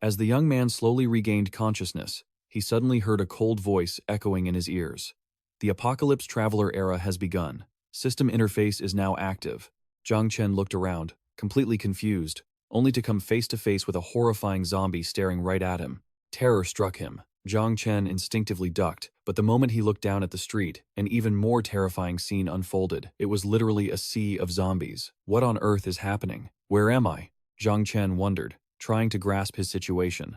As the young man slowly regained consciousness, he suddenly heard a cold voice echoing in his ears. The Apocalypse Traveler era has begun. System interface is now active. Zhang Chen looked around, completely confused, only to come face to face with a horrifying zombie staring right at him. Terror struck him. Zhang Chen instinctively ducked, but the moment he looked down at the street, an even more terrifying scene unfolded. It was literally a sea of zombies. What on earth is happening? Where am I? Zhang Chen wondered, trying to grasp his situation.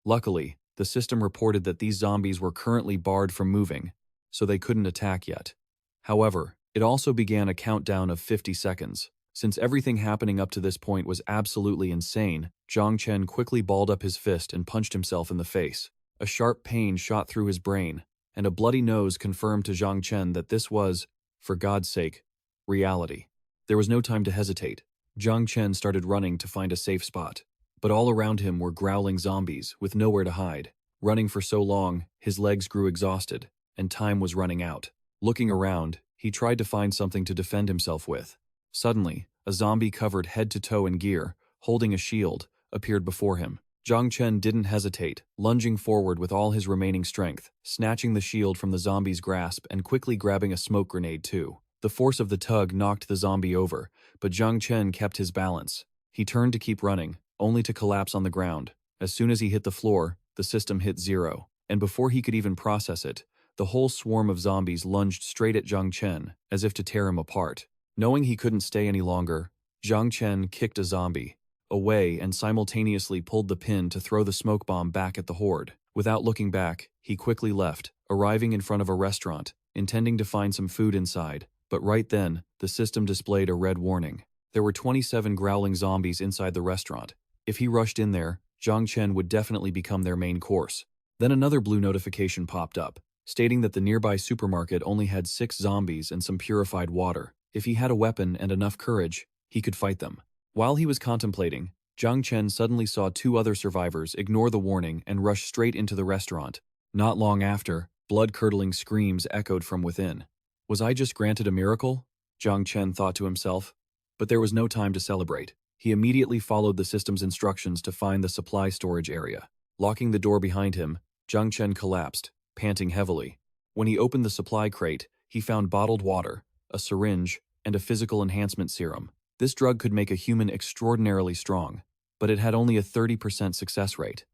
Luckily, the system reported that these zombies were currently barred from moving, so they couldn't attack yet. However, it also began a countdown of 50 seconds. Since everything happening up to this point was absolutely insane, Zhang Chen quickly balled up his fist and punched himself in the face. A sharp pain shot through his brain, and a bloody nose confirmed to Zhang Chen that this was, for God's sake, reality. There was no time to hesitate. Zhang Chen started running to find a safe spot. But all around him were growling zombies with nowhere to hide. Running for so long, his legs grew exhausted, and time was running out. Looking around, he tried to find something to defend himself with. Suddenly, a zombie covered head to toe in gear, holding a shield, appeared before him. Zhang Chen didn't hesitate, lunging forward with all his remaining strength, snatching the shield from the zombie's grasp and quickly grabbing a smoke grenade too. The force of the tug knocked the zombie over, but Zhang Chen kept his balance. He turned to keep running, only to collapse on the ground. As soon as he hit the floor, the system hit 0, and before he could even process it, the whole swarm of zombies lunged straight at Zhang Chen, as if to tear him apart. Knowing he couldn't stay any longer, Zhang Chen kicked a zombie away and simultaneously pulled the pin to throw the smoke bomb back at the horde. Without looking back, he quickly left, arriving in front of a restaurant, intending to find some food inside. But right then, the system displayed a red warning. There were 27 growling zombies inside the restaurant. If he rushed in there, Zhang Chen would definitely become their main course. Then another blue notification popped up, stating that the nearby supermarket only had 6 zombies and some purified water. If he had a weapon and enough courage, he could fight them. While he was contemplating, Zhang Chen suddenly saw 2 other survivors ignore the warning and rush straight into the restaurant. Not long after, blood-curdling screams echoed from within. Was I just granted a miracle? Zhang Chen thought to himself. But there was no time to celebrate. He immediately followed the system's instructions to find the supply storage area. Locking the door behind him, Zhang Chen collapsed, panting heavily. When he opened the supply crate, he found bottled water, a syringe, and a physical enhancement serum. This drug could make a human extraordinarily strong, but it had only a 30% success rate.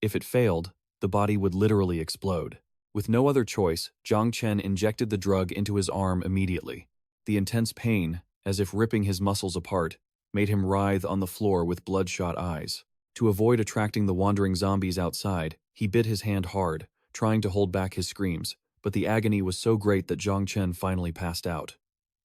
If it failed, the body would literally explode. With no other choice, Zhang Chen injected the drug into his arm immediately. The intense pain, as if ripping his muscles apart, made him writhe on the floor with bloodshot eyes. To avoid attracting the wandering zombies outside, he bit his hand hard, trying to hold back his screams, but the agony was so great that Zhang Chen finally passed out.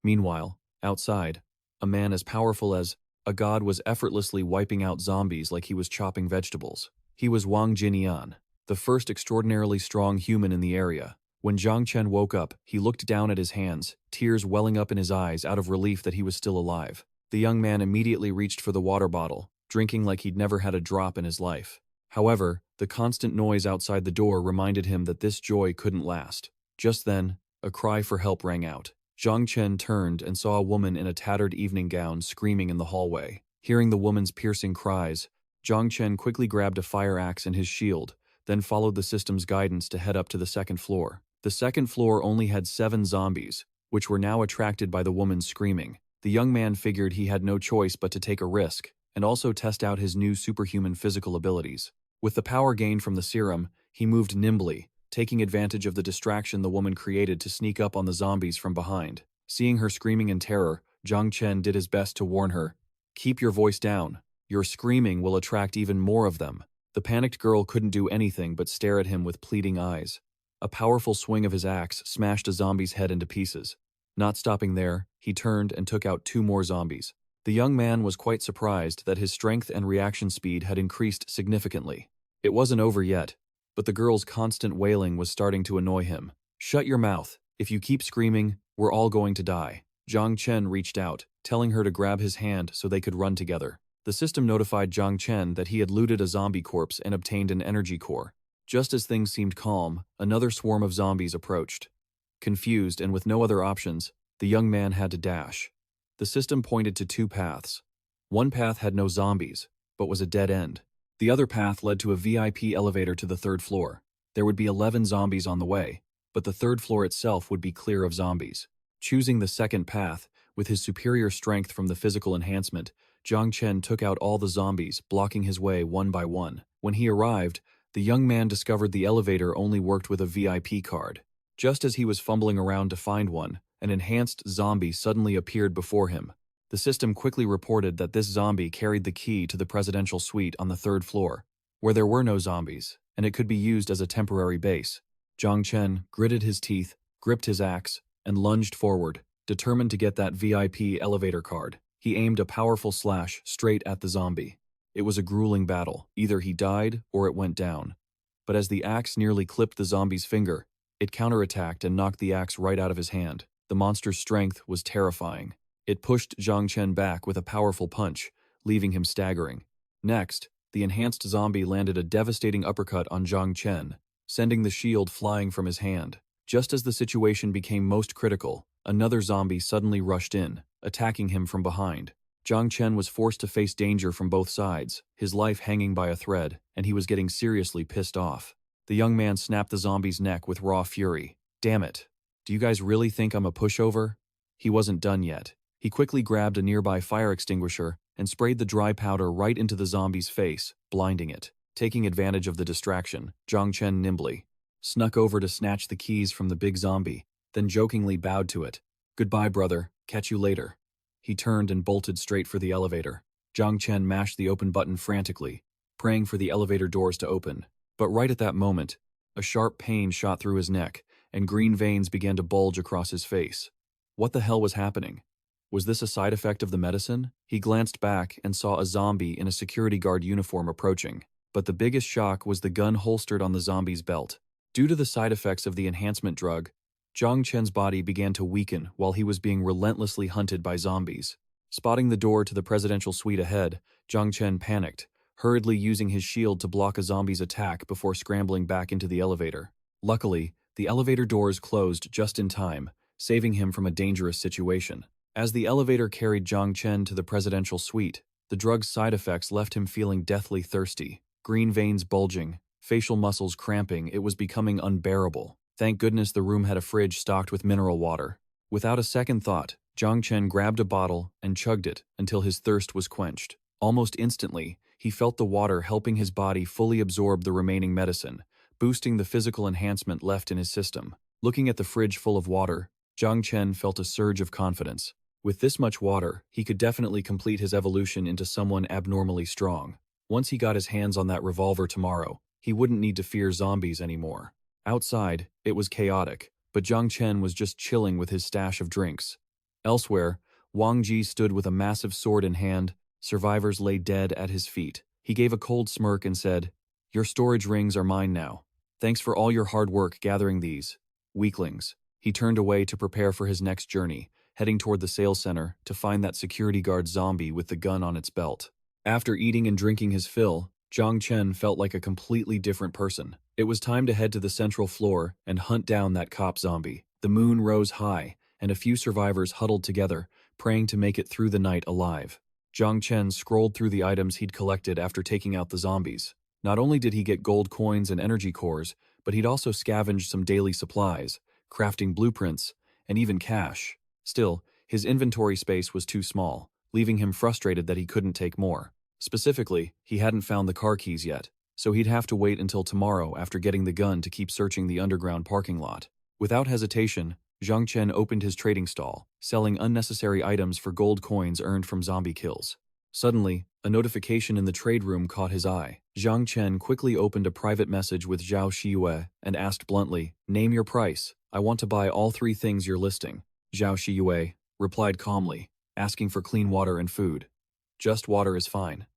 Meanwhile, outside, a man as powerful as a god was effortlessly wiping out zombies like he was chopping vegetables. He was Wang Jinian, the first extraordinarily strong human in the area. When Zhang Chen woke up, he looked down at his hands, tears welling up in his eyes out of relief that he was still alive. The young man immediately reached for the water bottle, drinking like he'd never had a drop in his life. However, the constant noise outside the door reminded him that this joy couldn't last. Just then, a cry for help rang out. Zhang Chen turned and saw a woman in a tattered evening gown screaming in the hallway. Hearing the woman's piercing cries, Zhang Chen quickly grabbed a fire axe and his shield, then followed the system's guidance to head up to the second floor. The second floor only had 7 zombies, which were now attracted by the woman's screaming. The young man figured he had no choice but to take a risk, and also test out his new superhuman physical abilities. With the power gained from the serum, he moved nimbly, taking advantage of the distraction the woman created to sneak up on the zombies from behind. Seeing her screaming in terror, Zhang Chen did his best to warn her. "Keep your voice down. Your screaming will attract even more of them." The panicked girl couldn't do anything but stare at him with pleading eyes. A powerful swing of his axe smashed a zombie's head into pieces. Not stopping there, he turned and took out 2 more zombies. The young man was quite surprised that his strength and reaction speed had increased significantly. It wasn't over yet, but the girl's constant wailing was starting to annoy him. "Shut your mouth. If you keep screaming, we're all going to die." Zhang Chen reached out, telling her to grab his hand so they could run together. The system notified Zhang Chen that he had looted a zombie corpse and obtained an energy core. Just as things seemed calm, another swarm of zombies approached. Confused and with no other options, the young man had to dash. The system pointed to 2 paths. One path had no zombies, but was a dead end. The other path led to a VIP elevator to the third floor. There would be 11 zombies on the way, but the third floor itself would be clear of zombies. Choosing the second path, with his superior strength from the physical enhancement, Zhang Chen took out all the zombies, blocking his way one by one. When he arrived, the young man discovered the elevator only worked with a VIP card. Just as he was fumbling around to find one, an enhanced zombie suddenly appeared before him. The system quickly reported that this zombie carried the key to the presidential suite on the third floor, where there were no zombies, and it could be used as a temporary base. Zhang Chen gritted his teeth, gripped his axe, and lunged forward, determined to get that VIP elevator card. He aimed a powerful slash straight at the zombie. It was a grueling battle. Either he died or it went down. But as the axe nearly clipped the zombie's finger, it counterattacked and knocked the axe right out of his hand. The monster's strength was terrifying. It pushed Zhang Chen back with a powerful punch, leaving him staggering. Next, the enhanced zombie landed a devastating uppercut on Zhang Chen, sending the shield flying from his hand. Just as the situation became most critical, another zombie suddenly rushed in, attacking him from behind. Zhang Chen was forced to face danger from both sides, his life hanging by a thread, and he was getting seriously pissed off. The young man snapped the zombie's neck with raw fury. "Damn it. Do you guys really think I'm a pushover?" He wasn't done yet. He quickly grabbed a nearby fire extinguisher and sprayed the dry powder right into the zombie's face, blinding it. Taking advantage of the distraction, Zhang Chen nimbly snuck over to snatch the keys from the big zombie, then jokingly bowed to it. "Goodbye, brother. Catch you later." He turned and bolted straight for the elevator. Zhang Chen mashed the open button frantically, praying for the elevator doors to open. But right at that moment, a sharp pain shot through his neck, and green veins began to bulge across his face. What the hell was happening? Was this a side effect of the medicine? He glanced back and saw a zombie in a security guard uniform approaching. But the biggest shock was the gun holstered on the zombie's belt. Due to the side effects of the enhancement drug, Zhang Chen's body began to weaken while he was being relentlessly hunted by zombies. Spotting the door to the presidential suite ahead, Zhang Chen panicked, hurriedly using his shield to block a zombie's attack before scrambling back into the elevator. Luckily, the elevator doors closed just in time, saving him from a dangerous situation. As the elevator carried Zhang Chen to the presidential suite, the drug's side effects left him feeling deathly thirsty. Green veins bulging, facial muscles cramping, it was becoming unbearable. Thank goodness the room had a fridge stocked with mineral water. Without a second thought, Zhang Chen grabbed a bottle and chugged it until his thirst was quenched. Almost instantly, he felt the water helping his body fully absorb the remaining medicine, boosting the physical enhancement left in his system. Looking at the fridge full of water, Zhang Chen felt a surge of confidence. With this much water, he could definitely complete his evolution into someone abnormally strong. Once he got his hands on that revolver tomorrow, he wouldn't need to fear zombies anymore. Outside, it was chaotic, but Zhang Chen was just chilling with his stash of drinks. Elsewhere, Wang Ji stood with a massive sword in hand. Survivors lay dead at his feet. He gave a cold smirk and said, "Your storage rings are mine now. Thanks for all your hard work gathering these. Weaklings." He turned away to prepare for his next journey, heading toward the sales center to find that security guard zombie with the gun on its belt. After eating and drinking his fill, Zhang Chen felt like a completely different person. It was time to head to the central floor and hunt down that cop zombie. The moon rose high, and a few survivors huddled together, praying to make it through the night alive. Zhang Chen scrolled through the items he'd collected after taking out the zombies. Not only did he get gold coins and energy cores, but he'd also scavenged some daily supplies, crafting blueprints, and even cash. Still, his inventory space was too small, leaving him frustrated that he couldn't take more. Specifically, he hadn't found the car keys yet, so he'd have to wait until tomorrow after getting the gun to keep searching the underground parking lot. Without hesitation, Zhang Chen opened his trading stall, selling unnecessary items for gold coins earned from zombie kills. Suddenly, a notification in the trade room caught his eye. Zhang Chen quickly opened a private message with Zhao Shiyue and asked bluntly, "Name your price. I want to buy all 3 things you're listing." Zhao Shiyue replied calmly, asking for clean water and food. "Just water is fine."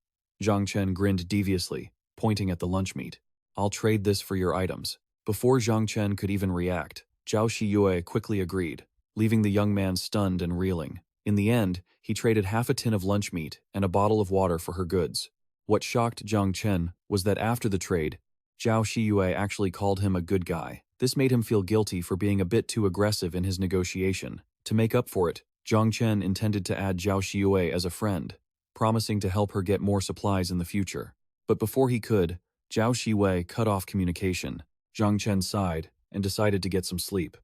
Zhang Chen grinned deviously, pointing at the lunch meat. "I'll trade this for your items." Before Zhang Chen could even react, Zhao Shiyue quickly agreed, leaving the young man stunned and reeling. In the end, he traded half a tin of lunch meat and a bottle of water for her goods. What shocked Zhang Chen was that after the trade, Zhao Shiyue actually called him a good guy. This made him feel guilty for being a bit too aggressive in his negotiation. To make up for it, Zhang Chen intended to add Zhao Shiyue as a friend, promising to help her get more supplies in the future. But before he could, Zhao Shiwei cut off communication. Zhang Chen sighed and decided to get some sleep.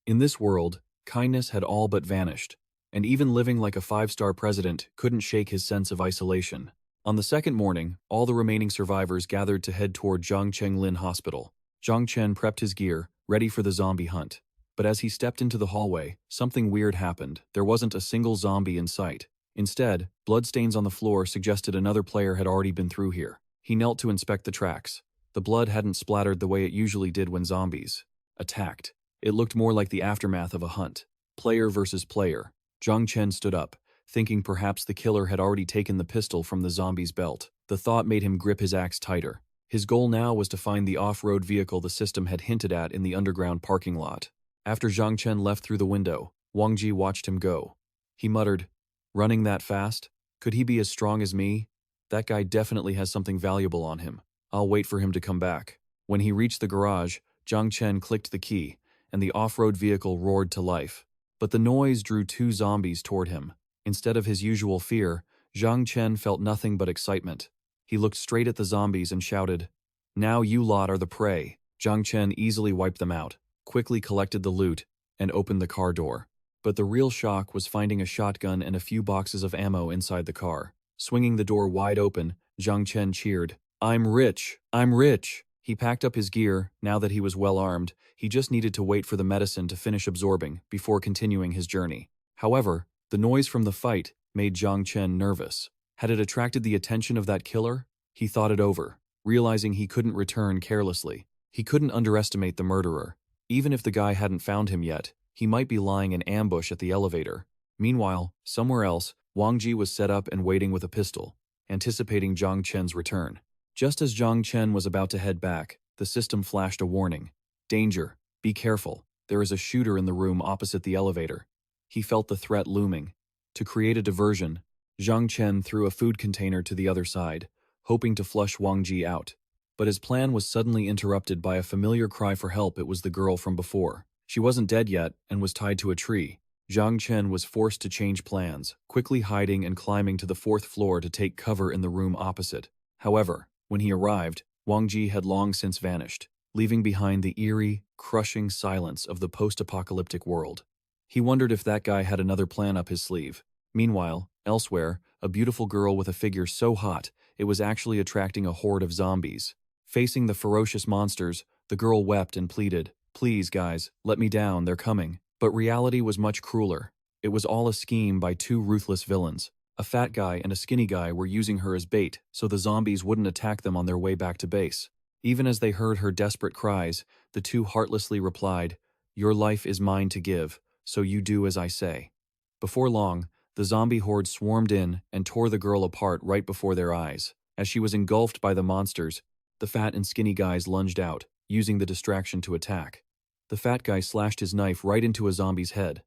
In this world, kindness had all but vanished, and even living like a five-star president couldn't shake his sense of isolation. On the second morning, all the remaining survivors gathered to head toward Zhangchenglin Hospital. Zhang Chen prepped his gear, ready for the zombie hunt. But as he stepped into the hallway, something weird happened. There wasn't a single zombie in sight. Instead, bloodstains on the floor suggested another player had already been through here. He knelt to inspect the tracks. The blood hadn't splattered the way it usually did when zombies attacked. It looked more like the aftermath of a hunt. Player versus player. Zhang Chen stood up, thinking perhaps the killer had already taken the pistol from the zombie's belt. The thought made him grip his axe tighter. His goal now was to find the off-road vehicle the system had hinted at in the underground parking lot. After Zhang Chen left through the window, Wang Ji watched him go. He muttered, "Running that fast? Could he be as strong as me? That guy definitely has something valuable on him. I'll wait for him to come back." When he reached the garage, Zhang Chen clicked the key, and the off-road vehicle roared to life. But the noise drew two zombies toward him. Instead of his usual fear, Zhang Chen felt nothing but excitement. He looked straight at the zombies and shouted, "Now you lot are the prey." Zhang Chen easily wiped them out, quickly collected the loot, and opened the car door. But the real shock was finding a shotgun and a few boxes of ammo inside the car. Swinging the door wide open, Zhang Chen cheered, "I'm rich! I'm rich!" He packed up his gear. Now that he was well armed, he just needed to wait for the medicine to finish absorbing before continuing his journey. However, the noise from the fight made Zhang Chen nervous. Had it attracted the attention of that killer? He thought it over, realizing he couldn't return carelessly. He couldn't underestimate the murderer. Even if the guy hadn't found him yet, he might be lying in ambush at the elevator. Meanwhile, somewhere else, Wang Ji was set up and waiting with a pistol, anticipating Zhang Chen's return. Just as Zhang Chen was about to head back, the system flashed a warning. "Danger! Be careful. There is a shooter in the room opposite the elevator." He felt the threat looming. To create a diversion, Zhang Chen threw a food container to the other side, hoping to flush Wang Ji out. But his plan was suddenly interrupted by a familiar cry for help. It was the girl from before. She wasn't dead yet and was tied to a tree. Zhang Chen was forced to change plans, quickly hiding and climbing to the fourth floor to take cover in the room opposite. However, when he arrived, Wang Ji had long since vanished, leaving behind the eerie, crushing silence of the post-apocalyptic world. He wondered if that guy had another plan up his sleeve. Meanwhile, elsewhere, a beautiful girl with a figure so hot, it was actually attracting a horde of zombies. Facing the ferocious monsters, the girl wept and pleaded, "Please, guys, let me down, they're coming." But reality was much crueler. It was all a scheme by two ruthless villains. A fat guy and a skinny guy were using her as bait so the zombies wouldn't attack them on their way back to base. Even as they heard her desperate cries, the two heartlessly replied, "Your life is mine to give, so you do as I say." Before long, the zombie horde swarmed in and tore the girl apart right before their eyes. As she was engulfed by the monsters, the fat and skinny guys lunged out, using the distraction to attack. The fat guy slashed his knife right into a zombie's head,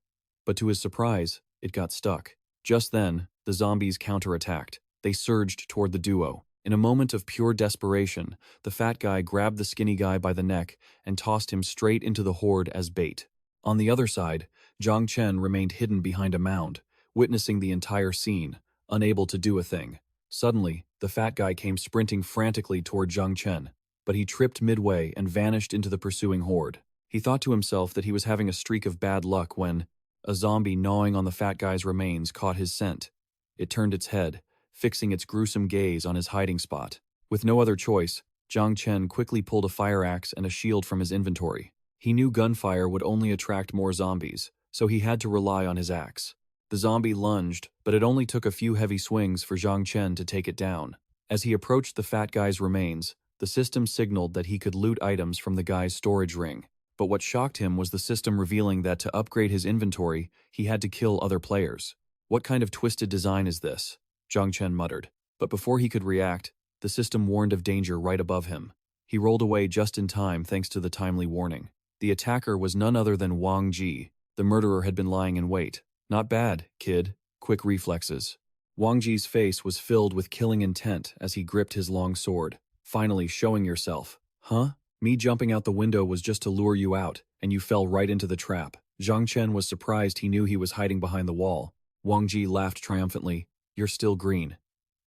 but to his surprise, it got stuck. Just then, the zombies counterattacked. They surged toward the duo. In a moment of pure desperation, the fat guy grabbed the skinny guy by the neck and tossed him straight into the horde as bait. On the other side, Zhang Chen remained hidden behind a mound, witnessing the entire scene, unable to do a thing. Suddenly, the fat guy came sprinting frantically toward Zhang Chen, but he tripped midway and vanished into the pursuing horde. He thought to himself that he was having a streak of bad luck when a zombie gnawing on the fat guy's remains caught his scent. It turned its head, fixing its gruesome gaze on his hiding spot. With no other choice, Zhang Chen quickly pulled a fire axe and a shield from his inventory. He knew gunfire would only attract more zombies, so he had to rely on his axe. The zombie lunged, but it only took a few heavy swings for Zhang Chen to take it down. As he approached the fat guy's remains, the system signaled that he could loot items from the guy's storage ring. But what shocked him was the system revealing that to upgrade his inventory, he had to kill other players. "What kind of twisted design is this?" Zhang Chen muttered. But before he could react, the system warned of danger right above him. He rolled away just in time thanks to the timely warning. The attacker was none other than Wang Ji. The murderer had been lying in wait. "Not bad, kid. Quick reflexes." Wang Ji's face was filled with killing intent as he gripped his long sword. "Finally showing yourself. Huh? Me jumping out the window was just to lure you out, and you fell right into the trap." Zhang Chen was surprised he knew he was hiding behind the wall. Wang Ji laughed triumphantly. "You're still green.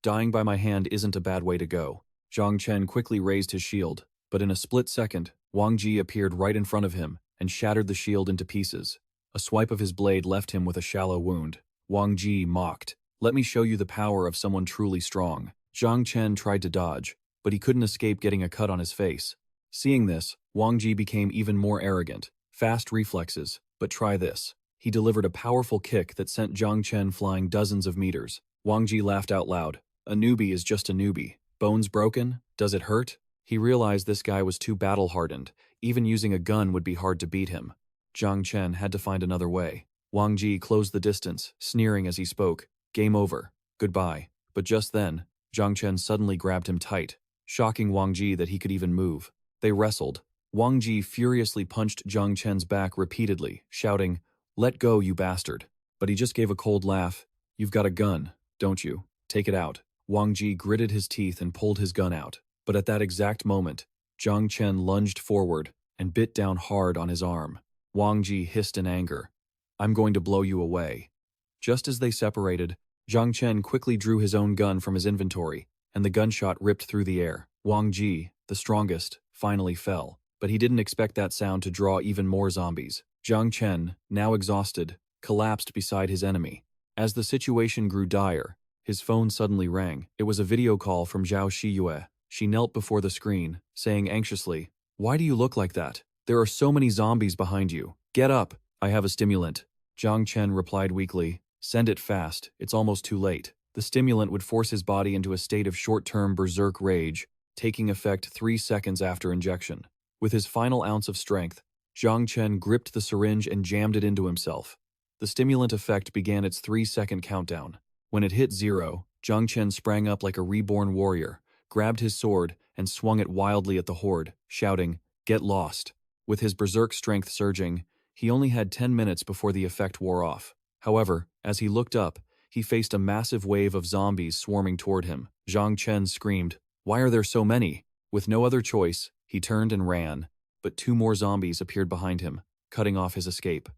Dying by my hand isn't a bad way to go." Zhang Chen quickly raised his shield, but in a split second, Wang Ji appeared right in front of him and shattered the shield into pieces. A swipe of his blade left him with a shallow wound. Wang Ji mocked, "Let me show you the power of someone truly strong." Zhang Chen tried to dodge, but he couldn't escape getting a cut on his face. Seeing this, Wang Ji became even more arrogant. Fast reflexes, but try this. He delivered a powerful kick that sent Zhang Chen flying dozens of meters. Wang Ji laughed out loud. A newbie is just a newbie. Bones broken? Does it hurt? He realized this guy was too battle-hardened. Even using a gun would be hard to beat him. Zhang Chen had to find another way. Wang Ji closed the distance, sneering as he spoke. Game over. Goodbye. But just then, Zhang Chen suddenly grabbed him tight, shocking Wang Ji that he could even move. They wrestled. Wang Ji furiously punched Zhang Chen's back repeatedly, shouting, "Let go, you bastard." But he just gave a cold laugh. "You've got a gun, don't you? Take it out." Wang Ji gritted his teeth and pulled his gun out. But at that exact moment, Zhang Chen lunged forward and bit down hard on his arm. Wang Ji hissed in anger, "I'm going to blow you away." Just as they separated, Zhang Chen quickly drew his own gun from his inventory, and the gunshot ripped through the air. Wang Ji, the strongest, finally fell, but he didn't expect that sound to draw even more zombies. Zhang Chen, now exhausted, collapsed beside his enemy. As the situation grew dire, his phone suddenly rang. It was a video call from Zhao Shiyue. She knelt before the screen, saying anxiously, "Why do you look like that? There are so many zombies behind you. Get up, I have a stimulant." Zhang Chen replied weakly, "Send it fast, it's almost too late." The stimulant would force his body into a state of short-term berserk rage, taking effect 3 seconds after injection. With his final ounce of strength, Zhang Chen gripped the syringe and jammed it into himself. The stimulant effect began its 3-second countdown. When it hit 0, Zhang Chen sprang up like a reborn warrior, grabbed his sword, and swung it wildly at the horde, shouting, "Get lost." With his berserk strength surging, he only had 10 minutes before the effect wore off. However, as he looked up, he faced a massive wave of zombies swarming toward him. Zhang Chen screamed, "Why are there so many?" With no other choice, he turned and ran, but 2 more zombies appeared behind him, cutting off his escape.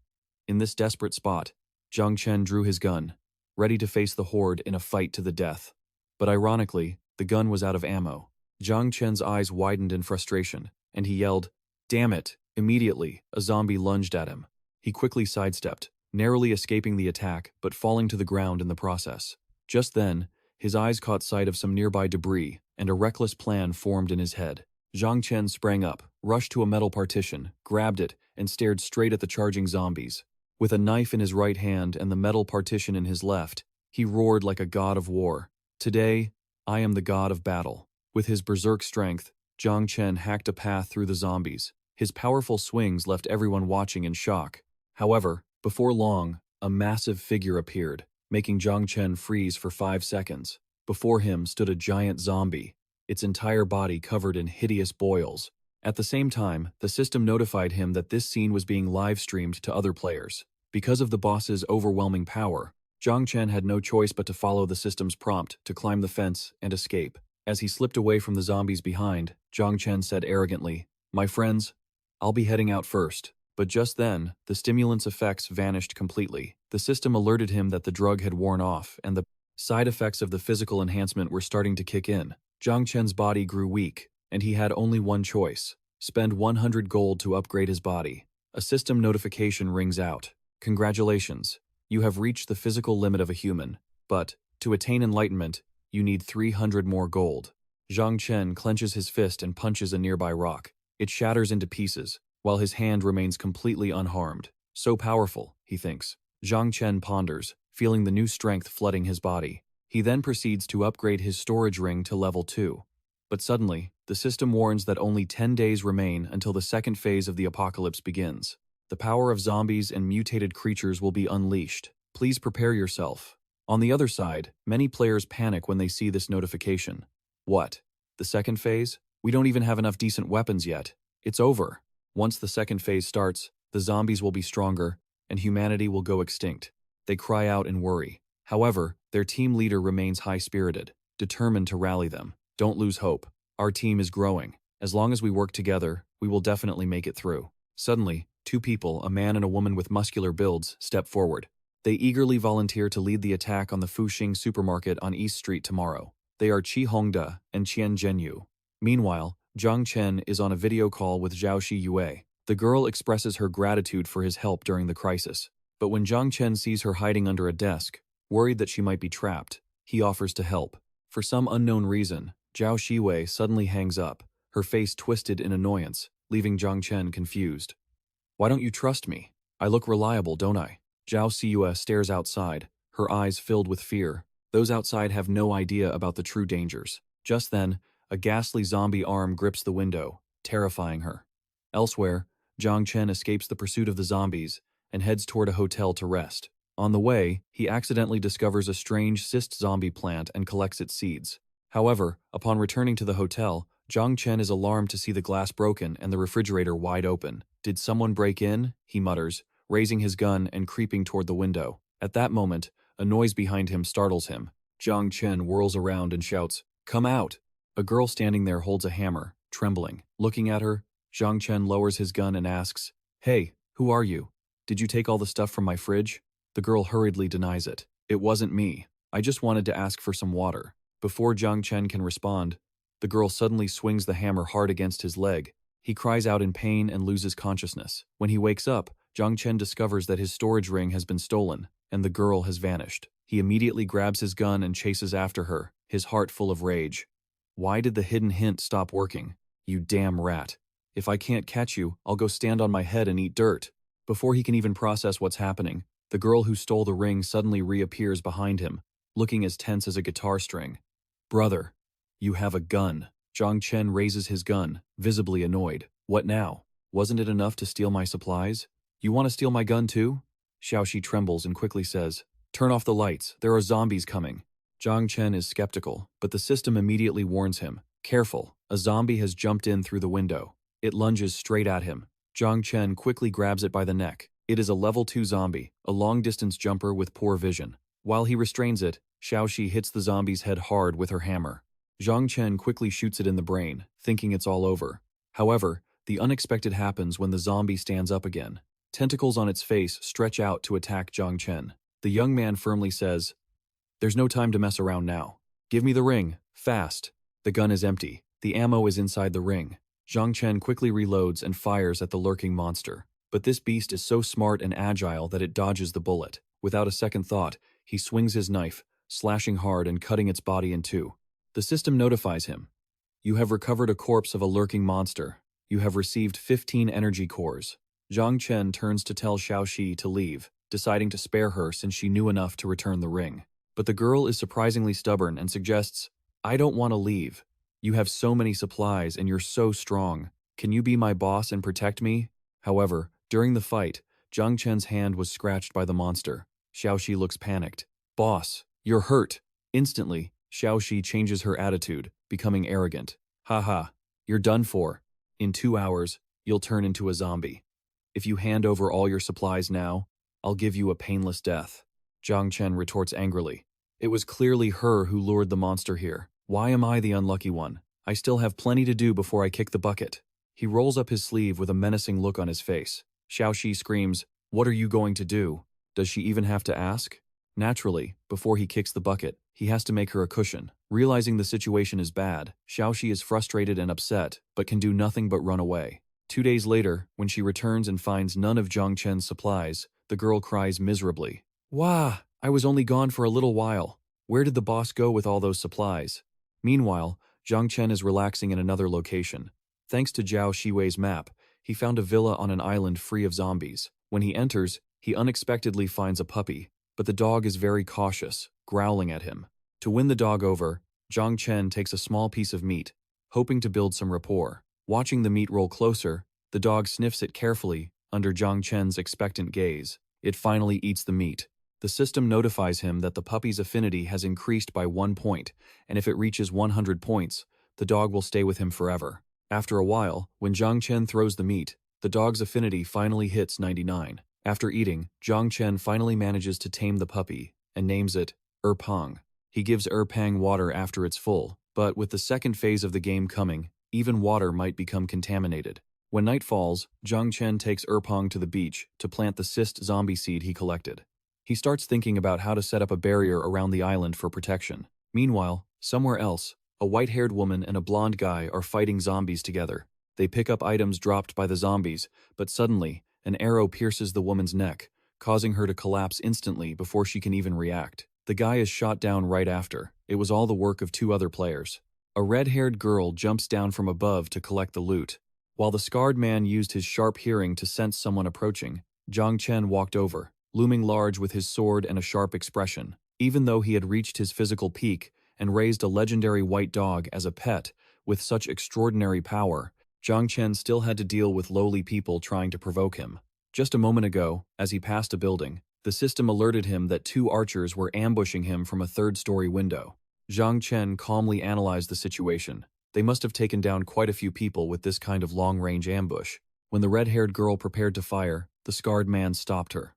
In this desperate spot, Zhang Chen drew his gun, ready to face the horde in a fight to the death. But ironically, the gun was out of ammo. Zhang Chen's eyes widened in frustration, and he yelled, "Damn it!" Immediately, a zombie lunged at him. He quickly sidestepped, narrowly escaping the attack but falling to the ground in the process. Just then, his eyes caught sight of some nearby debris, and a reckless plan formed in his head. Zhang Chen sprang up, rushed to a metal partition, grabbed it, and stared straight at the charging zombies. With a knife in his right hand and the metal partition in his left, he roared like a god of war. "Today, I am the god of battle." With his berserk strength, Zhang Chen hacked a path through the zombies. His powerful swings left everyone watching in shock. However, before long, a massive figure appeared, making Zhang Chen freeze for 5 seconds. Before him stood a giant zombie, its entire body covered in hideous boils. At the same time, the system notified him that this scene was being live-streamed to other players. Because of the boss's overwhelming power, Zhang Chen had no choice but to follow the system's prompt to climb the fence and escape. As he slipped away from the zombies behind, Zhang Chen said arrogantly, "My friends, I'll be heading out first." But just then, the stimulant's effects vanished completely. The system alerted him that the drug had worn off, and the side effects of the physical enhancement were starting to kick in. Zhang Chen's body grew weak, and he had only one choice: spend 100 gold to upgrade his body. A system notification rings out. "Congratulations, you have reached the physical limit of a human, but, to attain enlightenment, you need 300 more gold." Zhang Chen clenches his fist and punches a nearby rock. It shatters into pieces, while his hand remains completely unharmed. So powerful, he thinks. Zhang Chen ponders, feeling the new strength flooding his body. He then proceeds to upgrade his storage ring to level 2. But suddenly, the system warns that only 10 days remain until the second phase of the apocalypse begins. The power of zombies and mutated creatures will be unleashed. Please prepare yourself. On the other side, many players panic when they see this notification. What? The second phase? We don't even have enough decent weapons yet. It's over. Once the second phase starts, the zombies will be stronger, and humanity will go extinct. They cry out in worry. However, their team leader remains high-spirited, determined to rally them. "Don't lose hope. Our team is growing. As long as we work together, we will definitely make it through." Suddenly, 2 people, a man and a woman with muscular builds, step forward. They eagerly volunteer to lead the attack on the Fuxing supermarket on East Street tomorrow. They are Qi Hongde and Qian Zhenyu. Meanwhile, Zhang Chen is on a video call with Zhao Shiyue. The girl expresses her gratitude for his help during the crisis. But when Zhang Chen sees her hiding under a desk, worried that she might be trapped, he offers to help. For some unknown reason, Zhao Shiyue suddenly hangs up, her face twisted in annoyance, leaving Zhang Chen confused. Why don't you trust me? I look reliable, don't I? Zhao Shiyue stares outside, her eyes filled with fear. Those outside have no idea about the true dangers. Just then, a ghastly zombie arm grips the window, terrifying her. Elsewhere, Zhang Chen escapes the pursuit of the zombies and heads toward a hotel to rest. On the way, he accidentally discovers a strange cyst zombie plant and collects its seeds. However, upon returning to the hotel, Zhang Chen is alarmed to see the glass broken and the refrigerator wide open. Did someone break in? He mutters, raising his gun and creeping toward the window. At that moment, a noise behind him startles him. Zhang Chen whirls around and shouts, "Come out!" A girl standing there holds a hammer, trembling. Looking at her, Zhang Chen lowers his gun and asks, "Hey, who are you? Did you take all the stuff from my fridge?" The girl hurriedly denies it. "It wasn't me. I just wanted to ask for some water." Before Zhang Chen can respond, the girl suddenly swings the hammer hard against his leg. He cries out in pain and loses consciousness. When he wakes up, Zhang Chen discovers that his storage ring has been stolen, and the girl has vanished. He immediately grabs his gun and chases after her, his heart full of rage. Why did the hidden hint stop working? You damn rat. If I can't catch you, I'll go stand on my head and eat dirt. Before he can even process what's happening, the girl who stole the ring suddenly reappears behind him, looking as tense as a guitar string. "Brother, you have a gun." Zhang Chen raises his gun, visibly annoyed. "What now? Wasn't it enough to steal my supplies? You want to steal my gun too?" Xiaoxi trembles and quickly says, "Turn off the lights, there are zombies coming." Zhang Chen is skeptical, but the system immediately warns him. "Careful, a zombie has jumped in through the window." It lunges straight at him. Zhang Chen quickly grabs it by the neck. It is a level 2 zombie, a long-distance jumper with poor vision. While he restrains it, Xiaoxi hits the zombie's head hard with her hammer. Zhang Chen quickly shoots it in the brain, thinking it's all over. However, the unexpected happens when the zombie stands up again. Tentacles on its face stretch out to attack Zhang Chen. The young man firmly says, "There's no time to mess around now. Give me the ring, fast." The gun is empty. The ammo is inside the ring. Zhang Chen quickly reloads and fires at the lurking monster. But this beast is so smart and agile that it dodges the bullet. Without a second thought, he swings his knife, slashing hard and cutting its body in two. The system notifies him. "You have recovered a corpse of a lurking monster. You have received 15 energy cores." Zhang Chen turns to tell Xiaoxi to leave, deciding to spare her since she knew enough to return the ring. But the girl is surprisingly stubborn and suggests, "I don't want to leave. You have so many supplies and you're so strong. Can you be my boss and protect me?" However, during the fight, Zhang Chen's hand was scratched by the monster. Xiaoxi looks panicked. "Boss, you're hurt." Instantly, Xiaoxi changes her attitude, becoming arrogant. "Haha, you're done for. In 2 hours, you'll turn into a zombie. If you hand over all your supplies now, I'll give you a painless death." Zhang Chen retorts angrily. "It was clearly her who lured the monster here. Why am I the unlucky one? I still have plenty to do before I kick the bucket." He rolls up his sleeve with a menacing look on his face. Xiaoxi screams, "What are you going to do?" Does she even have to ask? Naturally, before he kicks the bucket, he has to make her a cushion. Realizing the situation is bad, Xiaoxi is frustrated and upset, but can do nothing but run away. 2 days later, when she returns and finds none of Zhang Chen's supplies, the girl cries miserably. "Wah! I was only gone for a little while. Where did the boss go with all those supplies?" Meanwhile, Zhang Chen is relaxing in another location. Thanks to Zhao Shiwei's map, he found a villa on an island free of zombies. When he enters, he unexpectedly finds a puppy, but the dog is very cautious, growling at him. To win the dog over, Zhang Chen takes a small piece of meat, hoping to build some rapport. Watching the meat roll closer, the dog sniffs it carefully under Zhang Chen's expectant gaze. It finally eats the meat. The system notifies him that the puppy's affinity has increased by 1 point, and if it reaches 100 points, the dog will stay with him forever. After a while, when Zhang Chen throws the meat, the dog's affinity finally hits 99. After eating, Zhang Chen finally manages to tame the puppy and names it Pang. He gives Pang water after it's full, but with the second phase of the game coming, even water might become contaminated. When night falls, Zhang Chen takes Pang to the beach to plant the cyst zombie seed he collected. He starts thinking about how to set up a barrier around the island for protection. Meanwhile, somewhere else, a white-haired woman and a blonde guy are fighting zombies together. They pick up items dropped by the zombies, but suddenly, an arrow pierces the woman's neck, causing her to collapse instantly before she can even react. The guy is shot down right after. It was all the work of two other players. A red-haired girl jumps down from above to collect the loot. While the scarred man used his sharp hearing to sense someone approaching, Zhang Chen walked over, looming large with his sword and a sharp expression. Even though he had reached his physical peak and raised a legendary white dog as a pet with such extraordinary power, Zhang Chen still had to deal with lowly people trying to provoke him. Just a moment ago, as he passed a building, the system alerted him that two archers were ambushing him from a third-story window. Zhang Chen calmly analyzed the situation. They must have taken down quite a few people with this kind of long-range ambush. When the red-haired girl prepared to fire, the scarred man stopped her.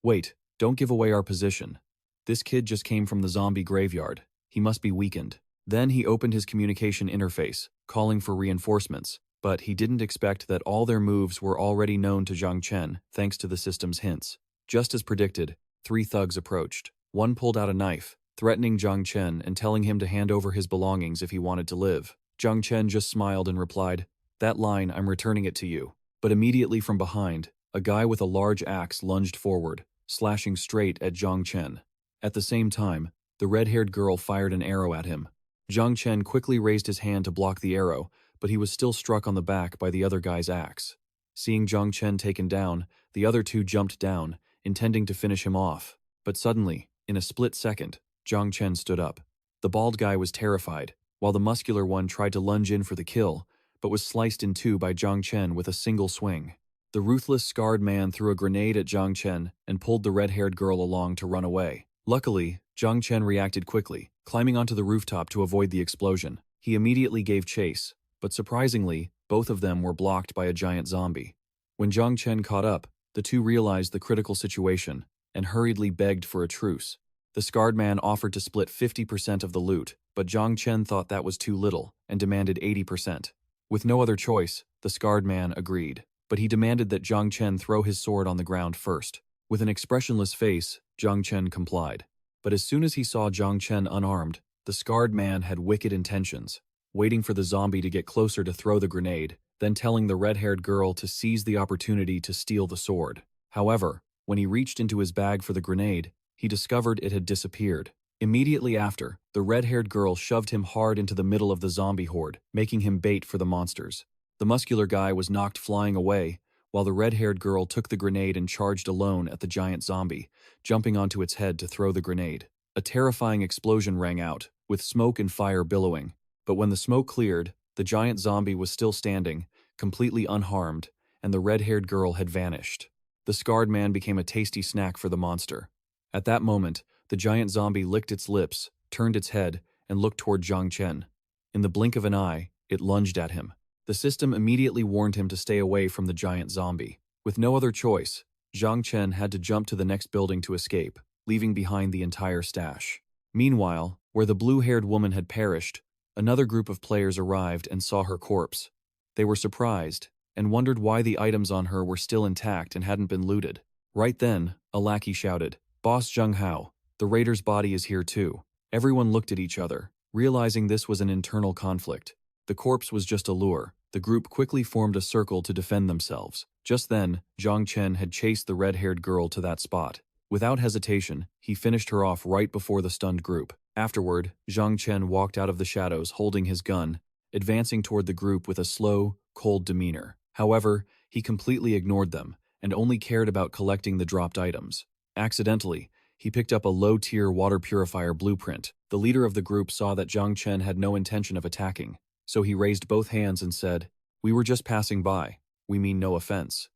"Wait, don't give away our position. This kid just came from the zombie graveyard. He must be weakened." Then he opened his communication interface, calling for reinforcements, but he didn't expect that all their moves were already known to Zhang Chen thanks to the system's hints. Just as predicted, three thugs approached. One pulled out a knife, threatening Zhang Chen and telling him to hand over his belongings if he wanted to live. Zhang Chen just smiled and replied, "That line, I'm returning it to you." But immediately from behind, a guy with a large axe lunged forward, slashing straight at Zhang Chen. At the same time, the red-haired girl fired an arrow at him. Zhang Chen quickly raised his hand to block the arrow, but he was still struck on the back by the other guy's axe. Seeing Zhang Chen taken down, the other two jumped down, intending to finish him off. But suddenly, in a split second, Zhang Chen stood up. The bald guy was terrified, while the muscular one tried to lunge in for the kill, but was sliced in two by Zhang Chen with a single swing. The ruthless scarred man threw a grenade at Zhang Chen and pulled the red-haired girl along to run away. Luckily, Zhang Chen reacted quickly, climbing onto the rooftop to avoid the explosion. He immediately gave chase, but surprisingly, both of them were blocked by a giant zombie. When Zhang Chen caught up, the two realized the critical situation and hurriedly begged for a truce. The scarred man offered to split 50% of the loot, but Zhang Chen thought that was too little and demanded 80%. With no other choice, the scarred man agreed, but he demanded that Zhang Chen throw his sword on the ground first. With an expressionless face, Zhang Chen complied. But as soon as he saw Zhang Chen unarmed, the scarred man had wicked intentions, waiting for the zombie to get closer to throw the grenade, then telling the red-haired girl to seize the opportunity to steal the sword. However, when he reached into his bag for the grenade, he discovered it had disappeared. Immediately after, the red-haired girl shoved him hard into the middle of the zombie horde, making him bait for the monsters. The muscular guy was knocked flying away, while the red-haired girl took the grenade and charged alone at the giant zombie, jumping onto its head to throw the grenade. A terrifying explosion rang out, with smoke and fire billowing. But when the smoke cleared, the giant zombie was still standing, completely unharmed, and the red-haired girl had vanished. The scarred man became a tasty snack for the monster. At that moment, the giant zombie licked its lips, turned its head, and looked toward Zhang Chen. In the blink of an eye, it lunged at him. The system immediately warned him to stay away from the giant zombie. With no other choice, Zhang Chen had to jump to the next building to escape, leaving behind the entire stash. Meanwhile, where the blue-haired woman had perished, another group of players arrived and saw her corpse. They were surprised and wondered why the items on her were still intact and hadn't been looted. Right then, a lackey shouted, "Boss Zheng Hao, the raider's body is here too." Everyone looked at each other, realizing this was an internal conflict. The corpse was just a lure. The group quickly formed a circle to defend themselves. Just then, Zhang Chen had chased the red-haired girl to that spot. Without hesitation, he finished her off right before the stunned group. Afterward, Zhang Chen walked out of the shadows holding his gun, advancing toward the group with a slow, cold demeanor. However, he completely ignored them and only cared about collecting the dropped items. Accidentally, he picked up a low-tier water purifier blueprint. The leader of the group saw that Zhang Chen had no intention of attacking, so he raised both hands and said, "We were just passing by. We mean no offense."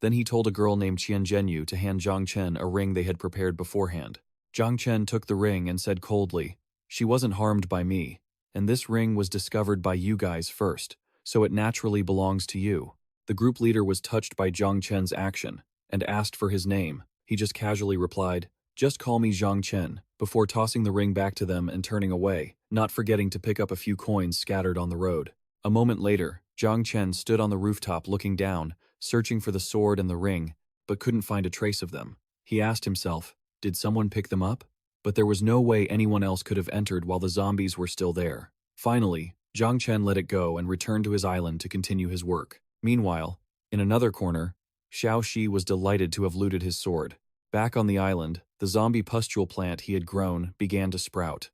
Then he told a girl named Qian Zhenyu to hand Zhang Chen a ring they had prepared beforehand. Zhang Chen took the ring and said coldly, "She wasn't harmed by me, and this ring was discovered by you guys first, so it naturally belongs to you." The group leader was touched by Zhang Chen's action and asked for his name. He just casually replied, "Just call me Zhang Chen," before tossing the ring back to them and turning away, not forgetting to pick up a few coins scattered on the road. A moment later, Zhang Chen stood on the rooftop looking down, searching for the sword and the ring, but couldn't find a trace of them. He asked himself, did someone pick them up? but there was no way anyone else could have entered while the zombies were still there. Finally, Zhang Chen let it go and returned to his island to continue his work. Meanwhile, in another corner, Xiao Shi was delighted to have looted his sword. Back on the island, the zombie pustule plant he had grown began to sprout.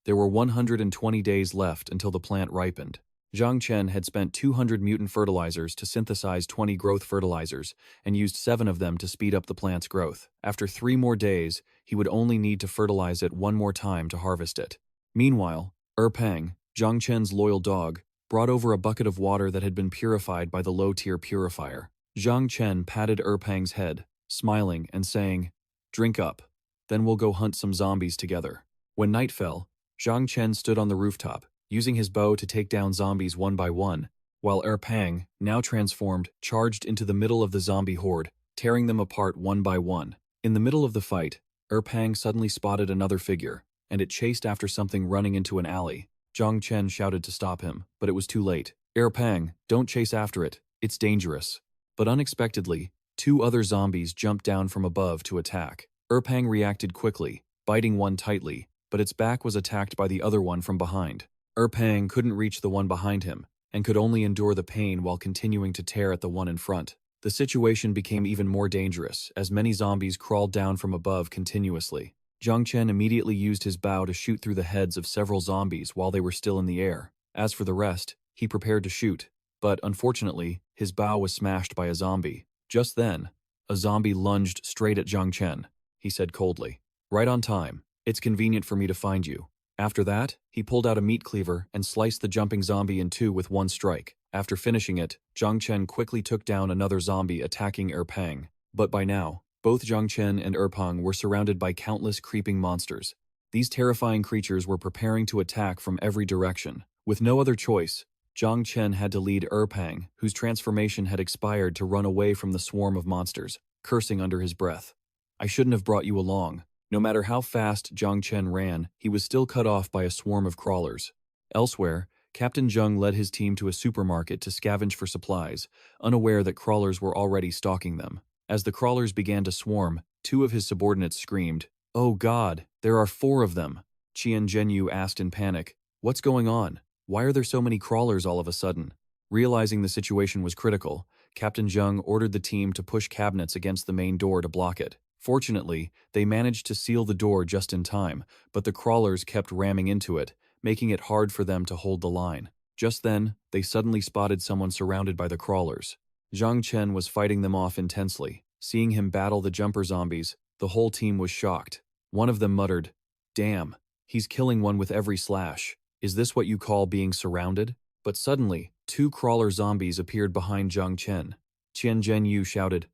There were 120 days left until the plant ripened. Zhang Chen had spent 200 mutant fertilizers to synthesize 20 growth fertilizers and used 7 of them to speed up the plant's growth. After 3 more days, he would only need to fertilize it 1 more time to harvest it. Meanwhile, Pang, Zhang Chen's loyal dog, brought over a bucket of water that had been purified by the low-tier purifier. Zhang Chen patted Pang's head, smiling and saying, "Drink up, then we'll go hunt some zombies together." When night fell, Zhang Chen stood on the rooftop, using his bow to take down zombies one by one, while Pang, now transformed, charged into the middle of the zombie horde, tearing them apart one by one. In the middle of the fight, Pang suddenly spotted another figure, and it chased after something running into an alley. Zhang Chen shouted to stop him, but it was too late. Pang, don't chase after it, it's dangerous." But unexpectedly, 2 other zombies jumped down from above to attack. Pang reacted quickly, biting one tightly, but its back was attacked by the other one from behind. Pang couldn't reach the one behind him, and could only endure the pain while continuing to tear at the one in front. The situation became even more dangerous, as many zombies crawled down from above continuously. Zhang Chen immediately used his bow to shoot through the heads of several zombies while they were still in the air. As for the rest, he prepared to shoot, but unfortunately, his bow was smashed by a zombie. Just then, a zombie lunged straight at Zhang Chen. He said coldly, "Right on time. It's convenient for me to find you." After that, he pulled out a meat cleaver and sliced the jumping zombie in 2 with 1 strike. After finishing it, Zhang Chen quickly took down another zombie attacking Pang. But by now, both Zhang Chen and Pang were surrounded by countless creeping monsters. These terrifying creatures were preparing to attack from every direction. With no other choice, Zhang Chen had to lead Pang, whose transformation had expired, to run away from the swarm of monsters, cursing under his breath. "I shouldn't have brought you along." No matter how fast Zhang Chen ran, he was still cut off by a swarm of crawlers. Elsewhere, Captain Zheng led his team to a supermarket to scavenge for supplies, unaware that crawlers were already stalking them. As the crawlers began to swarm, 2 of his subordinates screamed, "Oh God, there are 4 of them!" Qian Zhenyu asked in panic, "What's going on? Why are there so many crawlers all of a sudden?" Realizing the situation was critical, Captain Zheng ordered the team to push cabinets against the main door to block it. Fortunately, they managed to seal the door just in time, but the crawlers kept ramming into it, making it hard for them to hold the line. Just then, they suddenly spotted someone surrounded by the crawlers. Zhang Chen was fighting them off intensely. Seeing him battle the jumper zombies, the whole team was shocked. One of them muttered, "Damn, he's killing one with every slash. Is this what you call being surrounded?" But suddenly, 2 crawler zombies appeared behind Zhang Chen. Qian Zhenyu shouted,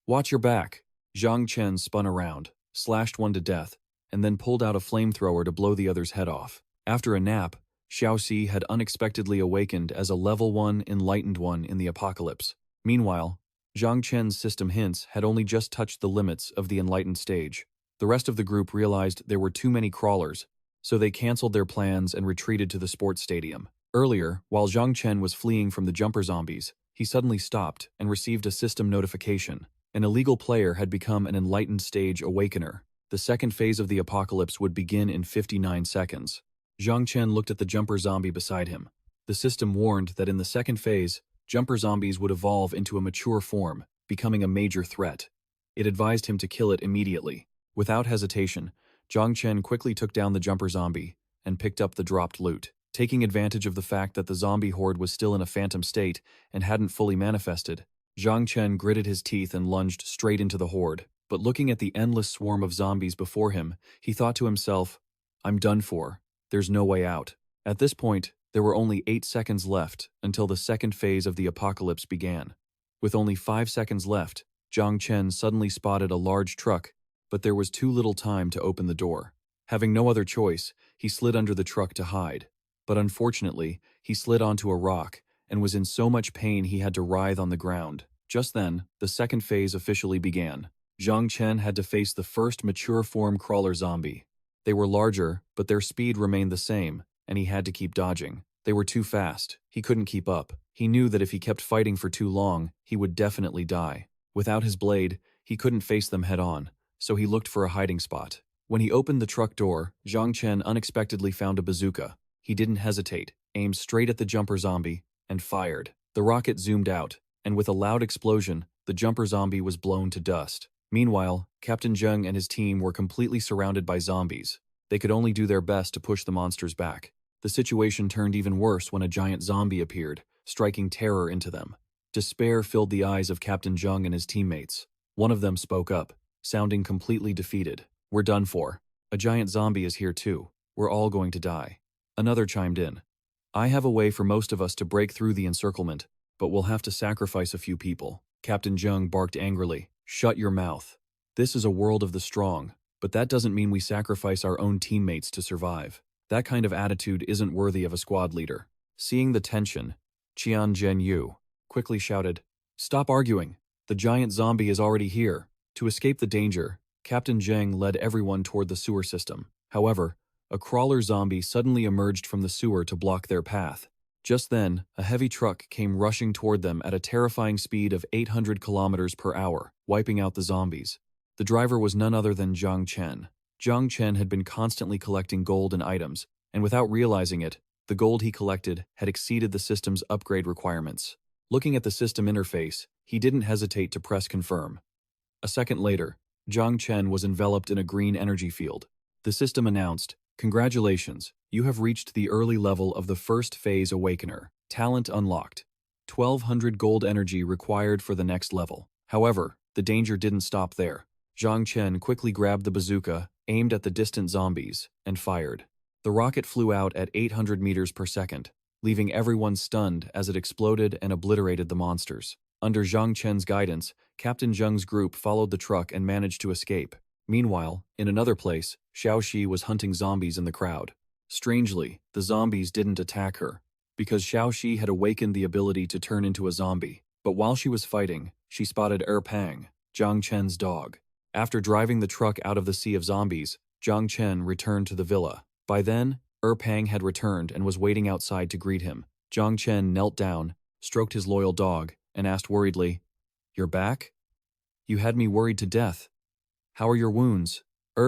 "Watch your back." Zhang Chen spun around, slashed one to death, and then pulled out a flamethrower to blow the other's head off. After a nap, Xiao Xi had unexpectedly awakened as a level 1 enlightened one in the apocalypse. Meanwhile, Zhang Chen's system hints had only just touched the limits of the enlightened stage. The rest of the group realized there were too many crawlers, so they canceled their plans and retreated to the sports stadium. Earlier, while Zhang Chen was fleeing from the jumper zombies, he suddenly stopped and received a system notification. An illegal player had become an enlightened stage awakener. The second phase of the apocalypse would begin in 59 seconds. Zhang Chen looked at the jumper zombie beside him. The system warned that in the second phase, jumper zombies would evolve into a mature form, becoming a major threat. It advised him to kill it immediately. Without hesitation, Zhang Chen quickly took down the jumper zombie and picked up the dropped loot. Taking advantage of the fact that the zombie horde was still in a phantom state and hadn't fully manifested, Zhang Chen gritted his teeth and lunged straight into the horde. But looking at the endless swarm of zombies before him, he thought to himself, "I'm done for. There's no way out." At this point, there were only 8 seconds left until the second phase of the apocalypse began. With only 5 seconds left, Zhang Chen suddenly spotted a large truck, but there was too little time to open the door. Having no other choice, he slid under the truck to hide. But unfortunately, he slid onto a rock and was in so much pain he had to writhe on the ground. Just then, the second phase officially began. Zhang Chen had to face the first mature form crawler zombie. They were larger, but their speed remained the same, and he had to keep dodging. They were too fast. He couldn't keep up. He knew that if he kept fighting for too long, he would definitely die. Without his blade, he couldn't face them head on, so he looked for a hiding spot. When he opened the truck door, Zhang Chen unexpectedly found a bazooka. He didn't hesitate, aimed straight at the jumper zombie, and fired. The rocket zoomed out, and with a loud explosion, the jumper zombie was blown to dust. Meanwhile, Captain Zheng and his team were completely surrounded by zombies. They could only do their best to push the monsters back. The situation turned even worse when a giant zombie appeared, striking terror into them. Despair filled the eyes of Captain Zheng and his teammates. One of them spoke up, sounding completely defeated. "We're done for. A giant zombie is here too. We're all going to die." Another chimed in. "I have a way for most of us to break through the encirclement, but we'll have to sacrifice a few people." Captain Zheng barked angrily. "Shut your mouth. This is a world of the strong, but that doesn't mean we sacrifice our own teammates to survive. That kind of attitude isn't worthy of a squad leader." Seeing the tension, Qian Zhenyu quickly shouted, "Stop arguing. The giant zombie is already here." To escape the danger, Captain Zheng led everyone toward the sewer system. However, a crawler zombie suddenly emerged from the sewer to block their path. Just then, a heavy truck came rushing toward them at a terrifying speed of 800 kilometers per hour, wiping out the zombies. The driver was none other than Zhang Chen. Zhang Chen had been constantly collecting gold and items, and without realizing it, the gold he collected had exceeded the system's upgrade requirements. Looking at the system interface, he didn't hesitate to press confirm. A second later, Zhang Chen was enveloped in a green energy field. The system announced, "Congratulations, you have reached the early level of the first phase Awakener. Talent unlocked. 1200 gold energy required for the next level." However, the danger didn't stop there. Zhang Chen quickly grabbed the bazooka, aimed at the distant zombies, and fired. The rocket flew out at 800 meters per second, leaving everyone stunned as it exploded and obliterated the monsters. Under Zhang Chen's guidance, Captain Zheng's group followed the truck and managed to escape. Meanwhile, in another place, Xiaoxi was hunting zombies in the crowd. Strangely, the zombies didn't attack her, because Xiaoxi had awakened the ability to turn into a zombie. But while she was fighting, she spotted Pang, Zhang Chen's dog. After driving the truck out of the sea of zombies, Zhang Chen returned to the villa. By then, Pang had returned and was waiting outside to greet him. Zhang Chen knelt down, stroked his loyal dog, and asked worriedly, "You're back? You had me worried to death. How are your wounds?"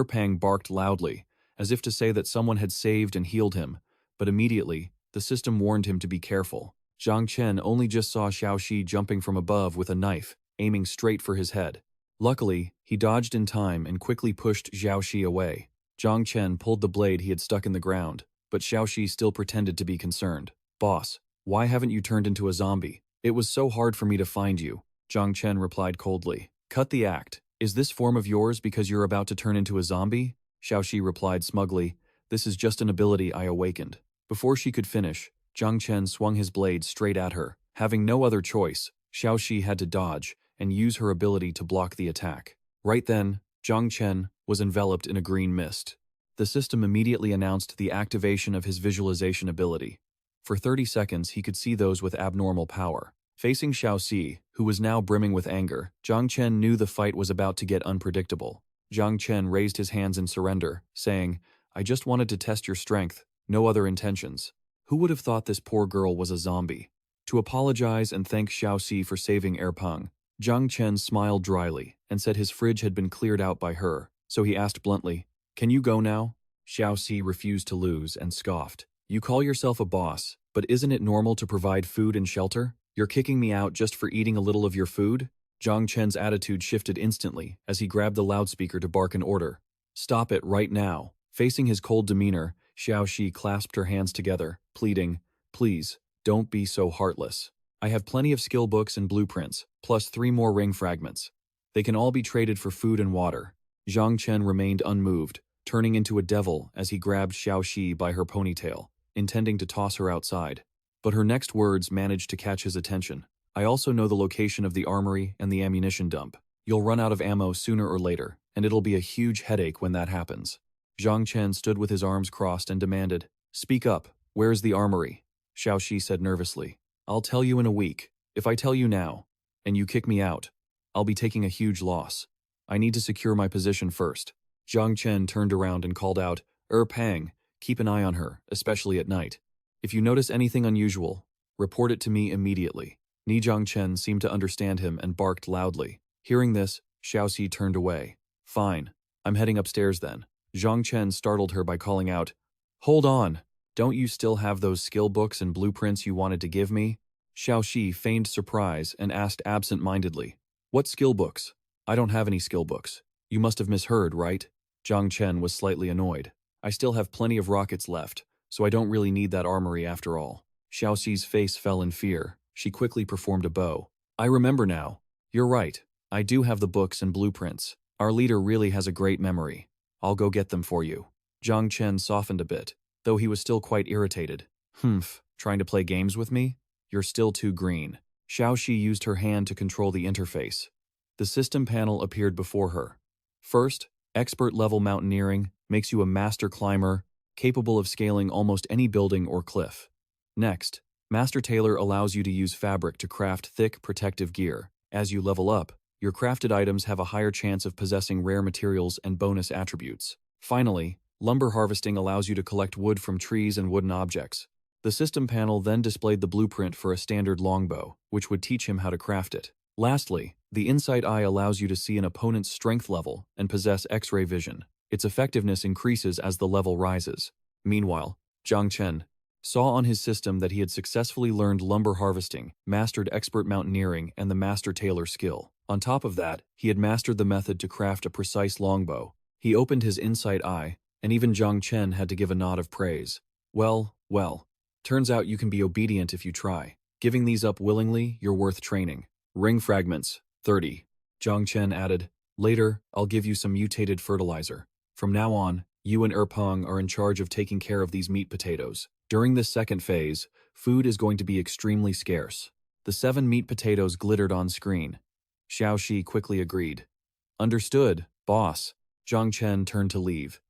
Pang barked loudly, as if to say that someone had saved and healed him, but immediately, the system warned him to be careful. Zhang Chen only just saw Xiaoxi jumping from above with a knife, aiming straight for his head. Luckily, he dodged in time and quickly pushed Xiaoxi away. Zhang Chen pulled the blade he had stuck in the ground, but Xiaoxi still pretended to be concerned. "Boss, why haven't you turned into a zombie?" "It was so hard for me to find you," Zhang Chen replied coldly. "Cut the act. Is this form of yours because you're about to turn into a zombie?" Xiaoxi replied smugly, "This is just an ability I awakened." Before she could finish, Zhang Chen swung his blade straight at her. Having no other choice, Xiaoxi had to dodge and use her ability to block the attack. Right then, Zhang Chen was enveloped in a green mist. The system immediately announced the activation of his visualization ability. For 30 seconds, he could see those with abnormal power. Facing Xiaoxi, who was now brimming with anger, Zhang Chen knew the fight was about to get unpredictable. Zhang Chen raised his hands in surrender, saying, "I just wanted to test your strength, no other intentions." Who would have thought this poor girl was a zombie? To apologize and thank Xiaoxi for saving Pang, Zhang Chen smiled dryly and said his fridge had been cleared out by her, so he asked bluntly, "Can you go now?" Xiaoxi refused to lose and scoffed. "You call yourself a boss, but isn't it normal to provide food and shelter? You're kicking me out just for eating a little of your food?" Zhang Chen's attitude shifted instantly as he grabbed the loudspeaker to bark an order. "Stop it right now." Facing his cold demeanor, Xiaoxi clasped her hands together, pleading, "Please, don't be so heartless. I have plenty of skill books and blueprints, plus 3 more ring fragments. They can all be traded for food and water." Zhang Chen remained unmoved, turning into a devil as he grabbed Xiaoxi by her ponytail, intending to toss her outside. But her next words managed to catch his attention. "I also know the location of the armory and the ammunition dump. You'll run out of ammo sooner or later, and it'll be a huge headache when that happens." Zhang Chen stood with his arms crossed and demanded, "Speak up, where's the armory?" Xiaoxi said nervously, "I'll tell you in a week. If I tell you now, and you kick me out, I'll be taking a huge loss. I need to secure my position first." Zhang Chen turned around and called out, Pang, keep an eye on her, especially at night. If you notice anything unusual, report it to me immediately." Zhang Chen seemed to understand him and barked loudly. Hearing this, Xiaoxi turned away. "Fine, I'm heading upstairs then." Zhang Chen startled her by calling out, "Hold on! Don't you still have those skill books and blueprints you wanted to give me?" Xiao Shi feigned surprise and asked absent-mindedly, "What skill books? I don't have any skill books. You must have misheard, right?" Zhang Chen was slightly annoyed. "I still have plenty of rockets left, so I don't really need that armory after all." Xiao Xi's face fell in fear. She quickly performed a bow. "I remember now. You're right. I do have the books and blueprints. Our leader really has a great memory. I'll go get them for you." Zhang Chen softened a bit, though he was still quite irritated. "Humph, trying to play games with me? You're still too green." Xiao Shi used her hand to control the interface. The system panel appeared before her. First, expert-level mountaineering makes you a master climber, capable of scaling almost any building or cliff. Next, Master Tailor allows you to use fabric to craft thick, protective gear. As you level up, your crafted items have a higher chance of possessing rare materials and bonus attributes. Finally, lumber harvesting allows you to collect wood from trees and wooden objects. The system panel then displayed the blueprint for a standard longbow, which would teach him how to craft it. Lastly, the Insight Eye allows you to see an opponent's strength level and possess X-ray vision. Its effectiveness increases as the level rises. Meanwhile, Zhang Chen saw on his system that he had successfully learned lumber harvesting, mastered expert mountaineering, and the Master Tailor skill. On top of that, he had mastered the method to craft a precise longbow. He opened his Insight Eye, and even Zhang Chen had to give a nod of praise. Well, turns out you can be obedient if you try. Giving these up willingly, you're worth training. Ring fragments, 30. Zhang Chen added, "Later, I'll give you some mutated fertilizer. From now on, you and Erpeng are in charge of taking care of these meat potatoes. During this second phase, food is going to be extremely scarce." The 7 meat potatoes glittered on screen. Xiao Shi quickly agreed. "Understood, boss." Zhang Chen turned to leave.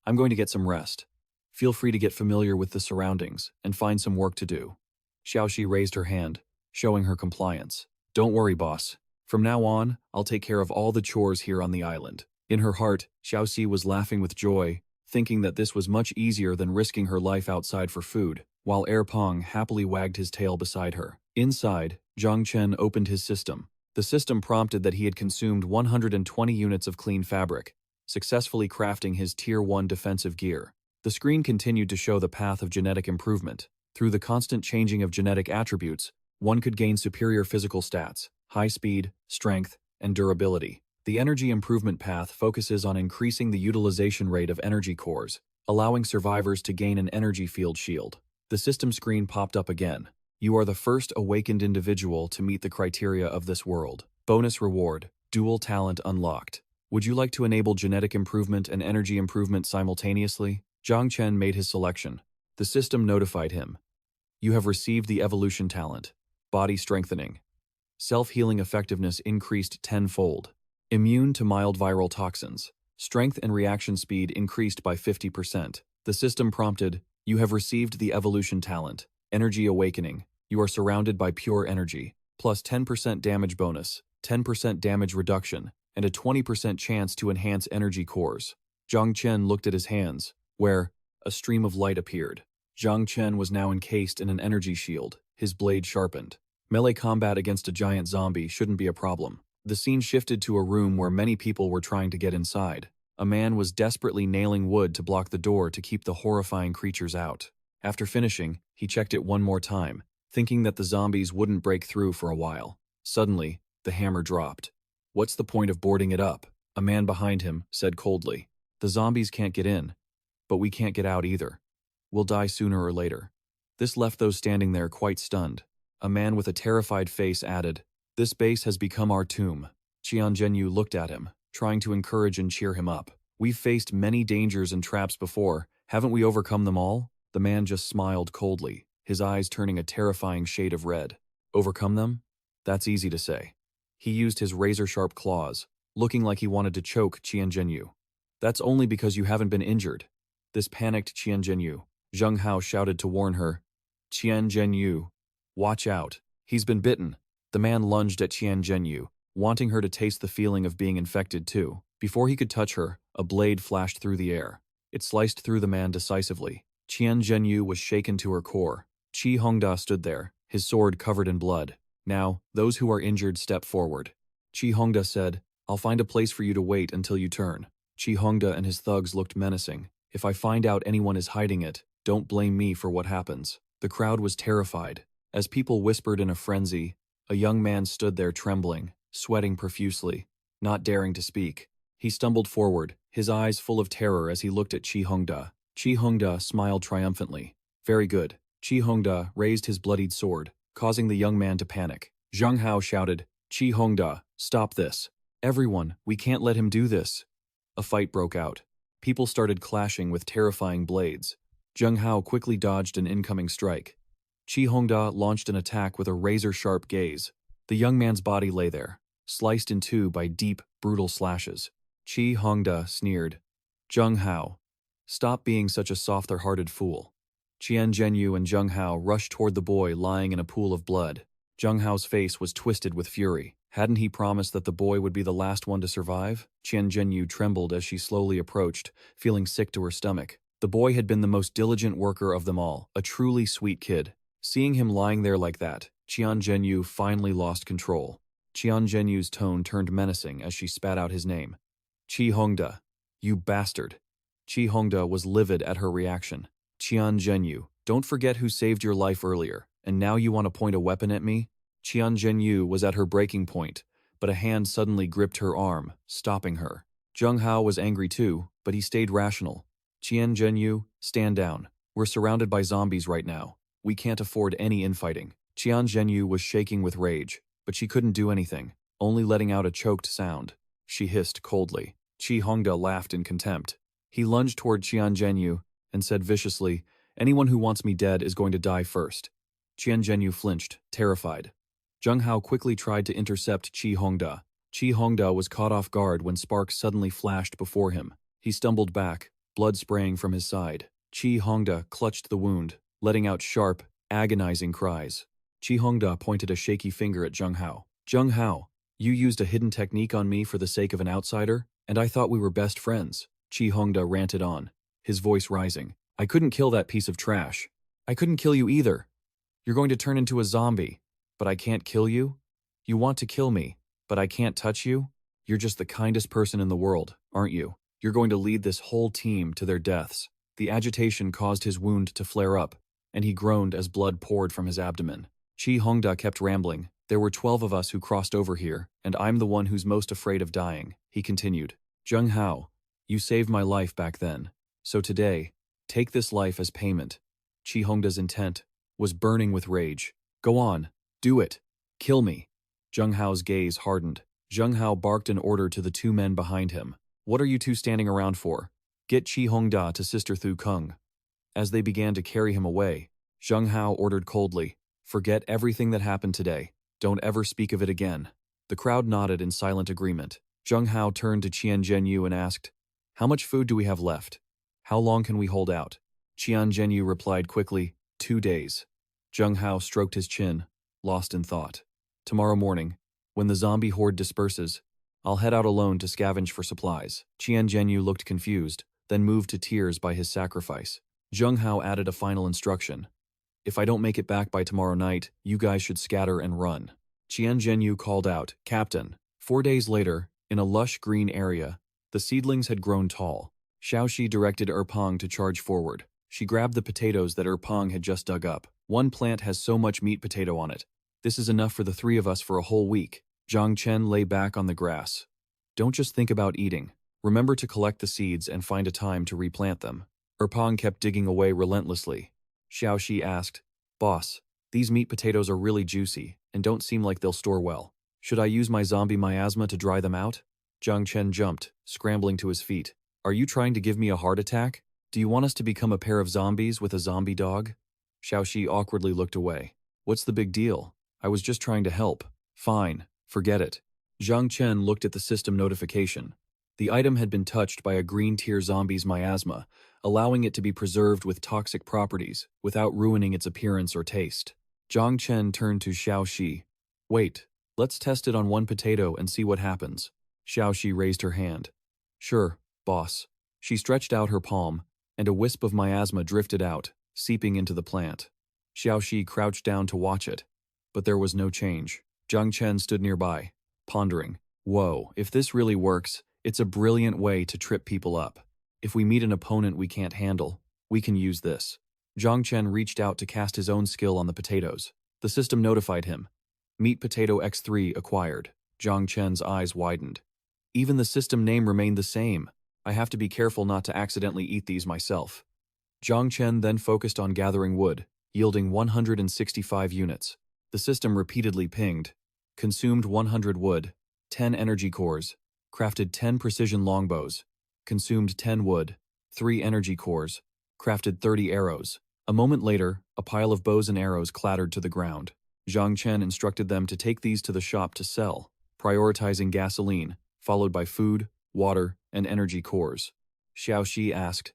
"I'm going to get some rest. Feel free to get familiar with the surroundings and find some work to do." Xiao Shi raised her hand, showing her compliance. "Don't worry, boss. From now on, I'll take care of all the chores here on the island." In her heart, Xiao Xi was laughing with joy, thinking that this was much easier than risking her life outside for food, while Erpeng happily wagged his tail beside her. Inside, Zhang Chen opened his system. The system prompted that he had consumed 120 units of clean fabric, successfully crafting his Tier 1 defensive gear. The screen continued to show the path of genetic improvement. Through the constant changing of genetic attributes, one could gain superior physical stats, high speed, strength, and durability. The energy improvement path focuses on increasing the utilization rate of energy cores, allowing survivors to gain an energy field shield. The system screen popped up again. "You are the first awakened individual to meet the criteria of this world. Bonus reward, dual talent unlocked. Would you like to enable genetic improvement and energy improvement simultaneously?" Zhang Chen made his selection. The system notified him. "You have received the evolution talent. Body strengthening. Self-healing effectiveness increased 10-fold. Immune to mild viral toxins. Strength and reaction speed increased by 50%. The system prompted, "You have received the evolution talent. Energy awakening. You are surrounded by pure energy. Plus 10% damage bonus, 10% damage reduction, and a 20% chance to enhance energy cores." Zhang Chen looked at his hands, where a stream of light appeared. Zhang Chen was now encased in an energy shield, his blade sharpened. Melee combat against a giant zombie shouldn't be a problem. The scene shifted to a room where many people were trying to get inside. A man was desperately nailing wood to block the door to keep the horrifying creatures out. After finishing, he checked it one more time, thinking that the zombies wouldn't break through for a while. Suddenly, the hammer dropped. "What's the point of boarding it up?" A man behind him said coldly. "The zombies can't get in, but we can't get out either. We'll die sooner or later." This left those standing there quite stunned. A man with a terrified face added, "This base has become our tomb." Qian Zhenyu looked at him, trying to encourage and cheer him up. "We've faced many dangers and traps before. Haven't we overcome them all?" The man just smiled coldly, his eyes turning a terrifying shade of red. "Overcome them? That's easy to say." He used his razor-sharp claws, looking like he wanted to choke Qian Zhenyu. "That's only because you haven't been injured." This panicked Qian Zhenyu. Zheng Hao shouted to warn her. "Qian Zhenyu, watch out. He's been bitten." The man lunged at Qian Zhenyu, wanting her to taste the feeling of being infected too. Before he could touch her, a blade flashed through the air. It sliced through the man decisively. Qian Zhenyu was shaken to her core. Qi Hongda stood there, his sword covered in blood. "Now, those who are injured step forward." Qi Hongda said, "I'll find a place for you to wait until you turn." Chi Hongda and his thugs looked menacing. If I find out anyone is hiding it, don't blame me for what happens. The crowd was terrified. As people whispered in a frenzy, a young man stood there trembling, sweating profusely, not daring to speak. He stumbled forward, his eyes full of terror as he looked at Chi Hongda. Chi Hongda smiled triumphantly. Very good. Chi Hongda raised his bloodied sword, causing the young man to panic. Zhang Hao shouted, Chi Hongda, stop this. Everyone, we can't let him do this. A fight broke out. People started clashing with terrifying blades. Zhang Hao quickly dodged an incoming strike. Chi Hongda launched an attack with a razor-sharp gaze. The young man's body lay there, sliced in two by deep, brutal slashes. Chi Hongda sneered. Zhang Hao, stop being such a softer-hearted fool. Qian Zhenyu and Zhang Hao rushed toward the boy lying in a pool of blood. Zhang Hao's face was twisted with fury. Hadn't he promised that the boy would be the last one to survive? Qian Zhenyu trembled as she slowly approached, feeling sick to her stomach. The boy had been the most diligent worker of them all, a truly sweet kid. Seeing him lying there like that, Qian Zhenyu finally lost control. Qian Zhenyu's tone turned menacing as she spat out his name. Chi Hongda, you bastard. Chi Hongda was livid at her reaction. Qian Zhenyu, don't forget who saved your life earlier, and now you want to point a weapon at me? Qian Zhenyu was at her breaking point, but a hand suddenly gripped her arm, stopping her. Zhang Hao was angry too, but he stayed rational. Qian Zhenyu, stand down. We're surrounded by zombies right now. We can't afford any infighting. Qian Zhenyu was shaking with rage, but she couldn't do anything, only letting out a choked sound. She hissed coldly. Chi Hongda laughed in contempt. He lunged toward Qian Zhenyu and said viciously, anyone who wants me dead is going to die first. Qian Zhenyu flinched, terrified. Zhang Hao quickly tried to intercept Chi Hongda. Chi Hongda was caught off guard when sparks suddenly flashed before him. He stumbled back, blood spraying from his side. Chi Hongda clutched the wound, letting out sharp, agonizing cries. Chi Hongda pointed a shaky finger at Zhang Hao. Zhang Hao, you used a hidden technique on me for the sake of an outsider, and I thought we were best friends. Chi Hongda ranted on, his voice rising. I couldn't kill that piece of trash. I couldn't kill you either. You're going to turn into a zombie, but I can't kill you? You want to kill me, but I can't touch you? You're just the kindest person in the world, aren't you? You're going to lead this whole team to their deaths. The agitation caused his wound to flare up, and he groaned as blood poured from his abdomen. Chi Hongda kept rambling. There were 12 of us who crossed over here, and I'm the one who's most afraid of dying, he continued. Zhang Hao, you saved my life back then. So today, take this life as payment. Chi Hongda's intent was burning with rage. Go on, do it. Kill me. Zhang Hao's gaze hardened. Zhang Hao barked an order to the two men behind him. What are you two standing around for? Get Chi Hongda to Sister Thu Kung. As they began to carry him away, Zhang Hao ordered coldly, forget everything that happened today. Don't ever speak of it again. The crowd nodded in silent agreement. Zhang Hao turned to Qian Zhenyu and asked, how much food do we have left? How long can we hold out? Qian Zhenyu replied quickly, 2 days. Zhang Hao stroked his chin, lost in thought. Tomorrow morning, when the zombie horde disperses, I'll head out alone to scavenge for supplies. Qian Zhenyu looked confused, then moved to tears by his sacrifice. Zhang Hao added a final instruction. If I don't make it back by tomorrow night, you guys should scatter and run. Qian Zhenyu called out, Captain. 4 days later, in a lush green area, the seedlings had grown tall. Xiaoxi directed Erpang to charge forward. She grabbed the potatoes that Erpang had just dug up. One plant has so much meat potato on it. This is enough for the 3 of us for a whole week. Zhang Chen lay back on the grass. Don't just think about eating. Remember to collect the seeds and find a time to replant them. Erpang kept digging away relentlessly. Xiaoxi asked, Boss, these meat potatoes are really juicy and don't seem like they'll store well. Should I use my zombie miasma to dry them out? Zhang Chen jumped, scrambling to his feet. Are you trying to give me a heart attack? Do you want us to become a pair of zombies with a zombie dog? Xiaoxi awkwardly looked away. What's the big deal? I was just trying to help. Fine, forget it. Zhang Chen looked at the system notification. The item had been touched by a green tier zombie's miasma, allowing it to be preserved with toxic properties without ruining its appearance or taste. Zhang Chen turned to Xiaoxi. Wait, let's test it on one potato and see what happens. Xiaoxi raised her hand. Sure, boss. She stretched out her palm, and a wisp of miasma drifted out, seeping into the plant. Xiaoxi crouched down to watch it, but there was no change. Zhang Chen stood nearby, pondering. Whoa, if this really works, It's a brilliant way to trip people up. If we meet an opponent we can't handle, we can use this. Zhang Chen reached out to cast his own skill on the potatoes. The system notified him. Meat potato X3 acquired. Zhang Chen's eyes widened. Even the system name remained the same. I have to be careful not to accidentally eat these myself. Zhang Chen then focused on gathering wood, yielding 165 units. The system repeatedly pinged. Consumed 100 wood, 10 energy cores, crafted 10 precision longbows, consumed 10 wood, 3 energy cores, crafted 30 arrows. A moment later, a pile of bows and arrows clattered to the ground. Zhang Chen instructed them to take these to the shop to sell, prioritizing gasoline, followed by food, water, and energy cores. Xiao Shi asked,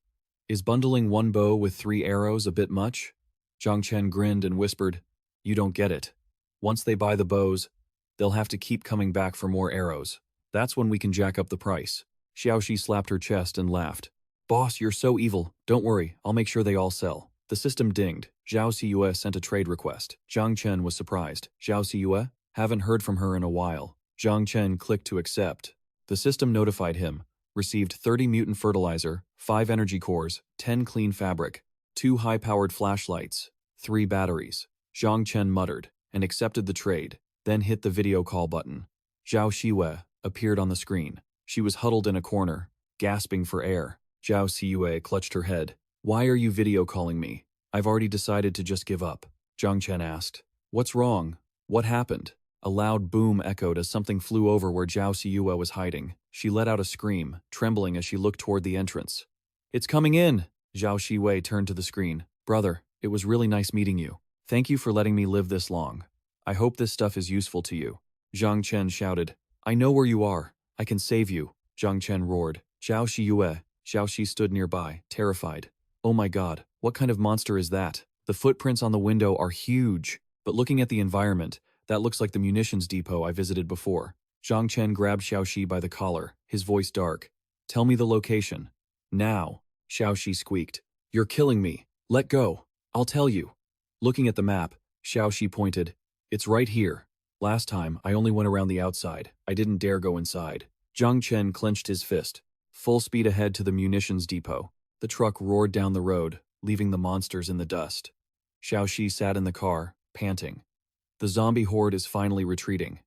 "Is bundling one bow with 3 arrows a bit much?" Zhang Chen grinned and whispered, "You don't get it. Once they buy the bows, they'll have to keep coming back for more arrows. That's when we can jack up the price." Xiao Shi slapped her chest and laughed. "Boss, you're so evil. Don't worry, I'll make sure they all sell." The system dinged. Zhao Siyue sent a trade request. Zhang Chen was surprised. "Zhao Siyue? Haven't heard from her in a while." Zhang Chen clicked to accept. The system notified him. Received 30 mutant fertilizer, 5 energy cores, 10 clean fabric, 2 high-powered flashlights, 3 batteries. Zhang Chen muttered and accepted the trade, then hit the video call button. Zhao Siyue appeared on the screen. She was huddled in a corner, gasping for air. Zhao Siyue clutched her head. "Why are you video calling me? I've already decided to just give up." Zhang Chen asked. "What's wrong? What happened?" A loud boom echoed as something flew over where Zhao Siyue was hiding. She let out a scream, trembling as she looked toward the entrance. "It's coming in!" Zhao Siyue turned to the screen. "Brother, it was really nice meeting you. Thank you for letting me live this long. I hope this stuff is useful to you." Zhang Chen shouted. "I know where you are. I can save you." Zhang Chen roared. "Zhao Siyue." Xiao Shi stood nearby, terrified. "Oh my god, what kind of monster is that? The footprints on the window are huge, but looking at the environment, that looks like the munitions depot I visited before." Zhang Chen grabbed Xiao Shi by the collar, his voice dark. "Tell me the location. Now." Xiao Shi squeaked. "You're killing me. Let go. I'll tell you." Looking at the map, Xiao Shi pointed. "It's right here. Last time, I only went around the outside. I didn't dare go inside." Zhang Chen clenched his fist. Full speed ahead to the munitions depot. The truck roared down the road, leaving the monsters in the dust. Xiao Shi sat in the car, panting. The zombie horde is finally retreating.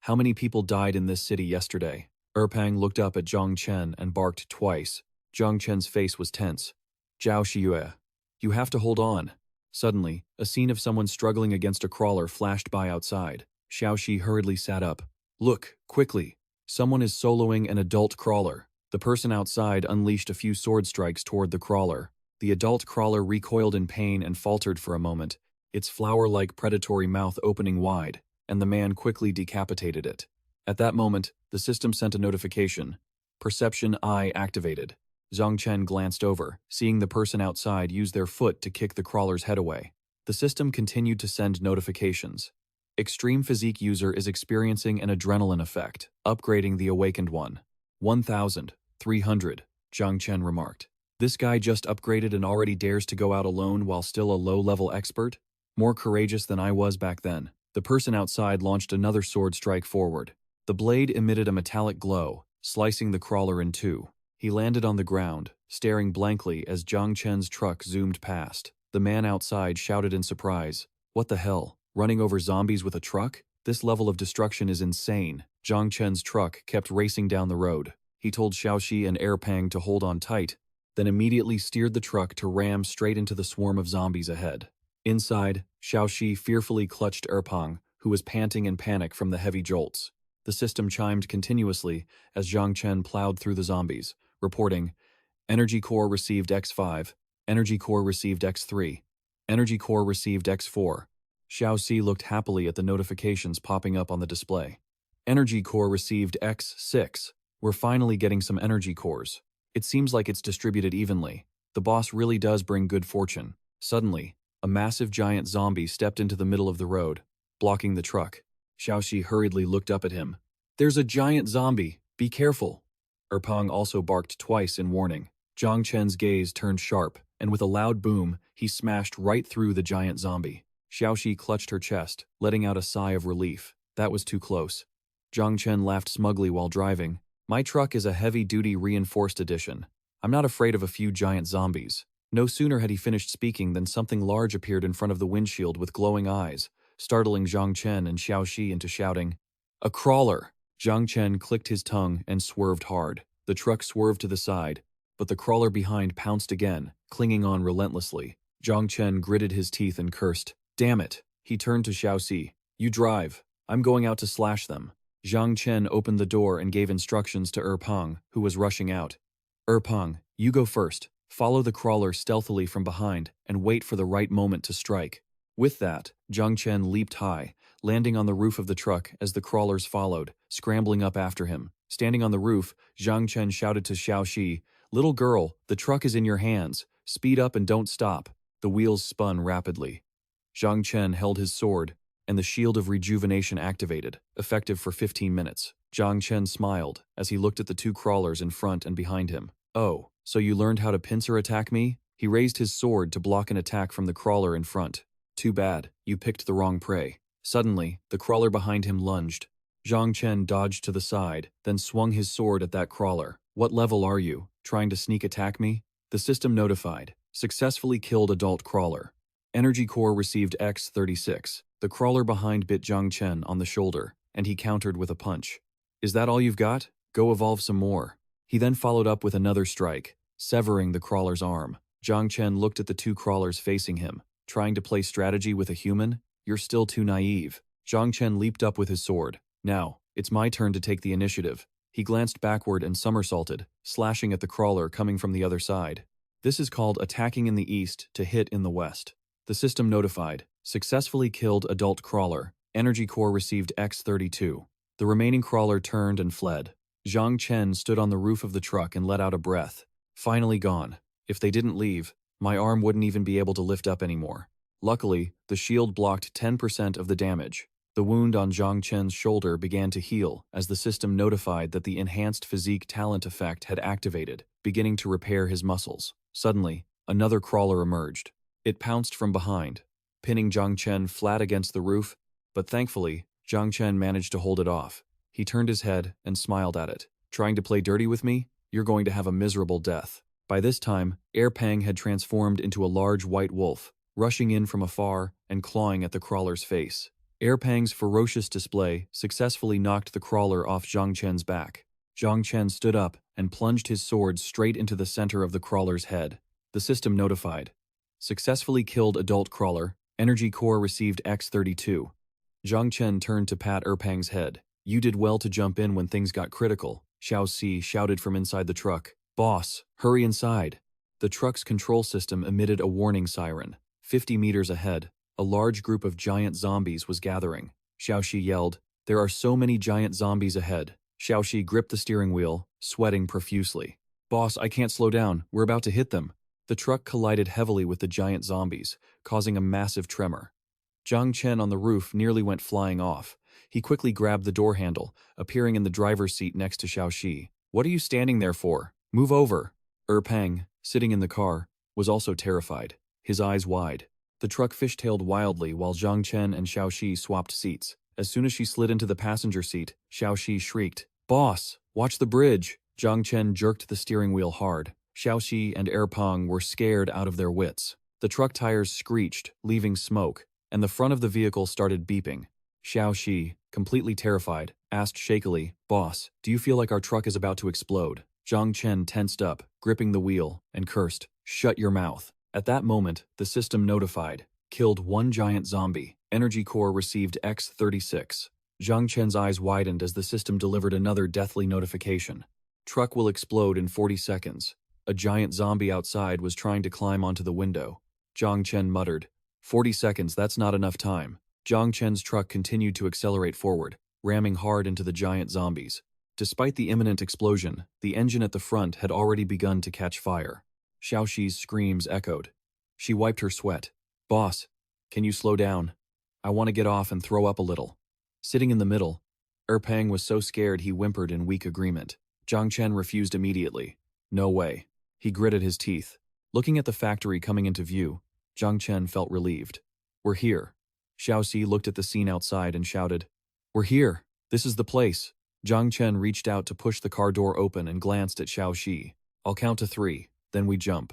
How many people died in this city yesterday? Erpang looked up at Zhang Chen and barked twice. Zhang Chen's face was tense. "Zhao Shiyue, you have to hold on." Suddenly, a scene of someone struggling against a crawler flashed by outside. Xiao Shi hurriedly sat up. "Look, quickly. Someone is soloing an adult crawler." The person outside unleashed a few sword strikes toward the crawler. The adult crawler recoiled in pain and faltered for a moment, its flower-like predatory mouth opening wide, and the man quickly decapitated it. At that moment, the system sent a notification. Perception Eye activated. Zhang Chen glanced over, seeing the person outside use their foot to kick the crawler's head away. The system continued to send notifications. Extreme Physique user is experiencing an adrenaline effect, upgrading the awakened one. 1,300, Zhang Chen remarked. "This guy just upgraded and already dares to go out alone while still a low-level expert? More courageous than I was back then." The person outside launched another sword strike forward. The blade emitted a metallic glow, slicing the crawler in two. He landed on the ground, staring blankly as Zhang Chen's truck zoomed past. The man outside shouted in surprise, "What the hell? Running over zombies with a truck? This level of destruction is insane." Zhang Chen's truck kept racing down the road. He told Xiaoxi and Erpang to hold on tight, then immediately steered the truck to ram straight into the swarm of zombies ahead. Inside, Xiaoxi fearfully clutched Erpang, who was panting in panic from the heavy jolts. The system chimed continuously as Zhang Chen plowed through the zombies, reporting, "Energy core received X5, energy core received X3, energy core received X4. Xiaoxi looked happily at the notifications popping up on the display. "Energy core received X6. We're finally getting some energy cores. It seems like it's distributed evenly. The boss really does bring good fortune." Suddenly, a massive giant zombie stepped into the middle of the road, blocking the truck. Xiaoxi hurriedly looked up at him. "There's a giant zombie. Be careful." Erpang also barked twice in warning. Zhang Chen's gaze turned sharp, and with a loud boom, he smashed right through the giant zombie. Xiaoxi clutched her chest, letting out a sigh of relief. That was too close. Zhang Chen laughed smugly while driving. My truck is a heavy-duty reinforced edition. I'm not afraid of a few giant zombies. No sooner had he finished speaking than something large appeared in front of the windshield with glowing eyes, startling Zhang Chen and Xiaoxi into shouting, "A crawler!" Zhang Chen clicked his tongue and swerved hard. The truck swerved to the side, but the crawler behind pounced again, clinging on relentlessly. Zhang Chen gritted his teeth and cursed, "Damn it!" He turned to Xiaoxi. "You drive. I'm going out to slash them." Zhang Chen opened the door and gave instructions to Peng, who was rushing out. Peng, you go first. Follow the crawler stealthily from behind and wait for the right moment to strike." With that, Zhang Chen leaped high, landing on the roof of the truck as the crawlers followed, scrambling up after him. Standing on the roof, Zhang Chen shouted to Xiaoxi, "Little girl, the truck is in your hands. Speed up and don't stop." The wheels spun rapidly. Zhang Chen held his sword, and the shield of rejuvenation activated, effective for 15 minutes. Zhang Chen smiled as he looked at the two crawlers in front and behind him. "Oh, so you learned how to pincer attack me?" He raised his sword to block an attack from the crawler in front. "Too bad, you picked the wrong prey." Suddenly, the crawler behind him lunged. Zhang Chen dodged to the side, then swung his sword at that crawler. "What level are you? Trying to sneak attack me?" The system notified. Successfully killed adult crawler. Energy core received X-36. The crawler behind bit Zhang Chen on the shoulder, and he countered with a punch. "Is that all you've got? Go evolve some more." He then followed up with another strike, severing the crawler's arm. Zhang Chen looked at the two crawlers facing him. "Trying to play strategy with a human? You're still too naive." Zhang Chen leaped up with his sword. "Now, it's my turn to take the initiative." He glanced backward and somersaulted, slashing at the crawler coming from the other side. This is called attacking in the east to hit in the west. The system notified. Successfully killed adult crawler. Energy core received X-32. The remaining crawler turned and fled. Zhang Chen stood on the roof of the truck and let out a breath. Finally gone. If they didn't leave, my arm wouldn't even be able to lift up anymore. Luckily, the shield blocked 10% of the damage. The wound on Zhang Chen's shoulder began to heal as the system notified that the enhanced physique talent effect had activated, beginning to repair his muscles. Suddenly, another crawler emerged. It pounced from behind, pinning Zhang Chen flat against the roof, but thankfully, Zhang Chen managed to hold it off. He turned his head and smiled at it. "Trying to play dirty with me? You're going to have a miserable death." By this time, Peng had transformed into a large white wolf, rushing in from afar and clawing at the crawler's face. Peng's ferocious display successfully knocked the crawler off Zhang Chen's back. Zhang Chen stood up and plunged his sword straight into the center of the crawler's head. The system notified. Successfully killed adult crawler. Energy core received X-32. Zhang Chen turned to pat Peng's head. "You did well to jump in when things got critical," Xiaoxi shouted from inside the truck. "Boss, hurry inside." The truck's control system emitted a warning siren. 50 meters ahead, a large group of giant zombies was gathering. Xiaoxi yelled, "There are so many giant zombies ahead." Xiaoxi gripped the steering wheel, sweating profusely. "Boss, I can't slow down. We're about to hit them." The truck collided heavily with the giant zombies, causing a massive tremor. Zhang Chen on the roof nearly went flying off. He quickly grabbed the door handle, appearing in the driver's seat next to Xiaoxi. "What are you standing there for? Move over." Peng, sitting in the car, was also terrified, his eyes wide. The truck fishtailed wildly while Zhang Chen and Xiaoxi swapped seats. As soon as she slid into the passenger seat, Xiaoxi shrieked, "Boss, watch the bridge!" Zhang Chen jerked the steering wheel hard. Xiaoxi and Peng were scared out of their wits. The truck tires screeched, leaving smoke, and the front of the vehicle started beeping. Xiaoxi, completely terrified, asked shakily, "Boss, do you feel like our truck is about to explode?" Zhang Chen tensed up, gripping the wheel, and cursed, "Shut your mouth." At that moment, the system notified. Killed one giant zombie. Energy core received X-36. Zhang Chen's eyes widened as the system delivered another deathly notification. Truck will explode in 40 seconds. A giant zombie outside was trying to climb onto the window. Zhang Chen muttered, 40 seconds, that's not enough time." Zhang Chen's truck continued to accelerate forward, ramming hard into the giant zombies. Despite the imminent explosion, the engine at the front had already begun to catch fire. Xiaoxi's screams echoed. She wiped her sweat. "Boss, can you slow down? I want to get off and throw up a little." Sitting in the middle, Peng was so scared he whimpered in weak agreement. Zhang Chen refused immediately. "No way." He gritted his teeth. Looking at the factory coming into view, Zhang Chen felt relieved. "We're here." Xiaoxi looked at the scene outside and shouted, "We're here. This is the place." Zhang Chen reached out to push the car door open and glanced at Xiao Shi. I'll count to 3, then we jump.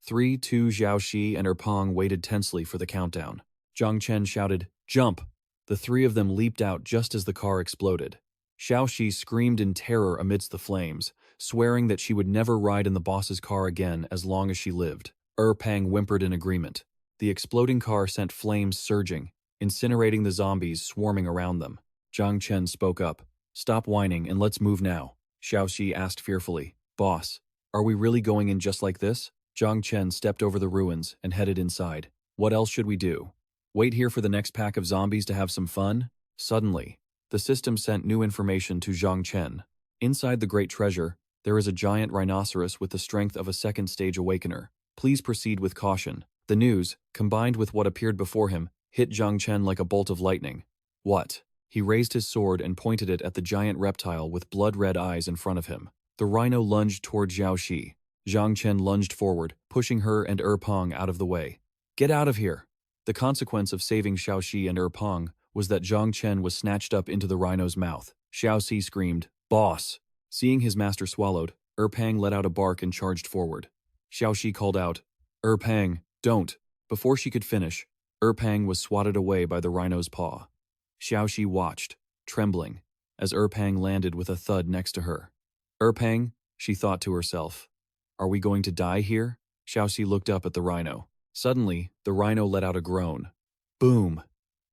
3, 2. Xiao Shi and Erpang waited tensely for the countdown. Zhang Chen shouted, "Jump!" The three of them leaped out just as the car exploded. Xiao Shi screamed in terror amidst the flames, swearing that she would never ride in the boss's car again as long as she lived. Erpang whimpered in agreement. The exploding car sent flames surging, incinerating the zombies swarming around them. Zhang Chen spoke up. "Stop whining and let's move now." Xiao Shi asked fearfully, "Boss, are we really going in just like this?" Zhang Chen stepped over the ruins and headed inside. "What else should we do? Wait here for the next pack of zombies to have some fun?" Suddenly, the system sent new information to Zhang Chen. Inside the Great Treasure, there is a giant rhinoceros with the strength of a second-stage awakener. Please proceed with caution. The news, combined with what appeared before him, hit Zhang Chen like a bolt of lightning. What? He raised his sword and pointed it at the giant reptile with blood-red eyes in front of him. The rhino lunged toward Xiao Shi. Zhang Chen lunged forward, pushing her and Erpang out of the way. "Get out of here!" The consequence of saving Xiao Shi and Erpang was that Zhang Chen was snatched up into the rhino's mouth. Xiao Shi screamed, "Boss!" Seeing his master swallowed, Erpang let out a bark and charged forward. Xiao Shi called out, "Erpang, don't!" Before she could finish, Erpang was swatted away by the rhino's paw. Xiao Shi watched, trembling, as Erpang landed with a thud next to her. "Erpang," she thought to herself, "are we going to die here?" Xiao Shi looked up at the rhino. Suddenly, the rhino let out a groan. Boom!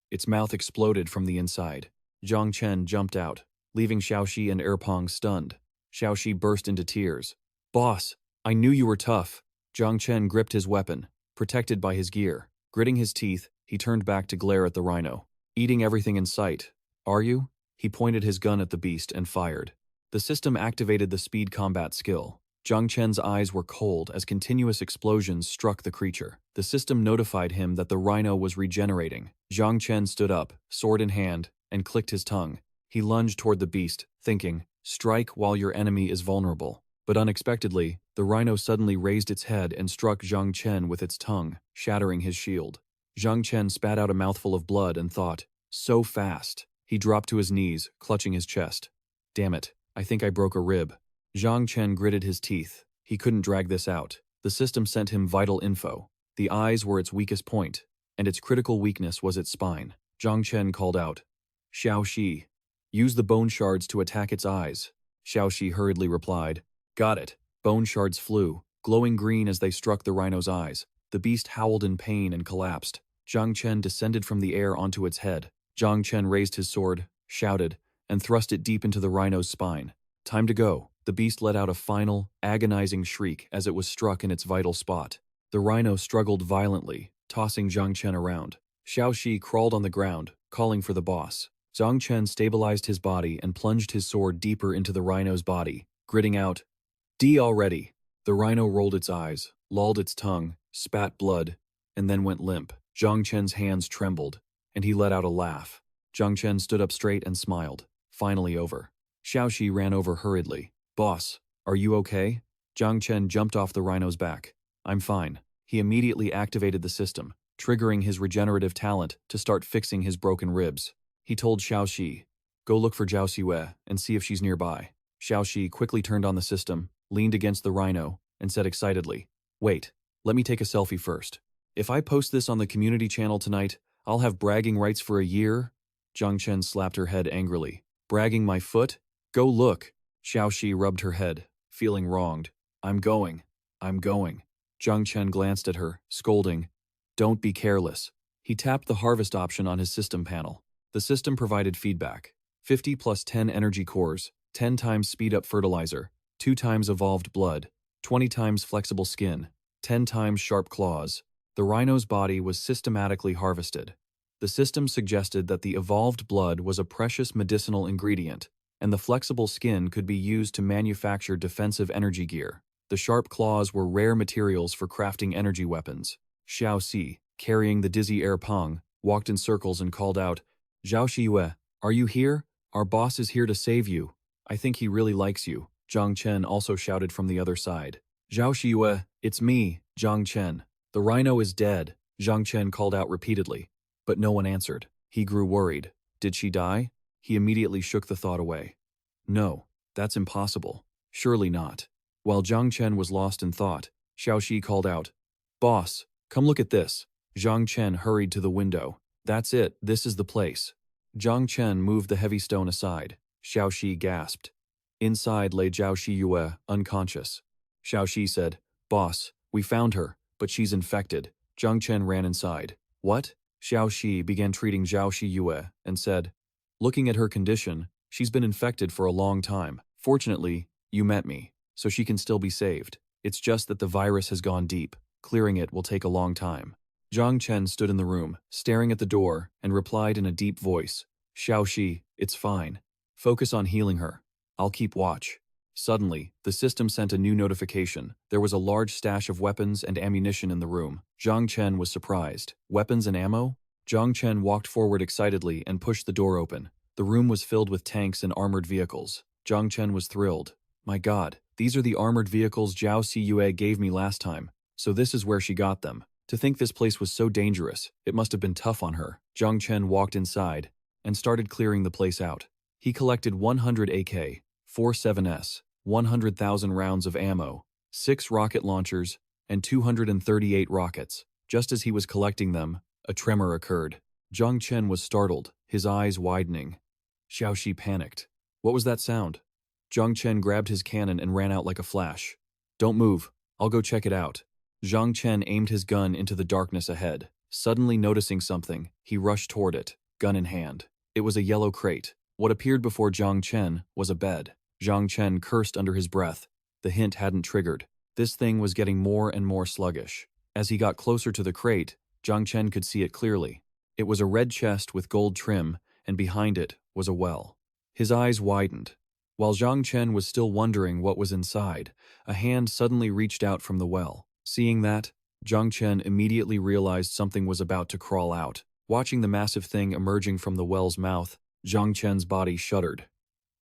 Its mouth exploded from the inside. Zhang Chen jumped out, leaving Xiao Shi and Erpang stunned. Xiao Shi burst into tears. "Boss, I knew you were tough." Zhang Chen gripped his weapon, protected by his gear. Gritting his teeth, he turned back to glare at the rhino. "Eating everything in sight, are you?" He pointed his gun at the beast and fired. The system activated the speed combat skill. Zhang Chen's eyes were cold as continuous explosions struck the creature. The system notified him that the rhino was regenerating. Zhang Chen stood up, sword in hand, and clicked his tongue. He lunged toward the beast, thinking, "Strike while your enemy is vulnerable." But unexpectedly, the rhino suddenly raised its head and struck Zhang Chen with its tongue, shattering his shield. Zhang Chen spat out a mouthful of blood and thought, "So fast." He dropped to his knees, clutching his chest. "Damn it, I think I broke a rib." Zhang Chen gritted his teeth. He couldn't drag this out. The system sent him vital info. The eyes were its weakest point, and its critical weakness was its spine. Zhang Chen called out, "Xiao Shi, use the bone shards to attack its eyes." Xiao Shi hurriedly replied, "Got it." Bone shards flew, glowing green as they struck the rhino's eyes. The beast howled in pain and collapsed. Zhang Chen descended from the air onto its head. Zhang Chen raised his sword, shouted, and thrust it deep into the rhino's spine. "Time to go." The beast let out a final, agonizing shriek as it was struck in its vital spot. The rhino struggled violently, tossing Zhang Chen around. Xiao Shi crawled on the ground, calling for the boss. Zhang Chen stabilized his body and plunged his sword deeper into the rhino's body, gritting out, "D already." The rhino rolled its eyes, lolled its tongue, spat blood, and then went limp. Zhang Chen's hands trembled, and he let out a laugh. Zhang Chen stood up straight and smiled. Finally over. Xiao Shi ran over hurriedly. "Boss, are you okay?" Zhang Chen jumped off the rhino's back. "I'm fine." He immediately activated the system, triggering his regenerative talent to start fixing his broken ribs. He told Xiao Shi, "Go look for Zhao Xiyue and see if she's nearby." Xiao Shi quickly turned on the system, leaned against the rhino, and said excitedly, "Wait, let me take a selfie first. If I post this on the community channel tonight, I'll have bragging rights for a year." Zhang Chen slapped her head angrily. "Bragging my foot? Go look." Xiao Shi rubbed her head, feeling wronged. I'm going. Zhang Chen glanced at her, scolding, "Don't be careless." He tapped the harvest option on his system panel. The system provided feedback. 50 plus 10 energy cores, 10 times speed-up fertilizer, 2 times evolved blood, 20 times flexible skin, 10 times sharp claws. The rhino's body was systematically harvested. The system suggested that the evolved blood was a precious medicinal ingredient, and the flexible skin could be used to manufacture defensive energy gear. The sharp claws were rare materials for crafting energy weapons. Xiao Xi, carrying the dizzy Erpang, walked in circles and called out, "Zhao Xiyue, are you here? Our boss is here to save you. I think he really likes you." Zhang Chen also shouted from the other side. "Zhao Xiyue, it's me, Zhang Chen. The rhino is dead," Zhang Chen called out repeatedly, but no one answered. He grew worried. Did she die? He immediately shook the thought away. No, that's impossible. Surely not. While Zhang Chen was lost in thought, Xiaoxi called out, "Boss, come look at this." Zhang Chen hurried to the window. "That's it, this is the place." Zhang Chen moved the heavy stone aside. Xiaoxi gasped. Inside lay Zhao Shiyue, unconscious. Xiaoxi said, "Boss, we found her, but she's infected." Zhang Chen ran inside. "What?" Xiaoxi began treating Zhao Shiyue and said, "Looking at her condition, she's been infected for a long time. Fortunately, you met me, so she can still be saved. It's just that the virus has gone deep. Clearing it will take a long time." Zhang Chen stood in the room, staring at the door, and replied in a deep voice, "Xiaoxi, it's fine. Focus on healing her. I'll keep watch." Suddenly, the system sent a new notification. There was a large stash of weapons and ammunition in the room. Zhang Chen was surprised. Weapons and ammo? Zhang Chen walked forward excitedly and pushed the door open. The room was filled with tanks and armored vehicles. Zhang Chen was thrilled. "My God, these are the armored vehicles Zhao Siyue gave me last time. So this is where she got them. To think this place was so dangerous, it must have been tough on her." Zhang Chen walked inside and started clearing the place out. He collected 100 AK-47s, 100,000 rounds of ammo, 6 rocket launchers, and 238 rockets. Just as he was collecting them, a tremor occurred. Zhang Chen was startled, his eyes widening. Xiaoxi panicked. "What was that sound?" Zhang Chen grabbed his cannon and ran out like a flash. "Don't move, I'll go check it out." Zhang Chen aimed his gun into the darkness ahead. Suddenly noticing something, he rushed toward it, gun in hand. It was a yellow crate. What appeared before Zhang Chen was a bed. Zhang Chen cursed under his breath. The hint hadn't triggered. This thing was getting more and more sluggish. As he got closer to the crate, Zhang Chen could see it clearly. It was a red chest with gold trim, and behind it was a well. His eyes widened. While Zhang Chen was still wondering what was inside, a hand suddenly reached out from the well. Seeing that, Zhang Chen immediately realized something was about to crawl out. Watching the massive thing emerging from the well's mouth, Zhang Chen's body shuddered.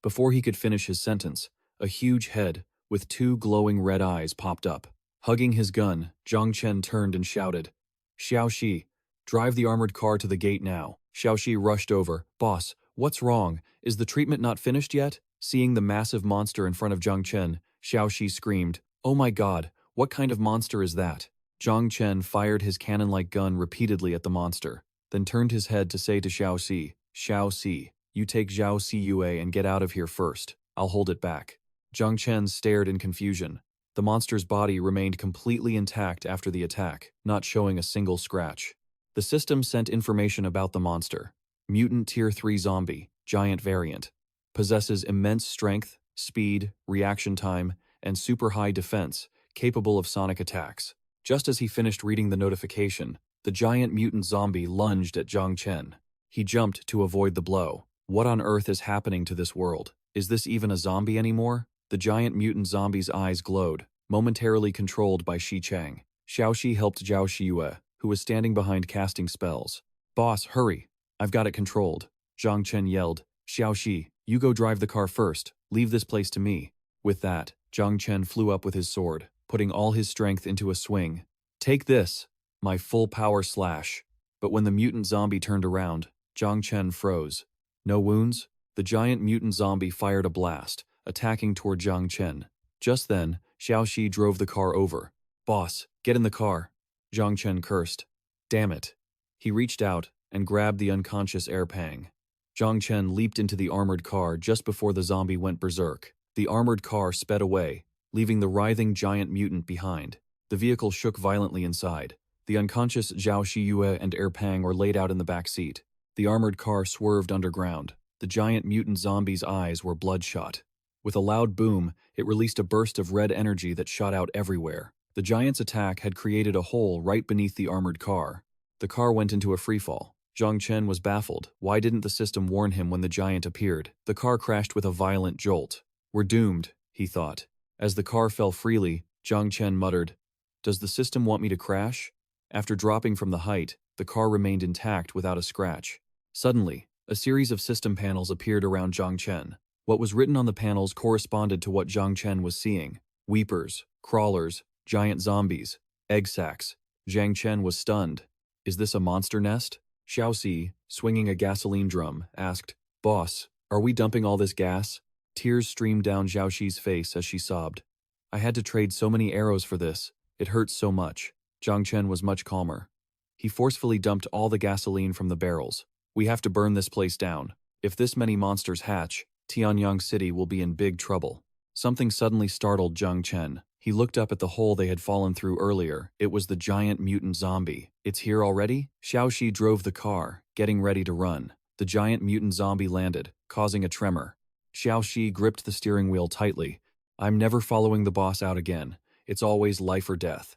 Before he could finish his sentence, a huge head with 2 glowing red eyes popped up. Hugging his gun, Zhang Chen turned and shouted, "Xiaoxi, drive the armored car to the gate now." Xiaoxi rushed over. "Boss, what's wrong? Is the treatment not finished yet?" Seeing the massive monster in front of Zhang Chen, Xiaoxi screamed, "Oh my God, what kind of monster is that?" Zhang Chen fired his cannon-like gun repeatedly at the monster, then turned his head to say to Xiaoxi, "Xiaoxi, you take Zhao Siyue and get out of here first. I'll hold it back." Zhang Chen stared in confusion. The monster's body remained completely intact after the attack, not showing a single scratch. The system sent information about the monster. Mutant Tier 3 zombie, giant variant. Possesses immense strength, speed, reaction time, and super high defense, capable of sonic attacks. Just as he finished reading the notification, the giant mutant zombie lunged at Zhang Chen. He jumped to avoid the blow. What on earth is happening to this world? Is this even a zombie anymore? The giant mutant zombie's eyes glowed, momentarily controlled by Shi Chang. Xiaoxi helped Zhao Shiyue, who was standing behind casting spells. "Boss, hurry! I've got it controlled." Zhang Chen yelled, "Xiaoxi, you go drive the car first. Leave this place to me." With that, Zhang Chen flew up with his sword, putting all his strength into a swing. "Take this! My full power slash." But when the mutant zombie turned around, Zhang Chen froze. No wounds? The giant mutant zombie fired a blast, attacking toward Zhang Chen. Just then, Xiaoxi drove the car over. "Boss, get in the car." Zhang Chen cursed. "Damn it." He reached out and grabbed the unconscious Air Pang. Zhang Chen leaped into the armored car just before the zombie went berserk. The armored car sped away, leaving the writhing giant mutant behind. The vehicle shook violently inside. The unconscious Zhao Shiyue and Air Pang were laid out in the back seat. The armored car swerved underground. The giant mutant zombie's eyes were bloodshot. With a loud boom, it released a burst of red energy that shot out everywhere. The giant's attack had created a hole right beneath the armored car. The car went into a freefall. Zhang Chen was baffled. Why didn't the system warn him when the giant appeared? The car crashed with a violent jolt. "We're doomed," he thought. As the car fell freely, Zhang Chen muttered, "Does the system want me to crash?" After dropping from the height, the car remained intact without a scratch. Suddenly, a series of system panels appeared around Zhang Chen. What was written on the panels corresponded to what Zhang Chen was seeing. Weepers, crawlers, giant zombies, egg sacs. Zhang Chen was stunned. "Is this a monster nest?" Xiaoxi, swinging a gasoline drum, asked, "Boss, are we dumping all this gas?" Tears streamed down Xiaoxi's face as she sobbed. I had to trade so many arrows for this. It hurts so much. Zhang Chen was much calmer. He forcefully dumped all the gasoline from the barrels. We have to burn this place down. If this many monsters hatch, Tianyang City will be in big trouble. Something suddenly startled Zhang Chen. He looked up at the hole they had fallen through earlier. It was the giant mutant zombie. It's here already? Xiaoxi drove the car, getting ready to run. The giant mutant zombie landed, causing a tremor. Xiaoxi gripped the steering wheel tightly. I'm never following the boss out again. It's always life or death.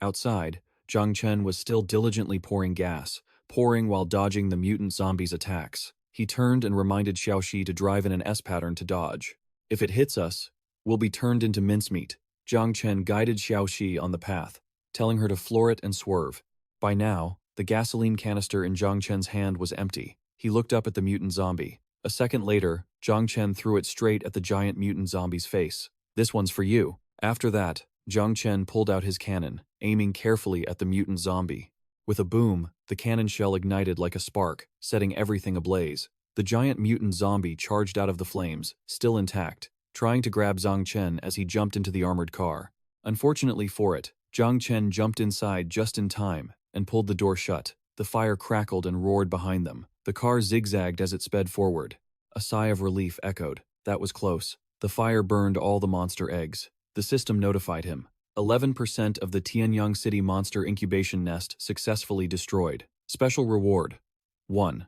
Outside, Zhang Chen was still diligently pouring gas, pouring while dodging the mutant zombie's attacks. He turned and reminded Xiaoxi to drive in an S pattern to dodge. If it hits us, we'll be turned into mincemeat. Zhang Chen guided Xiaoxi on the path, telling her to floor it and swerve. By now, the gasoline canister in Zhang Chen's hand was empty. He looked up at the mutant zombie. A second later, Zhang Chen threw it straight at the giant mutant zombie's face. This one's for you. After that, Zhang Chen pulled out his cannon, aiming carefully at the mutant zombie. With a boom, the cannon shell ignited like a spark, setting everything ablaze. The giant mutant zombie charged out of the flames, still intact, trying to grab Zhang Chen as he jumped into the armored car. Unfortunately for it, Zhang Chen jumped inside just in time and pulled the door shut. The fire crackled and roared behind them. The car zigzagged as it sped forward. A sigh of relief echoed. That was close. The fire burned all the monster eggs. The system notified him. 11% of the Tianyang City monster incubation nest successfully destroyed. Special reward. 1.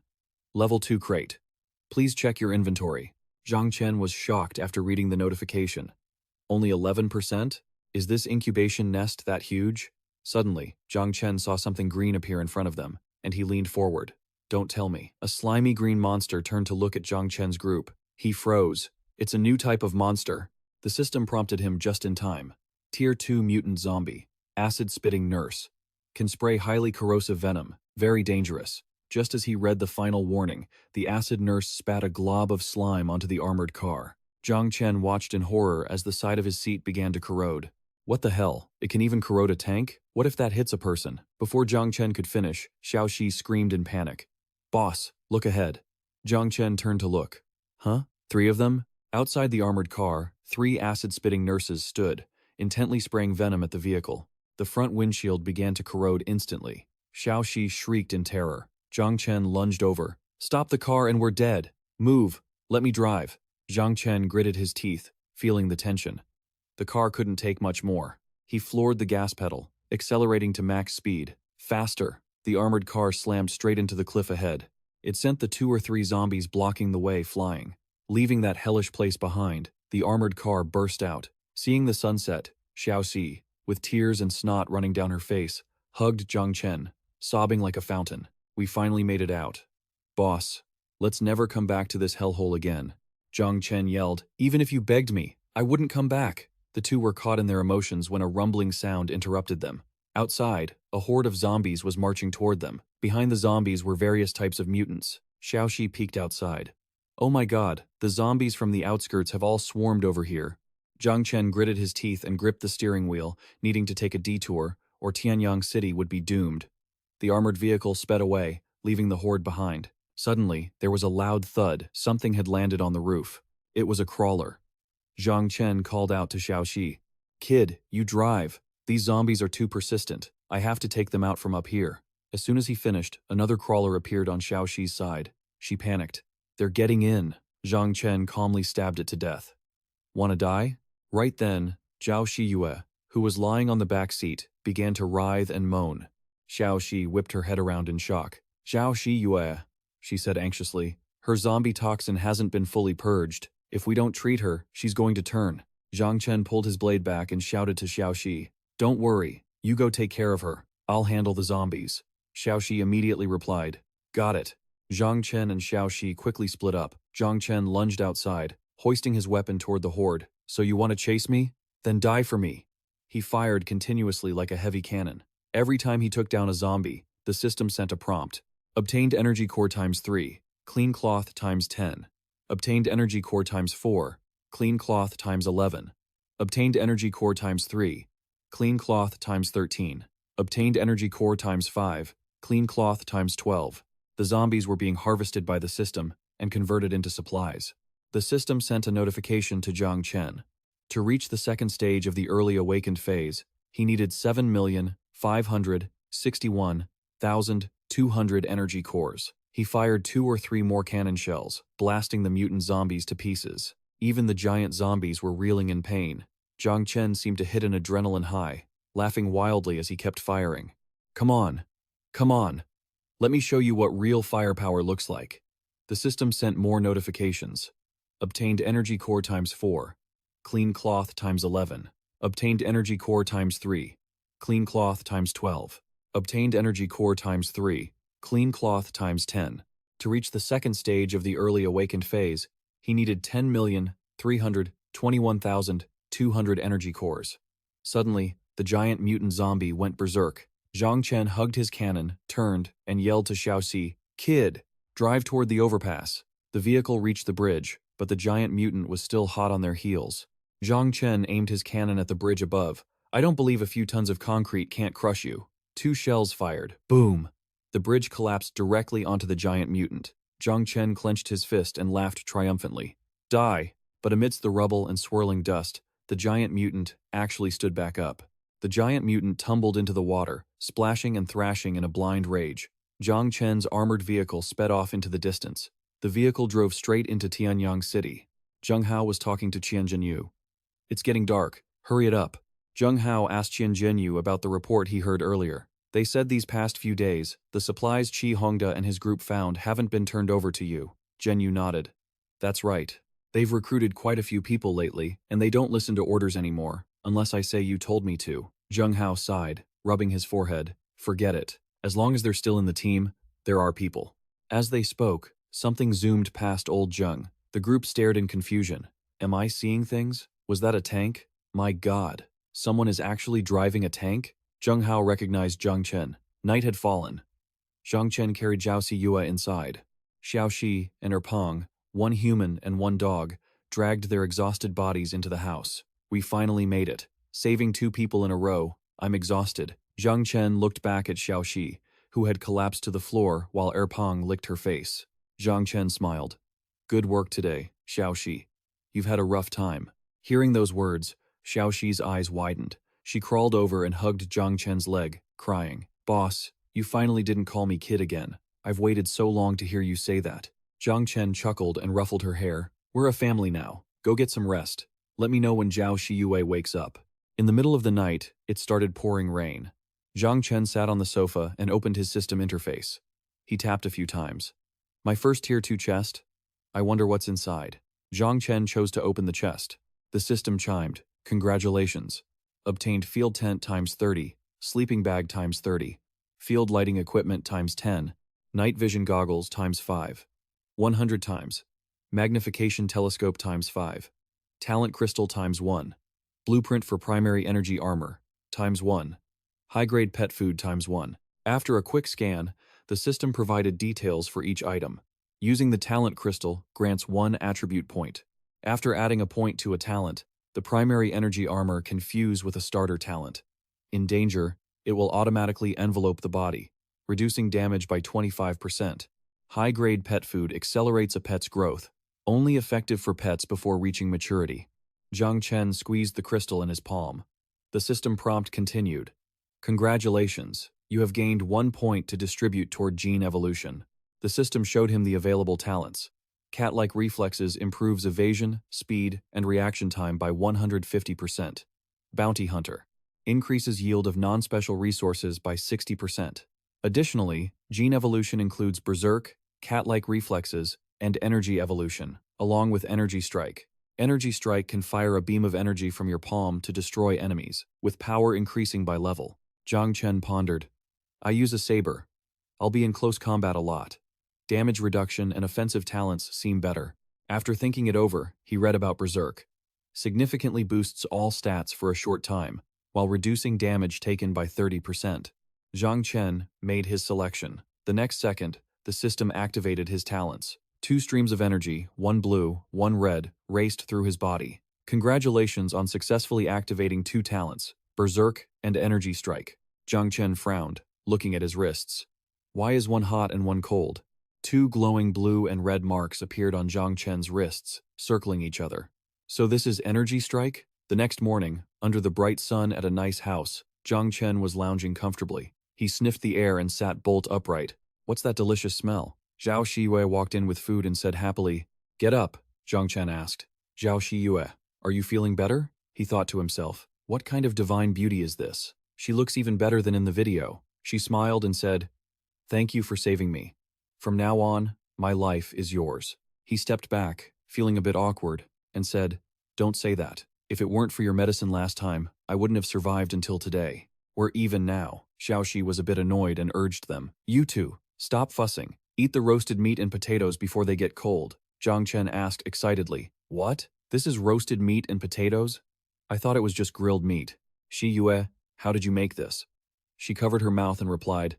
Level 2 crate. Please check your inventory. Zhang Chen was shocked after reading the notification. Only 11%? Is this incubation nest that huge? Suddenly, Zhang Chen saw something green appear in front of them, and he leaned forward. Don't tell me. A slimy green monster turned to look at Zhang Chen's group. He froze. It's a new type of monster. The system prompted him just in time. Tier 2 mutant zombie. Acid-spitting nurse. Can spray highly corrosive venom. Very dangerous. Just as he read the final warning, the acid nurse spat a glob of slime onto the armored car. Zhang Chen watched in horror as the side of his seat began to corrode. What the hell? It can even corrode a tank? What if that hits a person? Before Zhang Chen could finish, Xiaoxi screamed in panic. Boss, look ahead. Zhang Chen turned to look. Huh? 3 of them? Outside the armored car, 3 acid-spitting nurses stood, intently spraying venom at the vehicle. The front windshield began to corrode instantly. Xiaoxi shrieked in terror. Zhang Chen lunged over. Stop the car and we're dead. Move. Let me drive. Zhang Chen gritted his teeth, feeling the tension. The car couldn't take much more. He floored the gas pedal, accelerating to max speed. Faster. The armored car slammed straight into the cliff ahead. It sent the 2 or 3 zombies blocking the way flying. Leaving that hellish place behind, the armored car burst out. Seeing the sunset, Xiaoxi, with tears and snot running down her face, hugged Zhang Chen, sobbing like a fountain. We finally made it out. Boss, let's never come back to this hellhole again. Zhang Chen yelled, even if you begged me, I wouldn't come back. The 2 were caught in their emotions when a rumbling sound interrupted them. Outside, a horde of zombies was marching toward them. Behind the zombies were various types of mutants. Xiaoxi peeked outside. Oh my god, the zombies from the outskirts have all swarmed over here. Zhang Chen gritted his teeth and gripped the steering wheel, needing to take a detour, or Tianyang City would be doomed. The armored vehicle sped away, leaving the horde behind. Suddenly, there was a loud thud. Something had landed on the roof. It was a crawler. Zhang Chen called out to Xiaoxi. Kid, you drive. These zombies are too persistent. I have to take them out from up here. As soon as he finished, another crawler appeared on Xiaoxi's side. She panicked. They're getting in. Zhang Chen calmly stabbed it to death. Wanna die? Right then, Zhao Shiyue, who was lying on the back seat, began to writhe and moan. Xiaoxi whipped her head around in shock. Zhao Shiyue, she said anxiously. Her zombie toxin hasn't been fully purged. If we don't treat her, she's going to turn. Zhang Chen pulled his blade back and shouted to Xiaoxi. Don't worry, you go take care of her. I'll handle the zombies. Xiaoxi immediately replied. Got it. Zhang Chen and Xiaoxi quickly split up. Zhang Chen lunged outside, hoisting his weapon toward the horde. So you want to chase me? Then die for me. He fired continuously like a heavy cannon. Every time he took down a zombie, the system sent a prompt. Obtained energy core times 3, clean cloth times 10. Obtained energy core times 4, clean cloth times 11. Obtained energy core times 3, clean cloth times 13. Obtained energy core times 5, clean cloth times 12. The zombies were being harvested by the system and converted into supplies. The system sent a notification to Zhang Chen. To reach the second stage of the early awakened phase, he needed 7,561,200 energy cores. He fired 2 or 3 more cannon shells, blasting the mutant zombies to pieces. Even the giant zombies were reeling in pain. Zhang Chen seemed to hit an adrenaline high, laughing wildly as he kept firing. Come on. Come on. Let me show you what real firepower looks like. The system sent more notifications. Obtained energy core times 4. Clean cloth times 11. Obtained energy core times 3. Clean cloth times 12. Obtained energy core times 3. Clean cloth times 10. To reach the second stage of the early awakened phase, he needed 10,321,200 energy cores. Suddenly, the giant mutant zombie went berserk. Zhang Chen hugged his cannon, turned, and yelled to Xiaoxi, "Kid, drive toward the overpass." The vehicle reached the bridge, but the giant mutant was still hot on their heels. Zhang Chen aimed his cannon at the bridge above. "I don't believe a few tons of concrete can't crush you." 2 shells fired. Boom! The bridge collapsed directly onto the giant mutant. Zhang Chen clenched his fist and laughed triumphantly. Die! But amidst the rubble and swirling dust, the giant mutant actually stood back up. The giant mutant tumbled into the water, splashing and thrashing in a blind rage. Zhang Chen's armored vehicle sped off into the distance. The vehicle drove straight into Tianyang City. Zheng Hao was talking to Qian Zhenyu. "It's getting dark. Hurry it up." Zheng Hao asked Qian Zhenyu about the report he heard earlier. "They said these past few days, the supplies Qi Hongda and his group found haven't been turned over to you." Zhenyu nodded. "That's right. They've recruited quite a few people lately, and they don't listen to orders anymore, unless I say you told me to." Zheng Hao sighed, rubbing his forehead. "Forget it. As long as they're still in the team, there are people." As they spoke, something zoomed past old Zheng. The group stared in confusion. "Am I seeing things? Was that a tank? My God. Someone is actually driving a tank?" Zheng Hao recognized Zhang Chen. Night had fallen. Zhang Chen carried Zhao Siyue inside. Xiaoxi and Erpong, one human and one dog, dragged their exhausted bodies into the house. "We finally made it. Saving 2 people in a row. I'm exhausted." Zhang Chen looked back at Xiaoxi, who had collapsed to the floor while Erpong licked her face. Zhang Chen smiled. "Good work today, Xiaoxi. You've had a rough time." Hearing those words, Xiaoxi's eyes widened. She crawled over and hugged Zhang Chen's leg, crying, "Boss, you finally didn't call me kid again. I've waited so long to hear you say that." Zhang Chen chuckled and ruffled her hair. "We're a family now. Go get some rest. Let me know when Zhao Shiyue wakes up." In the middle of the night, it started pouring rain. Zhang Chen sat on the sofa and opened his system interface. He tapped a few times. "My first Tier 2 chest? I wonder what's inside." Zhang Chen chose to open the chest. The system chimed. "Congratulations. Obtained field tent times 30, sleeping bag times 30, field lighting equipment times 10, night vision goggles times 5, 100 times, magnification telescope times 5, talent crystal times 1, blueprint for primary energy armor times 1, high-grade pet food times 1. After a quick scan, the system provided details for each item. Using the talent crystal grants 1 attribute point. After adding a point to a talent, the primary energy armor can fuse with a starter talent. In danger, it will automatically envelope the body, reducing damage by 25%. High-grade pet food accelerates a pet's growth, only effective for pets before reaching maturity. Zhang Chen squeezed the crystal in his palm. The system prompt continued. "Congratulations, you have gained 1 point to distribute toward gene evolution." The system showed him the available talents. Cat-like reflexes improves evasion, speed, and reaction time by 150%. Bounty Hunter increases yield of non-special resources by 60%. Additionally, gene evolution includes Berserk, cat-like reflexes, and energy evolution, along with Energy Strike. Energy Strike can fire a beam of energy from your palm to destroy enemies, with power increasing by level. Zhang Chen pondered. "I use a saber. I'll be in close combat a lot. Damage reduction and offensive talents seem better." After thinking it over, he read about Berserk. Significantly boosts all stats for a short time, while reducing damage taken by 30%. Zhang Chen made his selection. The next second, the system activated his talents. 2 streams of energy, 1 blue, 1 red, raced through his body. "Congratulations on successfully activating 2 talents, Berserk and Energy Strike." Zhang Chen frowned, looking at his wrists. "Why is one hot and one cold?" Two glowing blue and red marks appeared on Zhang Chen's wrists, circling each other. So this is energy strike? The next morning, under the bright sun at a nice house, Zhang Chen was lounging comfortably. He sniffed the air and sat bolt upright. What's that delicious smell? Zhao Shiyue walked in with food and said happily, "Get up," Zhang Chen asked. Zhao Shiyue, are you feeling better? He thought to himself. What kind of divine beauty is this? She looks even better than in the video. She smiled and said, "Thank you for saving me. From now on, my life is yours." He stepped back, feeling a bit awkward, and said, "Don't say that. If it weren't for your medicine last time, I wouldn't have survived until today. We're even now." Xiaoxi was a bit annoyed and urged them, "You two, stop fussing. Eat the roasted meat and potatoes before they get cold." Zhang Chen asked excitedly, "What? This is roasted meat and potatoes? I thought it was just grilled meat." Shi Yue, how did you make this? She covered her mouth and replied,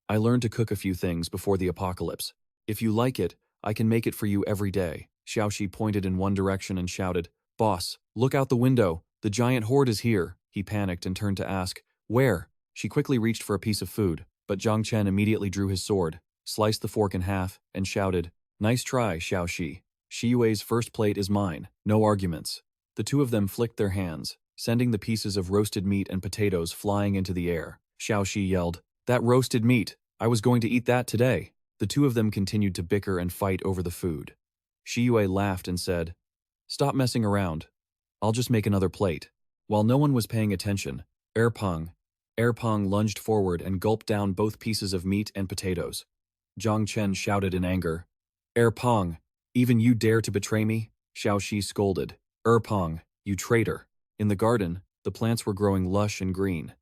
"I learned to cook a few things before the apocalypse. If you like it, I can make it for you every day." Xiaoxi pointed in one direction and shouted, "Boss, look out the window. The giant horde is here." He panicked and turned to ask, "Where?" She quickly reached for a piece of food, but Zhang Chen immediately drew his sword, sliced the fork in half, and shouted, "Nice try, Xiaoxi. Shi Yue's first plate is mine. No arguments." The two of them flicked their hands, sending the pieces of roasted meat and potatoes flying into the air. Xiaoxi yelled, "That roasted meat! I was going to eat that today." The two of them continued to bicker and fight over the food. Shi Yue laughed and said, "Stop messing around. I'll just make another plate." While no one was paying attention, Erpeng lunged forward and gulped down both pieces of meat and potatoes. Zhang Chen shouted in anger, "Erpeng, even you dare to betray me?" Xiaoxi scolded, "Erpeng, you traitor." In the garden, the plants were growing lush and green.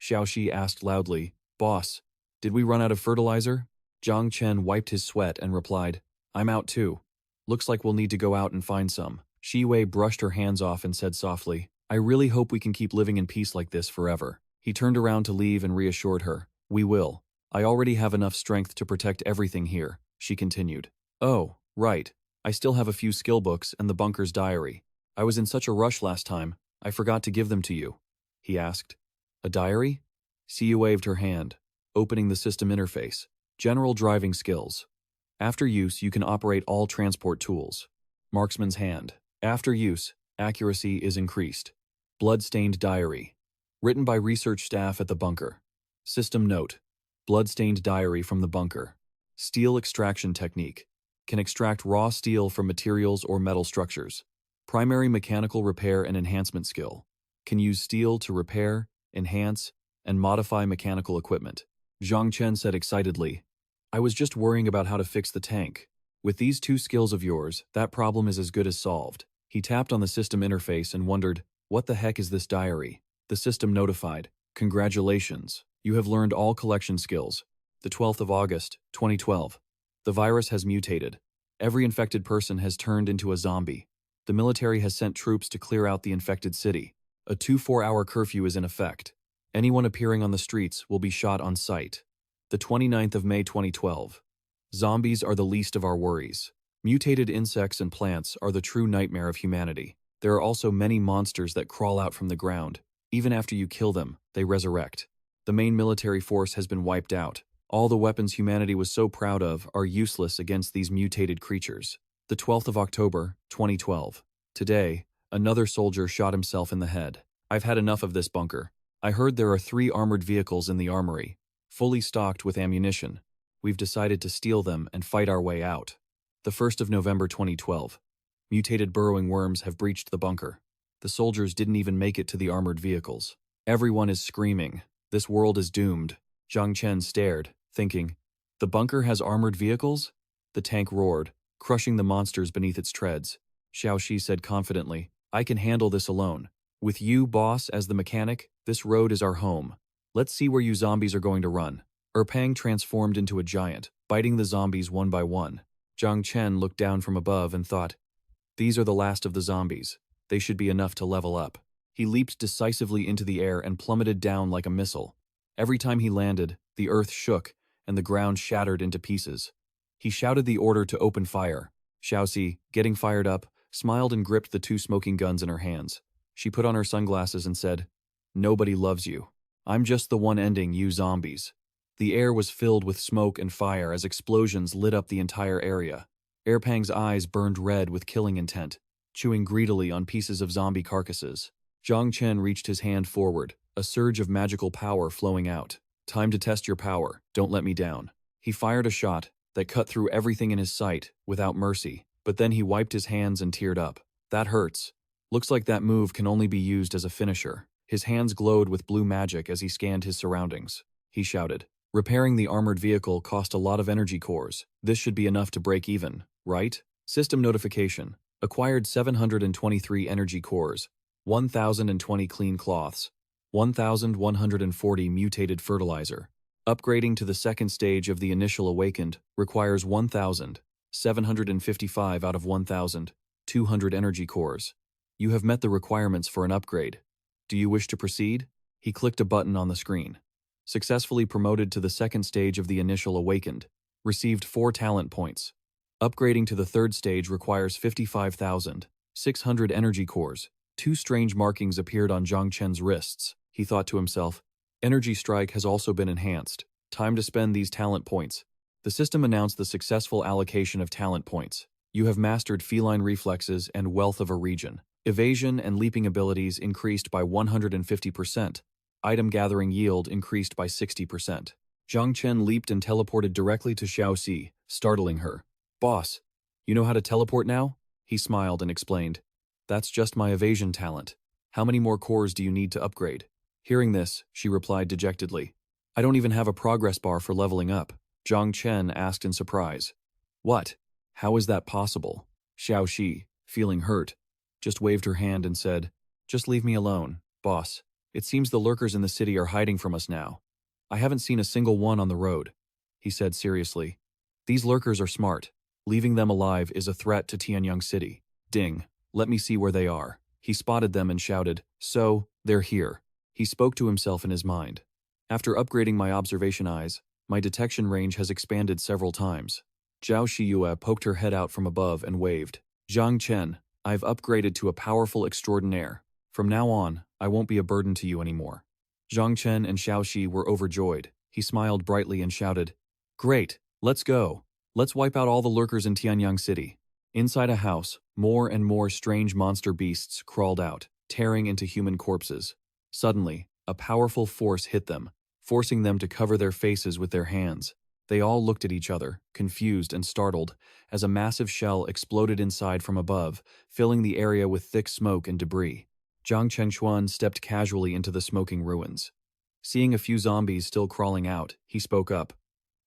Xiaoxi asked loudly, "Boss, did we run out of fertilizer?" Zhang Chen wiped his sweat and replied, "I'm out too. Looks like we'll need to go out and find some." Shi Wei brushed her hands off and said softly, "I really hope we can keep living in peace like this forever." He turned around to leave and reassured her, "We will. I already have enough strength to protect everything here," she continued. "Oh, right. I still have a few skill books and the bunker's diary. I was in such a rush last time, I forgot to give them to you," he asked. "A diary?" Siyu waved her hand, opening the system interface. General driving skills. After use, you can operate all transport tools. Marksman's hand. After use, accuracy is increased. Blood-stained diary. Written by research staff at the bunker. System note. Blood-stained diary from the bunker. Steel extraction technique. Can extract raw steel from materials or metal structures. Primary mechanical repair and enhancement skill. Can use steel to repair, enhance, and modify mechanical equipment. Zhang Chen said excitedly, "I was just worrying about how to fix the tank. With these two skills of yours, that problem is as good as solved." He tapped on the system interface and wondered, "What the heck is this diary?" The system notified, "Congratulations, you have learned all collection skills. The 12th of August, 2012. The virus has mutated. Every infected person has turned into a zombie. The military has sent troops to clear out the infected city. A 24-hour curfew is in effect. Anyone appearing on the streets will be shot on sight. The 29th of May 2012. Zombies are the least of our worries. Mutated insects and plants are the true nightmare of humanity. There are also many monsters that crawl out from the ground. Even after you kill them, they resurrect. The main military force has been wiped out. All the weapons humanity was so proud of are useless against these mutated creatures. The 12th of October, 2012. Today, another soldier shot himself in the head. I've had enough of this bunker. I heard there are 3 armored vehicles in the armory, fully stocked with ammunition. We've decided to steal them and fight our way out. The 1st of November 2012. Mutated burrowing worms have breached the bunker. The soldiers didn't even make it to the armored vehicles. Everyone is screaming. This world is doomed. Zhang Chen stared, thinking, the bunker has armored vehicles? The tank roared, crushing the monsters beneath its treads. Xiaoxi said confidently, "I can handle this alone. With you, boss, as the mechanic, this road is our home. Let's see where you zombies are going to run." Erpeng transformed into a giant, biting the zombies one by one. Zhang Chen looked down from above and thought, "These are the last of the zombies. They should be enough to level up." He leaped decisively into the air and plummeted down like a missile. Every time he landed, the earth shook and the ground shattered into pieces. He shouted the order to open fire. Xiaoxi, getting fired up, smiled and gripped the 2 smoking guns in her hands. She put on her sunglasses and said, "Nobody loves you. I'm just the one ending you zombies." The air was filled with smoke and fire as explosions lit up the entire area. Erpang's eyes burned red with killing intent, chewing greedily on pieces of zombie carcasses. Zhang Chen reached his hand forward, a surge of magical power flowing out. Time to test your power, don't let me down. He fired a shot that cut through everything in his sight, without mercy, but then he wiped his hands and teared up. That hurts. Looks like that move can only be used as a finisher. His hands glowed with blue magic as he scanned his surroundings. He shouted. Repairing the armored vehicle cost a lot of energy cores. This should be enough to break even, right? System notification. Acquired 723 energy cores, 1,020 clean cloths, 1,140 mutated fertilizer. Upgrading to the second stage of the initial awakened requires 1,755 out of 1,200 energy cores. You have met the requirements for an upgrade. Do you wish to proceed? He clicked a button on the screen. Successfully promoted to the second stage of the initial awakened. Received 4 talent points. Upgrading to the third stage requires 55,600 energy cores. 2 strange markings appeared on Zhang Chen's wrists. He thought to himself, Energy Strike has also been enhanced. Time to spend these talent points. The system announced the successful allocation of talent points. You have mastered feline reflexes and wealth of a region. Evasion and leaping abilities increased by 150%. Item gathering yield increased by 60%. Zhang Chen leaped and teleported directly to Xiaoxi, startling her. Boss, you know how to teleport now? He smiled and explained. That's just my evasion talent. How many more cores do you need to upgrade? Hearing this, she replied dejectedly. I don't even have a progress bar for leveling up. Zhang Chen asked in surprise. What? How is that possible? Xiaoxi, feeling hurt, just waved her hand and said, Just leave me alone, boss. It seems the lurkers in the city are hiding from us now. I haven't seen a single one on the road, he said seriously. These lurkers are smart. Leaving them alive is a threat to Tianyang City. Ding, let me see where they are. He spotted them and shouted, So, they're here. He spoke to himself in his mind. After upgrading my observation eyes, my detection range has expanded several times. Zhao Shiyue poked her head out from above and waved. Zhang Chen, I've upgraded to a powerful extraordinaire. From now on, I won't be a burden to you anymore. Zhang Chen and Xiaoxi were overjoyed. He smiled brightly and shouted, Great, let's go. Let's wipe out all the lurkers in Tianyang City. Inside a house, more and more strange monster beasts crawled out, tearing into human corpses. Suddenly, a powerful force hit them, forcing them to cover their faces with their hands. They all looked at each other, confused and startled, as a massive shell exploded inside from above, filling the area with thick smoke and debris. Zhang Chengchuan stepped casually into the smoking ruins. Seeing a few zombies still crawling out, he spoke up.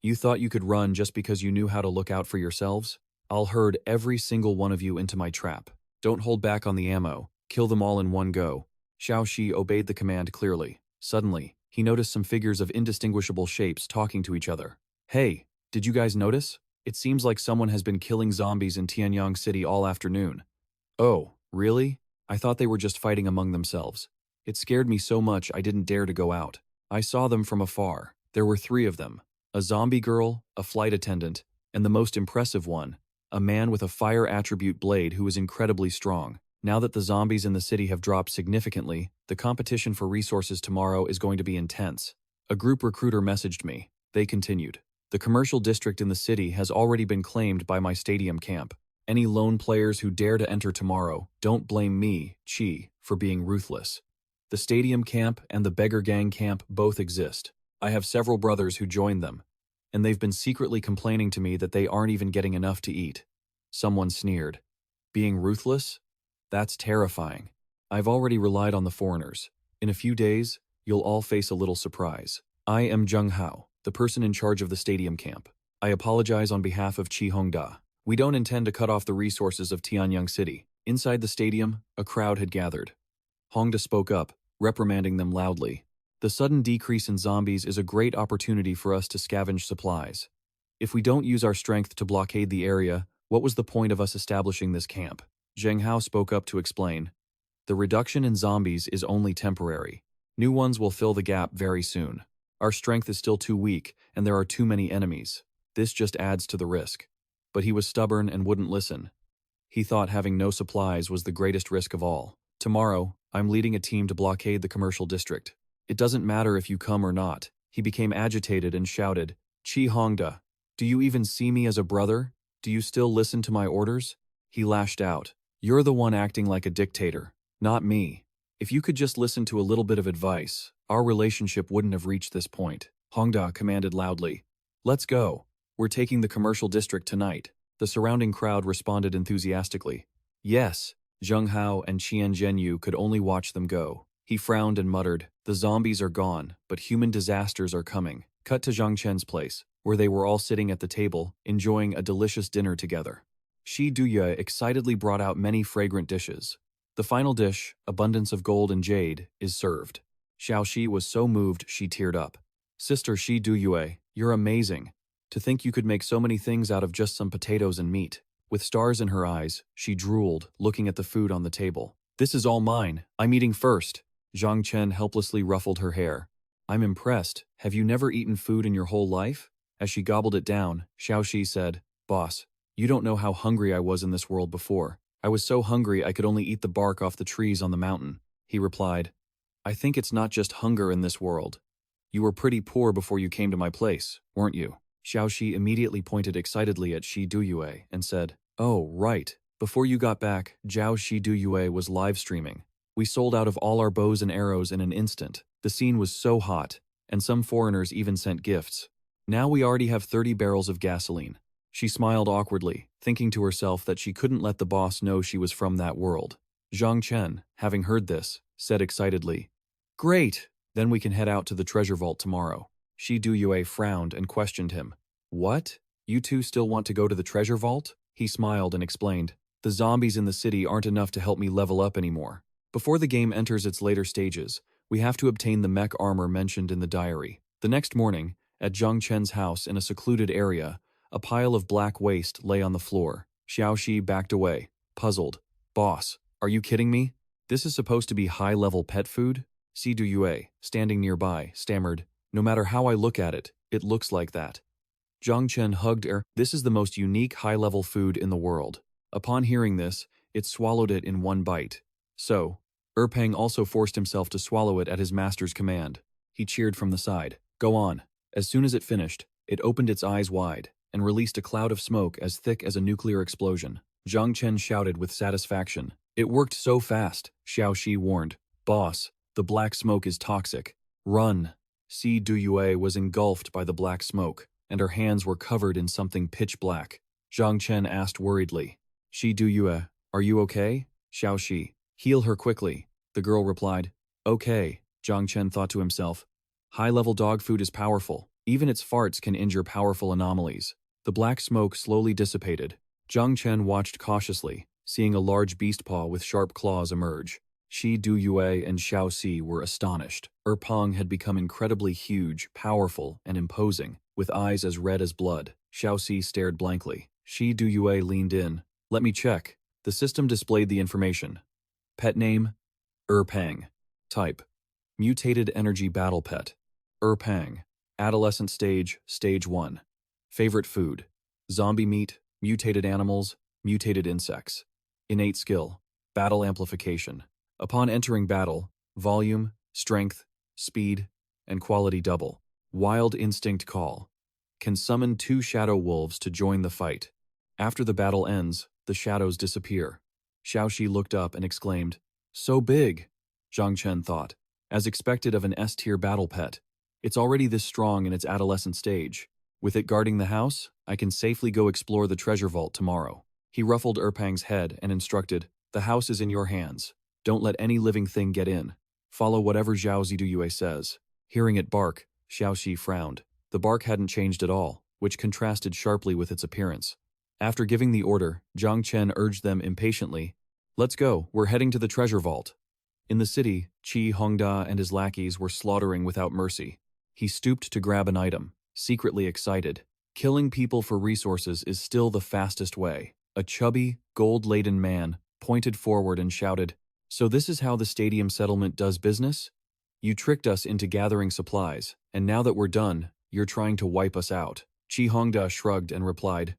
You thought you could run just because you knew how to look out for yourselves? I'll herd every single one of you into my trap. Don't hold back on the ammo. Kill them all in one go. Xiaoxi obeyed the command clearly. Suddenly, he noticed some figures of indistinguishable shapes talking to each other. Hey, did you guys notice? It seems like someone has been killing zombies in Tianyang City all afternoon. Oh, really? I thought they were just fighting among themselves. It scared me so much I didn't dare to go out. I saw them from afar. There were 3 of them. A zombie girl, a flight attendant, and the most impressive one, a man with a fire attribute blade who is incredibly strong. Now that the zombies in the city have dropped significantly, the competition for resources tomorrow is going to be intense. A group recruiter messaged me. They continued. The commercial district in the city has already been claimed by my stadium camp. Any lone players who dare to enter tomorrow, don't blame me, Chi, for being ruthless. The stadium camp and the beggar gang camp both exist. I have several brothers who joined them, and they've been secretly complaining to me that they aren't even getting enough to eat. Someone sneered. Being ruthless? That's terrifying. I've already relied on the foreigners. In a few days, you'll all face a little surprise. I am Zheng Hao, the person in charge of the stadium camp. I apologize on behalf of Qi Hongda. We don't intend to cut off the resources of Tianyang City. Inside the stadium, a crowd had gathered. Hongda spoke up, reprimanding them loudly. The sudden decrease in zombies is a great opportunity for us to scavenge supplies. If we don't use our strength to blockade the area, what was the point of us establishing this camp? Zheng Hao spoke up to explain. The reduction in zombies is only temporary. New ones will fill the gap very soon. Our strength is still too weak, and there are too many enemies. This just adds to the risk. But he was stubborn and wouldn't listen. He thought having no supplies was the greatest risk of all. Tomorrow, I'm leading a team to blockade the commercial district. It doesn't matter if you come or not. He became agitated and shouted, "Qi Hongda, do you even see me as a brother? Do you still listen to my orders?" He lashed out. "You're the one acting like a dictator, not me. If you could just listen to a little bit of advice, our relationship wouldn't have reached this point." Hongda commanded loudly. "Let's go. We're taking the commercial district tonight." The surrounding crowd responded enthusiastically. Yes, Zheng Hao and Qian Zhenyu could only watch them go. He frowned and muttered, "The zombies are gone, but human disasters are coming." Cut to Zhang Chen's place, where they were all sitting at the table, enjoying a delicious dinner together. Shi Duye excitedly brought out many fragrant dishes. The final dish, abundance of gold and jade, is served. Xiao Shi was so moved she teared up. "Sister Shi Duyue, you're amazing. To think you could make so many things out of just some potatoes and meat." With stars in her eyes, she drooled, looking at the food on the table. "This is all mine. I'm eating first." Zhang Chen helplessly ruffled her hair. "I'm impressed. Have you never eaten food in your whole life?" As she gobbled it down, Xiao Shi said, "Boss, you don't know how hungry I was in this world before. I was so hungry I could only eat the bark off the trees on the mountain." He replied, "I think it's not just hunger in this world. You were pretty poor before you came to my place, weren't you?" Xiao Shi immediately pointed excitedly at Shi Duyue and said, "Oh, right. Before you got back, Zhao Shi Duyue was live streaming. We sold out of all our bows and arrows in an instant. The scene was so hot, and some foreigners even sent gifts. Now we already have 30 barrels of gasoline." She smiled awkwardly, thinking to herself that she couldn't let the boss know she was from that world. Zhang Chen, having heard this, said excitedly, "Great! Then we can head out to the treasure vault tomorrow." Shi Duyue frowned and questioned him. "What? You two still want to go to the treasure vault?" He smiled and explained, "The zombies in the city aren't enough to help me level up anymore. Before the game enters its later stages, we have to obtain the mech armor mentioned in the diary." The next morning, at Zhang Chen's house in a secluded area, a pile of black waste lay on the floor. Xiao Shi backed away, puzzled. "Boss, are you kidding me? This is supposed to be high-level pet food?" Si Duyue, standing nearby, stammered, "No matter how I look at it, it looks like that." Zhang Chen hugged her. "This is the most unique high-level food in the world." Upon hearing this, it swallowed it in one bite. So, Peng also forced himself to swallow it at his master's command. He cheered from the side. "Go on." As soon as it finished, it opened its eyes wide and released a cloud of smoke as thick as a nuclear explosion. Zhang Chen shouted with satisfaction. "It worked so fast," Xiao Shi warned. "Boss, the black smoke is toxic. Run." Si Duyue was engulfed by the black smoke, and her hands were covered in something pitch black. Zhang Chen asked worriedly, "Shi Duyue, are you okay?" Xiao Shi, "Heal her quickly." The girl replied, "Okay." Zhang Chen thought to himself, "High-level dog food is powerful. Even its farts can injure powerful anomalies." The black smoke slowly dissipated. Zhang Chen watched cautiously, seeing a large beast paw with sharp claws emerge. Shi Duyue and Xiao Si were astonished. Peng had become incredibly huge, powerful, and imposing, with eyes as red as blood. Xiao Si stared blankly. Shi Duyue leaned in. "Let me check." The system displayed the information. Pet name? Peng. Type: Mutated Energy Battle Pet. Peng. Adolescent stage, Stage 1. Favorite food: zombie meat, mutated animals, mutated insects. Innate skill: Battle Amplification. Upon entering battle, volume, strength, speed, and quality double. Wild Instinct Call. Can summon 2 shadow wolves to join the fight. After the battle ends, the shadows disappear. Xiao Shi looked up and exclaimed, "So big!" Zhang Chen thought. As expected of an S-tier battle pet, it's already this strong in its adolescent stage. With it guarding the house, I can safely go explore the treasure vault tomorrow. He ruffled Peng's head and instructed, "The house is in your hands. Don't let any living thing get in. Follow whatever Zhao Ziduyue says." Hearing it bark, Xiao Shi frowned. The bark hadn't changed at all, which contrasted sharply with its appearance. After giving the order, Zhang Chen urged them impatiently, "Let's go, we're heading to the treasure vault." In the city, Qi Hongda and his lackeys were slaughtering without mercy. He stooped to grab an item, secretly excited. Killing people for resources is still the fastest way. A chubby, gold-laden man pointed forward and shouted, "So this is how the stadium settlement does business? You tricked us into gathering supplies, and now that we're done, you're trying to wipe us out." Qi Hongda shrugged and replied,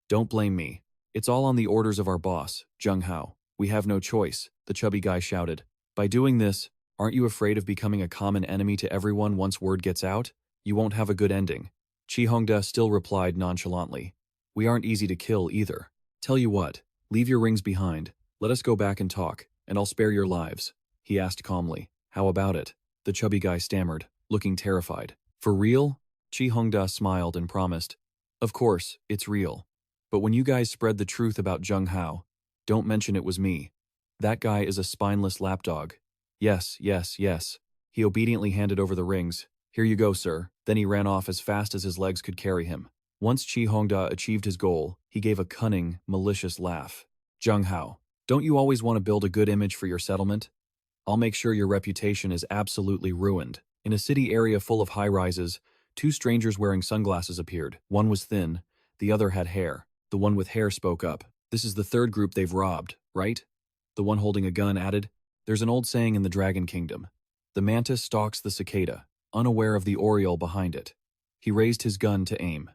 "Don't blame me. It's all on the orders of our boss, Zheng Hao. We have no choice," the chubby guy shouted. "By doing this, aren't you afraid of becoming a common enemy to everyone once word gets out?" you won't have a good ending. Chi Hongda still replied nonchalantly. We aren't easy to kill either. Tell you what, leave your rings behind. Let us go back and talk, and I'll spare your lives. He asked calmly. How about it? The chubby guy stammered, looking terrified. For real? Chi Hongda smiled and promised. Of course, it's real. But when you guys spread the truth about Zheng Hao, don't mention it was me. That guy is a spineless lapdog. Yes, yes, yes. He obediently handed over the rings. Here you go, sir. Then he ran off as fast as his legs could carry him. Once Chi Hongda achieved his goal, he gave a cunning, malicious laugh. Zheng Hao, don't you always want to build a good image for your settlement? I'll make sure your reputation is absolutely ruined. In a city area full of high-rises, two strangers wearing sunglasses appeared. One was thin, the other had hair. The one with hair spoke up. This is the third group they've robbed, right? The one holding a gun added, there's an old saying in the Dragon Kingdom. The mantis stalks the cicada, unaware of the oriole behind it. He raised his gun to aim.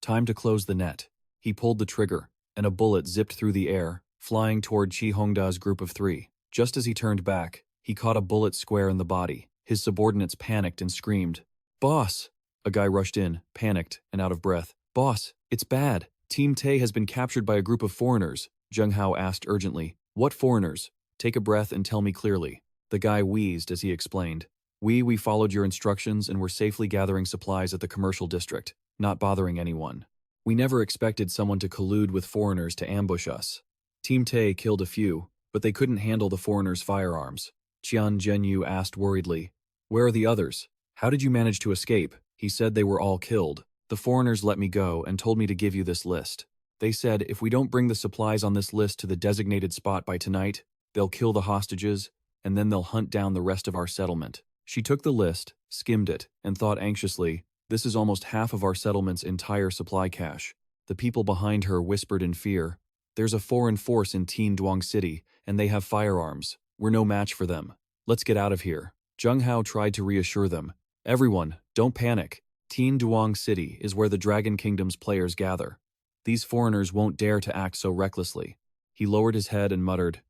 Time to close the net. He pulled the trigger, and a bullet zipped through the air, flying toward Chi Hongda's group of three. Just as he turned back, he caught a bullet square in the body. His subordinates panicked and screamed. Boss! A guy rushed in, panicked and out of breath. Boss, it's bad. Team Tay has been captured by a group of foreigners. Zheng Hao asked urgently. What foreigners? Take a breath and tell me clearly. The guy wheezed as he explained. We followed your instructions and were safely gathering supplies at the commercial district, not bothering anyone. We never expected someone to collude with foreigners to ambush us. Team Tay killed a few, but they couldn't handle the foreigners' firearms. Qian Zhenyu asked worriedly. Where are the others? How did you manage to escape? He said they were all killed. The foreigners let me go and told me to give you this list. They said if we don't bring the supplies on this list to the designated spot by tonight, they'll kill the hostages, and then they'll hunt down the rest of our settlement. She took the list, skimmed it, and thought anxiously, this is almost half of our settlement's entire supply cache. The people behind her whispered in fear. There's a foreign force in Teen Duong City, and they have firearms. We're no match for them. Let's get out of here. Zheng Hao tried to reassure them. Everyone, don't panic. Teen Duong City is where the Dragon Kingdom's players gather. These foreigners won't dare to act so recklessly. He lowered his head and muttered,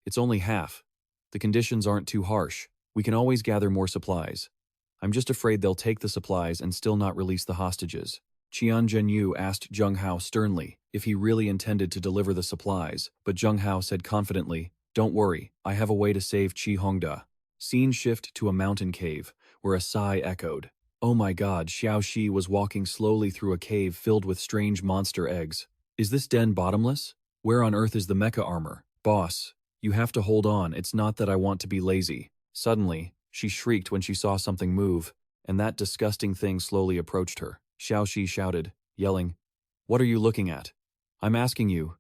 It's only half. The conditions aren't too harsh. We can always gather more supplies. I'm just afraid they'll take the supplies and still not release the hostages. Qian Zhenyu asked Zheng Hao sternly if he really intended to deliver the supplies, but Zheng Hao said confidently, Don't worry, I have a way to save Chi Hongda. Scene shift to a mountain cave, where a sigh echoed. Oh my god, Xiao Shi was walking slowly through a cave filled with strange monster eggs. Is this den bottomless? Where on earth is the mecha armor? Boss, you have to hold on, it's not that I want to be lazy. Suddenly, she shrieked when she saw something move, and that disgusting thing slowly approached her. Xiao Shi shouted, yelling, What are you looking at? I'm asking you.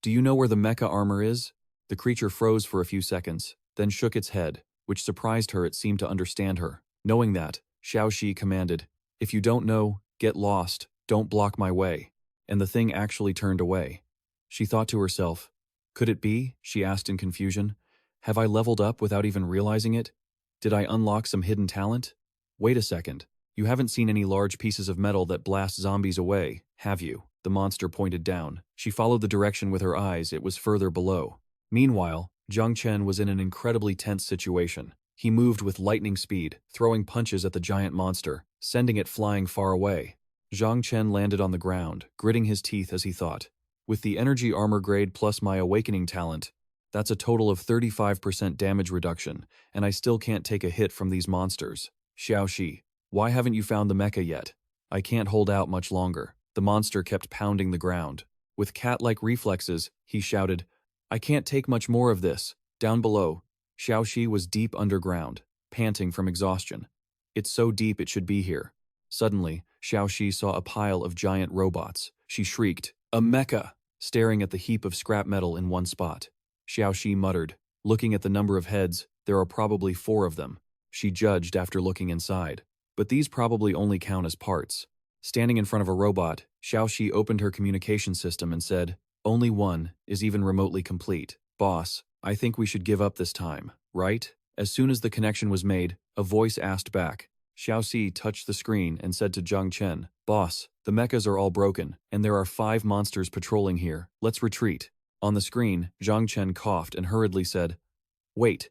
Do you know where the mecha armor is? The creature froze for a few seconds, then shook its head, which surprised her. It seemed to understand her. Knowing that, Xiao Shi commanded, If you don't know, get lost, don't block my way. And the thing actually turned away. She thought to herself, Could it be? She asked in confusion. Have I leveled up without even realizing it? Did I unlock some hidden talent? Wait a second. You haven't seen any large pieces of metal that blast zombies away, have you? The monster pointed down. She followed the direction with her eyes. It was further below. Meanwhile, Zhang Chen was in an incredibly tense situation. He moved with lightning speed, throwing punches at the giant monster, sending it flying far away. Zhang Chen landed on the ground, gritting his teeth as he thought. With the energy armor grade plus my awakening talent, that's a total of 35% damage reduction, and I still can't take a hit from these monsters. Xiao Shi, why haven't you found the mecha yet? I can't hold out much longer. The monster kept pounding the ground. With cat-like reflexes, he shouted, I can't take much more of this. Down below, Xiao Shi was deep underground, panting from exhaustion. It's so deep it should be here. Suddenly, Xiao Shi saw a pile of giant robots. She shrieked, A mecha! Staring at the heap of scrap metal in one spot. Xiao Shi muttered, Looking at the number of heads, there are probably 4 of them. She judged after looking inside. But these probably only count as parts. Standing in front of a robot, Xiao Shi opened her communication system and said, Only one is even remotely complete. Boss, I think we should give up this time, right? As soon as the connection was made, a voice asked back. Xiao Shi touched the screen and said to Zhang Chen, Boss, the mechas are all broken, and there are 5 monsters patrolling here. Let's retreat. On the screen, Zhang Chen coughed and hurriedly said, Wait,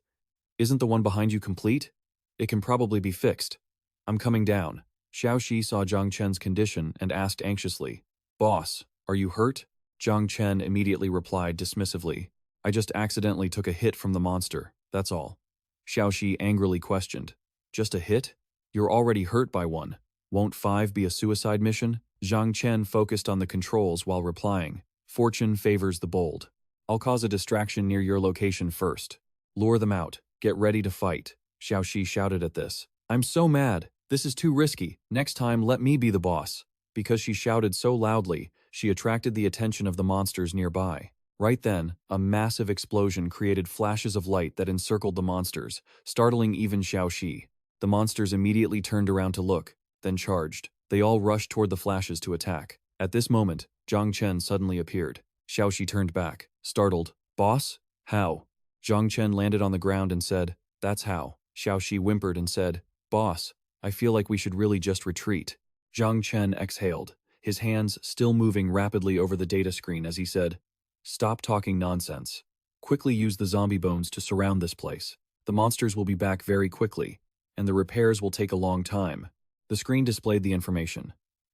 isn't the one behind you complete? It can probably be fixed. I'm coming down. Xiaoxi saw Zhang Chen's condition and asked anxiously, "Boss, are you hurt?" Zhang Chen immediately replied dismissively, "I just accidentally took a hit from the monster, that's all." Xiaoxi angrily questioned, "Just a hit? You're already hurt by one. Won't 5 be a suicide mission?" Zhang Chen focused on the controls while replying, "Fortune favors the bold. I'll cause a distraction near your location first. Lure them out. Get ready to fight." Xiaoxi shouted at this. "I'm so mad. This is too risky. Next time, let me be the boss." Because she shouted so loudly, she attracted the attention of the monsters nearby. Right then, a massive explosion created flashes of light that encircled the monsters, startling even Xiaoxi. The monsters immediately turned around to look, then charged. They all rushed toward the flashes to attack. At this moment, Zhang Chen suddenly appeared. Xiaoxi turned back, startled. "Boss? How?" Zhang Chen landed on the ground and said, "That's how." Xiaoxi whimpered and said, "Boss, I feel like we should really just retreat." Zhang Chen exhaled, his hands still moving rapidly over the data screen as he said, "Stop talking nonsense. Quickly use the zombie bones to surround this place. The monsters will be back very quickly, and the repairs will take a long time." The screen displayed the information.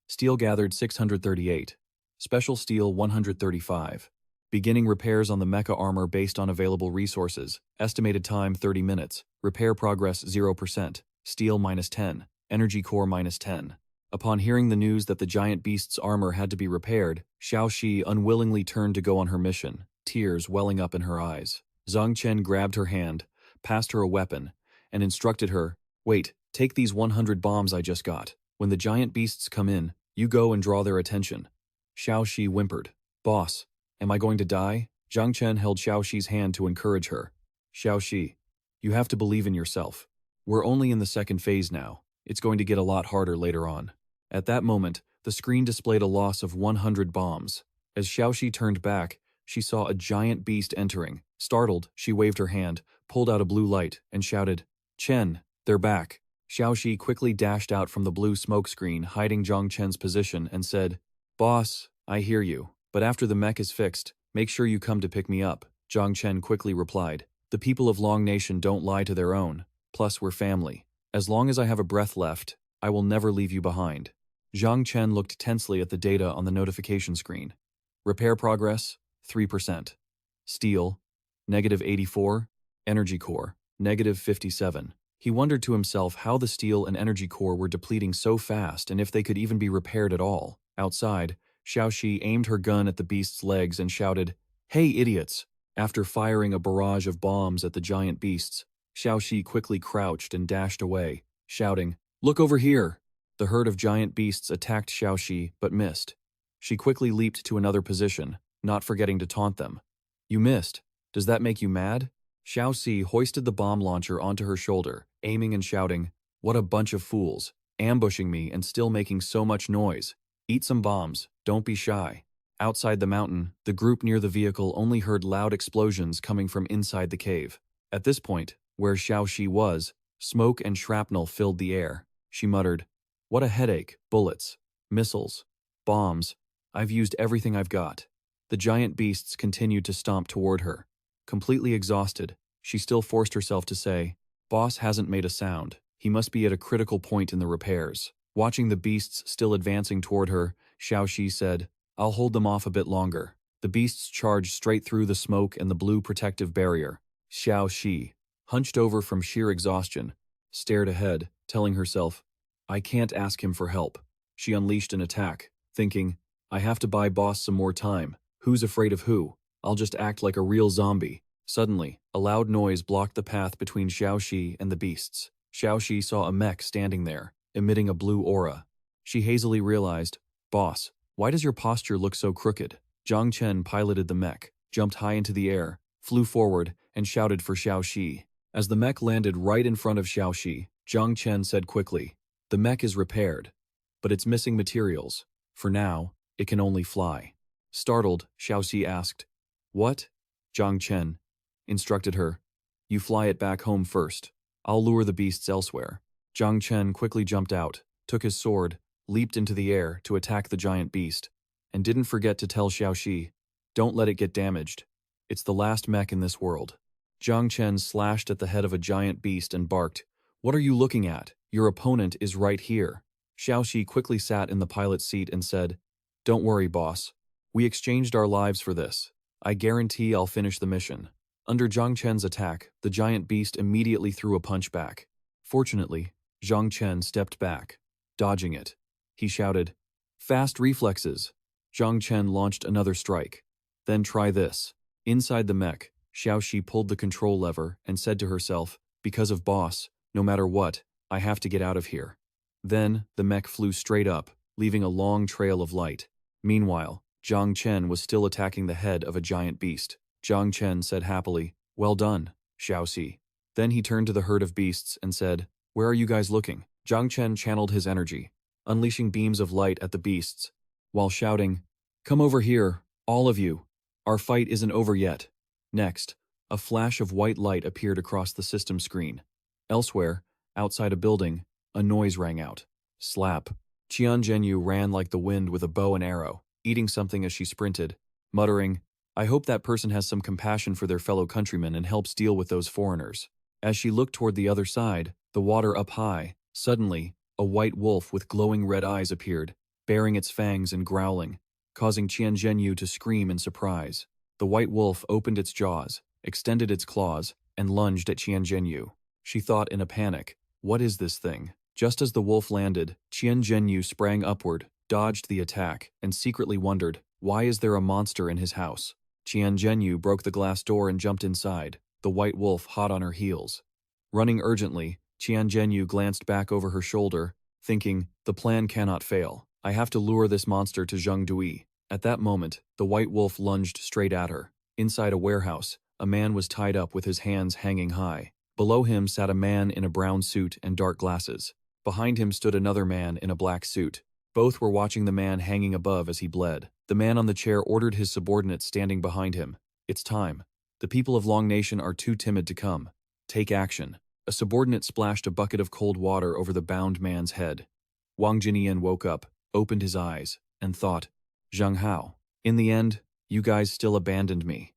Steel gathered 638. Special steel 135. Beginning repairs on the mecha armor based on available resources. Estimated time 30 minutes. Repair progress 0%. Steel -10. Energy core -10. Upon hearing the news that the giant beast's armor had to be repaired, Xiaoxi unwillingly turned to go on her mission, tears welling up in her eyes. Zhang Chen grabbed her hand, passed her a weapon, and instructed her, "Wait, take these 100 bombs I just got. When the giant beasts come in, you go and draw their attention." Xiaoxi whimpered, "Boss, am I going to die?" Zhang Chen held Xiaoxi's hand to encourage her. "Xiaoxi, you have to believe in yourself. We're only in the second phase now. It's going to get a lot harder later on." At that moment, the screen displayed a loss of 100 bombs. As Xiaoxi turned back, she saw a giant beast entering. Startled, she waved her hand, pulled out a blue light, and shouted, "Chen, they're back." Xiaoxi quickly dashed out from the blue smoke screen, hiding Zhang Chen's position, and said, "Boss, I hear you, but after the mech is fixed, make sure you come to pick me up." Zhang Chen quickly replied, "The people of Long Nation don't lie to their own, plus we're family. As long as I have a breath left, I will never leave you behind." Zhang Chen looked tensely at the data on the notification screen. Repair progress, 3%. Steel, -84. Energy core, -57. He wondered to himself how the steel and energy core were depleting so fast and if they could even be repaired at all. Outside, Xiaoxi aimed her gun at the beast's legs and shouted, "Hey, idiots!" After firing a barrage of bombs at the giant beasts, Xiaoxi quickly crouched and dashed away, shouting, "Look over here!" The herd of giant beasts attacked Xiaoxi but missed. She quickly leaped to another position, not forgetting to taunt them. "You missed. Does that make you mad?" Xiaoxi hoisted the bomb launcher onto her shoulder, aiming and shouting, "What a bunch of fools, ambushing me and still making so much noise. Eat some bombs, don't be shy." Outside the mountain, the group near the vehicle only heard loud explosions coming from inside the cave. At this point, where Xiaoxi was, smoke and shrapnel filled the air. She muttered, "What a headache, bullets, missiles, bombs. I've used everything I've got." The giant beasts continued to stomp toward her. Completely exhausted, she still forced herself to say, "Boss hasn't made a sound. He must be at a critical point in the repairs." Watching the beasts still advancing toward her, Xiaoxi said, "I'll hold them off a bit longer." The beasts charged straight through the smoke and the blue protective barrier. Xiaoxi, hunched over from sheer exhaustion, stared ahead, telling herself, "I can't ask him for help." She unleashed an attack, thinking, "I have to buy boss some more time. Who's afraid of who? I'll just act like a real zombie." Suddenly, a loud noise blocked the path between Xiaoxi and the beasts. Xiaoxi saw a mech standing there, emitting a blue aura. She hazily realized, "Boss, why does your posture look so crooked?" Zhang Chen piloted the mech, jumped high into the air, flew forward, and shouted for Xiaoxi. As the mech landed right in front of Xiaoxi, Zhang Chen said quickly, "The mech is repaired, but it's missing materials. For now, it can only fly." Startled, Xiaoxi asked, "What?" Zhang Chen instructed her, "You fly it back home first. I'll lure the beasts elsewhere." Zhang Chen quickly jumped out, took his sword, leaped into the air to attack the giant beast, and didn't forget to tell Xiaoxi, "Don't let it get damaged. It's the last mech in this world." Zhang Chen slashed at the head of a giant beast and barked, "What are you looking at? Your opponent is right here." Xiaoxi quickly sat in the pilot's seat and said, "Don't worry, boss. We exchanged our lives for this. I guarantee I'll finish the mission." Under Zhang Chen's attack, the giant beast immediately threw a punch back. Fortunately, Zhang Chen stepped back, dodging it. He shouted, "Fast reflexes!" Zhang Chen launched another strike. "Then try this." Inside the mech, Xiaoxi pulled the control lever and said to herself, "Because of boss, no matter what, I have to get out of here." Then, the mech flew straight up, leaving a long trail of light. Meanwhile, Zhang Chen was still attacking the head of a giant beast. Zhang Chen said happily, "Well done, Xiaoxi." Then he turned to the herd of beasts and said, "Where are you guys looking?" Zhang Chen channeled his energy, unleashing beams of light at the beasts, while shouting, "Come over here, all of you. Our fight isn't over yet." Next, a flash of white light appeared across the system screen. Elsewhere, outside a building, a noise rang out. Slap. Qian Zhenyu ran like the wind with a bow and arrow, eating something as she sprinted, muttering, "I hope that person has some compassion for their fellow countrymen and helps deal with those foreigners." As she looked toward the other side, the water up high, suddenly, a white wolf with glowing red eyes appeared, baring its fangs and growling, causing Qian Zhenyu to scream in surprise. The white wolf opened its jaws, extended its claws, and lunged at Qian Zhenyu. She thought in a panic, "What is this thing?" Just as the wolf landed, Qian Zhenyu sprang upward, dodged the attack, and secretly wondered, why is there a monster in his house? Qian Zhenyu broke the glass door and jumped inside, the white wolf hot on her heels. Running urgently, Qian Zhenyu glanced back over her shoulder, thinking, the plan cannot fail. I have to lure this monster to Zhengdui. At that moment, the white wolf lunged straight at her. Inside a warehouse, a man was tied up with his hands hanging high. Below him sat a man in a brown suit and dark glasses. Behind him stood another man in a black suit. Both were watching the man hanging above as he bled. The man on the chair ordered his subordinates standing behind him, "It's time. The people of Long Nation are too timid to come. Take action." A subordinate splashed a bucket of cold water over the bound man's head. Wang Jinian woke up, opened his eyes, and thought, "Zhang Hao, in the end, you guys still abandoned me.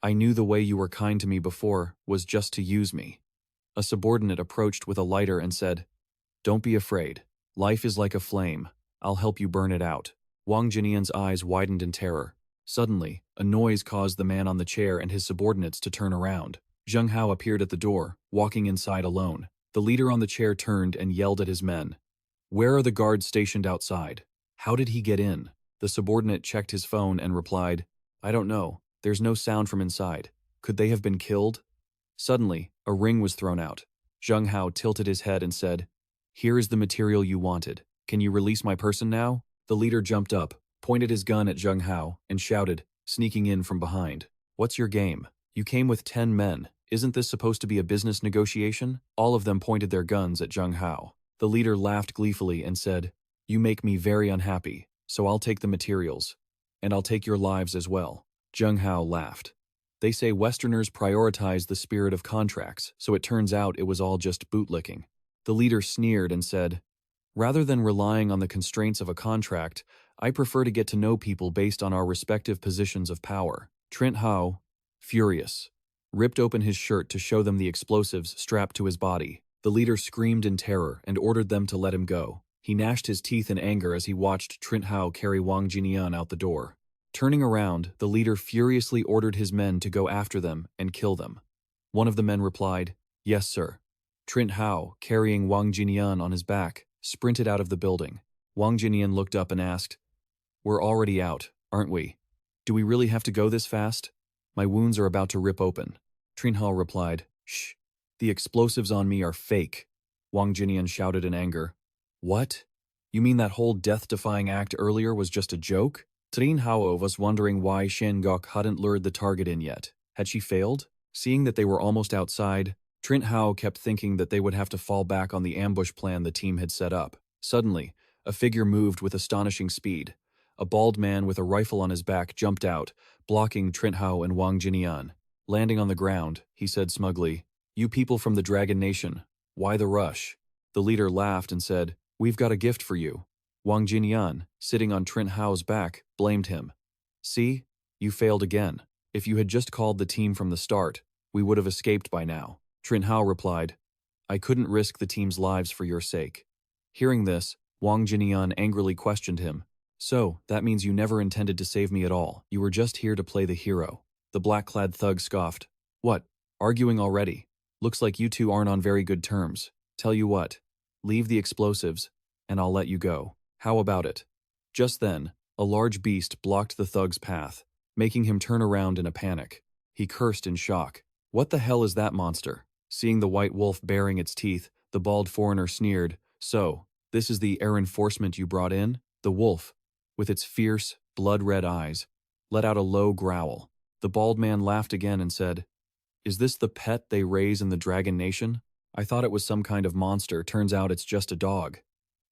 I knew the way you were kind to me before was just to use me." A subordinate approached with a lighter and said, "Don't be afraid. Life is like a flame. I'll help you burn it out." Wang Jinian's eyes widened in terror. Suddenly, a noise caused the man on the chair and his subordinates to turn around. Zhang Hao appeared at the door, walking inside alone. The leader on the chair turned and yelled at his men, "Where are the guards stationed outside? How did he get in?" The subordinate checked his phone and replied, "I don't know. There's no sound from inside. Could they have been killed?" Suddenly, a ring was thrown out. Zhang Hao tilted his head and said, "Here is the material you wanted. Can you release my person now?" The leader jumped up, pointed his gun at Zhang Hao, and shouted, sneaking in from behind, "What's your game? You came with 10 men. Isn't this supposed to be a business negotiation?" All of them pointed their guns at Zhang Hao. The leader laughed gleefully and said, "You make me very unhappy, so I'll take the materials. And I'll take your lives as well." Zhang Hao laughed. "They say Westerners prioritize the spirit of contracts, so it turns out it was all just bootlicking." The leader sneered and said, "Rather than relying on the constraints of a contract, I prefer to get to know people based on our respective positions of power." Trent Hao, furious, ripped open his shirt to show them the explosives strapped to his body. The leader screamed in terror and ordered them to let him go. He gnashed his teeth in anger as he watched Trent Hao carry Wang Jinian out the door. Turning around, the leader furiously ordered his men to go after them and kill them. One of the men replied, "Yes, sir." Trent Hao, carrying Wang Jinian on his back, sprinted out of the building. Wang Jinian looked up and asked, "We're already out, aren't we? Do we really have to go this fast? My wounds are about to rip open." Trent Hao replied, "Shh. The explosives on me are fake." Wang Jinian shouted in anger, "What? You mean that whole death-defying act earlier was just a joke?" Trent Hao was wondering why Shen Gok hadn't lured the target in yet. Had she failed? Seeing that they were almost outside, Trent Hao kept thinking that they would have to fall back on the ambush plan the team had set up. Suddenly, a figure moved with astonishing speed. A bald man with a rifle on his back jumped out, blocking Trent Hao and Wang Jinian. Landing on the ground, he said smugly, "You people from the Dragon Nation, why the rush?" The leader laughed and said, "We've got a gift for you." Wang Jinian, sitting on Trent Hao's back, blamed him. "See? You failed again. If you had just called the team from the start, we would have escaped by now." Trent Hao replied, "I couldn't risk the team's lives for your sake." Hearing this, Wang Jinian angrily questioned him. So, that means you never intended to save me at all. You were just here to play the hero. The black-clad thug scoffed. What? Arguing already? Looks like you two aren't on very good terms. Tell you what. Leave the explosives, and I'll let you go. How about it? Just then, a large beast blocked the thug's path, making him turn around in a panic. He cursed in shock. What the hell is that monster? Seeing the white wolf baring its teeth, the bald foreigner sneered. So, this is the air enforcement you brought in? The wolf, with its fierce, blood-red eyes, let out a low growl. The bald man laughed again and said, Is this the pet they raise in the Dragon Nation? I thought it was some kind of monster, turns out it's just a dog.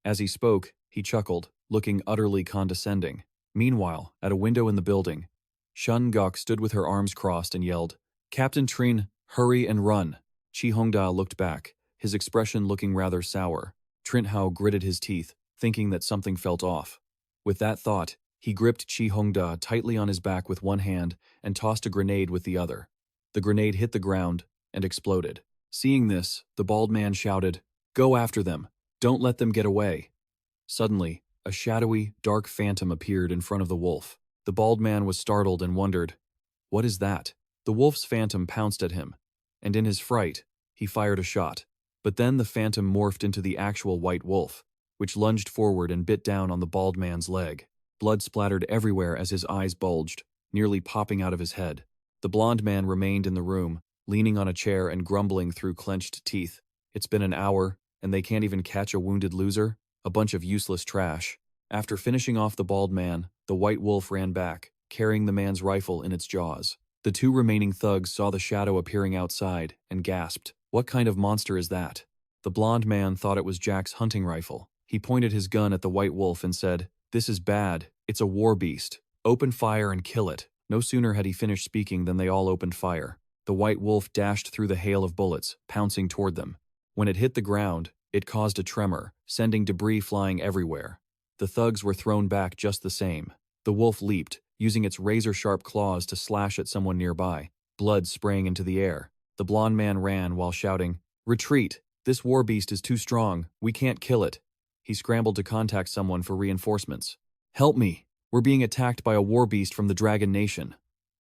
As he spoke, he chuckled, looking utterly condescending. Meanwhile, at a window in the building, Shun Gok stood with her arms crossed and yelled, Captain Trin, hurry and run. Chi Hongda looked back, his expression looking rather sour. Trint Hao gritted his teeth, thinking that something felt off. With that thought, he gripped Chi Hongda tightly on his back with one hand and tossed a grenade with the other. The grenade hit the ground and exploded. Seeing this, the bald man shouted, Go after them! Don't let them get away! Suddenly, a shadowy, dark phantom appeared in front of the wolf. The bald man was startled and wondered, What is that? The wolf's phantom pounced at him, and in his fright, he fired a shot. But then the phantom morphed into the actual white wolf, which lunged forward and bit down on the bald man's leg. Blood splattered everywhere as his eyes bulged, nearly popping out of his head. The blond man remained in the room, leaning on a chair and grumbling through clenched teeth. It's been an hour, and they can't even catch a wounded loser? A bunch of useless trash. After finishing off the bald man, the white wolf ran back, carrying the man's rifle in its jaws. The two remaining thugs saw the shadow appearing outside and gasped, What kind of monster is that? The blond man thought it was Jack's hunting rifle. He pointed his gun at the white wolf and said, This is bad. It's a war beast. Open fire and kill it. No sooner had he finished speaking than they all opened fire. The white wolf dashed through the hail of bullets, pouncing toward them. When it hit the ground, it caused a tremor, sending debris flying everywhere. The thugs were thrown back just the same. The wolf leaped, using its razor-sharp claws to slash at someone nearby, blood spraying into the air. The blond man ran while shouting, Retreat! This war beast is too strong. We can't kill it. He scrambled to contact someone for reinforcements. Help me! We're being attacked by a war beast from the Dragon Nation.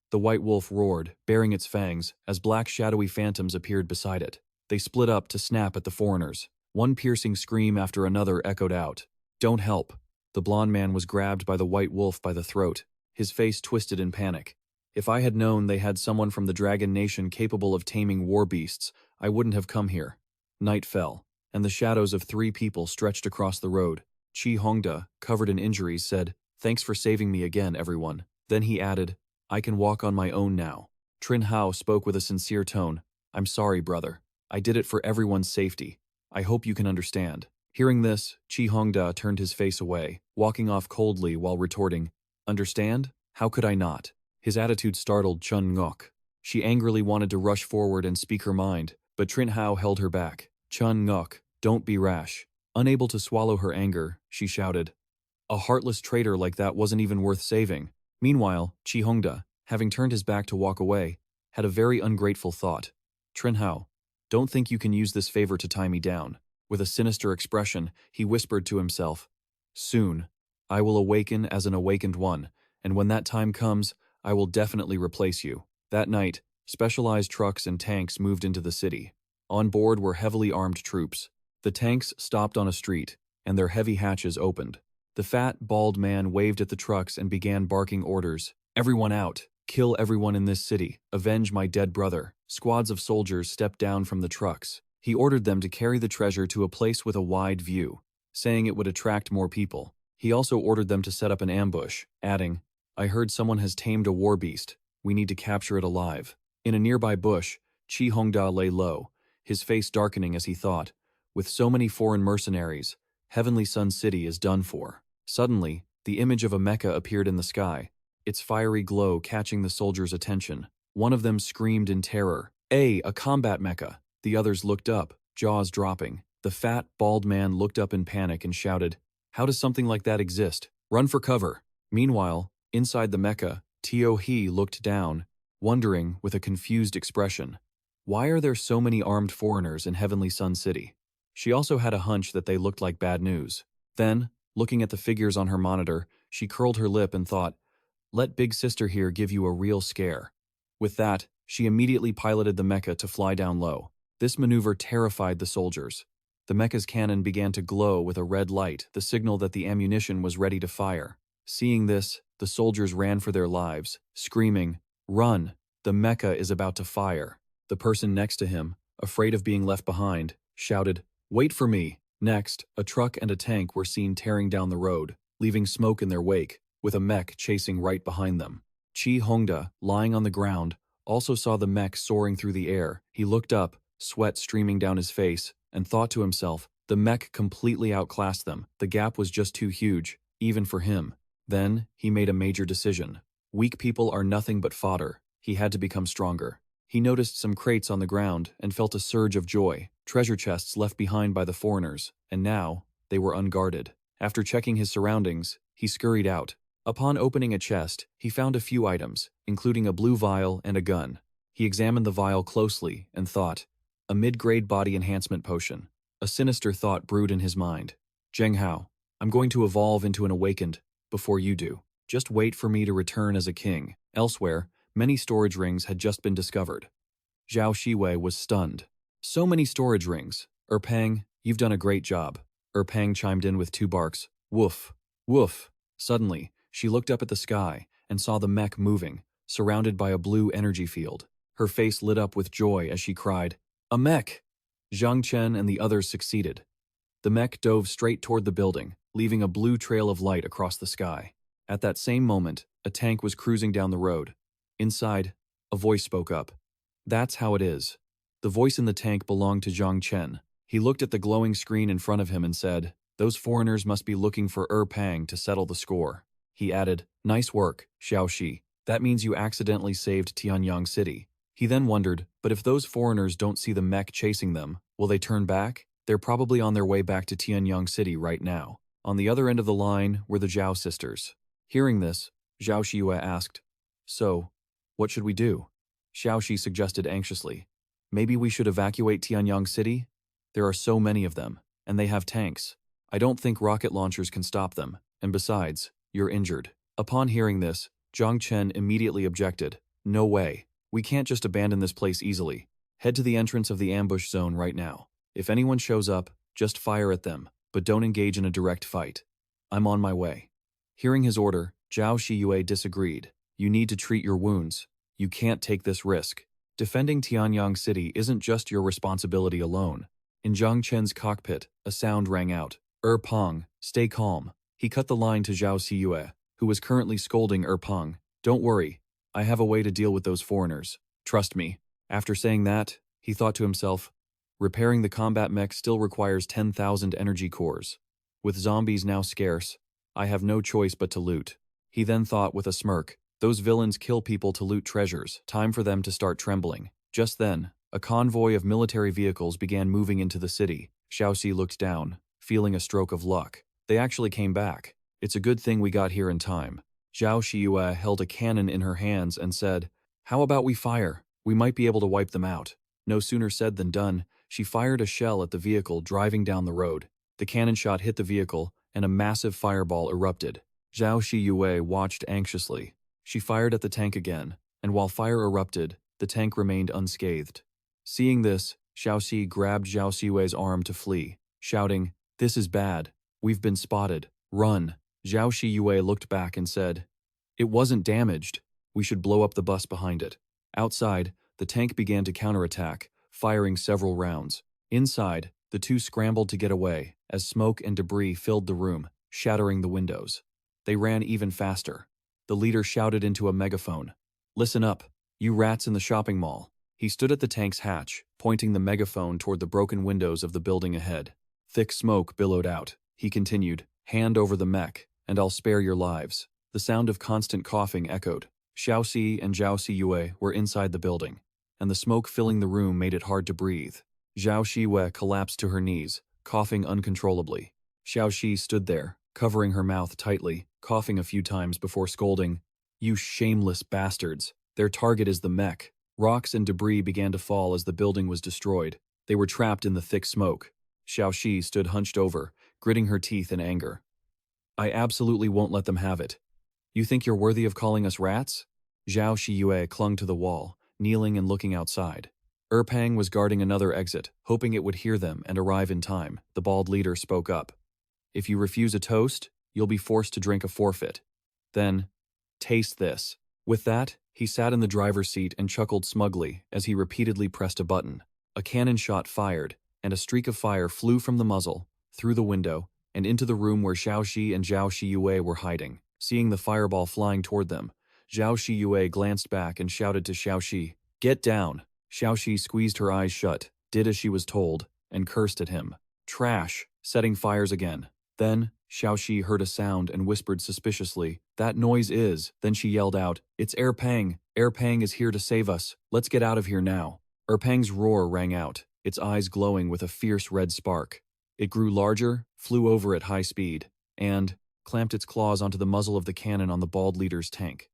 The white wolf roared, baring its fangs, as black shadowy phantoms appeared beside it. They split up to snap at the foreigners. One piercing scream after another echoed out. Don't help. The blond man was grabbed by the white wolf by the throat, his face twisted in panic. If I had known they had someone from the Dragon Nation capable of taming war beasts, I wouldn't have come here. Night fell, and the shadows of 3 people stretched across the road. Chi Hongda, covered in injuries, said, Thanks for saving me again, everyone. Then he added, I can walk on my own now. Trin Hao spoke with a sincere tone. I'm sorry, brother. I did it for everyone's safety. I hope you can understand. Hearing this, Chi Hongda turned his face away, walking off coldly while retorting, Understand? How could I not? His attitude startled Chun Ngok. She angrily wanted to rush forward and speak her mind, but Trin Hao held her back. Chun Ngok, don't be rash. Unable to swallow her anger, she shouted, A heartless traitor like that wasn't even worth saving. Meanwhile, Chi Hongda, having turned his back to walk away, had a very ungrateful thought. Trin Hao, don't think you can use this favor to tie me down. With a sinister expression, he whispered to himself, Soon, I will awaken as an awakened one, and when that time comes, I will definitely replace you. That night, specialized trucks and tanks moved into the city. On board were heavily armed troops. The tanks stopped on a street, and their heavy hatches opened. The fat, bald man waved at the trucks and began barking orders. Everyone out! Kill everyone in this city! Avenge my dead brother! Squads of soldiers stepped down from the trucks. He ordered them to carry the treasure to a place with a wide view, saying it would attract more people. He also ordered them to set up an ambush, adding, I heard someone has tamed a war beast. We need to capture it alive. In a nearby bush, Chi Hongda lay low, his face darkening as he thought, with so many foreign mercenaries, Heavenly Sun City is done for. Suddenly, the image of a mecha appeared in the sky, its fiery glow catching the soldiers' attention. One of them screamed in terror, a combat mecha! The others looked up, jaws dropping. The fat, bald man looked up in panic and shouted, How does something like that exist? Run for cover! Meanwhile, inside the mecha, Tio He looked down, wondering with a confused expression. Why are there so many armed foreigners in Heavenly Sun City? She also had a hunch that they looked like bad news. Then, looking at the figures on her monitor, she curled her lip and thought, let Big Sister here give you a real scare. With that, she immediately piloted the mecha to fly down low. This maneuver terrified the soldiers. The mecha's cannon began to glow with a red light, the signal that the ammunition was ready to fire. Seeing this, the soldiers ran for their lives, screaming, "Run! The mecha is about to fire." The person next to him, afraid of being left behind, shouted, "Wait for me!" Next, a truck and a tank were seen tearing down the road, leaving smoke in their wake, with a mech chasing right behind them. Chi Hongda, lying on the ground, also saw the mech soaring through the air. He looked up, sweat streaming down his face, and thought to himself, the mech completely outclassed them. The gap was just too huge, even for him. Then, he made a major decision. Weak people are nothing but fodder. He had to become stronger. He noticed some crates on the ground and felt a surge of joy, treasure chests left behind by the foreigners, and now, they were unguarded. After checking his surroundings, he scurried out. Upon opening a chest, he found a few items, including a blue vial and a gun. He examined the vial closely and thought, a mid-grade body enhancement potion. A sinister thought brewed in his mind. Zheng Hao, I'm going to evolve into an awakened, before you do. Just wait for me to return as a king. Elsewhere, many storage rings had just been discovered. Zhao Shiwei was stunned. So many storage rings. Pang, you've done a great job. Pang chimed in with two barks. Woof. Woof. Suddenly, she looked up at the sky and saw the mech moving, surrounded by a blue energy field. Her face lit up with joy as she cried, a mech! Zhang Chen and the others succeeded. The mech dove straight toward the building, leaving a blue trail of light across the sky. At that same moment, a tank was cruising down the road. Inside, a voice spoke up. That's how it is. The voice in the tank belonged to Zhang Chen. He looked at the glowing screen in front of him and said, those foreigners must be looking for Pang to settle the score. He added, nice work, Xiaoxi. That means you accidentally saved Tianyang City. He then wondered, but if those foreigners don't see the mech chasing them, will they turn back? They're probably on their way back to Tianyang City right now. On the other end of the line were the Zhao sisters. Hearing this, Zhao Shiyue asked, so, what should we do? Xiaoxi suggested anxiously. Maybe we should evacuate Tianyang City? There are so many of them, and they have tanks. I don't think rocket launchers can stop them, and besides, you're injured. Upon hearing this, Zhang Chen immediately objected. No way. We can't just abandon this place easily. Head to the entrance of the ambush zone right now. If anyone shows up, just fire at them, but don't engage in a direct fight. I'm on my way. Hearing his order, Zhao Shiyue disagreed. You need to treat your wounds. You can't take this risk. Defending Tianyang City isn't just your responsibility alone. In Zhang Chen's cockpit, a sound rang out. Pang, stay calm. He cut the line to Zhao Shiyue, who was currently scolding Pang. Don't worry. I have a way to deal with those foreigners. Trust me. After saying that, he thought to himself, repairing the combat mech still requires 10,000 energy cores. With zombies now scarce, I have no choice but to loot. He then thought with a smirk, those villains kill people to loot treasures. Time for them to start trembling. Just then, a convoy of military vehicles began moving into the city. Xiaoxi looked down, feeling a stroke of luck. They actually came back. It's a good thing we got here in time. Zhao Shiyue held a cannon in her hands and said, how about we fire? We might be able to wipe them out. No sooner said than done, she fired a shell at the vehicle driving down the road. The cannon shot hit the vehicle, and a massive fireball erupted. Zhao Shiyue watched anxiously. She fired at the tank again, and while fire erupted, the tank remained unscathed. Seeing this, Xiaoxi grabbed Zhao Shiyue's arm to flee, shouting, this is bad. We've been spotted. Run. Zhao Shiyue looked back and said, it wasn't damaged. We should blow up the bus behind it. Outside, the tank began to counterattack, firing several rounds. Inside, the two scrambled to get away, as smoke and debris filled the room, shattering the windows. They ran even faster. The leader shouted into a megaphone, listen up, you rats in the shopping mall. He stood at the tank's hatch, pointing the megaphone toward the broken windows of the building ahead. Thick smoke billowed out. He continued, hand over the mech, and I'll spare your lives. The sound of constant coughing echoed. Xiaoxi and Zhao Shiyue were inside the building, and the smoke filling the room made it hard to breathe. Zhao Shiyue collapsed to her knees, coughing uncontrollably. Xiaoxi stood there, covering her mouth tightly, coughing a few times before scolding, you shameless bastards. Their target is the mech. Rocks and debris began to fall as the building was destroyed. They were trapped in the thick smoke. Xiaoxi stood hunched over, gritting her teeth in anger. I absolutely won't let them have it. You think you're worthy of calling us rats? Zhao Shiyue clung to the wall, kneeling and looking outside. Pang was guarding another exit, hoping it would hear them and arrive in time. The bald leader spoke up. If you refuse a toast, you'll be forced to drink a forfeit. Then, taste this. With that, he sat in the driver's seat and chuckled smugly as he repeatedly pressed a button. A cannon shot fired, and a streak of fire flew from the muzzle, through the window, and into the room where Xiaoxi and Zhao Shiyue were hiding. Seeing the fireball flying toward them, Zhao Shiyue glanced back and shouted to Xiaoxi, "Get down!" Xiaoxi squeezed her eyes shut, did as she was told, and cursed at him. Trash, setting fires again. Then, Xiaoxi heard a sound and whispered suspiciously, "That noise is." Then she yelled out, "It's Pang. Pang is here to save us. Let's get out of here now." Pang's roar rang out, its eyes glowing with a fierce red spark. It grew larger, flew over at high speed, and clamped its claws onto the muzzle of the cannon on the bald leader's tank.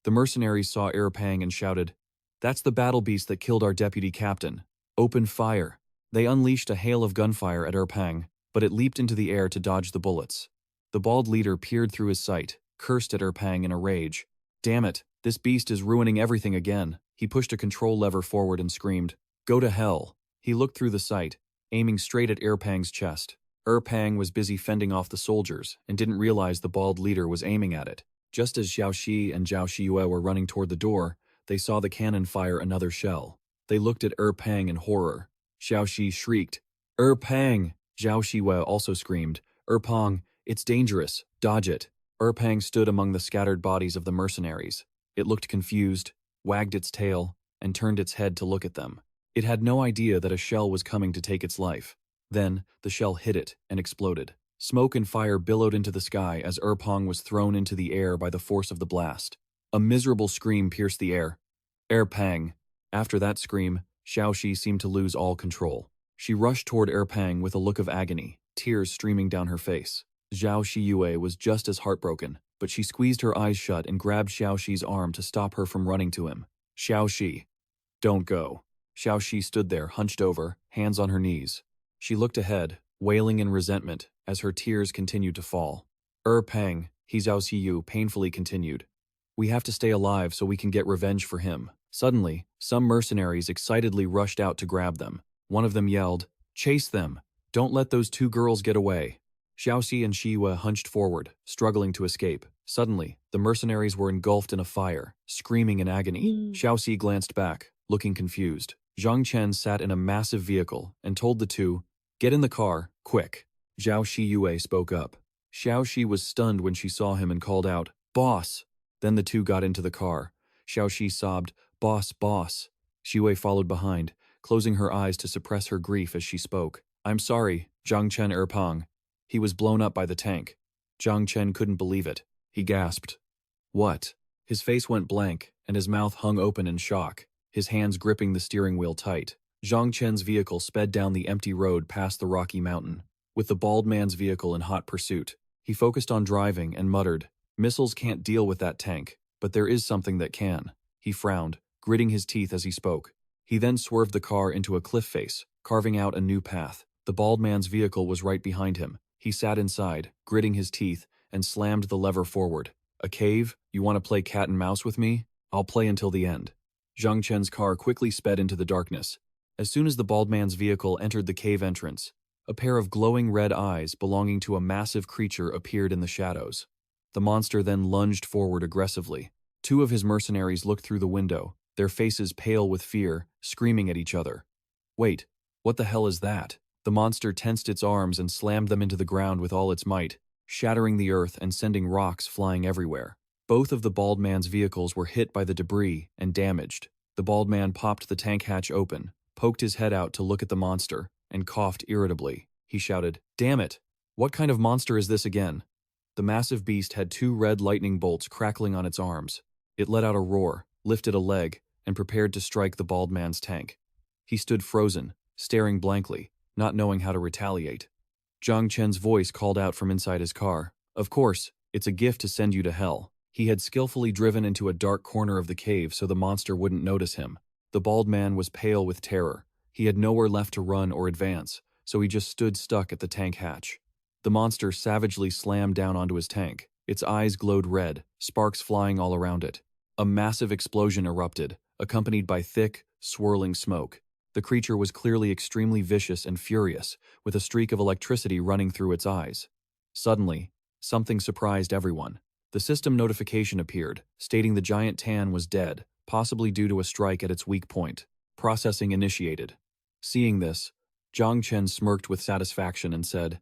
The mercenaries saw Pang and shouted, "That's the battle beast that killed our deputy captain. Open fire." They unleashed a hail of gunfire at Pang, but it leaped into the air to dodge the bullets. The bald leader peered through his sight, cursed at Pang in a rage. "Damn it, this beast is ruining everything again." He pushed a control lever forward and screamed, "Go to hell." He looked through the sight, aiming straight at Pang's chest. Pang was busy fending off the soldiers and didn't realize the bald leader was aiming at it. Just as Xiaoxi and Zhao Shiyue were running toward the door, they saw the cannon fire another shell. They looked at Pang in horror. Xiaoxi shrieked, Pang! Zhao Shiyue also screamed, Pang, it's dangerous, dodge it." Pang stood among the scattered bodies of the mercenaries. It looked confused, wagged its tail, and turned its head to look at them. It had no idea that a shell was coming to take its life. Then, the shell hit it and exploded. Smoke and fire billowed into the sky as Pang was thrown into the air by the force of the blast. A miserable scream pierced the air. Pang. After that scream, Xiaoxi seemed to lose all control. She rushed toward Pang with a look of agony, tears streaming down her face. Zhao Shiyue was just as heartbroken, but she squeezed her eyes shut and grabbed Xiaoxi's arm to stop her from running to him. "Xiaoxi, don't go." Xiaoxi stood there, hunched over, hands on her knees. She looked ahead, wailing in resentment, as her tears continued to fall. Pang, Zhao Xiyu painfully continued. "We have to stay alive so we can get revenge for him." Suddenly, some mercenaries excitedly rushed out to grab them. One of them yelled, "Chase them! Don't let those two girls get away." Xiaoxi and Shiyue hunched forward, struggling to escape. Suddenly, the mercenaries were engulfed in a fire, screaming in agony. Xiaoxi glanced back, looking confused. Zhang Chen sat in a massive vehicle and told the two, "Get in the car, quick." Zhao Shiyue spoke up. Xiaoxi was stunned when she saw him and called out, "Boss!" Then the two got into the car. Xiaoxi sobbed, "Boss, boss." Shiyue followed behind, closing her eyes to suppress her grief as she spoke. "I'm sorry, Zhang Chen Pang. He was blown up by the tank." Zhang Chen couldn't believe it. He gasped. "What?" His face went blank, and his mouth hung open in shock, his hands gripping the steering wheel tight. Zhang Chen's vehicle sped down the empty road past the rocky mountain, with the bald man's vehicle in hot pursuit. He focused on driving and muttered, "Missiles can't deal with that tank, but there is something that can." He frowned, gritting his teeth as he spoke. He then swerved the car into a cliff face, carving out a new path. The bald man's vehicle was right behind him. He sat inside, gritting his teeth, and slammed the lever forward. "A cave? You want to play cat and mouse with me? I'll play until the end." Zhang Chen's car quickly sped into the darkness. As soon as the bald man's vehicle entered the cave entrance, a pair of glowing red eyes belonging to a massive creature appeared in the shadows. The monster then lunged forward aggressively. Two of his mercenaries looked through the window, their faces pale with fear, screaming at each other. "Wait, what the hell is that?" The monster tensed its arms and slammed them into the ground with all its might, shattering the earth and sending rocks flying everywhere. Both of the bald man's vehicles were hit by the debris and damaged. The bald man popped the tank hatch open, poked his head out to look at the monster, and coughed irritably. He shouted, "Damn it! What kind of monster is this again?" The massive beast had two red lightning bolts crackling on its arms. It let out a roar, lifted a leg, and prepared to strike the bald man's tank. He stood frozen, staring blankly, not knowing how to retaliate. Zhang Chen's voice called out from inside his car, "Of course, it's a gift to send you to hell." He had skillfully driven into a dark corner of the cave so the monster wouldn't notice him. The bald man was pale with terror. He had nowhere left to run or advance, so he just stood stuck at the tank hatch. The monster savagely slammed down onto his tank. Its eyes glowed red, sparks flying all around it. A massive explosion erupted, accompanied by thick, swirling smoke. The creature was clearly extremely vicious and furious, with a streak of electricity running through its eyes. Suddenly, something surprised everyone. The system notification appeared, stating the giant Tan was dead, possibly due to a strike at its weak point. Processing initiated. Seeing this, Zhang Chen smirked with satisfaction and said,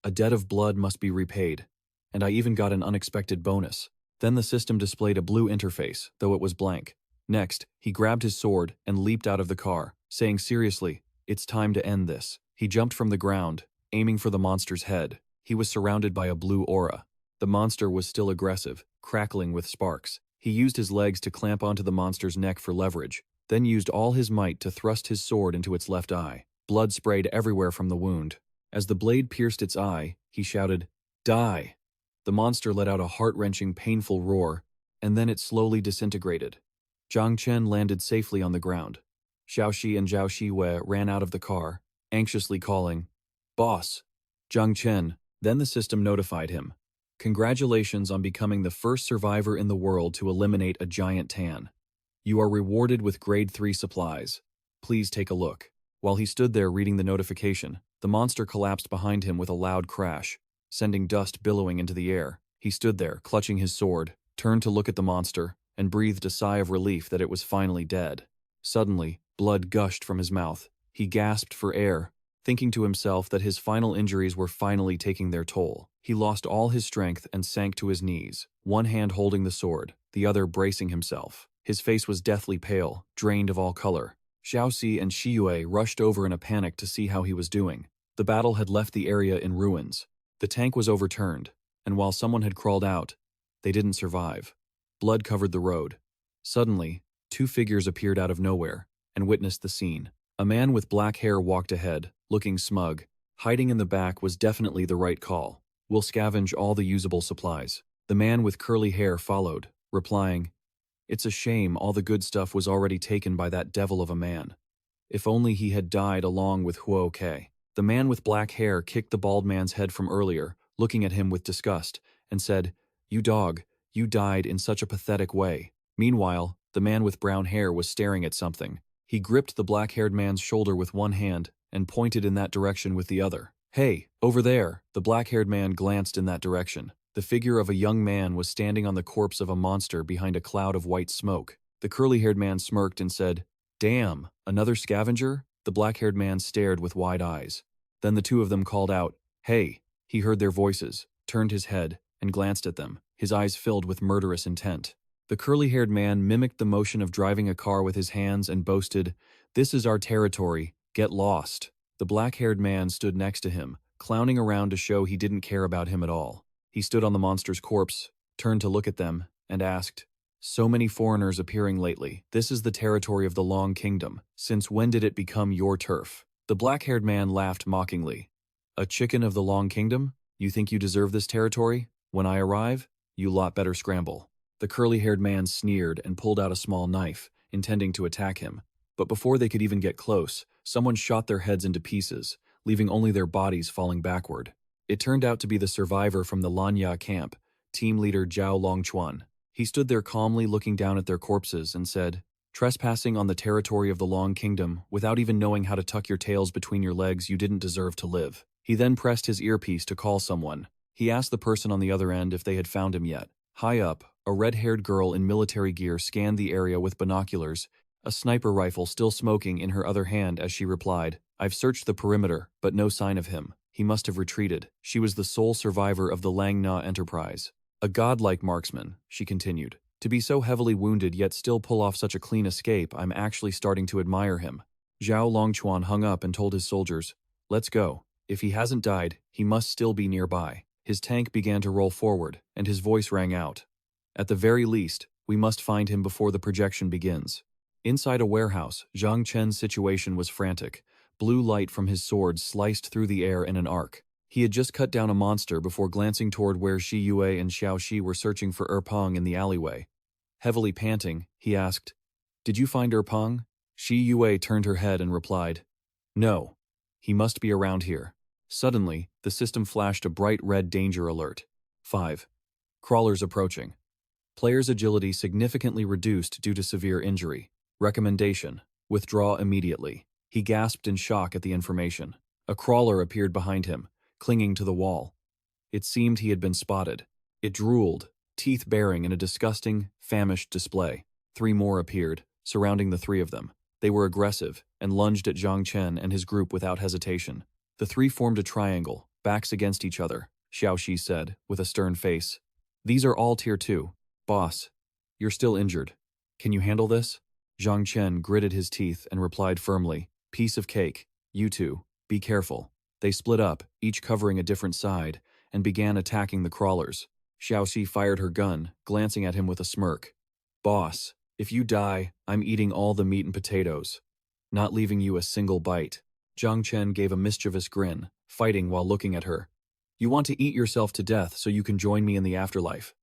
"A debt of blood must be repaid, and I even got an unexpected bonus." Then the system displayed a blue interface, though it was blank. Next, he grabbed his sword and leaped out of the car, saying seriously, "It's time to end this." He jumped from the ground, aiming for the monster's head. He was surrounded by a blue aura. The monster was still aggressive, crackling with sparks. He used his legs to clamp onto the monster's neck for leverage, then used all his might to thrust his sword into its left eye. Blood sprayed everywhere from the wound. As the blade pierced its eye, he shouted, "Die!" The monster let out a heart-wrenching, painful roar, and then it slowly disintegrated. Zhang Chen landed safely on the ground. Xiaoxi and Zhao Shiwei ran out of the car, anxiously calling, "Boss!" Zhang Chen, then the system notified him. "Congratulations on becoming the first survivor in the world to eliminate a giant Tan. You are rewarded with grade 3 supplies. Please take a look." While he stood there reading the notification, the monster collapsed behind him with a loud crash, sending dust billowing into the air. He stood there, clutching his sword, turned to look at the monster, and breathed a sigh of relief that it was finally dead. Suddenly, blood gushed from his mouth. He gasped for air, thinking to himself that his final injuries were finally taking their toll. He lost all his strength and sank to his knees, one hand holding the sword, the other bracing himself. His face was deathly pale, drained of all color. Xiaoxi and Shiyue rushed over in a panic to see how he was doing. The battle had left the area in ruins. The tank was overturned, and while someone had crawled out, they didn't survive. Blood covered the road. Suddenly, two figures appeared out of nowhere and witnessed the scene. A man with black hair walked ahead, looking smug. Hiding in the back was definitely the right call. "We'll scavenge all the usable supplies." The man with curly hair followed, replying, "It's a shame all the good stuff was already taken by that devil of a man. If only he had died along with Huo Ke." The man with black hair kicked the bald man's head from earlier, looking at him with disgust, and said, "You dog, you died in such a pathetic way." Meanwhile, the man with brown hair was staring at something. He gripped the black-haired man's shoulder with one hand and pointed in that direction with the other. "Hey, over there!" The black-haired man glanced in that direction. The figure of a young man was standing on the corpse of a monster behind a cloud of white smoke. The curly-haired man smirked and said, "Damn, another scavenger?" The black-haired man stared with wide eyes. Then the two of them called out, "Hey!" He heard their voices, turned his head, and glanced at them, his eyes filled with murderous intent. The curly-haired man mimicked the motion of driving a car with his hands and boasted, "This is our territory, get lost." The black-haired man stood next to him, clowning around to show he didn't care about him at all. He stood on the monster's corpse, turned to look at them, and asked, "So many foreigners appearing lately. This is the territory of the Long Kingdom. Since when did it become your turf?" The black-haired man laughed mockingly. "A chicken of the Long Kingdom? You think you deserve this territory? When I arrive, you lot better scramble." The curly-haired man sneered and pulled out a small knife, intending to attack him. But before they could even get close, someone shot their heads into pieces, leaving only their bodies falling backward. It turned out to be the survivor from the Lanya camp, team leader Zhao Longchuan. He stood there calmly looking down at their corpses and said, "Trespassing on the territory of the Long Kingdom without even knowing how to tuck your tails between your legs, you didn't deserve to live." He then pressed his earpiece to call someone. He asked the person on the other end if they had found him yet. High up, a red-haired girl in military gear scanned the area with binoculars, a sniper rifle still smoking in her other hand as she replied, "I've searched the perimeter, but no sign of him. He must have retreated." She was the sole survivor of the Lang Na enterprise. "A godlike marksman," she continued. "To be so heavily wounded yet still pull off such a clean escape, I'm actually starting to admire him." Zhao Longchuan hung up and told his soldiers, "Let's go. If he hasn't died, he must still be nearby." His tank began to roll forward, and his voice rang out. "At the very least, we must find him before the projection begins." Inside a warehouse, Zhang Chen's situation was frantic. Blue light from his sword sliced through the air in an arc. He had just cut down a monster before glancing toward where Shi Yue and Xiao Shi were searching for Erpeng in the alleyway. Heavily panting, he asked, "Did you find Erpeng?" Shi Yue turned her head and replied, "No. He must be around here." Suddenly, the system flashed a bright red danger alert. 5. Crawlers approaching. Player's agility significantly reduced due to severe injury. Recommendation: withdraw immediately. He gasped in shock at the information. A crawler appeared behind him, clinging to the wall. It seemed he had been spotted. It drooled, teeth baring in a disgusting, famished display. 3 more appeared, surrounding the 3 of them. They were aggressive and lunged at Zhang Chen and his group without hesitation. The 3 formed a triangle, backs against each other, Xiao Shi said, with a stern face. These are all Tier 2. Boss, you're still injured. Can you handle this? Zhang Chen gritted his teeth and replied firmly, piece of cake. You 2, be careful. They split up, each covering a different side, and began attacking the crawlers. Xiao Shi fired her gun, glancing at him with a smirk. Boss, if you die, I'm eating all the meat and potatoes, not leaving you a single bite. Zhang Chen gave a mischievous grin, fighting while looking at her. You want to eat yourself to death so you can join me in the afterlife.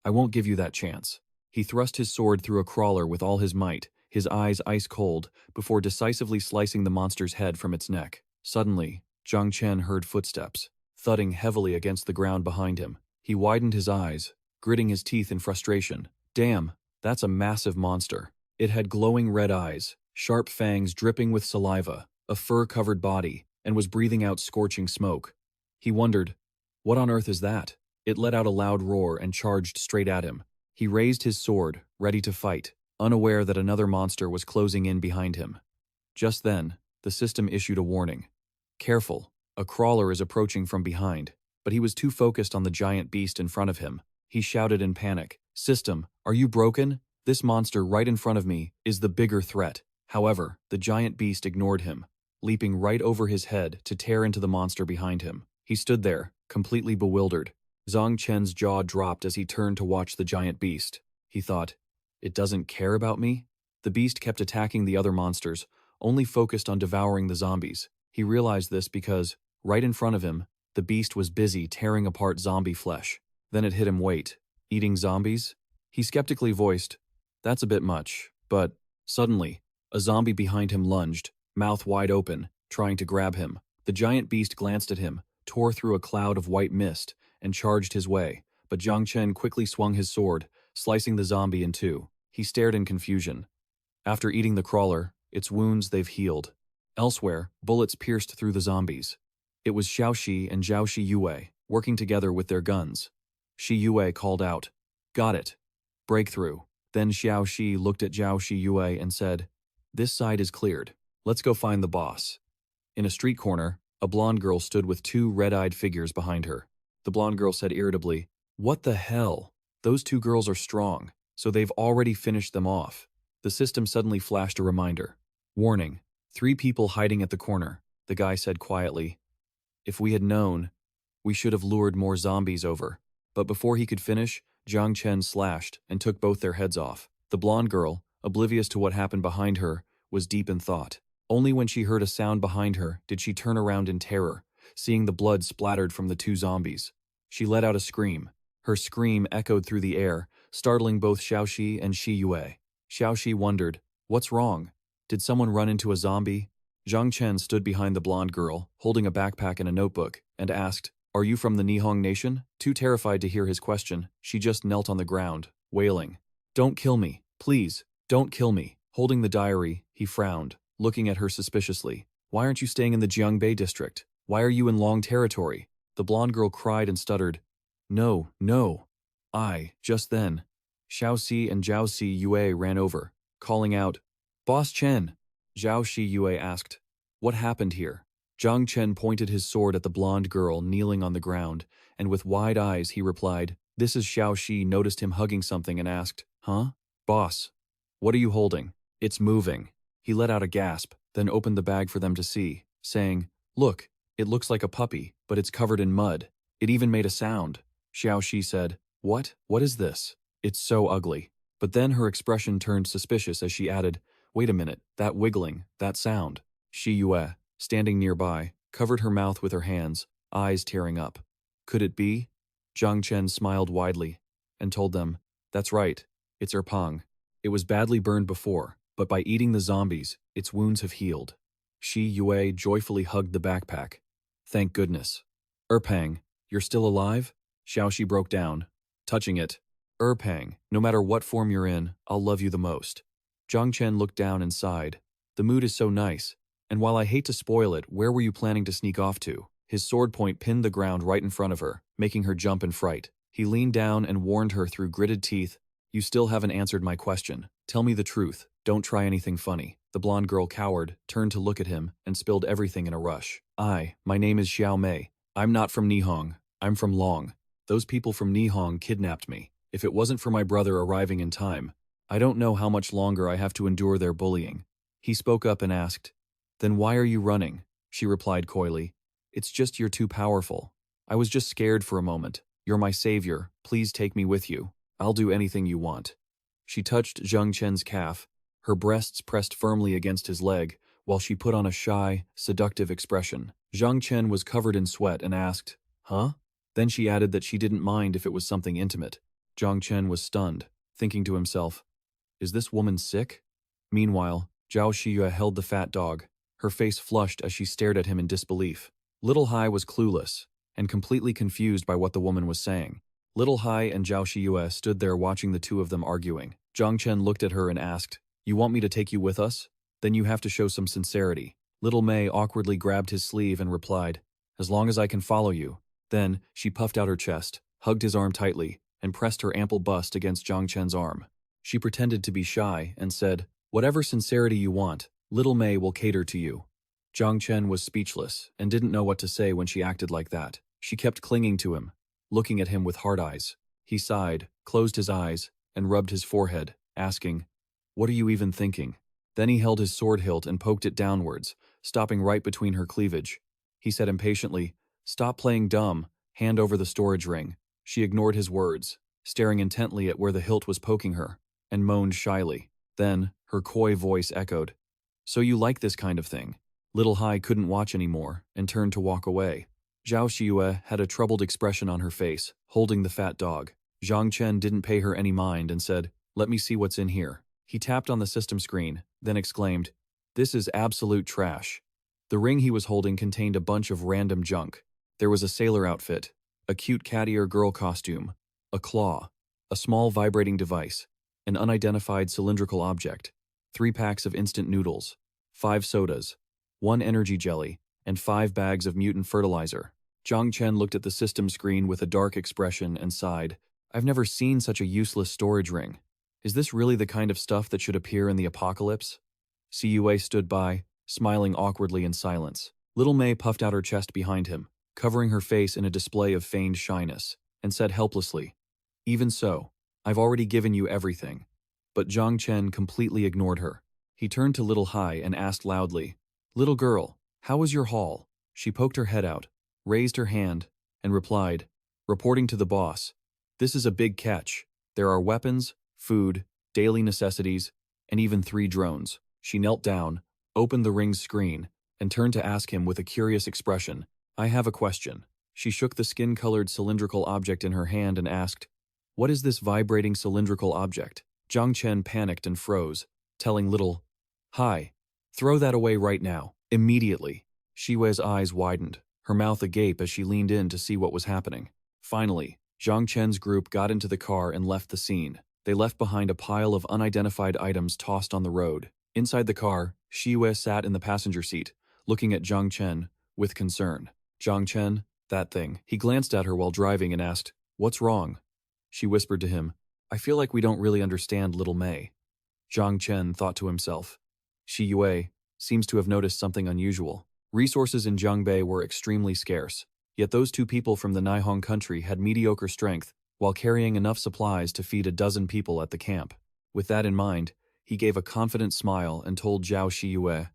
I won't give you that chance. He thrust his sword through a crawler with all his might, his eyes ice cold, before decisively slicing the monster's head from its neck. Suddenly, Zhang Chen heard footsteps, thudding heavily against the ground behind him. He widened his eyes, gritting his teeth in frustration. Damn, that's a massive monster. It had glowing red eyes, sharp fangs dripping with saliva, a fur-covered body, and was breathing out scorching smoke. He wondered, what on earth is that? It let out a loud roar and charged straight at him. He raised his sword, ready to fight, unaware that another monster was closing in behind him. Just then, the system issued a warning. Careful, a crawler is approaching from behind, but he was too focused on the giant beast in front of him. He shouted in panic, System, are you broken? This monster right in front of me is the bigger threat. However, the giant beast ignored him, leaping right over his head to tear into the monster behind him. He stood there, completely bewildered. Zhang Chen's jaw dropped as he turned to watch the giant beast. He thought, it doesn't care about me? The beast kept attacking the other monsters, only focused on devouring the zombies. He realized this because, right in front of him, the beast was busy tearing apart zombie flesh. Then it hit him, wait, eating zombies? He skeptically voiced, that's a bit much, but suddenly, a zombie behind him lunged, mouth wide open, trying to grab him. The giant beast glanced at him, tore through a cloud of white mist, and charged his way, but Zhang Chen quickly swung his sword, slicing the zombie in 2. He stared in confusion. After eating the crawler, its wounds they've healed. Elsewhere, bullets pierced through the zombies. It was Xiao Shi and Zhao Shi Yue, working together with their guns. Shi Yue called out, got it. Breakthrough. Then Xiao Shi looked at Zhao Shi Yue and said, this side is cleared. Let's go find the boss. In a street corner, a blonde girl stood with 2 red-eyed figures behind her. The blonde girl said irritably, what the hell? Those 2 girls are strong, so they've already finished them off. The system suddenly flashed a reminder. Warning, 3 people hiding at the corner, the guy said quietly. If we had known, we should have lured more zombies over. But before he could finish, Zhang Chen slashed and took both their heads off. The blonde girl, oblivious to what happened behind her, was deep in thought. Only when she heard a sound behind her did she turn around in terror, seeing the blood splattered from the 2 zombies. She let out a scream. Her scream echoed through the air, startling both Xiao Shi and Shi Yue. Xiao Shi wondered, what's wrong? Did someone run into a zombie? Zhang Chen stood behind the blonde girl, holding a backpack and a notebook, and asked, are you from the Nihong Nation? Too terrified to hear his question, she just knelt on the ground, wailing. Don't kill me, please, don't kill me. Holding the diary, he frowned, looking at her suspiciously. Why aren't you staying in the Jiangbei district? Why are you in Long territory? The blonde girl cried and stuttered. No, no. Just then, Xiao Xi and Zhao Xi Yue ran over, calling out, Boss Chen. Zhao Xi Yue asked, what happened here? Zhang Chen pointed his sword at the blonde girl kneeling on the ground, and with wide eyes he replied, this is Xiao Xi noticed him hugging something and asked, huh? Boss, what are you holding? It's moving. He let out a gasp, then opened the bag for them to see, saying, look, it looks like a puppy, but it's covered in mud. It even made a sound. Xiao Xi said, what? What is this? It's so ugly. But then her expression turned suspicious as she added, wait a minute, that wiggling, that sound. Shi Yue, standing nearby, covered her mouth with her hands, eyes tearing up. Could it be? Zhang Chen smiled widely and told them, that's right, it's Erpang. It was badly burned before, but by eating the zombies, its wounds have healed. Shi Yue joyfully hugged the backpack. Thank goodness. Erpang, you're still alive? Xiaoxi broke down, touching it. Erpang, no matter what form you're in, I'll love you the most. Zhang Chen looked down and sighed. The mood is so nice, and while I hate to spoil it, where were you planning to sneak off to? His sword point pinned the ground right in front of her, making her jump in fright. He leaned down and warned her through gritted teeth, "You still haven't answered my question. Tell me the truth. Don't try anything funny." The blonde girl cowered, turned to look at him, and spilled everything in a rush. My name is Xiao Mei. I'm not from Nihong. I'm from Long. Those people from Nihong kidnapped me. If it wasn't for my brother arriving in time, I don't know how much longer I have to endure their bullying. He spoke up and asked, "Then why are you running?" She replied coyly, "It's just you're too powerful. I was just scared for a moment. You're my savior. Please take me with you. I'll do anything you want." She touched Zhang Chen's calf, her breasts pressed firmly against his leg, while she put on a shy, seductive expression. Zhang Chen was covered in sweat and asked, "Huh?" Then she added that she didn't mind if it was something intimate. Zhang Chen was stunned, thinking to himself, "Is this woman sick?" Meanwhile, Zhao Shiyue held the fat dog, her face flushed as she stared at him in disbelief. Little Hai was clueless, and completely confused by what the woman was saying. Little Hai and Zhao Shiyue stood there watching the two of them arguing. Zhang Chen looked at her and asked, "You want me to take you with us? Then you have to show some sincerity." Little Mei awkwardly grabbed his sleeve and replied, "As long as I can follow you." Then, she puffed out her chest, hugged his arm tightly, and pressed her ample bust against Zhang Chen's arm. She pretended to be shy and said, "Whatever sincerity you want, Little Mei will cater to you." Zhang Chen was speechless and didn't know what to say when she acted like that. She kept clinging to him, looking at him with hard eyes. He sighed, closed his eyes, and rubbed his forehead, asking, "What are you even thinking?" Then he held his sword hilt and poked it downwards, stopping right between her cleavage. He said impatiently, "Stop playing dumb, hand over the storage ring." She ignored his words, staring intently at where the hilt was poking her, and moaned shyly. Then, her coy voice echoed, "So you like this kind of thing?" Little Hai couldn't watch anymore, and turned to walk away. Zhao Shiyue had a troubled expression on her face, holding the fat dog. Zhang Chen didn't pay her any mind and said, "Let me see what's in here." He tapped on the system screen, then exclaimed, "This is absolute trash." The ring he was holding contained a bunch of random junk. There was a sailor outfit, a cute cat-ear girl costume, a claw, a small vibrating device, an unidentified cylindrical object, 3 packs of instant noodles, 5 sodas, 1 energy jelly, and 5 bags of mutant fertilizer. Zhang Chen looked at the system screen with a dark expression and sighed, "I've never seen such a useless storage ring. Is this really the kind of stuff that should appear in the apocalypse?" Cue stood by, smiling awkwardly in silence. Little Mei puffed out her chest behind him, covering her face in a display of feigned shyness, and said helplessly, "Even so, I've already given you everything." But Zhang Chen completely ignored her. He turned to Little Hai and asked loudly, "Little girl, how was your haul?" She poked her head out, raised her hand, and replied, "Reporting to the boss. This is a big catch. There are weapons, food, daily necessities, and even 3 drones." She knelt down, opened the ring's screen, and turned to ask him with a curious expression, "I have a question." She shook the skin-colored cylindrical object in her hand and asked, "What is this vibrating cylindrical object?" Zhang Chen panicked and froze, telling Little Hai, "Throw that away right now, immediately." Shiwe's eyes widened, her mouth agape as she leaned in to see what was happening. Finally, Zhang Chen's group got into the car and left the scene. They left behind a pile of unidentified items tossed on the road. Inside the car, Shiyue sat in the passenger seat, looking at Zhang Chen with concern. "Zhang Chen, that thing." He glanced at her while driving and asked, "What's wrong?" She whispered to him, "I feel like we don't really understand Little Mei." Zhang Chen thought to himself, Shiyue seems to have noticed something unusual. Resources in Jiangbei were extremely scarce, yet those 2 people from the Nihong country had mediocre strength while carrying enough supplies to feed a dozen people at the camp. With that in mind, he gave a confident smile and told Zhao Shiyue,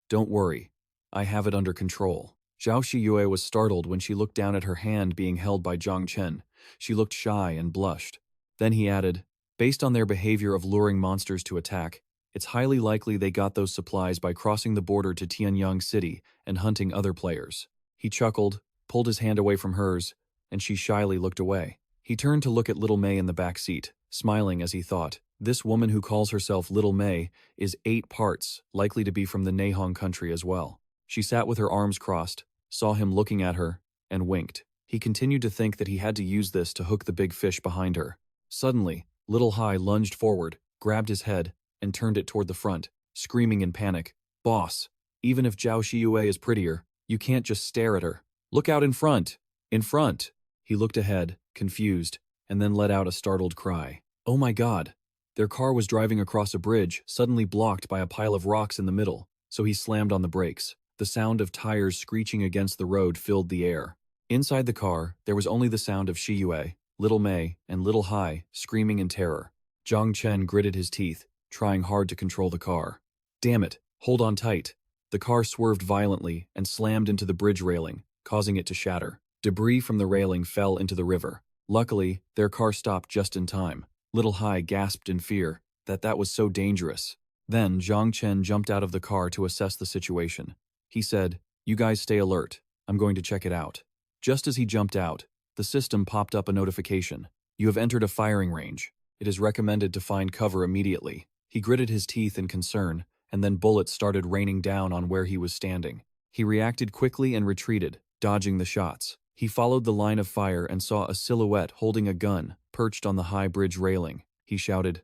"Don't worry, I have it under control." Zhao Shiyue was startled when she looked down at her hand being held by Zhang Chen. She looked shy and blushed. Then he added, "Based on their behavior of luring monsters to attack, it's highly likely they got those supplies by crossing the border to Tianyang City and hunting other players." He chuckled, pulled his hand away from hers, and she shyly looked away. He turned to look at Little Mei in the back seat, smiling as he thought, "This woman who calls herself Little Mei is 8 parts likely to be from the Nihong country as well." She sat with her arms crossed, saw him looking at her, and winked. He continued to think that he had to use this to hook the big fish behind her. Suddenly, Little Hai lunged forward, grabbed his head, and turned it toward the front, screaming in panic, "Boss, even if Zhao Shiyue is prettier, you can't just stare at her. Look out in front! In front!" He looked ahead, confused, and then let out a startled cry. Oh my God! Their car was driving across a bridge, suddenly blocked by a pile of rocks in the middle, so he slammed on the brakes. The sound of tires screeching against the road filled the air. Inside the car, there was only the sound of Shiyue, Little Mei, and Little Hai screaming in terror. Zhang Chen gritted his teeth, trying hard to control the car. Damn it, hold on tight. The car swerved violently and slammed into the bridge railing, causing it to shatter. Debris from the railing fell into the river. Luckily, their car stopped just in time. Little Hai gasped in fear that was so dangerous. Then Zhang Chen jumped out of the car to assess the situation. He said, "You guys stay alert. I'm going to check it out." Just as he jumped out, the system popped up a notification. "You have entered a firing range. It is recommended to find cover immediately." He gritted his teeth in concern, and then bullets started raining down on where he was standing. He reacted quickly and retreated, dodging the shots. He followed the line of fire and saw a silhouette holding a gun, perched on the high bridge railing. He shouted,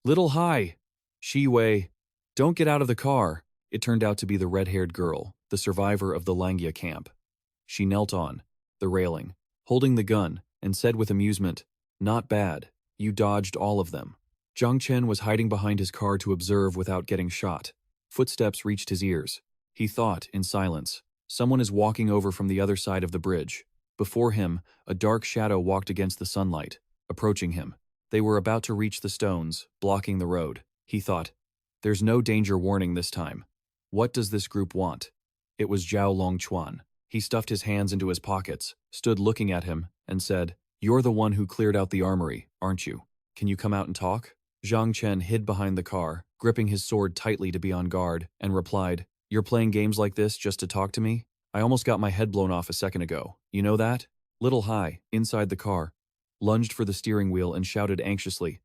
"Little Hai! Shi-Wei! Don't get out of the car!" It turned out to be the red-haired girl, the survivor of the Langia camp. She knelt on the railing, holding the gun, and said with amusement, "Not bad. You dodged all of them." Zhang Chen was hiding behind his car to observe without getting shot. Footsteps reached his ears. He thought, in silence, someone is walking over from the other side of the bridge. Before him, a dark shadow walked against the sunlight, approaching him. They were about to reach the stones, blocking the road. He thought, "There's no danger warning this time. What does this group want?" It was Zhao Longquan. He stuffed his hands into his pockets, stood looking at him, and said, "You're the one who cleared out the armory, aren't you? Can you come out and talk?" Zhang Chen hid behind the car, gripping his sword tightly to be on guard, and replied, "You're playing games like this just to talk to me? I almost got my head blown off a second ago. You know that?" Little Hai, inside the car, lunged for the steering wheel and shouted anxiously,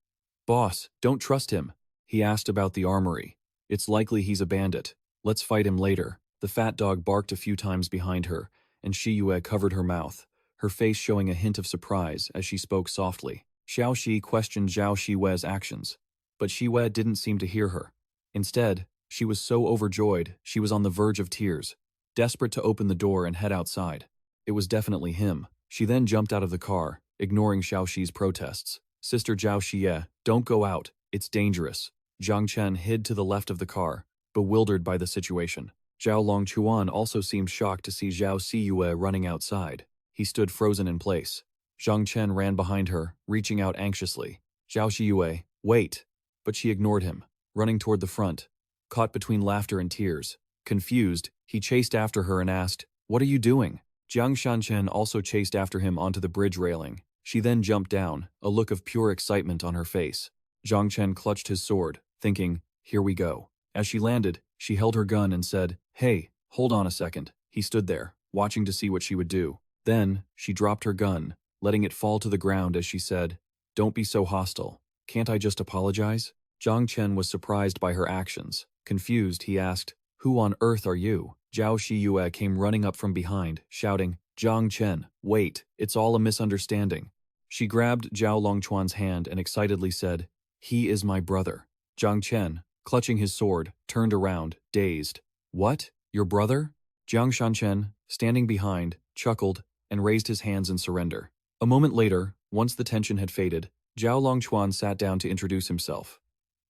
"Boss, don't trust him." He asked about the armory. "It's likely he's a bandit. Let's fight him later." The fat dog barked a few times behind her, and Shiyue covered her mouth, her face showing a hint of surprise as she spoke softly. Xiao Shi questioned Zhao Shiwe's actions, but Shiwe didn't seem to hear her. Instead, she was so overjoyed she was on the verge of tears, desperate to open the door and head outside. It was definitely him. She then jumped out of the car, ignoring Xiao Shi's protests. "Sister Zhao Xie, don't go out. It's dangerous." Zhang Chen hid to the left of the car, bewildered by the situation. Zhao Longquan also seemed shocked to see Zhao Siyue running outside. He stood frozen in place. Zhang Chen ran behind her, reaching out anxiously. "Zhao Siyue, wait!" But she ignored him, running toward the front, caught between laughter and tears. Confused, he chased after her and asked, "What are you doing?" Jiang Shanchen also chased after him onto the bridge railing. She then jumped down, a look of pure excitement on her face. Zhang Chen clutched his sword, thinking, "Here we go." As she landed, she held her gun and said, "Hey, hold on a second." He stood there, watching to see what she would do. Then, she dropped her gun, letting it fall to the ground as she said, "Don't be so hostile. Can't I just apologize?" Zhang Chen was surprised by her actions. Confused, he asked, "Who on earth are you?" Zhao Shiyue came running up from behind, shouting, "Zhang Chen, wait, it's all a misunderstanding." She grabbed Zhao Longquan's hand and excitedly said, "He is my brother." Zhang Chen, clutching his sword, turned around, dazed. "What? Your brother?" Jiang Shanchen, standing behind, chuckled and raised his hands in surrender. A moment later, once the tension had faded, Zhao Longquan sat down to introduce himself.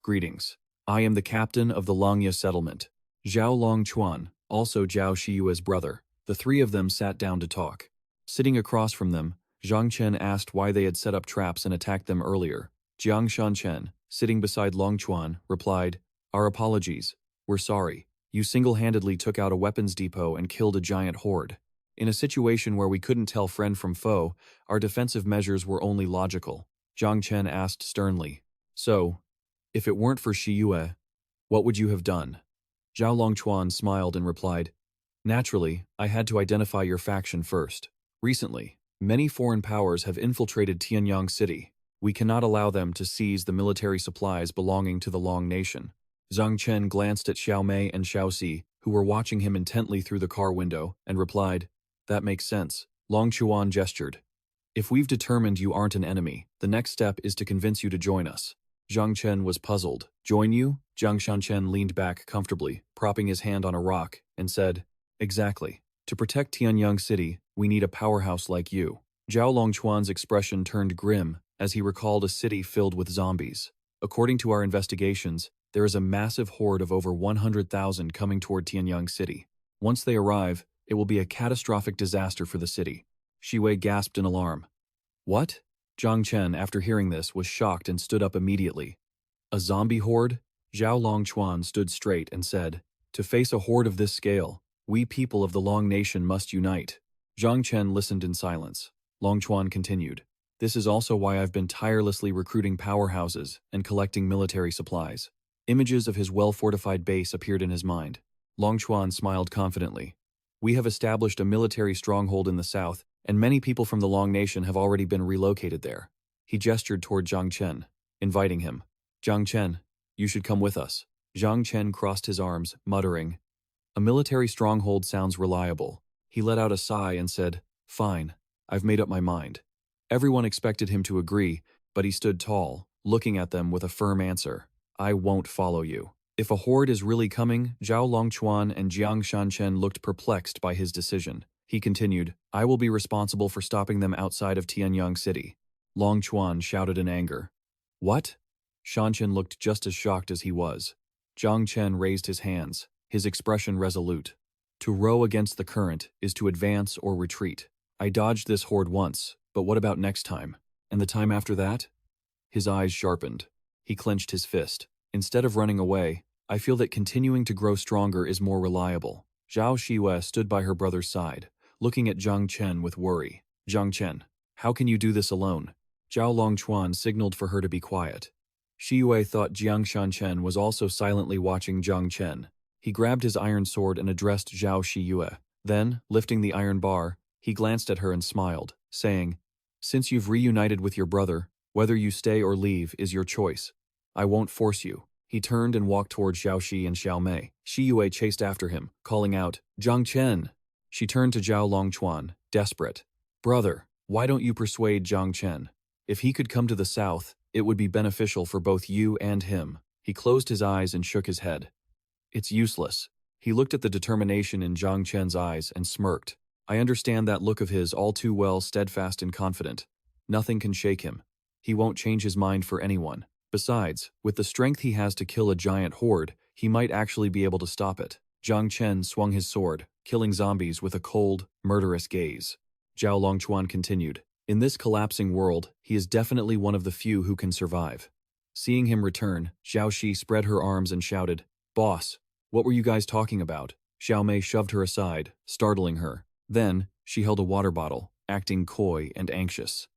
"Greetings. I am the captain of the Langya settlement." Zhao Longquan, also Zhao Shiyue's brother. The three of them sat down to talk. Sitting across from them, Zhang Chen asked why they had set up traps and attacked them earlier. Jiang Shanchen, sitting beside Longquan, replied, "Our apologies. We're sorry. You single-handedly took out a weapons depot and killed a giant horde. In a situation where we couldn't tell friend from foe, our defensive measures were only logical." Zhang Chen asked sternly, "So, if it weren't for Shiyue, what would you have done?" Zhao Longquan smiled and replied, "Naturally, I had to identify your faction first. Recently, many foreign powers have infiltrated Tianyang City. We cannot allow them to seize the military supplies belonging to the Long Nation." Zhang Chen glanced at Xiao Mei and Xiao Si, who were watching him intently through the car window, and replied, "That makes sense." Long Chuan gestured. "If we've determined you aren't an enemy, the next step is to convince you to join us." Zhang Chen was puzzled. "Join you?" Zhang Chen leaned back comfortably, propping his hand on a rock, and said, "Exactly. To protect Tianyang City, we need a powerhouse like you." Zhao Longchuan's expression turned grim as he recalled a city filled with zombies. "According to our investigations, there is a massive horde of over 100,000 coming toward Tianyang City. Once they arrive, it will be a catastrophic disaster for the city." Shi Wei gasped in alarm. "What?" Zhang Chen, after hearing this, was shocked and stood up immediately. "A zombie horde?" Zhao Longchuan stood straight and said, "To face a horde of this scale, we people of the Long Nation must unite." Zhang Chen listened in silence. Longchuan continued, "This is also why I've been tirelessly recruiting powerhouses and collecting military supplies." Images of his well-fortified base appeared in his mind. Longchuan smiled confidently. "We have established a military stronghold in the south, and many people from the Long Nation have already been relocated there." He gestured toward Zhang Chen, inviting him. "Zhang Chen, you should come with us." Zhang Chen crossed his arms, muttering, "A military stronghold sounds reliable." He let out a sigh and said, "Fine, I've made up my mind." Everyone expected him to agree, but he stood tall, looking at them with a firm answer. "I won't follow you." If a horde is really coming, Zhao Longchuan and Jiang Shanchen looked perplexed by his decision. He continued, "I will be responsible for stopping them outside of Tianyang City." Longchuan shouted in anger. "What?" Shanchen looked just as shocked as he was. Zhang Chen raised his hands, his expression resolute. "To row against the current is to advance or retreat. I dodged this horde once, but what about next time? And the time after that?" His eyes sharpened. He clenched his fist. "Instead of running away, I feel that continuing to grow stronger is more reliable." Zhao Shiyue stood by her brother's side, looking at Zhang Chen with worry. "Zhang Chen, how can you do this alone?" Zhao Longchuan signaled for her to be quiet. Shiyue thought Jiang Shanchen was also silently watching Zhang Chen. He grabbed his iron sword and addressed Zhao Shiyue. Then, lifting the iron bar, he glanced at her and smiled, saying, "Since you've reunited with your brother, whether you stay or leave is your choice. I won't force you." He turned and walked toward Xiaoxi and Xiaomei. Shiyue chased after him, calling out, "Zhang Chen!" She turned to Zhao Longchuan, desperate. "Brother, why don't you persuade Zhang Chen? If he could come to the south, it would be beneficial for both you and him." He closed his eyes and shook his head. "It's useless." He looked at the determination in Zhang Chen's eyes and smirked. "I understand that look of his all too well, steadfast and confident. Nothing can shake him. He won't change his mind for anyone. Besides, with the strength he has to kill a giant horde, he might actually be able to stop it." Zhang Chen swung his sword, killing zombies with a cold, murderous gaze. Zhao Longchuan continued, "In this collapsing world, he is definitely one of the few who can survive." Seeing him return, Zhao Shi spread her arms and shouted, "Boss, what were you guys talking about?" Xiao Mei shoved her aside, startling her. Then, she held a water bottle, acting coy and anxious.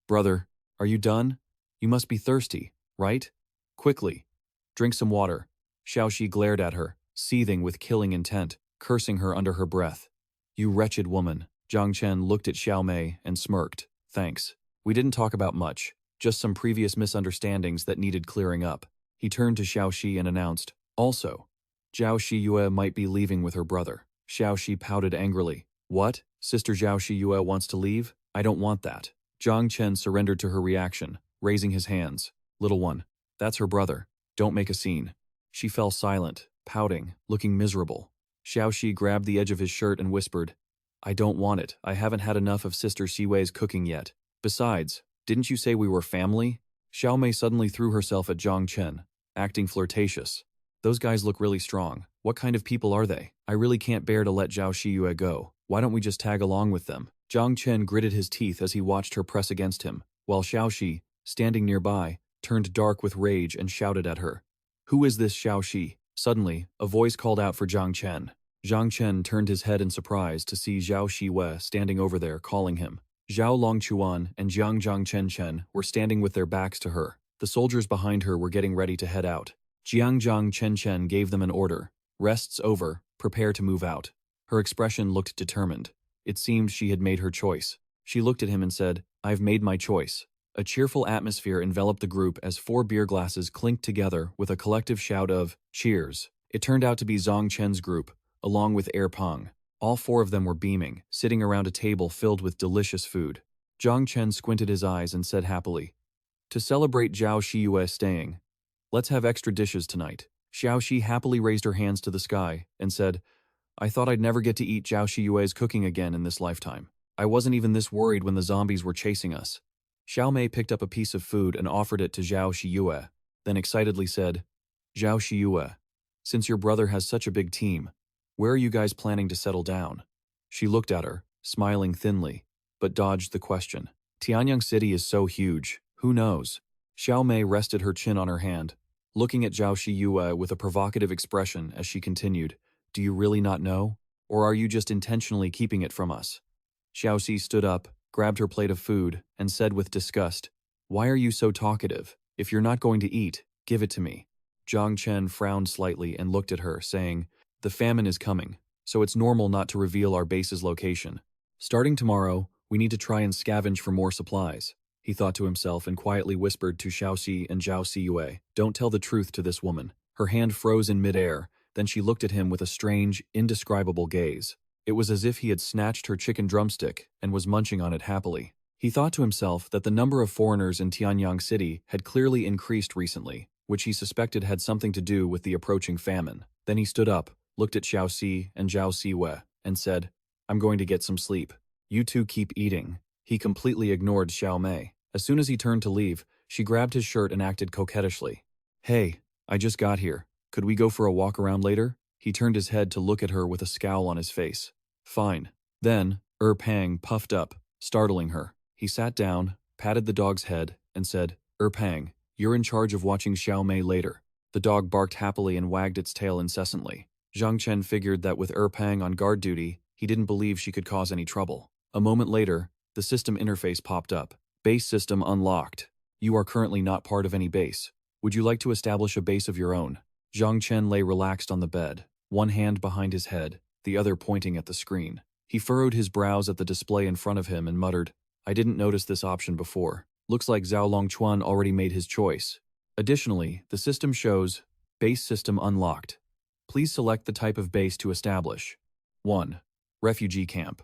"Brother, are you done? You must be thirsty, right? Quickly, drink some water." Xiaoxi glared at her, seething with killing intent, cursing her under her breath. "You wretched woman." Zhang Chen looked at Xiao Mei and smirked. "Thanks. We didn't talk about much, just some previous misunderstandings that needed clearing up." He turned to Xiaoxi and announced, "Also, Zhao Shiyue might be leaving with her brother." Xiaoxi pouted angrily. "What? Sister Zhao Shiyue wants to leave? I don't want that." Zhang Chen surrendered to her reaction, raising his hands. "Little one, that's her brother. Don't make a scene." She fell silent, pouting, looking miserable. Xiaoxi grabbed the edge of his shirt and whispered, "I don't want it. I haven't had enough of Sister Siwei's cooking yet. Besides, didn't you say we were family?" Xiao Mei suddenly threw herself at Zhang Chen, acting flirtatious. "Those guys look really strong. What kind of people are they? I really can't bear to let Zhao Shiyue go. Why don't we just tag along with them?" Zhang Chen gritted his teeth as he watched her press against him, while Xiaoxi, standing nearby, turned dark with rage and shouted at her. "Who is this Xiaoxi?" Suddenly, a voice called out for Zhang Chen. Zhang Chen turned his head in surprise to see Zhao Shiyue standing over there calling him. Zhao Longchuan and Jiang Chen were standing with their backs to her. The soldiers behind her were getting ready to head out. Jiang Chen gave them an order. "Rest's over, prepare to move out." Her expression looked determined. It seemed she had made her choice. She looked at him and said, "I've made my choice." A cheerful atmosphere enveloped the group as 4 beer glasses clinked together with a collective shout of, "Cheers." It turned out to be Zhang Chen's group, along with Peng. All four of them were beaming, sitting around a table filled with delicious food. Zhang Chen squinted his eyes and said happily, "To celebrate Zhao Xiyue's staying, let's have extra dishes tonight." Xiao Xi happily raised her hands to the sky and said, "I thought I'd never get to eat Zhao Xiyue's cooking again in this lifetime. I wasn't even this worried when the zombies were chasing us." Xiao Mei picked up a piece of food and offered it to Zhao Xiyue, then excitedly said, "Zhao Xiyue, since your brother has such a big team, where are you guys planning to settle down?" She looked at her, smiling thinly, but dodged the question. "Tianyang City is so huge, who knows?" Xiao Mei rested her chin on her hand, looking at Zhao Xiyue with a provocative expression as she continued, "Do you really not know? Or are you just intentionally keeping it from us?" Xiao Xi stood up, grabbed her plate of food, and said with disgust, "Why are you so talkative? If you're not going to eat, give it to me." Zhang Chen frowned slightly and looked at her, saying, "The famine is coming, so it's normal not to reveal our base's location. Starting tomorrow, we need to try and scavenge for more supplies." He thought to himself and quietly whispered to Xiaoxi and Zhao Xiyue, "Don't tell the truth to this woman." Her hand froze in midair, then she looked at him with a strange, indescribable gaze. It was as if he had snatched her chicken drumstick and was munching on it happily. He thought to himself that the number of foreigners in Tianyang City had clearly increased recently, which he suspected had something to do with the approaching famine. Then he stood up, looked at Xiaoxi and Zhao Xiyue, and said, "I'm going to get some sleep. You two keep eating." He completely ignored Xiao Mei. As soon as he turned to leave, she grabbed his shirt and acted coquettishly. "Hey, I just got here. Could we go for a walk around later?" He turned his head to look at her with a scowl on his face. "Fine." Then, Pang puffed up, startling her. He sat down, patted the dog's head, and said, "Pang, you're in charge of watching Xiao Mei later." The dog barked happily and wagged its tail incessantly. Zhang Chen figured that with Pang on guard duty, he didn't believe she could cause any trouble. A moment later, the system interface popped up. "Base system unlocked. You are currently not part of any base. Would you like to establish a base of your own?" Zhang Chen lay relaxed on the bed, one hand behind his head, the other pointing at the screen. He furrowed his brows at the display in front of him and muttered, "I didn't notice this option before. Looks like Zhao Longchuan already made his choice." Additionally, the system shows, "Base system unlocked. Please select the type of base to establish. 1. Refugee camp.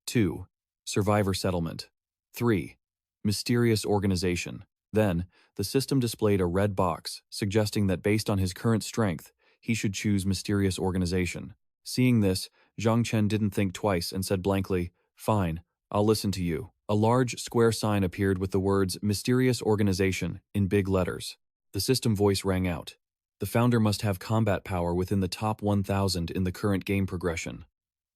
2. Survivor settlement. 3. Mysterious organization." Then, the system displayed a red box, suggesting that based on his current strength, he should choose mysterious organization. Seeing this, Zhang Chen didn't think twice and said blankly, "Fine, I'll listen to you." A large, square sign appeared with the words "Mysterious Organization" in big letters. The system voice rang out. The founder must have combat power within the top 1,000 in the current game progression.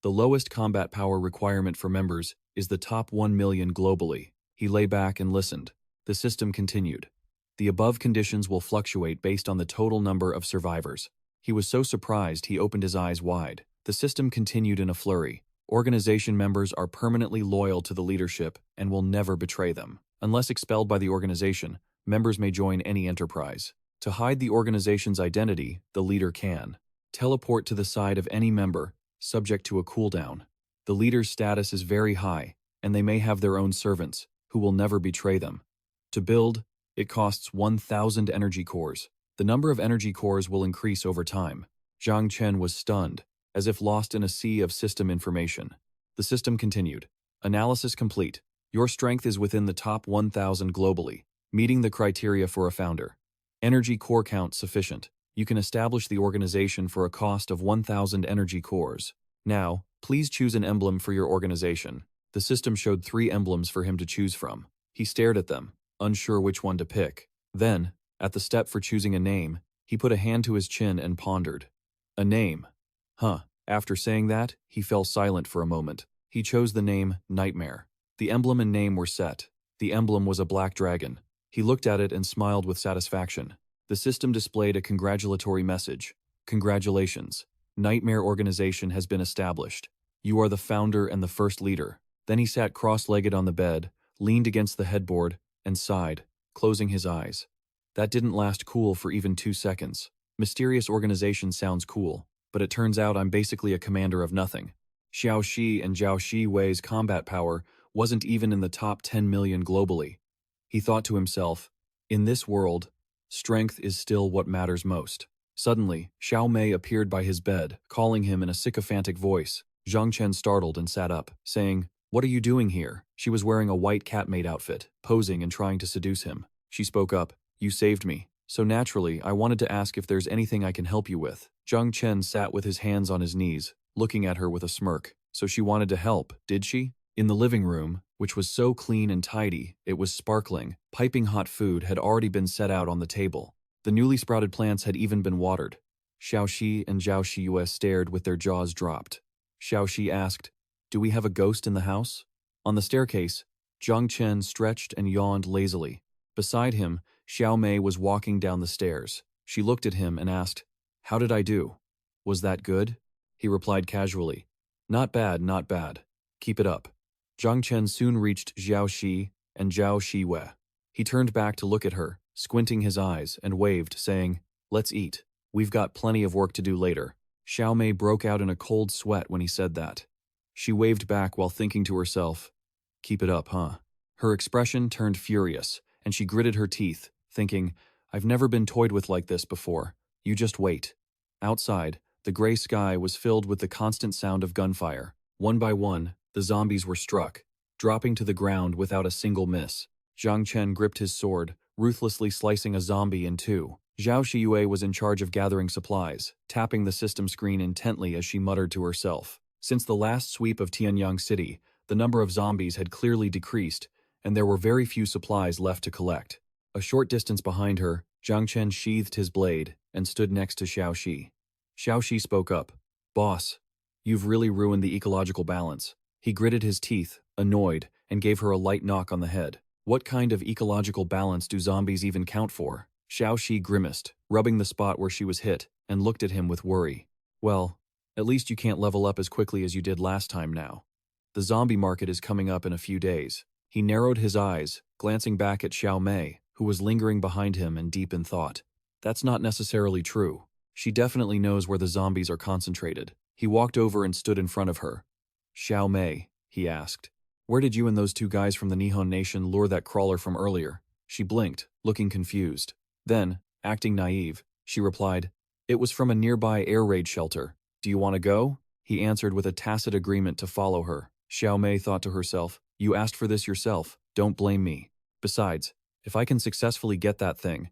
The lowest combat power requirement for members is the top 1 million globally. He lay back and listened. The system continued. The above conditions will fluctuate based on the total number of survivors. He was so surprised he opened his eyes wide. The system continued in a flurry. Organization members are permanently loyal to the leadership and will never betray them. Unless expelled by the organization, members may join any enterprise. To hide the organization's identity, the leader can teleport to the side of any member, subject to a cooldown. The leader's status is very high, and they may have their own servants, who will never betray them. To build, it costs 1,000 energy cores. The number of energy cores will increase over time. Zhang Chen was stunned, as if lost in a sea of system information. The system continued. Analysis complete. Your strength is within the top 1,000 globally, meeting the criteria for a founder. Energy core count sufficient. You can establish the organization for a cost of 1,000 energy cores. Now, please choose an emblem for your organization. The system showed 3 emblems for him to choose from. He stared at them, unsure which one to pick. Then, at the step for choosing a name, he put a hand to his chin and pondered. A name. Huh. After saying that, he fell silent for a moment. He chose the name Nightmare. The emblem and name were set. The emblem was a black dragon. He looked at it and smiled with satisfaction. The system displayed a congratulatory message. Congratulations. Nightmare Organization has been established. You are the founder and the first leader. Then he sat cross-legged on the bed, leaned against the headboard, and sighed, closing his eyes. That didn't last cool for even 2 seconds. Mysterious Organization sounds cool, but it turns out I'm basically a commander of nothing. Xiao Xi and Zhao Xiwei's combat power wasn't even in the top 10 million globally. He thought to himself, in this world, strength is still what matters most. Suddenly, Xiao Mei appeared by his bed, calling him in a sycophantic voice. Zhang Chen startled and sat up, saying, "What are you doing here?" She was wearing a white cat-maid outfit, posing and trying to seduce him. She spoke up, "You saved me. So naturally, I wanted to ask if there's anything I can help you with." Zhang Chen sat with his hands on his knees, looking at her with a smirk. So she wanted to help, did she? In the living room, which was so clean and tidy, it was sparkling. Piping hot food had already been set out on the table. The newly sprouted plants had even been watered. Xiaoxi and Zhao Shiyue stared with their jaws dropped. Xiaoxi asked, "Do we have a ghost in the house?" On the staircase, Zhang Chen stretched and yawned lazily. Beside him, Xiao Mei was walking down the stairs. She looked at him and asked, "How did I do? Was that good?" He replied casually, "Not bad, not bad. Keep it up." Zhang Chen soon reached Zhao Shi and Zhao Shiyue. He turned back to look at her, squinting his eyes, and waved, saying, "Let's eat. We've got plenty of work to do later." Xiao Mei broke out in a cold sweat when he said that. She waved back while thinking to herself, "Keep it up, huh?" Her expression turned furious, and she gritted her teeth, thinking, "I've never been toyed with like this before. You just wait." Outside, the gray sky was filled with the constant sound of gunfire. One by one, the zombies were struck, dropping to the ground without a single miss. Zhang Chen gripped his sword, ruthlessly slicing a zombie in two. Zhao Shiyue was in charge of gathering supplies, tapping the system screen intently as she muttered to herself. Since the last sweep of Tianyang City, the number of zombies had clearly decreased, and there were very few supplies left to collect. A short distance behind her, Zhang Chen sheathed his blade and stood next to Xiaoxi. Xiaoxi spoke up, "Boss, you've really ruined the ecological balance." He gritted his teeth, annoyed, and gave her a light knock on the head. What kind of ecological balance do zombies even count for? Xiaoxi grimaced, rubbing the spot where she was hit, and looked at him with worry. "Well, at least you can't level up as quickly as you did last time now. The zombie market is coming up in a few days." He narrowed his eyes, glancing back at Xiao Mei, who was lingering behind him and deep in thought. That's not necessarily true. She definitely knows where the zombies are concentrated. He walked over and stood in front of her. "Xiao Mei," he asked, "where did you and those two guys from the Nihon Nation lure that crawler from earlier?" She blinked, looking confused. Then, acting naive, she replied, "It was from a nearby air raid shelter. Do you want to go?" He answered with a tacit agreement to follow her. Xiao Mei thought to herself, "You asked for this yourself, don't blame me. Besides, if I can successfully get that thing,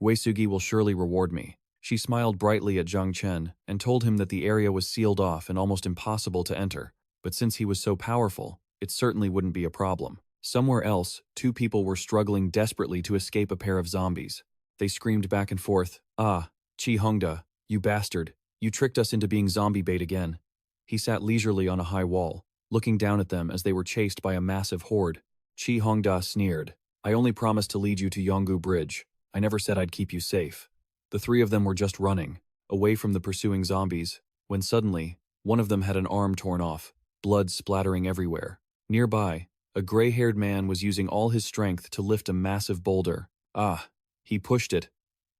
Uesugi will surely reward me." She smiled brightly at Zhang Chen and told him that the area was sealed off and almost impossible to enter, but since he was so powerful, it certainly wouldn't be a problem. Somewhere else, two people were struggling desperately to escape a pair of zombies. They screamed back and forth, "Ah, Qi Hongda, you bastard, you tricked us into being zombie bait again." He sat leisurely on a high wall, looking down at them as they were chased by a massive horde. Qi Hongda sneered, "I only promised to lead you to Yonggu Bridge. I never said I'd keep you safe." The three of them were just running, away from the pursuing zombies, when suddenly, one of them had an arm torn off, blood splattering everywhere. Nearby, a gray-haired man was using all his strength to lift a massive boulder. Ah! He pushed it,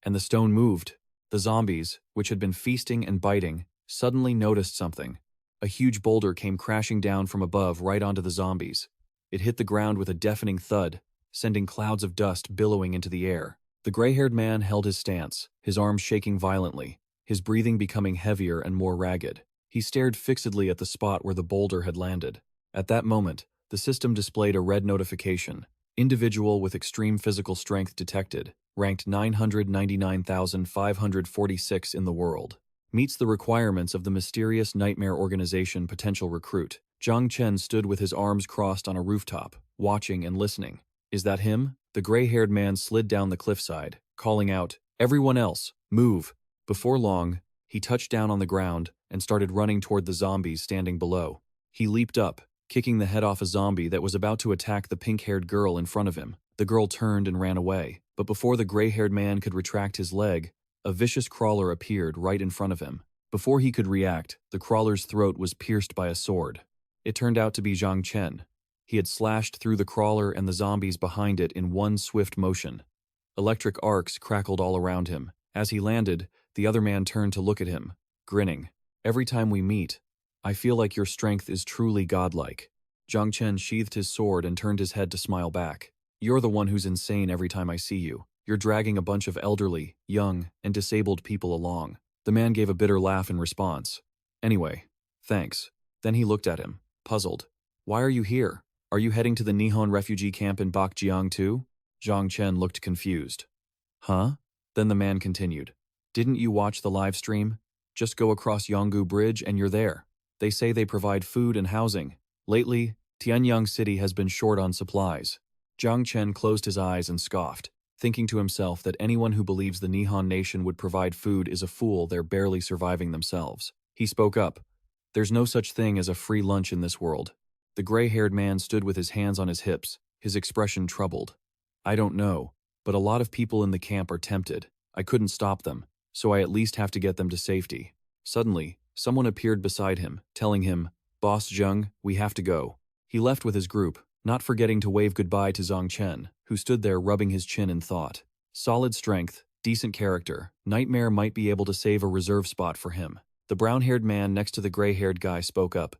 and the stone moved. The zombies, which had been feasting and biting, suddenly noticed something. A huge boulder came crashing down from above right onto the zombies. It hit the ground with a deafening thud, sending clouds of dust billowing into the air. The gray-haired man held his stance, his arms shaking violently, his breathing becoming heavier and more ragged. He stared fixedly at the spot where the boulder had landed. At that moment, the system displayed a red notification. Individual with extreme physical strength detected, ranked 999,546 in the world. Meets the requirements of the mysterious nightmare organization potential recruit. Zhang Chen stood with his arms crossed on a rooftop, watching and listening. "Is that him?" The gray-haired man slid down the cliffside, calling out, "Everyone else, move!" Before long, he touched down on the ground and started running toward the zombies standing below. He leaped up, kicking the head off a zombie that was about to attack the pink-haired girl in front of him. The girl turned and ran away, but before the gray-haired man could retract his leg, a vicious crawler appeared right in front of him. Before he could react, the crawler's throat was pierced by a sword. It turned out to be Zhang Chen. He had slashed through the crawler and the zombies behind it in one swift motion. Electric arcs crackled all around him. As he landed, the other man turned to look at him, grinning. "Every time we meet, I feel like your strength is truly godlike." Zhang Chen sheathed his sword and turned his head to smile back. "You're the one who's insane every time I see you." You're dragging a bunch of elderly, young, and disabled people along. The man gave a bitter laugh in response. Anyway, thanks. Then he looked at him, puzzled. Why are you here? Are you heading to the Nihon refugee camp in Bakjiang too? Zhang Chen looked confused. Huh? Then the man continued. Didn't you watch the live stream? Just go across Yonggu Bridge and you're there. They say they provide food and housing. Lately, Tianyang City has been short on supplies. Zhang Chen closed his eyes and scoffed, thinking to himself that anyone who believes the Nihon nation would provide food is a fool. They're barely surviving themselves. He spoke up. There's no such thing as a free lunch in this world. The gray-haired man stood with his hands on his hips, his expression troubled. I don't know, but a lot of people in the camp are tempted. I couldn't stop them, so I at least have to get them to safety. Suddenly, someone appeared beside him, telling him, Boss Zheng, we have to go. He left with his group, not forgetting to wave goodbye to Zhang Chen, who stood there rubbing his chin in thought. Solid strength, decent character, Nightmare might be able to save a reserve spot for him. The brown-haired man next to the gray-haired guy spoke up.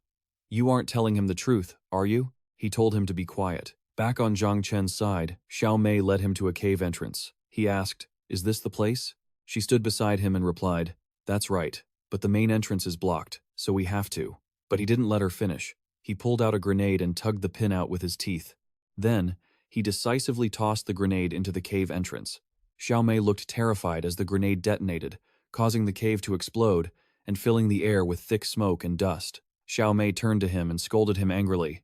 You aren't telling him the truth, are you? He told him to be quiet. Back on Zhang Chen's side, Xiao Mei led him to a cave entrance. He asked, Is this the place? She stood beside him and replied, That's right, but the main entrance is blocked, so we have to. But he didn't let her finish. He pulled out a grenade and tugged the pin out with his teeth. Then, he decisively tossed the grenade into the cave entrance. Xiao Mei looked terrified as the grenade detonated, causing the cave to explode and filling the air with thick smoke and dust. Xiao Mei turned to him and scolded him angrily.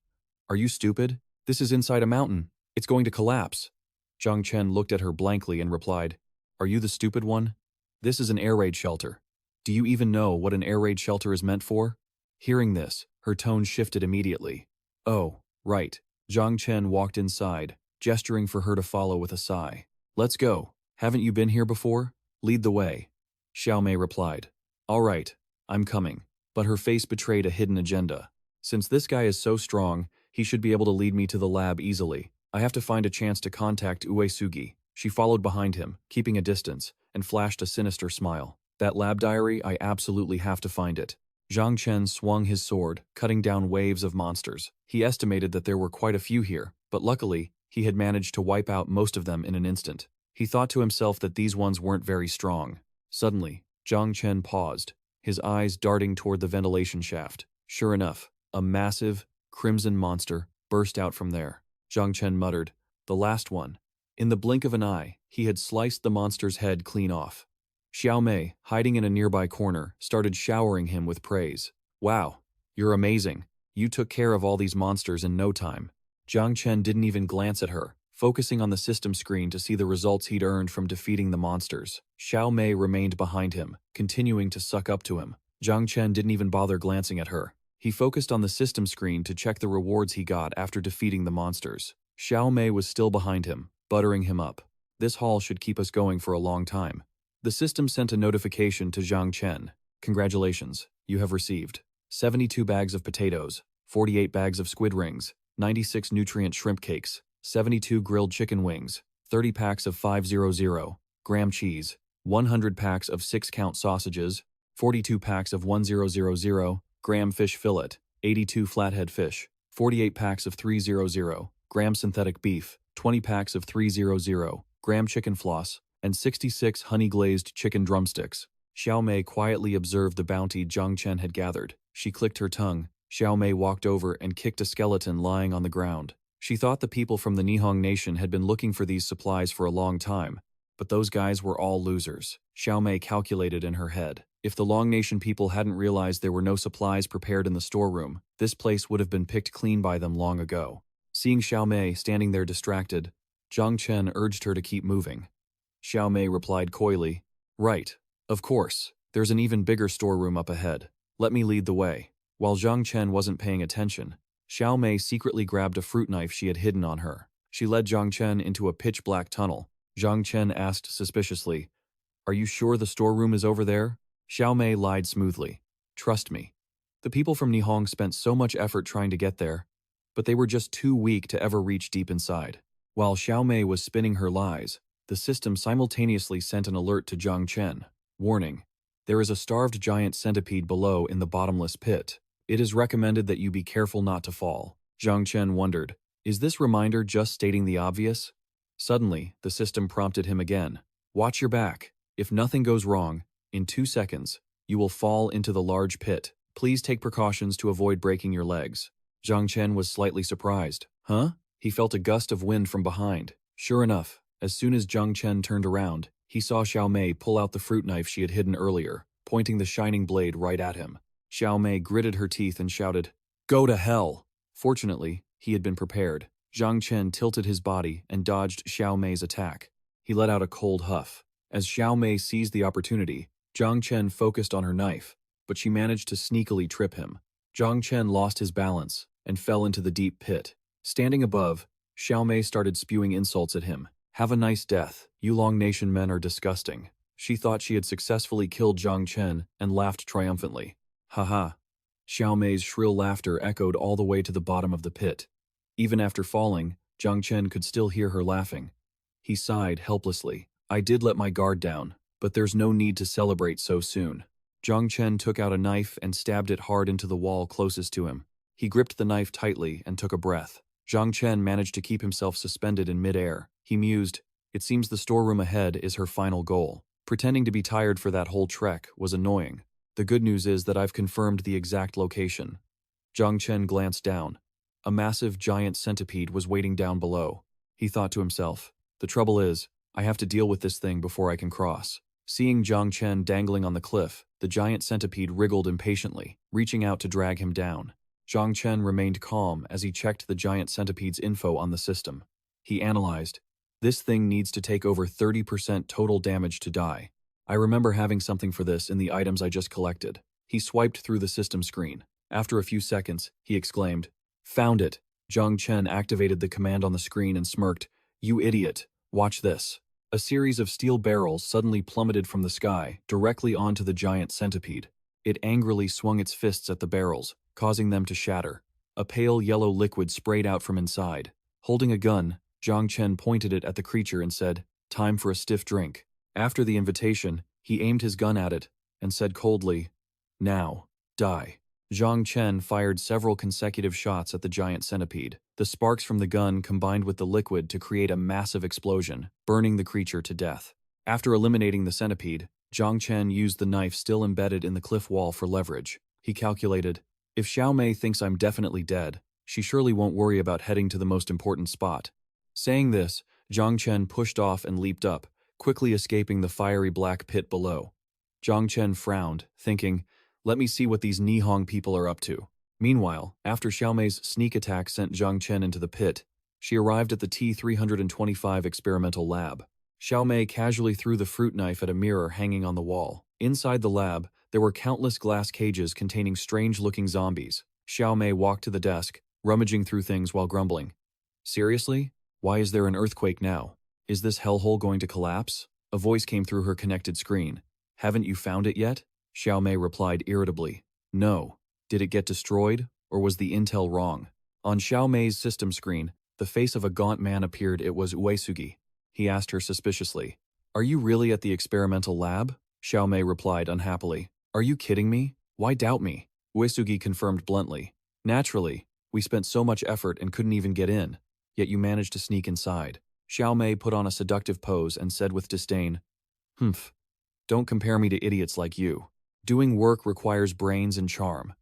Are you stupid? This is inside a mountain. It's going to collapse. Zhang Chen looked at her blankly and replied, Are you the stupid one? This is an air raid shelter. Do you even know what an air raid shelter is meant for? Hearing this, her tone shifted immediately. Oh, right. Zhang Chen walked inside, gesturing for her to follow with a sigh. Let's go. Haven't you been here before? Lead the way. Xiao Mei replied. All right, I'm coming. But her face betrayed a hidden agenda. Since this guy is so strong, he should be able to lead me to the lab easily. I have to find a chance to contact Uesugi. She followed behind him, keeping a distance, and flashed a sinister smile. That lab diary, I absolutely have to find it. Zhang Chen swung his sword, cutting down waves of monsters. He estimated that there were quite a few here, but luckily, he had managed to wipe out most of them in an instant. He thought to himself that these ones weren't very strong. Suddenly, Zhang Chen paused, his eyes darting toward the ventilation shaft. Sure enough, a massive, crimson monster burst out from there. Zhang Chen muttered, The last one. In the blink of an eye, he had sliced the monster's head clean off. Xiao Mei, hiding in a nearby corner, started showering him with praise. Wow, you're amazing. You took care of all these monsters in no time. Zhang Chen didn't even glance at her, focusing on the system screen to see the results he'd earned from defeating the monsters. Xiao Mei remained behind him, continuing to suck up to him. Zhang Chen didn't even bother glancing at her. He focused on the system screen to check the rewards he got after defeating the monsters. Xiao Mei was still behind him, buttering him up. This haul should keep us going for a long time. The system sent a notification to Zhang Chen. Congratulations, you have received 72 bags of potatoes, 48 bags of squid rings, 96 nutrient shrimp cakes, 72 grilled chicken wings, 30 packs of 500-gram cheese, 100 packs of 6-count sausages, 42 packs of 1000-gram fish fillet, 82 flathead fish, 48 packs of 300-gram synthetic beef, 20 packs of 300-gram chicken floss, and 66 honey-glazed chicken drumsticks. Xiao Mei quietly observed the bounty Zhang Chen had gathered. She clicked her tongue. Xiao Mei walked over and kicked a skeleton lying on the ground. She thought the people from the Nihon nation had been looking for these supplies for a long time, but those guys were all losers. Xiao Mei calculated in her head. If the Long Nation people hadn't realized there were no supplies prepared in the storeroom, this place would have been picked clean by them long ago. Seeing Xiao Mei standing there distracted, Zhang Chen urged her to keep moving. Xiao Mei replied coyly, Right, of course, there's an even bigger storeroom up ahead. Let me lead the way. While Zhang Chen wasn't paying attention, Xiao Mei secretly grabbed a fruit knife she had hidden on her. She led Zhang Chen into a pitch-black tunnel. Zhang Chen asked suspiciously, Are you sure the storeroom is over there? Xiao Mei lied smoothly. Trust me. The people from Nihong spent so much effort trying to get there, but they were just too weak to ever reach deep inside. While Xiao Mei was spinning her lies, the system simultaneously sent an alert to Zhang Chen. Warning. There is a starved giant centipede below in the bottomless pit. It is recommended that you be careful not to fall. Zhang Chen wondered, is this reminder just stating the obvious? Suddenly, the system prompted him again. Watch your back. If nothing goes wrong, in 2 seconds, you will fall into the large pit. Please take precautions to avoid breaking your legs. Zhang Chen was slightly surprised. Huh? He felt a gust of wind from behind. Sure enough, as soon as Zhang Chen turned around, he saw Xiao Mei pull out the fruit knife she had hidden earlier, pointing the shining blade right at him. Xiao Mei gritted her teeth and shouted, "Go to hell!" Fortunately, he had been prepared. Zhang Chen tilted his body and dodged Xiao Mei's attack. He let out a cold huff. As Xiao Mei seized the opportunity, Zhang Chen focused on her knife, but she managed to sneakily trip him. Zhang Chen lost his balance and fell into the deep pit. Standing above, Xiao Mei started spewing insults at him. "Have a nice death. You Long Nation men are disgusting." She thought she had successfully killed Zhang Chen and laughed triumphantly. "Haha." Xiao Mei's shrill laughter echoed all the way to the bottom of the pit. Even after falling, Zhang Chen could still hear her laughing. He sighed helplessly. "I did let my guard down, but there's no need to celebrate so soon." Zhang Chen took out a knife and stabbed it hard into the wall closest to him. He gripped the knife tightly and took a breath. Zhang Chen managed to keep himself suspended in midair. He mused, "It seems the storeroom ahead is her final goal." Pretending to be tired for that whole trek was annoying. The good news is that I've confirmed the exact location. Zhang Chen glanced down. A massive giant centipede was waiting down below. He thought to himself, "The trouble is, I have to deal with this thing before I can cross." Seeing Zhang Chen dangling on the cliff, the giant centipede wriggled impatiently, reaching out to drag him down. Zhang Chen remained calm as he checked the giant centipede's info on the system. He analyzed, "This thing needs to take over 30% total damage to die. I remember having something for this in the items I just collected." He swiped through the system screen. After a few seconds, he exclaimed, "Found it." Zhang Chen activated the command on the screen and smirked, "You idiot. Watch this." A series of steel barrels suddenly plummeted from the sky, directly onto the giant centipede. It angrily swung its fists at the barrels, causing them to shatter. A pale yellow liquid sprayed out from inside. Holding a gun, Zhang Chen pointed it at the creature and said, "Time for a stiff drink." After the invitation, he aimed his gun at it and said coldly, "Now, die." Zhang Chen fired several consecutive shots at the giant centipede. The sparks from the gun combined with the liquid to create a massive explosion, burning the creature to death. After eliminating the centipede, Zhang Chen used the knife still embedded in the cliff wall for leverage. He calculated, "If Xiao Mei thinks I'm definitely dead, she surely won't worry about heading to the most important spot." Saying this, Zhang Chen pushed off and leaped up, quickly escaping the fiery black pit below. Zhang Chen frowned, thinking, "Let me see what these Nihong people are up to." Meanwhile, after Xiao Mei's sneak attack sent Zhang Chen into the pit, she arrived at the T-325 experimental lab. Xiao Mei casually threw the fruit knife at a mirror hanging on the wall. Inside the lab, there were countless glass cages containing strange-looking zombies. Xiao Mei walked to the desk, rummaging through things while grumbling. "Seriously? Why is there an earthquake now? Is this hellhole going to collapse?" A voice came through her connected screen. "Haven't you found it yet?" Xiao Mei replied irritably. "No. Did it get destroyed, or was the intel wrong?" On Xiao Mei's system screen, the face of a gaunt man appeared. It was Uesugi. He asked her suspiciously, "Are you really at the experimental lab?" Xiao Mei replied unhappily, "Are you kidding me? Why doubt me?" Uesugi confirmed bluntly, "Naturally, we spent so much effort and couldn't even get in, yet you managed to sneak inside." Xiao Mei put on a seductive pose and said with disdain, "Humph. Don't compare me to idiots like you. Doing work requires brains and charm.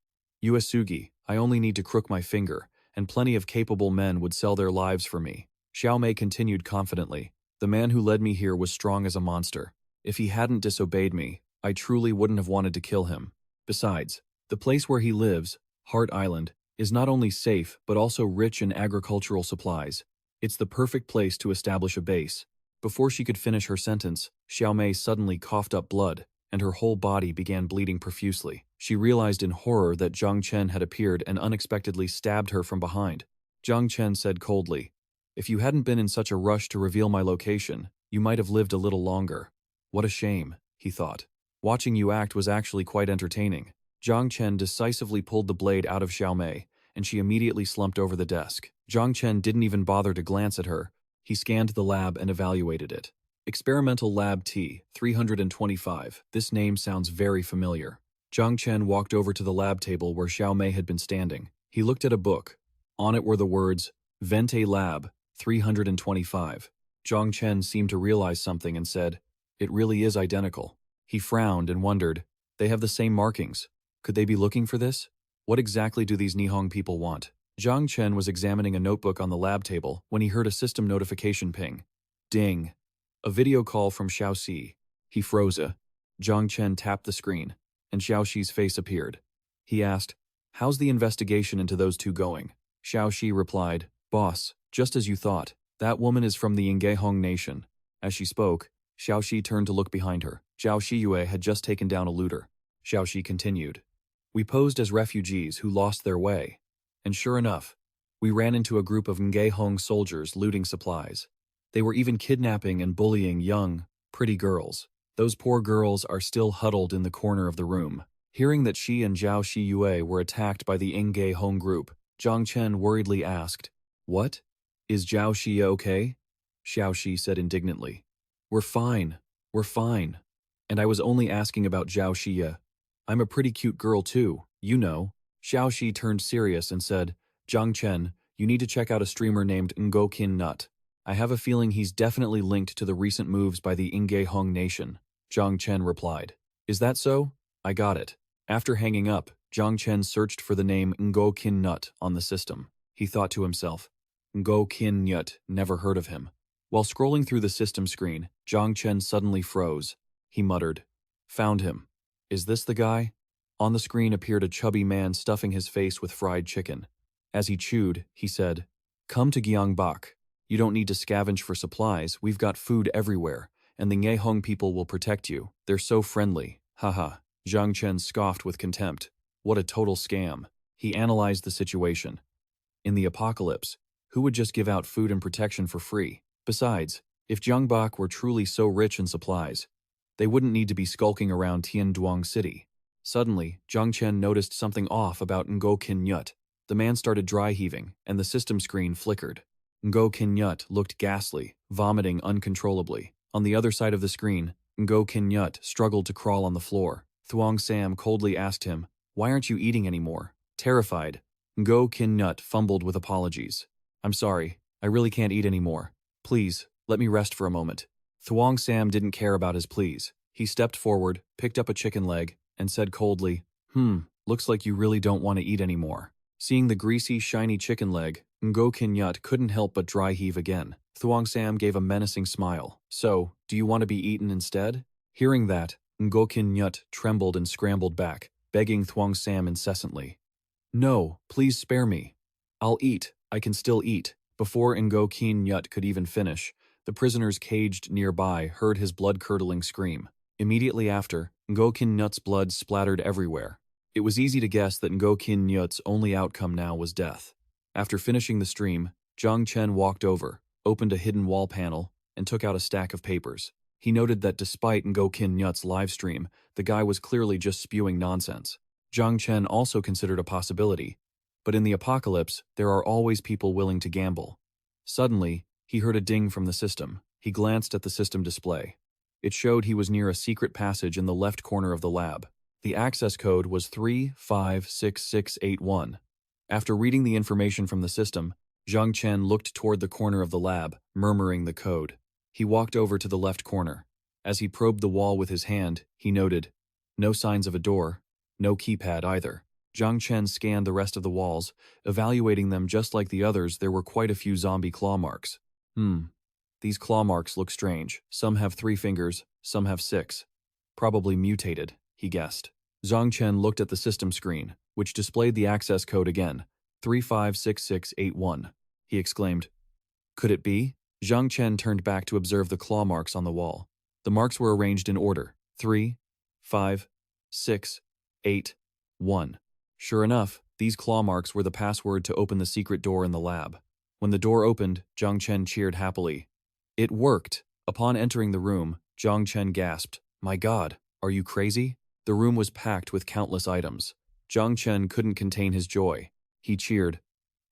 Uesugi, I only need to crook my finger, and plenty of capable men would sell their lives for me." Xiao Mei continued confidently, "The man who led me here was strong as a monster. If he hadn't disobeyed me, I truly wouldn't have wanted to kill him. Besides, the place where he lives, Heart Island, is not only safe but also rich in agricultural supplies. It's the perfect place to establish a base." Before she could finish her sentence, Xiao Mei suddenly coughed up blood, and her whole body began bleeding profusely. She realized in horror that Zhang Chen had appeared and unexpectedly stabbed her from behind. Zhang Chen said coldly, "If you hadn't been in such a rush to reveal my location, you might have lived a little longer." What a shame, he thought. Watching you act was actually quite entertaining. Zhang Chen decisively pulled the blade out of Xiao Mei, and she immediately slumped over the desk. Zhang Chen didn't even bother to glance at her. He scanned the lab and evaluated it. Experimental Lab T-325. This name sounds very familiar. Zhang Chen walked over to the lab table where Xiao Mei had been standing. He looked at a book. On it were the words, "Vente Lab, 325. Zhang Chen seemed to realize something and said, "It really is identical." He frowned and wondered, "They have the same markings. Could they be looking for this? What exactly do these Nihong people want?" Zhang Chen was examining a notebook on the lab table when he heard a system notification ping. Ding. A video call from Xiaoxi. He froze. Zhang Chen tapped the screen, and Xiaoxi's face appeared. He asked, "How's the investigation into those two going?" Xiaoxi replied, "Boss, just as you thought. That woman is from the Ingehong nation." As she spoke, Xiaoxi turned to look behind her. Zhao Shiyue had just taken down a looter. Xiaoxi continued, "We posed as refugees who lost their way. And sure enough, we ran into a group of Ngehong soldiers looting supplies. They were even kidnapping and bullying young, pretty girls. Those poor girls are still huddled in the corner of the room." Hearing that she and Zhao Shiyue were attacked by the Ngehong group, Zhang Chen worriedly asked, "What? Is Zhao Xie okay?" Xiaoxi said indignantly, We're fine. And I was only asking about Zhao Xie. I'm a pretty cute girl too, you know." Xiaoxi turned serious and said, "Zhang Chen, you need to check out a streamer named Ngo Kin Nut. I have a feeling he's definitely linked to the recent moves by the Ingehong nation." Zhang Chen replied, "Is that so? I got it." After hanging up, Zhang Chen searched for the name Ngo Kin Nut on the system. He thought to himself, Ngo Kin Nut, never heard of him. While scrolling through the system screen, Zhang Chen suddenly froze. He muttered, "Found him. Is this the guy?" On the screen appeared a chubby man stuffing his face with fried chicken. As he chewed, he said, "Come to Gyeongbok. You don't need to scavenge for supplies, we've got food everywhere, and the Ngehong people will protect you. They're so friendly. Haha." Zhang Chen scoffed with contempt. What a total scam. He analyzed the situation. In the apocalypse, who would just give out food and protection for free? Besides, if Gyeongbok were truly so rich in supplies, they wouldn't need to be skulking around Tianduang City. Suddenly, Zhang Chen noticed something off about Ngo Kin Nyut. The man started dry heaving, and the system screen flickered. Ngo Kin Nyut looked ghastly, vomiting uncontrollably. On the other side of the screen, Ngo Kin Nyut struggled to crawl on the floor. Thuong Sam coldly asked him, "Why aren't you eating anymore?" Terrified, Ngo Kin Nyut fumbled with apologies. "I'm sorry, I really can't eat anymore. Please, let me rest for a moment." Thuong Sam didn't care about his pleas. He stepped forward, picked up a chicken leg, and said coldly, Looks like you really don't want to eat anymore." Seeing the greasy, shiny chicken leg, Ngo Kin Nyut couldn't help but dry heave again. Thuong Sam gave a menacing smile. "So, do you want to be eaten instead?" Hearing that, Ngo Kin Nyut trembled and scrambled back, begging Thuong Sam incessantly. "No, please spare me. I'll eat, I can still eat." Before Ngo Kin Nyut could even finish, the prisoners caged nearby heard his blood-curdling scream. Immediately after, Ngo Kin Nyut's blood splattered everywhere. It was easy to guess that Ngo Kin Nyut's only outcome now was death. After finishing the stream, Zhang Chen walked over, opened a hidden wall panel, and took out a stack of papers. He noted that despite Ngo Kin Nyut's live stream, the guy was clearly just spewing nonsense. Zhang Chen also considered a possibility, but in the apocalypse, there are always people willing to gamble. Suddenly, he heard a ding from the system. He glanced at the system display. It showed he was near a secret passage in the left corner of the lab. The access code was 356681. After reading the information from the system, Zhang Chen looked toward the corner of the lab, murmuring the code. He walked over to the left corner. As he probed the wall with his hand, he noted, no signs of a door, no keypad either. Zhang Chen scanned the rest of the walls, evaluating them just like the others. There were quite a few zombie claw marks. These claw marks look strange. Some have 3 fingers, some have 6. Probably mutated, he guessed. Zhang Chen looked at the system screen, which displayed the access code again, 356681. He exclaimed, "Could it be?" Zhang Chen turned back to observe the claw marks on the wall. The marks were arranged in order, 3, 5, 6, 8, 1. Sure enough, these claw marks were the password to open the secret door in the lab. When the door opened, Zhang Chen cheered happily. It worked! Upon entering the room, Zhang Chen gasped, "My God, are you crazy?" The room was packed with countless items. Zhang Chen couldn't contain his joy. He cheered,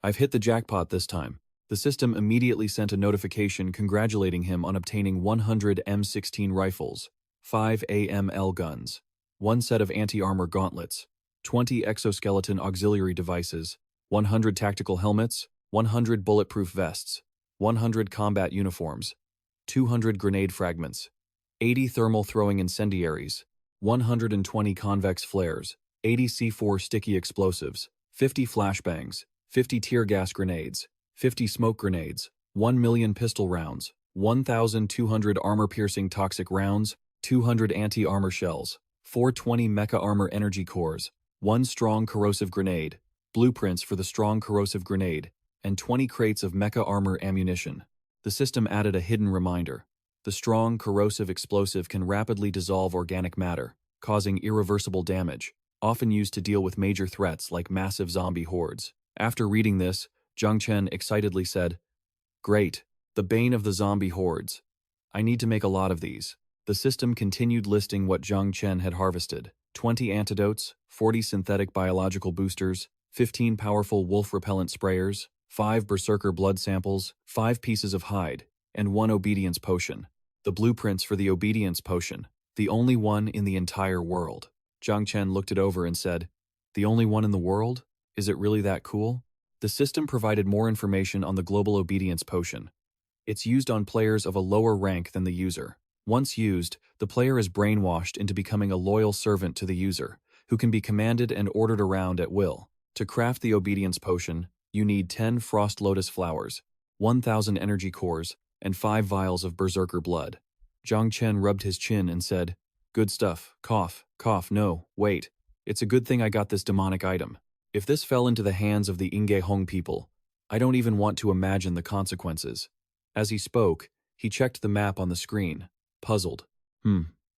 "I've hit the jackpot this time." The system immediately sent a notification congratulating him on obtaining 100 M16 rifles, 5 AML guns, 1 set of anti-armor gauntlets, 20 exoskeleton auxiliary devices, 100 tactical helmets, 100 bulletproof vests, 100 combat uniforms, 200 grenade fragments, 80 thermal throwing incendiaries, 120 convex flares, 80 C4 sticky explosives, 50 flashbangs, 50 tear gas grenades, 50 smoke grenades, 1 million pistol rounds, 1,200 armor-piercing toxic rounds, 200 anti-armor shells, 420 mecha armor energy cores, 1 strong corrosive grenade, blueprints for the strong corrosive grenade, and 20 crates of mecha armor ammunition. The system added a hidden reminder. The strong corrosive explosive can rapidly dissolve organic matter, causing irreversible damage, often used to deal with major threats like massive zombie hordes. After reading this, Zhang Chen excitedly said, "Great, the bane of the zombie hordes. I need to make a lot of these." The system continued listing what Zhang Chen had harvested: 20 antidotes, 40 synthetic biological boosters, 15 powerful wolf-repellent sprayers, 5 berserker blood samples, 5 pieces of hide, and 1 obedience potion. The blueprints for the obedience potion, the only one in the entire world. Zhang Chen looked it over and said, "The only one in the world? Is it really that cool?" The system provided more information on the global obedience potion. It's used on players of a lower rank than the user. Once used, the player is brainwashed into becoming a loyal servant to the user, who can be commanded and ordered around at will. To craft the obedience potion, you need 10 frost lotus flowers, 1,000 energy cores, and 5 vials of berserker blood. Zhang Chen rubbed his chin and said, "Good stuff. Cough, cough, no, wait. It's a good thing I got this demonic item. If this fell into the hands of the Inge Hong people, I don't even want to imagine the consequences." As he spoke, he checked the map on the screen, puzzled.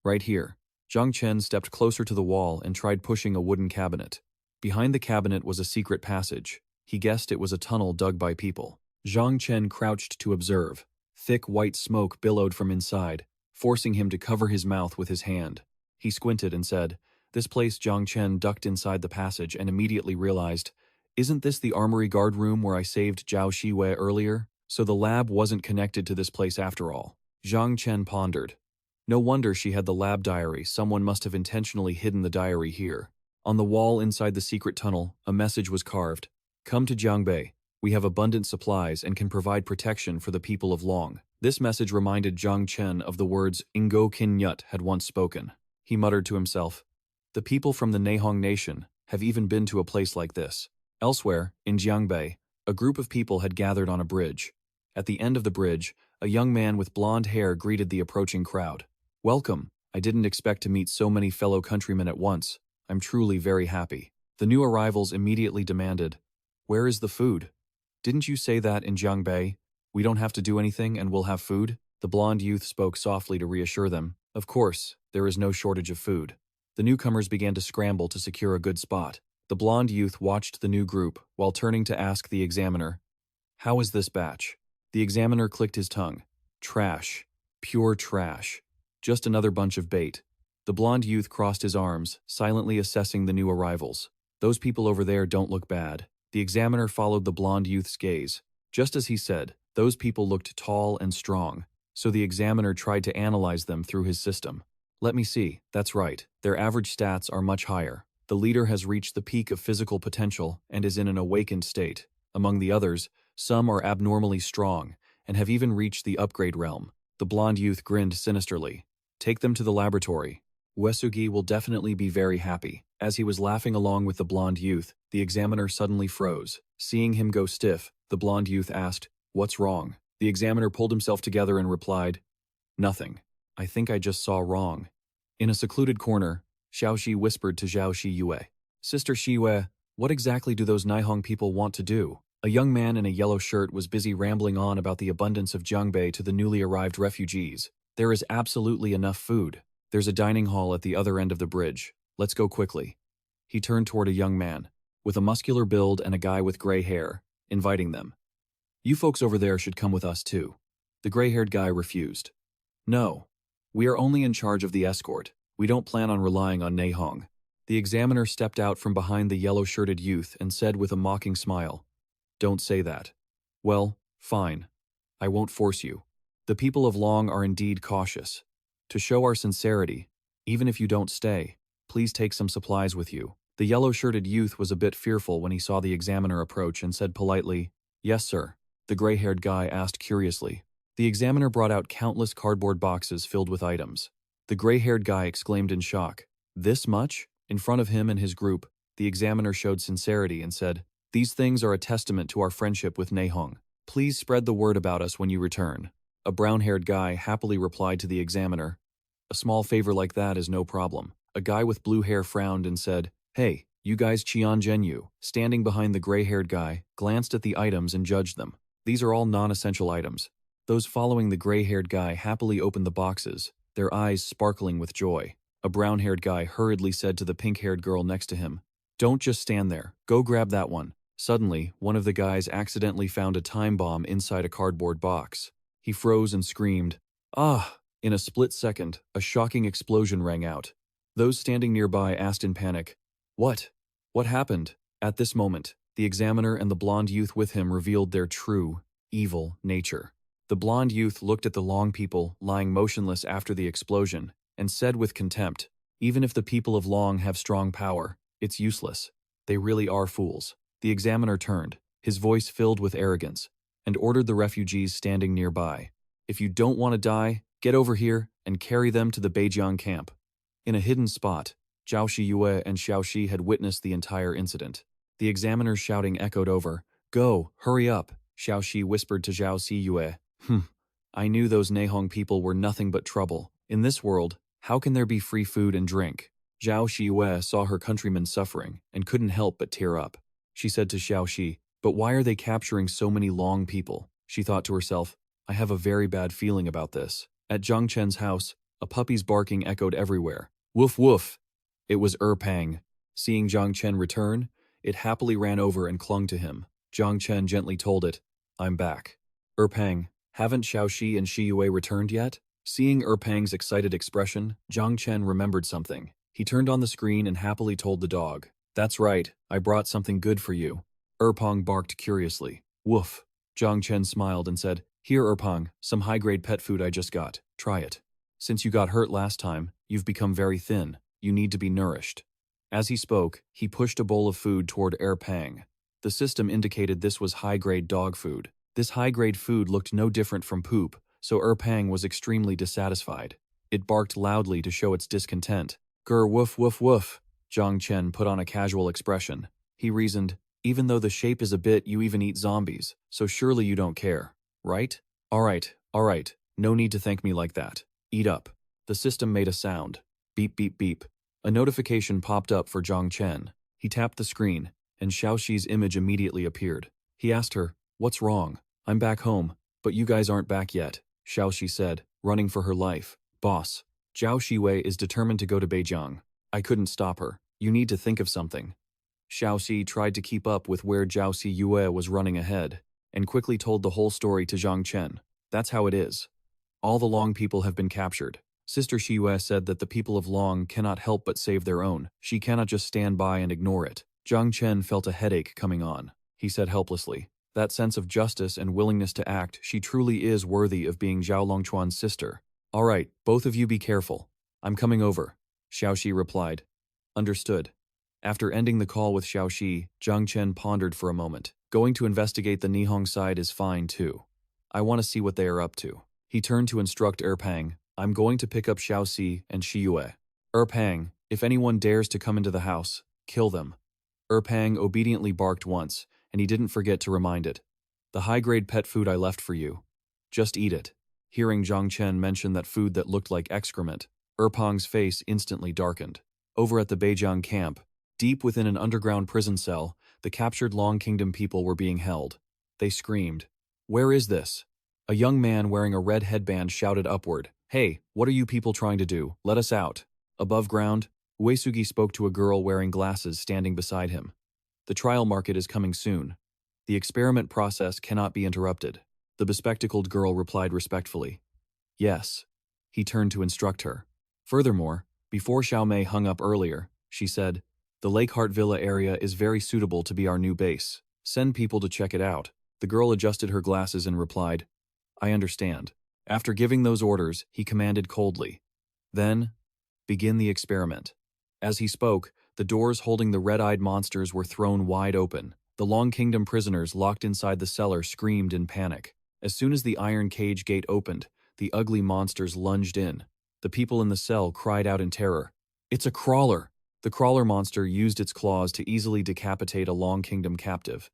Right here. Zhang Chen stepped closer to the wall and tried pushing a wooden cabinet. Behind the cabinet was a secret passage. He guessed it was a tunnel dug by people. Zhang Chen crouched to observe. Thick white smoke billowed from inside, forcing him to cover his mouth with his hand. He squinted and said, "This place." Zhang Chen ducked inside the passage and immediately realized, "Isn't this the armory guard room where I saved Zhao Shiwei earlier? So the lab wasn't connected to this place after all." Zhang Chen pondered. No wonder she had the lab diary. Someone must have intentionally hidden the diary here. On the wall inside the secret tunnel, a message was carved. "Come to Jiangbei. We have abundant supplies and can provide protection for the people of Long." This message reminded Zhang Chen of the words Ingo Kin Nyut had once spoken. He muttered to himself, "The people from the Nehong Nation have even been to a place like this." Elsewhere, in Jiangbei, a group of people had gathered on a bridge. At the end of the bridge, a young man with blonde hair greeted the approaching crowd. "Welcome. I didn't expect to meet so many fellow countrymen at once. I'm truly very happy." The new arrivals immediately demanded, "Where is the food? Didn't you say that in Jiangbei? We don't have to do anything and we'll have food?" The blonde youth spoke softly to reassure them. "Of course, there is no shortage of food." The newcomers began to scramble to secure a good spot. The blonde youth watched the new group while turning to ask the examiner, "How is this batch?" The examiner clicked his tongue. "Trash. Pure trash. Just another bunch of bait." The blonde youth crossed his arms, silently assessing the new arrivals. "Those people over there don't look bad." The examiner followed the blonde youth's gaze. Just as he said, those people looked tall and strong, so the examiner tried to analyze them through his system. "Let me see. That's right. Their average stats are much higher. The leader has reached the peak of physical potential and is in an awakened state. Among the others, some are abnormally strong and have even reached the upgrade realm." The blonde youth grinned sinisterly. "Take them to the laboratory. Uesugi will definitely be very happy." As he was laughing along with the blonde youth, the examiner suddenly froze. Seeing him go stiff, the blonde youth asked, "What's wrong?" The examiner pulled himself together and replied, "Nothing. I think I just saw wrong." In a secluded corner, Xiaoxi whispered to Zhao Shiyue, "Sister Shiyue, what exactly do those Nihong people want to do?" A young man in a yellow shirt was busy rambling on about the abundance of Jiangbei to the newly arrived refugees. "There is absolutely enough food. There's a dining hall at the other end of the bridge. Let's go quickly." He turned toward a young man, with a muscular build and a guy with gray hair, inviting them. "You folks over there should come with us too." The gray-haired guy refused. "No. We are only in charge of the escort. We don't plan on relying on Nehong." The examiner stepped out from behind the yellow-shirted youth and said with a mocking smile, "Don't say that." "Well, fine. I won't force you. The people of Long are indeed cautious. To show our sincerity, even if you don't stay, please take some supplies with you." The yellow-shirted youth was a bit fearful when he saw the examiner approach and said politely, "Yes, sir." The gray-haired guy asked curiously, The examiner brought out countless cardboard boxes filled with items. The gray-haired guy exclaimed in shock. This much? In front of him and his group, the examiner showed sincerity and said, "These things are a testament to our friendship with Nehong. Please spread the word about us when you return." A brown-haired guy happily replied to the examiner, "A small favor like that is no problem." A guy with blue hair frowned and said, "Hey, you guys Qian Zhenyu," standing behind the gray-haired guy, glanced at the items and judged them. These are all non-essential items. Those following the gray-haired guy happily opened the boxes, their eyes sparkling with joy. A brown-haired guy hurriedly said to the pink-haired girl next to him, "Don't just stand there, go grab that one." Suddenly, one of the guys accidentally found a time bomb inside a cardboard box. He froze and screamed, "Ah!" In a split second, a shocking explosion rang out. Those standing nearby asked in panic, "What? What happened?" At this moment, the examiner and the blonde youth with him revealed their true, evil nature. The blonde youth looked at the Long people lying motionless after the explosion and said with contempt, "Even if the people of Long have strong power, it's useless. They really are fools." The examiner turned, his voice filled with arrogance, and ordered the refugees standing nearby, "If you don't want to die, get over here and carry them to the Beijiang camp." In a hidden spot, Zhao Shiyue and Xiao Shi had witnessed the entire incident. The examiner's shouting echoed over. "Go, hurry up," Xiao Shi whispered to Zhao Shiyue. I knew those Nehong people were nothing but trouble. In this world, how can there be free food and drink? Zhao Shiyue saw her countrymen suffering and couldn't help but tear up. She said to Xiao Shi, "But why are they capturing so many Long people?" She thought to herself, "I have a very bad feeling about this." At Zhang Chen's house, a puppy's barking echoed everywhere. Woof woof! It was Pang. Seeing Zhang Chen return, it happily ran over and clung to him. Zhang Chen gently told it, "I'm back." Pang, haven't Xiao Shi and Shi Yue returned yet? Seeing Pang's excited expression, Zhang Chen remembered something. He turned on the screen and happily told the dog, "That's right, I brought something good for you." Pang barked curiously. Woof! Zhang Chen smiled and said, "Here, Pang, some high-grade pet food I just got. Try it. Since you got hurt last time, you've become very thin. You need to be nourished." As he spoke, he pushed a bowl of food toward Pang. The system indicated this was high-grade dog food. This high-grade food looked no different from poop, so Pang was extremely dissatisfied. It barked loudly to show its discontent. "Grr woof woof woof." Zhang Chen put on a casual expression. He reasoned, "Even though the shape is a bit, you even eat zombies, so surely you don't care, right? All right, no need to thank me like that. Eat up." The system made a sound. Beep beep beep. A notification popped up for Zhang Chen. He tapped the screen, and Xiao Shi's image immediately appeared. He asked her, "What's wrong?" "I'm back home, but you guys aren't back yet," Xiao Shi said, running for her life. "Boss, Zhao Shiwei is determined to go to Beijiang. I couldn't stop her. You need to think of something." Xiao Shi tried to keep up with where Zhao Shiyue was running ahead, and quickly told the whole story to Zhang Chen. "That's how it is. All the Long people have been captured. Sister Shiyue said that the people of Long cannot help but save their own. She cannot just stand by and ignore it." Zhang Chen felt a headache coming on. He said helplessly, "That sense of justice and willingness to act, she truly is worthy of being Zhao Longquan's sister." "All right, both of you be careful. I'm coming over," Xiao Shi replied. "Understood." After ending the call with Xiao Shi, Zhang Chen pondered for a moment. "Going to investigate the Nihong side is fine too. I want to see what they are up to." He turned to instruct Pang, "I'm going to pick up Xiao Si and Shi Yue. Pang, if anyone dares to come into the house, kill them." Pang obediently barked once, and he didn't forget to remind it. "The high-grade pet food I left for you. Just eat it." Hearing Zhang Chen mention that food that looked like excrement, Pang's face instantly darkened. Over at the Beijiang camp, deep within an underground prison cell, the captured Long Kingdom people were being held. They screamed, "Where is this?" A young man wearing a red headband shouted upward, "Hey, what are you people trying to do? Let us out." Above ground, Uesugi spoke to a girl wearing glasses standing beside him. "The trial market is coming soon. The experiment process cannot be interrupted." The bespectacled girl replied respectfully, "Yes." He turned to instruct her. Furthermore, before Xiao Mei hung up earlier, she said, "The Lakehart Villa area is very suitable to be our new base. Send people to check it out." The girl adjusted her glasses and replied, "I understand." After giving those orders, he commanded coldly, "Then, begin the experiment." As he spoke, the doors holding the red-eyed monsters were thrown wide open. The Long Kingdom prisoners locked inside the cellar screamed in panic. As soon as the iron cage gate opened, the ugly monsters lunged in. The people in the cell cried out in terror. "It's a crawler!" The crawler monster used its claws to easily decapitate a Long Kingdom captive.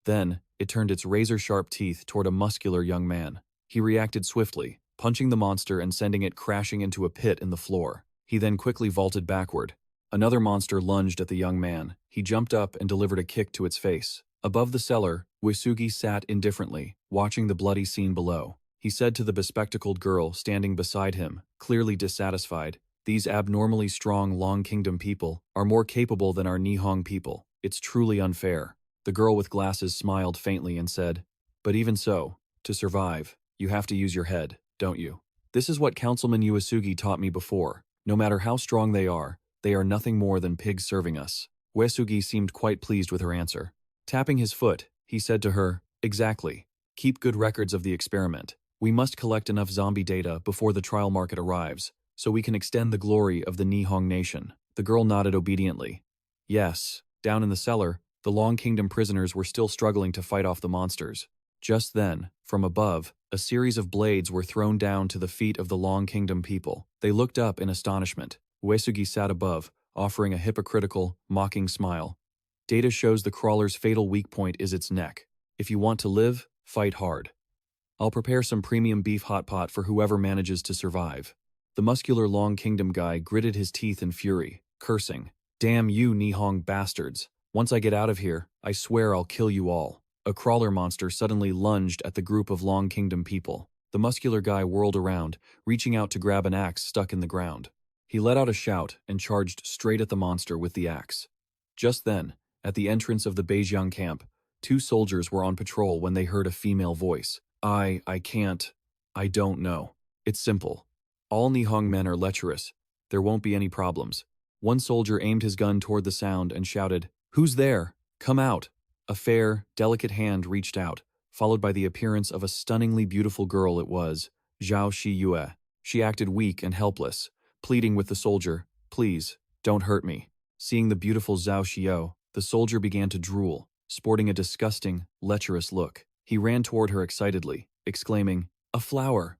Then, it turned its razor-sharp teeth toward a muscular young man. He reacted swiftly, punching the monster and sending it crashing into a pit in the floor. He then quickly vaulted backward. Another monster lunged at the young man. He jumped up and delivered a kick to its face. Above the cellar, Uesugi sat indifferently, watching the bloody scene below. He said to the bespectacled girl standing beside him, clearly dissatisfied, "These abnormally strong Long Kingdom people are more capable than our Nihong people. It's truly unfair." The girl with glasses smiled faintly and said, "But even so, to survive, you have to use your head, don't you? This is what Councilman Uesugi taught me before. No matter how strong they are nothing more than pigs serving us." Uesugi seemed quite pleased with her answer. Tapping his foot, he said to her, "Exactly. Keep good records of the experiment. We must collect enough zombie data before the trial market arrives, so we can extend the glory of the Nihong nation." The girl nodded obediently. Yes, down in the cellar, the Long Kingdom prisoners were still struggling to fight off the monsters. Just then, from above, a series of blades were thrown down to the feet of the Long Kingdom people. They looked up in astonishment. Uesugi sat above, offering a hypocritical, mocking smile. "Data shows the crawler's fatal weak point is its neck. If you want to live, fight hard. I'll prepare some premium beef hot pot for whoever manages to survive." The muscular Long Kingdom guy gritted his teeth in fury, cursing, "Damn you Nihong bastards. Once I get out of here, I swear I'll kill you all." A crawler monster suddenly lunged at the group of Long Kingdom people. The muscular guy whirled around, reaching out to grab an axe stuck in the ground. He let out a shout and charged straight at the monster with the axe. Just then, at the entrance of the Beijiang camp, two soldiers were on patrol when they heard a female voice. I don't know. It's simple. All Nihong men are lecherous. There won't be any problems." One soldier aimed his gun toward the sound and shouted, "Who's there? Come out." A fair, delicate hand reached out, followed by the appearance of a stunningly beautiful girl. It was Zhao Shiyue. She acted weak and helpless, pleading with the soldier, "Please, don't hurt me." Seeing the beautiful Zhao Shiyue, the soldier began to drool, sporting a disgusting, lecherous look. He ran toward her excitedly, exclaiming, a flower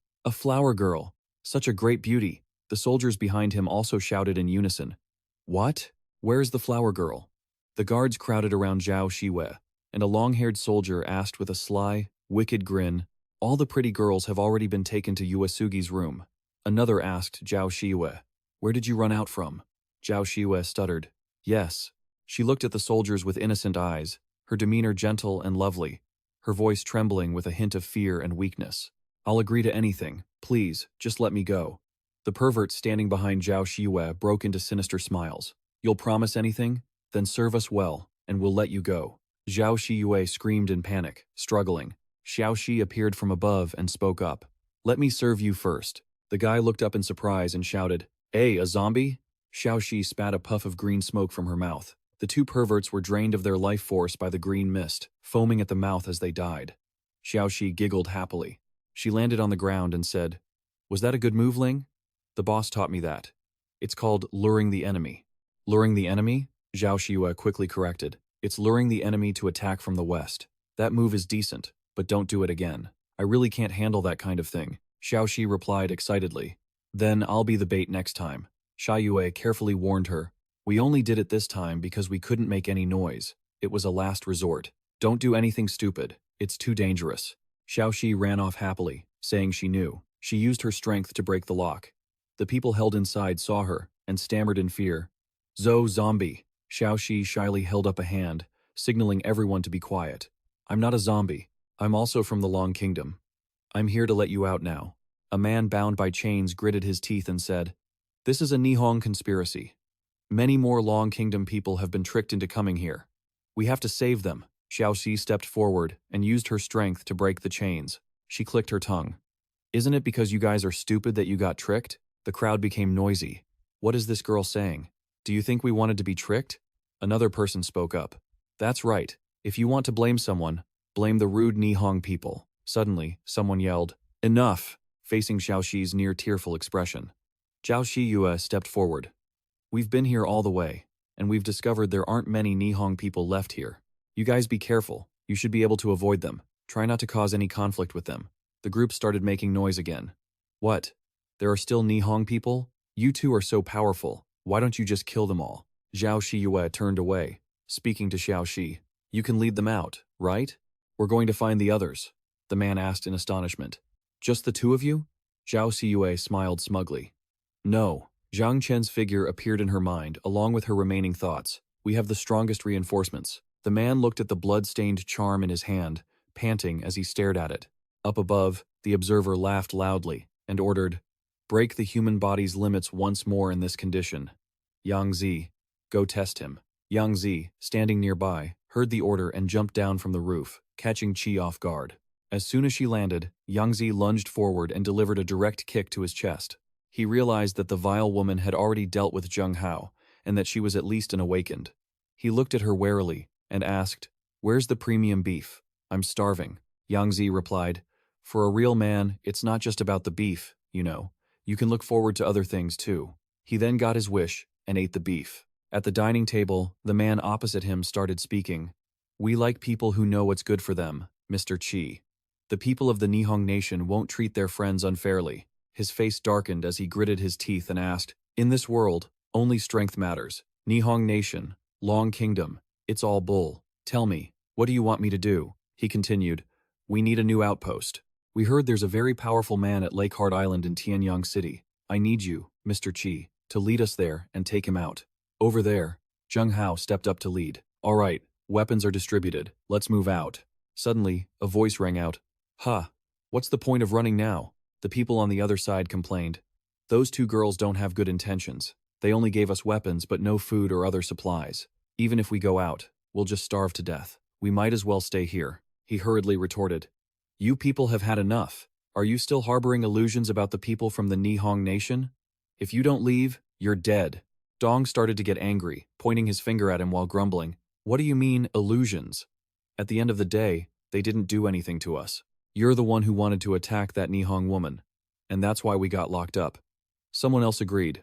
girl, such a great beauty." The soldiers behind him also shouted in unison, "What? Where's the flower girl?" The guards crowded around Zhao Shiyue, and a long-haired soldier asked with a sly, wicked grin, "All the pretty girls have already been taken to Uesugi's room." Another asked Zhao Shiyue, "Where did you run out from?" Zhao Shiyue stuttered, "Yes." She looked at the soldiers with innocent eyes, her demeanor gentle and lovely, her voice trembling with a hint of fear and weakness. "I'll agree to anything. Please, just let me go." The pervert standing behind Zhao Shiyue broke into sinister smiles. "You'll promise anything? Then serve us well, and we'll let you go." Zhao Shiyue screamed in panic, struggling. Xiaoxi appeared from above and spoke up. "Let me serve you first." The guy looked up in surprise and shouted, "Hey, a zombie?" Xiaoxi spat a puff of green smoke from her mouth. The two perverts were drained of their life force by the green mist, foaming at the mouth as they died. Xiaoxi giggled happily. She landed on the ground and said, "Was that a good move, Ling? The boss taught me that. It's called luring the enemy." "Luring the enemy?" Zhao Shiyue quickly corrected. "It's luring the enemy to attack from the west. That move is decent, but don't do it again. I really can't handle that kind of thing." Xiaoxi replied excitedly. "Then I'll be the bait next time." Xiaoyue carefully warned her, "We only did it this time because we couldn't make any noise. It was a last resort. Don't do anything stupid. It's too dangerous." Xiaoxi ran off happily, saying she knew. She used her strength to break the lock. The people held inside saw her and stammered in fear. Zombie." Xiaoxi shyly held up a hand, signaling everyone to be quiet. "I'm not a zombie. I'm also from the Long Kingdom. I'm here to let you out now." A man bound by chains gritted his teeth and said, "This is a Nihong conspiracy. Many more Long Kingdom people have been tricked into coming here. We have to save them." Xiaoxi stepped forward and used her strength to break the chains. She clicked her tongue. "Isn't it because you guys are stupid that you got tricked?" The crowd became noisy. "What is this girl saying? Do you think we wanted to be tricked?" Another person spoke up. "That's right. If you want to blame someone, blame the rude Nihong people." Suddenly, someone yelled, "Enough!" facing Xiaoxi's near-tearful expression. Zhao Shiyue stepped forward. "We've been here all the way, and we've discovered there aren't many Nihong people left here. You guys be careful. You should be able to avoid them." Try not to cause any conflict with them. The group started making noise again. What? There are still Nihong people? You two are so powerful. Why don't you just kill them all? Zhao Shiyue turned away, speaking to Xiao Shi. You can lead them out, right? We're going to find the others, the man asked in astonishment. Just the two of you? Zhao Shiyue smiled smugly. No. Zhang Chen's figure appeared in her mind, along with her remaining thoughts. We have the strongest reinforcements. The man looked at the blood-stained charm in his hand, panting as he stared at it. Up above, the observer laughed loudly and ordered, break the human body's limits once more in this condition. Yang Zi, go test him. Yang Zi, standing nearby, heard the order and jumped down from the roof, catching Qi off guard. As soon as she landed, Yang Zi lunged forward and delivered a direct kick to his chest. He realized that the vile woman had already dealt with Zheng Hao, and that she was at least an awakened. He looked at her warily and asked, where's the premium beef? I'm starving. Yang Zi replied, for a real man, it's not just about the beef, you know. You can look forward to other things too. He then got his wish and ate the beef. At the dining table, the man opposite him started speaking. We like people who know what's good for them, Mr. Qi. The people of the Nihong nation won't treat their friends unfairly. His face darkened as he gritted his teeth and asked, in this world, only strength matters. Nihong nation, Long Kingdom, it's all bull. Tell me, what do you want me to do? He continued, we need a new outpost. We heard there's a very powerful man at Lake Heart Island in Tianyang City. I need you, Mr. Qi, to lead us there and take him out. Over there, Zheng Hao stepped up to lead. All right, weapons are distributed. Let's move out. Suddenly, a voice rang out. Ha! What's the point of running now? The people on the other side complained. Those two girls don't have good intentions. They only gave us weapons but no food or other supplies. Even if we go out, we'll just starve to death. We might as well stay here. He hurriedly retorted. You people have had enough. Are you still harboring illusions about the people from the Nihong nation? If you don't leave, you're dead. Dong started to get angry, pointing his finger at him while grumbling. What do you mean, illusions? At the end of the day, they didn't do anything to us. You're the one who wanted to attack that Nihong woman. And that's why we got locked up. Someone else agreed.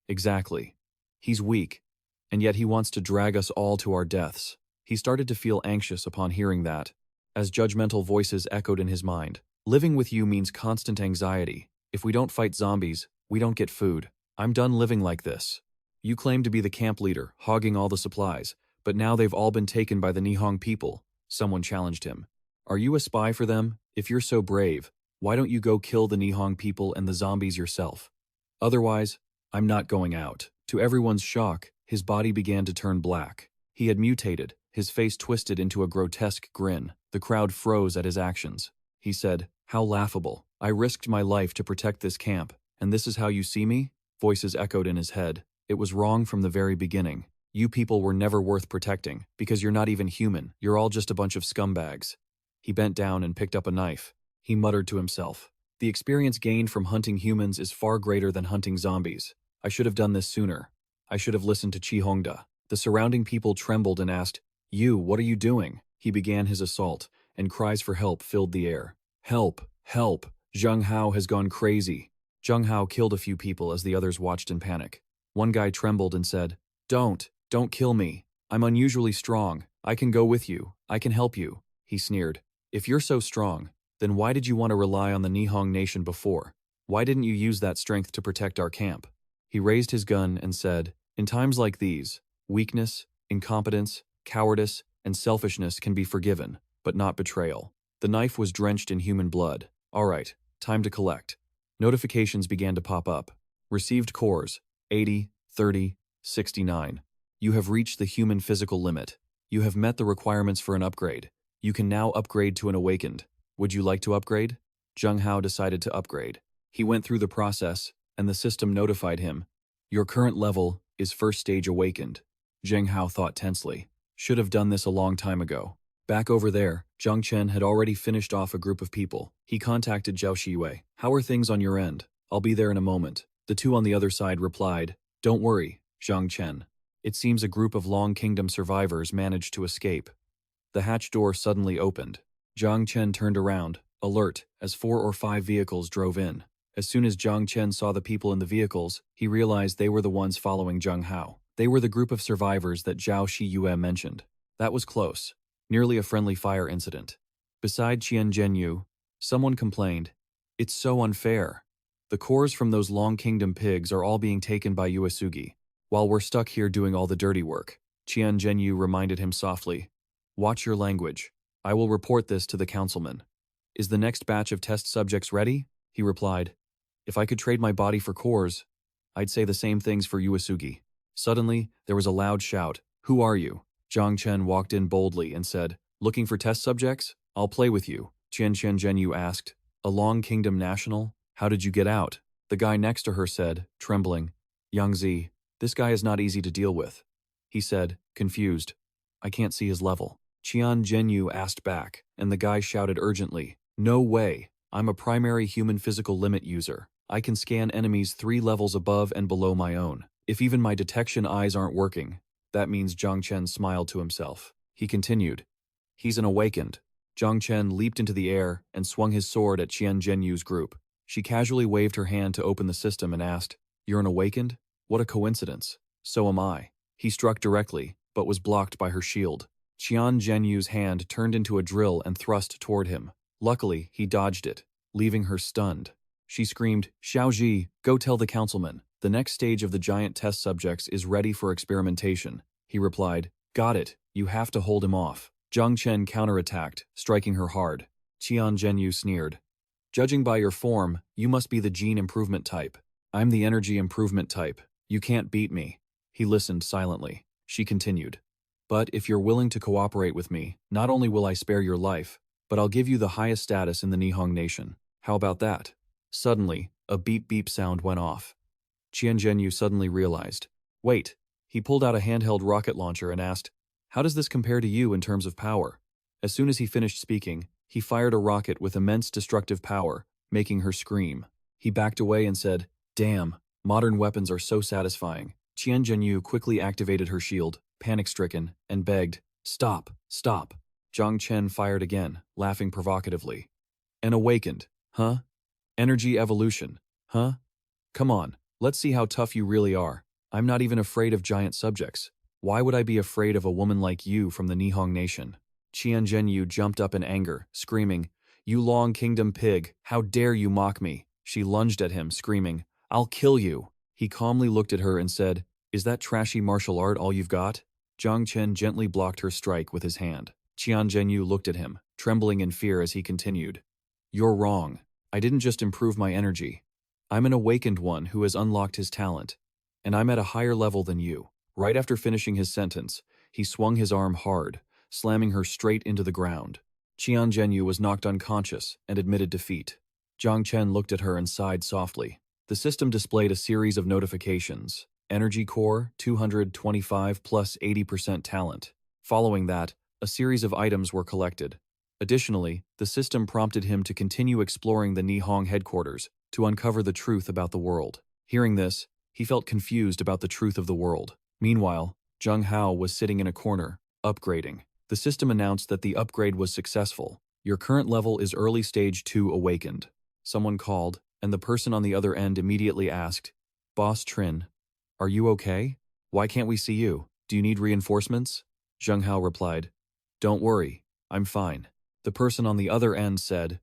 Exactly. He's weak. And yet he wants to drag us all to our deaths. He started to feel anxious upon hearing that, as judgmental voices echoed in his mind. Living with you means constant anxiety. If we don't fight zombies, we don't get food. I'm done living like this. You claim to be the camp leader, hogging all the supplies, but now they've all been taken by the Nihong people. Someone challenged him. Are you a spy for them? If you're so brave, why don't you go kill the Nihong people and the zombies yourself? Otherwise, I'm not going out. To everyone's shock, his body began to turn black. He had mutated, his face twisted into a grotesque grin. The crowd froze at his actions. He said, how laughable. I risked my life to protect this camp, and this is how you see me? Voices echoed in his head. It was wrong from the very beginning. You people were never worth protecting, because you're not even human. You're all just a bunch of scumbags. He bent down and picked up a knife. He muttered to himself. The experience gained from hunting humans is far greater than hunting zombies. I should have done this sooner. I should have listened to Qi Hongda. The surrounding people trembled and asked, You, what are you doing? He began his assault, and cries for help filled the air. Help! Help! Zheng Hao has gone crazy. Zheng Hao killed a few people as the others watched in panic. One guy trembled and said, Don't kill me. I'm unusually strong. I can go with you. I can help you. He sneered. If you're so strong, then why did you want to rely on the Nihong nation before? Why didn't you use that strength to protect our camp? He raised his gun and said, In times like these, weakness, incompetence, cowardice, and selfishness can be forgiven, but not betrayal. The knife was drenched in human blood. All right, time to collect. Notifications began to pop up. Received cores, 80, 30, 69. You have reached the human physical limit. You have met the requirements for an upgrade. You can now upgrade to an awakened. Would you like to upgrade? Zheng Hao decided to upgrade. He went through the process, and the system notified him. Your current level is first stage awakened. Zheng Hao thought tensely. Should have done this a long time ago. Back over there, Zhang Chen had already finished off a group of people. He contacted Zhao Shiyue. How are things on your end? I'll be there in a moment. The two on the other side replied, Don't worry, Zhang Chen. It seems a group of Long Kingdom survivors managed to escape. The hatch door suddenly opened. Zhang Chen turned around, alert, as 4 or 5 vehicles drove in. As soon as Zhang Chen saw the people in the vehicles, he realized they were the ones following Zheng Hao. They were the group of survivors that Zhao Shiyue mentioned. That was close. Nearly a friendly fire incident. Beside Qian Zhenyu, someone complained, "It's so unfair. The cores from those Long Kingdom pigs are all being taken by Uesugi, while we're stuck here doing all the dirty work." Qian Zhenyu reminded him softly, "Watch your language. I will report this to the councilman." "Is the next batch of test subjects ready?" he replied. "If I could trade my body for cores, I'd say the same things for Uesugi." Suddenly, there was a loud shout. "Who are you?" Zhang Chen walked in boldly and said, "Looking for test subjects? I'll play with you." Qian Zhenyu asked, "A Long Kingdom national? How did you get out?" The guy next to her said, trembling, "Yang Zi, this guy is not easy to deal with." He said, confused, "I can't see his level." Qian Zhenyu asked back, and the guy shouted urgently, "No way, I'm a primary human physical limit user. I can scan enemies 3 levels above and below my own. If even my detection eyes aren't working." That means Zhang Chen smiled to himself. He continued, "He's an awakened." Zhang Chen leaped into the air and swung his sword at Qian Zhenyu's group. She casually waved her hand to open the system and asked, "You're an awakened? What a coincidence. So am I." He struck directly, but was blocked by her shield. Qian Zhenyu's hand turned into a drill and thrust toward him. Luckily, he dodged it, leaving her stunned. She screamed, "Xiaoji, go tell the councilman. The next stage of the giant test subjects is ready for experimentation." He replied, "Got it, you have to hold him off." Zhang Chen counterattacked, striking her hard. Qian Zhenyu sneered, "Judging by your form, you must be the gene improvement type. I'm the energy improvement type. You can't beat me." He listened silently. She continued, "But if you're willing to cooperate with me, not only will I spare your life, but I'll give you the highest status in the Nihong nation. How about that?" Suddenly, a beep-beep sound went off. Qian Zhenyu suddenly realized, "Wait." He pulled out a handheld rocket launcher and asked, "How does this compare to you in terms of power?" As soon as he finished speaking, he fired a rocket with immense destructive power, making her scream. He backed away and said, "Damn, modern weapons are so satisfying." Qian Zhenyu quickly activated her shield, panic-stricken, and begged, "Stop, stop." Zhang Chen fired again, laughing provocatively. "An awakened, huh? Energy evolution, huh? Come on, let's see how tough you really are. I'm not even afraid of giant subjects. Why would I be afraid of a woman like you from the Nihong nation?" Qian Zhenyu jumped up in anger, screaming, "You Long Kingdom pig, how dare you mock me?" She lunged at him, screaming, "I'll kill you." He calmly looked at her and said, "Is that trashy martial art all you've got?" Zhang Chen gently blocked her strike with his hand. Qian Zhenyu looked at him, trembling in fear as he continued, "You're wrong. I didn't just improve my energy. I'm an awakened one who has unlocked his talent, and I'm at a higher level than you." Right after finishing his sentence, he swung his arm hard, slamming her straight into the ground. Qian Zhenyu was knocked unconscious and admitted defeat. Zhang Chen looked at her and sighed softly. The system displayed a series of notifications. Energy core, 225 plus 80% talent. Following that, a series of items were collected. Additionally, the system prompted him to continue exploring the Nihong headquarters to uncover the truth about the world. Hearing this, he felt confused about the truth of the world. Meanwhile, Zheng Hao was sitting in a corner, upgrading. The system announced that the upgrade was successful. "Your current level is early stage 2 awakened." Someone called, and the person on the other end immediately asked, "Boss Trin, are you okay? Why can't we see you? Do you need reinforcements?" Zheng Hao replied, "Don't worry, I'm fine." The person on the other end said,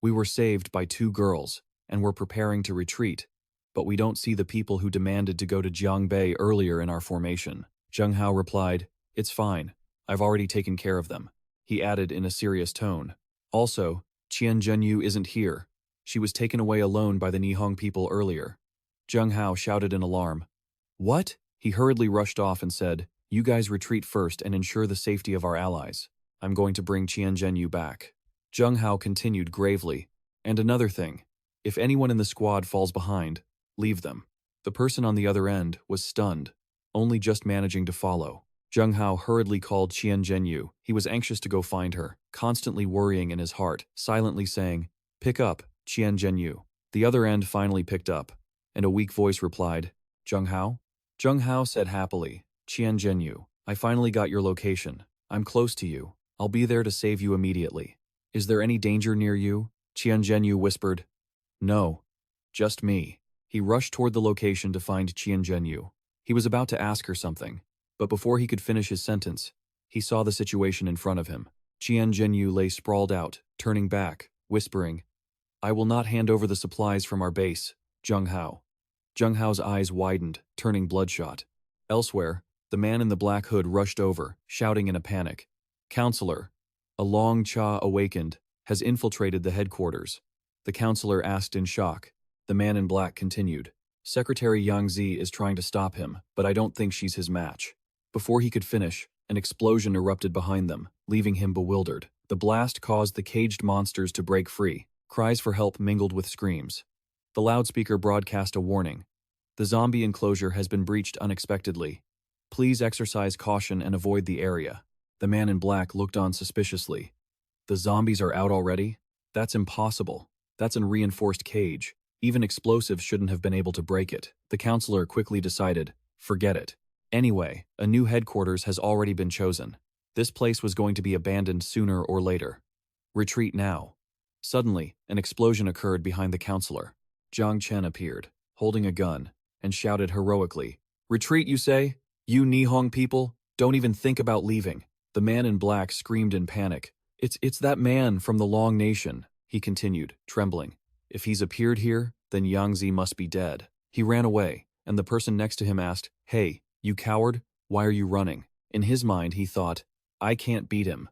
"We were saved by 2 girls, and we're preparing to retreat, but we don't see the people who demanded to go to Jiangbei earlier in our formation." Zheng Hao replied, "It's fine. I've already taken care of them." He added in a serious tone, "Also, Qian Zhenyu isn't here. She was taken away alone by the Nihong people earlier." Zheng Hao shouted in alarm, "What?" He hurriedly rushed off and said, "You guys retreat first and ensure the safety of our allies. I'm going to bring Qian Zhenyu back." Zheng Hao continued gravely, "And another thing, if anyone in the squad falls behind, leave them." The person on the other end was stunned, only just managing to follow. Zheng Hao hurriedly called Qian Zhenyu. He was anxious to go find her, constantly worrying in his heart, silently saying, "Pick up, Qian Zhenyu." The other end finally picked up, and a weak voice replied, "Zheng Hao?" Zheng Hao said happily, "Qian Zhenyu, I finally got your location. I'm close to you. I'll be there to save you immediately." "Is there any danger near you?" Qian Zhenyu whispered. "No, just me." He rushed toward the location to find Qian Zhenyu. He was about to ask her something, but before he could finish his sentence, he saw the situation in front of him. Qian Zhenyu lay sprawled out, turning back, whispering, "I will not hand over the supplies from our base, Zheng Hao." Zheng Hao's eyes widened, turning bloodshot. Elsewhere, the man in the black hood rushed over, shouting in a panic, "Counselor!" A Long Cha awakened, has infiltrated the headquarters. The counselor asked in shock. The man in black continued, "Secretary Yang Zi is trying to stop him, but I don't think she's his match." Before he could finish, an explosion erupted behind them, leaving him bewildered. The blast caused the caged monsters to break free. Cries for help mingled with screams. The loudspeaker broadcast a warning. "The zombie enclosure has been breached unexpectedly. Please exercise caution and avoid the area." The man in black looked on suspiciously. "The zombies are out already? That's impossible. That's a reinforced cage. Even explosives shouldn't have been able to break it." The counselor quickly decided, forget it. Anyway, a new headquarters has already been chosen. This place was going to be abandoned sooner or later. Retreat now. Suddenly, an explosion occurred behind the counselor. Zhang Chen appeared, holding a gun, and shouted heroically, "Retreat, you say? You Nihong people, don't even think about leaving." The man in black screamed in panic. It's that man from the Long Nation," he continued, trembling. "If he's appeared here, then Yang Zi must be dead." He ran away, and the person next to him asked, "Hey, you coward, why are you running?" In his mind, he thought, "I can't beat him.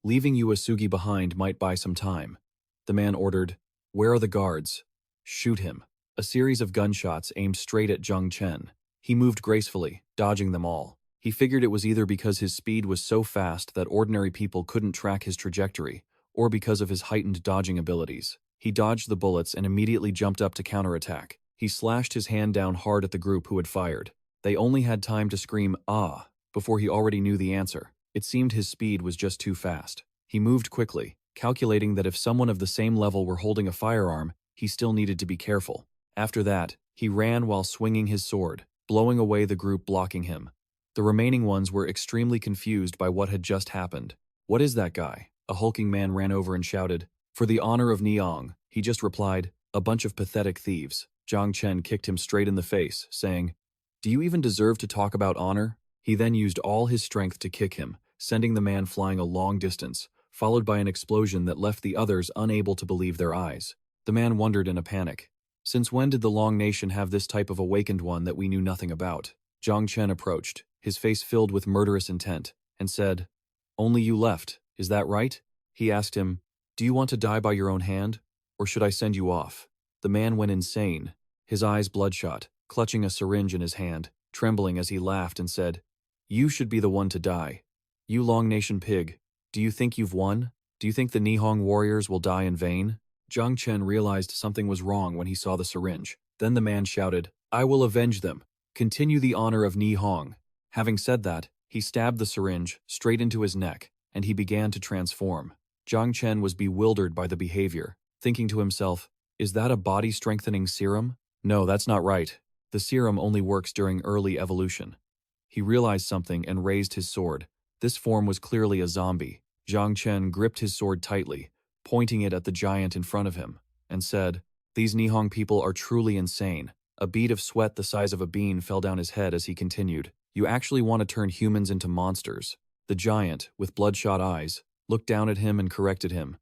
Leaving Uesugi behind might buy some time." The man ordered, "Where are the guards? Shoot him." A series of gunshots aimed straight at Zhang Chen. He moved gracefully, dodging them all. He figured it was either because his speed was so fast that ordinary people couldn't track his trajectory, or because of his heightened dodging abilities. He dodged the bullets and immediately jumped up to counterattack. He slashed his hand down hard at the group who had fired. They only had time to scream, "Ah," before he already knew the answer. It seemed his speed was just too fast. He moved quickly, calculating that if someone of the same level were holding a firearm, he still needed to be careful. After that, he ran while swinging his sword, blowing away the group blocking him. The remaining ones were extremely confused by what had just happened. "What is that guy?" A hulking man ran over and shouted. "For the honor of Niang," he just replied, "a bunch of pathetic thieves." Zhang Chen kicked him straight in the face, saying, "Do you even deserve to talk about honor?" He then used all his strength to kick him, sending the man flying a long distance, followed by an explosion that left the others unable to believe their eyes. The man wondered in a panic. Since when did the Long Nation have this type of awakened one that we knew nothing about? Zhang Chen approached, his face filled with murderous intent, and said, "Only you left, is that right?" He asked him, "Do you want to die by your own hand, or should I send you off?" The man went insane, his eyes bloodshot, clutching a syringe in his hand, trembling as he laughed and said, "You should be the one to die. You Long Nation pig, do you think you've won? Do you think the Nihong warriors will die in vain?" Zhang Chen realized something was wrong when he saw the syringe. Then the man shouted, "I will avenge them. Continue the honor of Nihong." Having said that, he stabbed the syringe straight into his neck, and he began to transform. Zhang Chen was bewildered by the behavior, thinking to himself, "Is that a body-strengthening serum? No, that's not right. The serum only works during early evolution." He realized something and raised his sword. This form was clearly a zombie. Zhang Chen gripped his sword tightly, pointing it at the giant in front of him, and said, "These Nihong people are truly insane." A bead of sweat the size of a bean fell down his head as he continued, "You actually want to turn humans into monsters." The giant, with bloodshot eyes, looked down at him and corrected him.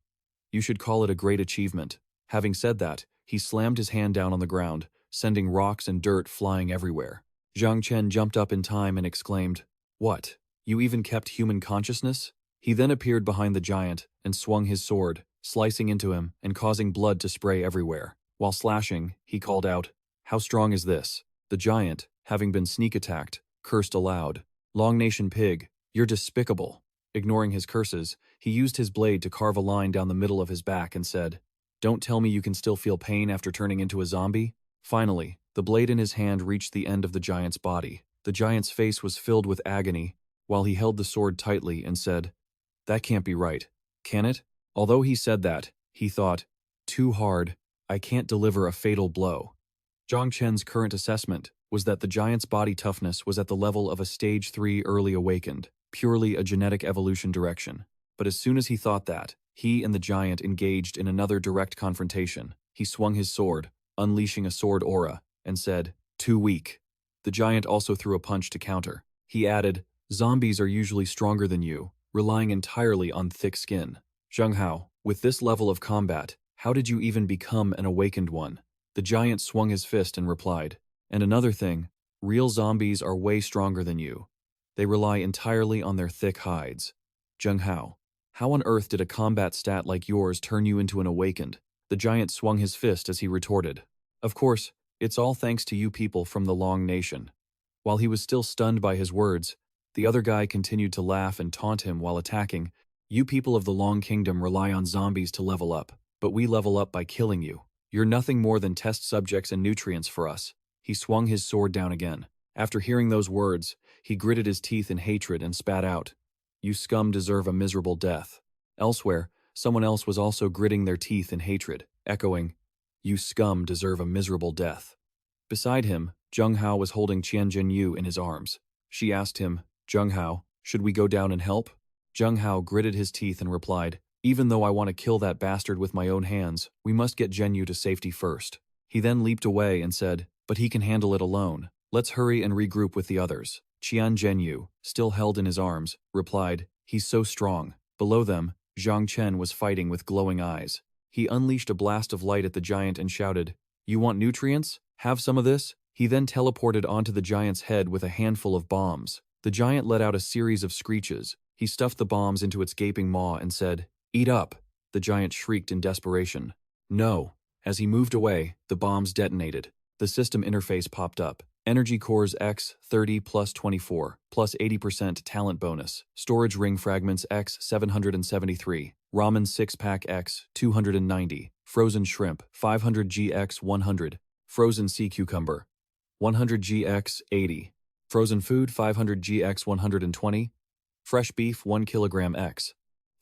"You should call it a great achievement." Having said that, he slammed his hand down on the ground, sending rocks and dirt flying everywhere. Zhang Chen jumped up in time and exclaimed, "What? You even kept human consciousness?" He then appeared behind the giant and swung his sword, slicing into him and causing blood to spray everywhere. While slashing, he called out, "How strong is this?" The giant, having been sneak attacked, cursed aloud. "Long Nation pig, you're despicable." Ignoring his curses, he used his blade to carve a line down the middle of his back and said, "Don't tell me you can still feel pain after turning into a zombie?" Finally, the blade in his hand reached the end of the giant's body. The giant's face was filled with agony, while he held the sword tightly and said, "That can't be right, can it?" Although he said that, he thought, "Too hard, I can't deliver a fatal blow." Zhang Chen's current assessment was that the giant's body toughness was at the level of a stage 3 early awakened, purely a genetic evolution direction. But as soon as he thought that, he and the giant engaged in another direct confrontation. He swung his sword, unleashing a sword aura, and said, "Too weak." The giant also threw a punch to counter. He added, "Zombies are usually stronger than you, relying entirely on thick skin." "Zheng Hao, With this level of combat, how did you even become an awakened one? The giant swung his fist and replied, and another thing, real zombies are way stronger than you. They rely entirely on their thick hides. Zhang Hao, how on earth did a combat stat like yours turn you into an awakened? The giant swung his fist as he retorted. Of course, it's all thanks to you people from the Long Nation. While he was still stunned by his words, the other guy continued to laugh and taunt him while attacking. You people of the Long Kingdom rely on zombies to level up, but we level up by killing you. You're nothing more than test subjects and nutrients for us. He swung his sword down again. After hearing those words, he gritted his teeth in hatred and spat out. You scum deserve a miserable death. Elsewhere, someone else was also gritting their teeth in hatred, echoing, You scum deserve a miserable death. Beside him, Zhang Hao was holding Qian Zhenyu in his arms. She asked him, Zhang Hao, should we go down and help? Zhang Hao gritted his teeth and replied, Even though I want to kill that bastard with my own hands, we must get Zhenyu to safety first. He then leaped away and said, But he can handle it alone. Let's hurry and regroup with the others. Qian Zhenyu, still held in his arms, replied, He's so strong. Below them, Zhang Chen was fighting with glowing eyes. He unleashed a blast of light at the giant and shouted, You want nutrients? Have some of this? He then teleported onto the giant's head with a handful of bombs. The giant let out a series of screeches. He stuffed the bombs into its gaping maw and said, Eat up! The giant shrieked in desperation. No. As he moved away, the bombs detonated. The system interface popped up. Energy cores X 30 plus 24, plus 80% talent bonus. Storage ring fragments X 773. Ramen 6-pack X 290. Frozen shrimp 500 GX 100. Frozen sea cucumber 100 GX 80. Frozen food 500 GX 120. Fresh beef 1 kilogram X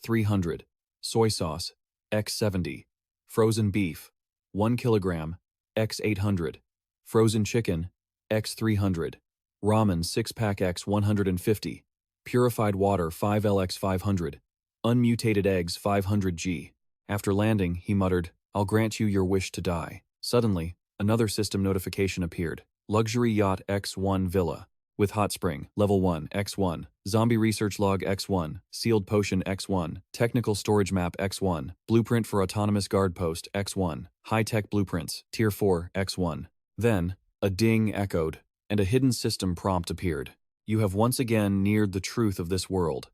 300. Soy sauce X 70. Frozen beef 1 kilogram X 800. Frozen chicken X 300. Ramen 6-pack X 150. Purified water 5L X 500. Unmutated eggs 500 G. After landing, he muttered, I'll grant you your wish to die. Suddenly, another system notification appeared. Luxury Yacht X1 Villa. With hot spring, level 1, X1. Zombie research log X1. Sealed potion X1. Technical storage map X1. Blueprint for autonomous guard post X1. High-tech blueprints, tier 4, X1. Then, a ding echoed, and a hidden system prompt appeared. You have once again neared the truth of this world.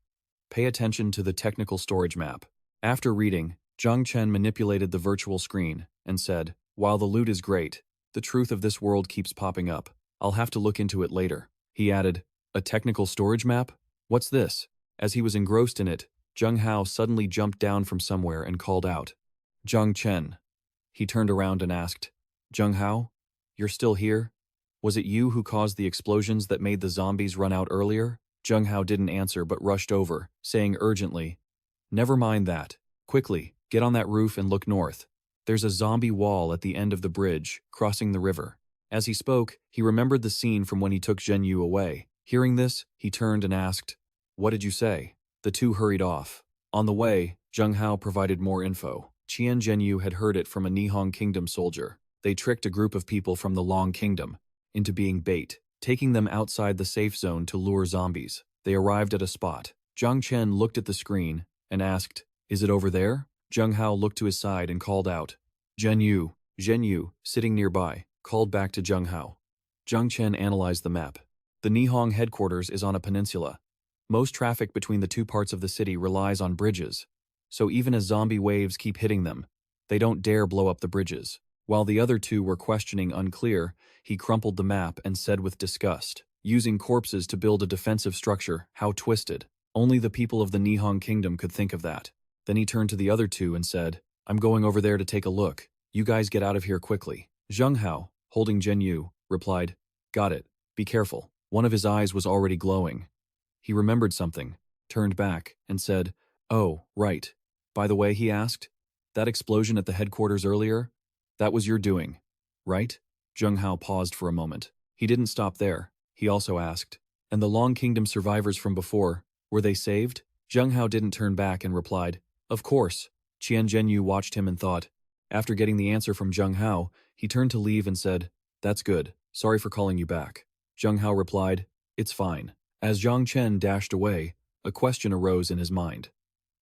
Pay attention to the technical storage map. After reading, Zhang Chen manipulated the virtual screen and said, While the loot is great, the truth of this world keeps popping up. I'll have to look into it later. He added, A technical storage map? What's this? As he was engrossed in it, Zhang Hao suddenly jumped down from somewhere and called out, Zhang Chen. He turned around and asked, Zhang Hao? You're still here? Was it you who caused the explosions that made the zombies run out earlier? Zhang Hao didn't answer but rushed over, saying urgently, Never mind that. Quickly, get on that roof and look north. There's a zombie wall at the end of the bridge, crossing the river. As he spoke, he remembered the scene from when he took Zhenyu away. Hearing this, he turned and asked, What did you say? The two hurried off. On the way, Zhang Hao provided more info. Qian Zhenyu had heard it from a Nihon Kingdom soldier. They tricked a group of people from the Long Kingdom into being bait, taking them outside the safe zone to lure zombies. They arrived at a spot. Zhang Chen looked at the screen and asked, Is it over there? Zhang Hao looked to his side and called out, Zhenyu. Zhenyu, sitting nearby, called back to Zhang Hao. Zhang Chen analyzed the map. The Nihon headquarters is on a peninsula. Most traffic between the two parts of the city relies on bridges, so even as zombie waves keep hitting them, they don't dare blow up the bridges. While the other two were questioning unclear, he crumpled the map and said with disgust, Using corpses to build a defensive structure, how twisted. Only the people of the Nihon Kingdom could think of that. Then he turned to the other two and said, I'm going over there to take a look. You guys get out of here quickly. Zhang Hao, holding Zhenyu, replied, Got it. Be careful. One of his eyes was already glowing. He remembered something, turned back, and said, Oh, right. By the way, he asked, that explosion at the headquarters earlier? That was your doing, right? Zhang Hao paused for a moment. He didn't stop there. He also asked, And the Long Kingdom survivors from before, were they saved? Zhang Hao didn't turn back and replied, Of course. Qian Zhenyu watched him and thought. After getting the answer from Zhang Hao, he turned to leave and said, That's good. Sorry for calling you back. Zhang Hao replied, It's fine. As Zhang Chen dashed away, a question arose in his mind.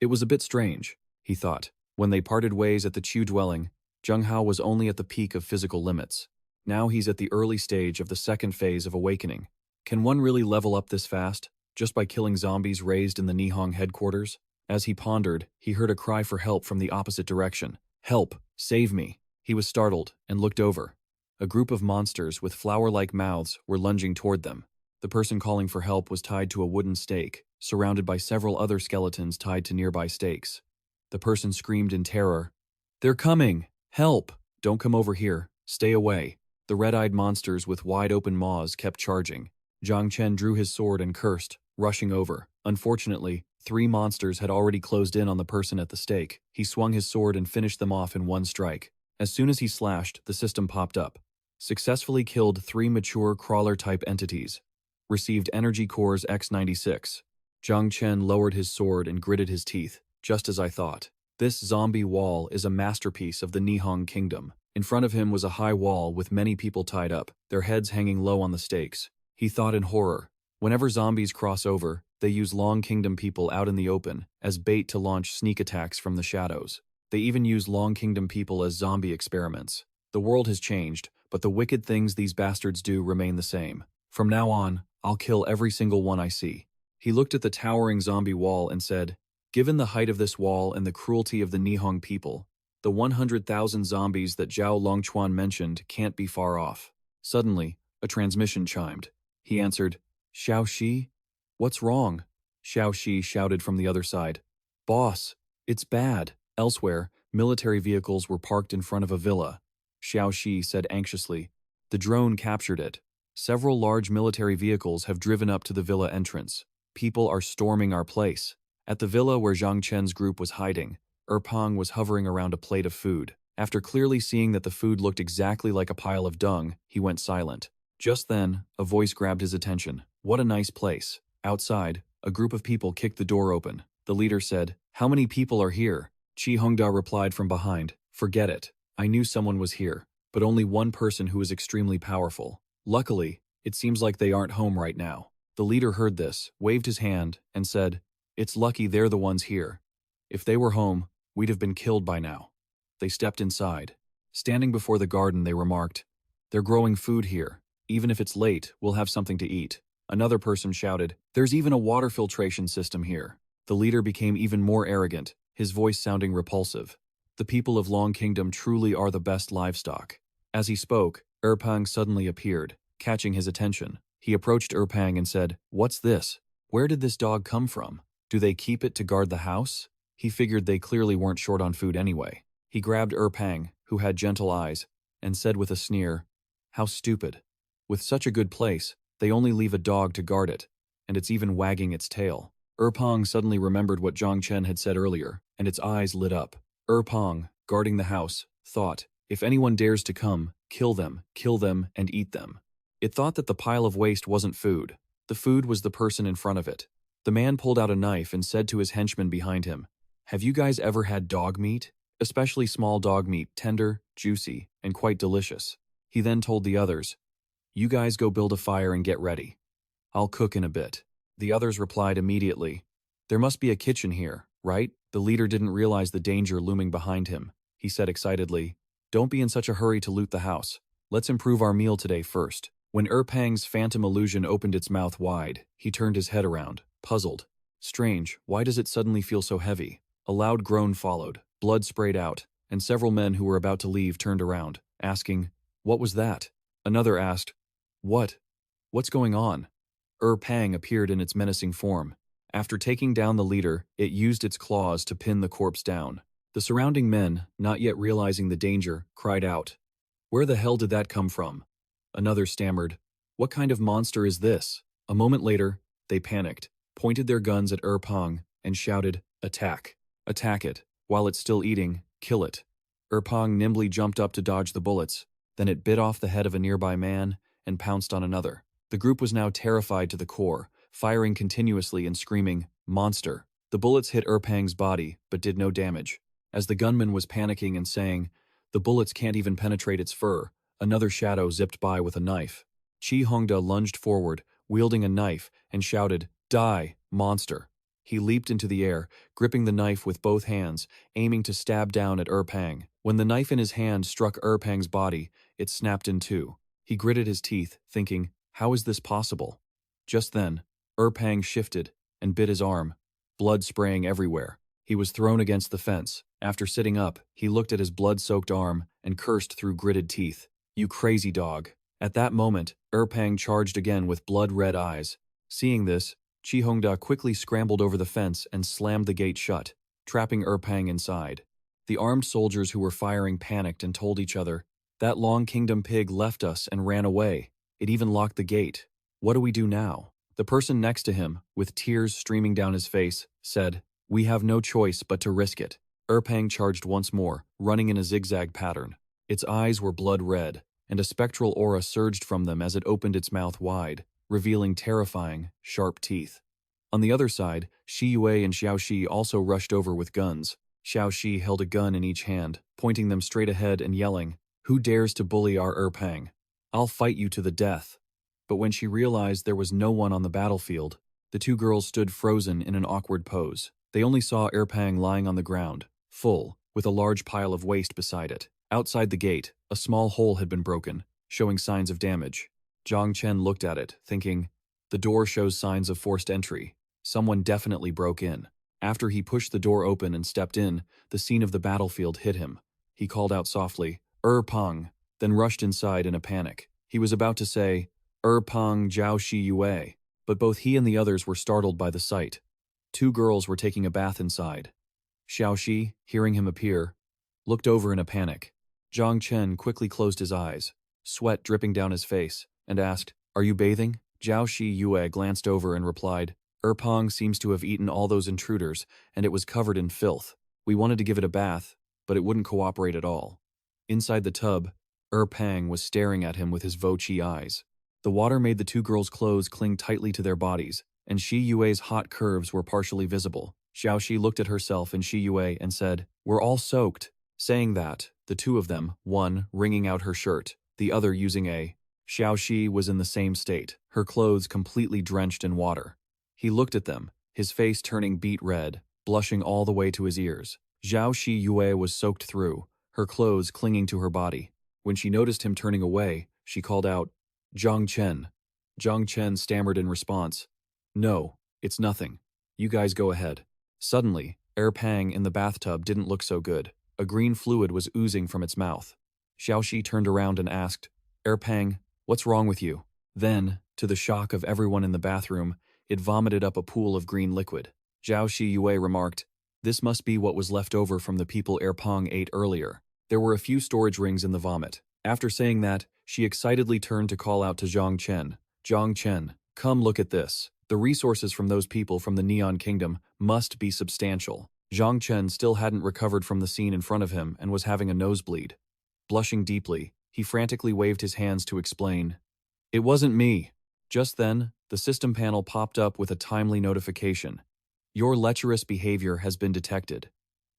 It was a bit strange, he thought. When they parted ways at the Chu dwelling, Zheng Hao was only at the peak of physical limits. Now he's at the early stage of the second phase of awakening. Can one really level up this fast, just by killing zombies raised in the Nihong headquarters? As he pondered, he heard a cry for help from the opposite direction. Help! Save me! He was startled and looked over. A group of monsters with flower-like mouths were lunging toward them. The person calling for help was tied to a wooden stake, surrounded by several other skeletons tied to nearby stakes. The person screamed in terror, "They're coming! Help! Don't come over here. Stay away." The red-eyed monsters with wide-open maws kept charging. Zhang Chen drew his sword and cursed, rushing over. Unfortunately, 3 monsters had already closed in on the person at the stake. He swung his sword and finished them off in one strike. As soon as he slashed, the system popped up. Successfully killed 3 mature crawler-type entities. Received energy cores X96. Zhang Chen lowered his sword and gritted his teeth. Just as I thought. This zombie wall is a masterpiece of the Nihong kingdom. In front of him was a high wall with many people tied up, their heads hanging low on the stakes. He thought in horror. Whenever zombies cross over, they use Long Kingdom people out in the open as bait to launch sneak attacks from the shadows. They even use Long Kingdom people as zombie experiments. The world has changed, but the wicked things these bastards do remain the same. From now on, I'll kill every single one I see. He looked at the towering zombie wall and said, "Given the height of this wall and the cruelty of the Nihong people, the 100,000 zombies that Zhao Longchuan mentioned can't be far off." Suddenly, a transmission chimed. He answered, "Xiao Shi? What's wrong?" Xiao Shi shouted from the other side, "Boss, it's bad." Elsewhere, military vehicles were parked in front of a villa. Xiao Shi said anxiously, "The drone captured it. Several large military vehicles have driven up to the villa entrance. People are storming our place." At the villa where Zhang Chen's group was hiding, Pang was hovering around a plate of food. After clearly seeing that the food looked exactly like a pile of dung, he went silent. Just then, a voice grabbed his attention. "What a nice place." Outside, a group of people kicked the door open. The leader said, "How many people are here?" Chi Hongda replied from behind, "Forget it. I knew someone was here, but only one person who is extremely powerful. Luckily, it seems like they aren't home right now." The leader heard this, waved his hand, and said, "It's lucky they're the ones here. If they were home, we'd have been killed by now." They stepped inside. Standing before the garden, they remarked, "They're growing food here. Even if it's late, we'll have something to eat." Another person shouted, "There's even a water filtration system here." The leader became even more arrogant, his voice sounding repulsive. "The people of Long Kingdom truly are the best livestock." As he spoke, Pang suddenly appeared, catching his attention. He approached Pang and said, "What's this? Where did this dog come from? Do they keep it to guard the house?" He figured they clearly weren't short on food anyway. He grabbed Pang, who had gentle eyes, and said with a sneer, "How stupid. With such a good place, they only leave a dog to guard it, and it's even wagging its tail." Pang suddenly remembered what Zhang Chen had said earlier, and its eyes lit up. Pang, guarding the house, thought, "If anyone dares to come, kill them, and eat them." It thought that the pile of waste wasn't food. The food was the person in front of it. The man pulled out a knife and said to his henchmen behind him, "Have you guys ever had dog meat? Especially small dog meat, tender, juicy, and quite delicious." He then told the others, "You guys go build a fire and get ready. I'll cook in a bit." The others replied immediately, "There must be a kitchen here, right?" The leader didn't realize the danger looming behind him. He said excitedly, "Don't be in such a hurry to loot the house. Let's improve our meal today first." When Pang's phantom illusion opened its mouth wide, he turned his head around, puzzled. "Strange, why does it suddenly feel so heavy?" A loud groan followed, blood sprayed out, and several men who were about to leave turned around, asking, "What was that?" Another asked, What's going on?" Pang appeared in its menacing form. After taking down the leader, it used its claws to pin the corpse down. The surrounding men, not yet realizing the danger, cried out, "Where the hell did that come from?" Another stammered, "What kind of monster is this?" A moment later, they panicked, pointed their guns at Pang, and shouted, "Attack! Attack it! While it's still eating, kill it." Pang nimbly jumped up to dodge the bullets, then it bit off the head of a nearby man and pounced on another. The group was now terrified to the core, firing continuously and screaming, "Monster!" The bullets hit Pang's body, but did no damage. As the gunman was panicking and saying, "The bullets can't even penetrate its fur," another shadow zipped by with a knife. Chi Hongda lunged forward, wielding a knife, and shouted, "Die, monster!" He leaped into the air, gripping the knife with both hands, aiming to stab down at Pang. When the knife in his hand struck Pang's body, it snapped in two. He gritted his teeth, thinking, how is this possible? Just then, Pang shifted and bit his arm, blood spraying everywhere. He was thrown against the fence. After sitting up, he looked at his blood-soaked arm and cursed through gritted teeth. You crazy dog. At that moment, Pang charged again with blood-red eyes. Seeing this, Chi Hongda quickly scrambled over the fence and slammed the gate shut, trapping Pang inside. The armed soldiers who were firing panicked and told each other, that Long Kingdom pig left us and ran away. It even locked the gate. What do we do now? The person next to him, with tears streaming down his face, said, we have no choice but to risk it. Pang charged once more, running in a zigzag pattern. Its eyes were blood red, and a spectral aura surged from them as it opened its mouth wide, revealing terrifying, sharp teeth. On the other side, Shi Yue and Xiao Shi also rushed over with guns. Xiao Shi held a gun in each hand, pointing them straight ahead and yelling, who dares to bully our Pang? I'll fight you to the death. But when she realized there was no one on the battlefield, the two girls stood frozen in an awkward pose. They only saw Pang lying on the ground, full, with a large pile of waste beside it. Outside the gate, a small hole had been broken, showing signs of damage. Zhang Chen looked at it, thinking, the door shows signs of forced entry. Someone definitely broke in. After he pushed the door open and stepped in, the scene of the battlefield hit him. He called out softly, Pang, then rushed inside in a panic. He was about to say, Pang Jiao Shi Yue, but both he and the others were startled by the sight. Two girls were taking a bath inside. Xiao Shi, hearing him appear, looked over in a panic. Zhang Chen quickly closed his eyes, sweat dripping down his face, and asked, are you bathing? Jiao Shi Yue glanced over and replied, Pang seems to have eaten all those intruders, and it was covered in filth. We wanted to give it a bath, but it wouldn't cooperate at all. Inside the tub, Pang was staring at him with his Vo-Chi eyes. The water made the two girls' clothes cling tightly to their bodies, and Shi Yue's hot curves were partially visible. Xiao Shi looked at herself and Shi Yue and said, we're all soaked. Saying that, the two of them, one wringing out her shirt, the other using a. Xiao Shi was in the same state, her clothes completely drenched in water. He looked at them, his face turning beet red, blushing all the way to his ears. Zhao Shi Yue was soaked through, her clothes clinging to her body. When she noticed him turning away, she called out, Zhang Chen. Zhang Chen stammered in response, no, it's nothing. You guys go ahead. Suddenly, Pang in the bathtub didn't look so good. A green fluid was oozing from its mouth. Xiao Shi turned around and asked, Pang, what's wrong with you? Then, to the shock of everyone in the bathroom, it vomited up a pool of green liquid. Zhao Shi Yue remarked, this must be what was left over from the people Pang ate earlier. There were a few storage rings in the vomit. After saying that, she excitedly turned to call out to Zhang Chen. Zhang Chen, come look at this. The resources from those people from the Neon Kingdom must be substantial. Zhang Chen still hadn't recovered from the scene in front of him and was having a nosebleed. Blushing deeply, he frantically waved his hands to explain, it wasn't me. Just then, the system panel popped up with a timely notification. Your lecherous behavior has been detected.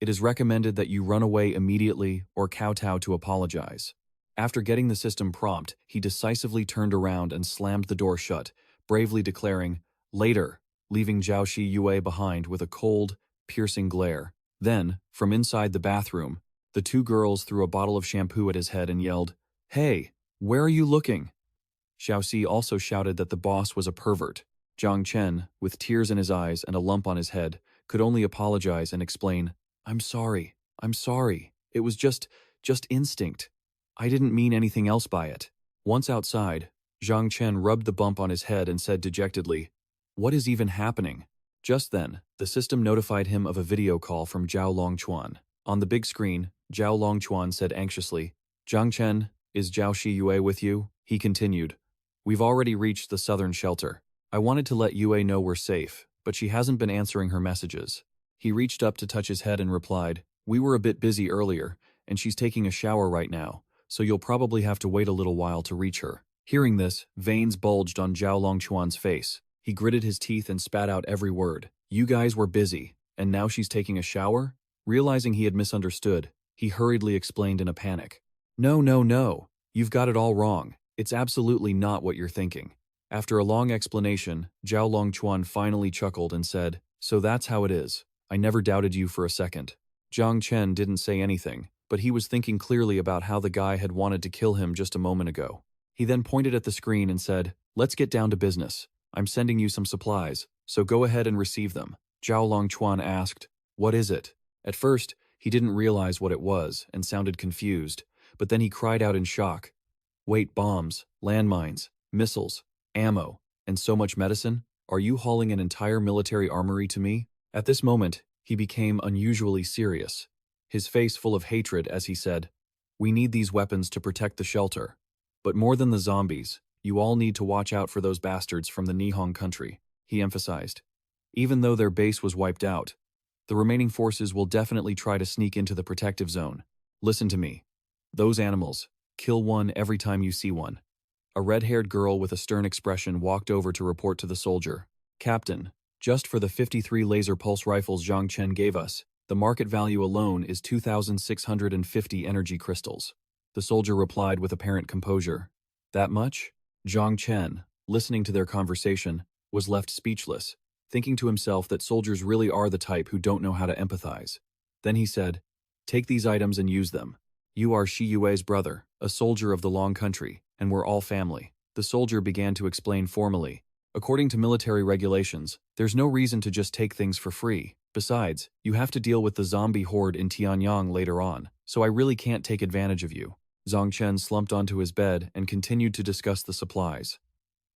It is recommended that you run away immediately or kowtow to apologize. After getting the system prompt, he decisively turned around and slammed the door shut, bravely declaring, later, leaving Zhao Shi Yue behind with a cold, piercing glare. Then, from inside the bathroom, the two girls threw a bottle of shampoo at his head and yelled, hey, where are you looking? Xiao Xi also shouted that the boss was a pervert. Zhang Chen, with tears in his eyes and a lump on his head, could only apologize and explain, I'm sorry. It was just instinct. I didn't mean anything else by it. Once outside, Zhang Chen rubbed the bump on his head and said dejectedly, what is even happening? Just then, the system notified him of a video call from Zhao Longquan. On the big screen, Zhao Longquan said anxiously, Zhang Chen, is Zhao Shi Yue with you? He continued, we've already reached the southern shelter. I wanted to let Yue know we're safe, but she hasn't been answering her messages. He reached up to touch his head and replied, we were a bit busy earlier, and she's taking a shower right now, so you'll probably have to wait a little while to reach her. Hearing this, veins bulged on Zhao Longquan's face. He gritted his teeth and spat out every word. You guys were busy, and now she's taking a shower? Realizing he had misunderstood, he hurriedly explained in a panic. No, you've got it all wrong. It's absolutely not what you're thinking. After a long explanation, Zhao Longquan finally chuckled and said, So that's how it is. I never doubted you for a second. Zhang Chen didn't say anything, but he was thinking clearly about how the guy had wanted to kill him just a moment ago. He then pointed at the screen and said, "Let's get down to business. I'm sending you some supplies, so go ahead and receive them." Zhao Longchuan asked, "What is it?" At first, he didn't realize what it was and sounded confused, but then he cried out in shock. "Wait, bombs, landmines, missiles, ammo, and so much medicine? Are you hauling an entire military armory to me?" At this moment, he became unusually serious, his face full of hatred as he said, "We need these weapons to protect the shelter. But more than the zombies, you all need to watch out for those bastards from the Nihon country," he emphasized. "Even though their base was wiped out, the remaining forces will definitely try to sneak into the protective zone. Listen to me. Those animals, kill one every time you see one." A red-haired girl with a stern expression walked over to report to the soldier. "Captain, just for the 53 laser pulse rifles Zhang Chen gave us, the market value alone is 2,650 energy crystals." The soldier replied with apparent composure. "That much?" Zhang Chen, listening to their conversation, was left speechless, thinking to himself that soldiers really are the type who don't know how to empathize. Then he said, "Take these items and use them. You are Shi Yue's brother, a soldier of the Long Country, and we're all family." The soldier began to explain formally. "According to military regulations, there's no reason to just take things for free. Besides, you have to deal with the zombie horde in Tianyang later on, so I really can't take advantage of you." Zhang Chen slumped onto his bed and continued to discuss the supplies.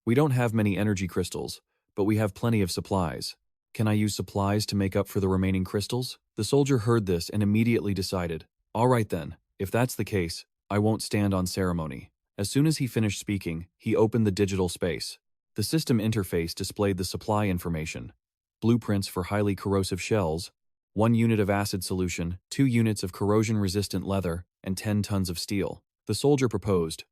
"We don't have many energy crystals, but we have plenty of supplies. Can I use supplies to make up for the remaining crystals?" The soldier heard this and immediately decided, "All right then, if that's the case, I won't stand on ceremony." As soon as he finished speaking, he opened the digital space. The system interface displayed the supply information: blueprints for highly corrosive shells, 1 unit of acid solution, 2 units of corrosion-resistant leather, and 10 tons of steel. The soldier proposed,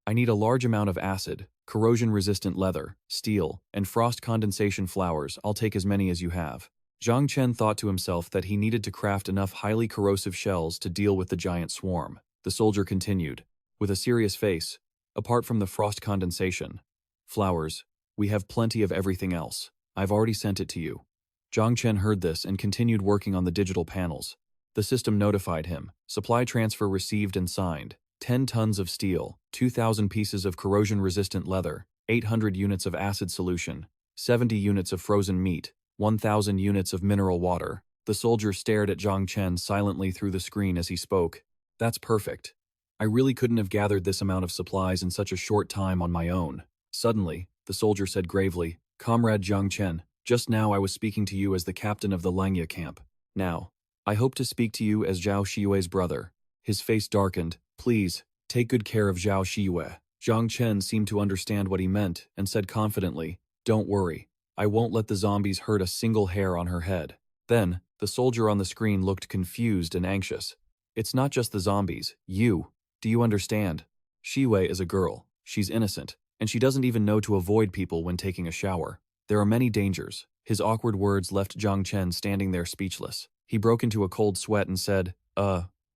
"I need a large amount of acid, corrosion-resistant leather, steel, and frost condensation flowers. I'll take as many as you have." Zhang Chen thought to himself that he needed to craft enough highly corrosive shells to deal with the giant swarm. The soldier continued, with a serious face, "Apart from the frost condensation flowers, we have plenty of everything else. I've already sent it to you." Zhang Chen heard this and continued working on the digital panels. The system notified him, "Supply transfer received and signed. 10 tons of steel, 2,000 pieces of corrosion-resistant leather, 800 units of acid solution, 70 units of frozen meat, 1,000 units of mineral water." The soldier stared at Zhang Chen silently through the screen as he spoke. "That's perfect. I really couldn't have gathered this amount of supplies in such a short time on my own." Suddenly, the soldier said gravely, "Comrade Zhang Chen, just now I was speaking to you as the captain of the Langya camp. Now, I hope to speak to you as Zhao Shiyue's brother." His face darkened. "Please, take good care of Zhao Shiyue." Zhang Chen seemed to understand what he meant and said confidently, "Don't worry. I won't let the zombies hurt a single hair on her head." Then, the soldier on the screen looked confused and anxious. "It's not just the zombies, do you understand? Shiyue is a girl, she's innocent, and she doesn't even know to avoid people when taking a shower. There are many dangers." His awkward words left Zhang Chen standing there speechless. He broke into a cold sweat and said,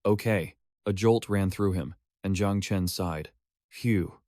Okay." A jolt ran through him, and Zhang Chen sighed. "Phew."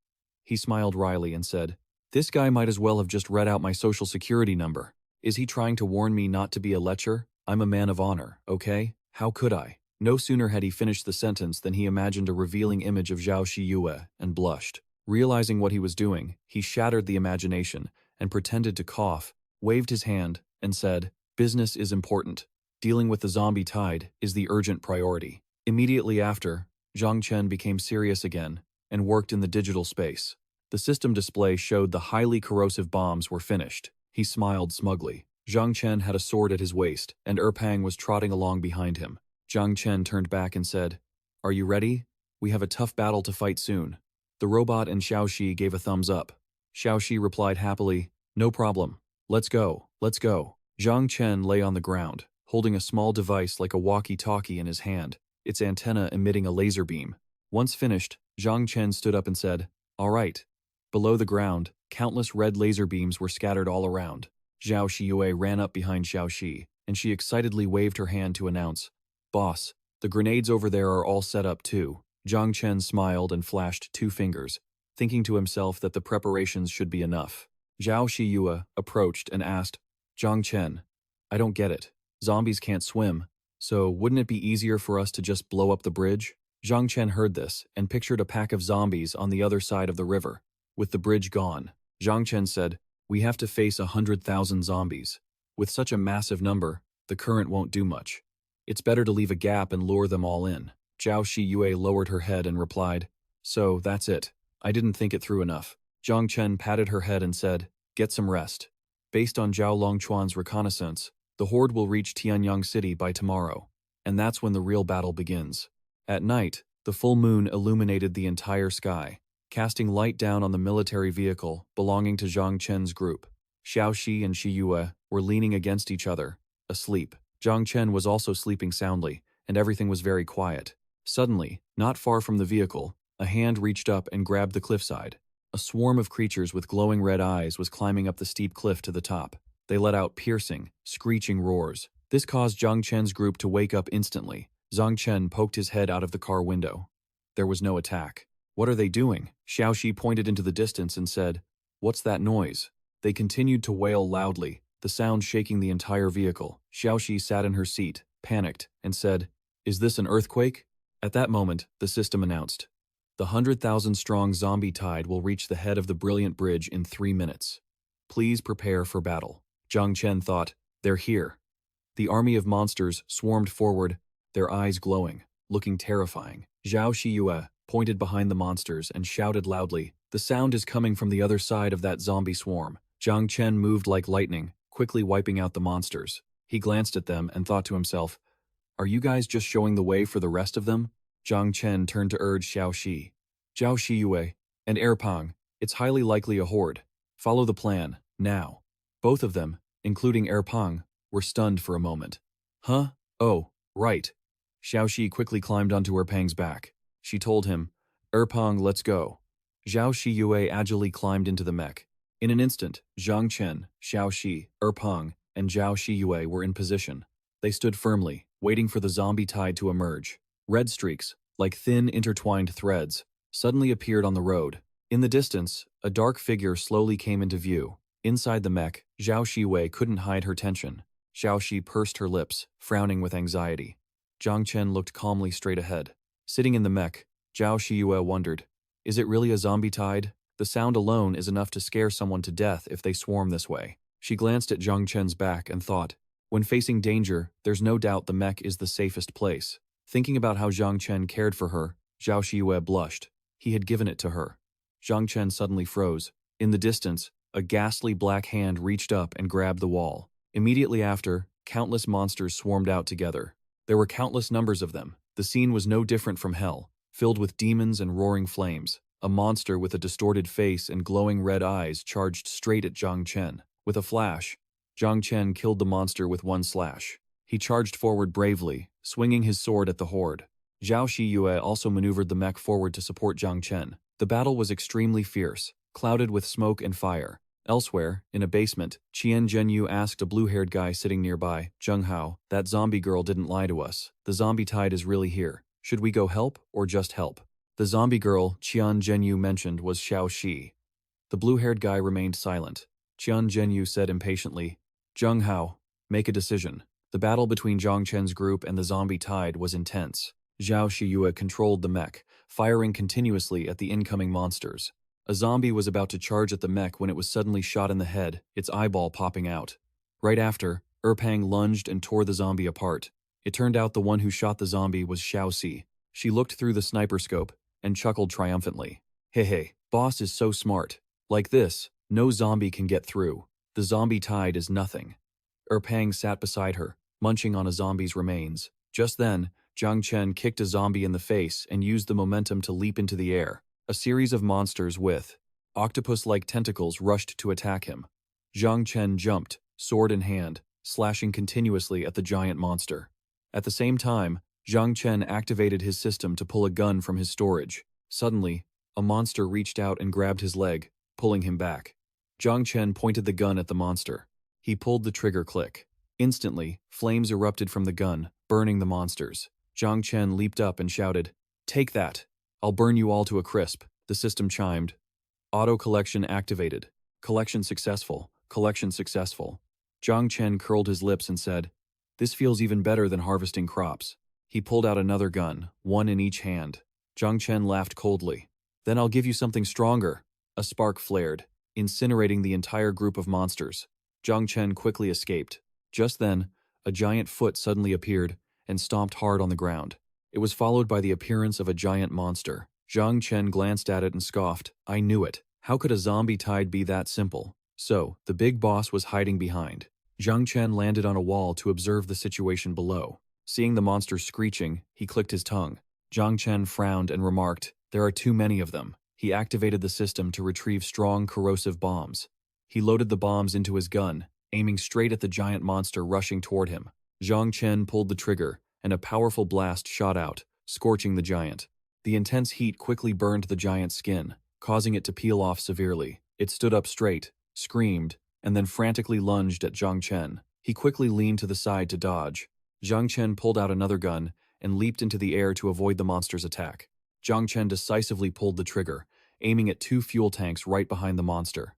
He smiled wryly and said, "This guy might as well have just read out my social security number. Is he trying to warn me not to be a lecher? I'm a man of honor, okay? How could I?" No sooner had he finished the sentence than he imagined a revealing image of Zhao Shiyue and blushed. Realizing what he was doing, he shattered the imagination and pretended to cough, waved his hand, and said, "Business is important. Dealing with the zombie tide is the urgent priority." Immediately after, Zhang Chen became serious again and worked in the digital space. The system display showed the highly corrosive bombs were finished. He smiled smugly. Zhang Chen had a sword at his waist, and Erpang was trotting along behind him. Zhang Chen turned back and said, "Are you ready? We have a tough battle to fight soon." The robot and Xiaoxi gave a thumbs up. Xiaoxi replied happily, "No problem. Let's go, let's go." Zhang Chen lay on the ground, holding a small device like a walkie-talkie in his hand, its antenna emitting a laser beam. Once finished, Zhang Chen stood up and said, "All right." Below the ground, countless red laser beams were scattered all around. Zhao Shiyue ran up behind Xiaoxi, and she excitedly waved her hand to announce, "Boss, the grenades over there are all set up too." Zhang Chen smiled and flashed 2 fingers, thinking to himself that the preparations should be enough. Zhao Shiyue approached and asked, "Zhang Chen, I don't get it. Zombies can't swim, so wouldn't it be easier for us to just blow up the bridge? Zhang Chen heard this and pictured a pack of zombies on the other side of the river. With the bridge gone, Zhang Chen said, we have to face 100,000 zombies. With such a massive number, the current won't do much. It's better to leave a gap and lure them all in. Zhao Shiyue lowered her head and replied, so that's it. I didn't think it through enough. Zhang Chen patted her head and said, get some rest. Based on Zhao Longchuan's reconnaissance, the horde will reach Tianyang City by tomorrow, and that's when the real battle begins. At night, the full moon illuminated the entire sky, casting light down on the military vehicle belonging to Zhang Chen's group. Xiao Shi and Shi Yue were leaning against each other, asleep. Zhang Chen was also sleeping soundly, and everything was very quiet. Suddenly, not far from the vehicle, a hand reached up and grabbed the cliffside. A swarm of creatures with glowing red eyes was climbing up the steep cliff to the top. They let out piercing, screeching roars. This caused Zhang Chen's group to wake up instantly. Zhang Chen poked his head out of the car window. There was no attack. What are they doing? Xiao Shi pointed into the distance and said, what's that noise? They continued to wail loudly, the sound shaking the entire vehicle. Xiao Shi sat in her seat, panicked, and said, is this an earthquake? At that moment, the system announced, the 100,000-strong zombie tide will reach the head of the brilliant bridge in 3 minutes. Please prepare for battle. Zhang Chen thought, they're here. The army of monsters swarmed forward, their eyes glowing, looking terrifying. Zhao Shiyue pointed behind the monsters and shouted loudly, the sound is coming from the other side of that zombie swarm. Zhang Chen moved like lightning, quickly wiping out the monsters. He glanced at them and thought to himself, are you guys just showing the way for the rest of them? Zhang Chen turned to urge Xiao Shi. Zhao Shiyue and Erpang, it's highly likely a horde. Follow the plan, now. Both of them, including Erpang, were stunned for a moment. Huh? Oh, right. Xiao Shi quickly climbed onto Erpang's back. She told him, Erpang, let's go. Zhao Shiyue agilely climbed into the mech. In an instant, Zhang Chen, Xiao Shi, Erpang, and Zhao Shiyue were in position. They stood firmly, waiting for the zombie tide to emerge. Red streaks, like thin intertwined threads, suddenly appeared on the road. In the distance, a dark figure slowly came into view. Inside the mech, Zhao Shiyue couldn't hide her tension. Xiao Shi pursed her lips, frowning with anxiety. Zhang Chen looked calmly straight ahead. Sitting in the mech, Zhao Shiyue wondered, is it really a zombie tide? The sound alone is enough to scare someone to death if they swarm this way. She glanced at Zhang Chen's back and thought, when facing danger, there's no doubt the mech is the safest place. Thinking about how Zhang Chen cared for her, Zhao Shiyue blushed. He had given it to her. Zhang Chen suddenly froze. In the distance, a ghastly black hand reached up and grabbed the wall. Immediately after, countless monsters swarmed out together. There were countless numbers of them. The scene was no different from hell, filled with demons and roaring flames. A monster with a distorted face and glowing red eyes charged straight at Zhang Chen. With a flash, Zhang Chen killed the monster with one slash. He charged forward bravely, swinging his sword at the horde. Zhao Shiyue also maneuvered the mech forward to support Zhang Chen. The battle was extremely fierce, clouded with smoke and fire. Elsewhere, in a basement, Qian Zhenyu asked a blue-haired guy sitting nearby, Zheng Hao, that zombie girl didn't lie to us. The zombie tide is really here. Should we go help or just help? The zombie girl Qian Zhenyu mentioned was Xiao Shi. The blue-haired guy remained silent. Qian Zhenyu said impatiently, Zheng Hao, make a decision. The battle between Zhang Chen's group and the zombie tide was intense. Zhao Shiyue controlled the mech, firing continuously at the incoming monsters. A zombie was about to charge at the mech when it was suddenly shot in the head, its eyeball popping out. Right after, Erpang lunged and tore the zombie apart. It turned out the one who shot the zombie was Xiao Si. She looked through the sniper scope and chuckled triumphantly. Hey, boss is so smart. Like this, no zombie can get through. The zombie tide is nothing. Erpang sat beside her, munching on a zombie's remains. Just then, Zhang Chen kicked a zombie in the face and used the momentum to leap into the air. A series of monsters with octopus-like tentacles rushed to attack him. Zhang Chen jumped, sword in hand, slashing continuously at the giant monster. At the same time, Zhang Chen activated his system to pull a gun from his storage. Suddenly, a monster reached out and grabbed his leg, pulling him back. Zhang Chen pointed the gun at the monster. He pulled the trigger click. Instantly, flames erupted from the gun, burning the monsters. Zhang Chen leaped up and shouted, "Take that! I'll burn you all to a crisp." The system chimed. Auto collection activated. Collection successful. Collection successful. Zhang Chen curled his lips and said, "This feels even better than harvesting crops." He pulled out another gun, one in each hand. Zhang Chen laughed coldly. "Then I'll give you something stronger." A spark flared, incinerating the entire group of monsters. Zhang Chen quickly escaped. Just then, a giant foot suddenly appeared and stomped hard on the ground. It was followed by the appearance of a giant monster. Zhang Chen glanced at it and scoffed. "I knew it. How could a zombie tide be that simple?" So, the big boss was hiding behind. Zhang Chen landed on a wall to observe the situation below. Seeing the monster screeching, he clicked his tongue. Zhang Chen frowned and remarked, "There are too many of them." He activated the system to retrieve strong, corrosive bombs. He loaded the bombs into his gun, aiming straight at the giant monster rushing toward him. Zhang Chen pulled the trigger, and a powerful blast shot out, scorching the giant. The intense heat quickly burned the giant's skin, causing it to peel off severely. It stood up straight, screamed, and then frantically lunged at Zhang Chen. He quickly leaned to the side to dodge. Zhang Chen pulled out another gun and leaped into the air to avoid the monster's attack. Zhang Chen decisively pulled the trigger, aiming at 2 fuel tanks right behind the monster.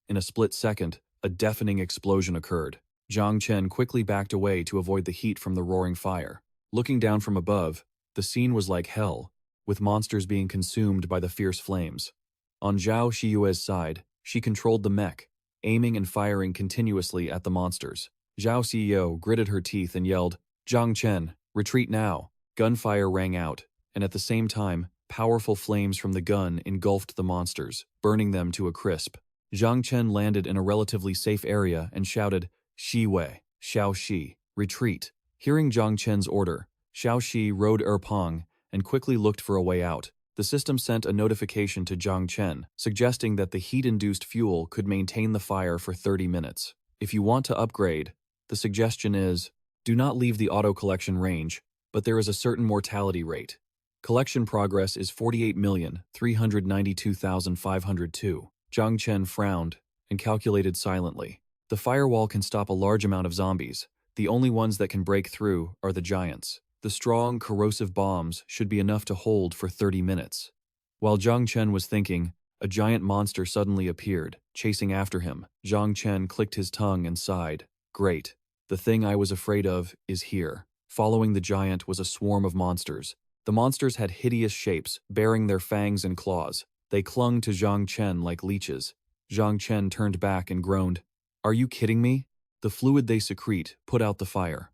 In a split second, a deafening explosion occurred. Zhang Chen quickly backed away to avoid the heat from the roaring fire. Looking down from above, the scene was like hell, with monsters being consumed by the fierce flames. On Zhao Xiyue's side, she controlled the mech, aiming and firing continuously at the monsters. Zhao Xiyue gritted her teeth and yelled, "Zhang Chen, retreat now!" Gunfire rang out, and at the same time, powerful flames from the gun engulfed the monsters, burning them to a crisp. Zhang Chen landed in a relatively safe area and shouted, "Xi Wei, Xiao Shi, retreat." Hearing Zhang Chen's order, Xiao Shi rode Pong and quickly looked for a way out. The system sent a notification to Zhang Chen, suggesting that the heat-induced fuel could maintain the fire for 30 minutes. If you want to upgrade, the suggestion is, do not leave the auto-collection range, but there is a certain mortality rate. Collection progress is 48,392,502. Zhang Chen frowned and calculated silently. The firewall can stop a large amount of zombies. The only ones that can break through are the giants. The strong, corrosive bombs should be enough to hold for 30 minutes. While Zhang Chen was thinking, a giant monster suddenly appeared, chasing after him. Zhang Chen clicked his tongue and sighed. "Great. The thing I was afraid of is here." Following the giant was a swarm of monsters. The monsters had hideous shapes, bearing their fangs and claws. They clung to Zhang Chen like leeches. Zhang Chen turned back and groaned, "Are you kidding me?" The fluid they secrete put out the fire.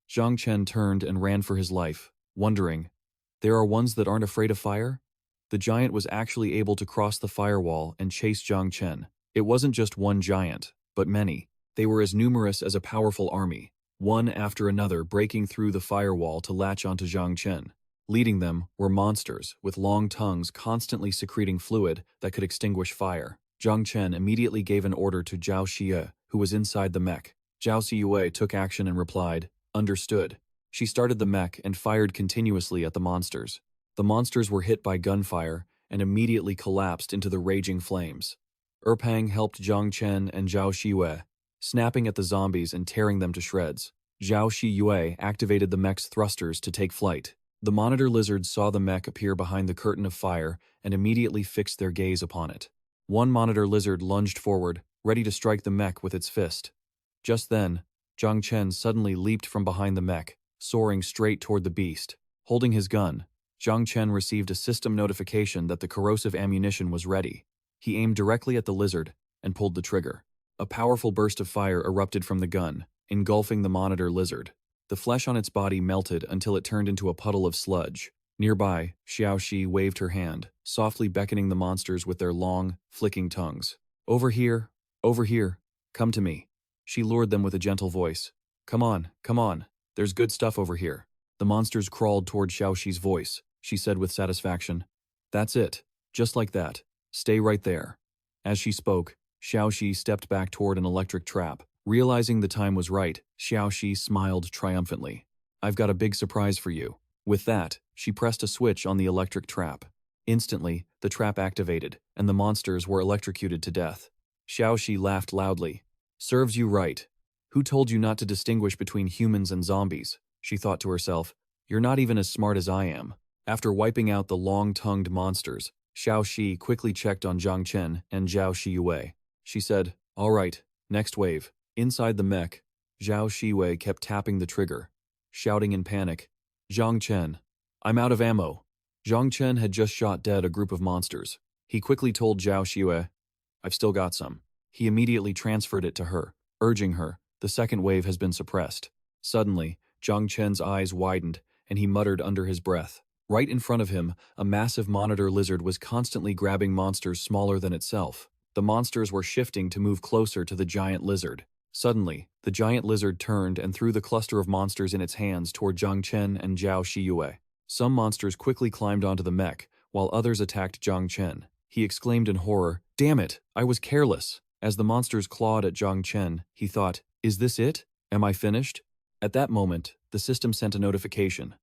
Zhang Chen turned and ran for his life, wondering, there are ones that aren't afraid of fire? The giant was actually able to cross the firewall and chase Zhang Chen. It wasn't just one giant, but many. They were as numerous as a powerful army, one after another breaking through the firewall to latch onto Zhang Chen. Leading them were monsters with long tongues constantly secreting fluid that could extinguish fire. Zhang Chen immediately gave an order to Zhao Xie, who was inside the mech. Zhao Xiyue took action and replied, "Understood." She started the mech and fired continuously at the monsters. The monsters were hit by gunfire and immediately collapsed into the raging flames. Pang helped Zhang Chen and Zhao Xiyue, snapping at the zombies and tearing them to shreds. Zhao Xiyue activated the mech's thrusters to take flight. The monitor lizards saw the mech appear behind the curtain of fire and immediately fixed their gaze upon it. One monitor lizard lunged forward, ready to strike the mech with its fist. Just then, Zhang Chen suddenly leaped from behind the mech, soaring straight toward the beast. Holding his gun, Zhang Chen received a system notification that the corrosive ammunition was ready. He aimed directly at the lizard and pulled the trigger. A powerful burst of fire erupted from the gun, engulfing the monitor lizard. The flesh on its body melted until it turned into a puddle of sludge. Nearby, Xiao Shi waved her hand, softly beckoning the monsters with their long, flicking tongues. Over here, come to me." She lured them with a gentle voice. Come on, there's good stuff over here." The monsters crawled toward Xiao Shi's voice. She said with satisfaction, "That's it, just like that. Stay right there." As she spoke, Xiao Shi stepped back toward an electric trap. Realizing the time was right, Xiao Shi smiled triumphantly. "I've got a big surprise for you." With that, she pressed a switch on the electric trap. Instantly, the trap activated, and the monsters were electrocuted to death. Xiao Shi laughed loudly. "Serves you right. Who told you not to distinguish between humans and zombies?" She thought to herself, "You're not even as smart as I am." After wiping out the long-tongued monsters, Xiao Shi quickly checked on Zhang Chen and Zhao Xiyue. She said, "All right, next wave." Inside the mech, Zhao Shiwei kept tapping the trigger, shouting in panic, "Zhang Chen, I'm out of ammo." Zhang Chen had just shot dead a group of monsters. He quickly told Zhao Shiwei, "I've still got some." He immediately transferred it to her, urging her, "The second wave has been suppressed." Suddenly, Zhang Chen's eyes widened, and he muttered under his breath. Right in front of him, a massive monitor lizard was constantly grabbing monsters smaller than itself. The monsters were shifting to move closer to the giant lizard. Suddenly, the giant lizard turned and threw the cluster of monsters in its hands toward Zhang Chen and Zhao Shiyue. Some monsters quickly climbed onto the mech, while others attacked Zhang Chen. He exclaimed in horror, "Damn it, I was careless." As the monsters clawed at Zhang Chen, he thought, "Is this it? Am I finished?" At that moment, the system sent a notification.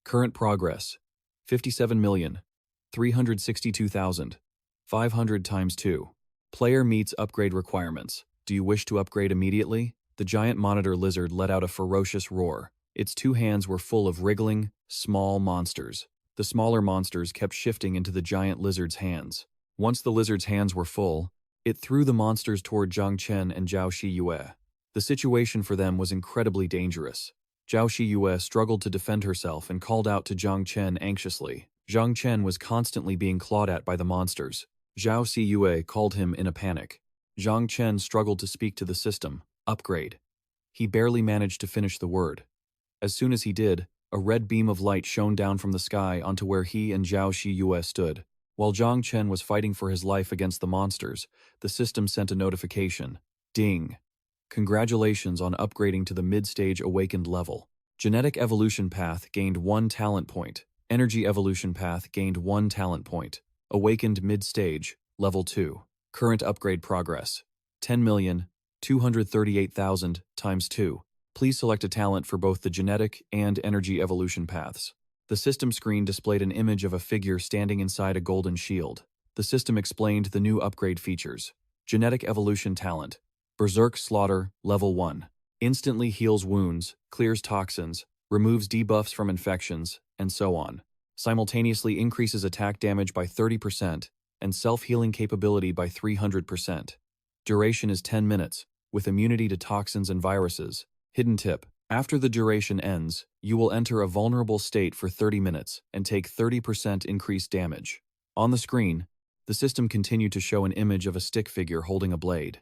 Current progress, 57,362,500 times 2. Player meets upgrade requirements. Do you wish to upgrade immediately? The giant monitor lizard let out a ferocious roar. Its two hands were full of wriggling, small monsters. The smaller monsters kept shifting into the giant lizard's hands. Once the lizard's hands were full, it threw the monsters toward Zhang Chen and Zhao Shiyue. The situation for them was incredibly dangerous. Zhao Shiyue struggled to defend herself and called out to Zhang Chen anxiously. Zhang Chen was constantly being clawed at by the monsters. Zhao Shiyue called him in a panic. Zhang Chen struggled to speak to the system. Upgrade. He barely managed to finish the word. As soon as he did, a red beam of light shone down from the sky onto where he and Zhao Shiyue stood. While Zhang Chen was fighting for his life against the monsters, the system sent a notification. Ding. Congratulations on upgrading to the mid-stage awakened level. Genetic evolution path gained 1 talent point. Energy evolution path gained 1 talent point. Awakened mid-stage, level 2. Current upgrade progress, 10,238,000 times 2. Please select a talent for both the genetic and energy evolution paths. The system screen displayed an image of a figure standing inside a golden shield. The system explained the new upgrade features. Genetic evolution talent. Berserk Slaughter, level 1. Instantly heals wounds, clears toxins, removes debuffs from infections, and so on. Simultaneously increases attack damage by 30% and self-healing capability by 300%. Duration is 10 minutes, with immunity to toxins and viruses. Hidden tip. After the duration ends, you will enter a vulnerable state for 30 minutes and take 30% increased damage. On the screen, the system continued to show an image of a stick figure holding a blade.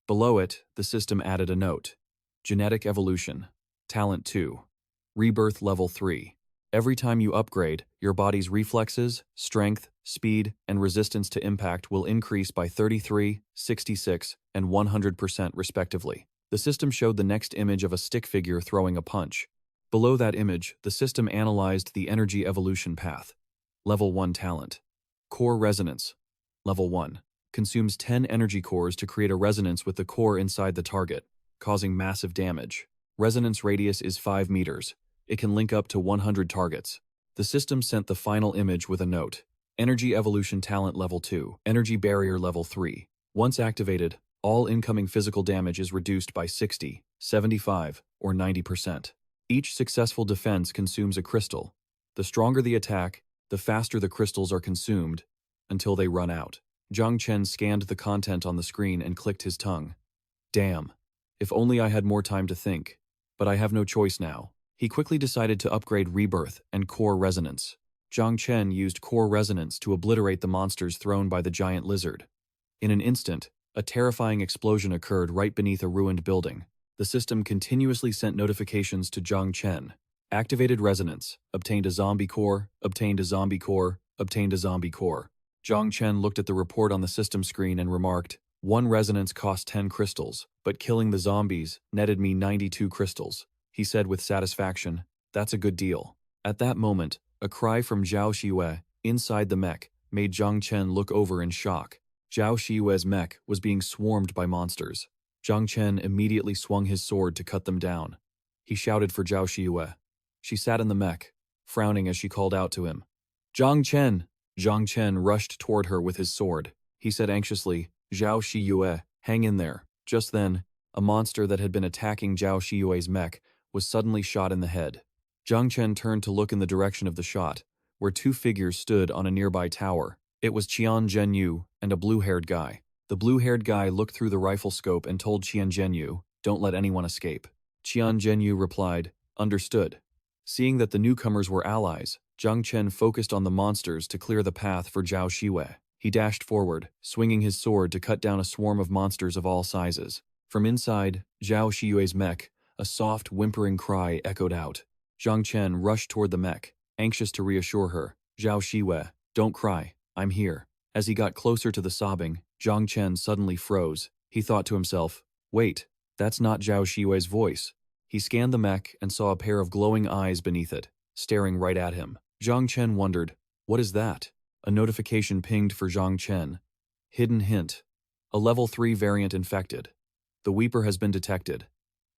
Below it, the system added a note. Genetic evolution. Talent 2. Rebirth level 3. Every time you upgrade, your body's reflexes, strength, speed, and resistance to impact will increase by 33, 66, and 100% respectively. The system showed the next image of a stick figure throwing a punch. Below that image, the system analyzed the energy evolution path. Level 1 talent. Core resonance. Level 1. Consumes 10 energy cores to create a resonance with the core inside the target, causing massive damage. Resonance radius is 5 meters. It can link up to 100 targets. The system sent the final image with a note. Energy evolution talent level 2. Energy barrier level 3. Once activated, all incoming physical damage is reduced by 60, 75, or 90%. Each successful defense consumes a crystal. The stronger the attack, the faster the crystals are consumed, until they run out. Zhang Chen scanned the content on the screen and clicked his tongue. Damn. If only I had more time to think. But I have no choice now. He quickly decided to upgrade Rebirth and Core Resonance. Zhang Chen used Core Resonance to obliterate the monsters thrown by the giant lizard. In an instant, a terrifying explosion occurred right beneath a ruined building. The system continuously sent notifications to Zhang Chen. Activated Resonance. Obtained a zombie core. Obtained a zombie core. Obtained a zombie core. Zhang Chen looked at the report on the system screen and remarked, 1 resonance cost 10 crystals, but killing the zombies netted me 92 crystals. He said with satisfaction, "That's a good deal." At that moment, a cry from Zhao Shiyue, inside the mech, made Zhang Chen look over in shock. Zhao Shiyue's mech was being swarmed by monsters. Zhang Chen immediately swung his sword to cut them down. He shouted for Zhao Shiyue. She sat in the mech, frowning as she called out to him. "Zhang Chen!" Zhang Chen rushed toward her with his sword. He said anxiously, "Zhao Shiyue, hang in there." Just then, a monster that had been attacking Zhao Shiyue's mech was suddenly shot in the head. Zhang Chen turned to look in the direction of the shot, where 2 figures stood on a nearby tower. It was Qian Zhenyu and a blue-haired guy. The blue-haired guy looked through the rifle scope and told Qian Zhenyu, Don't let anyone escape. Qian Zhenyu replied, understood. Seeing that the newcomers were allies, Zhang Chen focused on the monsters to clear the path for Zhao Shiwei. He dashed forward, swinging his sword to cut down a swarm of monsters of all sizes. From inside Zhao Shiwei's mech, a soft, whimpering cry echoed out. Zhang Chen rushed toward the mech, anxious to reassure her. Zhao Shiwei, don't cry, I'm here. As he got closer to the sobbing, Zhang Chen suddenly froze. He thought to himself, wait, that's not Zhao Shiwei's voice. He scanned the mech and saw a pair of glowing eyes beneath it, staring right at him. Zhang Chen wondered, what is that? A notification pinged for Zhang Chen. Hidden hint. A level 3 variant infected. The Weeper has been detected.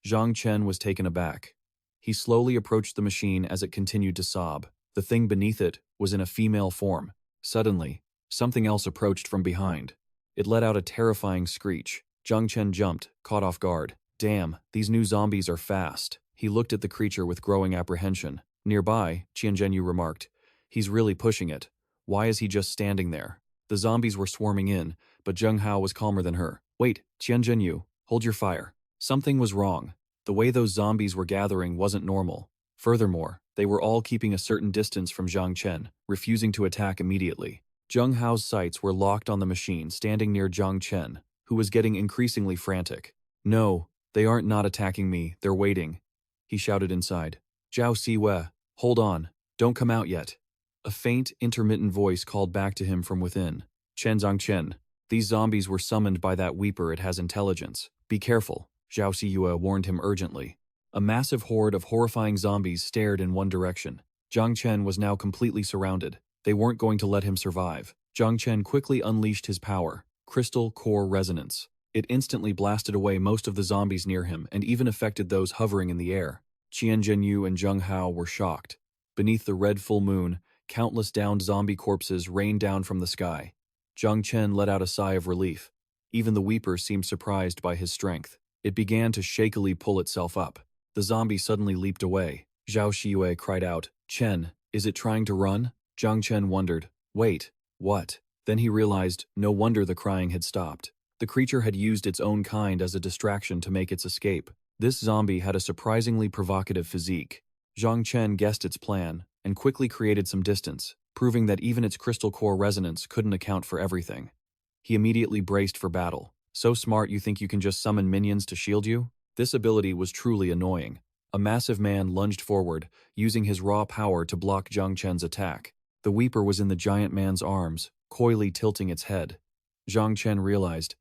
Zhang Chen was taken aback. He slowly approached the machine as it continued to sob. The thing beneath it was in a female form. Suddenly, something else approached from behind. It let out a terrifying screech. Zhang Chen jumped, caught off guard. Damn, these new zombies are fast. He looked at the creature with growing apprehension. Nearby, Qian Zhenyu remarked, he's really pushing it. Why is he just standing there? The zombies were swarming in, but Zheng Hao was calmer than her. Wait, Qian Zhenyu, hold your fire. Something was wrong. The way those zombies were gathering wasn't normal. Furthermore, they were all keeping a certain distance from Zhang Chen, refusing to attack immediately. Zheng Hao's sights were locked on the machine standing near Zhang Chen, who was getting increasingly frantic. No, they aren't not attacking me, they're waiting. He shouted inside. Zhao Siwei, hold on, don't come out yet. A faint, intermittent voice called back to him from within. Zhang Chen, these zombies were summoned by that Weeper, it has intelligence. Be careful, Zhao Siwei warned him urgently. A massive horde of horrifying zombies stared in one direction. Zhang Chen was now completely surrounded. They weren't going to let him survive. Zhang Chen quickly unleashed his power, Crystal Core Resonance. It instantly blasted away most of the zombies near him and even affected those hovering in the air. Qian Zhenyu and Zheng Hao were shocked. Beneath the red full moon, countless downed zombie corpses rained down from the sky. Zhang Chen let out a sigh of relief. Even the Weeper seemed surprised by his strength. It began to shakily pull itself up. The zombie suddenly leaped away. Zhao Shiwei cried out, Chen, is it trying to run? Zhang Chen wondered, wait, what? Then he realized no wonder the crying had stopped. The creature had used its own kind as a distraction to make its escape. This zombie had a surprisingly provocative physique. Zhang Chen guessed its plan and quickly created some distance, proving that even its crystal core resonance couldn't account for everything. He immediately braced for battle. So smart you think you can just summon minions to shield you? This ability was truly annoying. A massive man lunged forward, using his raw power to block Zhang Chen's attack. The Weeper was in the giant man's arms, coyly tilting its head. Zhang Chen realized,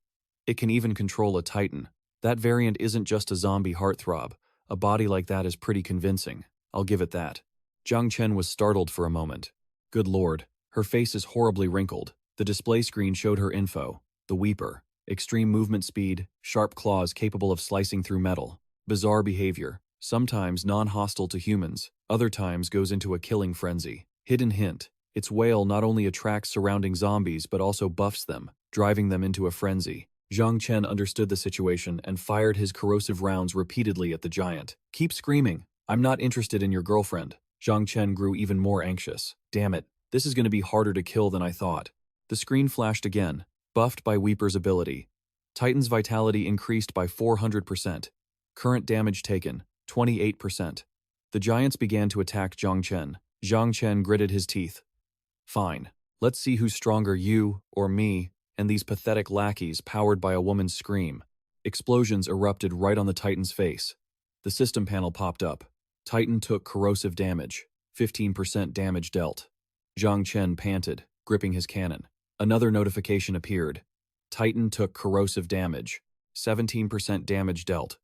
it can even control a titan. That variant isn't just a zombie heartthrob. A body like that is pretty convincing. I'll give it that. Zhang Chen was startled for a moment. Good lord, her face is horribly wrinkled. The display screen showed her info. The Weeper. Extreme movement speed, sharp claws capable of slicing through metal. Bizarre behavior, sometimes non-hostile to humans, other times goes into a killing frenzy. Hidden hint, its wail not only attracts surrounding zombies but also buffs them, driving them into a frenzy. Zhang Chen understood the situation and fired his corrosive rounds repeatedly at the giant. Keep screaming, I'm not interested in your girlfriend. Zhang Chen grew even more anxious. Damn it, this is going to be harder to kill than I thought. The screen flashed again, buffed by Weeper's ability. Titan's vitality increased by 400%. Current damage taken, 28%. The giants began to attack Zhang Chen. Zhang Chen gritted his teeth. Fine, let's see who's stronger, you or me, and these pathetic lackeys powered by a woman's scream. Explosions erupted right on the Titan's face. The system panel popped up. Titan took corrosive damage, 15% damage dealt. Zhang Chen panted, gripping his cannon. Another notification appeared. Titan took corrosive damage, 17% damage dealt.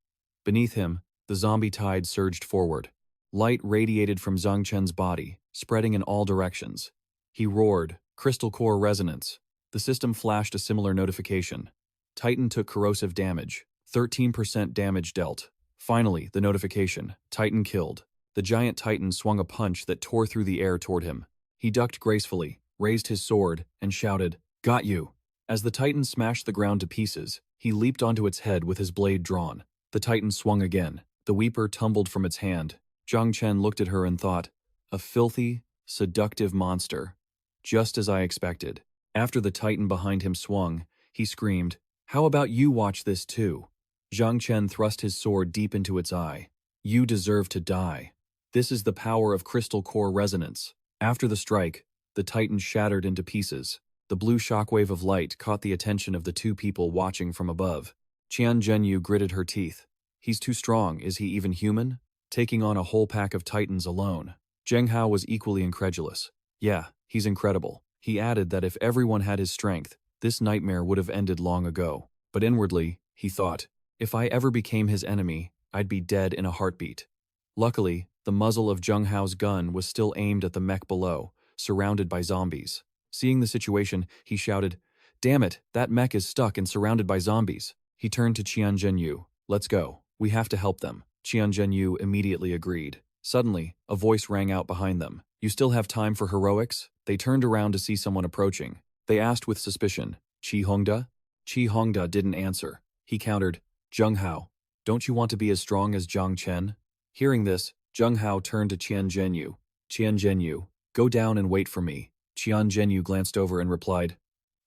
Beneath him, the zombie tide surged forward. Light radiated from Zhang Chen's body, spreading in all directions. He roared, Crystal Core Resonance. The system flashed a similar notification. Titan took corrosive damage, 13% damage dealt. Finally, the notification, Titan killed. The giant Titan swung a punch that tore through the air toward him. He ducked gracefully, raised his sword, and shouted, Got you! As the Titan smashed the ground to pieces, he leaped onto its head with his blade drawn. The Titan swung again. The Weeper tumbled from its hand. Zhang Chen looked at her and thought, a filthy, seductive monster. Just as I expected. After the Titan behind him swung, he screamed, How about you watch this too? Zhang Chen thrust his sword deep into its eye. You deserve to die. This is the power of crystal core resonance. After the strike, the titan shattered into pieces. The blue shockwave of light caught the attention of the two people watching from above. Qian Zhenyu gritted her teeth. He's too strong, is he even human? Taking on a whole pack of titans alone. Zheng Hao was equally incredulous. Yeah, he's incredible. He added that if everyone had his strength, this nightmare would have ended long ago. But inwardly, he thought, if I ever became his enemy, I'd be dead in a heartbeat. Luckily, the muzzle of Zheng Hao's gun was still aimed at the mech below, surrounded by zombies. Seeing the situation, he shouted, "Damn it, that mech is stuck and surrounded by zombies." He turned to Qian Zhenyu. "Let's go. We have to help them." Qian Zhenyu immediately agreed. Suddenly, a voice rang out behind them. "You still have time for heroics?" They turned around to see someone approaching. They asked with suspicion, "Qi Hongda?" Qi Hongda didn't answer. He countered, "Zheng Hao, don't you want to be as strong as Zhang Chen?" Hearing this, Zheng Hao turned to Qian Zhenyu. "Qian Zhenyu, go down and wait for me." Qian Zhenyu glanced over and replied,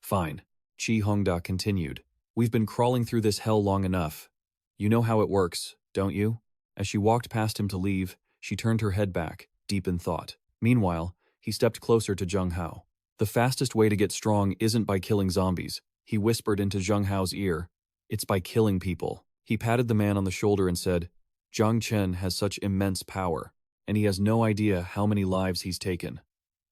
"Fine." Qi Hongda continued, "We've been crawling through this hell long enough. You know how it works, don't you?" As she walked past him to leave, she turned her head back, deep in thought. Meanwhile, he stepped closer to Zheng Hao. "The fastest way to get strong isn't by killing zombies," he whispered into Zheng Hao's ear. "It's by killing people." He patted the man on the shoulder and said, "Zhang Chen has such immense power, and he has no idea how many lives he's taken."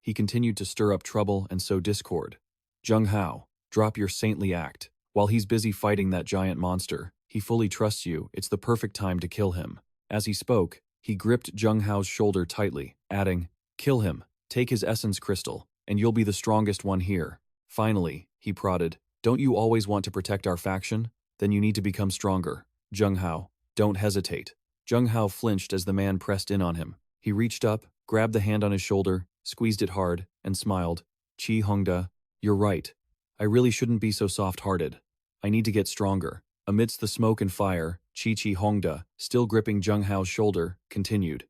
He continued to stir up trouble and sow discord. "Zheng Hao, drop your saintly act. While he's busy fighting that giant monster, he fully trusts you. It's the perfect time to kill him." As he spoke, he gripped Zheng Hao's shoulder tightly, adding, "Kill him, take his essence crystal, and you'll be the strongest one here." Finally, he prodded, "Don't you always want to protect our faction? Then you need to become stronger. Zheng Hao, don't hesitate." Zheng Hao flinched as the man pressed in on him. He reached up, grabbed the hand on his shoulder, squeezed it hard, and smiled. "Qi Hongda, you're right. I really shouldn't be so soft-hearted. I need to get stronger." Amidst the smoke and fire, Qi Hongda, still gripping Zheng Hao's shoulder, continued,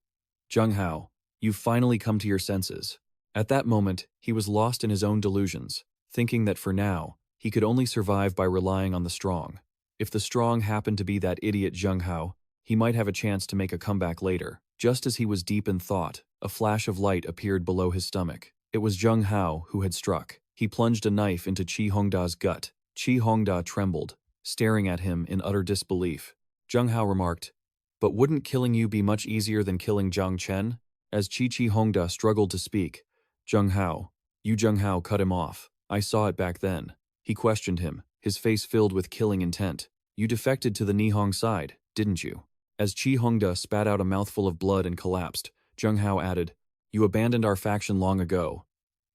"Zheng Hao, you've finally come to your senses." At that moment, he was lost in his own delusions, thinking that for now, he could only survive by relying on the strong. If the strong happened to be that idiot Zheng Hao, he might have a chance to make a comeback later. Just as he was deep in thought, a flash of light appeared below his stomach. It was Zheng Hao who had struck. He plunged a knife into Qi Hongda's gut. Qi Hongda trembled, staring at him in utter disbelief. Zheng Hao remarked, "But wouldn't killing you be much easier than killing Zhang Chen?" As Qi Hongda struggled to speak, Zheng Hao cut him off. "I saw it back then." He questioned him, his face filled with killing intent. "You defected to the Nihong side, didn't you?" As Qi Hongda spat out a mouthful of blood and collapsed, Zheng Hao added, "You abandoned our faction long ago.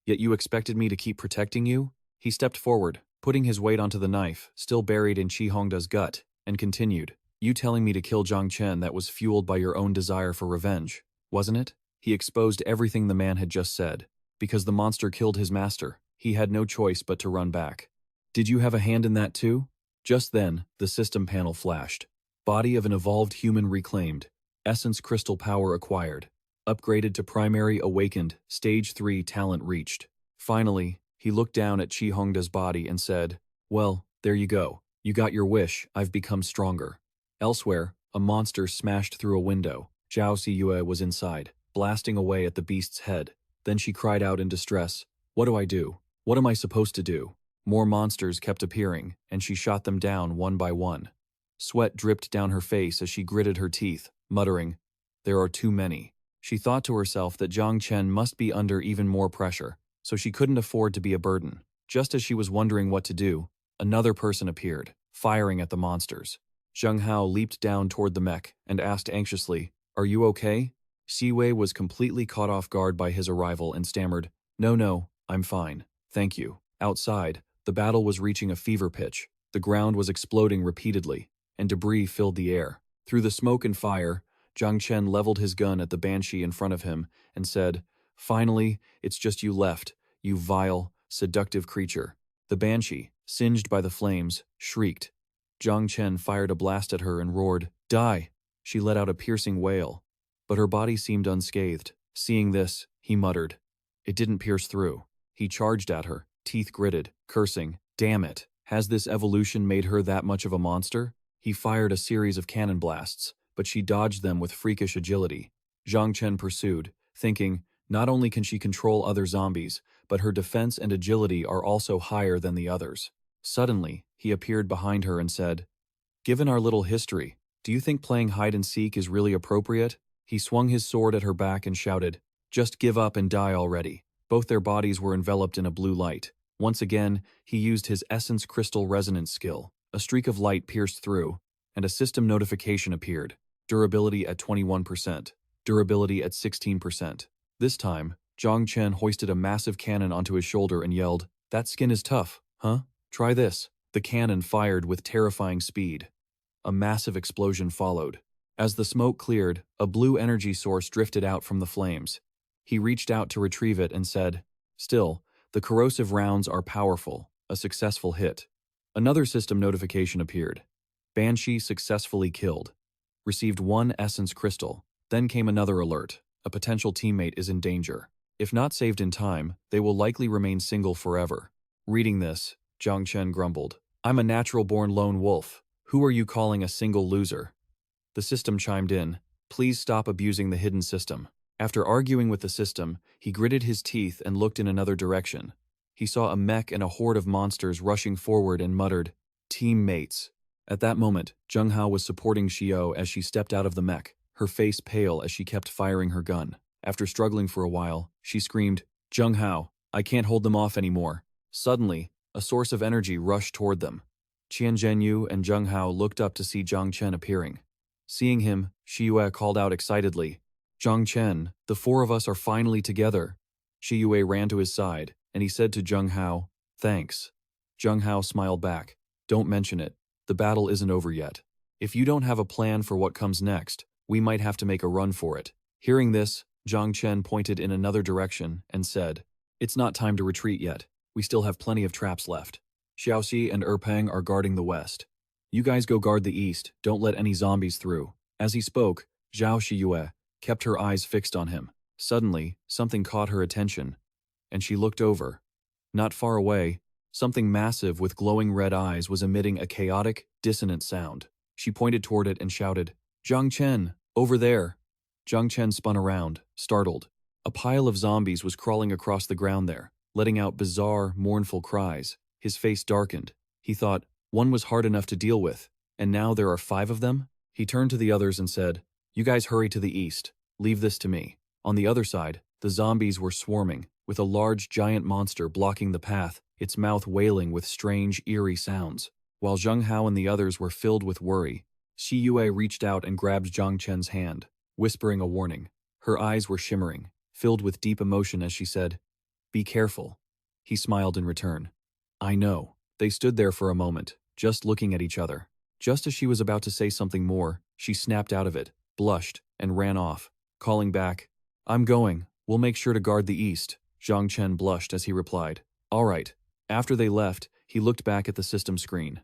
Yet you expected me to keep protecting you?" He stepped forward, putting his weight onto the knife, still buried in Qi Hongda's gut, and continued, "You telling me to kill Zhang Chen that was fueled by your own desire for revenge, wasn't it?" He exposed everything the man had just said. Because the monster killed his master, he had no choice but to run back. "Did you have a hand in that too?" Just then, the system panel flashed. Body of an evolved human reclaimed. Essence crystal power acquired. Upgraded to primary awakened, stage 3 talent reached. Finally, he looked down at Qi Hongda's body and said, "Well, there you go. You got your wish, I've become stronger." Elsewhere, a monster smashed through a window. Zhao Siyue was inside, blasting away at the beast's head. Then she cried out in distress, "What do I do? What am I supposed to do?" More monsters kept appearing, and she shot them down one by one. Sweat dripped down her face as she gritted her teeth, muttering, "There are too many." She thought to herself that Zhang Chen must be under even more pressure, so she couldn't afford to be a burden. Just as she was wondering what to do, another person appeared, firing at the monsters. Zheng Hao leaped down toward the mech and asked anxiously, "Are you okay?" Siwei was completely caught off guard by his arrival and stammered, No, I'm fine, thank you." Outside, the battle was reaching a fever pitch. The ground was exploding repeatedly, and debris filled the air. Through the smoke and fire, Zhang Chen leveled his gun at the banshee in front of him and said, "Finally, it's just you left, you vile, seductive creature." The banshee, singed by the flames, shrieked. Zhang Chen fired a blast at her and roared, "Die!" She let out a piercing wail, but her body seemed unscathed. Seeing this, he muttered. It didn't pierce through. He charged at her, teeth gritted, cursing, "Damn it! Has this evolution made her that much of a monster?" He fired a series of cannon blasts, but she dodged them with freakish agility. Zhang Chen pursued, thinking, not only can she control other zombies, but her defense and agility are also higher than the others. Suddenly, he appeared behind her and said, "Given our little history, do you think playing hide-and-seek is really appropriate?" He swung his sword at her back and shouted, "Just give up and die already." Both their bodies were enveloped in a blue light. Once again, he used his essence crystal resonance skill. A streak of light pierced through, and a system notification appeared. Durability at 21%. Durability at 16%. This time, Zhang Chen hoisted a massive cannon onto his shoulder and yelled, "That skin is tough, huh? Try this." The cannon fired with terrifying speed. A massive explosion followed. As the smoke cleared, a blue energy source drifted out from the flames. He reached out to retrieve it and said, "Still, the corrosive rounds are powerful, a successful hit." Another system notification appeared. Banshee successfully killed. Received 1 essence crystal. Then came another alert. A potential teammate is in danger. If not saved in time, they will likely remain single forever. Reading this, Zhang Chen grumbled, "I'm a natural-born lone wolf. Who are you calling a single loser?" The system chimed in, "Please stop abusing the hidden system." After arguing with the system, he gritted his teeth and looked in another direction. He saw a mech and a horde of monsters rushing forward and muttered, "Teammates." At that moment, Zheng Hao was supporting Xiao as she stepped out of the mech, her face pale as she kept firing her gun. After struggling for a while, she screamed, "Zheng Hao, I can't hold them off anymore." Suddenly, a source of energy rushed toward them. Qian Zhenyu and Zheng Hao looked up to see Zhang Chen appearing. Seeing him, Shi Yue called out excitedly, "Zhang Chen, the 4 of us are finally together." Shi Yue ran to his side, and he said to Zheng Hao, "Thanks." Zheng Hao smiled back, "Don't mention it. The battle isn't over yet. If you don't have a plan for what comes next, we might have to make a run for it." Hearing this, Zhang Chen pointed in another direction and said, "It's not time to retreat yet. We still have plenty of traps left. Xiaoxi and Erpeng are guarding the west. You guys go guard the east, don't let any zombies through." As he spoke, Zhao Shiyue kept her eyes fixed on him. Suddenly, something caught her attention, and she looked over. Not far away, something massive with glowing red eyes was emitting a chaotic, dissonant sound. She pointed toward it and shouted, "Zhang Chen, over there." Zhang Chen spun around, startled. A pile of zombies was crawling across the ground there, letting out bizarre, mournful cries. His face darkened. He thought, one was hard enough to deal with, and now there are 5 of them? He turned to the others and said, "You guys hurry to the east. Leave this to me." On the other side, the zombies were swarming, with a large giant monster blocking the path, its mouth wailing with strange, eerie sounds. While Zheng Hao and the others were filled with worry, Shi Yue reached out and grabbed Zhang Chen's hand, whispering a warning. Her eyes were shimmering, filled with deep emotion as she said, "Be careful." He smiled in return. "I know." They stood there for a moment, just looking at each other. Just as she was about to say something more, she snapped out of it, blushed, and ran off, calling back, "I'm going. We'll make sure to guard the east." Zhang Chen blushed as he replied, "All right." After they left, he looked back at the system screen.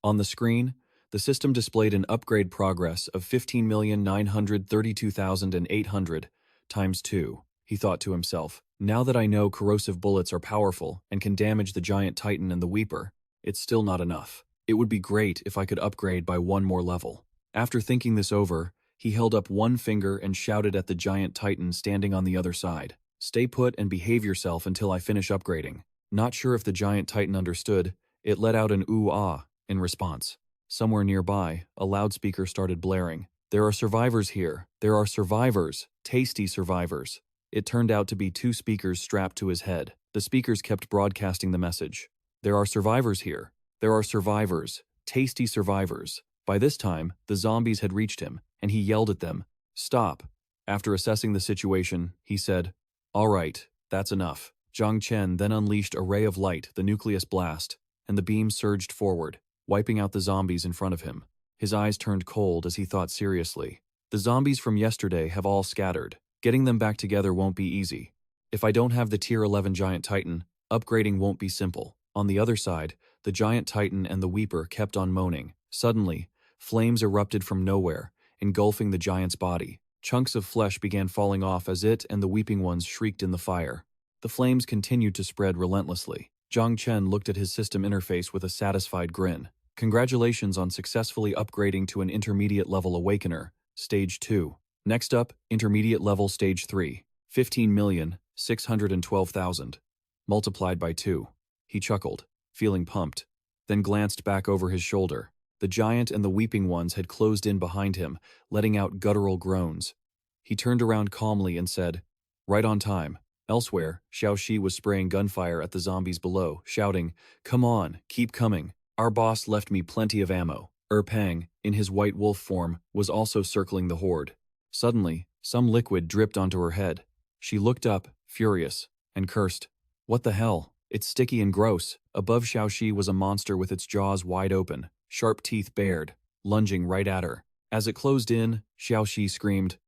On the screen, the system displayed an upgrade progress of 15,932,800 times 2. He thought to himself, "Now that I know corrosive bullets are powerful and can damage the giant titan and the weeper, it's still not enough. It would be great if I could upgrade by 1 more level." After thinking this over, he held up one finger and shouted at the giant titan standing on the other side, "Stay put and behave yourself until I finish upgrading." Not sure if the giant titan understood, it let out an ooh-ah in response. Somewhere nearby, a loudspeaker started blaring, "There are survivors here. There are survivors. Tasty survivors." It turned out to be 2 speakers strapped to his head. The speakers kept broadcasting the message, "There are survivors here. There are survivors. Tasty survivors." By this time, the zombies had reached him, and he yelled at them, "Stop." After assessing the situation, he said, "All right, that's enough." Zhang Chen then unleashed a ray of light, the nucleus blast, and the beam surged forward, wiping out the zombies in front of him. His eyes turned cold as he thought seriously. The zombies from yesterday have all scattered. Getting them back together won't be easy. If I don't have the Tier 11 Giant Titan, upgrading won't be simple. On the other side, the Giant Titan and the Weeper kept on moaning. Suddenly, flames erupted from nowhere, engulfing the giant's body. Chunks of flesh began falling off as it and the weeping ones shrieked in the fire. The flames continued to spread relentlessly. Zhang Chen looked at his system interface with a satisfied grin. Congratulations on successfully upgrading to an intermediate level awakener, Stage 2. Next up, intermediate level Stage 3, 15,612,000. Multiplied by 2. He chuckled, feeling pumped, then glanced back over his shoulder. The giant and the weeping ones had closed in behind him, letting out guttural groans. He turned around calmly and said, "Right on time." Elsewhere, Xiaoxi was spraying gunfire at the zombies below, shouting, "Come on, keep coming. Our boss left me plenty of ammo." Pang, in his white wolf form, was also circling the horde. Suddenly, some liquid dripped onto her head. She looked up, furious, and cursed. "What the hell? It's sticky and gross." Above Xiaoxi was a monster with its jaws wide open, sharp teeth bared, lunging right at her. As it closed in, Xiaoxi screamed,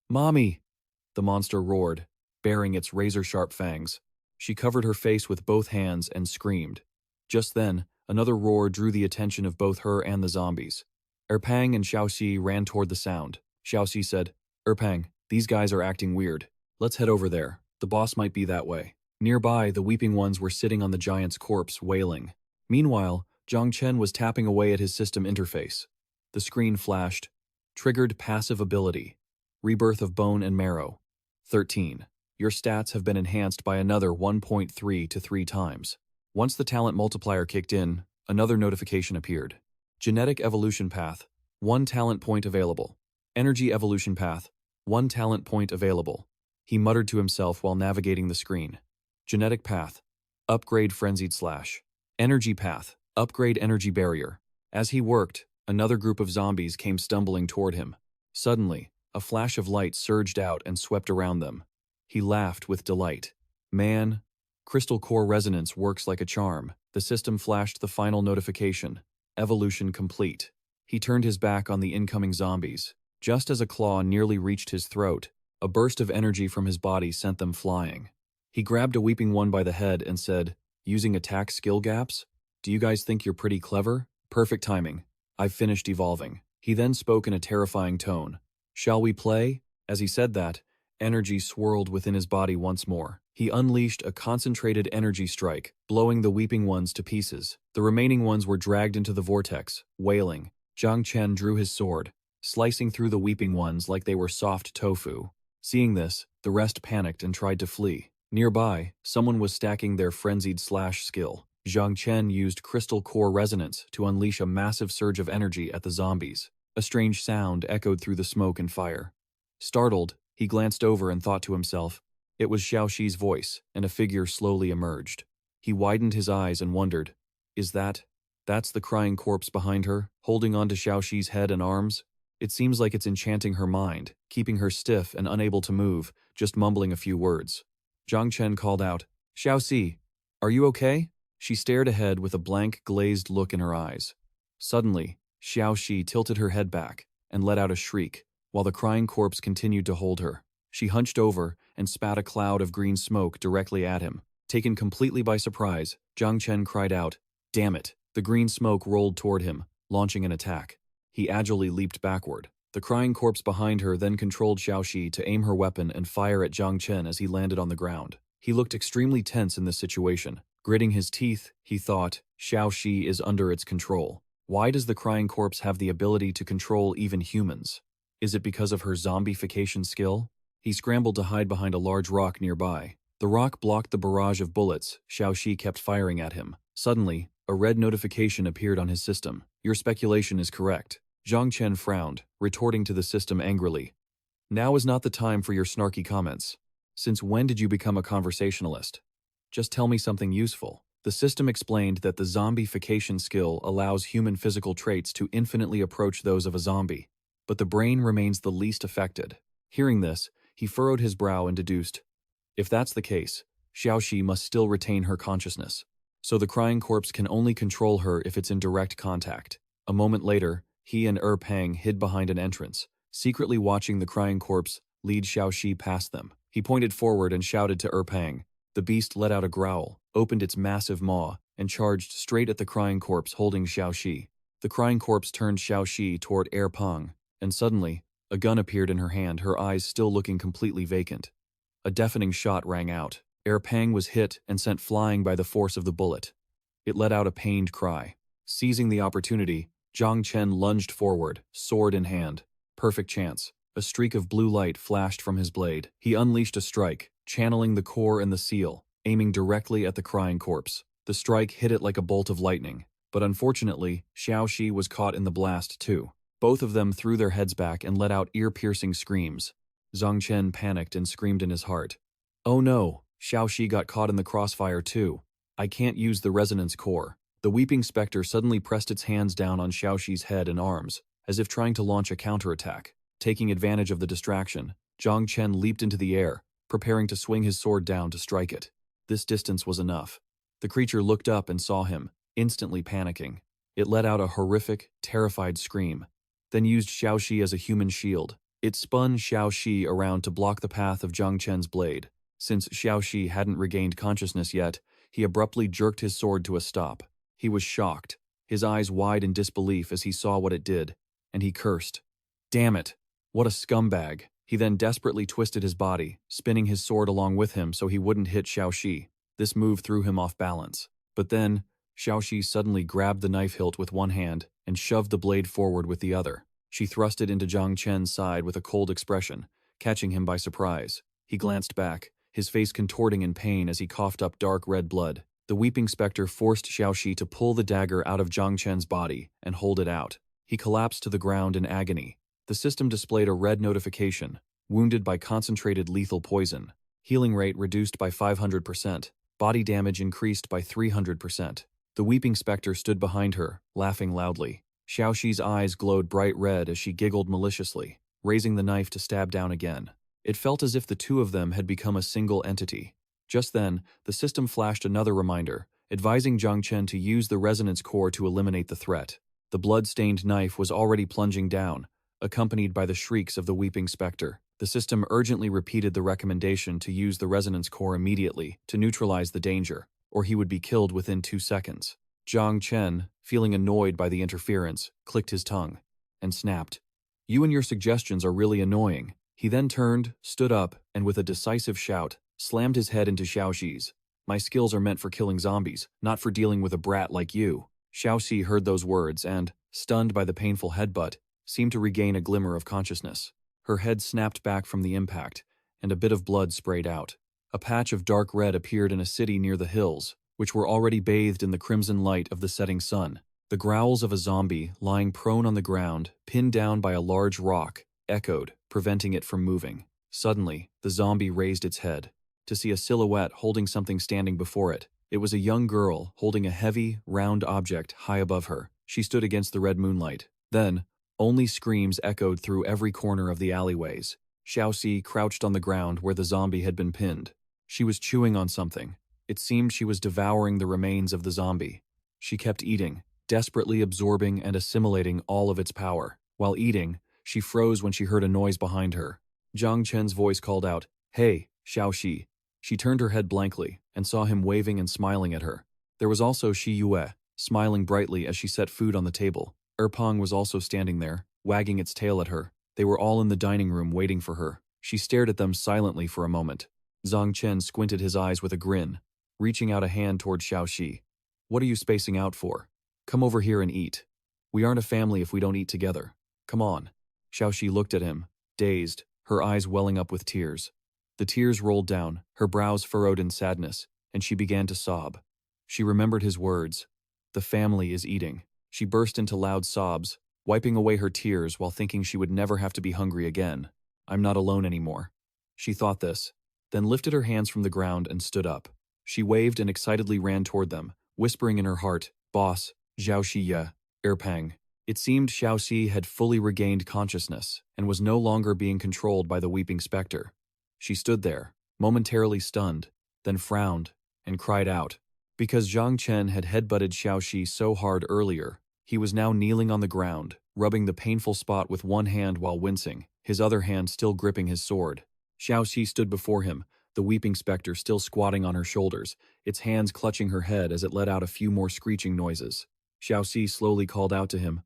"Mommy!" The monster roared, baring its razor-sharp fangs. She covered her face with both hands and screamed. Just then, another roar drew the attention of both her and the zombies. Pang and Xiaoxi ran toward the sound. Xiaoxi said, "Pang, these guys are acting weird. Let's head over there. The boss might be that way." Nearby, the weeping ones were sitting on the giant's corpse, wailing. Meanwhile, Zhang Chen was tapping away at his system interface. The screen flashed. Triggered passive ability. Rebirth of bone and marrow. 13. Your stats have been enhanced by another 1.3 to 3 times. Once the talent multiplier kicked in, another notification appeared. Genetic evolution path. 1 talent point available. Energy evolution path. 1 talent point available. He muttered to himself while navigating the screen. Genetic path. Upgrade frenzied slash. Energy path. Upgrade energy barrier. As he worked, another group of zombies came stumbling toward him. Suddenly, a flash of light surged out and swept around them. He laughed with delight. Man, crystal core resonance works like a charm. The system flashed the final notification. Evolution complete. He turned his back on the incoming zombies. Just as a claw nearly reached his throat, a burst of energy from his body sent them flying. He grabbed a weeping one by the head and said, "Using attack skill gaps? Do you guys think you're pretty clever? Perfect timing. I've finished evolving." He then spoke in a terrifying tone. "Shall we play?" As he said that, energy swirled within his body once more. He unleashed a concentrated energy strike, blowing the weeping ones to pieces. The remaining ones were dragged into the vortex, wailing. Zhang Chen drew his sword, slicing through the weeping ones like they were soft tofu. Seeing this, the rest panicked and tried to flee. Nearby, someone was stacking their frenzied slash skill. Zhang Chen used crystal core resonance to unleash a massive surge of energy at the zombies. A strange sound echoed through the smoke and fire. Startled, he glanced over and thought to himself. It was Xiaoxi's voice, and a figure slowly emerged. He widened his eyes and wondered, that's the crying corpse behind her, holding on to Xiaoxi's head and arms? It seems like it's enchanting her mind, keeping her stiff and unable to move, just mumbling a few words. Zhang Chen called out, "Xiaoxi, are you okay?" She stared ahead with a blank, glazed look in her eyes. Suddenly, Xiaoxi tilted her head back and let out a shriek, while the crying corpse continued to hold her. She hunched over and spat a cloud of green smoke directly at him. Taken completely by surprise, Zhang Chen cried out, "Damn it!" The green smoke rolled toward him, launching an attack. He agilely leaped backward. The crying corpse behind her then controlled Xiaoxi to aim her weapon and fire at Zhang Chen as he landed on the ground. He looked extremely tense in this situation. Gritting his teeth, he thought, Xiaoxi is under its control. Why does the crying corpse have the ability to control even humans? Is it because of her zombification skill? He scrambled to hide behind a large rock nearby. The rock blocked the barrage of bullets Xiaoxi kept firing at him. Suddenly, a red notification appeared on his system. "Your speculation is correct." Zhang Chen frowned, retorting to the system angrily. "Now is not the time for your snarky comments. Since when did you become a conversationalist? Just tell me something useful." The system explained that the zombification skill allows human physical traits to infinitely approach those of a zombie, but the brain remains the least affected. Hearing this, he furrowed his brow and deduced, if that's the case, Xiaoxi must still retain her consciousness. So the crying corpse can only control her if it's in direct contact. A moment later, he and Pang hid behind an entrance, secretly watching the crying corpse lead Xiaoxi past them. He pointed forward and shouted to Pang. The beast let out a growl, opened its massive maw, and charged straight at the crying corpse holding Xiaoxi. The crying corpse turned Xiaoxi toward Pang, and suddenly, a gun appeared in her hand, her eyes still looking completely vacant. A deafening shot rang out. Pang was hit and sent flying by the force of the bullet. It let out a pained cry. Seizing the opportunity, Zhang Chen lunged forward, sword in hand. Perfect chance. A streak of blue light flashed from his blade. He unleashed a strike, channeling the core and the seal, aiming directly at the crying corpse. The strike hit it like a bolt of lightning, but unfortunately, Xiaoxi was caught in the blast too. Both of them threw their heads back and let out ear-piercing screams. Zhang Chen panicked and screamed in his heart. Oh no, Xiaoxi got caught in the crossfire too. I can't use the resonance core. The weeping specter suddenly pressed its hands down on Xiaoxi's head and arms, as if trying to launch a counterattack. Taking advantage of the distraction, Zhang Chen leaped into the air, preparing to swing his sword down to strike it. This distance was enough. The creature looked up and saw him, instantly panicking. It let out a horrific, terrified scream, then used Xiaoxi as a human shield. It spun Xiaoxi around to block the path of Zhang Chen's blade. Since Xiaoxi hadn't regained consciousness yet, he abruptly jerked his sword to a stop. He was shocked, his eyes wide in disbelief as he saw what it did, and he cursed. Damn it! What a scumbag! He then desperately twisted his body, spinning his sword along with him so he wouldn't hit Xiaoxi. This move threw him off balance. But then, Xiaoxi suddenly grabbed the knife hilt with one hand and shoved the blade forward with the other. She thrust it into Zhang Chen's side with a cold expression, catching him by surprise. He glanced back, his face contorting in pain as he coughed up dark red blood. The weeping specter forced Xiaoxi to pull the dagger out of Zhang Chen's body and hold it out. He collapsed to the ground in agony. The system displayed a red notification, wounded by concentrated lethal poison. Healing rate reduced by 500%. Body damage increased by 300%. The weeping specter stood behind her, laughing loudly. Xiaoxi's eyes glowed bright red as she giggled maliciously, raising the knife to stab down again. It felt as if the two of them had become a single entity. Just then, the system flashed another reminder, advising Zhang Chen to use the resonance core to eliminate the threat. The blood-stained knife was already plunging down, accompanied by the shrieks of the weeping specter. The system urgently repeated the recommendation to use the resonance core immediately to neutralize the danger, or he would be killed within 2 seconds. Zhang Chen, feeling annoyed by the interference, clicked his tongue and snapped. You and your suggestions are really annoying. He then turned, stood up, and with a decisive shout, slammed his head into Xiaoxi's. My skills are meant for killing zombies, not for dealing with a brat like you. Xiaoxi heard those words and, stunned by the painful headbutt, seemed to regain a glimmer of consciousness. Her head snapped back from the impact, and a bit of blood sprayed out. A patch of dark red appeared in a city near the hills, which were already bathed in the crimson light of the setting sun. The growls of a zombie, lying prone on the ground, pinned down by a large rock, echoed, preventing it from moving. Suddenly, the zombie raised its head, to see a silhouette holding something standing before it. It was a young girl holding a heavy, round object high above her. She stood against the red moonlight. Then, only screams echoed through every corner of the alleyways. Xiaoxi crouched on the ground where the zombie had been pinned. She was chewing on something. It seemed she was devouring the remains of the zombie. She kept eating, desperately absorbing and assimilating all of its power. While eating, she froze when she heard a noise behind her. Zhang Chen's voice called out, "Hey, Xiaoxi." She turned her head blankly and saw him waving and smiling at her. There was also Shi Yue, smiling brightly as she set food on the table. Erpang was also standing there, wagging its tail at her. They were all in the dining room waiting for her. She stared at them silently for a moment. Zhang Chen squinted his eyes with a grin, reaching out a hand toward Xiaoxi. What are you spacing out for? Come over here and eat. We aren't a family if we don't eat together. Come on. Xiaoxi looked at him, dazed, her eyes welling up with tears. The tears rolled down, her brows furrowed in sadness, and she began to sob. She remembered his words. The family is eating. She burst into loud sobs, wiping away her tears while thinking she would never have to be hungry again. I'm not alone anymore. She thought this, then lifted her hands from the ground and stood up. She waved and excitedly ran toward them, whispering in her heart, Boss, Xiaoxi Ye, Erpang. It seemed Xiaoxi had fully regained consciousness and was no longer being controlled by the weeping specter. She stood there, momentarily stunned, then frowned and cried out. Because Zhang Chen had headbutted Xiaoxi so hard earlier, he was now kneeling on the ground, rubbing the painful spot with one hand while wincing, his other hand still gripping his sword. Xiaoxi stood before him, the weeping specter still squatting on her shoulders, its hands clutching her head as it let out a few more screeching noises. Xiaoxi slowly called out to him,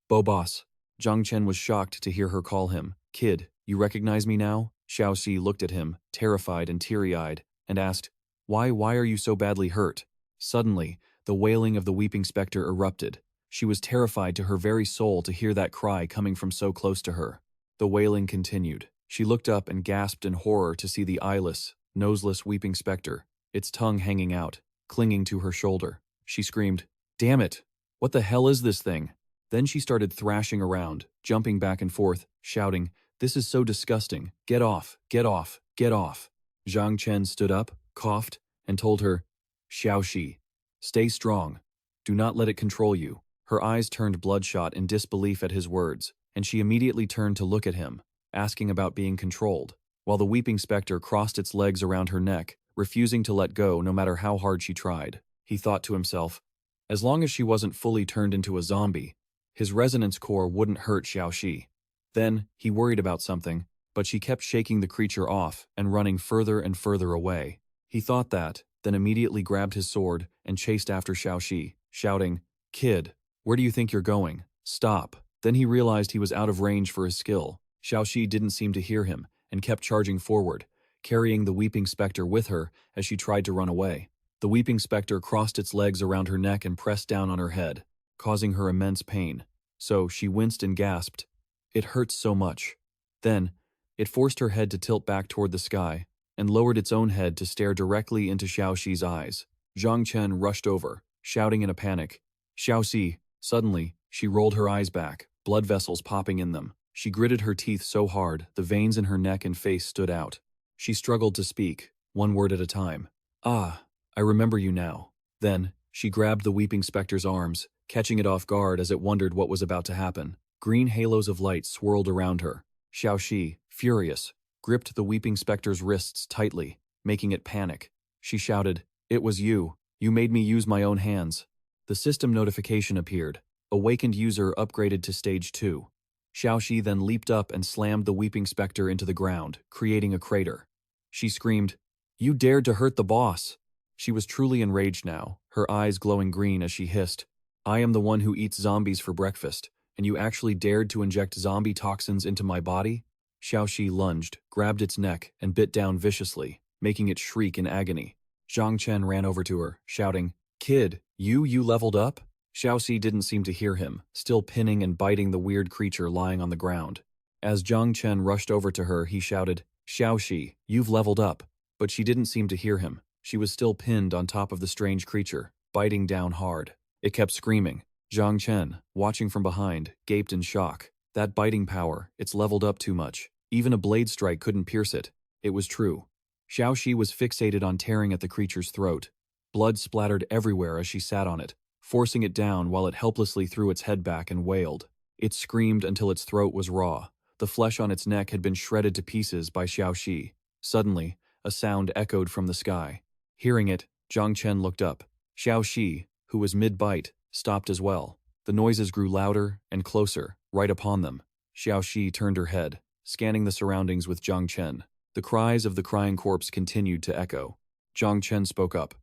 Bo boss. Zhang Chen was shocked to hear her call him, Kid, you recognize me now? Xiaoxi looked at him, terrified and teary-eyed, and asked, Why are you so badly hurt? Suddenly, the wailing of the weeping specter erupted. She was terrified to her very soul to hear that cry coming from so close to her. The wailing continued. She looked up and gasped in horror to see the eyeless, noseless weeping specter, its tongue hanging out, clinging to her shoulder. She screamed, "Damn it! What the hell is this thing?" Then she started thrashing around, jumping back and forth, shouting, "This is so disgusting. Get off, get off, get off." Zhang Chen stood up, coughed, and told her, "Xiaoxi, stay strong. Do not let it control you." Her eyes turned bloodshot in disbelief at his words, and she immediately turned to look at him, asking about being controlled, while the weeping specter crossed its legs around her neck, refusing to let go no matter how hard she tried. He thought to himself, as long as she wasn't fully turned into a zombie, his resonance core wouldn't hurt Xiaoxi. Then, he worried about something, but she kept shaking the creature off and running further and further away. He thought that, then immediately grabbed his sword and chased after Xiaoxi, shouting, "Kid, where do you think you're going? Stop." Then he realized he was out of range for his skill. Xiaoxi didn't seem to hear him and kept charging forward, carrying the weeping specter with her as she tried to run away. The weeping specter crossed its legs around her neck and pressed down on her head, causing her immense pain. So she winced and gasped, "It hurts so much." Then, it forced her head to tilt back toward the sky and lowered its own head to stare directly into Xiaoxi's eyes. Zhang Chen rushed over, shouting in a panic, "Xiaoxi!" Suddenly, she rolled her eyes back, blood vessels popping in them. She gritted her teeth so hard, the veins in her neck and face stood out. She struggled to speak, one word at a time. "Ah, I remember you now." Then, she grabbed the weeping specter's arms, catching it off guard as it wondered what was about to happen. Green halos of light swirled around her. Xiaoxi, furious, gripped the weeping specter's wrists tightly, making it panic. She shouted, "It was you. You made me use my own hands." The system notification appeared. Awakened user upgraded to stage 2. Xiaoxi then leaped up and slammed the weeping specter into the ground, creating a crater. She screamed, "You dared to hurt the boss!" She was truly enraged now, her eyes glowing green as she hissed, "I am the one who eats zombies for breakfast, and you actually dared to inject zombie toxins into my body?" Xiaoxi lunged, grabbed its neck, and bit down viciously, making it shriek in agony. Zhang Chen ran over to her, shouting, "Kid, you leveled up?" Xiaoxi didn't seem to hear him, still pinning and biting the weird creature lying on the ground. As Zhang Chen rushed over to her, he shouted, "Xiaoxi, you've leveled up." But she didn't seem to hear him. She was still pinned on top of the strange creature, biting down hard. It kept screaming. Zhang Chen, watching from behind, gaped in shock. That biting power, it's leveled up too much. Even a blade strike couldn't pierce it. It was true. Xiaoxi was fixated on tearing at the creature's throat. Blood splattered everywhere as she sat on it, forcing it down while it helplessly threw its head back and wailed. It screamed until its throat was raw. The flesh on its neck had been shredded to pieces by Xiaoxi. Suddenly, a sound echoed from the sky. Hearing it, Zhang Chen looked up. Xiaoxi, who was mid-bite, stopped as well. The noises grew louder and closer, right upon them. Xiaoxi turned her head, scanning the surroundings with Zhang Chen. The cries of the crying corpse continued to echo. Zhang Chen spoke up.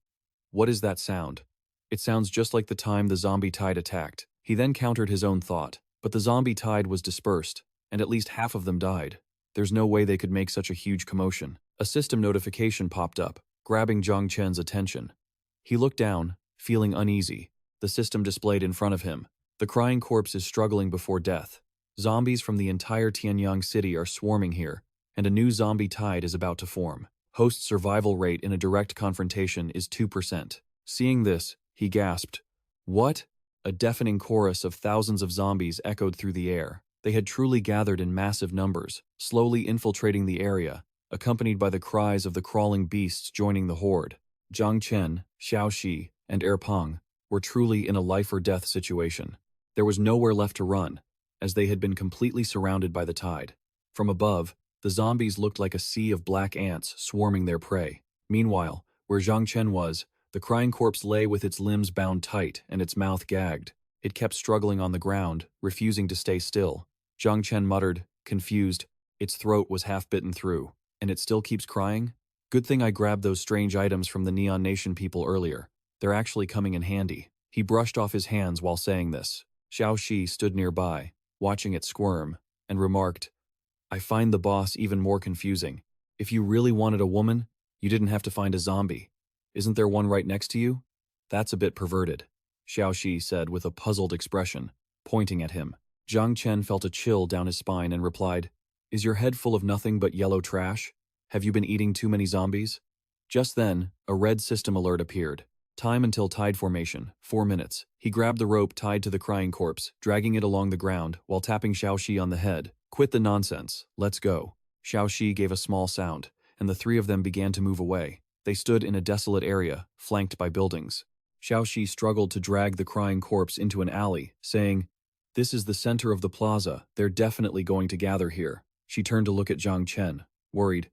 "What is that sound?" "It sounds just like the time the zombie tide attacked." He then countered his own thought. But the zombie tide was dispersed, and at least half of them died. There's no way they could make such a huge commotion. A system notification popped up, grabbing Zhang Chen's attention. He looked down, feeling uneasy. The system displayed in front of him. The crying corpse is struggling before death. Zombies from the entire Tianyang city are swarming here, and a new zombie tide is about to form. Host survival rate in a direct confrontation is 2%. Seeing this, he gasped. "What?" A deafening chorus of thousands of zombies echoed through the air. They had truly gathered in massive numbers, slowly infiltrating the area, accompanied by the cries of the crawling beasts joining the horde. Zhang Chen, Xiaoxi, and Erpeng were truly in a life-or-death situation. There was nowhere left to run, as they had been completely surrounded by the tide. From above, the zombies looked like a sea of black ants swarming their prey. Meanwhile, where Zhang Chen was, the crying corpse lay with its limbs bound tight and its mouth gagged. It kept struggling on the ground, refusing to stay still. Zhang Chen muttered, confused. Its throat was half bitten through. And it still keeps crying? Good thing I grabbed those strange items from the Neon Nation people earlier. They're actually coming in handy. He brushed off his hands while saying this. Xiaoxi stood nearby, watching it squirm, and remarked, "I find the boss even more confusing. If you really wanted a woman, you didn't have to find a zombie. Isn't there one right next to you? That's a bit perverted." Xiaoxi said with a puzzled expression, pointing at him. Zhang Chen felt a chill down his spine and replied, "Is your head full of nothing but yellow trash? Have you been eating too many zombies?" Just then, a red system alert appeared. Time until tide formation, 4 minutes. He grabbed the rope tied to the crying corpse, dragging it along the ground while tapping Xiaoxi on the head. "Quit the nonsense. Let's go." Xiaoxi gave a small sound, and the three of them began to move away. They stood in a desolate area, flanked by buildings. Xiaoxi struggled to drag the crying corpse into an alley, saying, "This is the center of the plaza. They're definitely going to gather here." She turned to look at Zhang Chen, worried.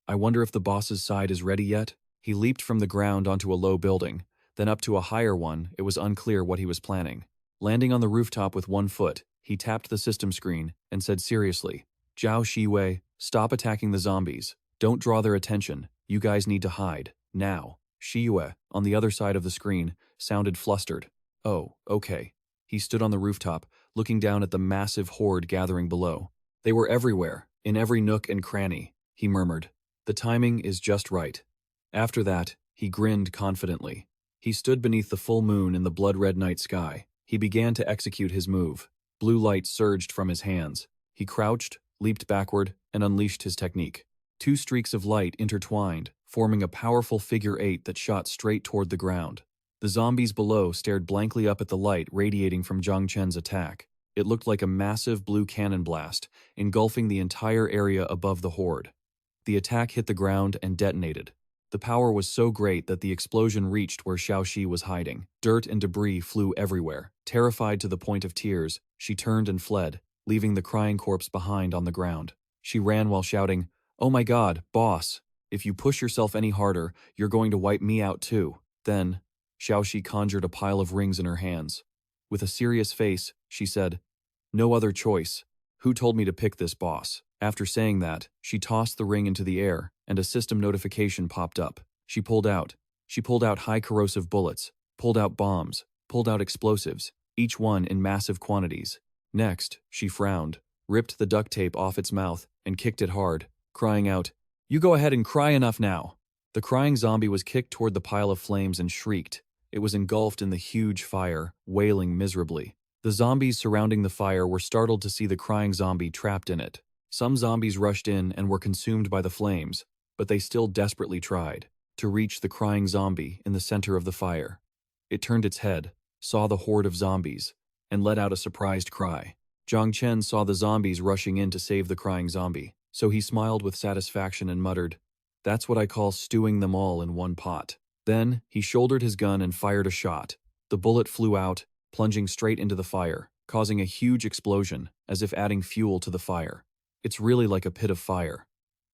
"I wonder if the boss's side is ready yet?" He leaped from the ground onto a low building, then up to a higher one. It was unclear what he was planning. Landing on the rooftop with one foot, he tapped the system screen and said seriously, "Zhao Shiwei, stop attacking the zombies. Don't draw their attention. You guys need to hide. Now." Shiyue, on the other side of the screen, sounded flustered. "Oh, okay." He stood on the rooftop, looking down at the massive horde gathering below. "They were everywhere, in every nook and cranny," he murmured. "The timing is just right." After that, he grinned confidently. He stood beneath the full moon in the blood-red night sky. He began to execute his move. Blue light surged from his hands. He crouched, leaped backward, and unleashed his technique. 2 streaks of light intertwined, forming a powerful figure 8 that shot straight toward the ground. The zombies below stared blankly up at the light radiating from Zhang Chen's attack. It looked like a massive blue cannon blast, engulfing the entire area above the horde. The attack hit the ground and detonated. The power was so great that the explosion reached where Xiaoxi was hiding. Dirt and debris flew everywhere. Terrified to the point of tears, she turned and fled, leaving the crying corpse behind on the ground. She ran while shouting, "Oh my God, boss! If you push yourself any harder, you're going to wipe me out too." Then, Xiaoxi conjured a pile of rings in her hands. With a serious face, she said, "No other choice. Who told me to pick this boss?" After saying that, she tossed the ring into the air, and a system notification popped up. She pulled out high corrosive bullets, pulled out bombs, pulled out explosives, each one in massive quantities. Next, she frowned, ripped the duct tape off its mouth, and kicked it hard, crying out, "You go ahead and cry enough now." The crying zombie was kicked toward the pile of flames and shrieked. It was engulfed in the huge fire, wailing miserably. The zombies surrounding the fire were startled to see the crying zombie trapped in it. Some zombies rushed in and were consumed by the flames, but they still desperately tried to reach the crying zombie in the center of the fire. It turned its head, saw the horde of zombies, and let out a surprised cry. Zhang Chen saw the zombies rushing in to save the crying zombie, so he smiled with satisfaction and muttered, "That's what I call stewing them all in one pot." Then, he shouldered his gun and fired a shot. The bullet flew out, plunging straight into the fire, causing a huge explosion, as if adding fuel to the fire. It's really like a pit of fire.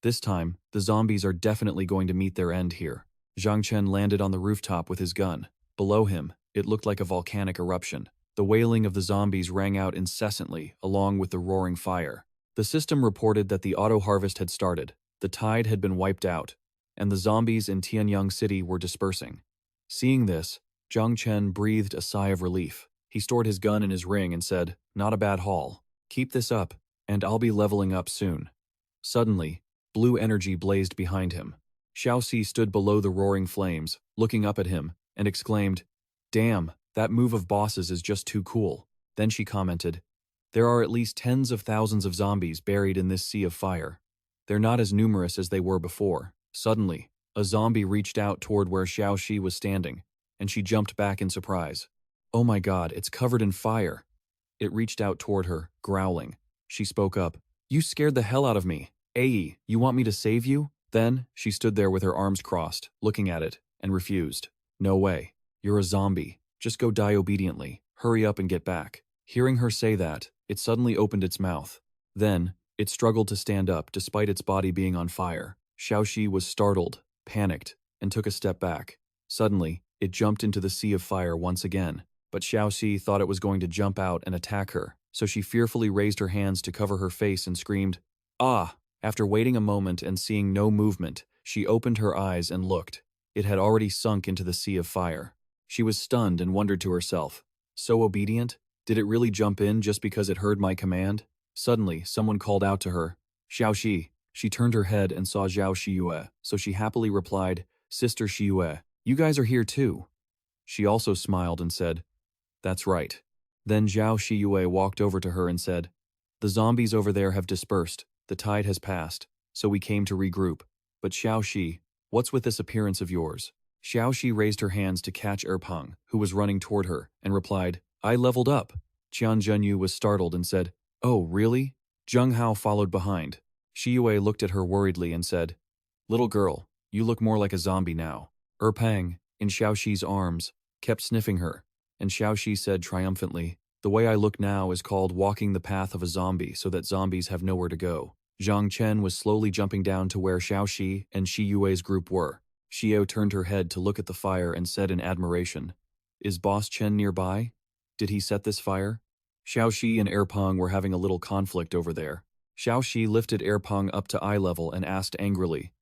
This time, the zombies are definitely going to meet their end here. Zhang Chen landed on the rooftop with his gun. Below him, it looked like a volcanic eruption. The wailing of the zombies rang out incessantly, along with the roaring fire. The system reported that the auto-harvest had started, the tide had been wiped out, and the zombies in Tianyang City were dispersing. Seeing this, Zhang Chen breathed a sigh of relief. He stored his gun in his ring and said, "Not a bad haul. Keep this up, and I'll be leveling up soon." Suddenly, blue energy blazed behind him. Xiaoxi stood below the roaring flames, looking up at him, and exclaimed, "Damn, that move of boss's is just too cool." Then she commented, "There are at least tens of thousands of zombies buried in this sea of fire. They're not as numerous as they were before." Suddenly, a zombie reached out toward where Xiaoxi was standing, and she jumped back in surprise. "Oh my God, it's covered in fire." It reached out toward her, growling. She spoke up, "You scared the hell out of me. Aye, you want me to save you?" Then, she stood there with her arms crossed, looking at it, and refused. "No way. You're a zombie. Just go die obediently. Hurry up and get back." Hearing her say that, it suddenly opened its mouth. Then, it struggled to stand up despite its body being on fire. Xiaoxi was startled, panicked, and took a step back. Suddenly, it jumped into the sea of fire once again, but Xiaoxi thought it was going to jump out and attack her, so she fearfully raised her hands to cover her face and screamed, "Ah!" After waiting a moment and seeing no movement, she opened her eyes and looked. It had already sunk into the sea of fire. She was stunned and wondered to herself, "So obedient? Did it really jump in just because it heard my command?" Suddenly, someone called out to her, "Xiaoxi." She turned her head and saw Zhao Shiyue, so she happily replied, "Sister Shiyue, you guys are here too." She also smiled and said, That's right. Then Zhao Shiyue walked over to her and said, the zombies over there have dispersed, the tide has passed, so we came to regroup. But Xiao Shi, what's with this appearance of yours? Xiao Shi raised her hands to catch Erpeng, who was running toward her, and replied, I leveled up. Qian Zhenyu was startled and said, oh, really? Zheng Hao followed behind. Shiyue looked at her worriedly and said, little girl, you look more like a zombie now. Erpeng, in Xiao Shi's arms, kept sniffing her, and Xiao Shi said triumphantly, the way I look now is called walking the path of a zombie so that zombies have nowhere to go. Zhang Chen was slowly jumping down to where Xiao Shi and Shi Yue's group were. Xiao turned her head to look at the fire and said in admiration, is Boss Chen nearby? Did he set this fire? Xiao Shi and Erpeng were having a little conflict over there. Xiao Shi lifted Erpeng up to eye level and asked angrily,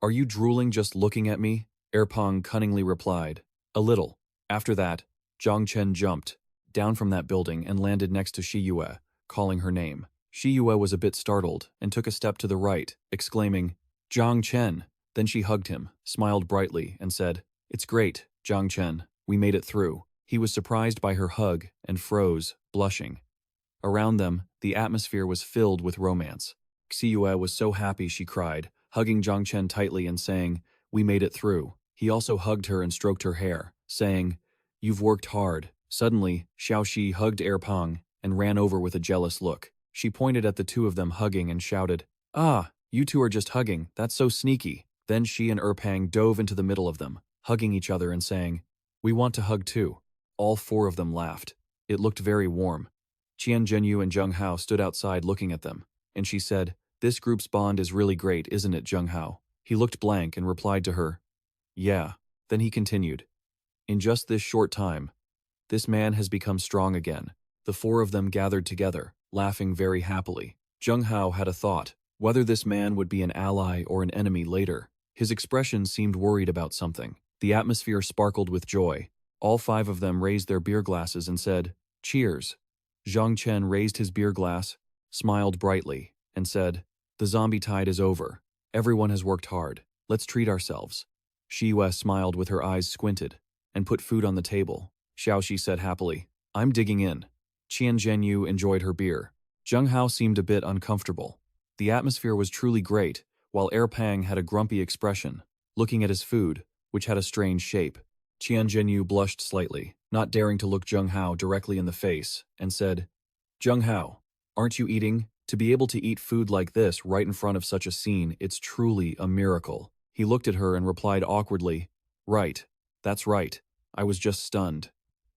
are you drooling just looking at me? Erpeng cunningly replied, a little. After that, Zhang Chen jumped down from that building and landed next to Shi Yue, calling her name. Shi Yue was a bit startled and took a step to the right, exclaiming, Zhang Chen. Then she hugged him, smiled brightly, and said, it's great, Zhang Chen, we made it through. He was surprised by her hug and froze, blushing. Around them, the atmosphere was filled with romance. Xi Yue was so happy she cried, hugging Zhang Chen tightly and saying, we made it through. He also hugged her and stroked her hair, saying, you've worked hard. Suddenly, Xiao Shi hugged Erpeng and ran over with a jealous look. She pointed at the two of them hugging and shouted, ah, you two are just hugging, that's so sneaky. Then she and Erpeng dove into the middle of them, hugging each other and saying, we want to hug too. All four of them laughed. It looked very warm. Qian Zhenyu and Zheng Hao stood outside looking at them, and she said, this group's bond is really great, isn't it, Zheng Hao? He looked blank and replied to her, yeah. Then he continued, in just this short time, this man has become strong again. The four of them gathered together, laughing very happily. Zheng Hao had a thought, whether this man would be an ally or an enemy later. His expression seemed worried about something. The atmosphere sparkled with joy. All five of them raised their beer glasses and said, cheers. Zhang Chen raised his beer glass, smiled brightly, and said, the zombie tide is over. Everyone has worked hard. Let's treat ourselves. Shi Yue smiled with her eyes squinted, and put food on the table. Xiao Shi said happily, I'm digging in. Qian Zhenyu enjoyed her beer. Zheng Hao seemed a bit uncomfortable. The atmosphere was truly great, while Erpeng had a grumpy expression, looking at his food, which had a strange shape. Qian Zhenyu blushed slightly, not daring to look Zheng Hao directly in the face, and said, Zheng Hao, aren't you eating? To be able to eat food like this right in front of such a scene, it's truly a miracle. He looked at her and replied awkwardly, right, that's right, I was just stunned.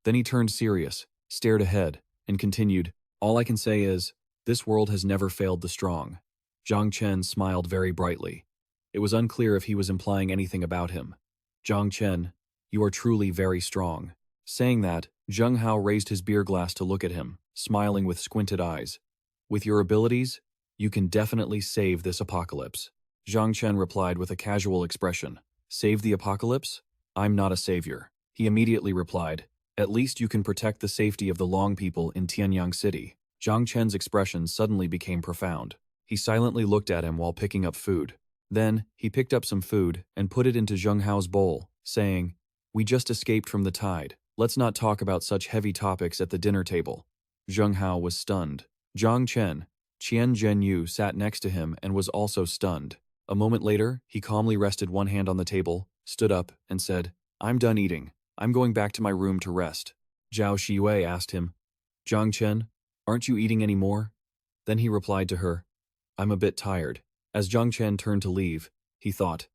Then he turned serious, stared ahead, and continued, all I can say is, this world has never failed the strong. Zhang Chen smiled very brightly. It was unclear if he was implying anything about him. Zhang Chen, you are truly very strong. Saying that, Zheng Hao raised his beer glass to look at him, smiling with squinted eyes. With your abilities, you can definitely save this apocalypse. Zhang Chen replied with a casual expression. Save the apocalypse? I'm not a savior. He immediately replied, at least you can protect the safety of the Long people in Tianyang City. Zhang Chen's expression suddenly became profound. He silently looked at him while picking up food. Then, he picked up some food and put it into Zheng Hao's bowl, saying, we just escaped from the tide. Let's not talk about such heavy topics at the dinner table. Zheng Hao was stunned. Zhang Chen, Qian Zhenyu sat next to him and was also stunned. A moment later, he calmly rested one hand on the table, stood up, and said, I'm done eating. I'm going back to my room to rest. Zhao Shiyue asked him, Zhang Chen, aren't you eating any more? Then he replied to her, I'm a bit tired. As Zhang Chen turned to leave, he thought,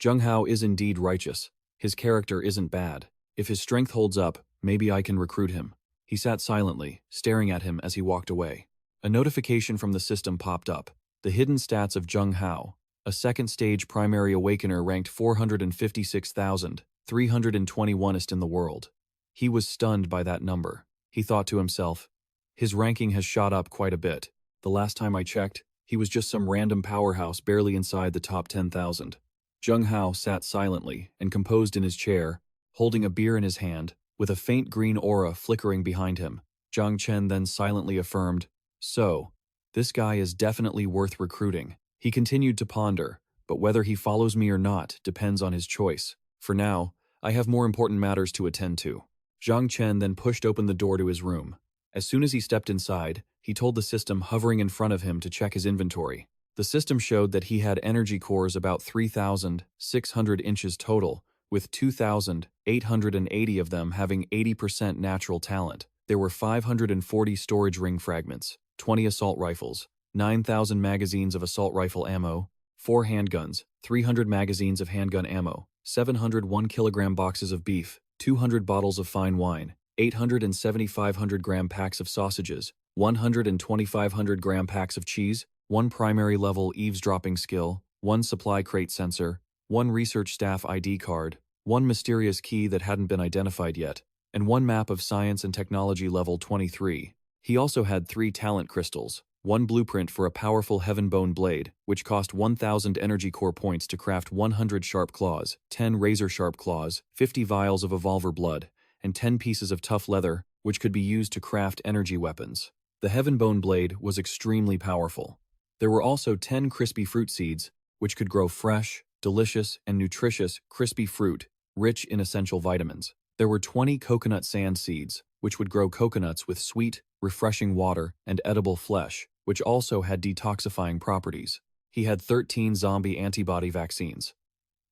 Zheng Hao is indeed righteous. His character isn't bad. If his strength holds up, maybe I can recruit him. He sat silently, staring at him as he walked away. A notification from the system popped up. The hidden stats of Zheng Hao, a second-stage primary awakener ranked 456,321st in the world. He was stunned by that number. He thought to himself, his ranking has shot up quite a bit. The last time I checked, he was just some random powerhouse barely inside the top 10,000. Zheng Hao sat silently and composed in his chair, holding a beer in his hand, with a faint green aura flickering behind him. Zhang Chen then silently affirmed, so, this guy is definitely worth recruiting. He continued to ponder, but whether he follows me or not depends on his choice. For now, I have more important matters to attend to. Zhang Chen then pushed open the door to his room. As soon as he stepped inside, he told the system hovering in front of him to check his inventory. The system showed that he had energy cores about 3,600 inches total, with 2,880 of them having 80% natural talent. There were 540 storage ring fragments, 20 assault rifles, 9,000 magazines of assault rifle ammo, 4 handguns, 300 magazines of handgun ammo, 701 kilogram boxes of beef, 200 bottles of fine wine, 800 and 7,500-gram packs of sausages, 100 and 2,500-gram packs of cheese, 1 primary level eavesdropping skill, 1 supply crate sensor, 1 research staff ID card, 1 mysterious key that hadn't been identified yet, and 1 map of science and technology level 23. He also had 3 talent crystals, 1 blueprint for a powerful heaven-bone blade, which cost 1,000 energy core points to craft 100 sharp claws, 10 razor-sharp claws, 50 vials of evolver blood, and 10 pieces of tough leather, which could be used to craft energy weapons. The heaven-bone blade was extremely powerful. There were also 10 crispy fruit seeds, which could grow fresh, delicious, and nutritious crispy fruit, rich in essential vitamins. There were 20 coconut sand seeds, which would grow coconuts with sweet, refreshing water and edible flesh, which also had detoxifying properties. He had 13 zombie antibody vaccines.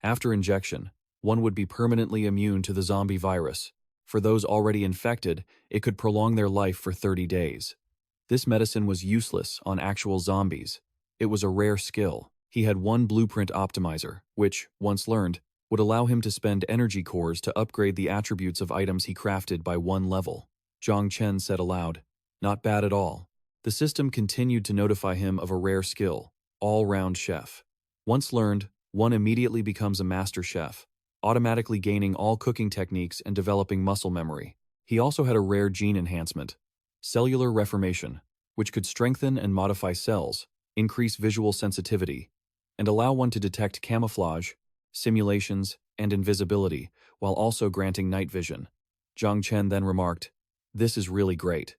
After injection, one would be permanently immune to the zombie virus. For those already infected, it could prolong their life for 30 days. This medicine was useless on actual zombies. It was a rare skill. He had 1 blueprint optimizer, which, once learned, would allow him to spend energy cores to upgrade the attributes of items he crafted by 1 level. Zhang Chen said aloud, "Not bad at all." The system continued to notify him of a rare skill, all-round chef. Once learned, one immediately becomes a master chef, automatically gaining all cooking techniques and developing muscle memory. He also had a rare gene enhancement, cellular reformation, which could strengthen and modify cells, increase visual sensitivity, and allow one to detect camouflage, simulations, and invisibility, while also granting night vision. Zhang Chen then remarked, "This is really great."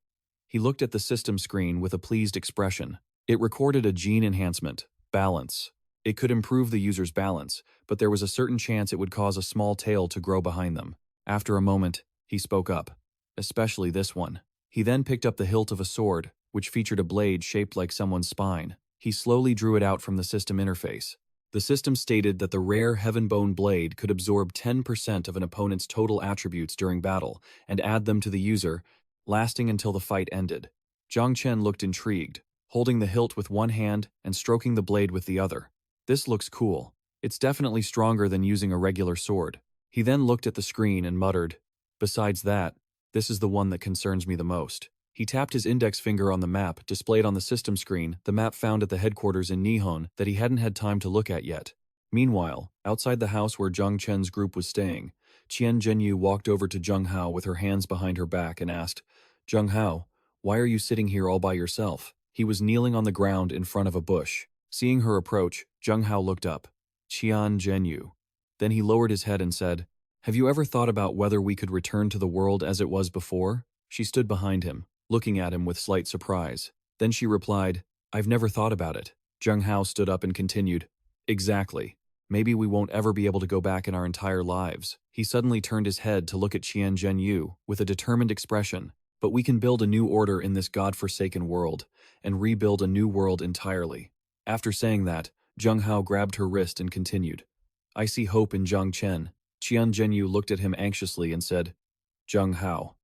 He looked at the system screen with a pleased expression. It recorded a gene enhancement, balance. It could improve the user's balance, but there was a certain chance it would cause a small tail to grow behind them. After a moment, he spoke up, "Especially this one." He then picked up the hilt of a sword, which featured a blade shaped like someone's spine. He slowly drew it out from the system interface. The system stated that the rare heaven-bone blade could absorb 10% of an opponent's total attributes during battle and add them to the user, lasting until the fight ended. Zhang Chen looked intrigued, holding the hilt with one hand and stroking the blade with the other. "This looks cool. It's definitely stronger than using a regular sword." He then looked at the screen and muttered, "Besides that, this is the one that concerns me the most." He tapped his index finger on the map displayed on the system screen, the map found at the headquarters in Nihon that he hadn't had time to look at yet. Meanwhile, outside the house where Zhang Chen's group was staying, Qian Zhenyu walked over to Zheng Hao with her hands behind her back and asked, "Zheng Hao, why are you sitting here all by yourself?" He was kneeling on the ground in front of a bush. Seeing her approach, Zheng Hao looked up. "Qian Zhenyu." Then he lowered his head and said, "Have you ever thought about whether we could return to the world as it was before?" She stood behind him, looking at him with slight surprise. Then she replied, "I've never thought about it." Zheng Hao stood up and continued, "Exactly. Maybe we won't ever be able to go back in our entire lives." He suddenly turned his head to look at Qian Zhenyu with a determined expression. "But we can build a new order in this god-forsaken world and rebuild a new world entirely." After saying that, Zheng Hao grabbed her wrist and continued, "I see hope in Zhang Chen." Qian Zhenyu looked at him anxiously and said, "Zheng Hao."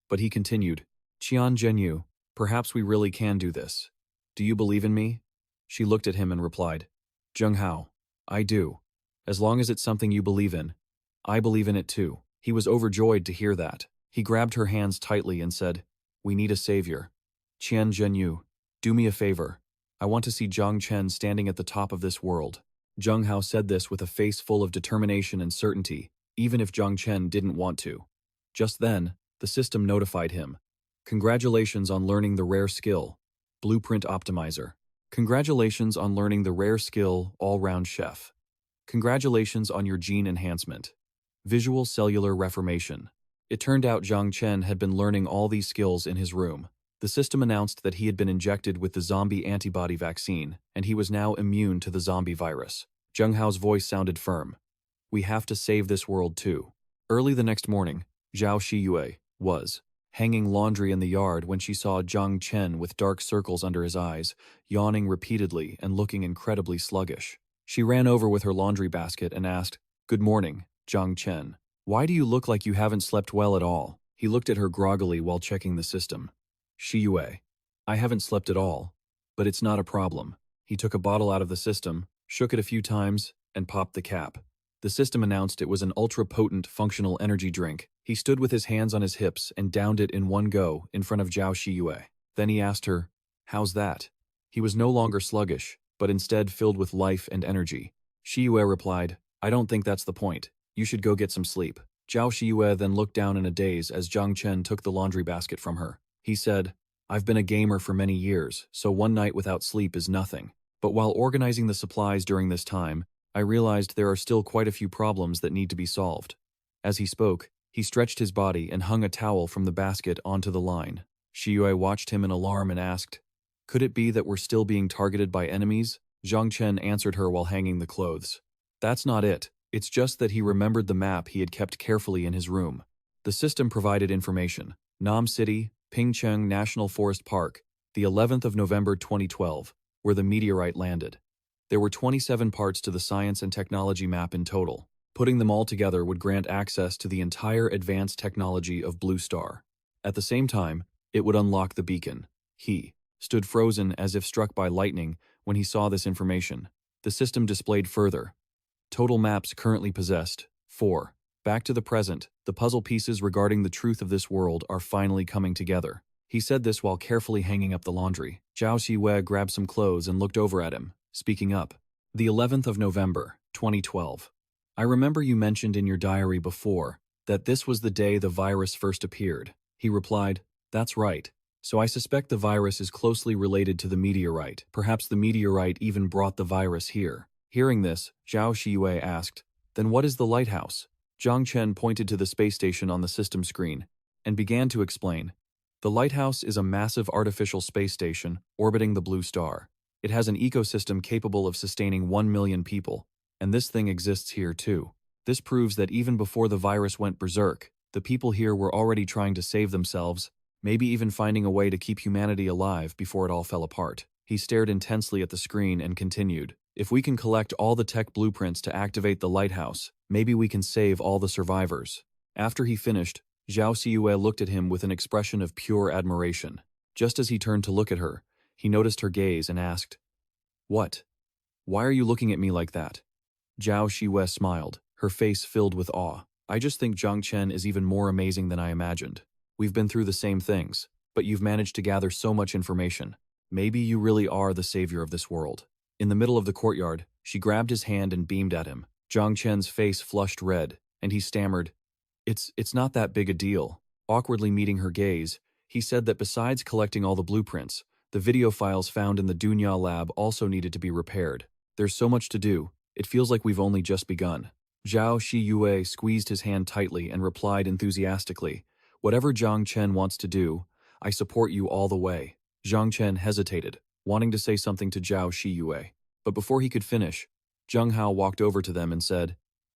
But he continued, "Qian Zhenyu, perhaps we really can do this. Do you believe in me?" She looked at him and replied, "Zheng Hao, I do. As long as it's something you believe in, I believe in it too." He was overjoyed to hear that. He grabbed her hands tightly and said, "We need a savior. Qian Zhenyu, do me a favor. I want to see Zhang Chen standing at the top of this world." Zheng Hao said this with a face full of determination and certainty, even if Zhang Chen didn't want to. Just then, the system notified him. "Congratulations on learning the rare skill, Blueprint Optimizer. Congratulations on learning the rare skill, All-Round Chef. Congratulations on your gene enhancement, Visual Cellular Reformation." It turned out Zhang Chen had been learning all these skills in his room. The system announced that he had been injected with the zombie antibody vaccine, and he was now immune to the zombie virus. Zheng Hao's voice sounded firm. "We have to save this world too." Early the next morning, Zhao Shiyue was hanging laundry in the yard when she saw Zhang Chen with dark circles under his eyes, yawning repeatedly and looking incredibly sluggish. She ran over with her laundry basket and asked, "Good morning, Zhang Chen. Why do you look like you haven't slept well at all?" He looked at her groggily while checking the system. "Shiyue, I haven't slept at all, but it's not a problem." He took a bottle out of the system, shook it a few times, and popped the cap. The system announced it was an ultra-potent functional energy drink. He stood with his hands on his hips and downed it in one go in front of Zhao Shiyue. Then he asked her, "How's that?" He was no longer sluggish, but instead filled with life and energy. Shiyue replied, "I don't think that's the point. You should go get some sleep." Zhao Shiyue then looked down in a daze as Zhang Chen took the laundry basket from her. He said, "I've been a gamer for many years, so one night without sleep is nothing. But while organizing the supplies during this time, I realized there are still quite a few problems that need to be solved." As he spoke, he stretched his body and hung a towel from the basket onto the line. Shiyue watched him in alarm and asked, "Could it be that we're still being targeted by enemies?" Zhang Chen answered her while hanging the clothes. "That's not it. It's just that he remembered the map he had kept carefully in his room." The system provided information. Nam City, Pingcheng National Forest Park, the 11th of November 2012, where the meteorite landed. There were 27 parts to the science and technology map in total. Putting them all together would grant access to the entire advanced technology of Blue Star. At the same time, it would unlock the beacon. He stood frozen as if struck by lightning when he saw this information. The system displayed further. Total maps currently possessed, 4. Back to the present, the puzzle pieces regarding the truth of this world are finally coming together. He said this while carefully hanging up the laundry. Zhao Xiyue grabbed some clothes and looked over at him, speaking up. The 11th of November, 2012. I remember you mentioned in your diary before that this was the day the virus first appeared. He replied, "That's right. So I suspect the virus is closely related to the meteorite. Perhaps the meteorite even brought the virus here." Hearing this, Zhao Shiyue asked, "Then what is the lighthouse?" Zhang Chen pointed to the space station on the system screen and began to explain. The lighthouse is a massive artificial space station orbiting the Blue Star. It has an ecosystem capable of sustaining 1 million people, and this thing exists here too. This proves that even before the virus went berserk, the people here were already trying to save themselves, maybe even finding a way to keep humanity alive before it all fell apart. He stared intensely at the screen and continued, "If we can collect all the tech blueprints to activate the lighthouse, maybe we can save all the survivors." After he finished, Zhao Xiyue looked at him with an expression of pure admiration. Just as he turned to look at her, he noticed her gaze and asked, "What? Why are you looking at me like that?" Zhao Xiyue smiled, her face filled with awe. "I just think Zhang Chen is even more amazing than I imagined. We've been through the same things, but you've managed to gather so much information. Maybe you really are the savior of this world." In the middle of the courtyard, she grabbed his hand and beamed at him. Zhang Chen's face flushed red, and he stammered, It's not that big a deal." Awkwardly meeting her gaze, he said that besides collecting all the blueprints, the video files found in the Dunya lab also needed to be repaired. "There's so much to do, it feels like we've only just begun." Zhao Shiyue squeezed his hand tightly and replied enthusiastically, "Whatever Zhang Chen wants to do, I support you all the way." Zhang Chen hesitated, wanting to say something to Zhao Shiyue. But before he could finish, Zheng Hao walked over to them and said,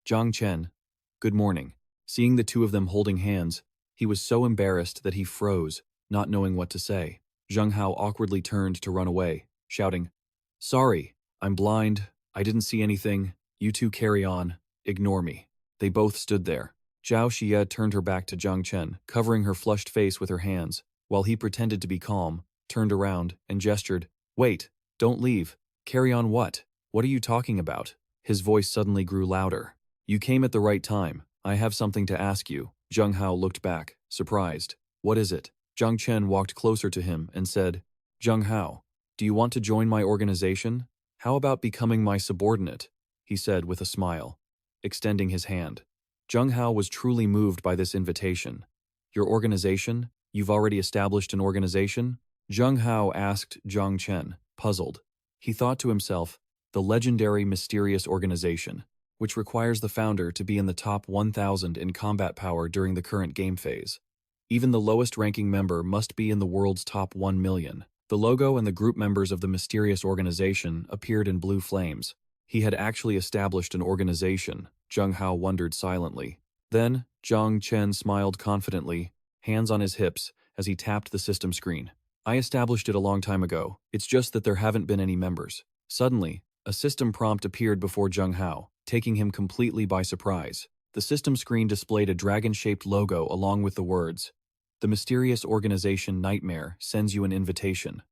"Zhang Chen, good morning." Seeing the two of them holding hands, he was so embarrassed that he froze, not knowing what to say. Zheng Hao awkwardly turned to run away, shouting, "Sorry, I'm blind, I didn't see anything, you two carry on, ignore me." They both stood there. Zhao Xie turned her back to Zhang Chen, covering her flushed face with her hands, while he pretended to be calm, turned around, and gestured, "Wait, don't leave. Carry on what? What are you talking about?" His voice suddenly grew louder. "You came at the right time. I have something to ask you." Zheng Hao looked back, surprised. "What is it?" Zhang Chen walked closer to him and said, "Zheng Hao, do you want to join my organization? How about becoming my subordinate?" he said with a smile, extending his hand. Zheng Hao was truly moved by this invitation. "Your organization? You've already established an organization?" Zheng Hao asked Zhang Chen, puzzled. He thought to himself, the legendary mysterious organization, which requires the founder to be in the top 1,000 in combat power during the current game phase. Even the lowest-ranking member must be in the world's top 1 million. The logo and the group members of the mysterious organization appeared in blue flames. He had actually established an organization, Zheng Hao wondered silently. Then, Zhang Chen smiled confidently, hands on his hips, as he tapped the system screen. I established it a long time ago. It's just that there haven't been any members. Suddenly, a system prompt appeared before Zheng Hao, taking him completely by surprise. The system screen displayed a dragon-shaped logo along with the words, "The mysterious organization Nightmare sends you an invitation.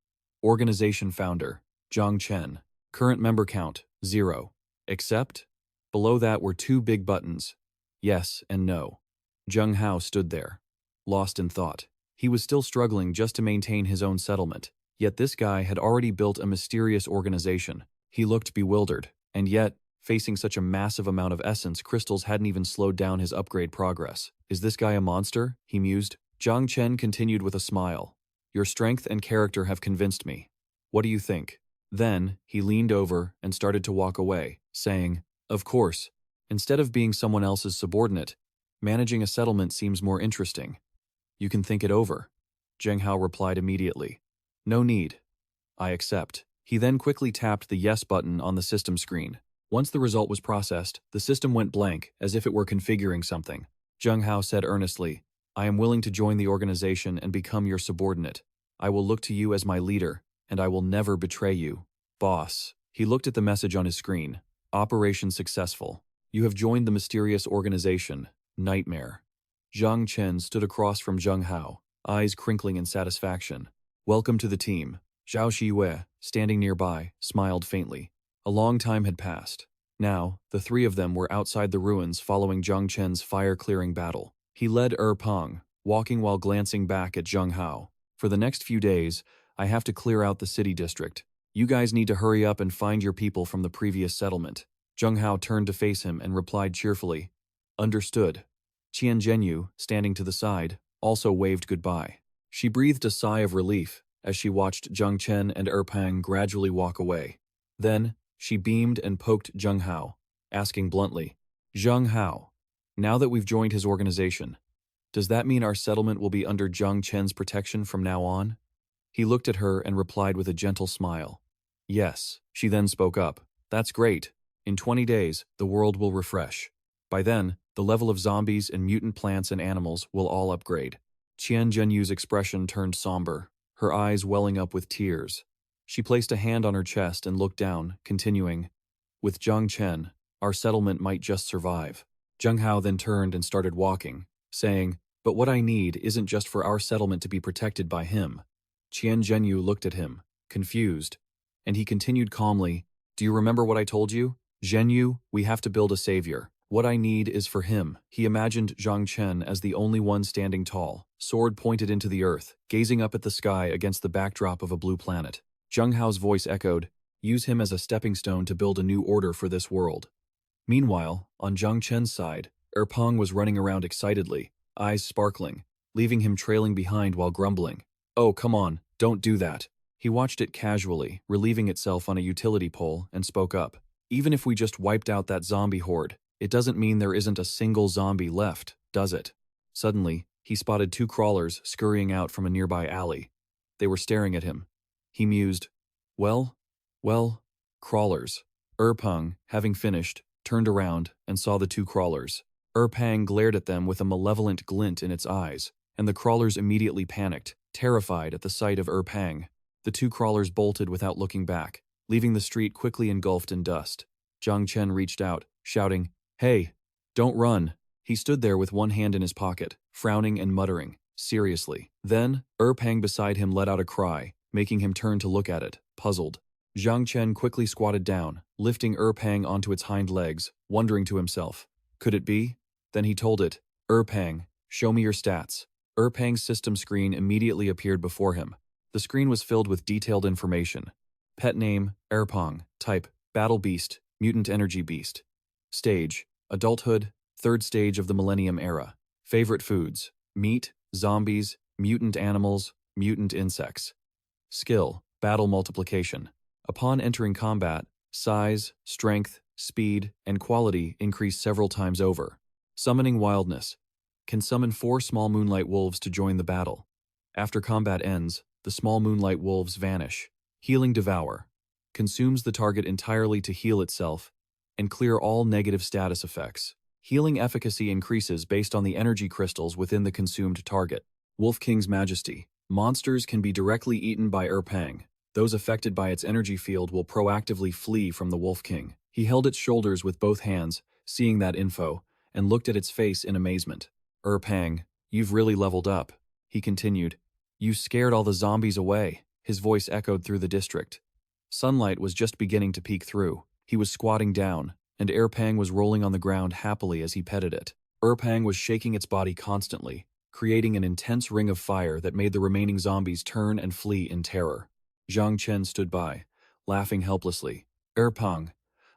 Organization founder, Zhang Chen. Current member count, 0. Accept?" Below that were two big buttons, yes and no. Zheng Hao stood there, lost in thought. He was still struggling just to maintain his own settlement, yet this guy had already built a mysterious organization. He looked bewildered, and yet, facing such a massive amount of essence crystals hadn't even slowed down his upgrade progress. Is this guy a monster? He mused. Zhang Chen continued with a smile. Your strength and character have convinced me. What do you think? Then, he leaned over and started to walk away, saying, of course, instead of being someone else's subordinate, managing a settlement seems more interesting. You can think it over. Zheng Hao replied immediately. No need. I accept. He then quickly tapped the yes button on the system screen. Once the result was processed, the system went blank, as if it were configuring something. Zheng Hao said earnestly, I am willing to join the organization and become your subordinate. I will look to you as my leader, and I will never betray you. Boss. He looked at the message on his screen. Operation successful. You have joined the mysterious organization, Nightmare. Zhang Chen stood across from Zheng Hao, eyes crinkling in satisfaction. Welcome to the team. Zhao Xiyue, standing nearby, smiled faintly. A long time had passed. Now, the three of them were outside the ruins following Zhang Chen's fire-clearing battle. He led Peng, walking while glancing back at Zheng Hao. For the next few days, I have to clear out the city district. You guys need to hurry up and find your people from the previous settlement. Zheng Hao turned to face him and replied cheerfully, Understood. Qian Zhenyu, standing to the side, also waved goodbye. She breathed a sigh of relief as she watched Zhang Chen and Peng gradually walk away. Then, she beamed and poked Zheng Hao, asking bluntly, Zheng Hao, now that we've joined his organization, does that mean our settlement will be under Zhang Chen's protection from now on? He looked at her and replied with a gentle smile. Yes, she then spoke up. That's great. In 20 days, the world will refresh. By then, the level of zombies and mutant plants and animals will all upgrade. Qian Zhenyu's expression turned somber, her eyes welling up with tears. She placed a hand on her chest and looked down, continuing, With Zhang Chen, our settlement might just survive. Zheng Hao then turned and started walking, saying, But what I need isn't just for our settlement to be protected by him. Qian Zhenyu looked at him, confused, and he continued calmly, Do you remember what I told you? Zhenyu, we have to build a savior. What I need is for him. He imagined Zhang Chen as the only one standing tall, sword pointed into the earth, gazing up at the sky against the backdrop of a blue planet. Zheng Hao's voice echoed, Use him as a stepping stone to build a new order for this world. Meanwhile, on Zhang Chen's side, Peng was running around excitedly, eyes sparkling, leaving him trailing behind while grumbling. Oh, come on, don't do that. He watched it casually, relieving itself on a utility pole, and spoke up. Even if we just wiped out that zombie horde, it doesn't mean there isn't a single zombie left, does it? Suddenly, he spotted two crawlers scurrying out from a nearby alley. They were staring at him. He mused, Well, crawlers. Peng, having finished, turned around and saw the two crawlers. Peng glared at them with a malevolent glint in its eyes, and the crawlers immediately panicked, terrified at the sight of Peng. The two crawlers bolted without looking back, leaving the street quickly engulfed in dust. Zhang Chen reached out, shouting, Hey, don't run. He stood there with one hand in his pocket, frowning and muttering, seriously. Then, Peng beside him let out a cry, making him turn to look at it, puzzled. Zhang Chen quickly squatted down, lifting Peng onto its hind legs, wondering to himself, could it be? Then he told it, Peng, show me your stats. Peng's system screen immediately appeared before him. The screen was filled with detailed information. Pet name, Peng. Type, Battle Beast, Mutant Energy Beast. Stage, Adulthood, 3rd stage of the Millennium Era. Favorite foods, meat, zombies, mutant animals, mutant insects. Skill, Battle Multiplication. Upon entering combat, size, strength, speed, and quality increase several times over. Summoning Wildness. Can summon 4 small moonlight wolves to join the battle. After combat ends, the small moonlight wolves vanish. Healing Devour. Consumes the target entirely to heal itself and clear all negative status effects. Healing efficacy increases based on the energy crystals within the consumed target. Wolf King's Majesty. Monsters can be directly eaten by Erpang. Those affected by its energy field will proactively flee from the Wolf King. He held its shoulders with both hands, seeing that info, and looked at its face in amazement. Erpang, you've really leveled up, he continued. You scared all the zombies away. His voice echoed through the district. Sunlight was just beginning to peek through. He was squatting down, and Erpang was rolling on the ground happily as he petted it. Erpang was shaking its body constantly, creating an intense ring of fire that made the remaining zombies turn and flee in terror. Zhang Chen stood by, laughing helplessly. Erpang,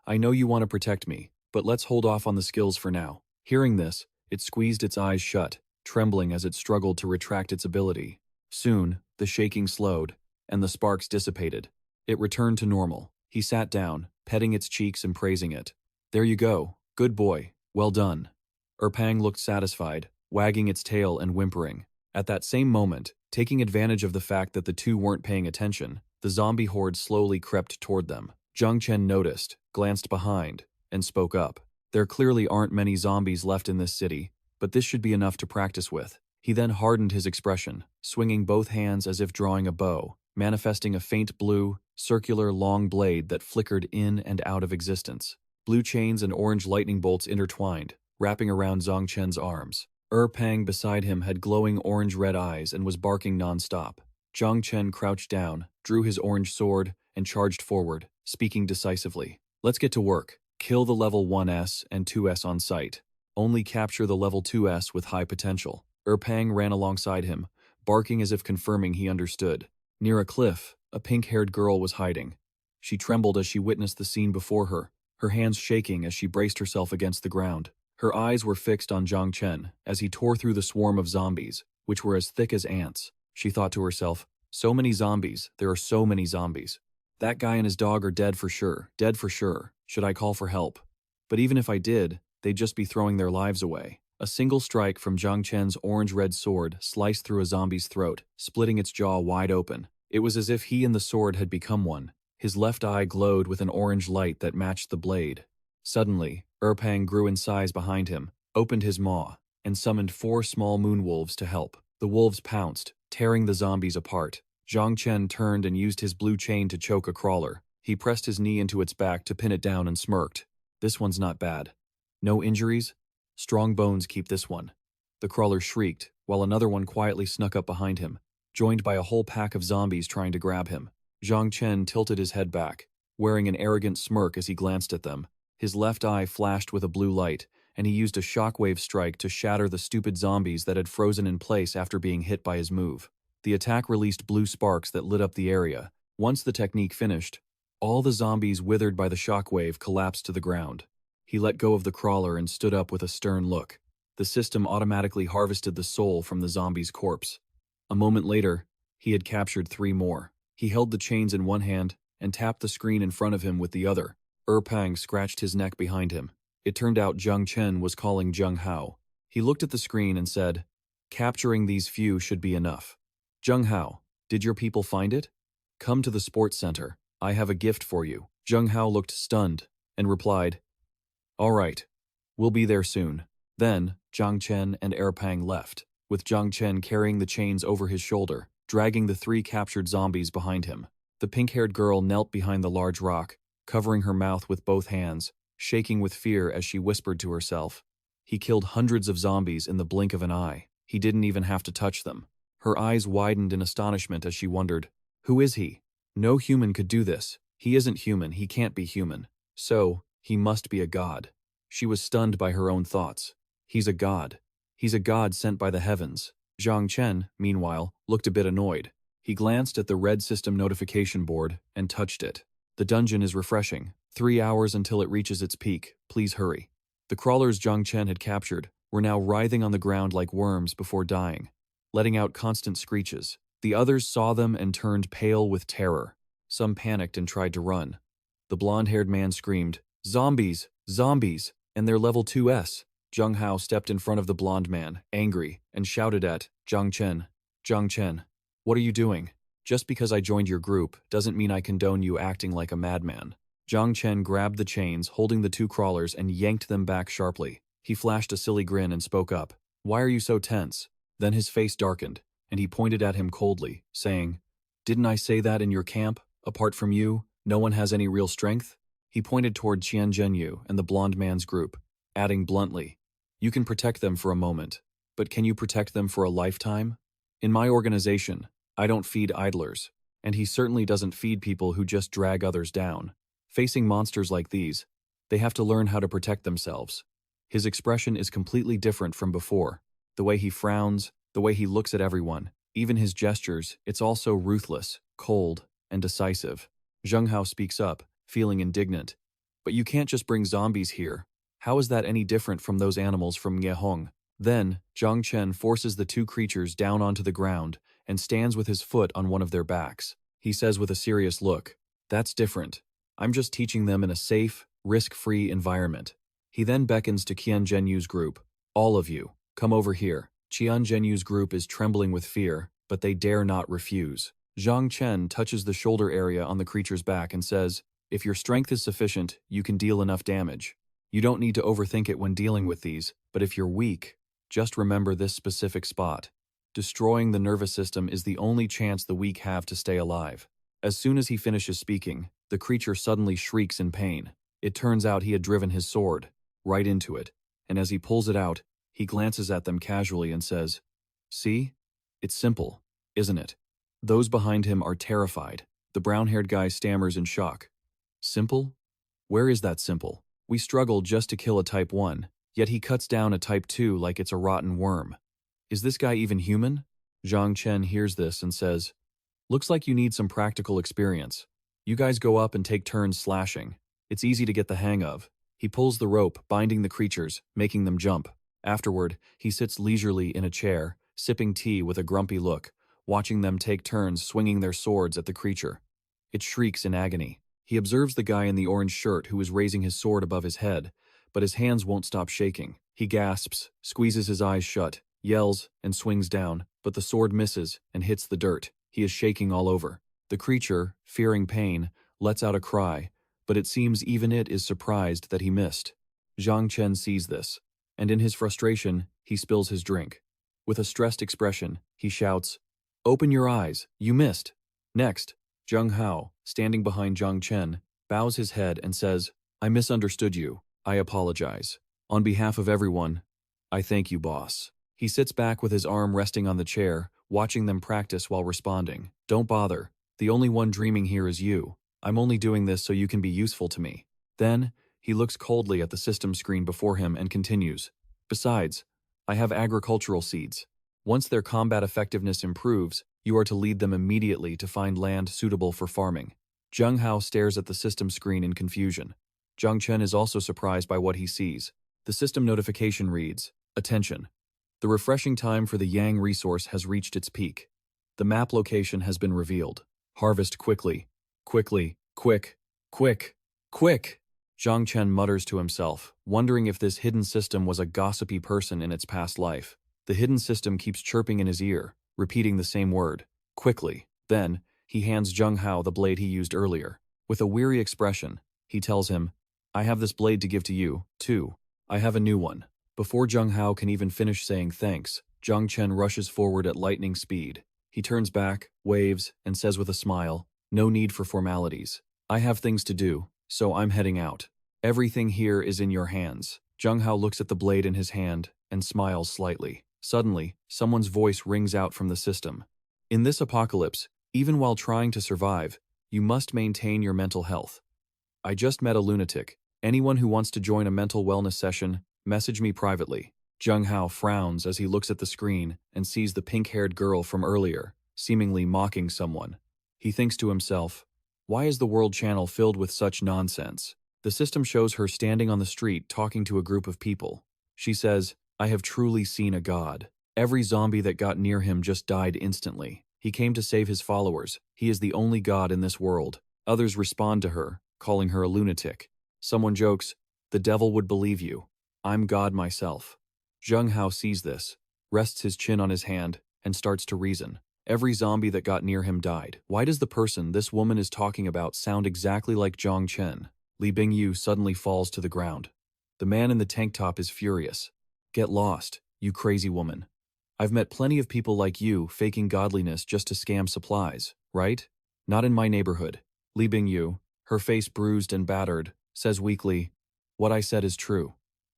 I know you want to protect me, but let's hold off on the skills for now. Hearing this, it squeezed its eyes shut, trembling as it struggled to retract its ability. Soon, the shaking slowed, and the sparks dissipated. It returned to normal. He sat down, petting its cheeks and praising it. There you go, good boy, well done. Erpang looked satisfied, wagging its tail and whimpering. At that same moment, taking advantage of the fact that the two weren't paying attention, the zombie horde slowly crept toward them. Zhang Chen noticed, glanced behind, and spoke up. There clearly aren't many zombies left in this city, but this should be enough to practice with. He then hardened his expression, swinging both hands as if drawing a bow, manifesting a faint blue, circular long blade that flickered in and out of existence. Blue chains and orange lightning bolts intertwined, wrapping around Zhang Chen's arms. Erpang beside him had glowing orange-red eyes and was barking non-stop. Zhang Chen crouched down, drew his orange sword, and charged forward, speaking decisively. Let's get to work. Kill the level 1S and 2S on sight. Only capture the level 2S with high potential. Erpang ran alongside him, barking as if confirming he understood. Near a cliff, a pink-haired girl was hiding. She trembled as she witnessed the scene before her hands shaking as she braced herself against the ground. Her eyes were fixed on Zhang Chen as he tore through the swarm of zombies, which were as thick as ants. She thought to herself, so many zombies, there are so many zombies. That guy and his dog are dead for sure, dead for sure. Should I call for help? But even if I did, they'd just be throwing their lives away. A single strike from Zhang Chen's orange-red sword sliced through a zombie's throat, splitting its jaw wide open. It was as if he and the sword had become one. His left eye glowed with an orange light that matched the blade. Suddenly, Erpang grew in size behind him, opened his maw, and summoned 4 small moonwolves to help. The wolves pounced, tearing the zombies apart. Zhang Chen turned and used his blue chain to choke a crawler. He pressed his knee into its back to pin it down and smirked. This one's not bad. No injuries? Strong bones keep this one. The crawler shrieked, while another one quietly snuck up behind him, joined by a whole pack of zombies trying to grab him. Zhang Chen tilted his head back, wearing an arrogant smirk as he glanced at them. His left eye flashed with a blue light, and he used a shockwave strike to shatter the stupid zombies that had frozen in place after being hit by his move. The attack released blue sparks that lit up the area. Once the technique finished, all the zombies withered by the shockwave collapsed to the ground. He let go of the crawler and stood up with a stern look. The system automatically harvested the soul from the zombie's corpse. A moment later, he had captured 3 more. He held the chains in one hand and tapped the screen in front of him with the other. Erpang scratched his neck behind him. It turned out Zhang Chen was calling Zheng Hao. He looked at the screen and said, "Capturing these few should be enough. Zheng Hao, did your people find it? Come to the sports center. I have a gift for you." Zheng Hao looked stunned and replied, "All right, we'll be there soon." Then, Zhang Chen and Erpang left, with Zhang Chen carrying the chains over his shoulder, dragging the 3 captured zombies behind him. The pink-haired girl knelt behind the large rock, covering her mouth with both hands, shaking with fear as she whispered to herself. He killed hundreds of zombies in the blink of an eye. He didn't even have to touch them. Her eyes widened in astonishment as she wondered, who is he? No human could do this. He isn't human, he can't be human. So, he must be a god. She was stunned by her own thoughts. He's a god. He's a god sent by the heavens. Zhang Chen, meanwhile, looked a bit annoyed. He glanced at the red system notification board and touched it. The dungeon is refreshing. 3 hours until it reaches its peak. Please hurry. The crawlers Zhang Chen had captured were now writhing on the ground like worms before dying, letting out constant screeches. The others saw them and turned pale with terror. Some panicked and tried to run. The blonde-haired man screamed, "Zombies! Zombies! And they're level 2S!" Zheng Hao stepped in front of the blonde man, angry, and shouted at Zhang Chen. "Zhang Chen, what are you doing? Just because I joined your group doesn't mean I condone you acting like a madman." Zhang Chen grabbed the chains holding the 2 crawlers and yanked them back sharply. He flashed a silly grin and spoke up. Why are you so tense? Then his face darkened, and he pointed at him coldly, saying, Didn't I say that in your camp? Apart from you, no one has any real strength? He pointed toward Qian Zhenyu and the blond man's group, adding bluntly, You can protect them for a moment, but can you protect them for a lifetime? In my organization, I don't feed idlers, and he certainly doesn't feed people who just drag others down. Facing monsters like these, they have to learn how to protect themselves. His expression is completely different from before. The way he frowns, the way he looks at everyone, even his gestures, it's all so ruthless, cold, and decisive. Zheng Hao speaks up, feeling indignant. But you can't just bring zombies here. How is that any different from those animals from Yehong? Then, Zhang Chen forces the two creatures down onto the ground and stands with his foot on one of their backs. He says with a serious look, That's different. I'm just teaching them in a safe, risk-free environment. He then beckons to Qian Zhenyu's group. All of you, come over here. Qian Zhenyu's group is trembling with fear, but they dare not refuse. Zhang Chen touches the shoulder area on the creature's back and says, If your strength is sufficient, you can deal enough damage. You don't need to overthink it when dealing with these, but if you're weak, just remember this specific spot. Destroying the nervous system is the only chance the weak have to stay alive. As soon as he finishes speaking, the creature suddenly shrieks in pain. It turns out he had driven his sword right into it, and as he pulls it out, he glances at them casually and says, See? It's simple, isn't it? Those behind him are terrified. The brown-haired guy stammers in shock. Simple? Where is that simple? We struggled just to kill a Type 1, yet he cuts down a Type 2 like it's a rotten worm. Is this guy even human? Zhang Chen hears this and says, Looks like you need some practical experience. You guys go up and take turns slashing. It's easy to get the hang of. He pulls the rope, binding the creatures, making them jump. Afterward, he sits leisurely in a chair, sipping tea with a grumpy look, watching them take turns swinging their swords at the creature. It shrieks in agony. He observes the guy in the orange shirt who is raising his sword above his head, but his hands won't stop shaking. He gasps, squeezes his eyes shut, yells, and swings down, but the sword misses and hits the dirt. He is shaking all over. The creature, fearing pain, lets out a cry, but it seems even it is surprised that he missed. Zhang Chen sees this, and in his frustration, he spills his drink. With a stressed expression, he shouts, Open your eyes, you missed. Next, Zheng Hao, standing behind Zhang Chen, bows his head and says, I misunderstood you. I apologize. On behalf of everyone, I thank you, boss. He sits back with his arm resting on the chair, watching them practice while responding. Don't bother. The only one dreaming here is you. I'm only doing this so you can be useful to me. Then, he looks coldly at the system screen before him and continues. Besides, I have agricultural seeds. Once their combat effectiveness improves, you are to lead them immediately to find land suitable for farming. Zheng Hao stares at the system screen in confusion. Zhang Chen is also surprised by what he sees. The system notification reads, Attention. The refreshing time for the Yang resource has reached its peak. The map location has been revealed. Harvest quickly. Quickly. Quick. Quick. Quick. Zhang Chen mutters to himself, wondering if this hidden system was a gossipy person in its past life. The hidden system keeps chirping in his ear, repeating the same word. Quickly. Then, he hands Zheng Hao the blade he used earlier. With a weary expression, he tells him, I have this blade to give to you, too. I have a new one. Before Zheng Hao can even finish saying thanks, Zhang Chen rushes forward at lightning speed. He turns back, waves, and says with a smile, No need for formalities. I have things to do, so I'm heading out. Everything here is in your hands. Zheng Hao looks at the blade in his hand and smiles slightly. Suddenly, someone's voice rings out from the system. In this apocalypse, even while trying to survive, you must maintain your mental health. I just met a lunatic. Anyone who wants to join a mental wellness session, message me privately. Zheng Hao frowns as he looks at the screen and sees the pink-haired girl from earlier, seemingly mocking someone. He thinks to himself, why is the world channel filled with such nonsense? The system shows her standing on the street talking to a group of people. She says, I have truly seen a god. Every zombie that got near him just died instantly. He came to save his followers. He is the only god in this world. Others respond to her, calling her a lunatic. Someone jokes, the devil would believe you. I'm God myself. Zheng Hao sees this, rests his chin on his hand, and starts to reason. Every zombie that got near him died. Why does the person this woman is talking about sound exactly like Zhang Chen? Li Bingyu suddenly falls to the ground. The man in the tank top is furious. Get lost, you crazy woman. I've met plenty of people like you faking godliness just to scam supplies, right? Not in my neighborhood. Li Bingyu, her face bruised and battered, says weakly, what I said is true.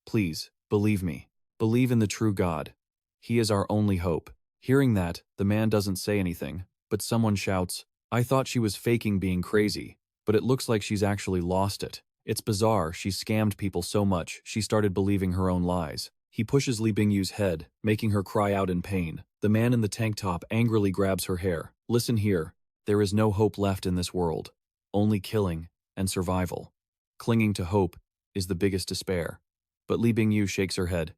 Please, believe me. Believe in the true God. He is our only hope. Hearing that, the man doesn't say anything, but someone shouts, I thought she was faking being crazy, but it looks like she's actually lost it. It's bizarre, she's scammed people so much, she started believing her own lies. He pushes Li Bingyu's head, making her cry out in pain. The man in the tank top angrily grabs her hair. Listen here, there is no hope left in this world. Only killing and survival. Clinging to hope is the biggest despair. But Li Bingyu shakes her head.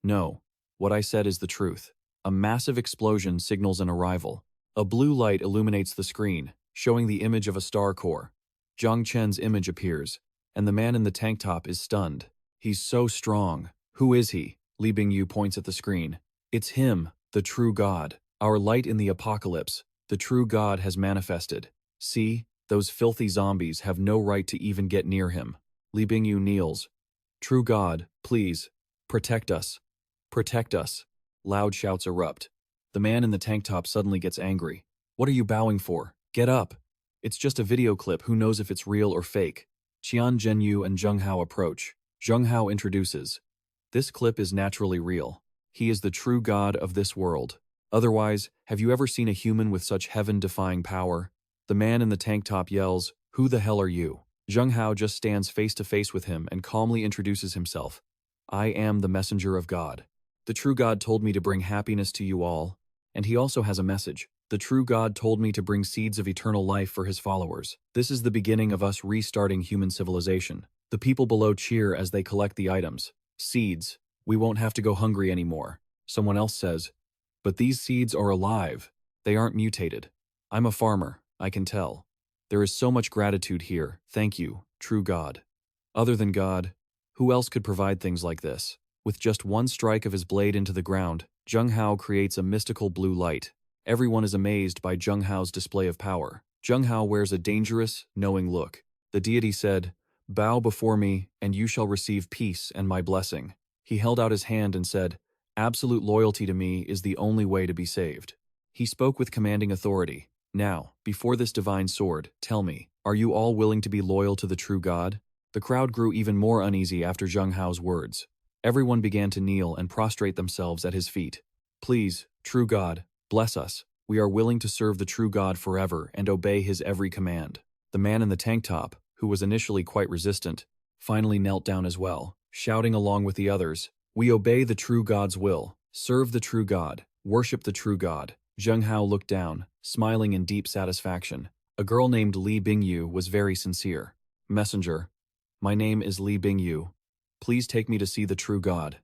No, what I said is the truth. A massive explosion signals an arrival. A blue light illuminates the screen, showing the image of a star core. Zhang Chen's image appears, and the man in the tank top is stunned. He's so strong. Who is he? Li Bingyu points at the screen. It's him, the true God. Our light in the apocalypse. The true God has manifested. See, those filthy zombies have no right to even get near him. Li Bingyu kneels. True God, please, protect us. Protect us. Loud shouts erupt. The man in the tank top suddenly gets angry. What are you bowing for? Get up. It's just a video clip, who knows if it's real or fake. Qian Zhenyu and Zheng Hao approach. Zheng Hao introduces. This clip is naturally real. He is the true God of this world. Otherwise, have you ever seen a human with such heaven-defying power? The man in the tank top yells, who the hell are you? Zheng Hao just stands face to face with him and calmly introduces himself. I am the messenger of God. The true God told me to bring happiness to you all, and he also has a message. The true God told me to bring seeds of eternal life for his followers. This is the beginning of us restarting human civilization. The people below cheer as they collect the items. Seeds. We won't have to go hungry anymore. Someone else says, but these seeds are alive. They aren't mutated. I'm a farmer, I can tell. There is so much gratitude here. Thank you, true God. Other than God, who else could provide things like this? With just one strike of his blade into the ground, Zheng Hao creates a mystical blue light. Everyone is amazed by Zheng Hao's display of power. Zheng Hao wears a dangerous, knowing look. The deity said, bow before me, and you shall receive peace and my blessing. He held out his hand and said, absolute loyalty to me is the only way to be saved. He spoke with commanding authority. Now, before this divine sword, tell me, are you all willing to be loyal to the true God? The crowd grew even more uneasy after Zheng Hao's words. Everyone began to kneel and prostrate themselves at his feet. Please, true God, bless us. We are willing to serve the true God forever and obey his every command. The man in the tank top, who was initially quite resistant, finally knelt down as well, shouting along with the others, we obey the true God's will, serve the true God, worship the true God. Zheng Hao looked down, smiling in deep satisfaction. A girl named Li Bingyu was very sincere. Messenger, my name is Li Bingyu. Please take me to see the true God.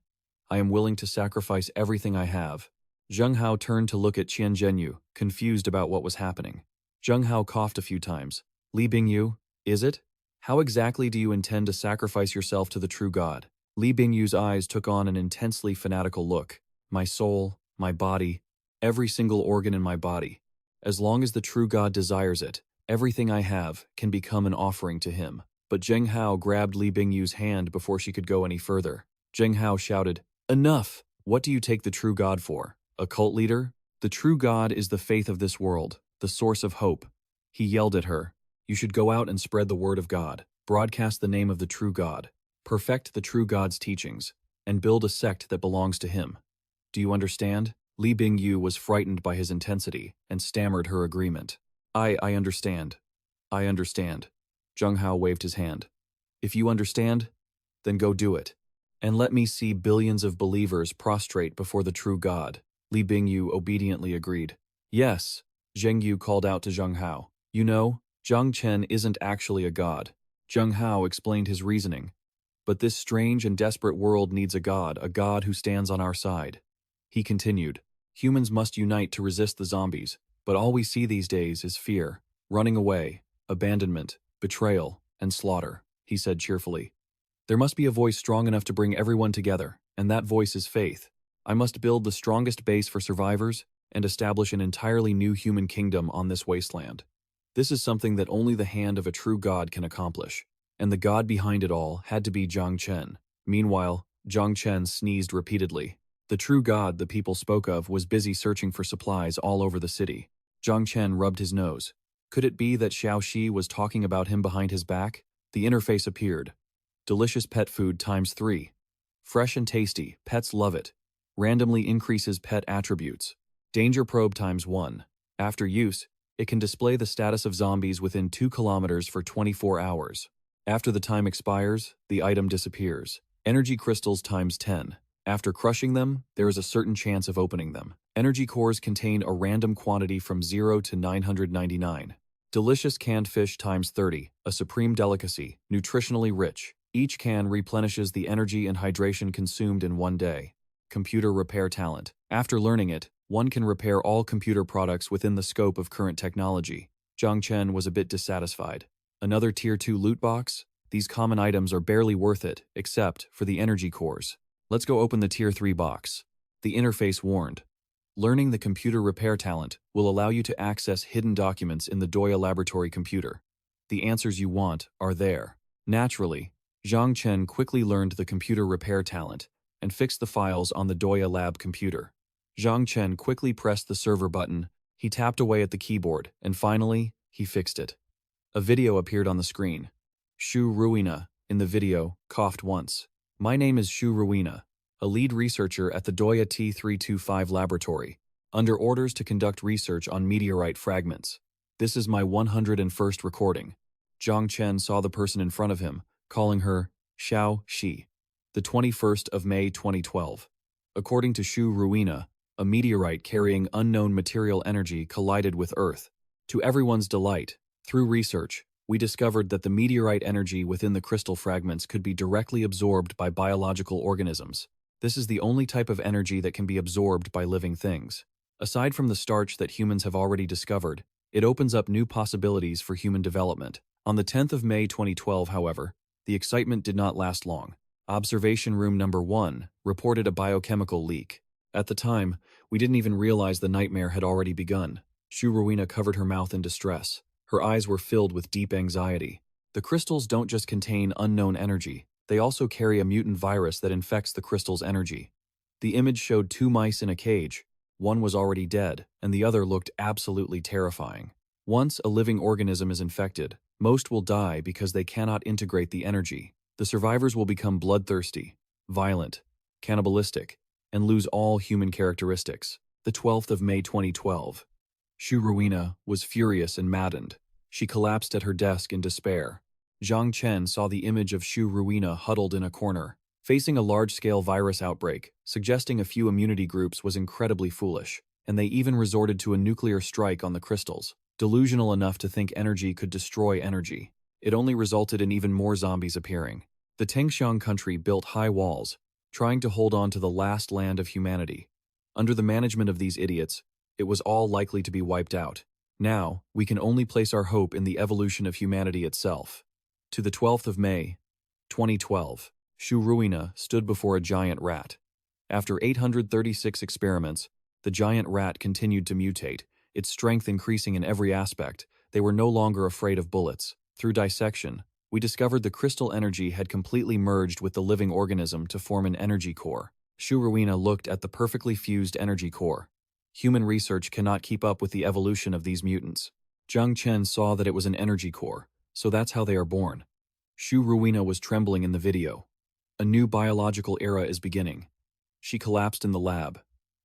I am willing to sacrifice everything I have. Zheng Hao turned to look at Qian Zhenyu, confused about what was happening. Zheng Hao coughed a few times. Li Bingyu, is it? How exactly do you intend to sacrifice yourself to the true God? Li Bingyu's eyes took on an intensely fanatical look. My soul, my body, every single organ in my body. As long as the true God desires it, everything I have can become an offering to him. But Zheng Hao grabbed Li Bingyu's hand before she could go any further. Zheng Hao shouted, enough! What do you take the true God for? A cult leader? The true God is the faith of this world, the source of hope. He yelled at her, you should go out and spread the word of God, broadcast the name of the true God, perfect the true God's teachings, and build a sect that belongs to him. Do you understand? Li Bingyu was frightened by his intensity and stammered her agreement. I understand. I understand. Zheng Hao waved his hand. If you understand, then go do it. And let me see billions of believers prostrate before the true God. Li Bingyu obediently agreed. Yes, Zheng Yu called out to Zheng Hao. You know, Zhang Chen isn't actually a god. Zheng Hao explained his reasoning. But this strange and desperate world needs a god who stands on our side. He continued, humans must unite to resist the zombies, but all we see these days is fear, running away, abandonment, betrayal, and slaughter, he said cheerfully. There must be a voice strong enough to bring everyone together, and that voice is faith. I must build the strongest base for survivors and establish an entirely new human kingdom on this wasteland. This is something that only the hand of a true God can accomplish, and the God behind it all had to be Zhang Chen. Meanwhile, Zhang Chen sneezed repeatedly. The true god the people spoke of was busy searching for supplies all over the city. Zhang Chen rubbed his nose. Could it be that Xiao Shi was talking about him behind his back? The interface appeared. Delicious pet food times 3. Fresh and tasty, pets love it. Randomly increases pet attributes. Danger probe times 1. After use, it can display the status of zombies within 2 kilometers for 24 hours. After the time expires, the item disappears. Energy crystals times 10. After crushing them, there is a certain chance of opening them. Energy cores contain a random quantity from 0 to 999. Delicious canned fish times 30, a supreme delicacy, nutritionally rich. Each can replenishes the energy and hydration consumed in one day. Computer repair talent. After learning it, one can repair all computer products within the scope of current technology. Zhang Chen was a bit dissatisfied. Another Tier 2 loot box? These common items are barely worth it, except for the energy cores. Let's go open the Tier 3 box. The interface warned. Learning the computer repair talent will allow you to access hidden documents in the Doya laboratory computer. The answers you want are there. Naturally, Zhang Chen quickly learned the computer repair talent and fixed the files on the Doya lab computer. Zhang Chen quickly pressed the server button, he tapped away at the keyboard, and finally, he fixed it. A video appeared on the screen. Shu Ruina, in the video, coughed once. My name is Shu Ruina, a lead researcher at the Doya T325 laboratory, under orders to conduct research on meteorite fragments. This is my 101st recording. Zhang Chen saw the person in front of him, calling her Xiao Shi. The 21st of May 2012. According to Shu Ruina, a meteorite carrying unknown material energy collided with Earth. To everyone's delight, through research, we discovered that the meteorite energy within the crystal fragments could be directly absorbed by biological organisms. This is the only type of energy that can be absorbed by living things. Aside from the starch that humans have already discovered, it opens up new possibilities for human development. On the 10th of May 2012, however, the excitement did not last long. Observation Room Number 1 reported a biochemical leak. At the time, we didn't even realize the nightmare had already begun. Shu Ruina covered her mouth in distress. Her eyes were filled with deep anxiety. The crystals don't just contain unknown energy, they also carry a mutant virus that infects the crystal's energy. The image showed 2 mice in a cage. One was already dead, and the other looked absolutely terrifying. Once a living organism is infected, most will die because they cannot integrate the energy. The survivors will become bloodthirsty, violent, cannibalistic, and lose all human characteristics. The 12th of May 2012. Shu Ruina was furious and maddened. She collapsed at her desk in despair. Zhang Chen saw the image of Shu Ruina huddled in a corner, facing a large-scale virus outbreak. Suggesting a few immunity groups was incredibly foolish, and they even resorted to a nuclear strike on the crystals, delusional enough to think energy could destroy energy. It only resulted in even more zombies appearing. The Tengxiang country built high walls, trying to hold on to the last land of humanity. Under the management of these idiots, it was all likely to be wiped out. Now, we can only place our hope in the evolution of humanity itself. To the 12th of May, 2012, Shu Ruina stood before a giant rat. After 836 experiments, the giant rat continued to mutate, its strength increasing in every aspect. They were no longer afraid of bullets. Through dissection, we discovered the crystal energy had completely merged with the living organism to form an energy core. Shu Ruina looked at the perfectly fused energy core. Human research cannot keep up with the evolution of these mutants. Zhang Chen saw that it was an energy core, so that's how they are born. Shu Ruina was trembling in the video. A new biological era is beginning. She collapsed in the lab.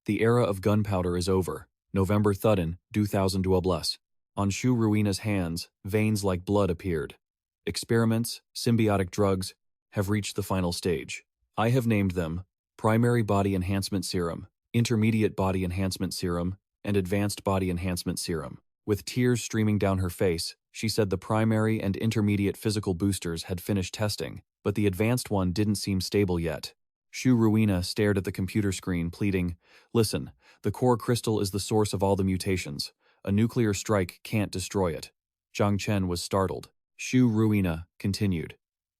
The era of gunpowder is over. November 3rd, 2012. On Shu Ruina's hands, veins like blood appeared. Experiments, symbiotic drugs, have reached the final stage. I have named them Primary Body Enhancement Serum, Intermediate Body Enhancement Serum, and Advanced Body Enhancement Serum. With tears streaming down her face, she said the primary and intermediate physical boosters had finished testing, but the advanced one didn't seem stable yet. Shu Ruina stared at the computer screen, pleading, "Listen, the core crystal is the source of all the mutations. A nuclear strike can't destroy it." Zhang Chen was startled. Shu Ruina continued,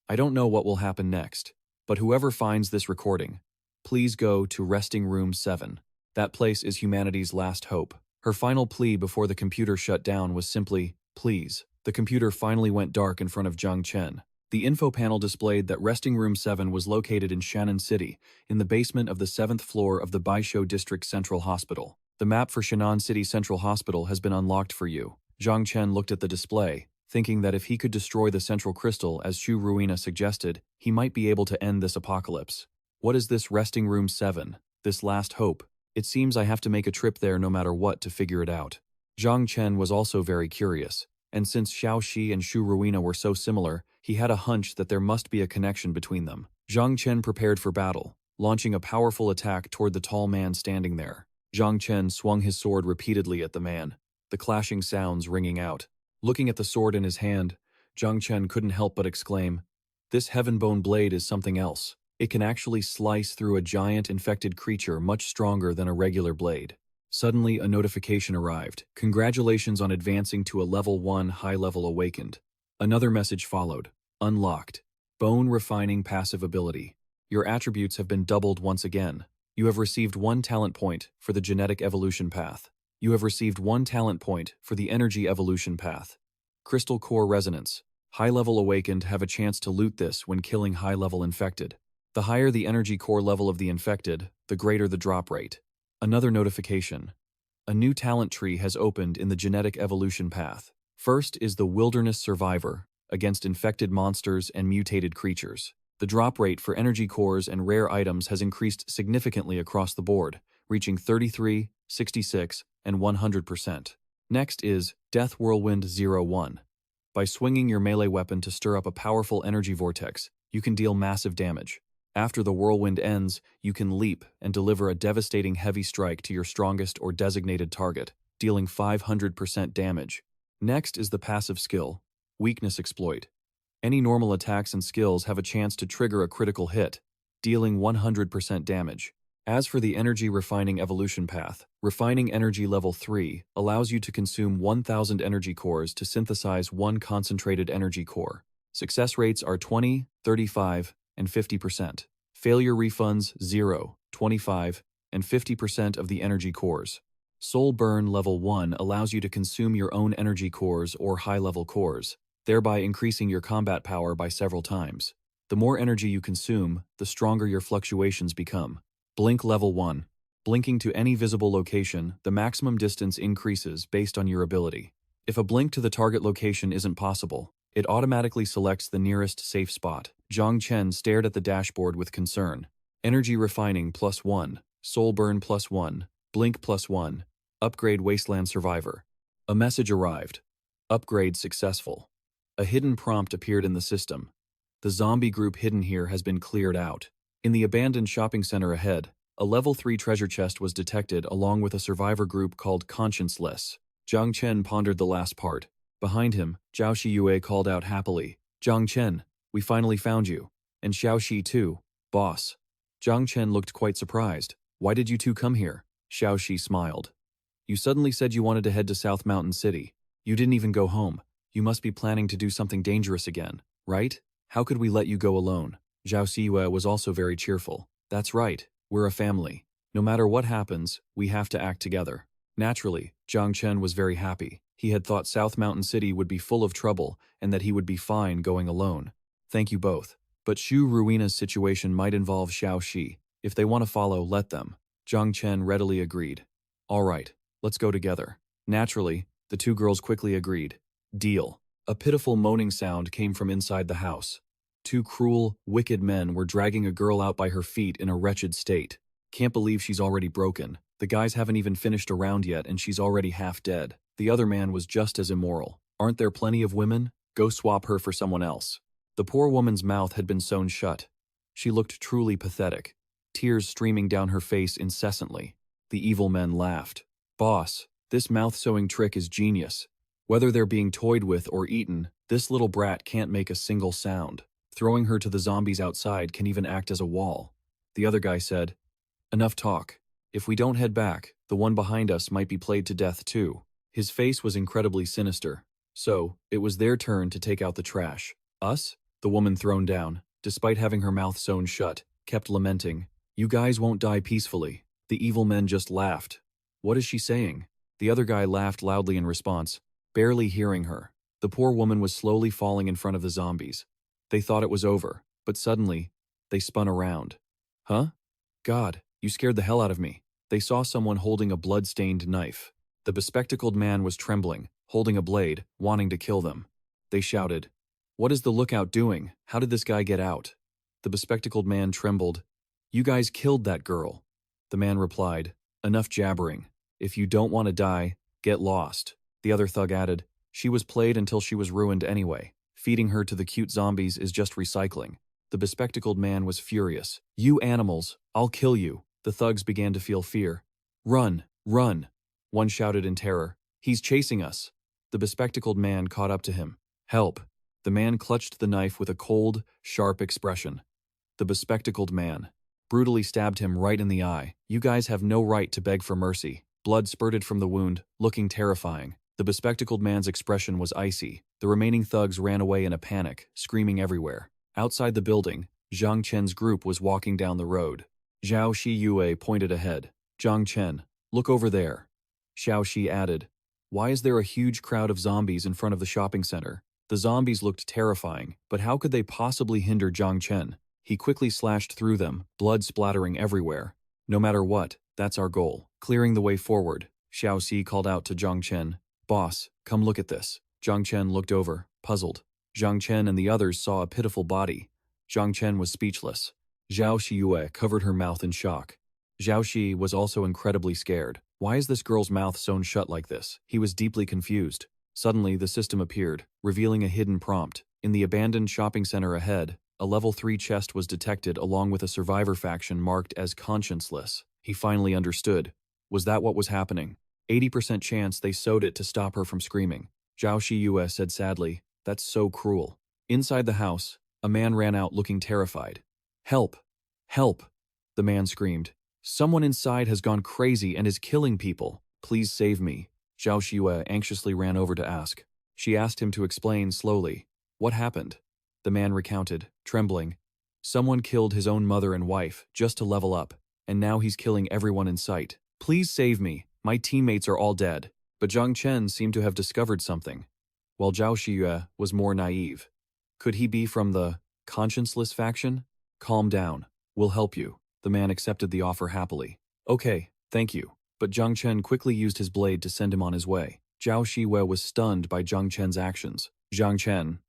"I don't know what will happen next, but whoever finds this recording, please go to Resting Room 7. That place is humanity's last hope." Her final plea before the computer shut down was simply, "Please." The computer finally went dark in front of Zhang Chen. The info panel displayed that Resting Room 7 was located in Shannon City, in the basement of the 7th floor of the Baisho District Central Hospital. The map for Shannon City Central Hospital has been unlocked for you. Zhang Chen looked at the display, thinking that if he could destroy the central crystal as Shu Ruina suggested, he might be able to end this apocalypse. What is this Resting Room 7? This last hope? It seems I have to make a trip there no matter what to figure it out. Zhang Chen was also very curious, and since Xiao Shi and Shu Ruina were so similar, he had a hunch that there must be a connection between them. Zhang Chen prepared for battle, launching a powerful attack toward the tall man standing there. Zhang Chen swung his sword repeatedly at the man, the clashing sounds ringing out. Looking at the sword in his hand, Zhang Chen couldn't help but exclaim, "This heaven-bone blade is something else. It can actually slice through a giant infected creature much stronger than a regular blade." Suddenly, a notification arrived. "Congratulations on advancing to a level 1 high-level awakened." Another message followed. "Unlocked. Bone refining passive ability. Your attributes have been doubled once again. You have received 1 talent point for the genetic evolution path. You have received 1 talent point for the energy evolution path. Crystal core resonance. High-level awakened have a chance to loot this when killing high-level infected. The higher the energy core level of the infected, the greater the drop rate." Another notification. A new talent tree has opened in the genetic evolution path. First is the Wilderness Survivor, against infected monsters and mutated creatures. The drop rate for energy cores and rare items has increased significantly across the board, reaching 33, 66, and 100%. Next is Death Whirlwind 01. By swinging your melee weapon to stir up a powerful energy vortex, you can deal massive damage. After the whirlwind ends, you can leap and deliver a devastating heavy strike to your strongest or designated target, dealing 500% damage. Next is the passive skill, Weakness Exploit. Any normal attacks and skills have a chance to trigger a critical hit, dealing 100% damage. As for the Energy Refining Evolution Path, Refining Energy Level 3 allows you to consume 1,000 energy cores to synthesize 1 concentrated energy core. Success rates are 20, 35, and 50%. Failure refunds 0, 25, and 50% of the energy cores. Soul Burn Level 1 allows you to consume your own energy cores or high-level cores, thereby increasing your combat power by several times. The more energy you consume, the stronger your fluctuations become. Blink Level 1. Blinking to any visible location, the maximum distance increases based on your ability. If a blink to the target location isn't possible, it automatically selects the nearest safe spot. Zhang Chen stared at the dashboard with concern. Energy Refining +1, Soul Burn +1, Blink +1, Upgrade Wasteland Survivor. A message arrived. Upgrade successful. A hidden prompt appeared in the system. The zombie group hidden here has been cleared out. In the abandoned shopping center ahead, a level 3 treasure chest was detected along with a survivor group called Conscienceless. Zhang Chen pondered the last part. Behind him, Zhao Shiyue called out happily, "Zhang Chen, we finally found you. And Xiao Shi too, boss." Zhang Chen looked quite surprised. "Why did you two come here?" Xiao Shi smiled. "You suddenly said you wanted to head to South Mountain City. You didn't even go home. You must be planning to do something dangerous again, right? How could we let you go alone?" Zhao Xiyue was also very cheerful. "That's right, we're a family. No matter what happens, we have to act together." Naturally, Zhang Chen was very happy. He had thought South Mountain City would be full of trouble and that he would be fine going alone. "Thank you both. But Shu Ruina's situation might involve Xiao Shi. If they want to follow, let them." Zhang Chen readily agreed. "All right, let's go together." Naturally, the two girls quickly agreed. Deal. A pitiful moaning sound came from inside the house. 2 cruel, wicked men were dragging a girl out by her feet in a wretched state. "Can't believe she's already broken. The guys haven't even finished a round yet and she's already half dead." The other man was just as immoral. "Aren't there plenty of women? Go swap her for someone else." The poor woman's mouth had been sewn shut. She looked truly pathetic, tears streaming down her face incessantly. The evil men laughed. "Boss, this mouth-sewing trick is genius. Whether they're being toyed with or eaten, this little brat can't make a single sound. Throwing her to the zombies outside can even act as a wall." The other guy said, "Enough talk. If we don't head back, the one behind us might be played to death too." His face was incredibly sinister. So, it was their turn to take out the trash. "Us?" The woman thrown down, despite having her mouth sewn shut, kept lamenting, "You guys won't die peacefully." The evil men just laughed. "What is she saying?" The other guy laughed loudly in response, barely hearing her. The poor woman was slowly falling in front of the zombies. They thought it was over, but suddenly, they spun around. Huh? God, you scared the hell out of me. They saw someone holding a blood-stained knife. The bespectacled man was trembling, holding a blade, wanting to kill them. They shouted, "What is the lookout doing? How did this guy get out?" The bespectacled man trembled. "You guys killed that girl." The man replied, "Enough jabbering. If you don't want to die, get lost." The other thug added, "She was played until she was ruined anyway. Feeding her to the cute zombies is just recycling." The bespectacled man was furious. "You animals, I'll kill you." The thugs began to feel fear. "Run, run," one shouted in terror. "He's chasing us." The bespectacled man caught up to him. "Help." The man clutched the knife with a cold, sharp expression. The bespectacled man brutally stabbed him right in the eye. "You guys have no right to beg for mercy." Blood spurted from the wound, looking terrifying. The bespectacled man's expression was icy. The remaining thugs ran away in a panic, screaming everywhere. Outside the building, Zhang Chen's group was walking down the road. Zhao Shi Yue pointed ahead. "Zhang Chen, look over there." Xiao Shi added, "Why is there a huge crowd of zombies in front of the shopping center?" The zombies looked terrifying, but how could they possibly hinder Zhang Chen? He quickly slashed through them, blood splattering everywhere. "No matter what, that's our goal." Clearing the way forward, Xiao Xi called out to Zhang Chen, "Boss, come look at this." Zhang Chen looked over, puzzled. Zhang Chen and the others saw a pitiful body. Zhang Chen was speechless. Zhao Shiyue covered her mouth in shock. Zhao Shi was also incredibly scared. Why is this girl's mouth sewn shut like this? He was deeply confused. Suddenly, the system appeared, revealing a hidden prompt. In the abandoned shopping center ahead, a level 3 chest was detected along with a survivor faction marked as conscienceless. He finally understood. Was that what was happening? 80% chance they sewed it to stop her from screaming. Zhao Shiyue said sadly, "That's so cruel." Inside the house, a man ran out looking terrified. "Help! Help!" The man screamed. "Someone inside has gone crazy and is killing people. Please save me." Zhao Shiyue anxiously ran over to ask. She asked him to explain slowly. What happened? The man recounted, trembling. Someone killed his own mother and wife just to level up, and now he's killing everyone in sight. Please save me. My teammates are all dead. But Zhang Chen seemed to have discovered something, while Zhao Shiyue was more naive. Could he be from the conscienceless faction? Calm down. We'll help you. The man accepted the offer happily. Okay, thank you. But Zhang Chen quickly used his blade to send him on his way. Zhao Shiyue was stunned by Zhang Chen's actions. Zhang Chen,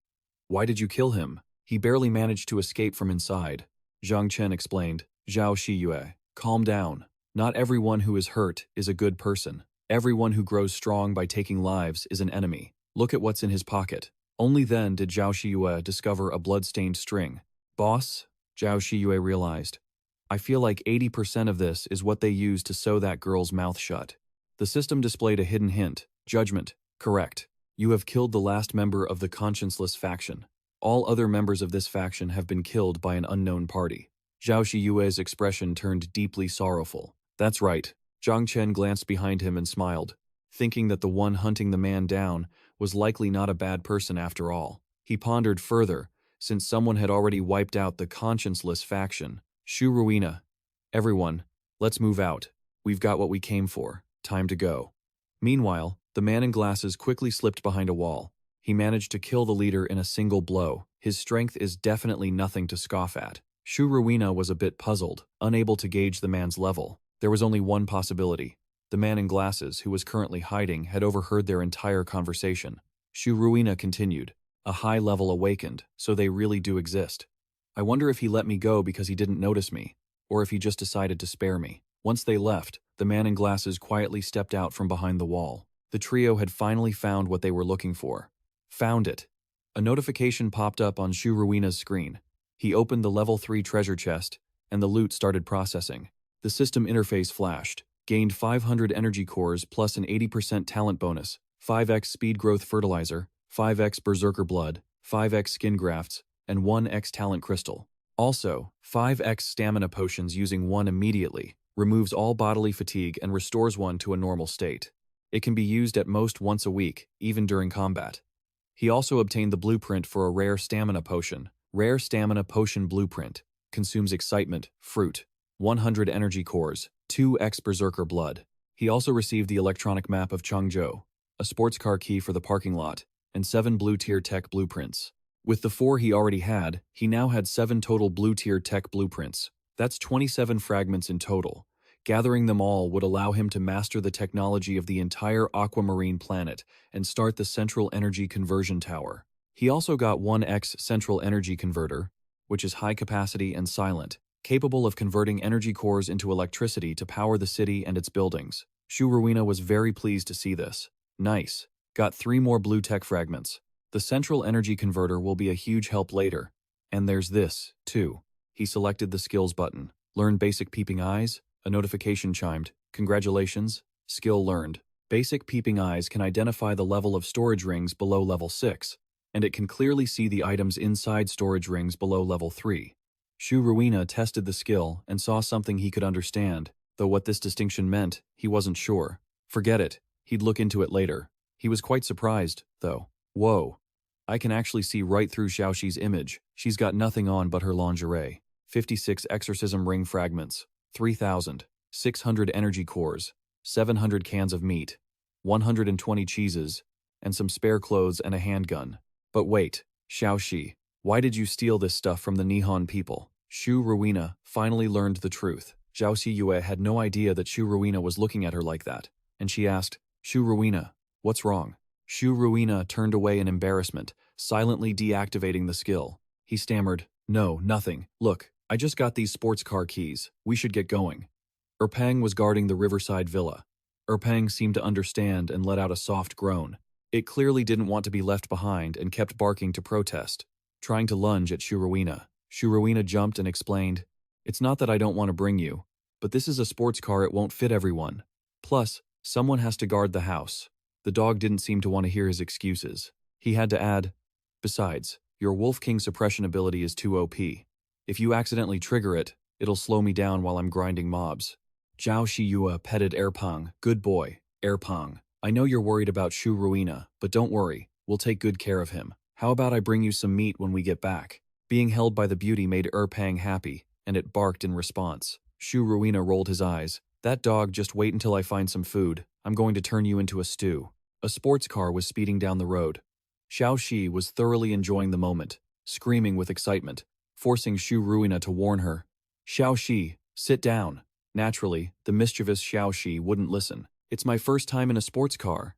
why did you kill him? He barely managed to escape from inside. Zhang Chen explained. Zhao Shiyue, calm down. Not everyone who is hurt is a good person. Everyone who grows strong by taking lives is an enemy. Look at what's in his pocket. Only then did Zhao Shiyue discover a blood-stained string. Boss, Zhao Shiyue realized. I feel like 80% of this is what they used to sew that girl's mouth shut. The system displayed a hidden hint. Judgment. Correct. You have killed the last member of the conscienceless faction. All other members of this faction have been killed by an unknown party. Zhao Shiyue's expression turned deeply sorrowful. That's right. Zhang Chen glanced behind him and smiled, thinking that the one hunting the man down was likely not a bad person after all. He pondered further, since someone had already wiped out the conscienceless faction. Shu Ruina. Everyone, let's move out. We've got what we came for. Time to go. Meanwhile, the man in glasses quickly slipped behind a wall. He managed to kill the leader in a single blow. His strength is definitely nothing to scoff at. Shu Ruina was a bit puzzled, unable to gauge the man's level. There was only one possibility. The man in glasses, who was currently hiding, had overheard their entire conversation. Shu Ruina continued. A high level awakened, so they really do exist. I wonder if he let me go because he didn't notice me, or if he just decided to spare me. Once they left, the man in glasses quietly stepped out from behind the wall. The trio had finally found what they were looking for. Found it. A notification popped up on Shu Ruina's screen. He opened the level 3 treasure chest, and the loot started processing. The system interface flashed, gained 500 energy cores plus an 80% talent bonus, 5x speed growth fertilizer, 5x berserker blood, 5x skin grafts, and 1x talent crystal. Also, 5x stamina potions using one immediately, removes all bodily fatigue and restores one to a normal state. It can be used at most once a week, even during combat. He also obtained the blueprint for a rare stamina potion. Rare stamina potion blueprint. Consumes excitement, fruit, 100 energy cores, 2x berserker blood. He also received the electronic map of Changzhou, a sports car key for the parking lot, and 7 blue tier tech blueprints. With the 4 he already had, he now had 7 total blue-tier tech blueprints. That's 27 fragments in total. Gathering them all would allow him to master the technology of the entire aquamarine planet and start the Central Energy Conversion Tower. He also got 1X Central Energy Converter, which is high capacity and silent, capable of converting energy cores into electricity to power the city and its buildings. Shu Ruina was very pleased to see this. Nice. Got 3 more blue tech fragments. The Central Energy Converter will be a huge help later. And there's this, too. He selected the Skills button. Learn Basic Peeping Eyes. A notification chimed. Congratulations. Skill learned. Basic Peeping Eyes can identify the level of storage rings below level 6, and it can clearly see the items inside storage rings below level 3. Shu Ruina tested the skill and saw something he could understand, though what this distinction meant, he wasn't sure. Forget it. He'd look into it later. He was quite surprised, though. Whoa. I can actually see right through Xiaoxi's image. She's got nothing on but her lingerie. 56 exorcism ring fragments, 3,600 energy cores, 700 cans of meat, 120 cheeses, and some spare clothes and a handgun. But wait, Xiaoxi, why did you steal this stuff from the Nihon people? Shu Ruina finally learned the truth. Xiaoxi Yue had no idea that Shu Ruina was looking at her like that, and she asked, Shu Ruina, what's wrong? Shu Ruina turned away in embarrassment, silently deactivating the skill. He stammered, No, nothing. Look, I just got these sports car keys. We should get going. Erpang was guarding the riverside villa. Erpang seemed to understand and let out a soft groan. It clearly didn't want to be left behind and kept barking to protest, trying to lunge at Shu Ruina. Shu Ruina jumped and explained, It's not that I don't want to bring you, but this is a sports car, it won't fit everyone. Plus, someone has to guard the house. The dog didn't seem to want to hear his excuses. He had to add, Besides, your Wolf King suppression ability is too OP. If you accidentally trigger it, it'll slow me down while I'm grinding mobs. Zhao Shiyue petted Erpang. Good boy, Erpang. I know you're worried about Shu Ruina, but don't worry, we'll take good care of him. How about I bring you some meat when we get back? Being held by the beauty made Erpang happy, and it barked in response. Shu Ruina rolled his eyes. That dog, just wait until I find some food. I'm going to turn you into a stew. A sports car was speeding down the road. Xiaoxi was thoroughly enjoying the moment, screaming with excitement, forcing Shu Ruina to warn her. Xiaoxi, sit down. Naturally, the mischievous Xiaoxi wouldn't listen. It's my first time in a sports car.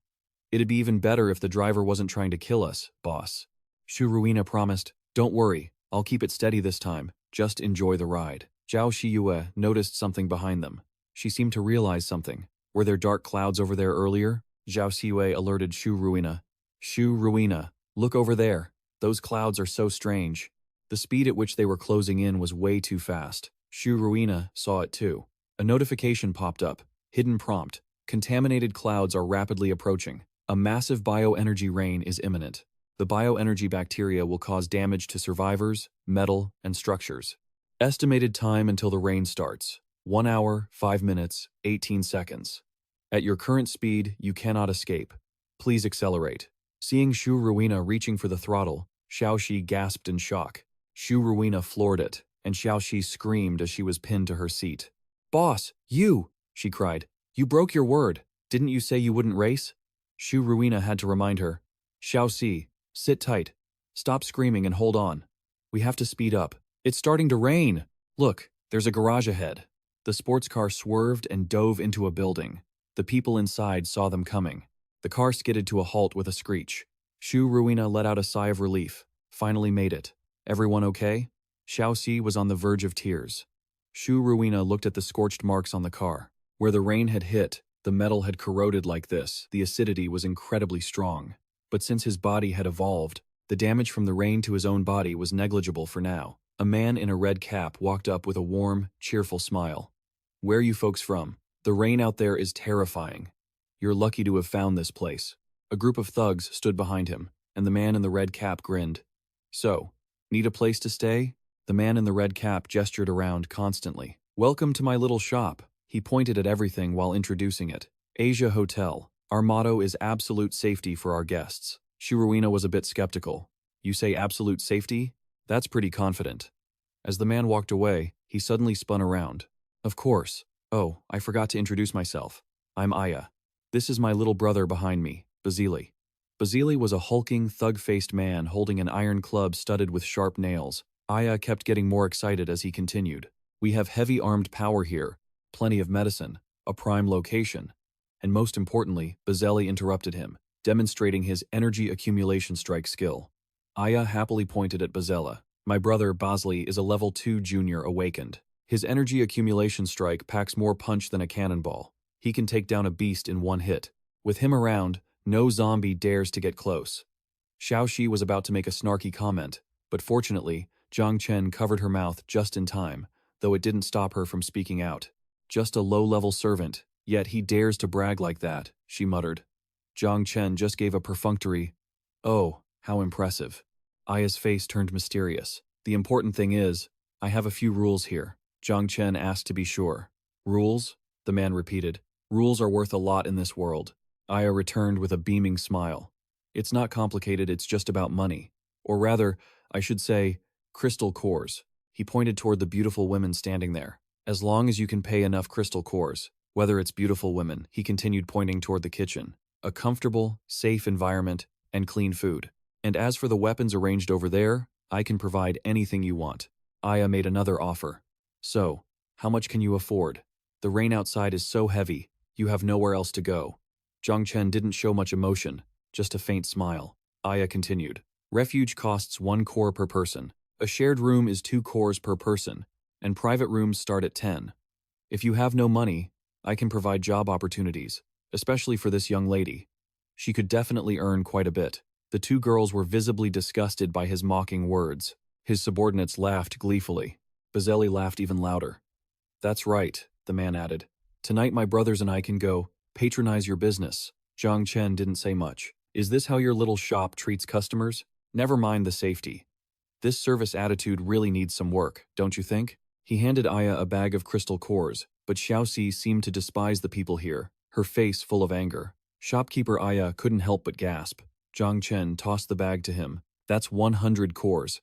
It'd be even better if the driver wasn't trying to kill us, boss. Shu Ruina promised, Don't worry, I'll keep it steady this time. Just enjoy the ride. Zhao Shiyue noticed something behind them. She seemed to realize something. Were there dark clouds over there earlier? Zhao Xiyue alerted Shu Ruina. Shu Ruina, look over there. Those clouds are so strange. The speed at which they were closing in was way too fast. Shu Ruina saw it too. A notification popped up. Hidden prompt. Contaminated clouds are rapidly approaching. A massive bioenergy rain is imminent. The bioenergy bacteria will cause damage to survivors, metal, and structures. Estimated time until the rain starts. 1 hour, 5 minutes, 18 seconds. At your current speed, you cannot escape. Please accelerate. Seeing Shu Ruina reaching for the throttle, Xiaoxi gasped in shock. Shu Ruina floored it, and Xiaoxi screamed as she was pinned to her seat. Boss, you! She cried. You broke your word. Didn't you say you wouldn't race? Shu Ruina had to remind her. Xiaoxi, sit tight. Stop screaming and hold on. We have to speed up. It's starting to rain. Look, there's a garage ahead. The sports car swerved and dove into a building. The people inside saw them coming. The car skidded to a halt with a screech. Shu Ruina let out a sigh of relief. Finally made it. Everyone okay? Xiaoxi was on the verge of tears. Shu Ruina looked at the scorched marks on the car. Where the rain had hit, the metal had corroded like this. The acidity was incredibly strong. But since his body had evolved, the damage from the rain to his own body was negligible for now. A man in a red cap walked up with a warm, cheerful smile. Where are you folks from? The rain out there is terrifying. You're lucky to have found this place. A group of thugs stood behind him, and the man in the red cap grinned. So, need a place to stay? The man in the red cap gestured around constantly. Welcome to my little shop. He pointed at everything while introducing it. Asia Hotel. Our motto is absolute safety for our guests. Shu Ruina was a bit skeptical. You say absolute safety? That's pretty confident. As the man walked away, he suddenly spun around. Of course. Oh, I forgot to introduce myself. I'm Aya. This is my little brother behind me, Basili. Basili was a hulking, thug-faced man holding an iron club studded with sharp nails. Aya kept getting more excited as he continued. We have heavy armed power here, plenty of medicine, a prime location. And most importantly, Basili interrupted him, demonstrating his energy accumulation strike skill. Aya happily pointed at Basela. My brother, Basli, is a level 2 junior awakened. His energy accumulation strike packs more punch than a cannonball. He can take down a beast in one hit. With him around, no zombie dares to get close. Xiaoxi was about to make a snarky comment, but fortunately, Zhang Chen covered her mouth just in time, though it didn't stop her from speaking out. Just a low-level servant, yet he dares to brag like that, she muttered. Zhang Chen just gave a perfunctory, "Oh, how impressive." Aya's face turned mysterious. The important thing is, I have a few rules here. Zhang Chen asked to be sure. Rules? The man repeated. Rules are worth a lot in this world. Aya returned with a beaming smile. It's not complicated, it's just about money. Or rather, I should say, crystal cores. He pointed toward the beautiful women standing there. As long as you can pay enough crystal cores, whether it's beautiful women, he continued pointing toward the kitchen, a comfortable, safe environment, and clean food. And as for the weapons arranged over there, I can provide anything you want. Aya made another offer. So, how much can you afford? The rain outside is so heavy, you have nowhere else to go. Zhang Chen didn't show much emotion, just a faint smile. Aya continued. Refuge costs 1 core per person. A shared room is 2 cores per person, and private rooms start at 10. If you have no money, I can provide job opportunities, especially for this young lady. She could definitely earn quite a bit. The 2 girls were visibly disgusted by his mocking words. His subordinates laughed gleefully. Baseli laughed even louder. That's right, the man added. Tonight my brothers and I can go patronize your business. Zhang Chen didn't say much. Is this how your little shop treats customers? Never mind the safety. This service attitude really needs some work, don't you think? He handed Aya a bag of crystal cores, but Xiaoxi seemed to despise the people here, her face full of anger. Shopkeeper Aya couldn't help but gasp. Zhang Chen tossed the bag to him. That's 100 cores.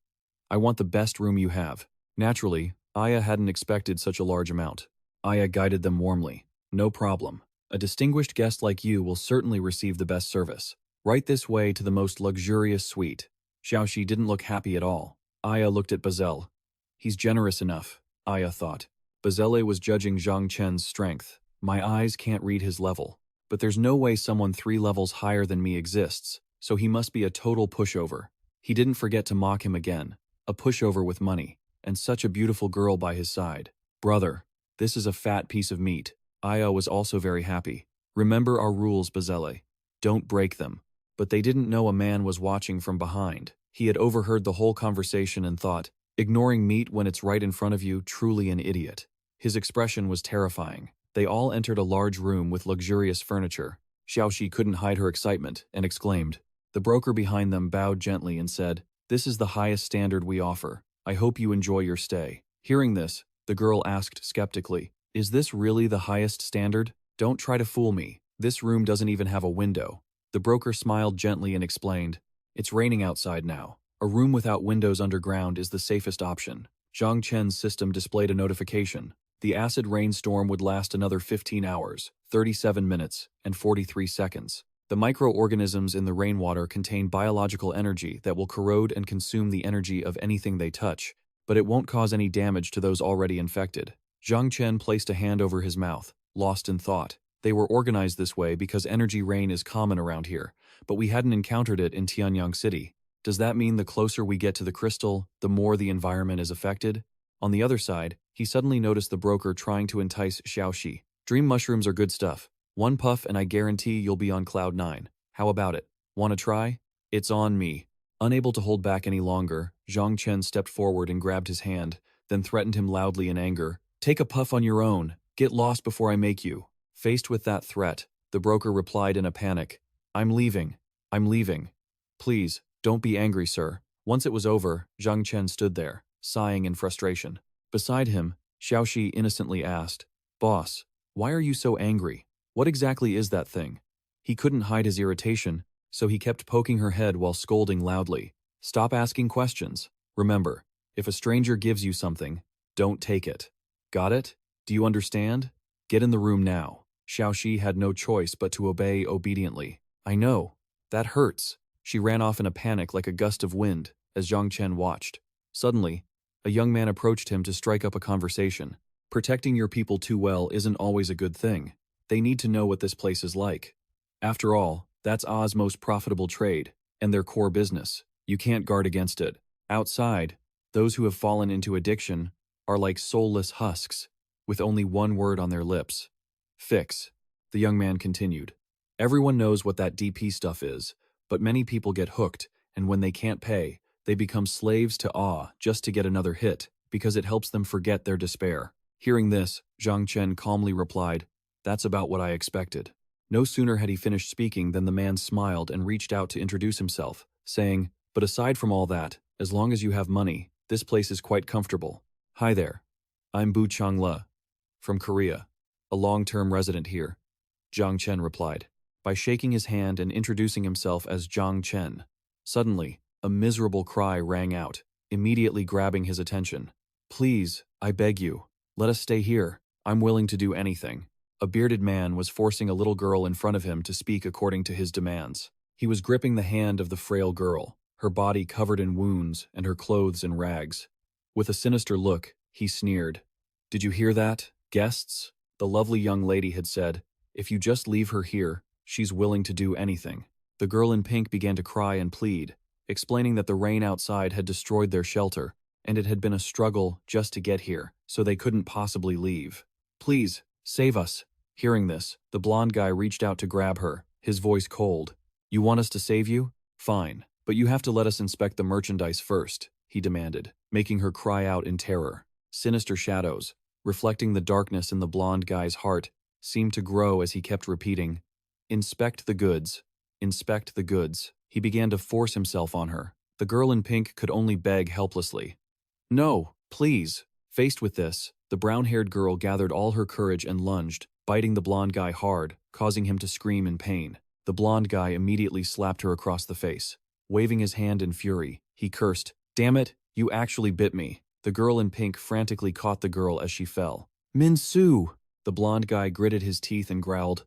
I want the best room you have. Naturally, Aya hadn't expected such a large amount. Aya guided them warmly. No problem. A distinguished guest like you will certainly receive the best service. Right this way to the most luxurious suite. Xiaoxi didn't look happy at all. Aya looked at Basel. He's generous enough, Aya thought. Basele was judging Zhang Chen's strength. My eyes can't read his level. But there's no way someone 3 levels higher than me exists, so he must be a total pushover. He didn't forget to mock him again. A pushover with money, and such a beautiful girl by his side. Brother, this is a fat piece of meat. Aya was also very happy. Remember our rules, Basele. Don't break them. But they didn't know a man was watching from behind. He had overheard the whole conversation and thought, ignoring meat when it's right in front of you, truly an idiot. His expression was terrifying. They all entered a large room with luxurious furniture. Xiaoxi couldn't hide her excitement and exclaimed. The broker behind them bowed gently and said, This is the highest standard we offer. I hope you enjoy your stay. Hearing this, the girl asked skeptically, Is this really the highest standard? Don't try to fool me. This room doesn't even have a window. The broker smiled gently and explained, It's raining outside now. A room without windows underground is the safest option. Zhang Chen's system displayed a notification. The acid rainstorm would last another 15 hours, 37 minutes, and 43 seconds. The microorganisms in the rainwater contain biological energy that will corrode and consume the energy of anything they touch, but it won't cause any damage to those already infected. Zhang Chen placed a hand over his mouth, lost in thought. They were organized this way because energy rain is common around here, but we hadn't encountered it in Tianyang City. Does that mean the closer we get to the crystal, the more the environment is affected? On the other side, he suddenly noticed the broker trying to entice Xiaoxi. Dream mushrooms are good stuff. 1 puff and I guarantee you'll be on cloud 9. How about it? Want to try? It's on me. Unable to hold back any longer, Zhang Chen stepped forward and grabbed his hand, then threatened him loudly in anger. Take a puff on your own. Get lost before I make you. Faced with that threat, the broker replied in a panic. I'm leaving. I'm leaving. Please, don't be angry, sir. Once it was over, Zhang Chen stood there, sighing in frustration. Beside him, Xiaoxi innocently asked, Boss, why are you so angry? What exactly is that thing? He couldn't hide his irritation, so he kept poking her head while scolding loudly. Stop asking questions. Remember, if a stranger gives you something, don't take it. Got it? Do you understand? Get in the room now. Xiaoxi had no choice but to obey obediently. I know. That hurts. She ran off in a panic like a gust of wind as Zhang Chen watched. Suddenly, a young man approached him to strike up a conversation. Protecting your people too well isn't always a good thing. They need to know what this place is like. After all, that's Oz' most profitable trade, and their core business. You can't guard against it. Outside, those who have fallen into addiction are like soulless husks, with only one word on their lips. Fix. The young man continued. Everyone knows what that DP stuff is, but many people get hooked, and when they can't pay, they become slaves to awe just to get another hit, because it helps them forget their despair. Hearing this, Zhang Chen calmly replied, "That's about what I expected." No sooner had he finished speaking than the man smiled and reached out to introduce himself, saying, "But aside from all that, as long as you have money, this place is quite comfortable. Hi there. I'm Bu Changle, from Korea, a long-term resident here," Zhang Chen replied, by shaking his hand and introducing himself as Zhang Chen. Suddenly, a miserable cry rang out, immediately grabbing his attention. "Please, I beg you, let us stay here. I'm willing to do anything." A bearded man was forcing a little girl in front of him to speak according to his demands. He was gripping the hand of the frail girl, her body covered in wounds and her clothes in rags. With a sinister look, he sneered. "Did you hear that, guests?" The lovely young lady had said, "If you just leave her here, she's willing to do anything." The girl in pink began to cry and plead, explaining that the rain outside had destroyed their shelter, and it had been a struggle just to get here, so they couldn't possibly leave. "Please, save us." Hearing this, the blonde guy reached out to grab her, his voice cold. "You want us to save you? Fine, but you have to let us inspect the merchandise first," he demanded, making her cry out in terror. Sinister shadows, reflecting the darkness in the blonde guy's heart, seemed to grow as he kept repeating, "Inspect the goods. Inspect the goods." He began to force himself on her. The girl in pink could only beg helplessly. "No, please." Faced with this, the brown-haired girl gathered all her courage and lunged, biting the blonde guy hard, causing him to scream in pain. The blonde guy immediately slapped her across the face. Waving his hand in fury, he cursed, "Damn it, you actually bit me." The girl in pink frantically caught the girl as she fell. "Min-soo!" The blonde guy gritted his teeth and growled,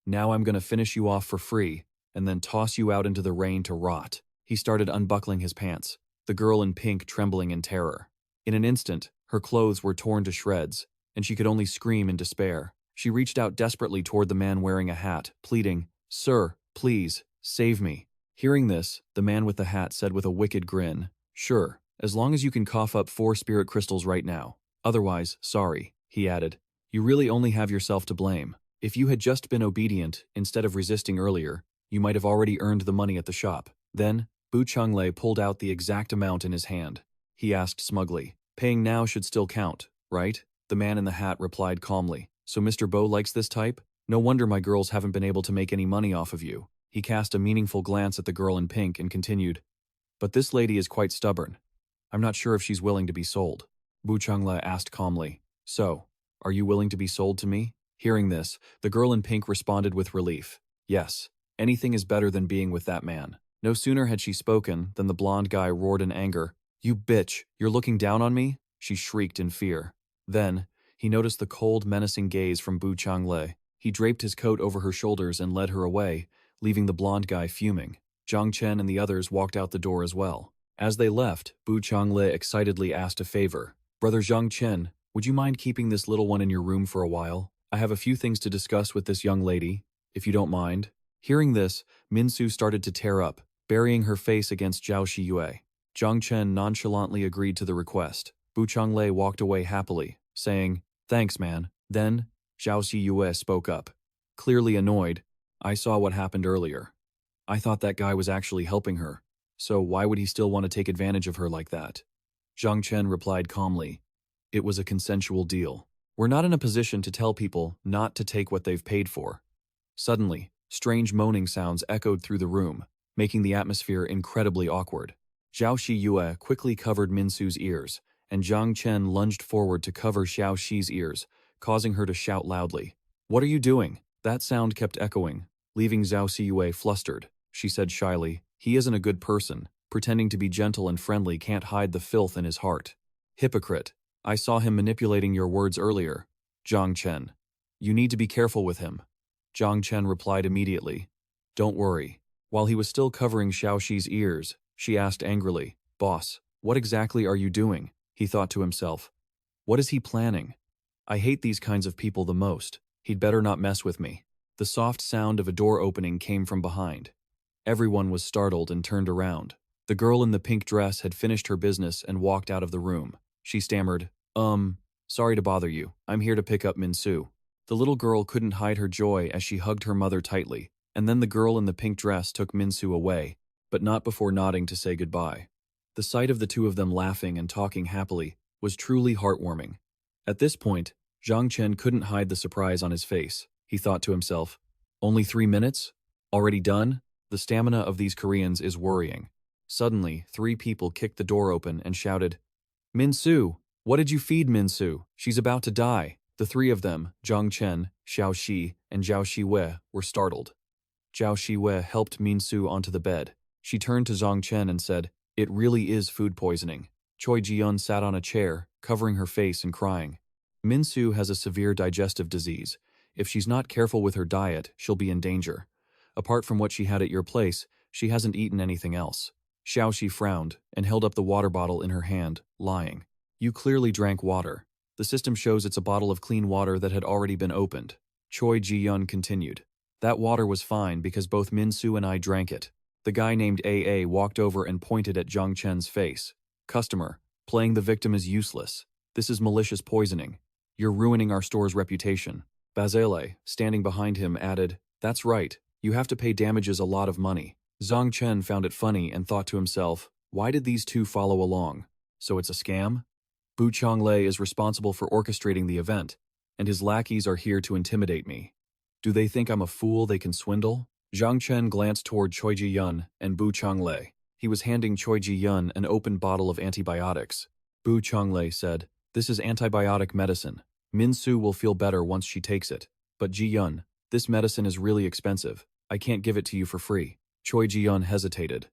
"Now I'm gonna finish you off for free, and then toss you out into the rain to rot." He started unbuckling his pants, the girl in pink trembling in terror. In an instant, her clothes were torn to shreds, and she could only scream in despair. She reached out desperately toward the man wearing a hat, pleading, "Sir, please, save me." Hearing this, the man with the hat said with a wicked grin, "Sure, as long as you can cough up 4 spirit crystals right now. Otherwise, sorry," he added. "You really only have yourself to blame. If you had just been obedient, instead of resisting earlier, you might have already earned the money at the shop." Then, Bu Changle pulled out the exact amount in his hand. He asked smugly, "Paying now should still count, right?" The man in the hat replied calmly, "So Mr. Bo likes this type? No wonder my girls haven't been able to make any money off of you." He cast a meaningful glance at the girl in pink and continued, "But this lady is quite stubborn. I'm not sure if she's willing to be sold." Bu Changle asked calmly, "So, are you willing to be sold to me?" Hearing this, the girl in pink responded with relief, "Yes, anything is better than being with that man." No sooner had she spoken than the blonde guy roared in anger, "You bitch, you're looking down on me?" She shrieked in fear. Then, he noticed the cold, menacing gaze from Bu Changle. He draped his coat over her shoulders and led her away, leaving the blonde guy fuming. Zhang Chen and the others walked out the door as well. As they left, Bu Changle excitedly asked a favor. "Brother Zhang Chen, would you mind keeping this little one in your room for a while? I have a few things to discuss with this young lady, if you don't mind." Hearing this, Min-soo started to tear up, burying her face against Zhao Shiyue. Zhang Chen nonchalantly agreed to the request. Bu Changle walked away happily, saying, "Thanks, man." Then, Zhao Shiyue spoke up. Clearly annoyed, "I saw what happened earlier. I thought that guy was actually helping her, so why would he still want to take advantage of her like that?" Zhang Chen replied calmly, "It was a consensual deal. We're not in a position to tell people not to take what they've paid for." Suddenly, strange moaning sounds echoed through the room, making the atmosphere incredibly awkward. Zhao Shiyue quickly covered Min-soo's ears, and Zhang Chen lunged forward to cover Xiao Xi's ears, causing her to shout loudly. "What are you doing?" That sound kept echoing, leaving Zhao Xiyue flustered. She said shyly, "He isn't a good person. Pretending to be gentle and friendly can't hide the filth in his heart." "Hypocrite. I saw him manipulating your words earlier, Zhang Chen. You need to be careful with him." Zhang Chen replied immediately, "Don't worry. While he was still covering Xiaoxi's ears, she asked angrily, "Boss, what exactly are you doing?" He thought to himself. What is he planning? I hate these kinds of people the most. He'd better not mess with me. The soft sound of a door opening came from behind. Everyone was startled and turned around. The girl in the pink dress had finished her business and walked out of the room. She stammered, sorry to bother you. I'm here to pick up Minsu." The little girl couldn't hide her joy as she hugged her mother tightly, and then the girl in the pink dress took Minsu away, but not before nodding to say goodbye. The sight of the two of them laughing and talking happily was truly heartwarming. At this point, Zhang Chen couldn't hide the surprise on his face. He thought to himself, only 3 minutes? Already done? The stamina of these Koreans is worrying. Suddenly, 3 people kicked the door open and shouted, "Minsu! What did you feed Minsu? She's about to die." The 3 of them, Zhang Chen, Xiao Xi, and Zhao Shiwei, were startled. Zhao Shiwei helped Minsu onto the bed. She turned to Zhang Chen and said, "It really is food poisoning." Choi Ji-yeon sat on a chair, covering her face and crying. Minsu has a severe digestive disease. If she's not careful with her diet, she'll be in danger. Apart from what she had at your place, she hasn't eaten anything else. Xiaoxi frowned and held up the water bottle in her hand, lying. You clearly drank water. The system shows it's a bottle of clean water that had already been opened. Choi Ji-yeon continued. That water was fine because both Minsu and I drank it. The guy named AA walked over and pointed at Zhang Chen's face. Customer, playing the victim is useless. This is malicious poisoning. You're ruining our store's reputation. Basile, standing behind him, added, That's right, you have to pay damages a lot of money. Zhang Chen found it funny and thought to himself, why did these two follow along? So it's a scam? Bu Chonglei is responsible for orchestrating the event, and his lackeys are here to intimidate me. Do they think I'm a fool they can swindle? Zhang Chen glanced toward Choi Ji-yeon and Bu Chonglei. He was handing Choi Ji-yeon an open bottle of antibiotics. Bu Chonglei said, This is antibiotic medicine. Minsu will feel better once she takes it. But Ji-yeon, this medicine is really expensive. I can't give it to you for free. Choi Ji-yeon hesitated.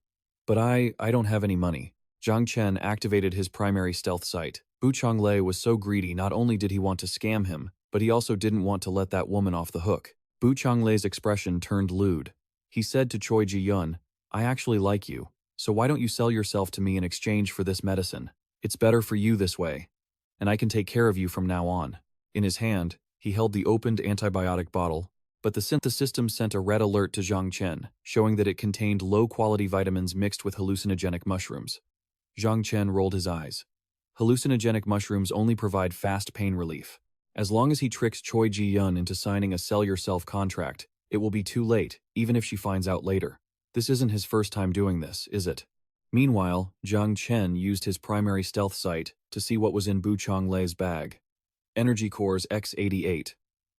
But I don't have any money. Zhang Chen activated his primary stealth sight. Bu Chonglei was so greedy not only did he want to scam him, but he also didn't want to let that woman off the hook. Bu Chonglei's expression turned lewd. He said to Choi Ji-yeon, I actually like you, so why don't you sell yourself to me in exchange for this medicine? It's better for you this way, and I can take care of you from now on. In his hand, he held the opened antibiotic bottle, but the system sent a red alert to Zhang Chen, showing that it contained low-quality vitamins mixed with hallucinogenic mushrooms. Zhang Chen rolled his eyes. Hallucinogenic mushrooms only provide fast pain relief. As long as he tricks Choi Ji-yeon into signing a sell-yourself contract, it will be too late, even if she finds out later. This isn't his first time doing this, is it? Meanwhile, Zhang Chen used his primary stealth sight to see what was in Bu Chonglei's bag. Energy cores X88.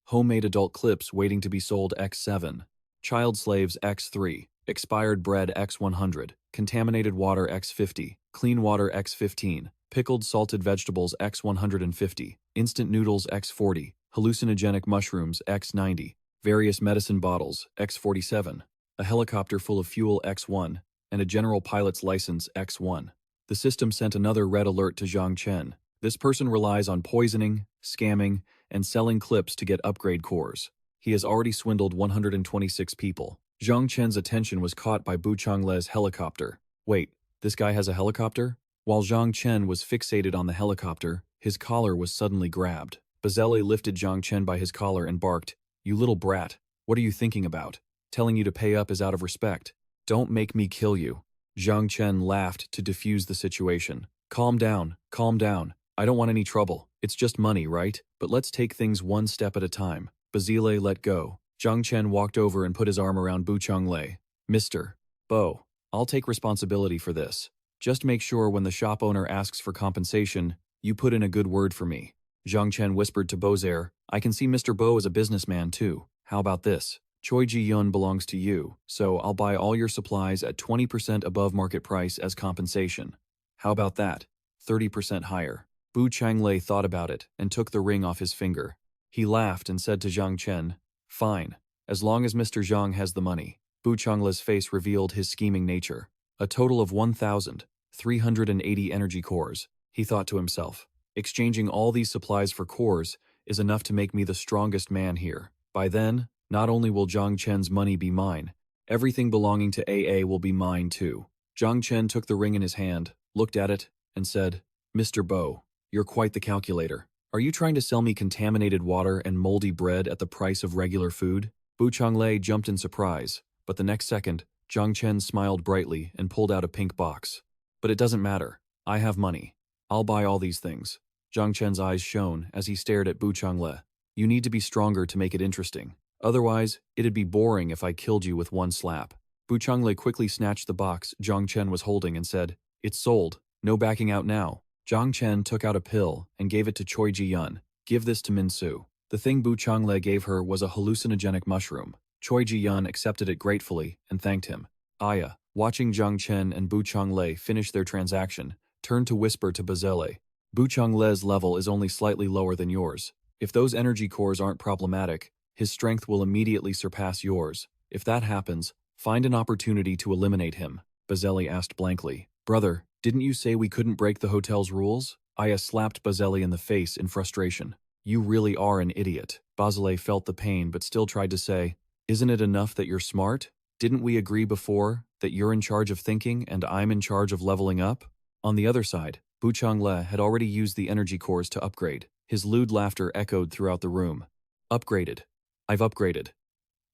Homemade adult clips waiting to be sold X7. Child slaves X3. Expired bread X100. Contaminated water X50. Clean water X15. Pickled salted vegetables X150. Instant noodles X40. Hallucinogenic mushrooms X90. Various medicine bottles X47. A helicopter full of fuel X1. And a general pilot's license X1. The system sent another red alert to Zhang Chen. This person relies on poisoning, scamming, and selling clips to get upgrade cores. He has already swindled 126 people. Zhang Chen's attention was caught by Bu Chonglei's helicopter. Wait, this guy has a helicopter? While Zhang Chen was fixated on the helicopter, his collar was suddenly grabbed. Bazelle lifted Zhang Chen by his collar and barked, You little brat, what are you thinking about? Telling you to pay up is out of respect. Don't make me kill you. Zhang Chen laughed to defuse the situation. Calm down, calm down. I don't want any trouble. It's just money, right? But let's take things one step at a time. Bazile let go. Zhang Chen walked over and put his arm around Bu Chonglei. Mr. Bo, I'll take responsibility for this. Just make sure when the shop owner asks for compensation, you put in a good word for me. Zhang Chen whispered to Bozaire, I can see Mr. Bo as a businessman too. How about this? Choi Ji-yeon belongs to you, so I'll buy all your supplies at 20% above market price as compensation. How about that? 30% higher. Bu Chonglei thought about it and took the ring off his finger. He laughed and said to Zhang Chen, Fine, as long as Mr. Zhang has the money. Bu Chonglei's face revealed his scheming nature. A total of 1,380 energy cores, he thought to himself. Exchanging all these supplies for cores is enough to make me the strongest man here. By then, not only will Zhang Chen's money be mine, Everything belonging to AA will be mine too. Zhang Chen took the ring in his hand, looked at it, and said, Mr. Bo, you're quite the calculator. Are you trying to sell me contaminated water and moldy bread at the price of regular food? Bu Changlei jumped in surprise, but the next second, Zhang Chen smiled brightly and pulled out a pink box. But it doesn't matter. I have money. I'll buy all these things. Zhang Chen's eyes shone as he stared at Bu Changle. You need to be stronger to make it interesting. Otherwise, it'd be boring if I killed you with one slap. Bu Changle quickly snatched the box Zhang Chen was holding and said, It's sold. No backing out now. Zhang Chen took out a pill and gave it to Choi Ji-yun. Give this to Min-su. The thing Bu Changle gave her was a hallucinogenic mushroom. Choi Ji-yun accepted it gratefully and thanked him. Aya, watching Zhang Chen and Bu Changle finish their transaction, turned to whisper to Bazele. Bu Changle's level is only slightly lower than yours. If those energy cores aren't problematic, his strength will immediately surpass yours. If that happens, find an opportunity to eliminate him. Bazele asked blankly. Brother, didn't you say we couldn't break the hotel's rules? Aya slapped Bazele in the face in frustration. You really are an idiot. Bazele felt the pain but still tried to say, Isn't it enough that you're smart? Didn't we agree before that you're in charge of thinking and I'm in charge of leveling up? On the other side, Bu Changle had already used the energy cores to upgrade. His lewd laughter echoed throughout the room. Upgraded. I've upgraded.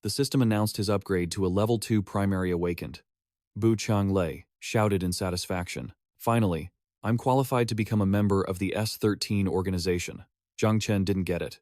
The system announced his upgrade to a level 2 primary awakened. Bu Changle shouted in satisfaction. Finally, I'm qualified to become a member of the S13 organization. Zhang Chen didn't get it.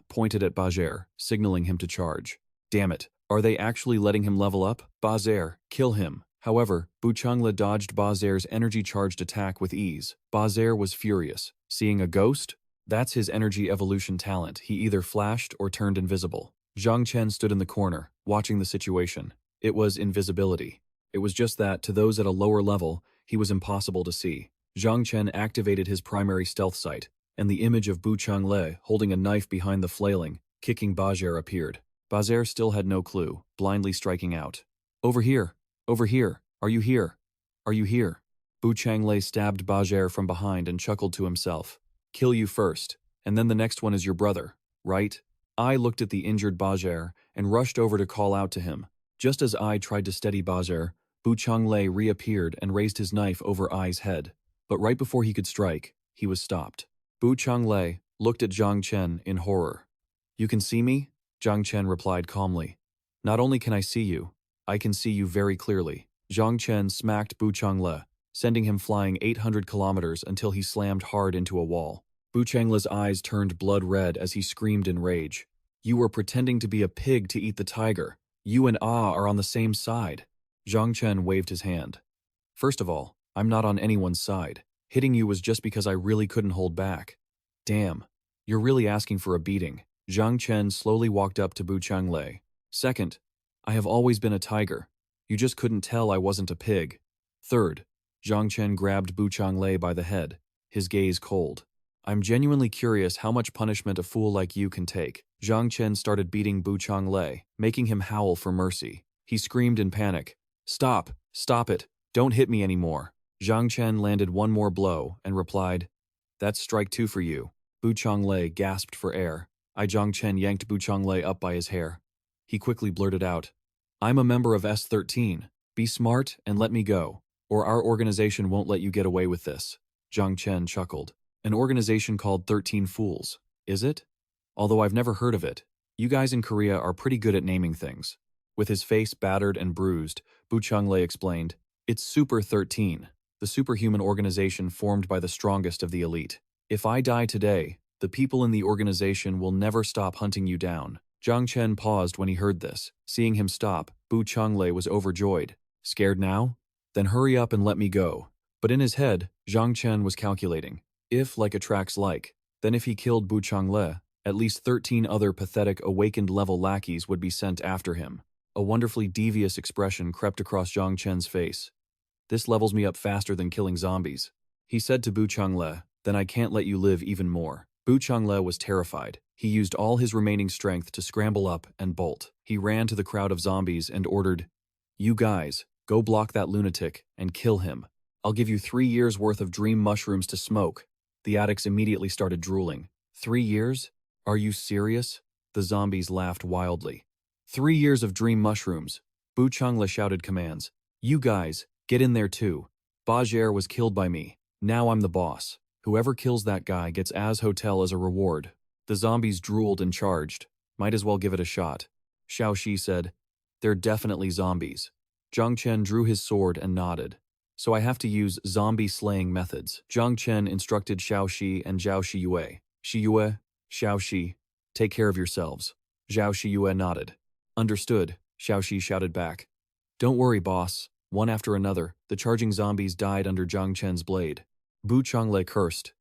Pointed at Bajer, signaling him to charge. Damn it, are they actually letting him level up? Bazer, kill him. However, Bu Changle dodged Bazer's energy-charged attack with ease. Bazer was furious. Seeing a ghost? That's his energy evolution talent. He either flashed or turned invisible. Zhang Chen stood in the corner, watching the situation. It was invisibility. It was just that, to those at a lower level, he was impossible to see. Zhang Chen activated his primary stealth sight, and the image of Bu Changle holding a knife behind the flailing, kicking Bazer appeared. Bazer still had no clue, blindly striking out. Over here! Over here! Are you here? Are you here? Bu Changle stabbed Bazer from behind and chuckled to himself. Kill you first, and then the next one is your brother, right? I looked at the injured Bazer and rushed over to call out to him. Just as I tried to steady Bazer, Bu Changle reappeared and raised his knife over Ai's head. But right before he could strike, he was stopped. Bu Changle looked at Zhang Chen in horror. You can see me? Zhang Chen replied calmly. Not only can I see you, I can see you very clearly. Zhang Chen smacked Bu Changle, sending him flying 800 kilometers until he slammed hard into a wall. Bu Changle's eyes turned blood red as he screamed in rage. You were pretending to be a pig to eat the tiger. You and Ah are on the same side. Zhang Chen waved his hand. First of all, I'm not on anyone's side. Hitting you was just because I really couldn't hold back. Damn, you're really asking for a beating. Zhang Chen slowly walked up to Bu Changle. Second, I have always been a tiger. You just couldn't tell I wasn't a pig. Third, Zhang Chen grabbed Bu Changle by the head, his gaze cold. I'm genuinely curious how much punishment a fool like you can take. Zhang Chen started beating Bu Changle, making him howl for mercy. He screamed in panic. Stop! Stop it! Don't hit me anymore. Zhang Chen landed one more blow and replied, That's strike 2 for you. Bu Changle gasped for air. Zhang Chen yanked Bu Changle up by his hair. He quickly blurted out, I'm a member of S13. Be smart and let me go, or our organization won't let you get away with this. Zhang Chen chuckled. An organization called 13 Fools, is it? Although I've never heard of it. You guys in Korea are pretty good at naming things. With his face battered and bruised, Bu Changle explained, It's Super 13, the superhuman organization formed by the strongest of the elite. If I die today, the people in the organization will never stop hunting you down. Zhang Chen paused when he heard this. Seeing him stop, Bu Changle was overjoyed. Scared now? Then hurry up and let me go. But in his head, Zhang Chen was calculating. If like attracts like, then if he killed Bu Changle, at least 13 other pathetic awakened-level lackeys would be sent after him. A wonderfully devious expression crept across Zhang Chen's face. This levels me up faster than killing zombies. He said to Bu Changle, Then I can't let you live even more. Bu Changle was terrified. He used all his remaining strength to scramble up and bolt. He ran to the crowd of zombies and ordered, You guys, go block that lunatic and kill him. I'll give you 3 years' worth of dream mushrooms to smoke. The addicts immediately started drooling. 3 years? Are you serious? The zombies laughed wildly. 3 years of dream mushrooms. Bu Changle shouted commands. You guys, get in there too. Bajere was killed by me. Now I'm the boss. Whoever kills that guy gets Az Hotel as a reward. The zombies drooled and charged. Might as well give it a shot. Xiao Shi said, they're definitely zombies. Zhang Chen drew his sword and nodded. So I have to use zombie-slaying methods. Zhang Chen instructed Xiao Shi and Zhao Shiyue. Shiyue, Xiao Shi, take care of yourselves. Zhao Shiyue nodded. Understood, Xiao Shi shouted back. Don't worry, boss. One after another, the charging zombies died under Zhang Chen's blade. Bu Changle cursed.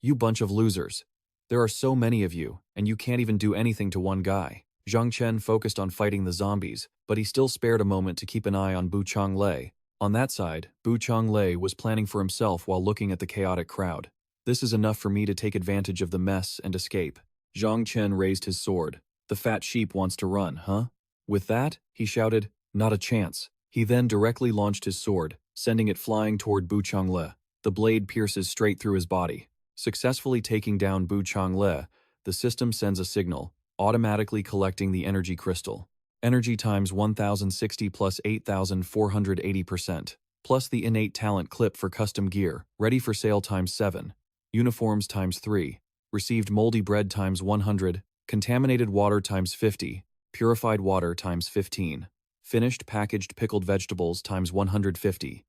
You bunch of losers. There are so many of you, and you can't even do anything to one guy. Zhang Chen focused on fighting the zombies, but he still spared a moment to keep an eye on Bu Changle. On that side, Bu Changle was planning for himself while looking at the chaotic crowd. This is enough for me to take advantage of the mess and escape. Zhang Chen raised his sword. The fat sheep wants to run, huh? With that, he shouted, not a chance. He then directly launched his sword, sending it flying toward Bu Changle. The blade pierces straight through his body. Successfully taking down Bu Changle, the system sends a signal, automatically collecting the energy crystal. Energy times 1060 plus 8480%, plus the innate talent clip for custom gear, ready for sale times 7, uniforms times 3, received moldy bread times 100, contaminated water times 50, purified water times 15, finished packaged pickled vegetables times 150,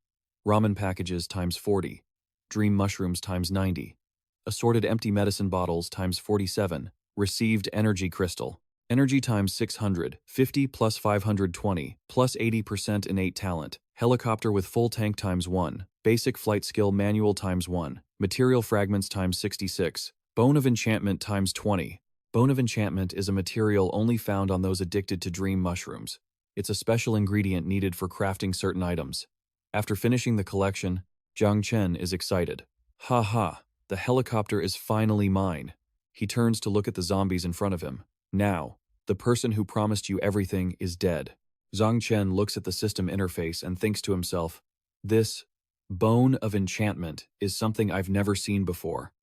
ramen packages times 40, dream mushrooms times 90, assorted empty medicine bottles times 47, received energy crystal. Energy times 600, 50 plus 520, plus 80% innate talent, helicopter with full tank times 1, basic flight skill manual times 1, material fragments times 66, bone of enchantment times 20. Bone of enchantment is a material only found on those addicted to dream mushrooms. It's a special ingredient needed for crafting certain items. After finishing the collection, Zhang Chen is excited. Ha ha, the helicopter is finally mine. He turns to look at the zombies in front of him. Now, the person who promised you everything is dead. Zhang Chen looks at the system interface and thinks to himself, this bone of enchantment is something I've never seen before.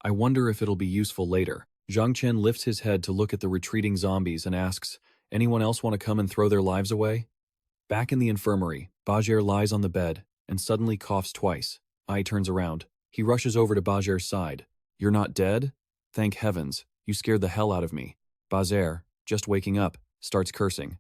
I wonder if it'll be useful later. Zhang Chen lifts his head to look at the retreating zombies and asks, anyone else want to come and throw their lives away? Back in the infirmary, Bajere lies on the bed and suddenly coughs twice. Ai turns around. He rushes over to Bajere's side. You're not dead? Thank heavens, you scared the hell out of me. Bajere, just waking up, starts cursing.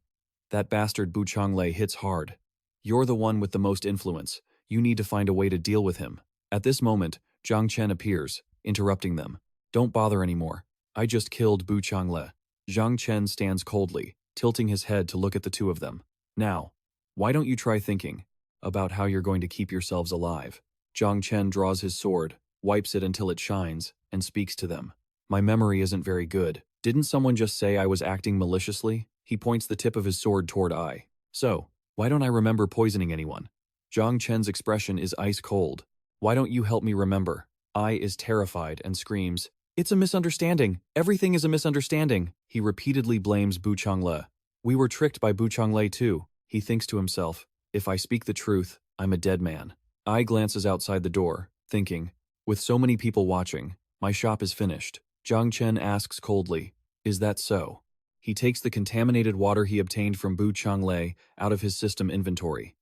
That bastard Bu Changle hits hard. You're the one with the most influence. You need to find a way to deal with him. At this moment, Zhang Chen appears, interrupting them. Don't bother anymore. I just killed Bu Changle. Zhang Chen stands coldly, tilting his head to look at the two of them. Now, why don't you try thinking about how you're going to keep yourselves alive? Zhang Chen draws his sword, wipes it until it shines, and speaks to them. My memory isn't very good. Didn't someone just say I was acting maliciously? He points the tip of his sword toward Ai. So, why don't I remember poisoning anyone? Zhang Chen's expression is ice cold. Why don't you help me remember? Ai is terrified and screams, it's a misunderstanding. Everything is a misunderstanding. He repeatedly blames Bu Changle. We were tricked by Bu Changle too. He thinks to himself, if I speak the truth, I'm a dead man. Ai glances outside the door, thinking, with so many people watching, my shop is finished. Zhang Chen asks coldly, is that so? He takes the contaminated water he obtained from Bu Changle out of his system inventory.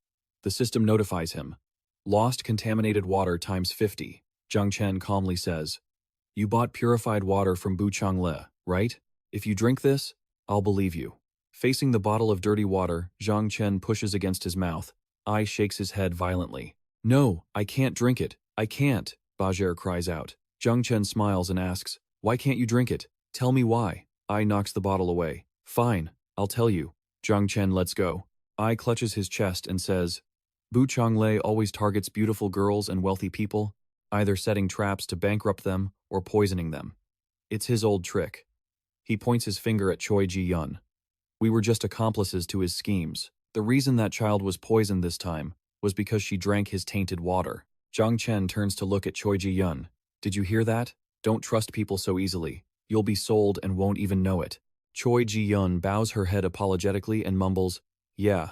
The system notifies him. Lost contaminated water times 50. Zhang Chen calmly says, you bought purified water from Bu Changle, right? If you drink this, I'll believe you. Facing the bottle of dirty water, Zhang Chen pushes against his mouth. Ai shakes his head violently. No, I can't drink it. I can't, Bajere cries out. Zhang Chen smiles and asks, why can't you drink it? Tell me why. Ai knocks the bottle away. Fine, I'll tell you. Zhang Chen lets go. Ai clutches his chest and says, Bu Changle always targets beautiful girls and wealthy people, either setting traps to bankrupt them or poisoning them. It's his old trick. He points his finger at Choi Ji-yun. We were just accomplices to his schemes. The reason that child was poisoned this time was because she drank his tainted water. Zhang Chen turns to look at Choi Ji-yun. Did you hear that? Don't trust people so easily. You'll be sold and won't even know it. Choi Ji-yun bows her head apologetically and mumbles, yeah.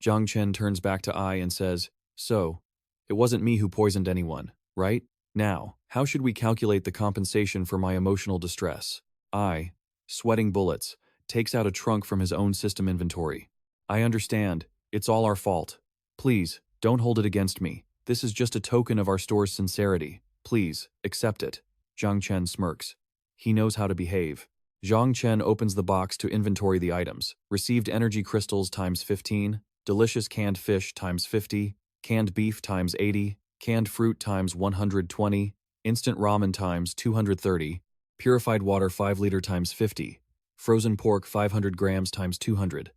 Zhang Chen turns back to Ai and says, so, it wasn't me who poisoned anyone, right? Now, how should we calculate the compensation for my emotional distress? Ai, sweating bullets, takes out a trunk from his own system inventory. I understand. It's all our fault. Please, don't hold it against me. This is just a token of our store's sincerity. Please, accept it. Zhang Chen smirks. He knows how to behave. Zhang Chen opens the box to inventory the items. Received energy crystals times 15, delicious canned fish times 50, canned beef times 80, canned fruit times 120, instant ramen times 230, purified water 5 liter times 50, frozen pork 500 grams times 200,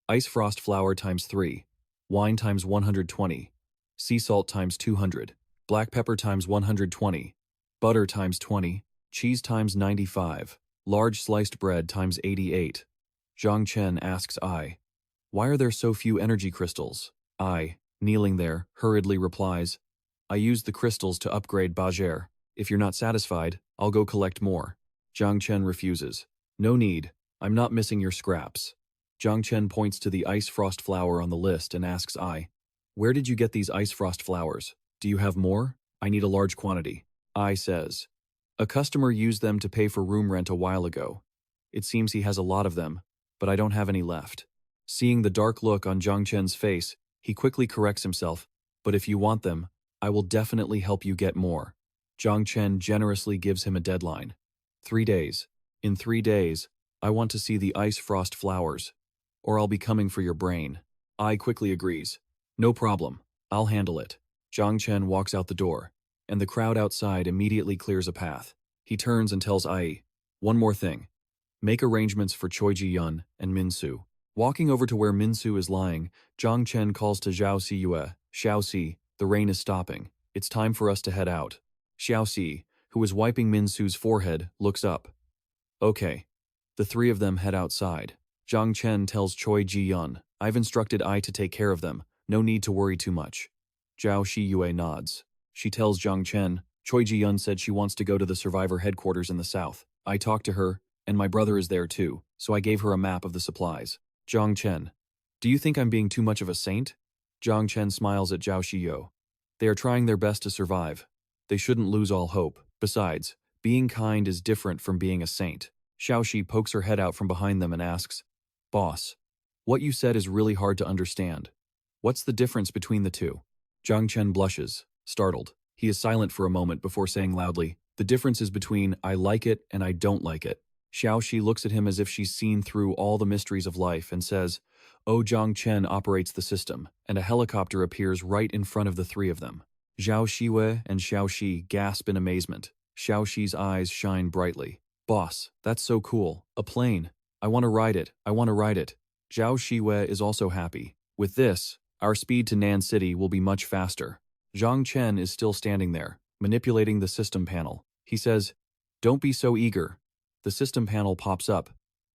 ice frost flour times 3, wine times 120, sea salt times 200, black pepper times 120, butter times 20, cheese times 95, large sliced bread times 88. Zhang Chen asks I, "Why are there so few energy crystals?" I, kneeling there, hurriedly replies, "I used the crystals to upgrade Bajere. If you're not satisfied, I'll go collect more." Zhang Chen refuses. "No need, I'm not missing your scraps." Zhang Chen points to the ice frost flour on the list and asks I, "Where did you get these ice frost flowers? Do you have more? I need a large quantity." I says, "A customer used them to pay for room rent a while ago. It seems he has a lot of them, but I don't have any left." Seeing the dark look on Zhang Chen's face, he quickly corrects himself, "But if you want them, I will definitely help you get more." Zhang Chen generously gives him a deadline. 3 days. In 3 days, I want to see the ice frost flowers, or I'll be coming for your brain. I quickly agrees. "No problem, I'll handle it." Zhang Chen walks out the door, and the crowd outside immediately clears a path. He turns and tells Ai, "One more thing. Make arrangements for Choi Ji-yun and Min-soo." Walking over to where Min-soo is lying, Zhang Chen calls to Xiao Si-yue, "Xiao Si, the rain is stopping. It's time for us to head out." Xiao Si, who is wiping Min-soo's forehead, looks up. "Okay." The three of them head outside. Zhang Chen tells Choi Ji-yun, "I've instructed I to take care of them. No need to worry too much." Zhao Shi-yue nods. She tells Zhang Chen, "Choi Ji-yun said she wants to go to the survivor headquarters in the south. I talked to her, and my brother is there too, so I gave her a map of the supplies." Zhang Chen, "Do you think I'm being too much of a saint?" Zhang Chen smiles at Zhao Shiyou. "They are trying their best to survive. They shouldn't lose all hope. Besides, being kind is different from being a saint." Xiaoxi pokes her head out from behind them and asks, "Boss, what you said is really hard to understand. What's the difference between the two?" Zhang Chen blushes, startled. He is silent for a moment before saying loudly, "The difference is between I like it and I don't like it." Xiaoxi looks at him as if she's seen through all the mysteries of life and says, "Oh, Zhang Chen operates the system, and a helicopter appears right in front of the three of them." Zhao Shiwei and Xiaoxi gasp in amazement. Xiaoxi's eyes shine brightly. "Boss, that's so cool. A plane. I want to ride it. I want to ride it." Zhao Shiwei is also happy. "With this, our speed to Nan City will be much faster." Zhang Chen is still standing there, manipulating the system panel. He says, "Don't be so eager." The system panel pops up.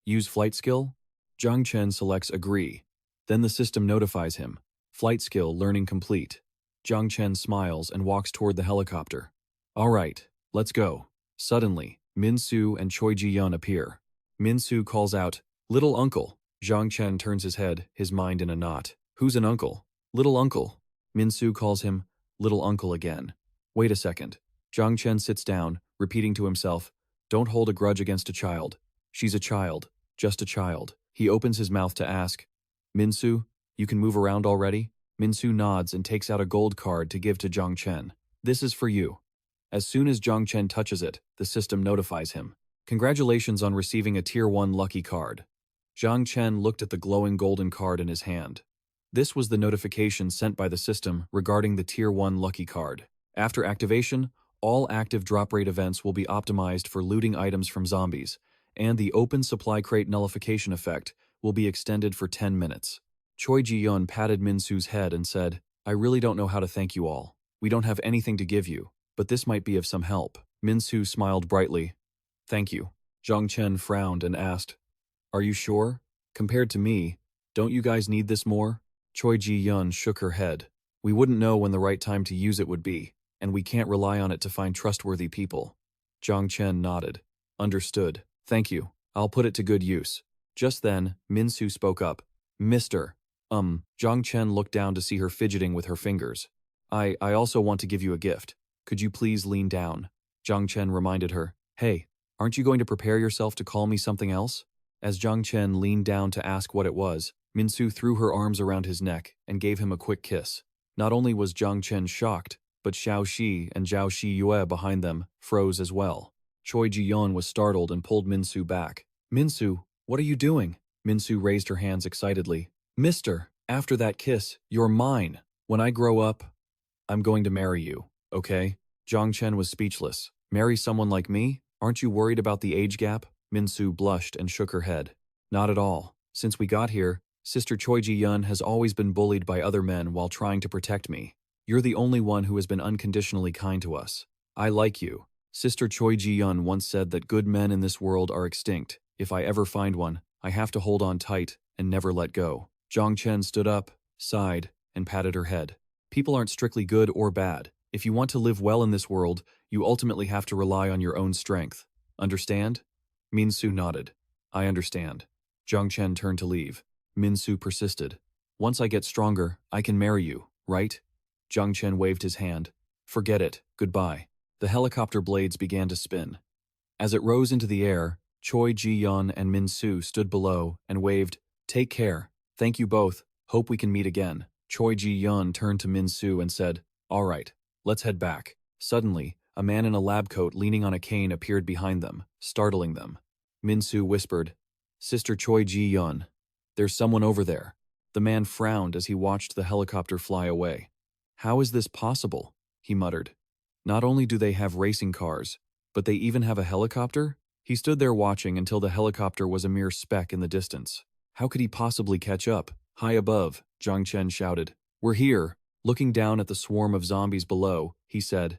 "Use flight skill?" Zhang Chen selects agree. Then the system notifies him. "Flight skill learning complete." Zhang Chen smiles and walks toward the helicopter. "All right, let's go." Suddenly, Min-soo and Choi Ji-yun appear. Min-soo calls out, "Little uncle." Zhang Chen turns his head, his mind in a knot. "Who's an uncle?" "Little uncle." Min-soo calls him, "Little uncle" again. "Wait a second." Zhang Chen sits down, repeating to himself, "Don't hold a grudge against a child. She's a child, just a child." He opens his mouth to ask, "Min-soo, you can move around already?" Min-soo nods and takes out a gold card to give to Zhang Chen. "This is for you." As soon as Zhang Chen touches it, the system notifies him. "Congratulations on receiving a Tier 1 lucky card." Zhang Chen looked at the glowing golden card in his hand. This was the notification sent by the system regarding the Tier 1 lucky card. After activation, all active drop rate events will be optimized for looting items from zombies, and the open supply crate nullification effect will be extended for 10 minutes. Choi Ji-yun patted Min-soo's head and said, "I really don't know how to thank you all. We don't have anything to give you, but this might be of some help." Min-soo smiled brightly. "Thank you." Zhang Chen frowned and asked, "Are you sure? Compared to me, don't you guys need this more?" Choi Ji-yun shook her head. "We wouldn't know when the right time to use it would be, and we can't rely on it to find trustworthy people." Zhang Chen nodded. "Understood. Thank you. I'll put it to good use." Just then, Min-soo spoke up. "Mr. Zhang Chen looked down to see her fidgeting with her fingers. I also want to give you a gift. Could you please lean down?" Zhang Chen reminded her. "Hey, aren't you going to prepare yourself to call me something else?" As Zhang Chen leaned down to ask what it was, Minsu threw her arms around his neck and gave him a quick kiss. Not only was Zhang Chen shocked, but Xiao Shi and Zhao Shi Yue behind them froze as well. Choi Ji-yeon was startled and pulled Minsu back. Minsu, what are you doing? Minsu raised her hands excitedly. Mister, after that kiss, you're mine. When I grow up, I'm going to marry you, okay? Zhang Chen was speechless. Marry someone like me? Aren't you worried about the age gap? Minsu blushed and shook her head. Not at all. Since we got here, Sister Choi Ji-yeon has always been bullied by other men while trying to protect me. You're the only one who has been unconditionally kind to us. I like you. Sister Choi Ji-yeon once said that good men in this world are extinct. If I ever find one, I have to hold on tight and never let go. Zhang Chen stood up, sighed, and patted her head. People aren't strictly good or bad. If you want to live well in this world, you ultimately have to rely on your own strength. Understand? Minsu nodded. I understand. Zhang Chen turned to leave. Minsu persisted. Once I get stronger, I can marry you, right? Zhang Chen waved his hand. Forget it. Goodbye. The helicopter blades began to spin. As it rose into the air, Choi Ji-yeon and Minsu stood below and waved, Take care. Thank you both. Hope we can meet again. Choi Ji-yeon turned to Minsu and said, All right, let's head back. Suddenly, a man in a lab coat leaning on a cane appeared behind them, startling them. Minsu whispered, Sister Choi Ji-yeon, there's someone over there. The man frowned as he watched the helicopter fly away. How is this possible? He muttered. Not only do they have racing cars, but they even have a helicopter? He stood there watching until the helicopter was a mere speck in the distance. How could he possibly catch up? High above, Zhang Chen shouted. We're here. Looking down at the swarm of zombies below, he said,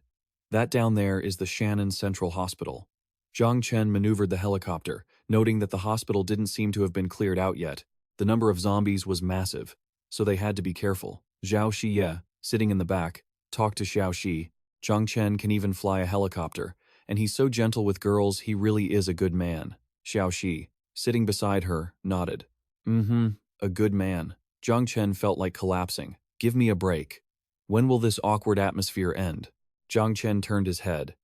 That down there is the Shannon Central Hospital. Zhang Chen maneuvered the helicopter, noting that the hospital didn't seem to have been cleared out yet. The number of zombies was massive, so they had to be careful. Zhao Shiye, sitting in the back, talked to Xiao Shi. Zhang Chen can even fly a helicopter, and he's so gentle with girls he really is a good man. Xiao Shi, sitting beside her, nodded. A good man. Zhang Chen felt like collapsing. Give me a break. When will this awkward atmosphere end? Zhang Chen turned his head.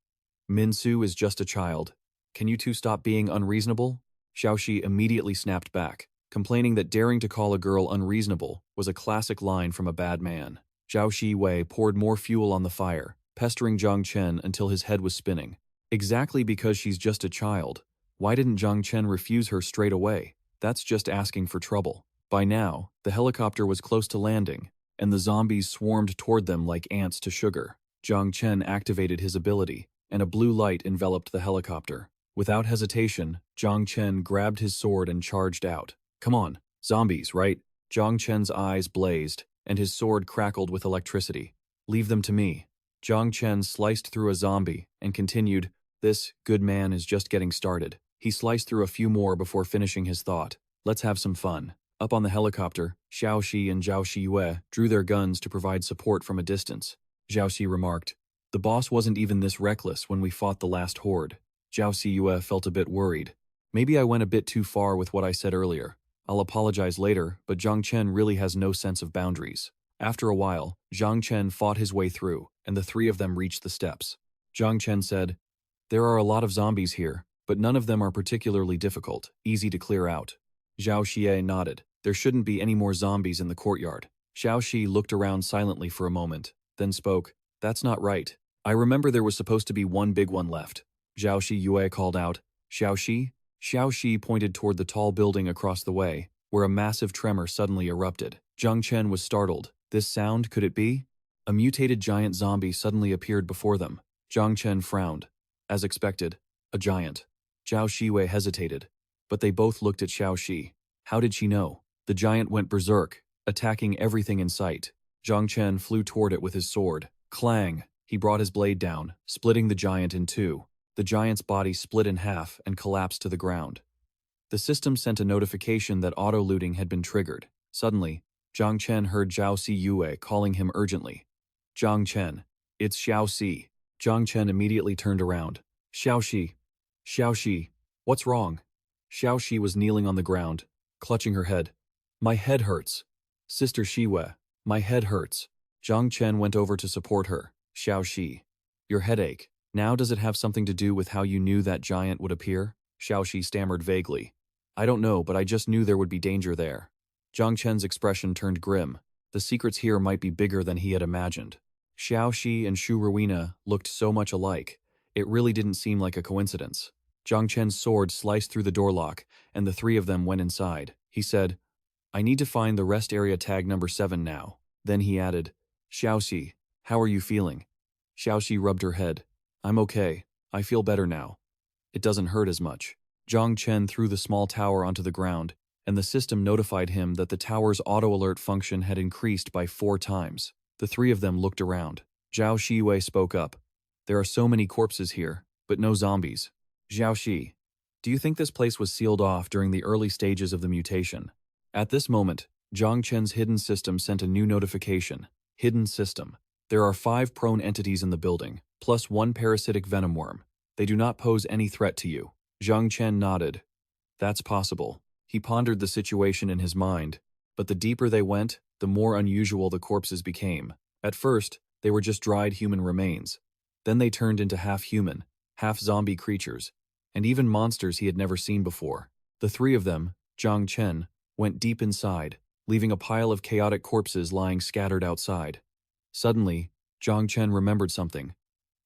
Minsu is just a child. Can you two stop being unreasonable? Xiao Shi immediately snapped back, complaining that daring to call a girl unreasonable was a classic line from a bad man. Zhao Shi Wei poured more fuel on the fire, pestering Zhang Chen until his head was spinning. Exactly because she's just a child. Why didn't Zhang Chen refuse her straight away? That's just asking for trouble. By now, the helicopter was close to landing, and the zombies swarmed toward them like ants to sugar. Zhang Chen activated his ability, and a blue light enveloped the helicopter. Without hesitation, Zhang Chen grabbed his sword and charged out. Come on, zombies, right? Zhang Chen's eyes blazed, and his sword crackled with electricity. Leave them to me. Zhang Chen sliced through a zombie and continued, This good man is just getting started. He sliced through a few more before finishing his thought. Let's have some fun. Up on the helicopter, Xiao Shi and Zhao Shiyue drew their guns to provide support from a distance. Zhao Shi remarked, The boss wasn't even this reckless when we fought the last horde. Zhao Shiyue felt a bit worried. Maybe I went a bit too far with what I said earlier. I'll apologize later, but Zhang Chen really has no sense of boundaries. After a while, Zhang Chen fought his way through, and the three of them reached the steps. Zhang Chen said, There are a lot of zombies here, but none of them are particularly difficult, easy to clear out. Zhao Xie nodded. There shouldn't be any more zombies in the courtyard. Xiao Shi looked around silently for a moment, then spoke, That's not right. I remember there was supposed to be one big one left. Zhao Shi Yue called out, Xiao Shi? Xiao Shi pointed toward the tall building across the way, where a massive tremor suddenly erupted. Zhang Chen was startled. This sound, could it be? A mutated giant zombie suddenly appeared before them. Zhang Chen frowned. As expected, a giant. Zhao Shiwei hesitated, but they both looked at Xiao Shi. How did she know? The giant went berserk, attacking everything in sight. Zhang Chen flew toward it with his sword. Clang! He brought his blade down, splitting the giant in two. The giant's body split in half and collapsed to the ground. The system sent a notification that auto-looting had been triggered. Suddenly, Zhang Chen heard Zhao Si Yue calling him urgently. Zhang Chen, it's Xiao Si. Zhang Chen immediately turned around. Xiao Shi. Xiao Shi. What's wrong? Xiao Shi was kneeling on the ground, clutching her head. My head hurts. Sister Shiwe, my head hurts. Zhang Chen went over to support her. Xiao Shi. Your headache. Now does it have something to do with how you knew that giant would appear? Xiao Shi stammered vaguely. I don't know, but I just knew there would be danger there. Zhang Chen's expression turned grim. The secrets here might be bigger than he had imagined. Xiao Shi and Shu Ruina looked so much alike. It really didn't seem like a coincidence. Zhang Chen's sword sliced through the door lock, and the three of them went inside. He said, "I need to find the rest area tag number 7 now." Then he added, "Xiao Shi, how are you feeling?" Xiao Shi rubbed her head. "I'm okay. I feel better now. It doesn't hurt as much." Zhang Chen threw the small tower onto the ground, and the system notified him that the tower's auto-alert function had increased by 4 times. The three of them looked around. Zhao Shiyue spoke up. "There are so many corpses here, but no zombies. Zhao Shi, do you think this place was sealed off during the early stages of the mutation?" At this moment, Zhang Chen's hidden system sent a new notification. Hidden system. There are 5 prone entities in the building, plus 1 parasitic venom worm. They do not pose any threat to you. Zhang Chen nodded. That's possible. He pondered the situation in his mind, but the deeper they went, the more unusual the corpses became. At first, they were just dried human remains. Then they turned into half-human, half-zombie creatures, and even monsters he had never seen before. The three of them, Zhang Chen, went deep inside, leaving a pile of chaotic corpses lying scattered outside. Suddenly, Zhang Chen remembered something.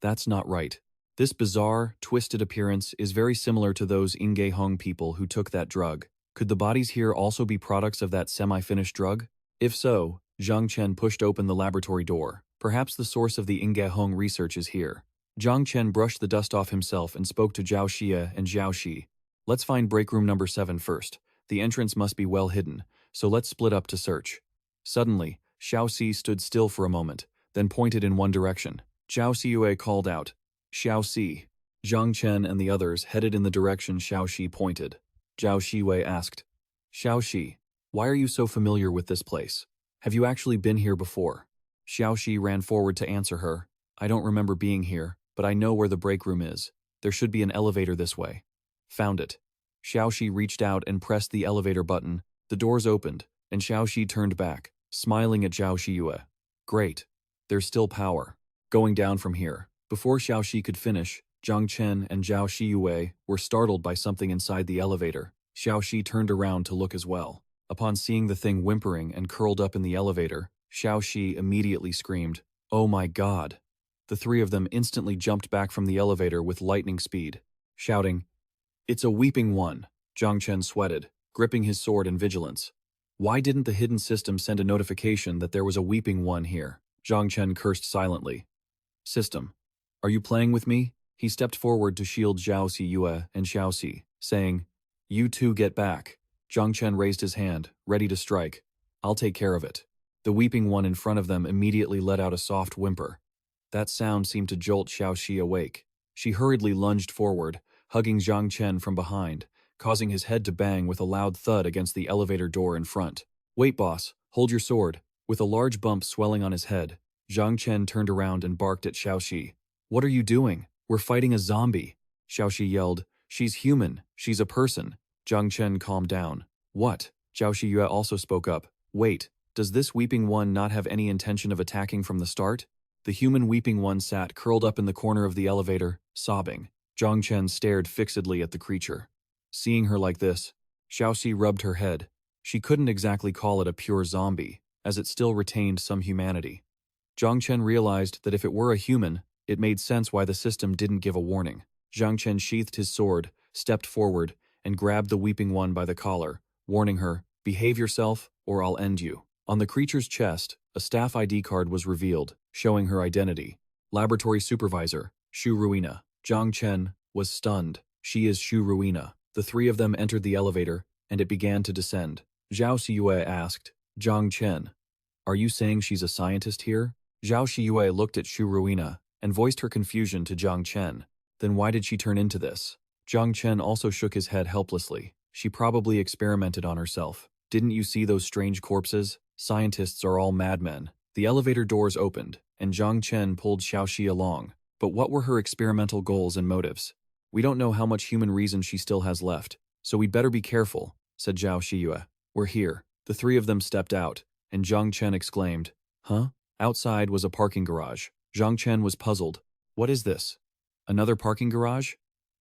That's not right. This bizarre, twisted appearance is very similar to those Ingehong people who took that drug. Could the bodies here also be products of that semi-finished drug? If so, Zhang Chen pushed open the laboratory door. Perhaps the source of the Ingehong research is here. Zhang Chen brushed the dust off himself and spoke to Zhao Xie and Zhao Shi. Let's find break room number 7 first. The entrance must be well hidden, so let's split up to search. Suddenly, Xiao Xi stood still for a moment, then pointed in one direction. Zhao Xiyue called out, "Xiao Xi." Zhang Chen and the others headed in the direction Xiao Xi pointed. Zhao Xiwei asked, "Xiao Xi, why are you so familiar with this place? Have you actually been here before?" Xiao Xi ran forward to answer her. "I don't remember being here, but I know where the break room is. There should be an elevator this way." Found it. Xiao Xi reached out and pressed the elevator button. The doors opened, and Xiao Xi turned back, smiling at Zhao Xiyue. "Great. There's still power. Going down from here." Before Xiao Xi could finish, Zhang Chen and Zhao Xiyue were startled by something inside the elevator. Xiao Xi turned around to look as well. Upon seeing the thing whimpering and curled up in the elevator, Xiao Xi immediately screamed, "Oh my God!" The three of them instantly jumped back from the elevator with lightning speed, shouting, "It's a weeping one!" Zhang Chen sweated, gripping his sword in vigilance. Why didn't the hidden system send a notification that there was a weeping one here? Zhang Chen cursed silently. "System, are you playing with me?" He stepped forward to shield Zhao Xiyue and Xiao Xi, saying, "You two get back." Zhang Chen raised his hand, ready to strike. "I'll take care of it." The weeping one in front of them immediately let out a soft whimper. That sound seemed to jolt Xiao Xi awake. She hurriedly lunged forward, hugging Zhang Chen from behind, causing his head to bang with a loud thud against the elevator door in front. "Wait, boss, hold your sword." With a large bump swelling on his head, Zhang Chen turned around and barked at Xiao Xi. "What are you doing? We're fighting a zombie." Xiao Xi yelled, "She's human. She's a person." Zhang Chen calmed down. "What?" Zhao Xiyue also spoke up. "Wait, does this weeping one not have any intention of attacking from the start?" The human weeping one sat curled up in the corner of the elevator, sobbing. Zhang Chen stared fixedly at the creature. Seeing her like this, Xiao Xi rubbed her head. She couldn't exactly call it a pure zombie, as it still retained some humanity. Zhang Chen realized that if it were a human, it made sense why the system didn't give a warning. Zhang Chen sheathed his sword, stepped forward, and grabbed the weeping one by the collar, warning her, "Behave yourself, or I'll end you." On the creature's chest, a staff ID card was revealed, showing her identity. Laboratory Supervisor, Shu Ruina. Zhang Chen was stunned. She is Shu Ruina. The three of them entered the elevator, and it began to descend. Zhao Xiyue asked, "Zhang Chen, are you saying she's a scientist here?" Zhao Xiyue looked at Shu Ruina and voiced her confusion to Zhang Chen. Then why did she turn into this? Zhang Chen also shook his head helplessly. She probably experimented on herself. Didn't you see those strange corpses? Scientists are all madmen. The elevator doors opened, and Zhang Chen pulled Xiao Xi along. But what were her experimental goals and motives? "We don't know how much human reason she still has left, so we'd better be careful," said Zhao Xiyue. "We're here." The three of them stepped out, and Zhang Chen exclaimed, "Huh?" Outside was a parking garage. Zhang Chen was puzzled. "What is this? Another parking garage?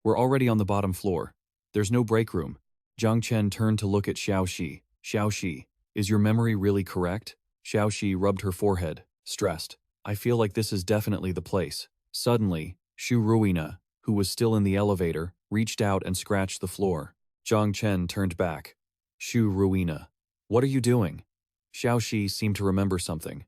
We're already on the bottom floor. There's no break room." Zhang Chen turned to look at Xiao Xi. "Xiao Xi, Is your memory really correct? Xiao Shi rubbed her forehead, stressed. I feel like this is definitely the place. Suddenly, Shu Ruina, who was still in the elevator, reached out and scratched the floor. Zhang Chen turned back. Shu Ruina. What are you doing? Xiao Shi seemed to remember something.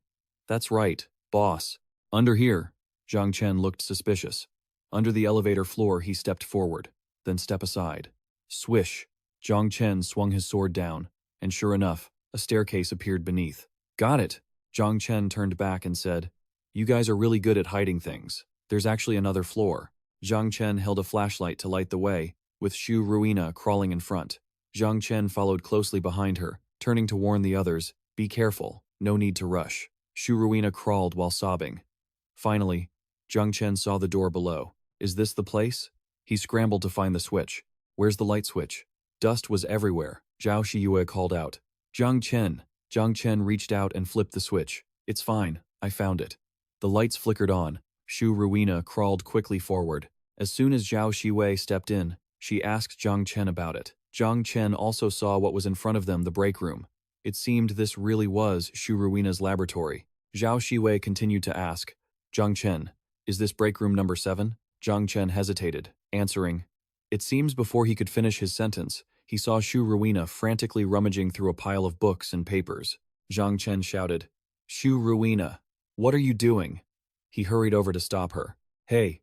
That's right, boss. Under here. Zhang Chen looked suspicious. Under the elevator floor, he stepped forward, then step aside. Swish. Zhang Chen swung his sword down, and sure enough, a staircase appeared beneath. Got it. Zhang Chen turned back and said, You guys are really good at hiding things. There's actually another floor. Zhang Chen held a flashlight to light the way, with Shu Ruina crawling in front. Zhang Chen followed closely behind her, turning to warn the others, Be careful, no need to rush. Shu Ruina crawled while sobbing. Finally, Zhang Chen saw the door below. Is this the place? He scrambled to find the switch. Where's the light switch? Dust was everywhere. Zhao Shiyue called out. Zhang Chen. Zhang Chen reached out and flipped the switch. It's fine, I found it. The lights flickered on. Shu Ruina crawled quickly forward. As soon as Zhao Shiwei stepped in, she asked Zhang Chen about it. Zhang Chen also saw what was in front of them, the break room. It seemed this really was Shu Ruina's laboratory. Zhao Shiwei continued to ask, Zhang Chen, is this break room number 7? Zhang Chen hesitated, answering. It seems before he could finish his sentence, he saw Shu Ruina frantically rummaging through a pile of books and papers. Zhang Chen shouted, Shu Ruina, what are you doing? He hurried over to stop her. Hey,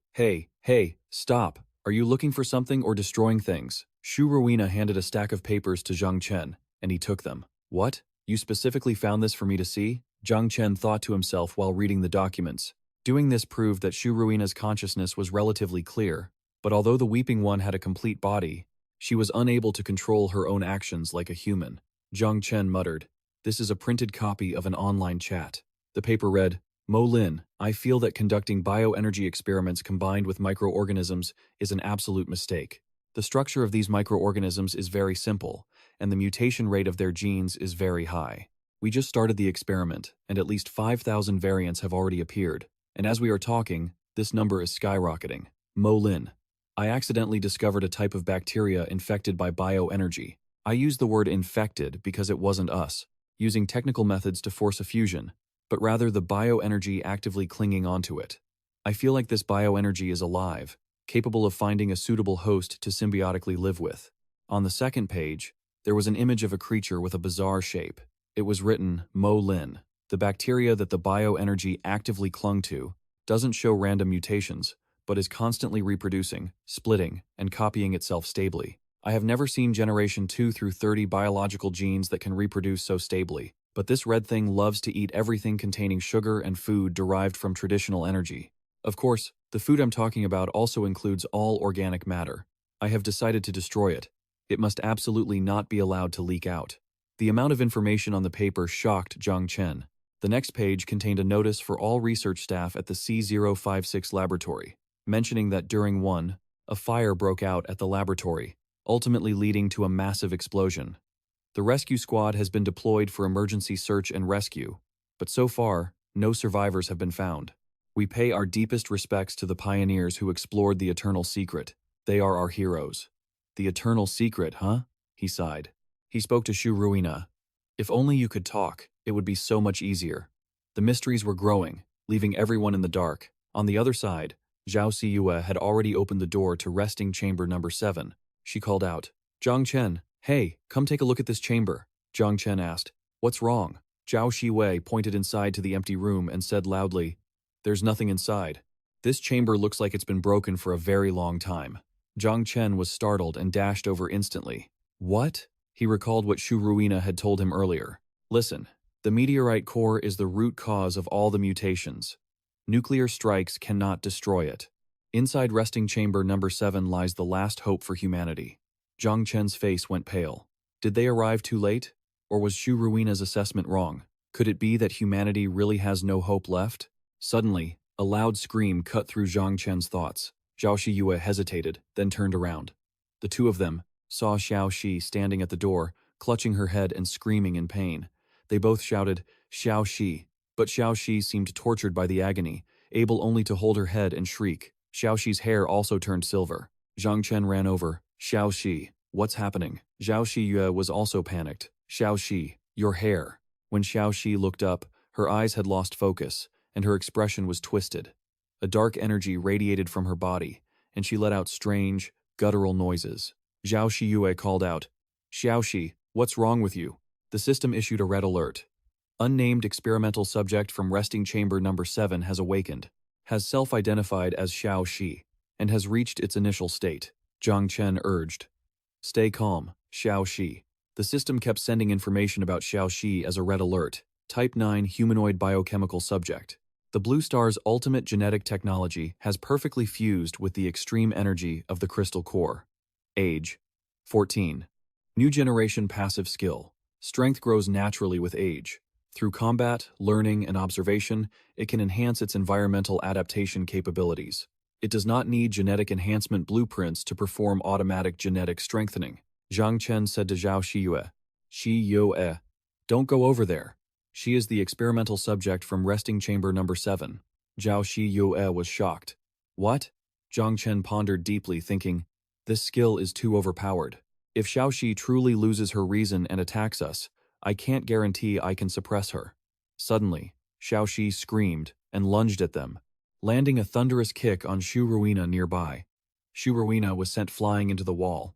stop. Are you looking for something or destroying things? Shu Ruina handed a stack of papers to Zhang Chen, and he took them. What? You specifically found this for me to see? Zhang Chen thought to himself while reading the documents. Doing this proved that Shu Ruina's consciousness was relatively clear, but although the Weeping One had a complete body, she was unable to control her own actions like a human. Zhang Chen muttered, This is a printed copy of an online chat. The paper read, Mo Lin, I feel that conducting bioenergy experiments combined with microorganisms is an absolute mistake. The structure of these microorganisms is very simple, and the mutation rate of their genes is very high. We just started the experiment, and at least 5,000 variants have already appeared, and as we are talking, this number is skyrocketing. Mo Lin, I accidentally discovered a type of bacteria infected by bioenergy. I use the word infected because it wasn't us, using technical methods to force a fusion, but rather the bioenergy actively clinging onto it. I feel like this bioenergy is alive, capable of finding a suitable host to symbiotically live with. On the second page, there was an image of a creature with a bizarre shape. It was written, Mo Lin. The bacteria that the bioenergy actively clung to doesn't show random mutations, but is constantly reproducing, splitting, and copying itself stably. I have never seen generation 2 through 30 biological genes that can reproduce so stably, but this red thing loves to eat everything containing sugar and food derived from traditional energy. Of course, the food I'm talking about also includes all organic matter. I have decided to destroy it. It must absolutely not be allowed to leak out. The amount of information on the paper shocked Zhang Chen. The next page contained a notice for all research staff at the C056 laboratory, mentioning that during a fire broke out at the laboratory, ultimately leading to a massive explosion. The rescue squad has been deployed for emergency search and rescue, but so far, no survivors have been found. We pay our deepest respects to the pioneers who explored the eternal secret. They are our heroes. The eternal secret, huh? He sighed. He spoke to Shu Ruina. If only you could talk, it would be so much easier. The mysteries were growing, leaving everyone in the dark. On the other side, Zhao Siyue had already opened the door to resting chamber number 7. She called out, Zhang Chen, hey, come take a look at this chamber. Zhang Chen asked, What's wrong? Zhao Shiwei pointed inside to the empty room and said loudly, There's nothing inside. This chamber looks like it's been broken for a very long time. Zhang Chen was startled and dashed over instantly. What? He recalled what Shu Ruina had told him earlier. Listen, the meteorite core is the root cause of all the mutations. Nuclear strikes cannot destroy it. Inside resting chamber number 7 lies the last hope for humanity. Zhang Chen's face went pale. Did they arrive too late? Or was Shu Ruina's assessment wrong? Could it be that humanity really has no hope left? Suddenly, a loud scream cut through Zhang Chen's thoughts. Zhao Shiyue hesitated, then turned around. The two of them saw Xiao Shi standing at the door, clutching her head and screaming in pain. They both shouted, Xiao Shi, but Xiao Shi seemed tortured by the agony, able only to hold her head and shriek. Xiao Shi's hair also turned silver. Zhang Chen ran over. Xiao Shi, what's happening? Zhao Shiyue was also panicked. Xiao Shi, Your hair. When Xiao Shi looked up, her eyes had lost focus, and her expression was twisted. A dark energy radiated from her body, and she let out strange, guttural noises. Zhao Shiyue called out, Xiao Shi, what's wrong with you? The system issued a red alert. Unnamed experimental subject from resting chamber number 7 has awakened, has self-identified as Xiao Shi, and has reached its initial state. Zhang Chen urged. Stay calm, Xiao Shi. The system kept sending information about Xiao Shi as a red alert. Type 9 humanoid biochemical subject. The Blue Star's ultimate genetic technology has perfectly fused with the extreme energy of the crystal core. Age: 14. New generation passive skill. Strength grows naturally with age. Through combat, learning, and observation, it can enhance its environmental adaptation capabilities. It does not need genetic enhancement blueprints to perform automatic genetic strengthening. Zhang Chen said to Zhao Shiyue, don't go over there. She is the experimental subject from resting chamber number 7. Zhao Shiyue was shocked. What? Zhang Chen pondered deeply, thinking, this skill is too overpowered. If Xiao Shi truly loses her reason and attacks us, I can't guarantee I can suppress her. Suddenly, Xiao Shi screamed and lunged at them, landing a thunderous kick on Shu Ruina nearby. Shu Ruina was sent flying into the wall.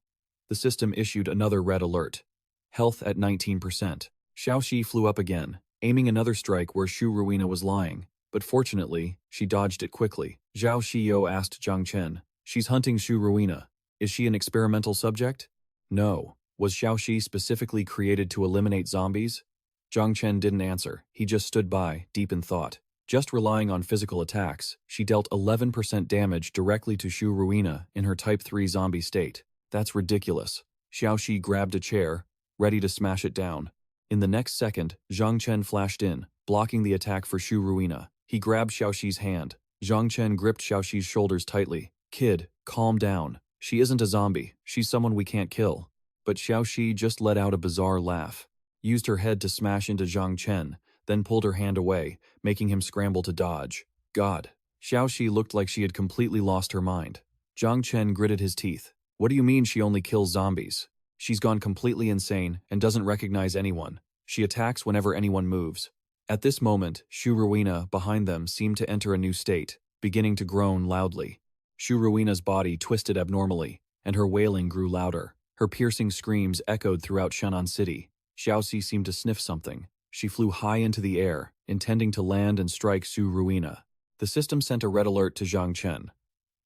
The system issued another red alert. Health at 19%. Xiao Shi flew up again, aiming another strike where Shu Ruina was lying, but fortunately, she dodged it quickly. Zhao Shiyo asked Zhang Chen, she's hunting Shu Ruina. Is she an experimental subject? No. Was Xiao Shi specifically created to eliminate zombies? Zhang Chen didn't answer. He just stood by, deep in thought. Just relying on physical attacks, she dealt 11% damage directly to Shu Ruina in her Type 3 zombie state. That's ridiculous. Xiao Shi grabbed a chair, ready to smash it down. In the next second, Zhang Chen flashed in, blocking the attack for Shu Ruina. He grabbed Xiao Shi's hand. Zhang Chen gripped Xiao Shi's shoulders tightly. Kid, calm down. She isn't a zombie. She's someone we can't kill. But Xiao Shi just let out a bizarre laugh, used her head to smash into Zhang Chen, then pulled her hand away, making him scramble to dodge. God. Xiao Shi looked like she had completely lost her mind. Zhang Chen gritted his teeth. What do you mean she only kills zombies? She's gone completely insane and doesn't recognize anyone. She attacks whenever anyone moves. At this moment, Shu Ruina, behind them, seemed to enter a new state, beginning to groan loudly. Shu Ruina's body twisted abnormally, and her wailing grew louder. Her piercing screams echoed throughout Shan'an City. Xiao Xi seemed to sniff something. She flew high into the air, intending to land and strike Shu Ruina. The system sent a red alert to Zhang Chen.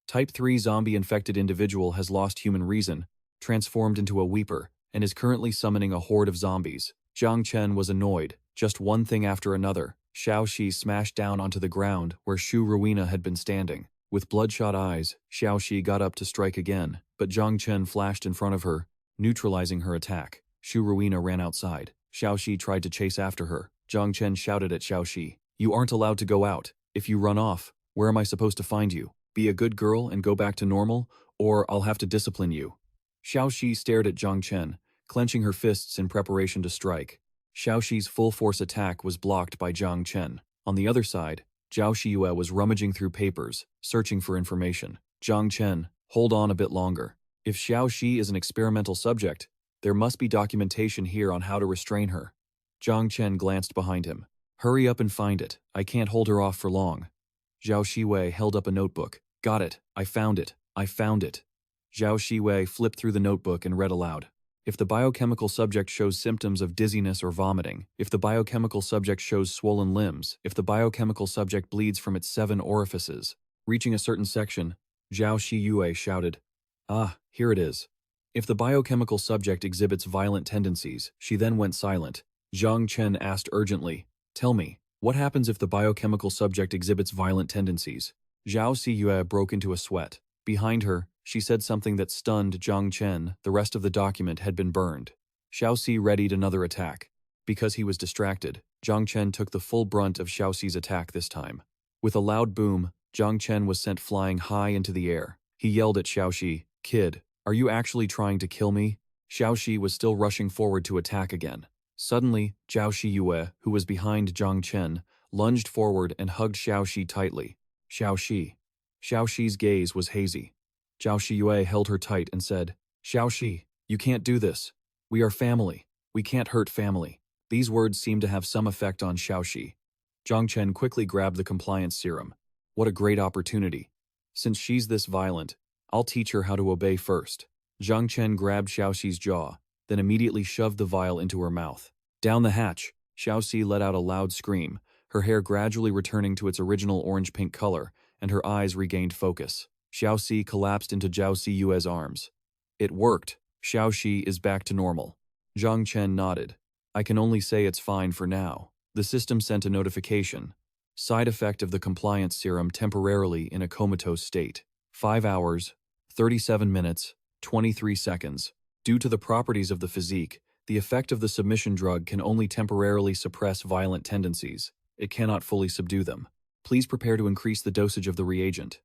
Type 3 zombie-infected individual has lost human reason, transformed into a weeper, and is currently summoning a horde of zombies. Zhang Chen was annoyed. Just one thing after another, Xiao Shi smashed down onto the ground where Shu Ruina had been standing. With bloodshot eyes, Xiao Shi got up to strike again, but Zhang Chen flashed in front of her, neutralizing her attack. Shu Ruina ran outside. Xiao Shi tried to chase after her. Zhang Chen shouted at Xiao Shi, you aren't allowed to go out. If you run off, where am I supposed to find you? Be a good girl and go back to normal, or I'll have to discipline you. Xiao Shi stared at Zhang Chen, clenching her fists in preparation to strike. Xiao Shi's full-force attack was blocked by Zhang Chen. On the other side, Zhao Shiyue was rummaging through papers, searching for information. Zhang Chen, hold on a bit longer. If Xiao Shi is an experimental subject, there must be documentation here on how to restrain her. Zhang Chen glanced behind him. Hurry up and find it. I can't hold her off for long. Zhao Shiwei held up a notebook. Got it. I found it. I found it. Zhao Shiwei flipped through the notebook and read aloud. If the biochemical subject shows symptoms of dizziness or vomiting, if the biochemical subject shows swollen limbs, if the biochemical subject bleeds from its 7 orifices. Reaching a certain section, Zhao Shiyue shouted, Ah, here it is. If the biochemical subject exhibits violent tendencies, she then went silent. Zhang Chen asked urgently, Tell me, what happens if the biochemical subject exhibits violent tendencies? Zhao Xiyue broke into a sweat. Behind her, she said something that stunned Zhang Chen. The rest of the document had been burned. Xiao Xi readied another attack. Because he was distracted, Zhang Chen took the full brunt of Xiao Xi's attack this time. With a loud boom, Zhang Chen was sent flying high into the air. He yelled at Xiao Xi, Kid, are you actually trying to kill me? Xiao Xi was still rushing forward to attack again. Suddenly, Zhao Shiyue, who was behind Zhang Chen, lunged forward and hugged Xiao Xi tightly. Xiao Xi. Xiao Xi's gaze was hazy. Zhao Shiyue held her tight and said, Xiao Xi, you can't do this. We are family. We can't hurt family. These words seemed to have some effect on Xiaoxi. Zhang Chen quickly grabbed the compliance serum. What a great opportunity. Since she's this violent, I'll teach her how to obey first. Zhang Chen grabbed Xiaoxi's jaw, then immediately shoved the vial into her mouth. Down the hatch, Xiaoxi let out a loud scream, her hair gradually returning to its original orange-pink color, and her eyes regained focus. Xiaoxi collapsed into Zhao Siyue's arms. It worked. Xiaoxi is back to normal. Zhang Chen nodded. I can only say it's fine for now. The system sent a notification. Side effect of the compliance serum temporarily in a comatose state. 5 hours, 37 minutes, 23 seconds. Due to the properties of the physique, the effect of the submission drug can only temporarily suppress violent tendencies. It cannot fully subdue them. Please prepare to increase the dosage of the reagent.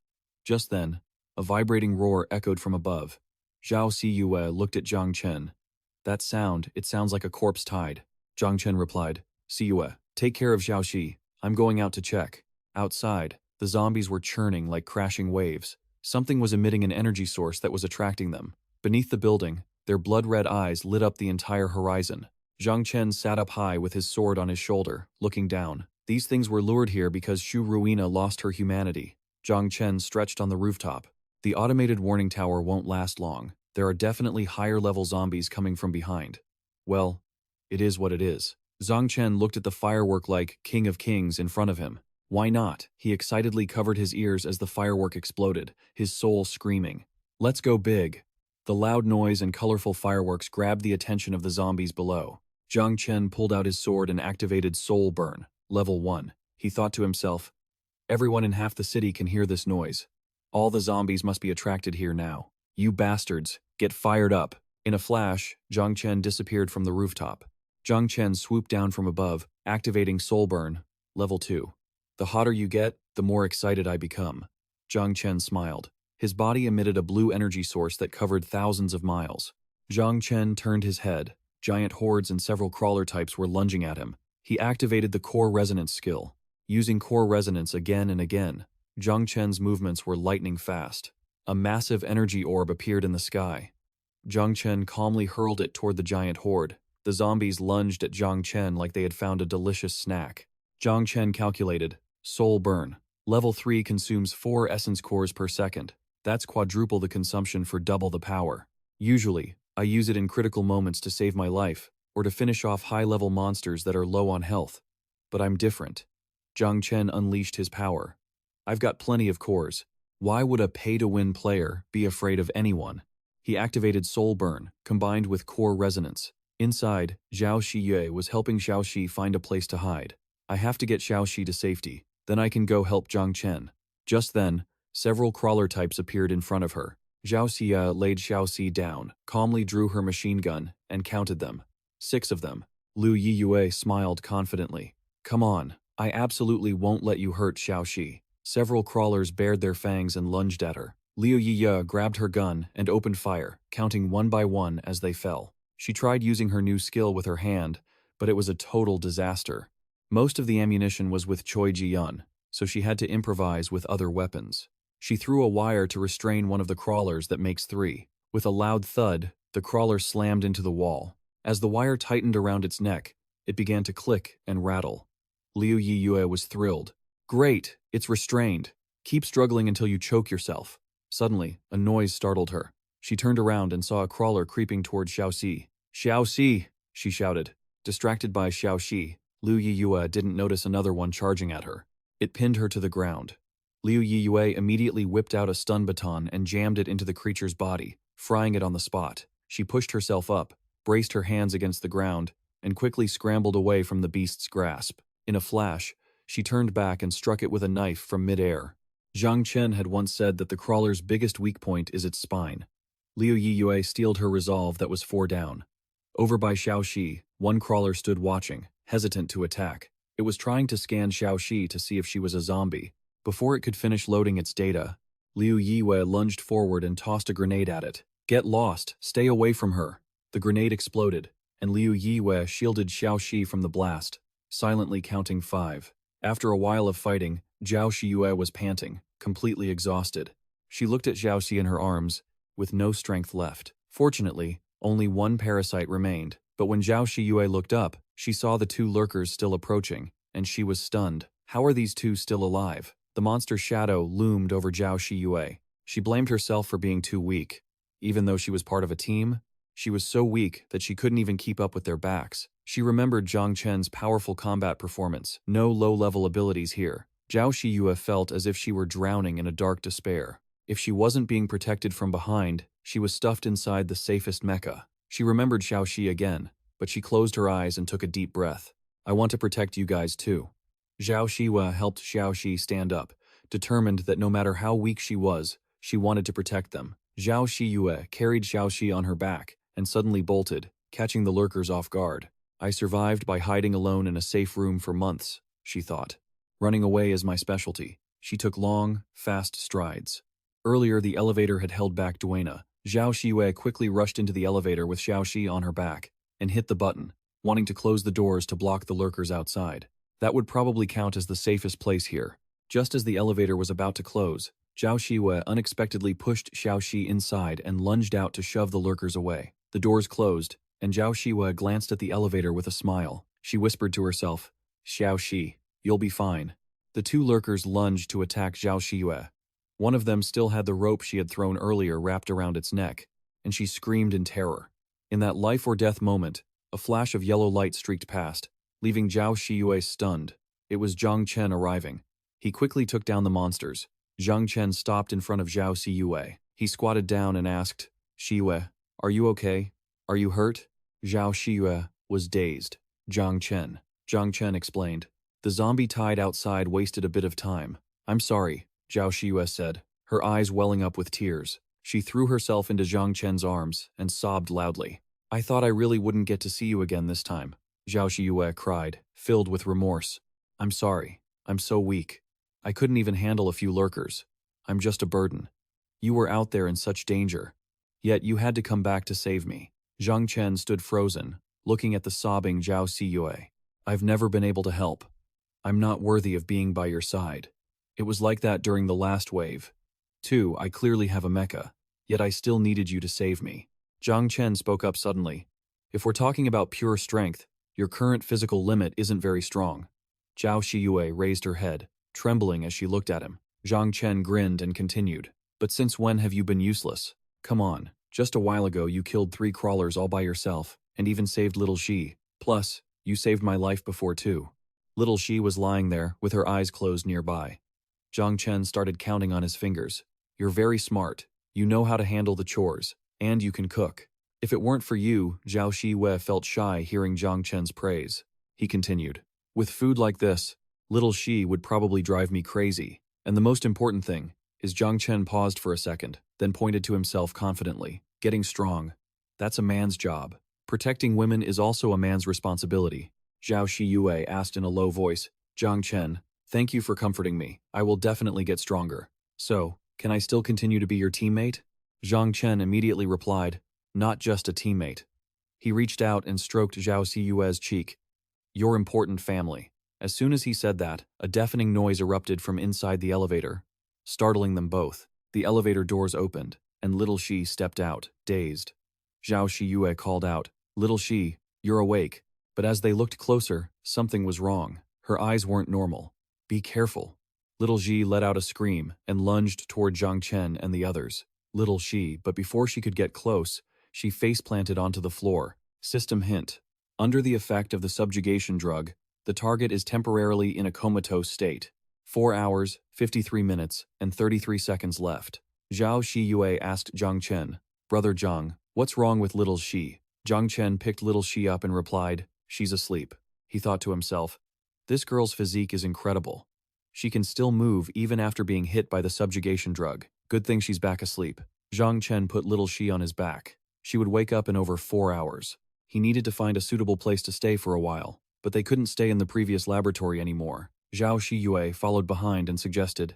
Just then, a vibrating roar echoed from above. Zhao Siyue looked at Zhang Chen. That sound, it sounds like a corpse tide. Zhang Chen replied, Siyue, take care of Xiaoxi. I'm going out to check. Outside, the zombies were churning like crashing waves. Something was emitting an energy source that was attracting them. Beneath the building, their blood-red eyes lit up the entire horizon. Zhang Chen sat up high with his sword on his shoulder, looking down. These things were lured here because Shu Ruina lost her humanity. Zhang Chen stretched on the rooftop. The automated warning tower won't last long. There are definitely higher-level zombies coming from behind. Well, it is what it is. Zhang Chen looked at the firework like King of Kings in front of him. Why not? He excitedly covered his ears as the firework exploded, his soul screaming. Let's go big. The loud noise and colorful fireworks grabbed the attention of the zombies below. Zhang Chen pulled out his sword and activated Soul Burn, level 1. He thought to himself, everyone in half the city can hear this noise. All the zombies must be attracted here now. You bastards, get fired up. In a flash, Zhang Chen disappeared from the rooftop. Zhang Chen swooped down from above, activating Soul Burn, level 2. The hotter you get, the more excited I become. Zhang Chen smiled. His body emitted a blue energy source that covered thousands of miles. Zhang Chen turned his head. Giant hordes and several crawler types were lunging at him. He activated the Core Resonance skill. Using Core Resonance again and again, Zhang Chen's movements were lightning fast. A massive energy orb appeared in the sky. Zhang Chen calmly hurled it toward the giant horde. The zombies lunged at Zhang Chen like they had found a delicious snack. Zhang Chen calculated. Soul Burn. Level 3 consumes 4 essence cores per second. That's quadruple the consumption for double the power. Usually, I use it in critical moments to save my life, or to finish off high-level monsters that are low on health. But I'm different. Zhang Chen unleashed his power. I've got plenty of cores. Why would a pay-to-win player be afraid of anyone? He activated Soul Burn, combined with Core Resonance. Inside, Zhao Xiyue was helping Xiaoxi find a place to hide. I have to get Xiaoxi to safety, then I can go help Zhang Chen. Just then, several crawler types appeared in front of her. Zhao Xia laid Xiaoxi down, calmly drew her machine gun, and counted them. 6 of them. Liu Yiyue smiled confidently. Come on, I absolutely won't let you hurt Xiaoxi. Several crawlers bared their fangs and lunged at her. Liu Yiye grabbed her gun and opened fire, counting one by one as they fell. She tried using her new skill with her hand, but it was a total disaster. Most of the ammunition was with Choi Ji-yun, so she had to improvise with other weapons. She threw a wire to restrain one of the crawlers that makes 3. With a loud thud, the crawler slammed into the wall. As the wire tightened around its neck, it began to click and rattle. Liu Yiyue was thrilled. Great, it's restrained. Keep struggling until you choke yourself. Suddenly, a noise startled her. She turned around and saw a crawler creeping toward Xiaoxi. Xiaoxi, she shouted. Distracted by Xiaoxi, Liu Yiyue didn't notice another one charging at her. It pinned her to the ground. Liu Yiyue immediately whipped out a stun baton and jammed it into the creature's body, frying it on the spot. She pushed herself up, braced her hands against the ground, and quickly scrambled away from the beast's grasp. In a flash, she turned back and struck it with a knife from mid-air. Zhang Chen had once said that the crawler's biggest weak point is its spine. Liu Yiyue steeled her resolve that was 4 down. Over by Xiaoxi, one crawler stood watching, hesitant to attack. It was trying to scan Xiaoxi to see if she was a zombie. Before it could finish loading its data, Liu Yiyue lunged forward and tossed a grenade at it. Get lost, stay away from her. The grenade exploded, and Liu Yiyue shielded Xiaoxi from the blast, silently counting 5. After a while of fighting, Zhao Xiyue was panting, completely exhausted. She looked at Xiaoxi in her arms, with no strength left. Fortunately, only one parasite remained, but when Zhao Xiyue looked up, She saw the two lurkers still approaching, and she was stunned. How are these two still alive? The monster shadow loomed over Zhao Shiyue. She blamed herself for being too weak. Even though she was part of a team, she was so weak that she couldn't even keep up with their backs. She remembered Zhang Chen's powerful combat performance. No low-level abilities here. Zhao Shiyue felt as if she were drowning in a dark despair. If she wasn't being protected from behind, she was stuffed inside the safest mecha. She remembered Xiao Shi again, but she closed her eyes and took a deep breath. I want to protect you guys too. Zhao Shihua helped Xiao Shi stand up, determined that no matter how weak she was, she wanted to protect them. Zhao Shiyue carried Xiao Shi on her back and suddenly bolted, catching the lurkers off guard. I survived by hiding alone in a safe room for months, she thought. Running away is my specialty. She took long, fast strides. Earlier, the elevator had held back Duena. Zhao Shiyue quickly rushed into the elevator with Xiao Shi on her back and hit the button, wanting to close the doors to block the lurkers outside. That would probably count as the safest place here. Just as the elevator was about to close, Zhao Shiyue unexpectedly pushed Xiao Shi inside and lunged out to shove the lurkers away. The doors closed, and Zhao Shiyue glanced at the elevator with a smile. She whispered to herself, Xiao Shi, you'll be fine. The two lurkers lunged to attack Zhao Shiyue. One of them still had the rope she had thrown earlier wrapped around its neck, and she screamed in terror. In that life-or-death moment, a flash of yellow light streaked past, leaving Zhao Shiyue stunned. It was Zhang Chen arriving. He quickly took down the monsters. Zhang Chen stopped in front of Zhao Shiyue. He squatted down and asked, Shiyue, are you okay? Are you hurt? Zhao Shiyue was dazed. Zhang Chen explained. The zombie tied outside wasted a bit of time. I'm sorry, Zhao Shiyue said, her eyes welling up with tears. She threw herself into Zhang Chen's arms and sobbed loudly. I thought I really wouldn't get to see you again this time, Zhao Shiyue cried, filled with remorse. I'm sorry. I'm so weak. I couldn't even handle a few lurkers. I'm just a burden. You were out there in such danger. Yet you had to come back to save me. Zhang Chen stood frozen, looking at the sobbing Zhao Shiyue. I've never been able to help. I'm not worthy of being by your side. It was like that during the last wave. Too, I clearly have a mecha, yet I still needed you to save me. Zhang Chen spoke up suddenly. If we're talking about pure strength, your current physical limit isn't very strong. Zhao Shiyue raised her head, trembling as she looked at him. Zhang Chen grinned and continued. But since when have you been useless? Come on, just a while ago you killed 3 crawlers all by yourself, and even saved little Shi. Plus, you saved my life before too. Little Shi was lying there, with her eyes closed nearby. Zhang Chen started counting on his fingers. You're very smart. You know how to handle the chores, and you can cook. If it weren't for you, Zhao Shiyue felt shy hearing Zhang Chen's praise. He continued. With food like this, little Shi would probably drive me crazy. And the most important thing is Zhang Chen paused for a second, then pointed to himself confidently. Getting strong. That's a man's job. Protecting women is also a man's responsibility. Zhao Shiyue asked in a low voice. Zhang Chen, thank you for comforting me. I will definitely get stronger. So, can I still continue to be your teammate? Zhang Chen immediately replied, not just a teammate. He reached out and stroked Zhao Shiyue's cheek. Your important family. As soon as he said that, a deafening noise erupted from inside the elevator, startling them both. The elevator doors opened, and little Shi stepped out, dazed. Zhao Shiyue called out, Little Shi, you're awake. But as they looked closer, something was wrong. Her eyes weren't normal. Be careful. Little Shi let out a scream and lunged toward Zhang Chen and the others. Little Shi, but before she could get close, she face-planted onto the floor. System hint. Under the effect of the subjugation drug, the target is temporarily in a comatose state. 4 hours, 53 minutes, and 33 seconds left. Zhao Shiyue asked Zhang Chen, Brother Zhang, what's wrong with little Shi? Zhang Chen picked little Shi up and replied, She's asleep. He thought to himself, this girl's physique is incredible. She can still move even after being hit by the subjugation drug. Good thing she's back asleep. Zhang Chen put little Shi on his back. She would wake up in over 4 hours. He needed to find a suitable place to stay for a while, but they couldn't stay in the previous laboratory anymore. Zhao Shiyue followed behind and suggested,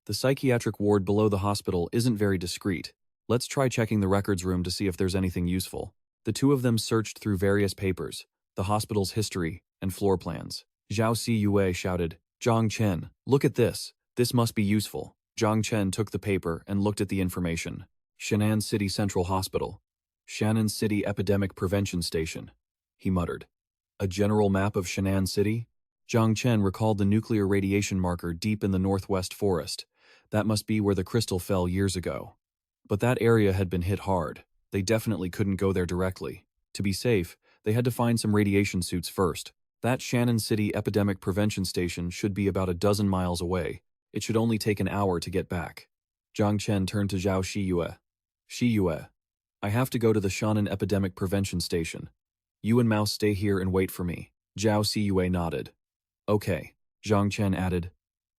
the psychiatric ward below the hospital isn't very discreet. Let's try checking the records room to see if there's anything useful. The two of them searched through various papers, the hospital's history, and floor plans. Zhao Shiyue shouted, Zhang Chen, look at this. This must be useful. Zhang Chen took the paper and looked at the information. Shannan City Central Hospital. Shannan City Epidemic Prevention Station. He muttered. A general map of Shan'an City? Zhang Chen recalled the nuclear radiation marker deep in the northwest forest. That must be where the crystal fell years ago. But that area had been hit hard. They definitely couldn't go there directly. To be safe, they had to find some radiation suits first. That Shan'an City Epidemic Prevention Station should be about a dozen miles away. It should only take an hour to get back. Zhang Chen turned to Zhao Shiyue. Shiyue, I have to go to the Shan'an Epidemic Prevention Station. You and Mouse stay here and wait for me. Zhao Shiyue nodded. Okay, Zhang Chen added.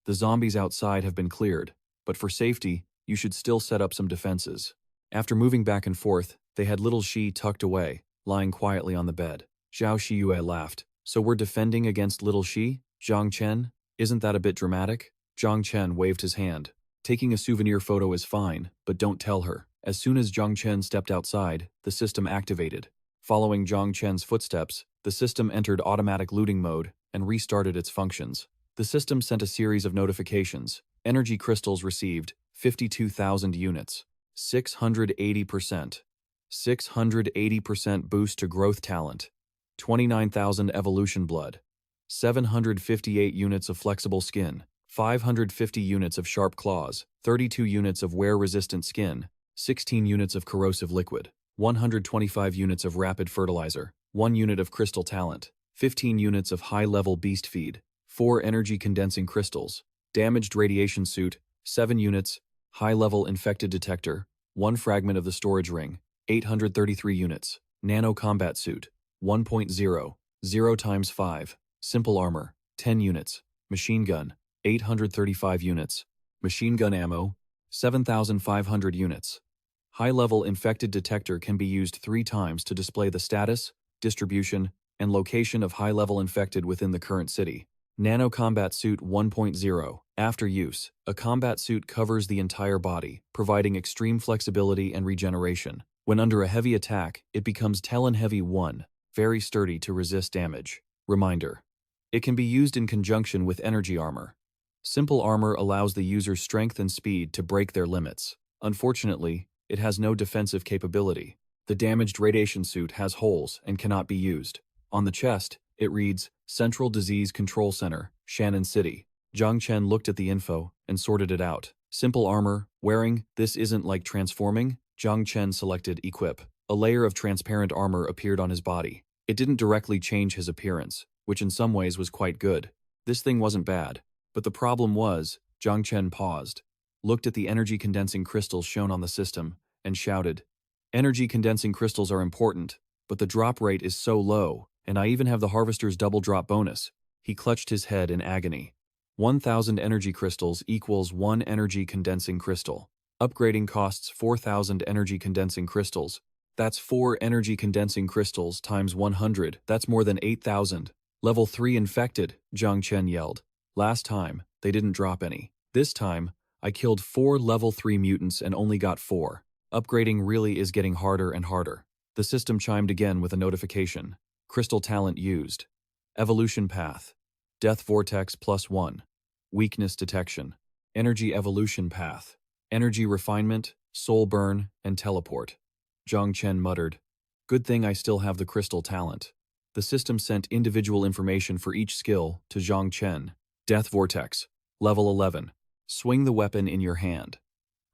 The zombies outside have been cleared, but for safety, you should still set up some defenses. After moving back and forth, they had little Shi tucked away, lying quietly on the bed. Zhao Shiyue laughed. So we're defending against little Shi? Zhang Chen? Isn't that a bit dramatic? Zhang Chen waved his hand. Taking a souvenir photo is fine, but don't tell her. As soon as Zhang Chen stepped outside, the system activated. Following Zhang Chen's footsteps, the system entered automatic looting mode and restarted its functions. The system sent a series of notifications. Energy crystals received, 52,000 units. 680%. 680% boost to growth talent. 29,000 evolution blood. 758 units of flexible skin. 550 units of sharp claws. 32 units of wear-resistant skin. 16 units of corrosive liquid. 125 units of rapid fertilizer. 1 unit of crystal talent. 15 units of high-level beast feed. 4 energy condensing crystals. Damaged radiation suit. 7 units. High-level infected detector. 1 fragment of the storage ring. 833 units. Nano combat suit. 1.0. 0 times 5. Simple armor. 10 units. Machine gun. 835 units. Machine gun ammo. 7,500 units. High-level infected detector can be used 3 times to display the status, distribution, and location of high-level infected within the current city. Nano Combat Suit 1.0. After use, a combat suit covers the entire body, providing extreme flexibility and regeneration. When under a heavy attack, it becomes Talon Heavy 1, very sturdy to resist damage. Reminder: it can be used in conjunction with energy armor. Simple armor allows the user's strength and speed to break their limits. Unfortunately, it has no defensive capability. The damaged radiation suit has holes and cannot be used. On the chest, it reads, Central Disease Control Center, Shan'an City. Zhang Chen looked at the info and sorted it out. Simple armor, wearing, this isn't like transforming? Zhang Chen selected Equip. A layer of transparent armor appeared on his body. It didn't directly change his appearance, which in some ways was quite good. This thing wasn't bad. But the problem was, Zhang Chen paused, looked at the energy condensing crystals shown on the system, and shouted, Energy condensing crystals are important, but the drop rate is so low, and I even have the Harvester's double drop bonus. He clutched his head in agony. 1,000 energy crystals equals 1 energy condensing crystal. Upgrading costs 4,000 energy condensing crystals. That's 4 energy condensing crystals times 100. That's more than 8,000. Level 3 infected, Zhang Chen yelled. Last time, they didn't drop any. This time, I killed 4 level 3 mutants and only got 4. Upgrading really is getting harder and harder. The system chimed again with a notification. Crystal talent used. Evolution path. Death vortex +1. Weakness detection. Energy evolution path. Energy refinement, soul burn, and teleport. Zhang Chen muttered. Good thing I still have the crystal talent. The system sent individual information for each skill to Zhang Chen. Death vortex. Level 11. Swing the weapon in your hand.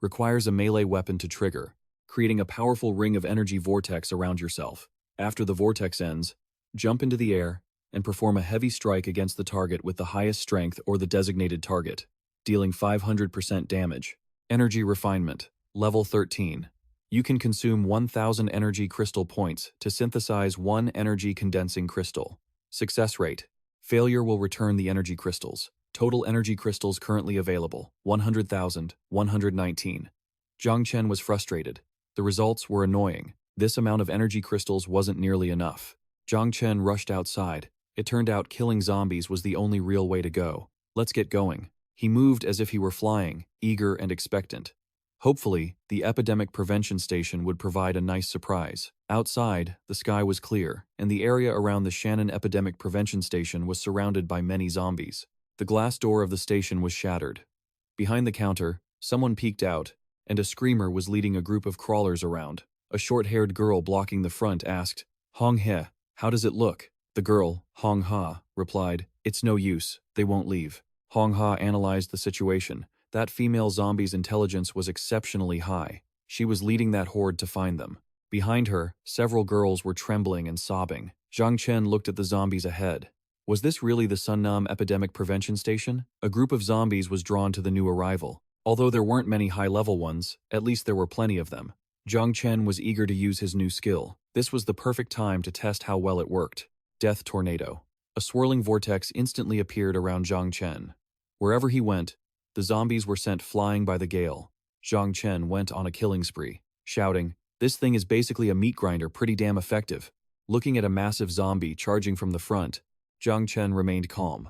Requires a melee weapon to trigger, creating a powerful ring of energy vortex around yourself. After the vortex ends, jump into the air and perform a heavy strike against the target with the highest strength or the designated target, dealing 500% damage. Energy refinement. Level 13. You can consume 1,000 energy crystal points to synthesize 1 energy condensing crystal. Success rate. Failure will return the energy crystals. Total energy crystals currently available, 100,000, 119. Zhang Chen was frustrated. The results were annoying. This amount of energy crystals wasn't nearly enough. Zhang Chen rushed outside. It turned out killing zombies was the only real way to go. Let's get going. He moved as if he were flying, eager and expectant. Hopefully, the epidemic prevention station would provide a nice surprise. Outside, the sky was clear, and the area around the Shan'an Epidemic Prevention Station was surrounded by many zombies. The glass door of the station was shattered. Behind the counter, someone peeked out, and a screamer was leading a group of crawlers around. A short-haired girl blocking the front asked, Hong He, how does it look? The girl, Hong Ha, replied, "It's no use, they won't leave." Hong Ha analyzed the situation. That female zombie's intelligence was exceptionally high. She was leading that horde to find them. Behind her, several girls were trembling and sobbing. Zhang Chen looked at the zombies ahead. Was this really the Sunnam Epidemic Prevention Station? A group of zombies was drawn to the new arrival. Although there weren't many high-level ones, at least there were plenty of them. Zhang Chen was eager to use his new skill. This was the perfect time to test how well it worked. Death Tornado. A swirling vortex instantly appeared around Zhang Chen. Wherever he went, the zombies were sent flying by the gale. Zhang Chen went on a killing spree, shouting, "This thing is basically a meat grinder, pretty damn effective." Looking at a massive zombie charging from the front, Zhang Chen remained calm.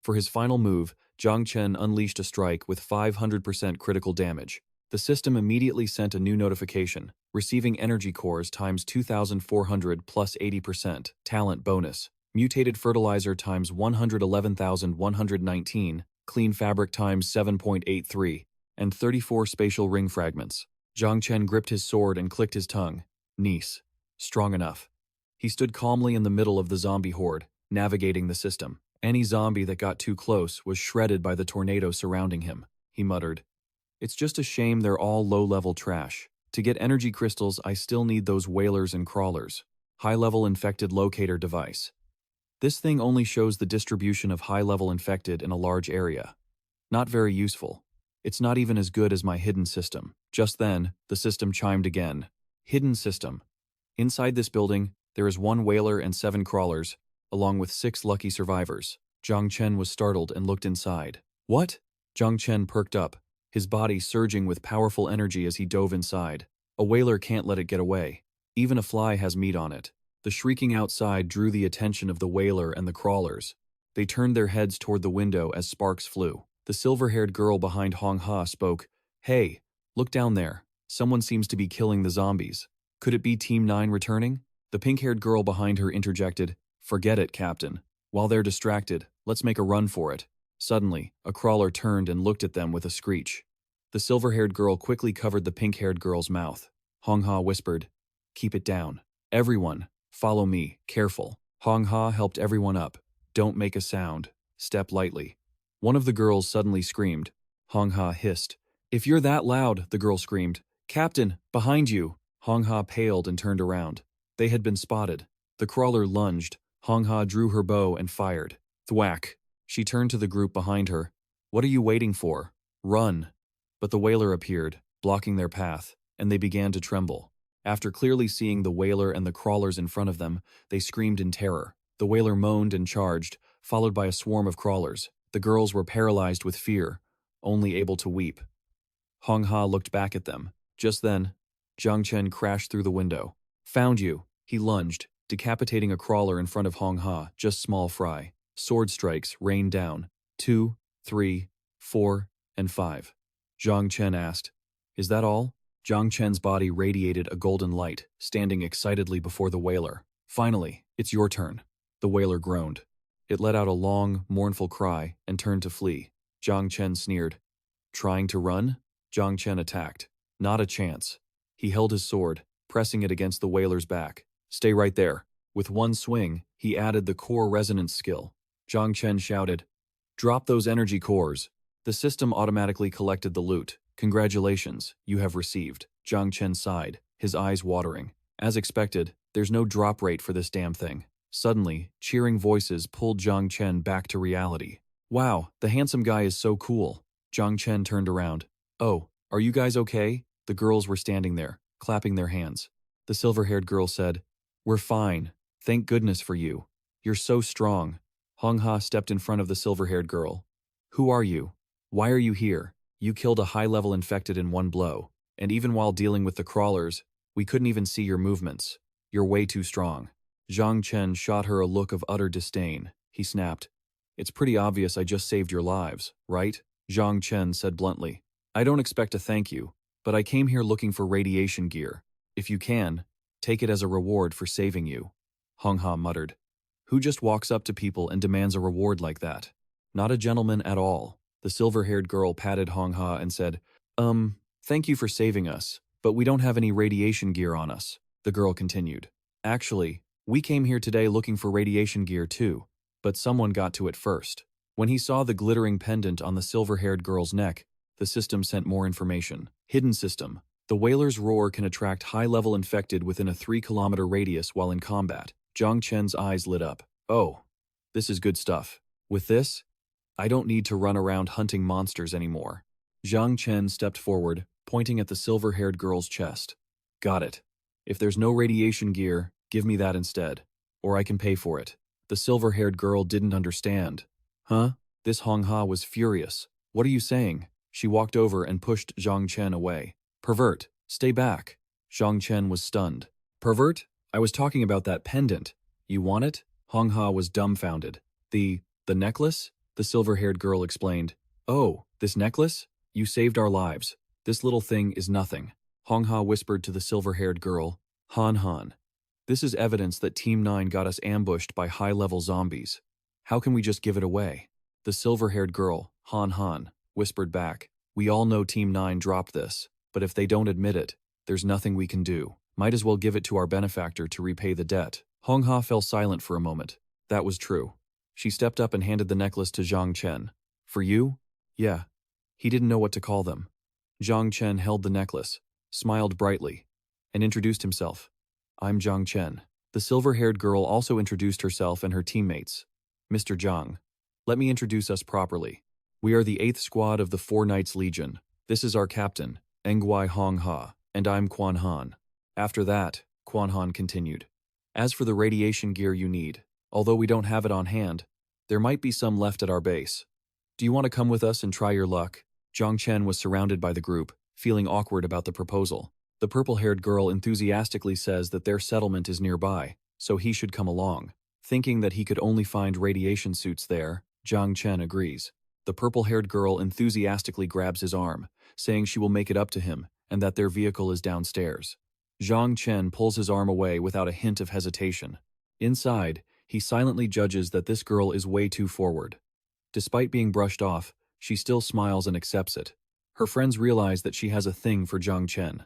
For his final move, Zhang Chen unleashed a strike with 500% critical damage. The system immediately sent a new notification, receiving energy cores times 2,400 plus 80%, talent bonus, mutated fertilizer times 111,119, clean fabric times 7.83, and 34 spatial ring fragments. Zhang Chen gripped his sword and clicked his tongue. Nice. Strong enough. He stood calmly in the middle of the zombie horde, navigating the system. Any zombie that got too close was shredded by the tornado surrounding him, he muttered. It's just a shame they're all low-level trash. To get energy crystals, I still need those whalers and crawlers. High-level infected locator device. This thing only shows the distribution of high-level infected in a large area. Not very useful. It's not even as good as my hidden system. Just then, the system chimed again. Hidden system. Inside this building, there is 1 whaler and 7 crawlers, along with 6 lucky survivors. Zhang Chen was startled and looked inside. What? Zhang Chen perked up, his body surging with powerful energy as he dove inside. A whaler can't let it get away. Even a fly has meat on it. The shrieking outside drew the attention of the whaler and the crawlers. They turned their heads toward the window as sparks flew. The silver-haired girl behind Hong Ha spoke, "Hey, look down there. Someone seems to be killing the zombies. Could it be Team 9 returning?" The pink-haired girl behind her interjected, "Forget it, Captain. While they're distracted, let's make a run for it." Suddenly, a crawler turned and looked at them with a screech. The silver-haired girl quickly covered the pink-haired girl's mouth. Hong Ha whispered, "Keep it down. Everyone, follow me, careful." Hong Ha helped everyone up. "Don't make a sound. Step lightly." One of the girls suddenly screamed. Hong Ha hissed. "If you're that loud," the girl screamed. "Captain, behind you!" Hong Ha paled and turned around. They had been spotted. The crawler lunged. Hong Ha drew her bow and fired. Thwack! She turned to the group behind her. "What are you waiting for? Run!" But the whaler appeared, blocking their path, and they began to tremble. After clearly seeing the whaler and the crawlers in front of them, they screamed in terror. The whaler moaned and charged, followed by a swarm of crawlers. The girls were paralyzed with fear, only able to weep. Hong Ha looked back at them. Just then, Zhang Chen crashed through the window. "Found you!" He lunged, decapitating a crawler in front of Hong Ha, just small fry. Sword strikes rained down. 2, 3, 4, and 5. Zhang Chen asked, "Is that all?" Zhang Chen's body radiated a golden light, standing excitedly before the whaler. "Finally, it's your turn." The whaler groaned. It let out a long, mournful cry and turned to flee. Zhang Chen sneered. "Trying to run?" Zhang Chen attacked. "Not a chance." He held his sword, pressing it against the whaler's back. "Stay right there." With one swing, he added the core resonance skill. Zhang Chen shouted, "Drop those energy cores." The system automatically collected the loot. "Congratulations, you have received." Zhang Chen sighed, his eyes watering. As expected, there's no drop rate for this damn thing. Suddenly, cheering voices pulled Zhang Chen back to reality. "Wow, the handsome guy is so cool." Zhang Chen turned around. "Oh, are you guys okay?" The girls were standing there, clapping their hands. The silver-haired girl said, "We're fine. Thank goodness for you. You're so strong." Hong Ha stepped in front of the silver-haired girl. "Who are you? Why are you here? You killed a high-level infected in one blow. And even while dealing with the crawlers, we couldn't even see your movements. You're way too strong." Zhang Chen shot her a look of utter disdain. He snapped, "It's pretty obvious I just saved your lives, right?" Zhang Chen said bluntly, "I don't expect a thank you, but I came here looking for radiation gear. If you can, take it as a reward for saving you." Hong Ha muttered, "Who just walks up to people and demands a reward like that? Not a gentleman at all." The silver-haired girl patted Hong Ha and said, Thank you for saving us, but we don't have any radiation gear on us." The girl continued, "Actually, We came here today looking for radiation gear too, but someone got to it first. When he saw the glittering pendant on the silver-haired girl's neck, the system sent more information. Hidden system. The whaler's roar can attract high-level infected within a 3-kilometer radius while in combat. Zhang Chen's eyes lit up. Oh, this is good stuff. With this, I don't need to run around hunting monsters anymore. Zhang Chen stepped forward, pointing at the silver-haired girl's chest. Got it. If there's no radiation gear, give me that instead, or I can pay for it. The silver-haired girl didn't understand. Huh? This Hong Ha was furious. What are you saying? She walked over and pushed Zhang Chen away. Pervert, stay back. Zhang Chen was stunned. Pervert? I was talking about that pendant. You want it? Hong Ha was dumbfounded. The necklace? The silver-haired girl explained. Oh, this necklace? You saved our lives. This little thing is nothing. Hong Ha whispered to the silver-haired girl. Han Han. This is evidence that Team 9 got us ambushed by high-level zombies. How can we just give it away? The silver-haired girl, Han Han, whispered back. We all know Team 9 dropped this, but if they don't admit it, there's nothing we can do. Might as well give it to our benefactor to repay the debt. Hong Ha fell silent for a moment. That was true. She stepped up and handed the necklace to Zhang Chen. For you? Yeah. He didn't know what to call them. Zhang Chen held the necklace, smiled brightly, and introduced himself. I'm Zhang Chen. The silver-haired girl also introduced herself and her teammates. Mr. Zhang, let me introduce us properly. We are the 8th Squad of the Four Knights Legion. This is our captain, Engui Hong Ha, and I'm Quan Han. After that, Quan Han continued. As for the radiation gear you need, although we don't have it on hand, there might be some left at our base. Do you want to come with us and try your luck? Zhang Chen was surrounded by the group, feeling awkward about the proposal. The purple-haired girl enthusiastically says that their settlement is nearby, so he should come along. Thinking that he could only find radiation suits there, Zhang Chen agrees. The purple-haired girl enthusiastically grabs his arm, saying she will make it up to him and that their vehicle is downstairs. Zhang Chen pulls his arm away without a hint of hesitation. Inside, he silently judges that this girl is way too forward. Despite being brushed off, she still smiles and accepts it. Her friends realize that she has a thing for Zhang Chen.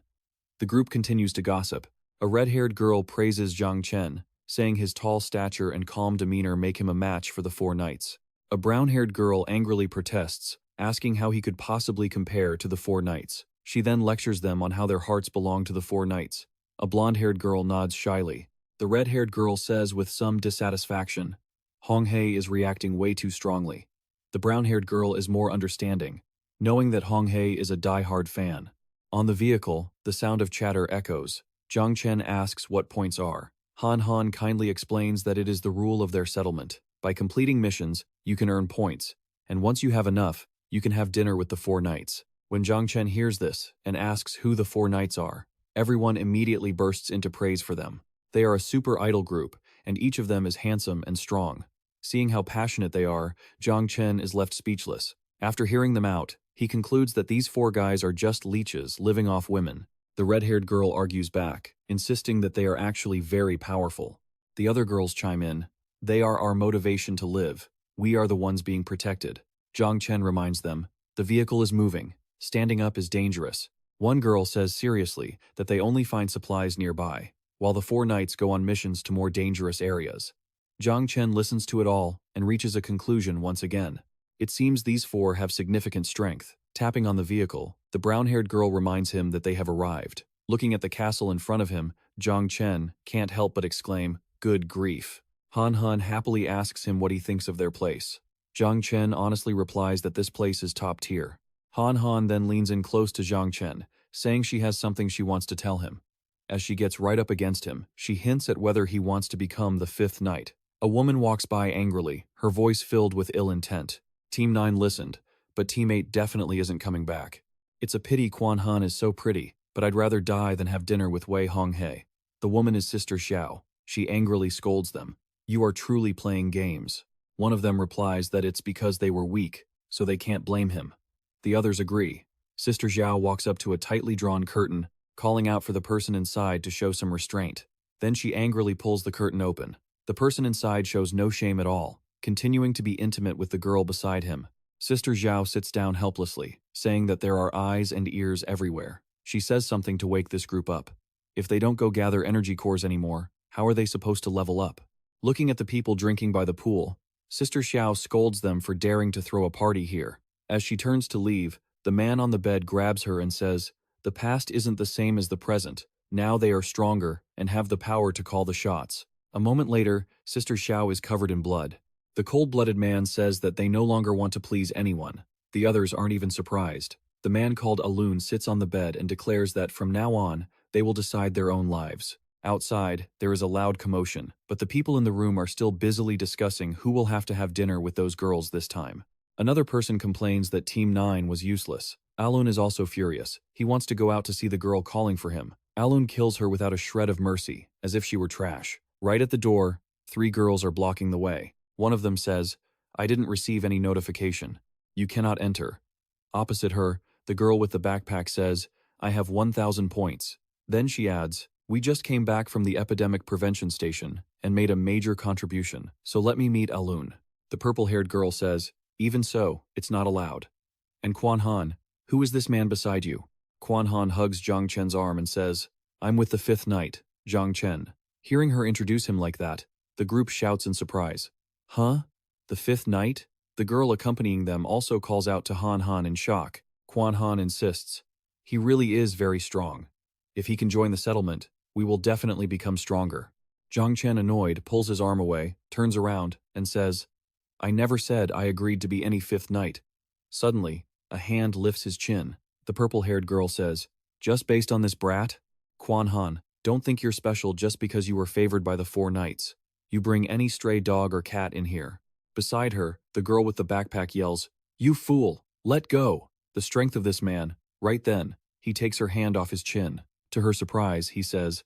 The group continues to gossip. A red-haired girl praises Zhang Chen, saying his tall stature and calm demeanor make him a match for the Four Knights. A brown-haired girl angrily protests, asking how he could possibly compare to the Four Knights. She then lectures them on how their hearts belong to the Four Knights. A blonde-haired girl nods shyly. The red-haired girl says with some dissatisfaction, Hong Hei is reacting way too strongly. The brown-haired girl is more understanding, knowing that Hong Hei is a die-hard fan. On the vehicle, the sound of chatter echoes. Zhang Chen asks what points are. Han Han kindly explains that it is the rule of their settlement. By completing missions, you can earn points, and once you have enough, you can have dinner with the Four Knights. When Zhang Chen hears this and asks who the Four Knights are, everyone immediately bursts into praise for them. They are a super idol group, and each of them is handsome and strong. Seeing how passionate they are, Zhang Chen is left speechless. After hearing them out, he concludes that these 4 guys are just leeches living off women. The red-haired girl argues back, insisting that they are actually very powerful. The other girls chime in. They are our motivation to live. We are the ones being protected. Zhang Chen reminds them. The vehicle is moving. Standing up is dangerous. One girl says seriously that they only find supplies nearby, while the 4 knights go on missions to more dangerous areas. Zhang Chen listens to it all and reaches a conclusion once again. It seems these 4 have significant strength. Tapping on the vehicle, the brown-haired girl reminds him that they have arrived. Looking at the castle in front of him, Zhang Chen can't help but exclaim, good grief. Han Han happily asks him what he thinks of their place. Zhang Chen honestly replies that this place is top tier. Han Han then leans in close to Zhang Chen, saying she has something she wants to tell him. As she gets right up against him, she hints at whether he wants to become the 5th knight. A woman walks by angrily, her voice filled with ill intent. Team 9 listened, but Team 8 definitely isn't coming back. It's a pity Quan Han is so pretty, but I'd rather die than have dinner with Wei Hong Hei. The woman is Sister Xiao. She angrily scolds them. You are truly playing games. One of them replies that it's because they were weak, so they can't blame him. The others agree. Sister Xiao walks up to a tightly drawn curtain, calling out for the person inside to show some restraint. Then she angrily pulls the curtain open. The person inside shows no shame at all, continuing to be intimate with the girl beside him. Sister Xiao sits down helplessly, saying that there are eyes and ears everywhere. She says something to wake this group up. If they don't go gather energy cores anymore, How are they supposed to level up? Looking at the people drinking by the pool, Sister Xiao scolds them for daring to throw a party here. As she turns to leave, the man on the bed grabs her and says, "The past isn't the same as the present. Now they are stronger and have the power to call the shots." A moment later, Sister Xiao is covered in blood. The cold-blooded man says that they no longer want to please anyone. The others aren't even surprised. The man called Alun sits on the bed and declares that from now on, they will decide their own lives. Outside, there is a loud commotion, but the people in the room are still busily discussing who will have to have dinner with those girls this time. Another person complains that Team 9 was useless. Alun is also furious. He wants to go out to see the girl calling for him. Alun kills her without a shred of mercy, as if she were trash. Right at the door, 3 girls are blocking the way. One of them says, "I didn't receive any notification. You cannot enter." Opposite her, the girl with the backpack says, "I have 1,000 points." Then she adds, "We just came back from the epidemic prevention station and made a major contribution, so let me meet Alun." The purple-haired girl says, "Even so, it's not allowed." And Quan Han, "Who is this man beside you?" Quan Han hugs Zhang Chen's arm and says, "I'm with the 5th Knight, Zhang Chen." Hearing her introduce him like that, the group shouts in surprise. "Huh? The 5th Knight?" The girl accompanying them also calls out to Han Han in shock. Quan Han insists, "He really is very strong. If he can join the settlement, we will definitely become stronger." Zhang Chen, annoyed, pulls his arm away, turns around, and says, "I never said I agreed to be any 5th Knight." Suddenly, a hand lifts his chin. The purple-haired girl says, "Just based on this brat? Quan Han, don't think you're special just because you were favored by the 4 knights. You bring any stray dog or cat in here." Beside her, the girl with the backpack yells, "You fool! Let go!" The strength of this man. Right then, he takes her hand off his chin. To her surprise, he says,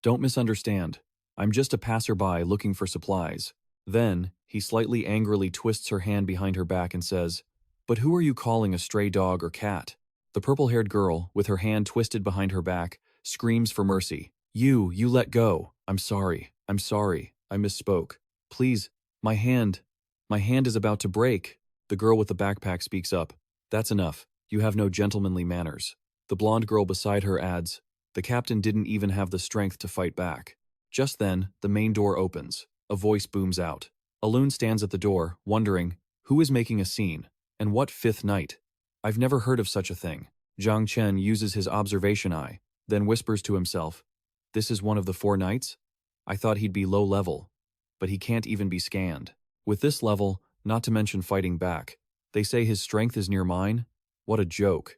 "Don't misunderstand. I'm just a passerby looking for supplies." Then, he slightly angrily twists her hand behind her back and says, "But who are you calling a stray dog or cat?" The purple-haired girl, with her hand twisted behind her back, screams for mercy. You let go. I'm sorry. I misspoke. Please, my hand is about to break." The girl with the backpack speaks up. "That's enough. You have no gentlemanly manners." The blonde girl beside her adds, "The captain didn't even have the strength to fight back." Just then, the main door opens. A voice booms out. Alun stands at the door, wondering, who is making a scene? And what 5th Knight? I've never heard of such a thing. Zhang Chen uses his observation eye, then whispers to himself, "This is one of the 4 knights? I thought he'd be low level, but he can't even be scanned. With this level, not to mention fighting back, they say his strength is near mine? What a joke.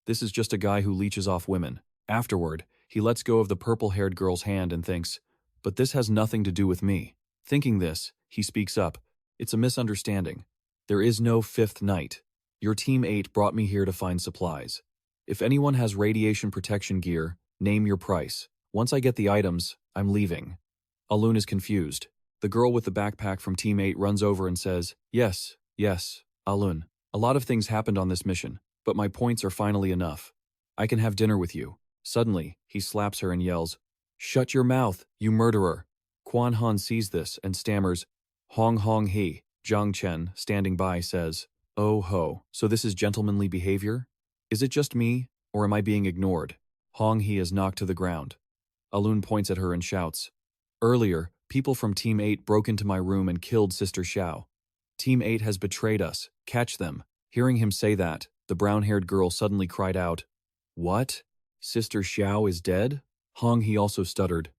This is just a guy who leeches off women." Afterward, he lets go of the purple-haired girl's hand and thinks, "But this has nothing to do with me." Thinking this, he speaks up, "It's a misunderstanding. There is no 5th Knight. Your Team 8 brought me here to find supplies. If anyone has radiation protection gear, name your price. Once I get the items, I'm leaving." Alun is confused. The girl with the backpack from Team 8 runs over and says, Yes, Alun. A lot of things happened on this mission, but my points are finally enough. I can have dinner with you." Suddenly, he slaps her and yells, "Shut your mouth, you murderer!" Quan Han sees this and stammers, Hong he." Zhang Chen, standing by, says, "Oh ho, so this is gentlemanly behavior? Is it just me, or am I being ignored?" Hong he is knocked to the ground. Alun points at her and shouts, "Earlier, people from Team 8 broke into my room and killed Sister Xiao. Team 8 has betrayed us. Catch them." Hearing him say that, the brown-haired girl suddenly cried out, "What? Sister Xiao is dead?" Hong he also stuttered,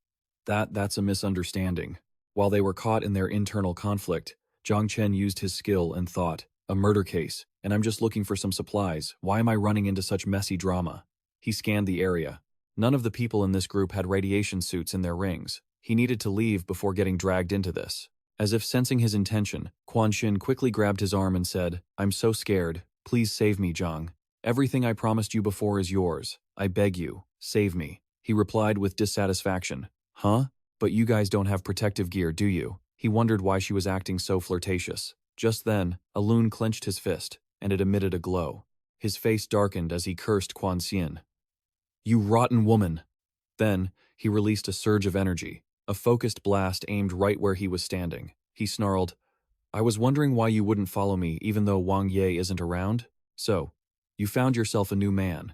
That's a misunderstanding." While they were caught in their internal conflict, Zhang Chen used his skill and thought, "A murder case, and I'm just looking for some supplies. Why am I running into such messy drama?" He scanned the area. None of the people in this group had radiation suits in their rings. He needed to leave before getting dragged into this. As if sensing his intention, Quan Xin quickly grabbed his arm and said, "I'm so scared. Please save me, Zhang. Everything I promised you before is yours. I beg you, save me." He replied with dissatisfaction, "Huh? But you guys don't have protective gear, do you?" He wondered why she was acting so flirtatious. Just then, Alun clenched his fist, and it emitted a glow. His face darkened as he cursed Quan Xian. "You rotten woman!" Then, he released a surge of energy, a focused blast aimed right where he was standing. He snarled, "I was wondering why you wouldn't follow me even though Wang Ye isn't around? So, you found yourself a new man.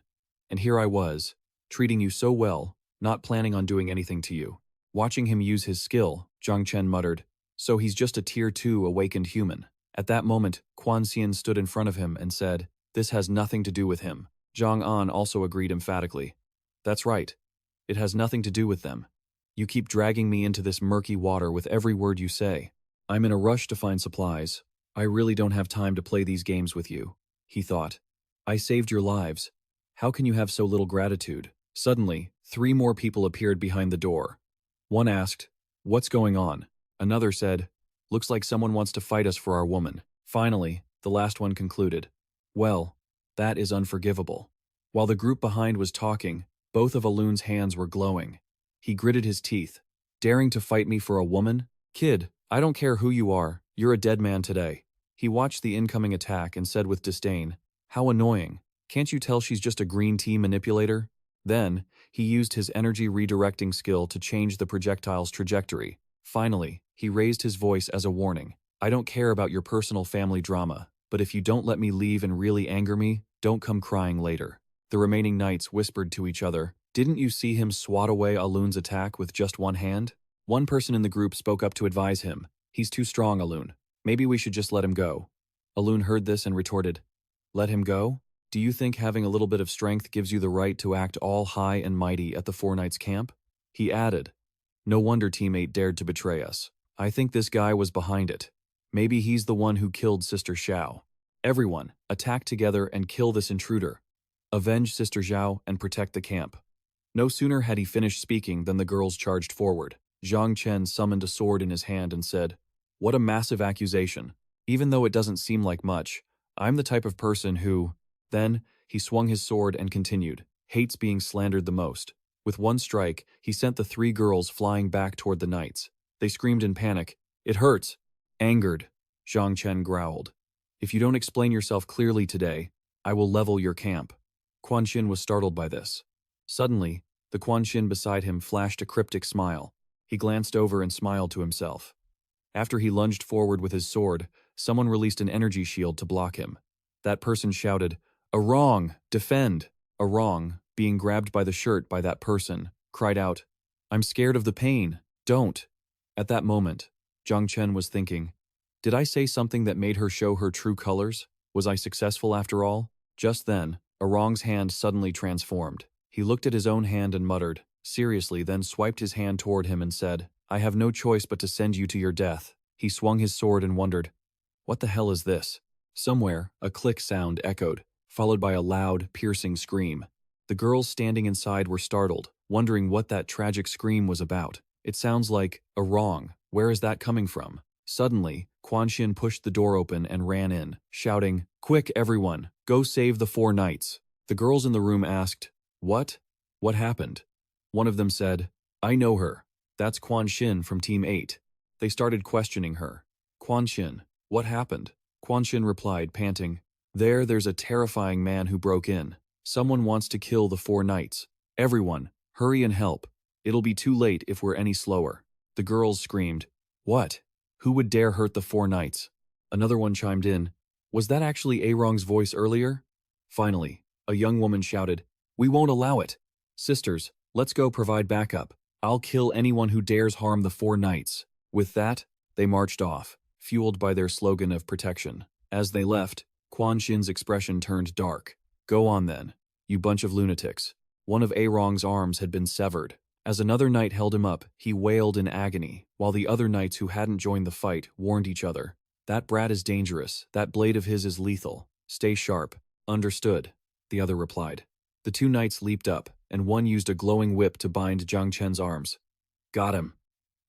And here I was, treating you so well, not planning on doing anything to you. Watching him use his skill, Zhang Chen muttered, "So he's just a tier 2 awakened human." At that moment, Quan Xian stood in front of him and said, "This has nothing to do with him." Zhang An also agreed emphatically. "That's right. It has nothing to do with them. You keep dragging me into this murky water with every word you say. I'm in a rush to find supplies. I really don't have time to play these games with you," he thought. "I saved your lives. How can you have so little gratitude?" Suddenly, 3 more people appeared behind the door. One asked, "What's going on?" Another said, "Looks like someone wants to fight us for our woman." Finally, the last one concluded, "Well, that is unforgivable." While the group behind was talking, both of Alun's hands were glowing. He gritted his teeth. "Daring to fight me for a woman? Kid, I don't care who you are, you're a dead man today." He watched the incoming attack and said with disdain, "How annoying. Can't you tell she's just a green tea manipulator?" Then, he used his energy redirecting skill to change the projectile's trajectory. Finally, he raised his voice as a warning. "I don't care about your personal family drama, but if you don't let me leave and really anger me, don't come crying later." The remaining knights whispered to each other, "Didn't you see him swat away Alun's attack with just one hand?" One person in the group spoke up to advise him, "He's too strong, Alun. Maybe we should just let him go." Alun heard this and retorted, "Let him go? Do you think having a little bit of strength gives you the right to act all high and mighty at the Four Knights camp?" He added, "No wonder Team 8 dared to betray us. I think this guy was behind it. Maybe he's the one who killed Sister Xiao. Everyone, attack together and kill this intruder. Avenge Sister Xiao and protect the camp." No sooner had he finished speaking than the girls charged forward. Zhang Chen summoned a sword in his hand and said, "What a massive accusation. Even though it doesn't seem like much, I'm the type of person who—" Then, he swung his sword and continued, "Hates being slandered the most." With one strike, he sent the 3 girls flying back toward the knights. They screamed in panic, "It hurts!" Angered, Zhang Chen growled, "If you don't explain yourself clearly today, I will level your camp." Quan Xin was startled by this. Suddenly, the Quan Xin beside him flashed a cryptic smile. He glanced over and smiled to himself. After he lunged forward with his sword, someone released an energy shield to block him. That person shouted, "A wrong! Defend!" A wrong, being grabbed by the shirt by that person, cried out, "I'm scared of the pain. Don't." At that moment, Zhang Chen was thinking, "Did I say something that made her show her true colors? Was I successful after all?" Just then, a wrong's hand suddenly transformed. He looked at his own hand and muttered, seriously, then swiped his hand toward him and said, "I have no choice but to send you to your death." He swung his sword and wondered, "What the hell is this?" Somewhere, a click sound echoed, followed by a loud, piercing scream. The girls standing inside were startled, wondering what that tragic scream was about. "It sounds like a wrong. Where is that coming from?" Suddenly, Quan Xin pushed the door open and ran in, shouting, "Quick, everyone, go save the 4 knights." The girls in the room asked, "What? What happened?" One of them said, "I know her. That's Quan Xin from Team 8. They started questioning her. "Quan Xin, what happened?" Quan Xin replied, panting, There's a terrifying man who broke in. Someone wants to kill the 4 knights. Everyone, hurry and help. It'll be too late if we're any slower." The girls screamed, "What? Who would dare hurt the 4 knights?" Another one chimed in, "Was that actually Arong's voice earlier?" Finally, a young woman shouted, "We won't allow it. Sisters, let's go provide backup. I'll kill anyone who dares harm the 4 knights." With that, they marched off, fueled by their slogan of protection. As they left, Quan Xin's expression turned dark. "Go on then, you bunch of lunatics." One of Arong's arms had been severed. As another knight held him up, he wailed in agony, while the other knights who hadn't joined the fight warned each other. "That brat is dangerous. That blade of his is lethal. Stay sharp." "Understood," the other replied. The 2 knights leaped up, and one used a glowing whip to bind Zhang Chen's arms. "Got him.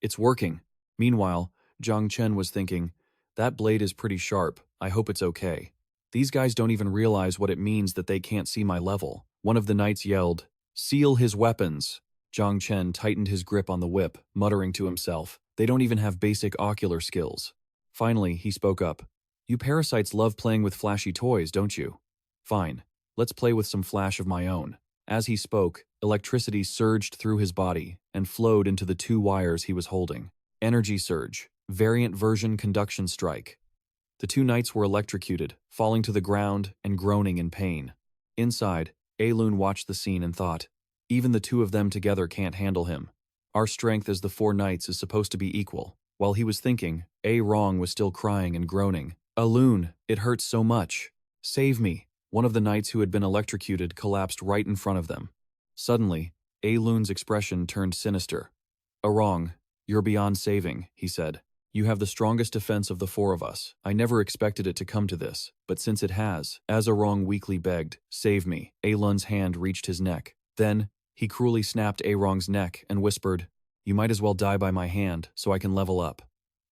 It's working." Meanwhile, Zhang Chen was thinking, "That blade is pretty sharp. I hope it's okay. These guys don't even realize what it means that they can't see my level." One of the knights yelled, "Seal his weapons." Zhang Chen tightened his grip on the whip, muttering to himself, "They don't even have basic ocular skills." Finally, he spoke up, "You parasites love playing with flashy toys, don't you? Fine, let's play with some flash of my own." As he spoke, electricity surged through his body and flowed into the 2 wires he was holding. Energy surge, variant version conduction strike. The 2 knights were electrocuted, falling to the ground and groaning in pain. Inside, Alun watched the scene and thought, even the 2 of them together can't handle him. Our strength as the four knights is supposed to be equal. While he was thinking, Rong was still crying and groaning. Alun, it hurts so much. Save me. One of the knights who had been electrocuted collapsed right in front of them. Suddenly, Alun's expression turned sinister. Arong, you're beyond saving, he said. You have the strongest defense of the four of us. I never expected it to come to this, but since it has, as Arong weakly begged, save me, Alun's hand reached his neck. Then, he cruelly snapped Arong's neck and whispered, you might as well die by my hand, so I can level up.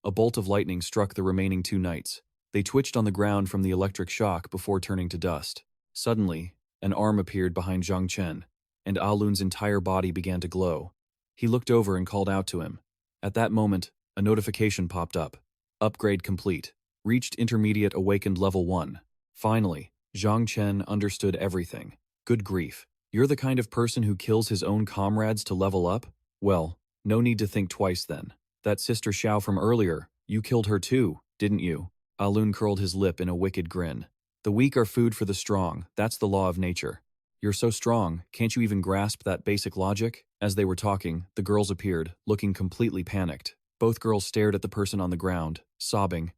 A bolt of lightning struck the remaining two knights. They twitched on the ground from the electric shock before turning to dust. Suddenly, an arm appeared behind Zhang Chen, and Alun's entire body began to glow. He looked over and called out to him. At that moment, a notification popped up. Upgrade complete. Reached intermediate awakened level 1. Finally, Zhang Chen understood everything. Good grief. You're the kind of person who kills his own comrades to level up? Well, no need to think twice then. That Sister Xiao from earlier, you killed her too, didn't you? Alun curled his lip in a wicked grin. The weak are food for the strong, that's the law of nature. You're so strong, can't you even grasp that basic logic? As they were talking, the girls appeared, looking completely panicked. Both girls stared at the person on the ground, sobbing.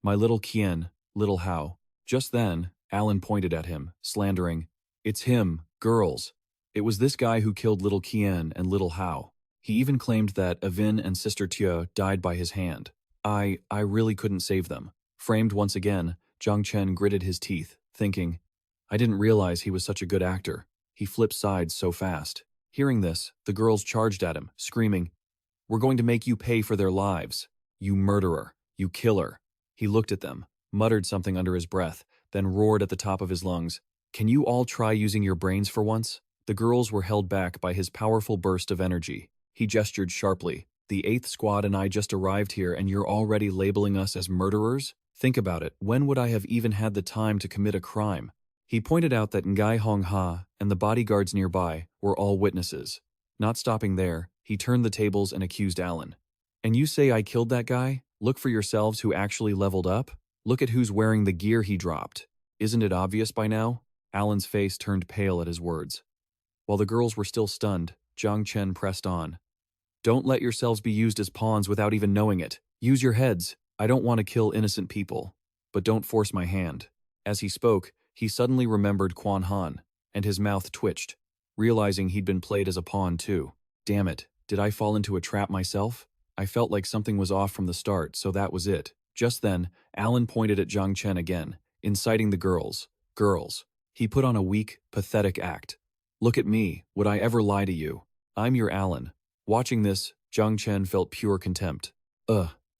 My little Qian, little Hao. Just then, Alan pointed at him, slandering. It's him, girls. It was this guy who killed little Qian and little Hao. He even claimed that Avin and Sister Tia died by his hand. I really couldn't save them. Framed once again, Zhang Chen gritted his teeth, thinking, I didn't realize he was such a good actor. He flipped sides so fast. Hearing this, the girls charged at him, screaming, We're going to make you pay for their lives. You murderer. You killer. He looked at them, muttered something under his breath, then roared at the top of his lungs. Can you all try using your brains for once? The girls were held back by his powerful burst of energy. He gestured sharply. The 8th squad and I just arrived here and you're already labeling us as murderers? Think about it. When would I have even had the time to commit a crime? He pointed out that Ngai Hongha and the bodyguards nearby were all witnesses. Not stopping there, he turned the tables and accused Alan. And you say I killed that guy? Look for yourselves who actually leveled up? Look at who's wearing the gear he dropped. Isn't it obvious by now? Alan's face turned pale at his words. While the girls were still stunned, Zhang Chen pressed on. Don't let yourselves be used as pawns without even knowing it. Use your heads. I don't want to kill innocent people. But don't force my hand. As he spoke, he suddenly remembered Quan Han, and his mouth twitched, realizing he'd been played as a pawn too. Damn it, did I fall into a trap myself? I felt like something was off from the start, so that was it. Just then, Alan pointed at Zhang Chen again, inciting the girls. Girls. He put on a weak, pathetic act. Look at me, would I ever lie to you? I'm your Alan. Watching this, Zhang Chen felt pure contempt.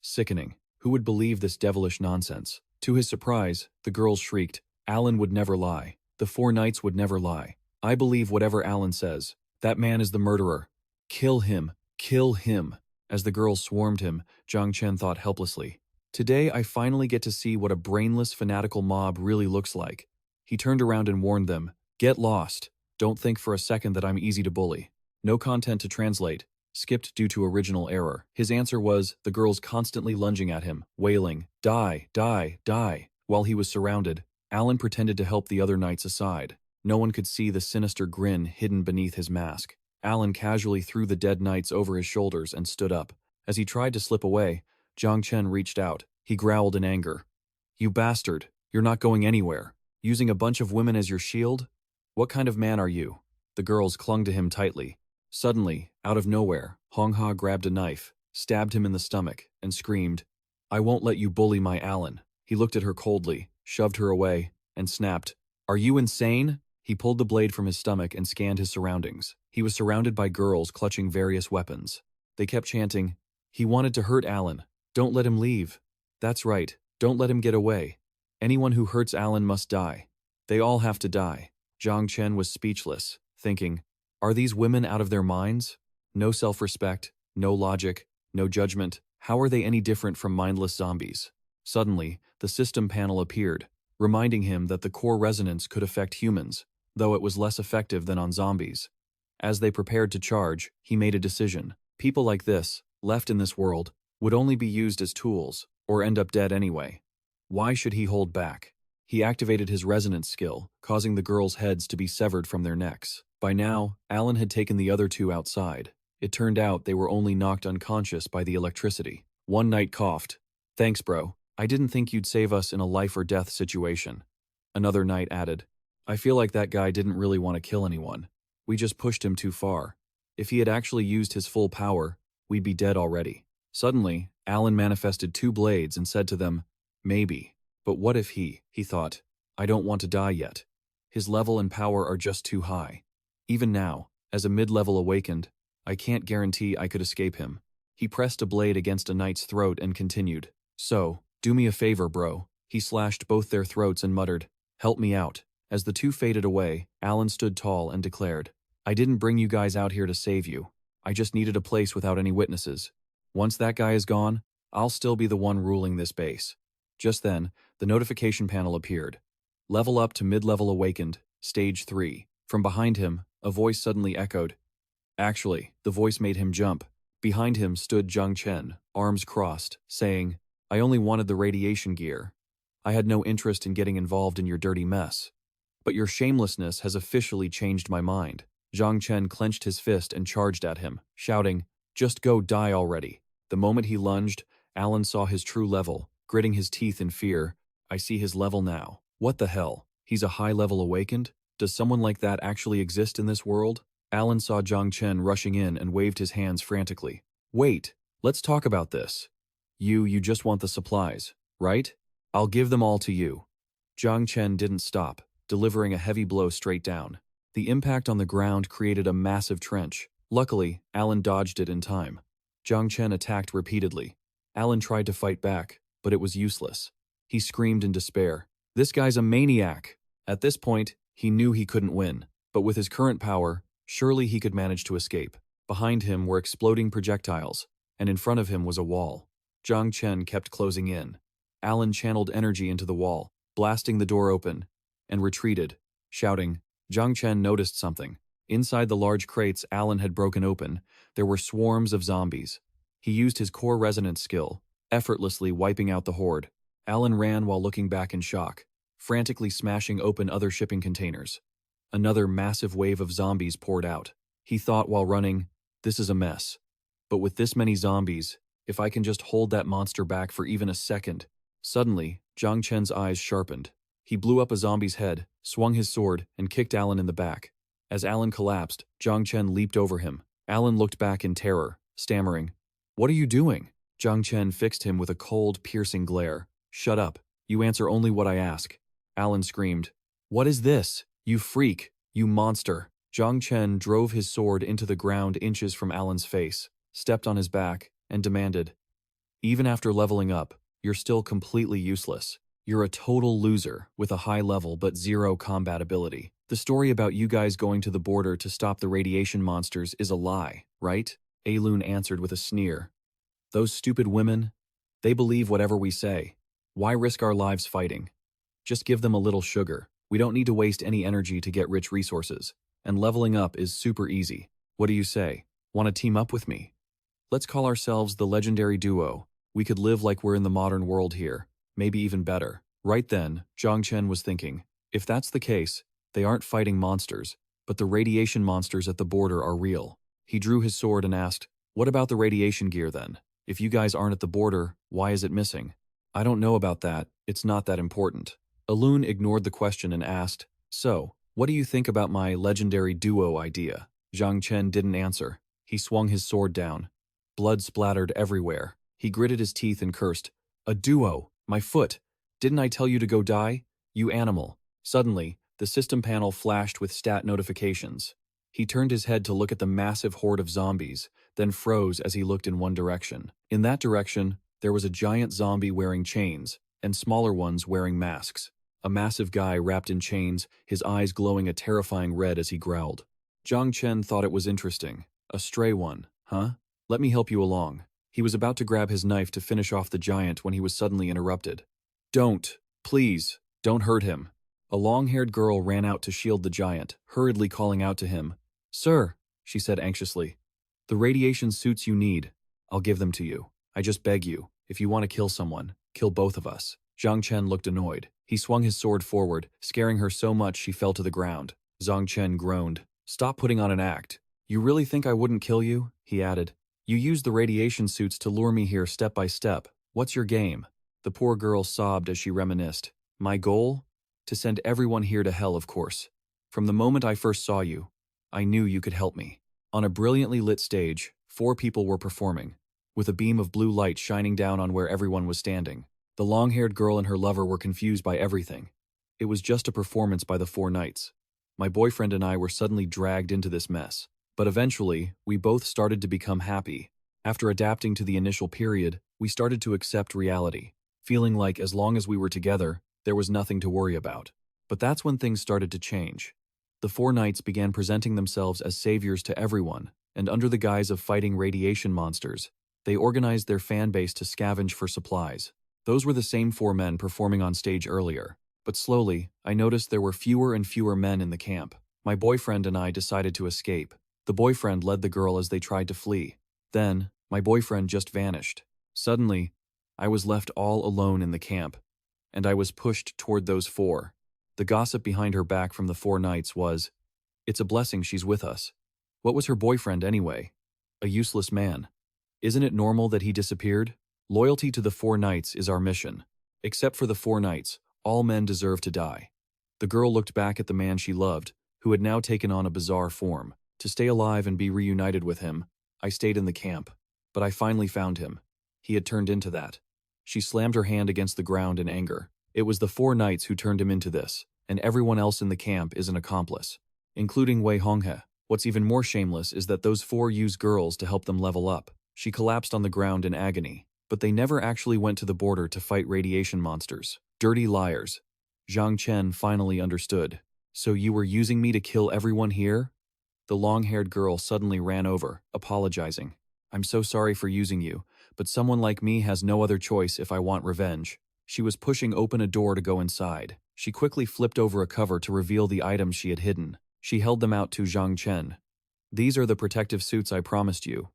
Sickening. Who would believe this devilish nonsense? To his surprise, the girls shrieked, Alan would never lie. The four knights would never lie. I believe whatever Alan says. That man is the murderer. Kill him. Kill him. As the girls swarmed him, Zhang Chen thought helplessly. Today I finally get to see what a brainless, fanatical mob really looks like. He turned around and warned them, Get lost. Don't think for a second that I'm easy to bully. No content to translate. Skipped due to original error. His answer was the girls constantly lunging at him, wailing, Die, die, die. While he was surrounded, Alan pretended to help the other knights aside. No one could see the sinister grin hidden beneath his mask. Alan casually threw the dead knights over his shoulders and stood up. As he tried to slip away, Zhang Chen reached out. He growled in anger. You bastard, you're not going anywhere. Using a bunch of women as your shield? What kind of man are you? The girls clung to him tightly. Suddenly, out of nowhere, Hongha grabbed a knife, stabbed him in the stomach, and screamed, I won't let you bully my Alan. He looked at her coldly, shoved her away, and snapped, Are you insane? He pulled the blade from his stomach and scanned his surroundings. He was surrounded by girls clutching various weapons. They kept chanting, He wanted to hurt Alan. Don't let him leave. That's right, don't let him get away. Anyone who hurts Alan must die. They all have to die. Zhang Chen was speechless, thinking, Are these women out of their minds? No self-respect, no logic, no judgment. How are they any different from mindless zombies? Suddenly, the system panel appeared, reminding him that the core resonance could affect humans, though it was less effective than on zombies. As they prepared to charge, he made a decision. People like this, left in this world, would only be used as tools, or end up dead anyway. Why should he hold back? He activated his resonance skill, causing the girls' heads to be severed from their necks. By now, Alan had taken the other two outside. It turned out they were only knocked unconscious by the electricity. One knight coughed. "Thanks, bro. I didn't think you'd save us in a life-or-death situation." Another knight added, "I feel like that guy didn't really want to kill anyone. We just pushed him too far. If he had actually used his full power, we'd be dead already." Suddenly, Alan manifested two blades and said to them, "Maybe. But what if he thought, I don't want to die yet. His level and power are just too high. Even now, as a mid-level awakened, I can't guarantee I could escape him." He pressed a blade against a knight's throat and continued, "So, do me a favor, bro." He slashed both their throats and muttered, "Help me out." As the two faded away, Alan stood tall and declared, "I didn't bring you guys out here to save you. I just needed a place without any witnesses. Once that guy is gone, I'll still be the one ruling this base." Just then, the notification panel appeared. "Level up to mid-level awakened, stage 3. From behind him, a voice suddenly echoed. Actually, the voice made him jump. Behind him stood Zhang Chen, arms crossed, saying, "I only wanted the radiation gear. I had no interest in getting involved in your dirty mess. But your shamelessness has officially changed my mind." Zhang Chen clenched his fist and charged at him, shouting, "Just go die already." The moment he lunged, Alan saw his true level, gritting his teeth in fear. "I see his level now. What the hell? He's a high-level awakened? Does someone like that actually exist in this world?" Alan saw Zhang Chen rushing in and waved his hands frantically. "Wait, let's talk about this. You just want the supplies, right? I'll give them all to you." Zhang Chen didn't stop, delivering a heavy blow straight down. The impact on the ground created a massive trench. Luckily, Alan dodged it in time. Zhang Chen attacked repeatedly. Alan tried to fight back, but it was useless. He screamed in despair, "This guy's a maniac!" At this point, he knew he couldn't win, but with his current power, surely he could manage to escape. Behind him were exploding projectiles, and in front of him was a wall. Zhang Chen kept closing in. Alan channeled energy into the wall, blasting the door open, and retreated, shouting. Zhang Chen noticed something. Inside the large crates Alan had broken open, there were swarms of zombies. He used his core resonance skill, effortlessly wiping out the horde. Alan ran while looking back in shock, frantically smashing open other shipping containers. Another massive wave of zombies poured out. He thought while running, "This is a mess. But with this many zombies, if I can just hold that monster back for even a second." Suddenly, Zhang Chen's eyes sharpened. He blew up a zombie's head, swung his sword, and kicked Alan in the back. As Alan collapsed, Zhang Chen leaped over him. Alan looked back in terror, stammering, "What are you doing?" Zhang Chen fixed him with a cold, piercing glare. "Shut up. You answer only what I ask." Alan screamed, "What is this? You freak! You monster!" Zhang Chen drove his sword into the ground inches from Alan's face, stepped on his back, and demanded, "Even after leveling up, you're still completely useless. You're a total loser with a high level but zero combat ability. The story about you guys going to the border to stop the radiation monsters is a lie, right?" Alun answered with a sneer. "Those stupid women, they believe whatever we say. Why risk our lives fighting? Just give them a little sugar. We don't need to waste any energy to get rich resources. And leveling up is super easy. What do you say? Want to team up with me? Let's call ourselves the legendary duo. We could live like we're in the modern world here, maybe even better." Right then, Zhang Chen was thinking, if that's the case, they aren't fighting monsters, but the radiation monsters at the border are real. He drew his sword and asked, "What about the radiation gear then? If you guys aren't at the border, why is it missing?" "I don't know about that. It's not that important." Alun ignored the question and asked, "So, what do you think about my legendary duo idea?" Zhang Chen didn't answer. He swung his sword down. Blood splattered everywhere. He gritted his teeth and cursed, "A duo! My foot! Didn't I tell you to go die? You animal!" Suddenly, the system panel flashed with stat notifications. He turned his head to look at the massive horde of zombies, then froze as he looked in one direction. In that direction, there was a giant zombie wearing chains, and smaller ones wearing masks. A massive guy wrapped in chains, his eyes glowing a terrifying red as he growled. Zhang Chen thought it was interesting. "A stray one, huh? Let me help you along." He was about to grab his knife to finish off the giant when he was suddenly interrupted. "Don't, please, don't hurt him." A long-haired girl ran out to shield the giant, hurriedly calling out to him. "Sir," she said anxiously, "the radiation suits you need. I'll give them to you. I just beg you, if you want to kill someone, kill both of us." Zhang Chen looked annoyed. He swung his sword forward, scaring her so much she fell to the ground. Zhang Chen groaned. "Stop putting on an act. You really think I wouldn't kill you? He added. You used the radiation suits to lure me here step by step. What's your game? The poor girl sobbed as she reminisced. My goal? To send everyone here to hell, of course. From the moment I first saw you, I knew you could help me. On a brilliantly lit stage, 4 people were performing, with a beam of blue light shining down on where everyone was standing. The long-haired girl and her lover were confused by everything. It was just a performance by the 4 knights. My boyfriend and I were suddenly dragged into this mess. But eventually, we both started to become happy. After adapting to the initial period, we started to accept reality, feeling like as long as we were together, there was nothing to worry about. But that's when things started to change. The 4 knights began presenting themselves as saviors to everyone, and under the guise of fighting radiation monsters, they organized their fan base to scavenge for supplies. Those were the same 4 men performing on stage earlier. But slowly, I noticed there were fewer and fewer men in the camp. My boyfriend and I decided to escape. The boyfriend led the girl as they tried to flee. Then, my boyfriend just vanished. Suddenly, I was left all alone in the camp, and I was pushed toward those 4. The gossip behind her back from the 4 knights was, "It's a blessing she's with us." What was her boyfriend anyway? A useless man. Isn't it normal that he disappeared? Loyalty to the 4 knights is our mission. Except for the 4 knights, all men deserve to die. The girl looked back at the man she loved, who had now taken on a bizarre form. To stay alive and be reunited with him, I stayed in the camp. But I finally found him. He had turned into that. She slammed her hand against the ground in anger. It was the 4 knights who turned him into this, and everyone else in the camp is an accomplice, including Wei Honghe. What's even more shameless is that those 4 used girls to help them level up. She collapsed on the ground in agony, but they never actually went to the border to fight radiation monsters. Dirty liars. Zhang Chen finally understood. So you were using me to kill everyone here? The long-haired girl suddenly ran over, apologizing. I'm so sorry for using you, but someone like me has no other choice if I want revenge. She was pushing open a door to go inside. She quickly flipped over a cover to reveal the items she had hidden. She held them out to Zhang Chen. These are the protective suits I promised you.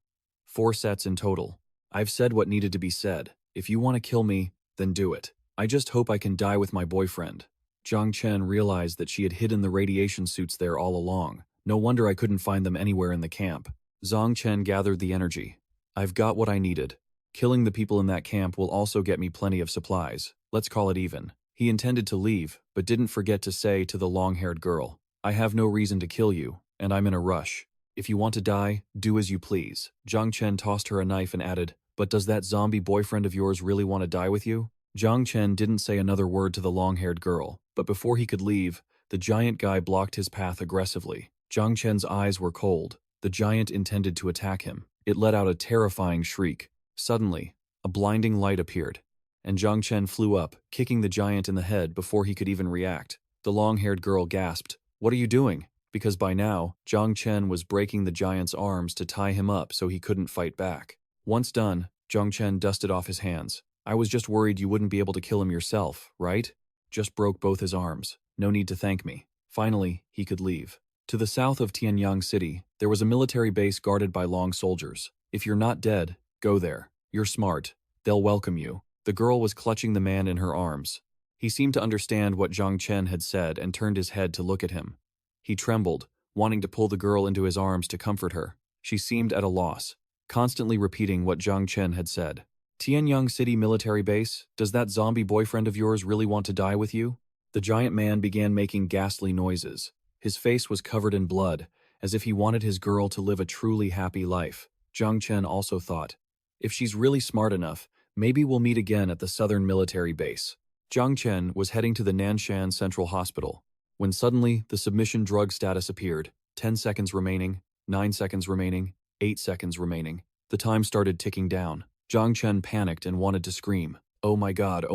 4 sets in total. I've said what needed to be said. If you want to kill me, then do it. I just hope I can die with my boyfriend. Zhang Chen realized that she had hidden the radiation suits there all along. No wonder I couldn't find them anywhere in the camp. Zhang Chen gathered the energy. I've got what I needed. Killing the people in that camp will also get me plenty of supplies. Let's call it even. He intended to leave, but didn't forget to say to the long-haired girl, I have no reason to kill you, and I'm in a rush. If you want to die, do as you please. Zhang Chen tossed her a knife and added, but does that zombie boyfriend of yours really want to die with you? Zhang Chen didn't say another word to the long-haired girl, but before he could leave, the giant guy blocked his path aggressively. Zhang Chen's eyes were cold. The giant intended to attack him. It let out a terrifying shriek. Suddenly, a blinding light appeared, and Zhang Chen flew up, kicking the giant in the head before he could even react. The long-haired girl gasped, "What are you doing?" Because by now, Zhang Chen was breaking the giant's arms to tie him up so he couldn't fight back. Once done, Zhang Chen dusted off his hands. I was just worried you wouldn't be able to kill him yourself, right? Just broke both his arms. No need to thank me. Finally, he could leave. To the south of Tianyang City, there was a military base guarded by long soldiers. If you're not dead, go there. You're smart. They'll welcome you. The girl was clutching the man in her arms. He seemed to understand what Zhang Chen had said and turned his head to look at him. He trembled, wanting to pull the girl into his arms to comfort her. She seemed at a loss, constantly repeating what Zhang Chen had said. Tianyang City military base, does that zombie boyfriend of yours really want to die with you? The giant man began making ghastly noises. His face was covered in blood, as if he wanted his girl to live a truly happy life. Zhang Chen also thought, if she's really smart enough, maybe we'll meet again at the southern military base. Zhang Chen was heading to the Nanshan Central Hospital, when suddenly the submission drug status appeared. 10 seconds remaining, 9 seconds remaining, 8 seconds remaining. The time started ticking down. Zhang Chen panicked and wanted to scream. Oh my god,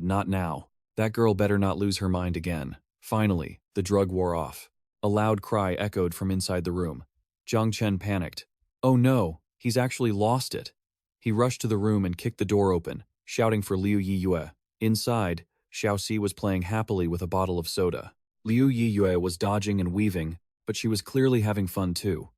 not now. That girl better not lose her mind again. Finally, the drug wore off. A loud cry echoed from inside the room. Zhang Chen panicked. Oh no, he's actually lost it. He rushed to the room and kicked the door open, shouting for Liu Yiyue. Inside, Xiaoxi was playing happily with a bottle of soda. Liu Yiyue was dodging and weaving, but she was clearly having fun too.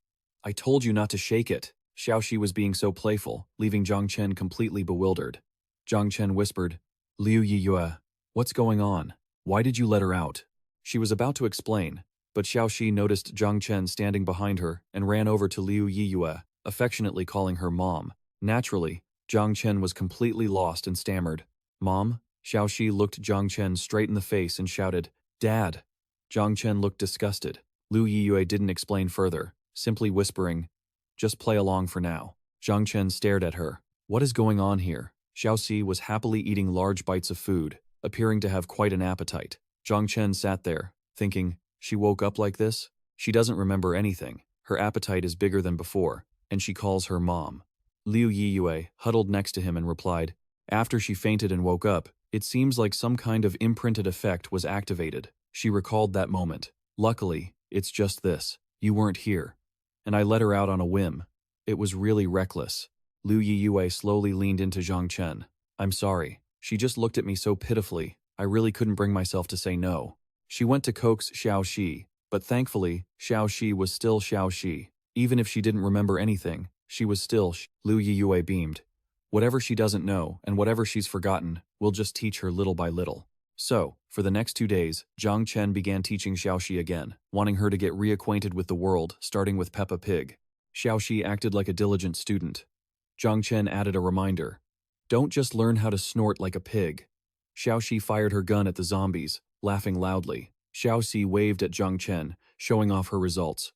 I told you not to shake it. Xiaoxi was being so playful, leaving Zhang Chen completely bewildered. Zhang Chen whispered, Liu Yiyue, what's going on? Why did you let her out? She was about to explain, But Xiaoxi noticed Zhang Chen standing behind her and ran over to Liu Yiyue, affectionately calling her mom. Naturally, Zhang Chen was completely lost and stammered. Mom? Xiaoxi looked Zhang Chen straight in the face and shouted, Dad! Zhang Chen looked disgusted. Liu Yiyue didn't explain further, simply whispering, just play along for now. Zhang Chen stared at her. What is going on here? Xiaoxi was happily eating large bites of food, appearing to have quite an appetite. Zhang Chen sat there, thinking, she woke up like this? She doesn't remember anything. Her appetite is bigger than before, and she calls her mom. Liu Yiyue huddled next to him and replied, after she fainted and woke up, it seems like some kind of imprinted effect was activated. She recalled that moment. Luckily, it's just this. You weren't here. And I let her out on a whim. It was really reckless. Liu Yiyue slowly leaned into Zhang Chen. I'm sorry. She just looked at me so pitifully, I really couldn't bring myself to say no. She went to coax Xiaoxi, but thankfully, Xiaoxi was still Xiaoxi. Even if she didn't remember anything, she was still Liu Yiyue beamed. Whatever she doesn't know, and whatever she's forgotten, we'll just teach her little by little. So, for the next 2 days, Zhang Chen began teaching Xiaoxi again, wanting her to get reacquainted with the world, starting with Peppa Pig. Xiaoxi acted like a diligent student. Zhang Chen added a reminder. Don't just learn how to snort like a pig. Xiaoxi fired her gun at the zombies, laughing loudly. Xiaoxi waved at Zhang Chen, showing off her results.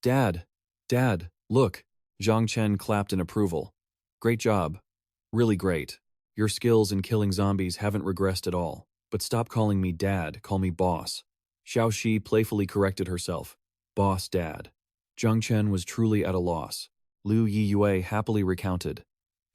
Dad! Dad, look! Zhang Chen clapped in approval. Great job. Really great. Your skills in killing zombies haven't regressed at all. But stop calling me Dad, call me Boss. Xiaoxi playfully corrected herself. Boss Dad. Zhang Chen was truly at a loss. Liu Yiyue happily recounted.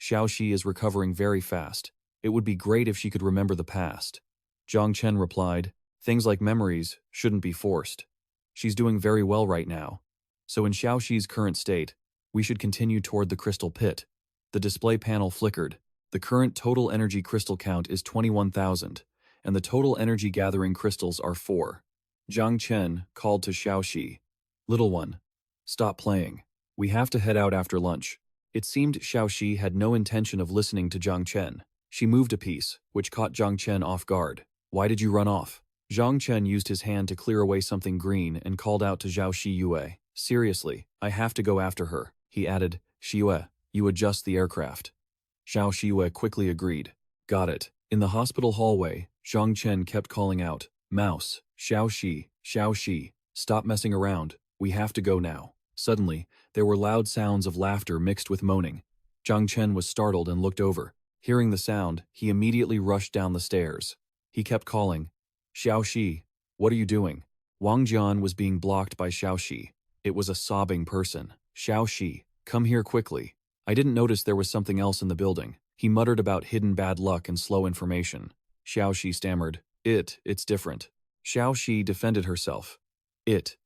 Xiaoxi is recovering very fast. It would be great if she could remember the past. Zhang Chen replied, things like memories shouldn't be forced. She's doing very well right now. So in Xiaoxi's current state, we should continue toward the crystal pit. The display panel flickered. The current total energy crystal count is 21,000, and the total energy gathering crystals are 4. Zhang Chen called to Xiaoxi. Little one, stop playing. We have to head out after lunch. It seemed Xiaoxi had no intention of listening to Zhang Chen. She moved a piece, which caught Zhang Chen off guard. Why did you run off? Zhang Chen used his hand to clear away something green and called out to Zhao Shiyue. Seriously, I have to go after her. He added, Shiyue, you adjust the aircraft. Zhao Shiyue quickly agreed. Got it. In the hospital hallway, Zhang Chen kept calling out, Mouse, Xiaoxi, stop messing around. We have to go now. Suddenly, there were loud sounds of laughter mixed with moaning. Zhang Chen was startled and looked over. Hearing the sound, he immediately rushed down the stairs. He kept calling, Xiaoxi, what are you doing? Wang Jian was being blocked by Xiaoxi. It was a sobbing person. Xiaoxi, come here quickly. I didn't notice there was something else in the building. He muttered about hidden bad luck and slow information. Xiaoxi stammered, It's different. Xiaoxi defended herself. It's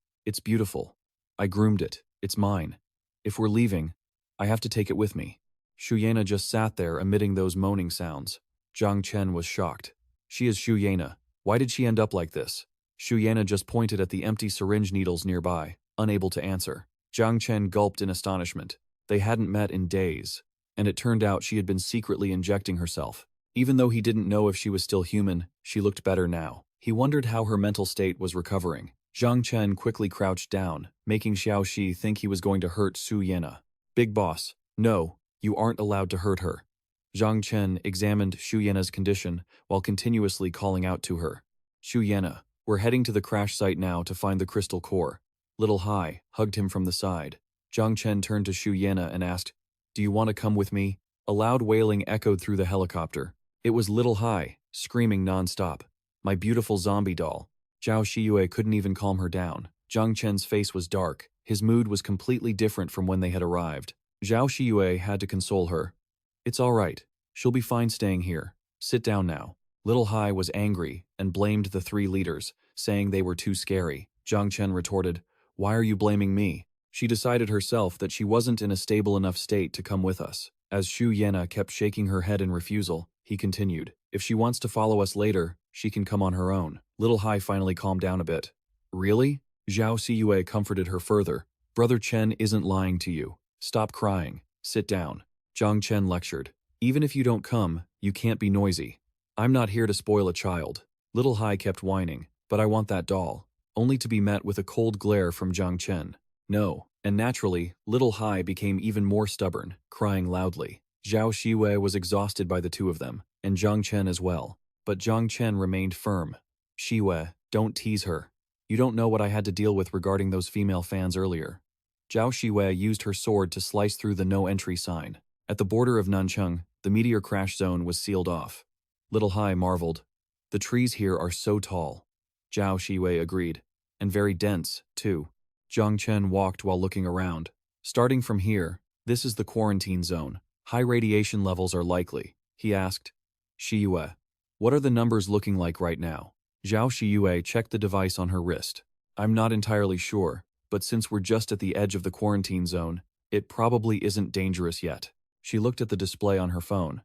beautiful. I groomed it. It's mine. If we're leaving, I have to take it with me. Shuyena just sat there emitting those moaning sounds. Zhang Chen was shocked. She is Shuyena. Why did she end up like this? Shuyena just pointed at the empty syringe needles nearby, unable to answer. Zhang Chen gulped in astonishment. They hadn't met in days, and it turned out she had been secretly injecting herself. Even though he didn't know if she was still human, she looked better now. He wondered how her mental state was recovering. Zhang Chen quickly crouched down, making Xiaoxi think he was going to hurt Su Yena. Big boss, no, you aren't allowed to hurt her. Zhang Chen examined Xu Yena's condition while continuously calling out to her. Xu Yena, we're heading to the crash site now to find the crystal core. Little Hai hugged him from the side. Zhang Chen turned to Xu Yena and asked, Do you want to come with me? A loud wailing echoed through the helicopter. It was Little Hai, screaming non-stop. My beautiful zombie doll. Zhao Shiyue couldn't even calm her down. Zhang Chen's face was dark. His mood was completely different from when they had arrived. Zhao Shiyue had to console her. It's all right. She'll be fine staying here. Sit down now. Little Hai was angry and blamed the 3 leaders, saying they were too scary. Zhang Chen retorted, Why are you blaming me? She decided herself that she wasn't in a stable enough state to come with us. As Xu Yena kept shaking her head in refusal, he continued, If she wants to follow us later, she can come on her own. Little Hai finally calmed down a bit. Really? Zhao Siyue comforted her further. Brother Chen isn't lying to you. Stop crying. Sit down. Zhang Chen lectured. Even if you don't come, you can't be noisy. I'm not here to spoil a child. Little Hai kept whining, but I want that doll. only to be met with a cold glare from Zhang Chen. No, and naturally, little Hai became even more stubborn, crying loudly. Zhao Shiwei was exhausted by the two of them, and Zhang Chen as well. But Zhang Chen remained firm. Shiwei, don't tease her. You don't know what I had to deal with regarding those female fans earlier. Zhao Shiwei used her sword to slice through the no-entry sign. At the border of Nancheng, the meteor crash zone was sealed off. Little Hai marveled. The trees here are so tall. Zhao Shiwei agreed. And very dense, too. Zhang Chen walked while looking around. Starting from here, this is the quarantine zone. High radiation levels are likely, he asked. Shiyue, what are the numbers looking like right now? Zhao Shiyue checked the device on her wrist. I'm not entirely sure, but since we're just at the edge of the quarantine zone, it probably isn't dangerous yet. She looked at the display on her phone.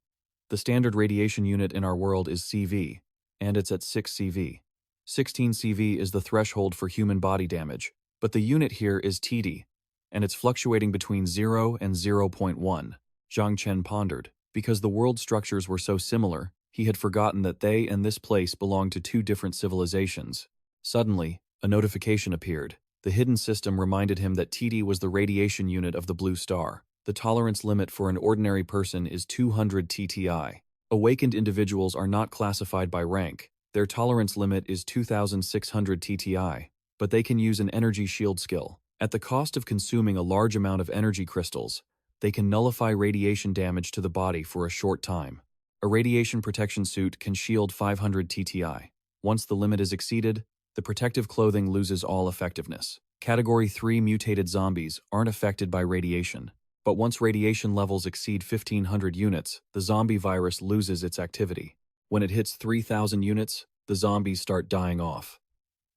The standard radiation unit in our world is CV, and it's at 6 CV. 16 CV is the threshold for human body damage, but the unit here is TD, and it's fluctuating between 0 and 0.1. Zhang Chen pondered. Because the world structures were so similar, he had forgotten that they and this place belonged to two different civilizations. Suddenly, a notification appeared. The hidden system reminded him that TD was the radiation unit of the blue star. The tolerance limit for an ordinary person is 200 TTI. Awakened individuals are not classified by rank. Their tolerance limit is 2,600 TTI, but they can use an energy shield skill. At the cost of consuming a large amount of energy crystals, they can nullify radiation damage to the body for a short time. A radiation protection suit can shield 500 TTI. Once the limit is exceeded, the protective clothing loses all effectiveness. Category 3 mutated zombies aren't affected by radiation, but once radiation levels exceed 1,500 units, the zombie virus loses its activity. When it hits 3,000 units, the zombies start dying off.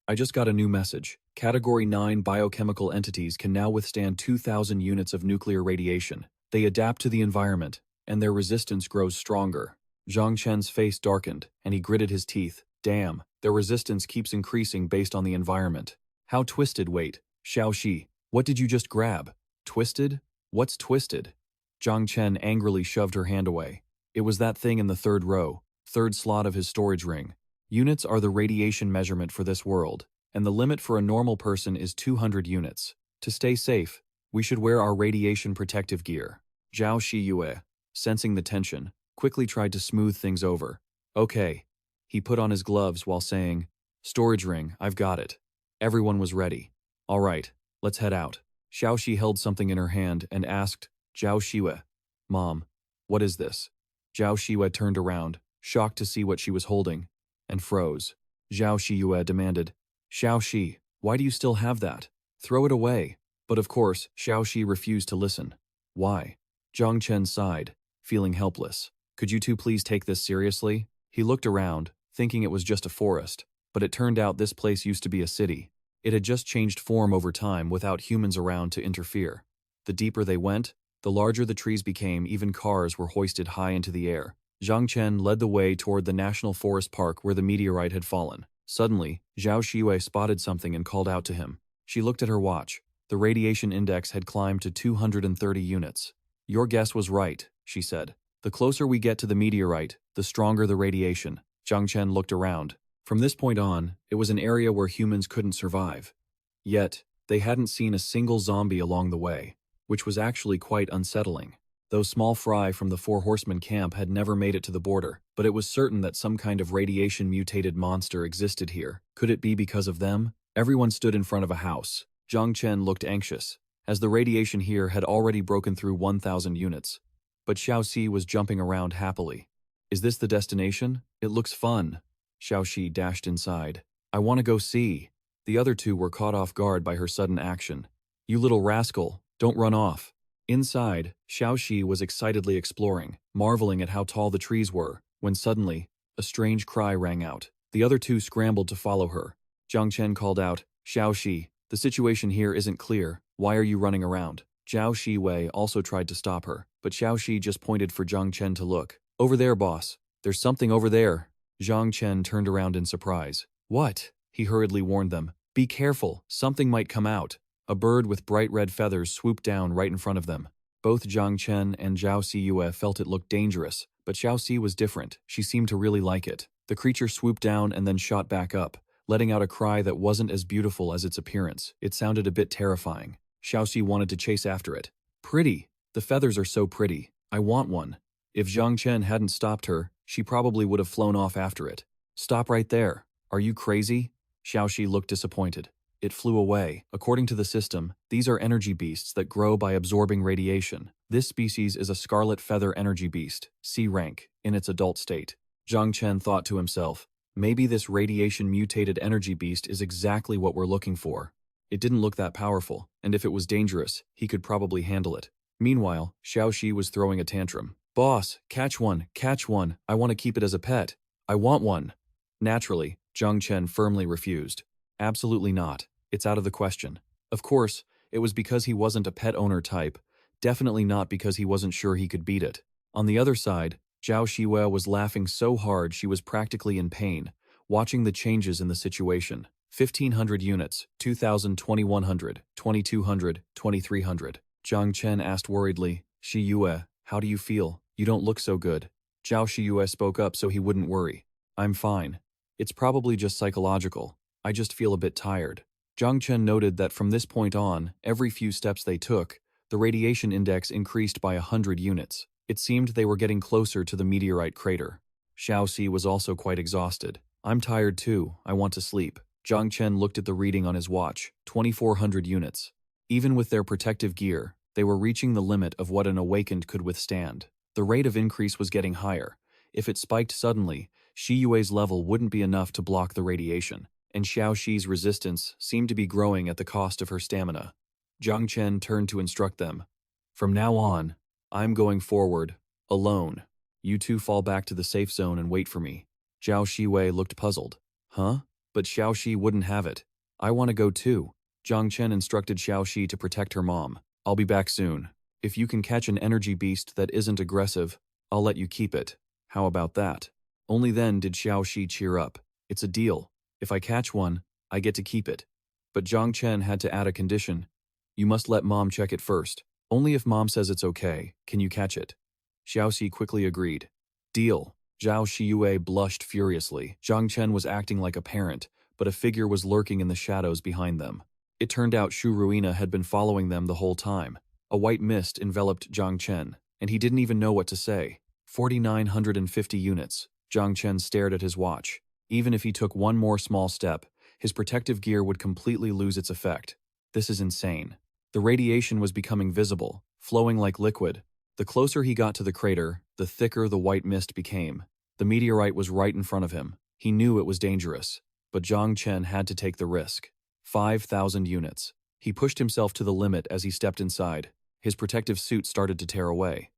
I just got a new message. Category 9 biochemical entities can now withstand 2,000 units of nuclear radiation. They adapt to the environment, and their resistance grows stronger. Zhang Chen's face darkened, and he gritted his teeth. Damn, their resistance keeps increasing based on the environment. How twisted, wait. Xiaoxi, what did you just grab? Twisted? What's twisted? Zhang Chen angrily shoved her hand away. It was that thing in the third row, third slot of his storage ring. Units are the radiation measurement for this world, and the limit for a normal person is 200 units. To stay safe, we should wear our radiation protective gear. Zhao Shiyue, sensing the tension, quickly tried to smooth things over. Okay. He put on his gloves while saying, Storage ring, I've got it. Everyone was ready. All right, let's head out. Xiaoxi held something in her hand and asked, Zhao Shiyue, Mom, what is this? Zhao Shiyue turned around, shocked to see what she was holding, and froze. Zhao Shiyue demanded, Xiaoxi, why do you still have that? Throw it away. But of course, Xiaoxi refused to listen. Why? Zhang Chen sighed, feeling helpless. Could you two please take this seriously? He looked around, thinking it was just a forest, but it turned out this place used to be a city. It had just changed form over time without humans around to interfere. The deeper they went, the larger the trees became. Even cars were hoisted high into the air. Zhang Chen led the way toward the National Forest Park where the meteorite had fallen. Suddenly, Zhao Shiyue spotted something and called out to him. She looked at her watch. The radiation index had climbed to 230 units. Your guess was right, she said. The closer we get to the meteorite, the stronger the radiation. Zhang Chen looked around. From this point on, it was an area where humans couldn't survive. Yet, they hadn't seen a single zombie along the way, which was actually quite unsettling. Those small fry from the Four Horsemen camp had never made it to the border, but it was certain that some kind of radiation-mutated monster existed here. Could it be because of them? Everyone stood in front of a house. Zhang Chen looked anxious, as the radiation here had already broken through 1,000 units. But Xiaoxi was jumping around happily. Is this the destination? It looks fun. Xiaoxi dashed inside. I want to go see. The other two were caught off guard by her sudden action. You little rascal, don't run off. Inside, Xiaoxi was excitedly exploring, marveling at how tall the trees were, when suddenly, a strange cry rang out. The other two scrambled to follow her. Zhang Chen called out, Xiaoxi, the situation here isn't clear. Why are you running around? Zhao Shiwei also tried to stop her, but Xiaoxi just pointed for Zhang Chen to look. Over there, boss. There's something over there. Zhang Chen turned around in surprise. What? He hurriedly warned them. Be careful, something might come out. A bird with bright red feathers swooped down right in front of them. Both Zhang Chen and Zhao Siyue felt it looked dangerous, but Xiaoxi was different. She seemed to really like it. The creature swooped down and then shot back up, letting out a cry that wasn't as beautiful as its appearance. It sounded a bit terrifying. Xiaoxi wanted to chase after it. Pretty. The feathers are so pretty. I want one. If Zhang Chen hadn't stopped her, she probably would have flown off after it. Stop right there. Are you crazy? Xiaoxi looked disappointed. It flew away. According to the system, these are energy beasts that grow by absorbing radiation. This species is a scarlet feather energy beast, C rank, in its adult state. Zhang Chen thought to himself, maybe this radiation-mutated energy beast is exactly what we're looking for. It didn't look that powerful, and if it was dangerous, he could probably handle it. Meanwhile, Xiaoxi was throwing a tantrum. Boss, catch one, I want to keep it as a pet. I want one. Naturally, Zhang Chen firmly refused. Absolutely not. It's out of the question. Of course, it was because he wasn't a pet owner type, definitely not because he wasn't sure he could beat it. On the other side, Zhao Xiwe was laughing so hard she was practically in pain, watching the changes in the situation. 1,500 units, 2,000, 2,100, 2,200, 2,300. Zhang Chen asked worriedly, Xiyue, how do you feel? You don't look so good. Zhao Xiyue spoke up so he wouldn't worry. I'm fine. It's probably just psychological. I just feel a bit tired. Zhang Chen noted that from this point on, every few steps they took, the radiation index increased by 100 units. It seemed they were getting closer to the meteorite crater. Xiaoxi was also quite exhausted. I'm tired too, I want to sleep. Zhang Chen looked at the reading on his watch, 2,400 units. Even with their protective gear, they were reaching the limit of what an awakened could withstand. The rate of increase was getting higher. If it spiked suddenly, Xiyue's level wouldn't be enough to block the radiation, and Xiaoxi's resistance seemed to be growing at the cost of her stamina. Zhang Chen turned to instruct them. From now on, I'm going forward, alone. You two fall back to the safe zone and wait for me. Zhao Xiwei looked puzzled. Huh? But Xiaoxi wouldn't have it. I want to go too. Zhang Chen instructed Xiaoxi to protect her mom. I'll be back soon. If you can catch an energy beast that isn't aggressive, I'll let you keep it. How about that? Only then did Xiaoxi cheer up. It's a deal. If I catch one, I get to keep it. But Zhang Chen had to add a condition. You must let mom check it first. Only if mom says it's okay, can you catch it. Xiaoxi quickly agreed. Deal. Zhao Xiyue blushed furiously. Zhang Chen was acting like a parent, but a figure was lurking in the shadows behind them. It turned out Shu Ruina had been following them the whole time. A white mist enveloped Zhang Chen, and he didn't even know what to say. 4,950 units. Zhang Chen stared at his watch. Even if he took one more small step, his protective gear would completely lose its effect. This is insane. The radiation was becoming visible, flowing like liquid. The closer he got to the crater, the thicker the white mist became. The meteorite was right in front of him. He knew it was dangerous, but Zhang Chen had to take the risk. 5,000 units. He pushed himself to the limit as he stepped inside. His protective suit started to tear away.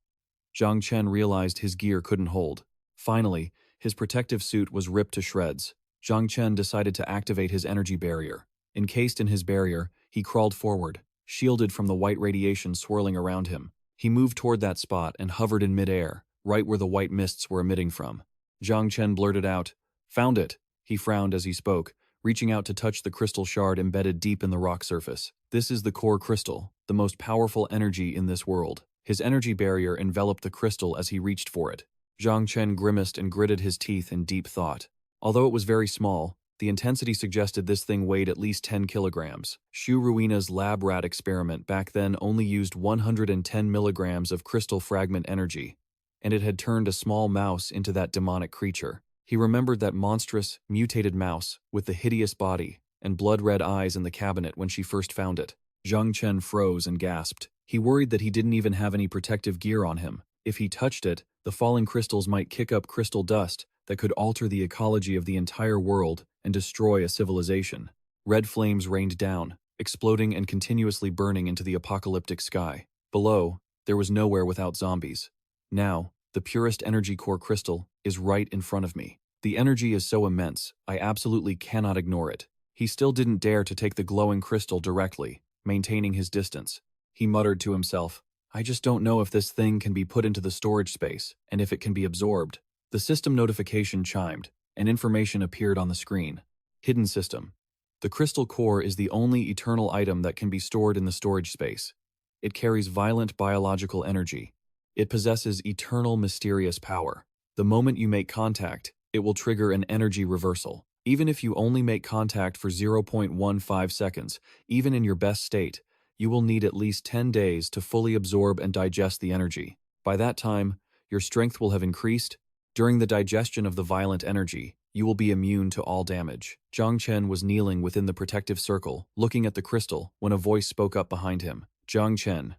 Zhang Chen realized his gear couldn't hold. Finally, his protective suit was ripped to shreds. Zhang Chen decided to activate his energy barrier. Encased in his barrier, he crawled forward, shielded from the white radiation swirling around him. He moved toward that spot and hovered in midair, right where the white mists were emitting from. Zhang Chen blurted out, "Found it." He frowned as he spoke, reaching out to touch the crystal shard embedded deep in the rock surface. This is the core crystal, the most powerful energy in this world. His energy barrier enveloped the crystal as he reached for it. Zhang Chen grimaced and gritted his teeth in deep thought. Although it was very small, the intensity suggested this thing weighed at least 10 kilograms. Shu Ruina's lab rat experiment back then only used 110 milligrams of crystal fragment energy, and it had turned a small mouse into that demonic creature. He remembered that monstrous, mutated mouse with the hideous body and blood-red eyes in the cabinet when she first found it. Zhang Chen froze and gasped. He worried that he didn't even have any protective gear on him. If he touched it, the falling crystals might kick up crystal dust that could alter the ecology of the entire world and destroy a civilization. Red flames rained down, exploding and continuously burning into the apocalyptic sky. Below, there was nowhere without zombies. Now, the purest energy core crystal is right in front of me. The energy is so immense, I absolutely cannot ignore it. He still didn't dare to take the glowing crystal directly, maintaining his distance. He muttered to himself, I just don't know if this thing can be put into the storage space, and if it can be absorbed. The system notification chimed, and information appeared on the screen. Hidden system. The crystal core is the only eternal item that can be stored in the storage space. It carries violent biological energy. It possesses eternal mysterious power. The moment you make contact, it will trigger an energy reversal. Even if you only make contact for 0.15 seconds, even in your best state, you will need at least 10 days to fully absorb and digest the energy. By that time, your strength will have increased. During the digestion of the violent energy, you will be immune to all damage. Zhang Chen was kneeling within the protective circle, looking at the crystal, when a voice spoke up behind him. Zhang Chen,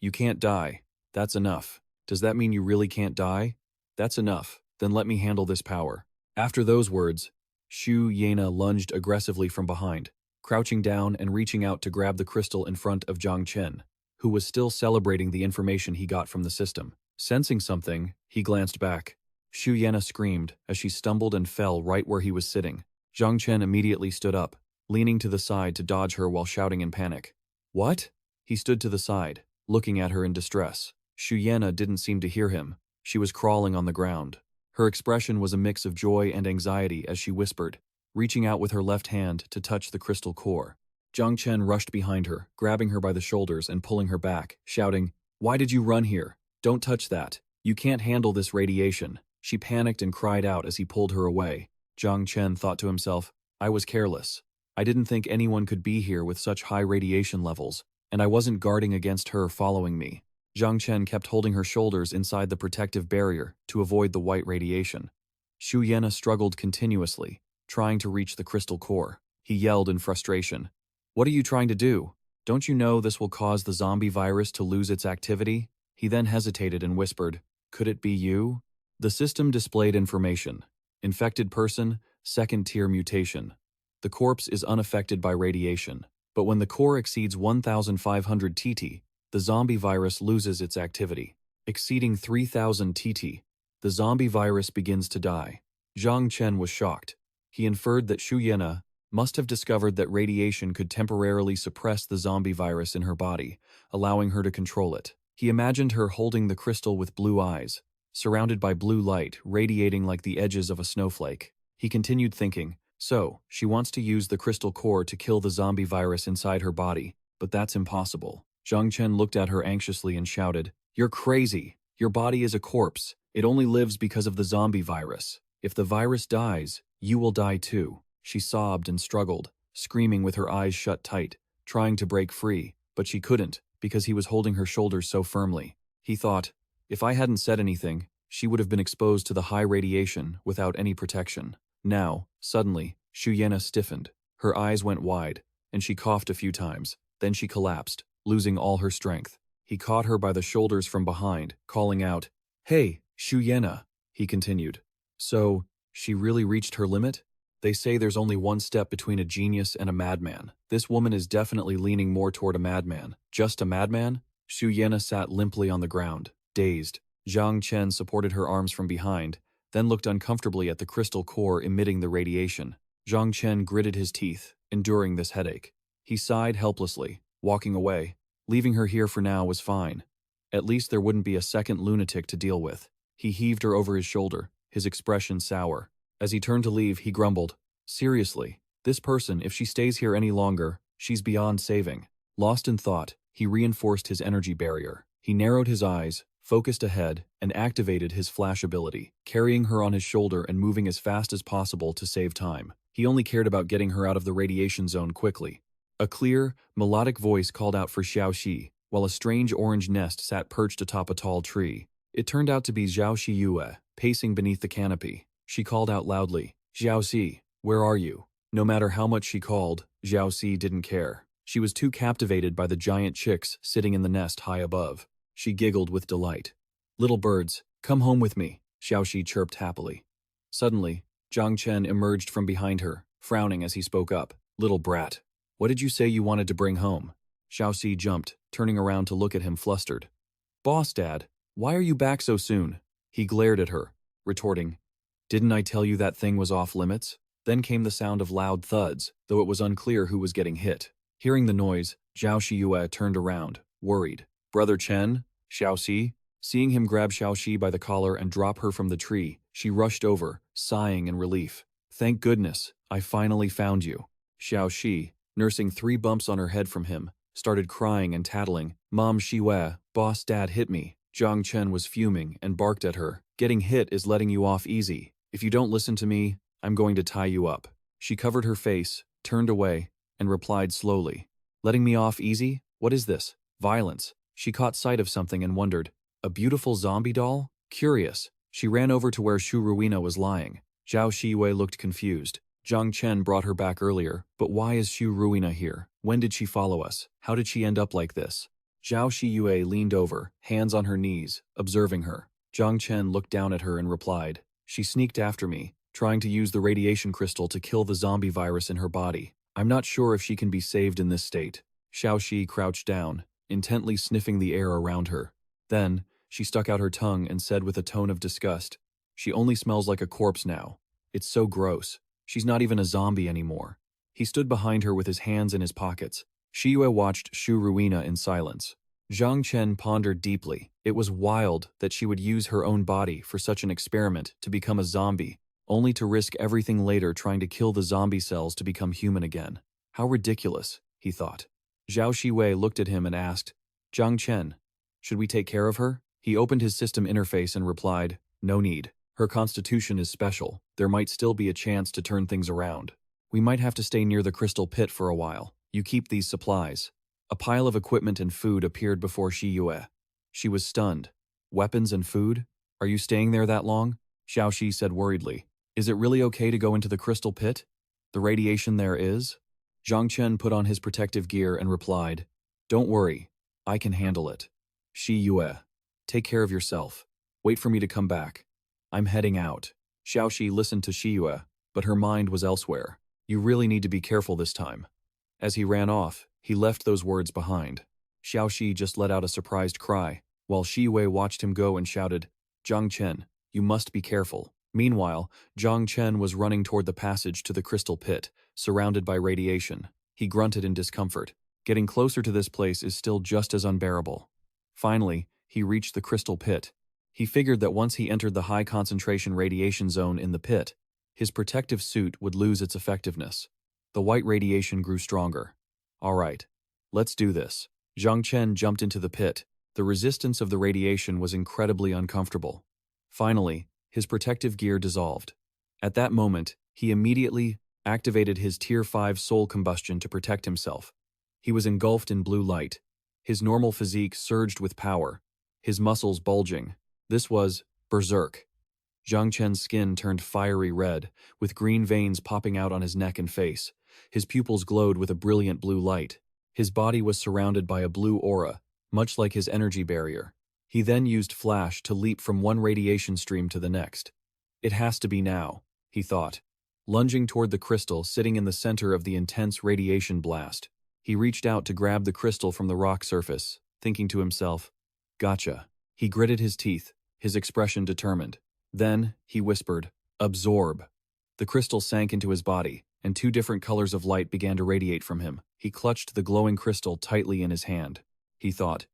you can't die. That's enough. Does that mean you really can't die? That's enough. Then let me handle this power. After those words, Xu Yana lunged aggressively from behind, crouching down and reaching out to grab the crystal in front of Zhang Chen, who was still celebrating the information he got from the system. Sensing something, he glanced back. Xu Yana screamed as she stumbled and fell right where he was sitting. Zhang Chen immediately stood up, leaning to the side to dodge her while shouting in panic. What? He stood to the side, looking at her in distress. Xu Yana didn't seem to hear him. She was crawling on the ground. Her expression was a mix of joy and anxiety as she whispered, reaching out with her left hand to touch the crystal core. Zhang Chen rushed behind her, grabbing her by the shoulders and pulling her back, shouting, "Why did you run here? Don't touch that. You can't handle this radiation." She panicked and cried out as he pulled her away. Zhang Chen thought to himself, "I was careless. I didn't think anyone could be here with such high radiation levels, and I wasn't guarding against her following me." Zhang Chen kept holding her shoulders inside the protective barrier to avoid the white radiation. Xu Yana struggled continuously, trying to reach the crystal core. He yelled in frustration, "What are you trying to do? Don't you know this will cause the zombie virus to lose its activity?" He then hesitated and whispered, "Could it be you?" The system displayed information. Infected person, second-tier mutation. The corpse is unaffected by radiation, but when the core exceeds 1,500 TT, the zombie virus loses its activity. Exceeding 3,000 TT, the zombie virus begins to die. Zhang Chen was shocked. He inferred that Xu Yana must have discovered that radiation could temporarily suppress the zombie virus in her body, allowing her to control it. He imagined her holding the crystal with blue eyes, surrounded by blue light radiating like the edges of a snowflake. He continued thinking, so, she wants to use the crystal core to kill the zombie virus inside her body, but that's impossible. Zhang Chen looked at her anxiously and shouted, "You're crazy. Your body is a corpse. It only lives because of the zombie virus. If the virus dies, you will die too." She sobbed and struggled, screaming with her eyes shut tight, trying to break free, but she couldn't because he was holding her shoulders so firmly. He thought, if I hadn't said anything, she would have been exposed to the high radiation without any protection. Now, suddenly, Xu Yana stiffened. Her eyes went wide, and she coughed a few times. Then she collapsed, losing all her strength. He caught her by the shoulders from behind, calling out, "Hey, Xu Yana," he continued. So, she really reached her limit? They say there's only one step between a genius and a madman. This woman is definitely leaning more toward a madman. Just a madman? Xu Yana sat limply on the ground, dazed. Zhang Chen supported her arms from behind, then looked uncomfortably at the crystal core emitting the radiation. Zhang Chen gritted his teeth, enduring this headache. He sighed helplessly, walking away. Leaving her here for now was fine. At least there wouldn't be a second lunatic to deal with. He heaved her over his shoulder, his expression sour. As he turned to leave, he grumbled, "Seriously, this person, if she stays here any longer, she's beyond saving." Lost in thought, he reinforced his energy barrier. He narrowed his eyes, focused ahead, and activated his flash ability, carrying her on his shoulder and moving as fast as possible to save time. He only cared about getting her out of the radiation zone quickly. A clear, melodic voice called out for Xiaoxi, while a strange orange nest sat perched atop a tall tree. It turned out to be Xiaoxi Yue, pacing beneath the canopy. She called out loudly, "Xiaoxi, where are you?" No matter how much she called, Xiaoxi didn't care. She was too captivated by the giant chicks sitting in the nest high above. She giggled with delight. "Little birds, come home with me," Xiaoxi chirped happily. Suddenly, Zhang Chen emerged from behind her, frowning as he spoke up. "Little brat, what did you say you wanted to bring home?" Xiaoxi jumped, turning around to look at him flustered. "Boss Dad, why are you back so soon?" He glared at her, retorting, "Didn't I tell you that thing was off limits?" Then came the sound of loud thuds, though it was unclear who was getting hit. Hearing the noise, Zhao Xiyue turned around, worried. "Brother Chen? Xiaoxi?" Seeing him grab Xiaoxi by the collar and drop her from the tree, she rushed over, sighing in relief. "Thank goodness, I finally found you." Xiaoxi, nursing 3 bumps on her head from him, started crying and tattling. "Mom Xiyue, boss dad hit me." Zhang Chen was fuming and barked at her. "Getting hit is letting you off easy. If you don't listen to me, I'm going to tie you up." She covered her face, turned away, and replied slowly. Letting me off easy? What is this? Violence. She caught sight of something and wondered. A beautiful zombie doll? Curious. She ran over to where Shu Ruina was lying. Zhao Shiyue looked confused. Zhang Chen brought her back earlier, but why is Shu Ruina here? When did she follow us? How did she end up like this? Zhao Shiyue leaned over, hands on her knees, observing her. Zhang Chen looked down at her and replied, She sneaked after me, trying to use the radiation crystal to kill the zombie virus in her body. I'm not sure if she can be saved in this state. Xiao Shi crouched down, intently sniffing the air around her. Then, she stuck out her tongue and said with a tone of disgust, She only smells like a corpse now. It's so gross. She's not even a zombie anymore. He stood behind her with his hands in his pockets. Shiyue watched Shu Ruina in silence. Zhang Chen pondered deeply. It was wild that she would use her own body for such an experiment to become a zombie, only to risk everything later trying to kill the zombie cells to become human again. How ridiculous, he thought. Zhao Shiwei looked at him and asked, Zhang Chen, should we take care of her? He opened his system interface and replied, No need. Her constitution is special. There might still be a chance to turn things around. We might have to stay near the crystal pit for a while. You keep these supplies. A pile of equipment and food appeared before Shi Yue. She was stunned. Weapons and food? Are you staying there that long? Xiao Shi said worriedly. Is it really okay to go into the crystal pit? The radiation there is? Zhang Chen put on his protective gear and replied, Don't worry. I can handle it. Shi Yue, take care of yourself. Wait for me to come back. I'm heading out. Xiao Shi listened to Shi Yue, but her mind was elsewhere. You really need to be careful this time. As he ran off, he left those words behind. Xiao Shi just let out a surprised cry, while Shi Yue watched him go and shouted, Zhang Chen, you must be careful. Meanwhile, Zhang Chen was running toward the passage to the crystal pit, surrounded by radiation. He grunted in discomfort. Getting closer to this place is still just as unbearable. Finally, he reached the crystal pit. He figured that once he entered the high-concentration radiation zone in the pit, his protective suit would lose its effectiveness. The white radiation grew stronger. All right, let's do this. Zhang Chen jumped into the pit. The resistance of the radiation was incredibly uncomfortable. Finally, his protective gear dissolved. At that moment, he immediately activated his Tier 5 soul combustion to protect himself. He was engulfed in blue light. His normal physique surged with power, his muscles bulging. This was berserk. Zhang Chen's skin turned fiery red, with green veins popping out on his neck and face. His pupils glowed with a brilliant blue light. His body was surrounded by a blue aura, much like his energy barrier. He then used flash to leap from one radiation stream to the next. It has to be now, he thought. Lunging toward the crystal sitting in the center of the intense radiation blast, he reached out to grab the crystal from the rock surface, thinking to himself, Gotcha. He gritted his teeth, his expression determined. Then, he whispered, Absorb. The crystal sank into his body, and two different colors of light began to radiate from him. He clutched the glowing crystal tightly in his hand. He thought,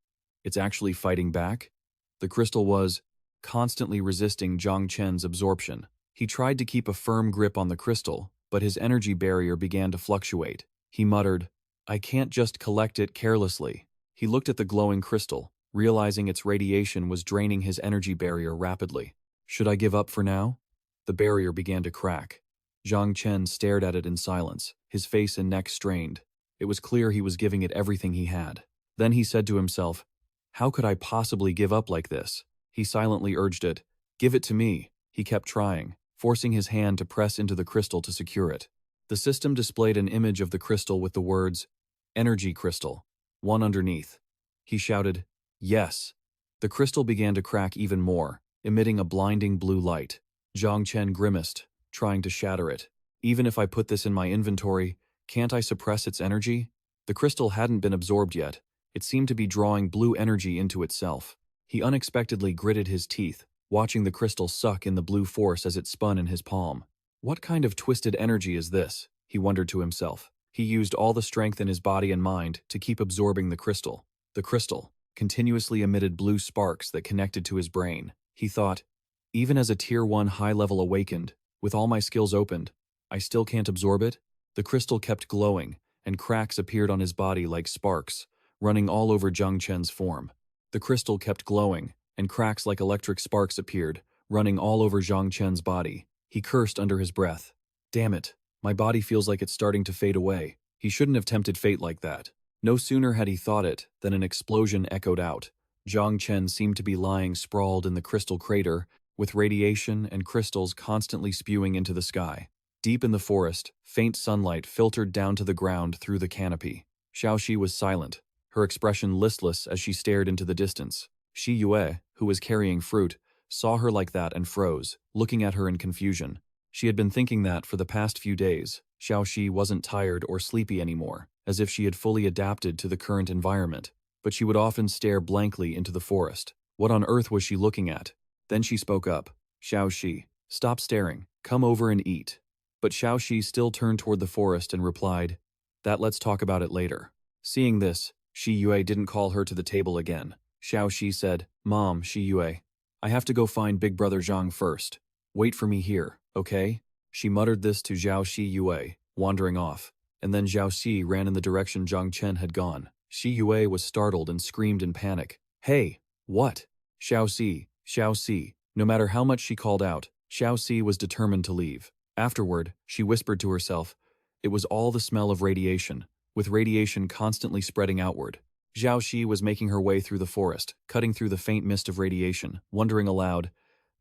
It's actually fighting back? The crystal was constantly resisting Zhang Chen's absorption. He tried to keep a firm grip on the crystal, but his energy barrier began to fluctuate. He muttered, I can't just collect it carelessly. He looked at the glowing crystal, realizing its radiation was draining his energy barrier rapidly. Should I give up for now? The barrier began to crack. Zhang Chen stared at it in silence, his face and neck strained. It was clear he was giving it everything he had. Then he said to himself, How could I possibly give up like this? He silently urged it. Give it to me. He kept trying, forcing his hand to press into the crystal to secure it. The system displayed an image of the crystal with the words, Energy Crystal, one underneath. He shouted, Yes. The crystal began to crack even more, emitting a blinding blue light. Zhang Chen grimaced, trying to shatter it. Even if I put this in my inventory, can't I suppress its energy? The crystal hadn't been absorbed yet. It seemed to be drawing blue energy into itself. He unexpectedly gritted his teeth, watching the crystal suck in the blue force as it spun in his palm. What kind of twisted energy is this? He wondered to himself. He used all the strength in his body and mind to keep absorbing the crystal. The crystal continuously emitted blue sparks that connected to his brain. He thought, even as a Tier 1 high-level awakened, with all my skills opened, I still can't absorb it? The crystal kept glowing, and cracks appeared on his body like sparks, running all over Zhang Chen's form. The crystal kept glowing, and cracks like electric sparks appeared, running all over Zhang Chen's body. He cursed under his breath. Damn it. My body feels like it's starting to fade away. He shouldn't have tempted fate like that. No sooner had he thought it than an explosion echoed out. Zhang Chen seemed to be lying sprawled in the crystal crater, with radiation and crystals constantly spewing into the sky. Deep in the forest, faint sunlight filtered down to the ground through the canopy. Xiaoxi was silent, her expression listless as she stared into the distance. Shi Yue, who was carrying fruit, saw her like that and froze, looking at her in confusion. She had been thinking that for the past few days, Xiaoxi wasn't tired or sleepy anymore, as if she had fully adapted to the current environment. But she would often stare blankly into the forest. What on earth was she looking at? Then she spoke up. Xiaoxi, stop staring. Come over and eat. But Xiaoxi still turned toward the forest and replied, that let's talk about it later. Seeing this, Shi Yue didn't call her to the table again. Xiaoxi said, Mom, Shi Yue, I have to go find Big Brother Zhang first. Wait for me here, okay? She muttered this to Zhao Shi Yue, wandering off, and then Zhao Xi ran in the direction Zhang Chen had gone. Shi Yue was startled and screamed in panic. Hey, what? Xiao Xi. No matter how much she called out, Xiao Xi was determined to leave. Afterward, she whispered to herself, it was all the smell of radiation, with radiation constantly spreading outward. Zhao Xi was making her way through the forest, cutting through the faint mist of radiation, wondering aloud,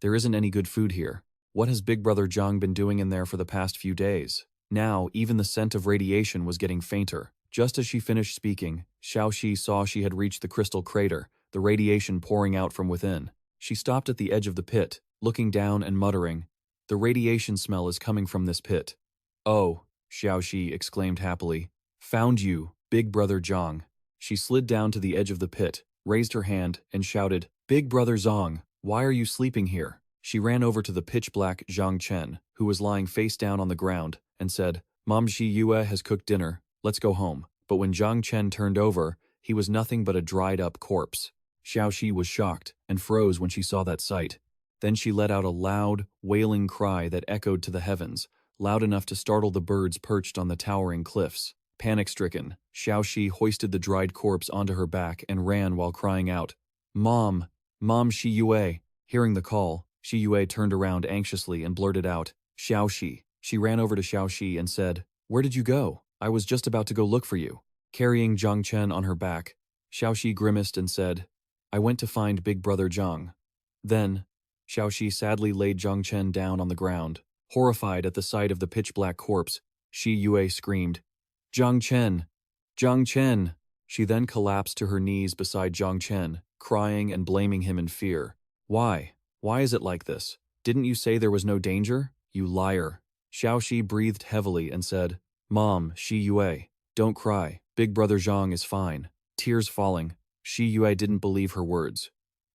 there isn't any good food here. What has Big Brother Zhang been doing in there for the past few days? Now, even the scent of radiation was getting fainter. Just as she finished speaking, Xiaoxi saw she had reached the crystal crater, the radiation pouring out from within. She stopped at the edge of the pit, looking down and muttering, the radiation smell is coming from this pit. Oh, Xiaoxi exclaimed happily. Found you, Big Brother Zhang. She slid down to the edge of the pit, raised her hand, and shouted, Big Brother Zhang, why are you sleeping here? She ran over to the pitch-black Zhang Chen, who was lying face down on the ground, and said, Mom Shi Yue has cooked dinner, let's go home. But when Zhang Chen turned over, he was nothing but a dried-up corpse. Xiaoxi was shocked and froze when she saw that sight. Then she let out a loud, wailing cry that echoed to the heavens, loud enough to startle the birds perched on the towering cliffs. Panic-stricken, Xiaoxi hoisted the dried corpse onto her back and ran while crying out, Mom! Mom Shi Yue! Hearing the call, Shi Yue turned around anxiously and blurted out, Xiaoxi. She ran over to Xiaoxi and said, Where did you go? I was just about to go look for you. Carrying Zhang Chen on her back, Xiaoxi grimaced and said, I went to find Big Brother Zhang. Then, Xiaoxi sadly laid Zhang Chen down on the ground. Horrified at the sight of the pitch-black corpse, Shi Yue screamed, Zhang Chen! Zhang Chen! She then collapsed to her knees beside Zhang Chen, crying and blaming him in fear. Why? Why is it like this? Didn't you say there was no danger? You liar. Xiaoxi breathed heavily and said, Mom, Shi Yue, don't cry. Big Brother Zhang is fine. Tears falling, Shi Yue didn't believe her words.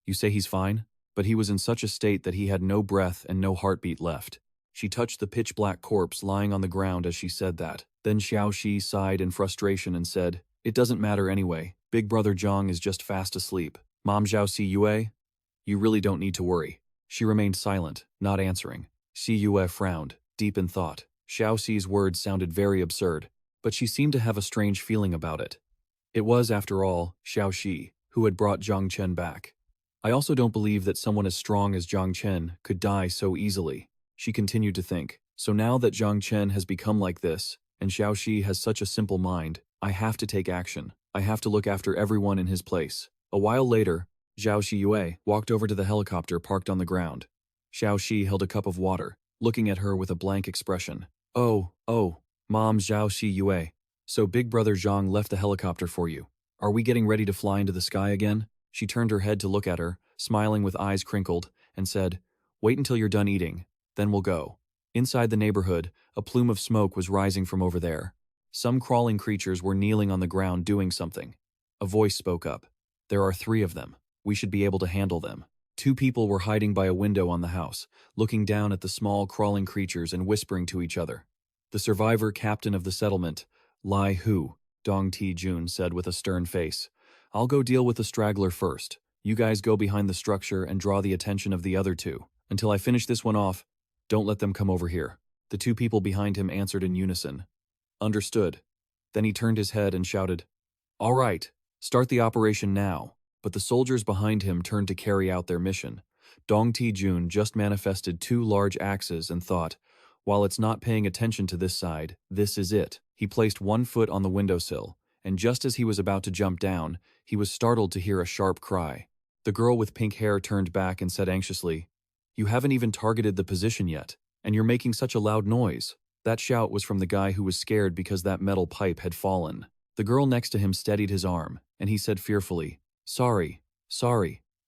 You say he's fine? But he was in such a state that he had no breath and no heartbeat left. She touched the pitch-black corpse lying on the ground as she said that. Then Xiaoxi sighed in frustration and said, It doesn't matter anyway. Big Brother Zhang is just fast asleep. Mom Zhao Si Yue? You really don't need to worry. She remained silent, not answering. Si Yue frowned, deep in thought. Xiaoxi's words sounded very absurd, but she seemed to have a strange feeling about it. It was, after all, Xiaoxi who had brought Zhang Chen back. I also don't believe that someone as strong as Zhang Chen could die so easily. She continued to think. So now that Zhang Chen has become like this, and Xiaoxi has such a simple mind, I have to take action. I have to look after everyone in his place. A while later, Zhao Xiyue walked over to the helicopter parked on the ground. Xiaoxi held a cup of water, looking at her with a blank expression. Oh, Mom Zhao Xiyue. So Big Brother Zhang left the helicopter for you. Are we getting ready to fly into the sky again? She turned her head to look at her, smiling with eyes crinkled, and said, Wait until you're done eating, then we'll go. Inside the neighborhood, a plume of smoke was rising from over there. Some crawling creatures were kneeling on the ground doing something. A voice spoke up. There are 3 of them. We should be able to handle them. 2 people were hiding by a window on the house, looking down at the small crawling creatures and whispering to each other. The survivor captain of the settlement, Lai Hu, Dong Ti Jun said with a stern face. I'll go deal with the straggler first. You guys go behind the structure and draw the attention of the other 2. Until I finish this one off, don't let them come over here. The 2 people behind him answered in unison. Understood. Then he turned his head and shouted, All right, start the operation now. But the soldiers behind him turned to carry out their mission. Dong Ti Jun just manifested 2 large axes and thought, While it's not paying attention to this side, this is it. He placed one foot on the windowsill, and just as he was about to jump down, he was startled to hear a sharp cry. The girl with pink hair turned back and said anxiously, "You haven't even targeted the position yet, and you're making such a loud noise." That shout was from the guy who was scared because that metal pipe had fallen. The girl next to him steadied his arm, and he said fearfully, Sorry,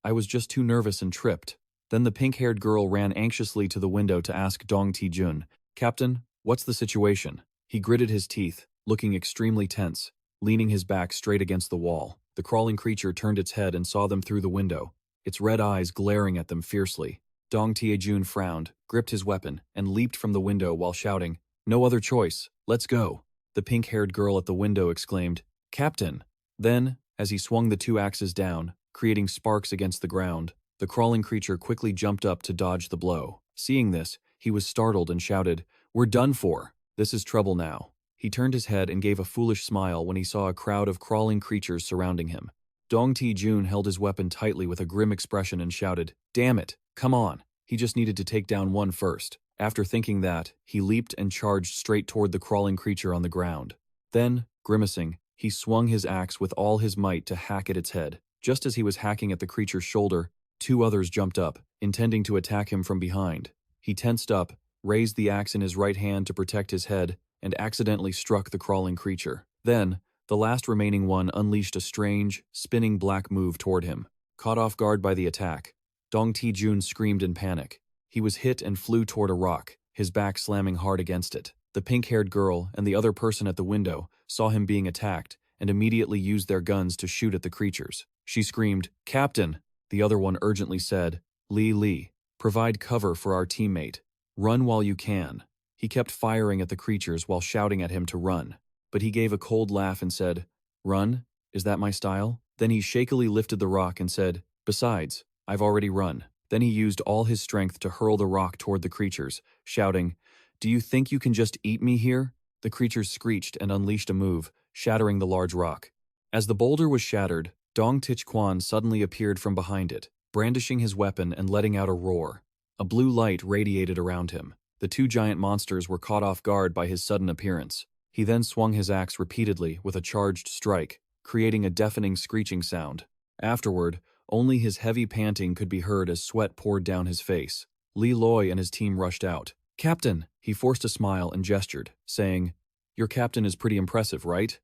I was just too nervous and tripped." Then the pink-haired girl ran anxiously to the window to ask Dong Ti-jun, "Captain, what's the situation?" He gritted his teeth, looking extremely tense, leaning his back straight against the wall. The crawling creature turned its head and saw them through the window, its red eyes glaring at them fiercely. Dong Ti-jun frowned, gripped his weapon, and leaped from the window while shouting, "No other choice, let's go." The pink-haired girl at the window exclaimed, "Captain!" Then, as he swung the two axes down, creating sparks against the ground, the crawling creature quickly jumped up to dodge the blow. Seeing this, he was startled and shouted, "We're done for! This is trouble now." He turned his head and gave a foolish smile when he saw a crowd of crawling creatures surrounding him. Dong Ti-jun held his weapon tightly with a grim expression and shouted, "Damn it, come on." He just needed to take down one first. After thinking that, he leaped and charged straight toward the crawling creature on the ground. Then, grimacing, he swung his axe with all his might to hack at its head. Just as he was hacking at the creature's shoulder, two others jumped up, intending to attack him from behind. He tensed up, raised the axe in his right hand to protect his head, and accidentally struck the crawling creature. Then, the last remaining one unleashed a strange, spinning black move toward him. Caught off guard by the attack, Dong Ti-jun screamed in panic. He was hit and flew toward a rock, his back slamming hard against it. The pink-haired girl and the other person at the window saw him being attacked and immediately used their guns to shoot at the creatures. She screamed, "Captain!" The other one urgently said, Li, provide cover for our teammate. Run while you can." He kept firing at the creatures while shouting at him to run. But he gave a cold laugh and said, "Run? Is that my style?" Then he shakily lifted the rock and said, "Besides, I've already run." Then he used all his strength to hurl the rock toward the creatures, shouting, "Do you think you can just eat me here?" The creatures screeched and unleashed a move, shattering the large rock. As the boulder was shattered, Dong Tich-kwan suddenly appeared from behind it, brandishing his weapon and letting out a roar. A blue light radiated around him. The two giant monsters were caught off guard by his sudden appearance. He then swung his axe repeatedly with a charged strike, creating a deafening screeching sound. Afterward, only his heavy panting could be heard as sweat poured down his face. Li Loi and his team rushed out. "Captain!" He forced a smile and gestured, saying, "Your captain is pretty impressive, right?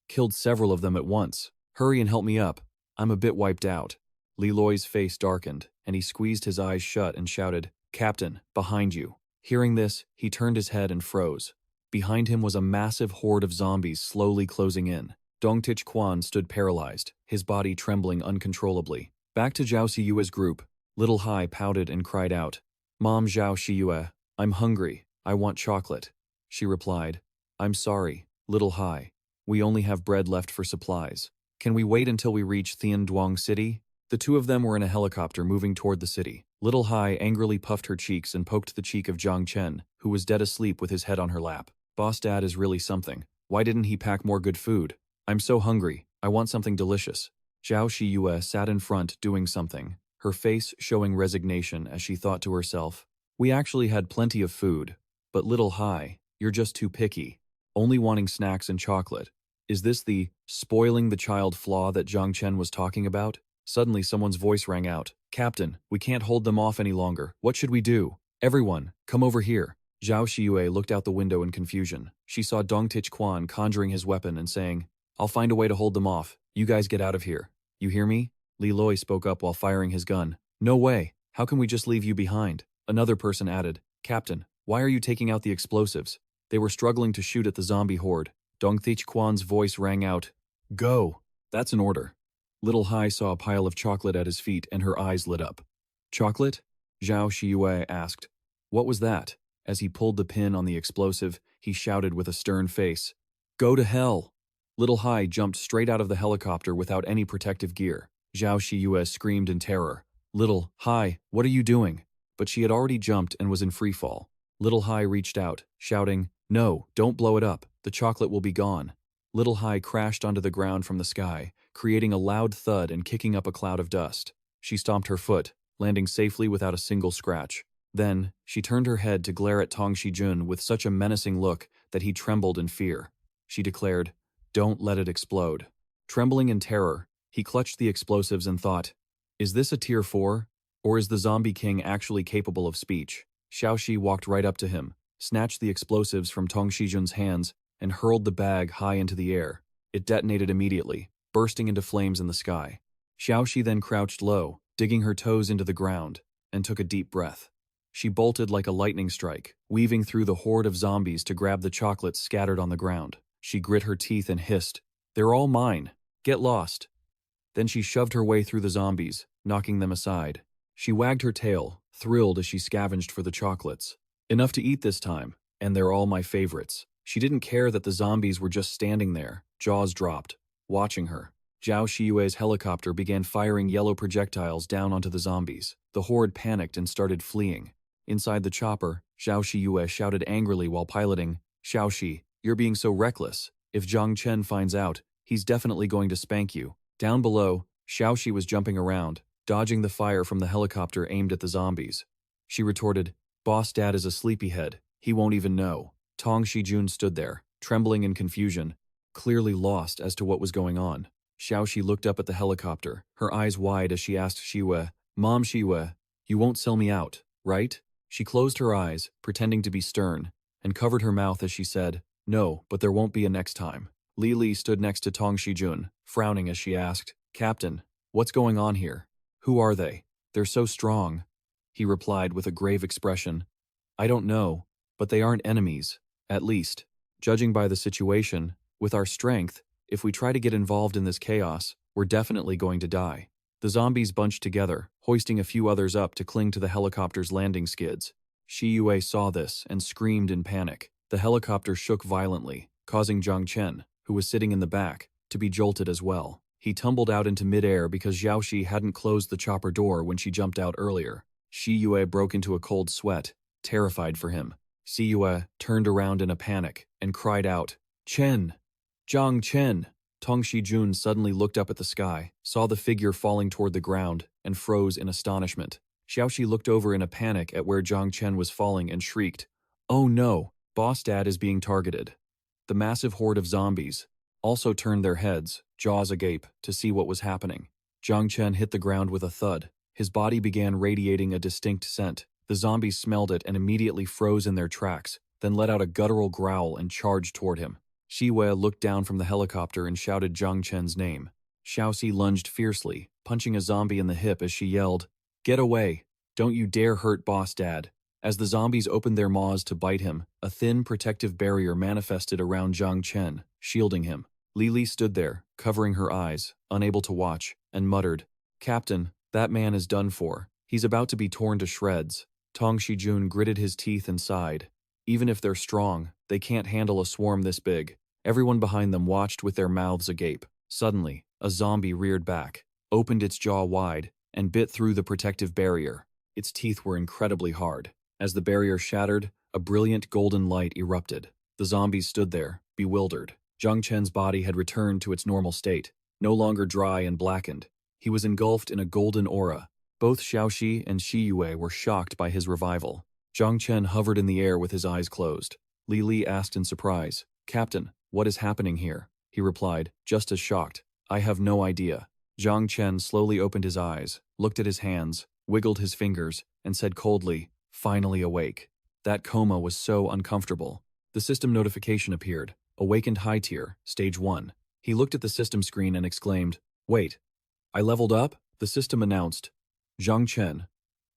Killed several of them at once. Hurry and help me up. I'm a bit wiped out." Li Loi's face darkened, and he squeezed his eyes shut and shouted, "Captain, behind you." Hearing this, he turned his head and froze. Behind him was a massive horde of zombies slowly closing in. Dong Tich-kwan stood paralyzed, his body trembling uncontrollably. Back to Zhao Xiyue's group, Little Hai pouted and cried out, "Mom Zhao Xiyue, I'm hungry, I want chocolate." She replied, "I'm sorry, Little Hai, we only have bread left for supplies. Can we wait until we reach Thien Duong City?" The two of them were in a helicopter moving toward the city. Little Hai angrily puffed her cheeks and poked the cheek of Zhang Chen, who was dead asleep with his head on her lap. "Boss Dad is really something. Why didn't he pack more good food? I'm so hungry, I want something delicious." Zhao Xiyue sat in front doing something, her face showing resignation as she thought to herself, "We actually had plenty of food, but Little Hai, you're just too picky, only wanting snacks and chocolate. Is this the spoiling the child flaw that Zhang Chen was talking about?" Suddenly someone's voice rang out, "Captain, we can't hold them off any longer. What should we do? Everyone, come over here." Zhao Xiyue looked out the window in confusion. She saw Dong Tich-kwan conjuring his weapon and saying, "I'll find a way to hold them off. You guys get out of here. You hear me?" Li Loi spoke up while firing his gun. "No way. How can we just leave you behind?" Another person added, "Captain, why are you taking out the explosives?" They were struggling to shoot at the zombie horde. Dong Tich-kwan's voice rang out, "Go." "That's an order." Little Hai saw a pile of chocolate at his feet and her eyes lit up. "Chocolate?" Zhao Xiyue asked. "What was that?" As he pulled the pin on the explosive, he shouted with a stern face, "Go to hell!" Little Hai jumped straight out of the helicopter without any protective gear. Zhao Xiyue screamed in terror, "Little Hai, what are you doing?" But she had already jumped and was in free fall. Little Hai reached out, shouting, "No, don't blow it up. The chocolate will be gone." Little Hai crashed onto the ground from the sky, creating a loud thud and kicking up a cloud of dust. She stomped her foot, landing safely without a single scratch. Then, she turned her head to glare at Tong Shijun with such a menacing look that he trembled in fear. She declared, "Don't let it explode." Trembling in terror, he clutched the explosives and thought, "Is this a tier 4? Or is the zombie king actually capable of speech?" Xiaoxi walked right up to him, snatched the explosives from Tong Shijun's hands, and hurled the bag high into the air. It detonated immediately, bursting into flames in the sky. Xiaoxi then crouched low, digging her toes into the ground, and took a deep breath. She bolted like a lightning strike, weaving through the horde of zombies to grab the chocolates scattered on the ground. She grit her teeth and hissed, "They're all mine. Get lost." Then she shoved her way through the zombies, knocking them aside. She wagged her tail, thrilled as she scavenged for the chocolates. "Enough to eat this time, and they're all my favorites." She didn't care that the zombies were just standing there, jaws dropped, watching her. Zhao Shiyue's helicopter began firing yellow projectiles down onto the zombies. The horde panicked and started fleeing. Inside the chopper, Zhao Shiyue shouted angrily while piloting, "Xiaoxi, you're being so reckless. If Zhang Chen finds out, he's definitely going to spank you." Down below, Xiaoxi was jumping around, dodging the fire from the helicopter aimed at the zombies. She retorted, "Boss Dad is a sleepyhead. He won't even know." Tong Shijun stood there, trembling in confusion, clearly lost as to what was going on. Xiaoxi looked up at the helicopter, her eyes wide as she asked Shiyue, "Mom Shiyue, you won't sell me out, right?" She closed her eyes, pretending to be stern, and covered her mouth as she said, "No, but there won't be a next time." Li Li stood next to Tong Shijun, frowning as she asked, "Captain, what's going on here? Who are they? They're so strong." He replied with a grave expression, "I don't know, but they aren't enemies, at least. Judging by the situation, with our strength, if we try to get involved in this chaos, we're definitely going to die." The zombies bunched together, hoisting a few others up to cling to the helicopter's landing skids. Shiyue saw this and screamed in panic. The helicopter shook violently, causing Zhang Chen, who was sitting in the back, to be jolted as well. He tumbled out into midair because Xiaoxi hadn't closed the chopper door when she jumped out earlier. Shiyue broke into a cold sweat, terrified for him. Shiyue turned around in a panic and cried out, "Chen! Zhang Chen!" Tong Shijun suddenly looked up at the sky, saw the figure falling toward the ground, and froze in astonishment. Xiaoxi looked over in a panic at where Zhang Chen was falling and shrieked, "Oh no! Boss Dad is being targeted." The massive horde of zombies also turned their heads, jaws agape, to see what was happening. Zhang Chen hit the ground with a thud. His body began radiating a distinct scent. The zombies smelled it and immediately froze in their tracks, then let out a guttural growl and charged toward him. Shiyue looked down from the helicopter and shouted Zhang Chen's name. Xiaoxi lunged fiercely, punching a zombie in the hip as she yelled, "Get away! Don't you dare hurt Boss Dad!" As the zombies opened their maws to bite him, a thin protective barrier manifested around Zhang Chen, shielding him. Li Li stood there, covering her eyes, unable to watch, and muttered, "Captain, that man is done for. He's about to be torn to shreds." Tong Shijun gritted his teeth and sighed. Even if they're strong, they can't handle a swarm this big. Everyone behind them watched with their mouths agape. Suddenly, a zombie reared back, opened its jaw wide, and bit through the protective barrier. Its teeth were incredibly hard. As the barrier shattered, a brilliant golden light erupted. The zombies stood there, bewildered. Zhang Chen's body had returned to its normal state, no longer dry and blackened. He was engulfed in a golden aura. Both Xiaoxi and Shiyue were shocked by his revival. Zhang Chen hovered in the air with his eyes closed. Li Li asked in surprise, "Captain, what is happening here?" He replied, just as shocked, "I have no idea." Zhang Chen slowly opened his eyes, looked at his hands, wiggled his fingers, and said coldly, "Finally awake." That coma was so uncomfortable. The system notification appeared. Awakened high tier, stage 1. He looked at the system screen and exclaimed, "Wait, I leveled up?" The system announced, "Zhang Chen,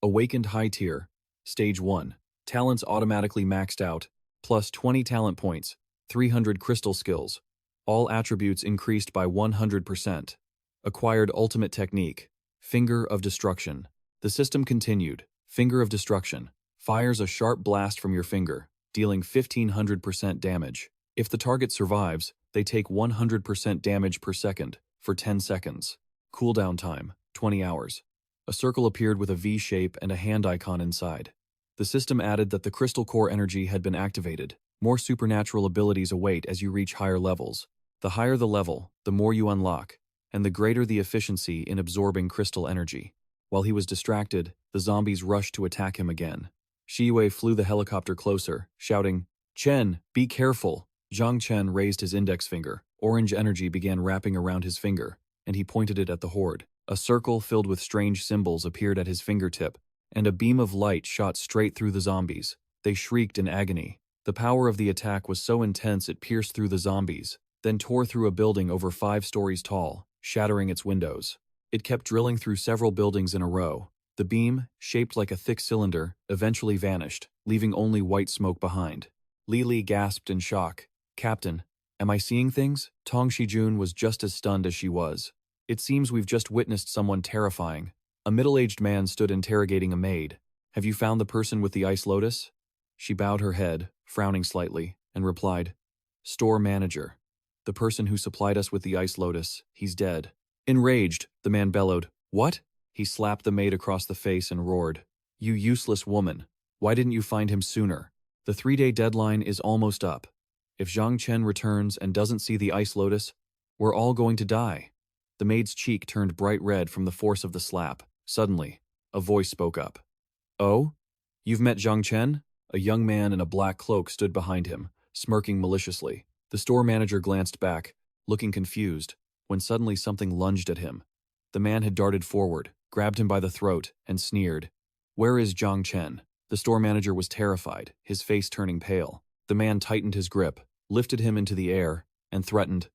awakened high tier, stage 1. Talents automatically maxed out, plus 20 talent points, 300 crystal skills. All attributes increased by 100%. Acquired ultimate technique, Finger of Destruction." The system continued, "Finger of Destruction. Fires a sharp blast from your finger, dealing 1500% damage. If the target survives, they take 100% damage per second for 10 seconds. Cooldown time, 20 hours. A circle appeared with a V shape and a hand icon inside. The system added that the crystal core energy had been activated. More supernatural abilities await as you reach higher levels. The higher the level, the more you unlock, and the greater the efficiency in absorbing crystal energy. While he was distracted, the zombies rushed to attack him again. Shiyue flew the helicopter closer, shouting, "Chen, be careful!" Zhang Chen raised his index finger. Orange energy began wrapping around his finger, and he pointed it at the horde. A circle filled with strange symbols appeared at his fingertip, and a beam of light shot straight through the zombies. They shrieked in agony. The power of the attack was so intense it pierced through the zombies, then tore through a building over 5 stories tall, shattering its windows. It kept drilling through several buildings in a row. The beam, shaped like a thick cylinder, eventually vanished, leaving only white smoke behind. Li Li gasped in shock. "Captain, am I seeing things?" Tong Shijun was just as stunned as she was. "It seems we've just witnessed someone terrifying." A middle-aged man stood interrogating a maid. "Have you found the person with the ice lotus?" She bowed her head, frowning slightly, and replied, "Store manager. The person who supplied us with the ice lotus, he's dead." Enraged, the man bellowed, "What?" He slapped the maid across the face and roared, "You useless woman. Why didn't you find him sooner? The 3-day deadline is almost up. If Zhang Chen returns and doesn't see the ice lotus, we're all going to die." The maid's cheek turned bright red from the force of the slap. Suddenly, a voice spoke up. "Oh? You've met Zhang Chen?" A young man in a black cloak stood behind him, smirking maliciously. The store manager glanced back, looking confused, when suddenly something lunged at him. The man had darted forward, grabbed him by the throat, and sneered, "Where is Zhang Chen?" The store manager was terrified, his face turning pale. The man tightened his grip, lifted him into the air, and threatened,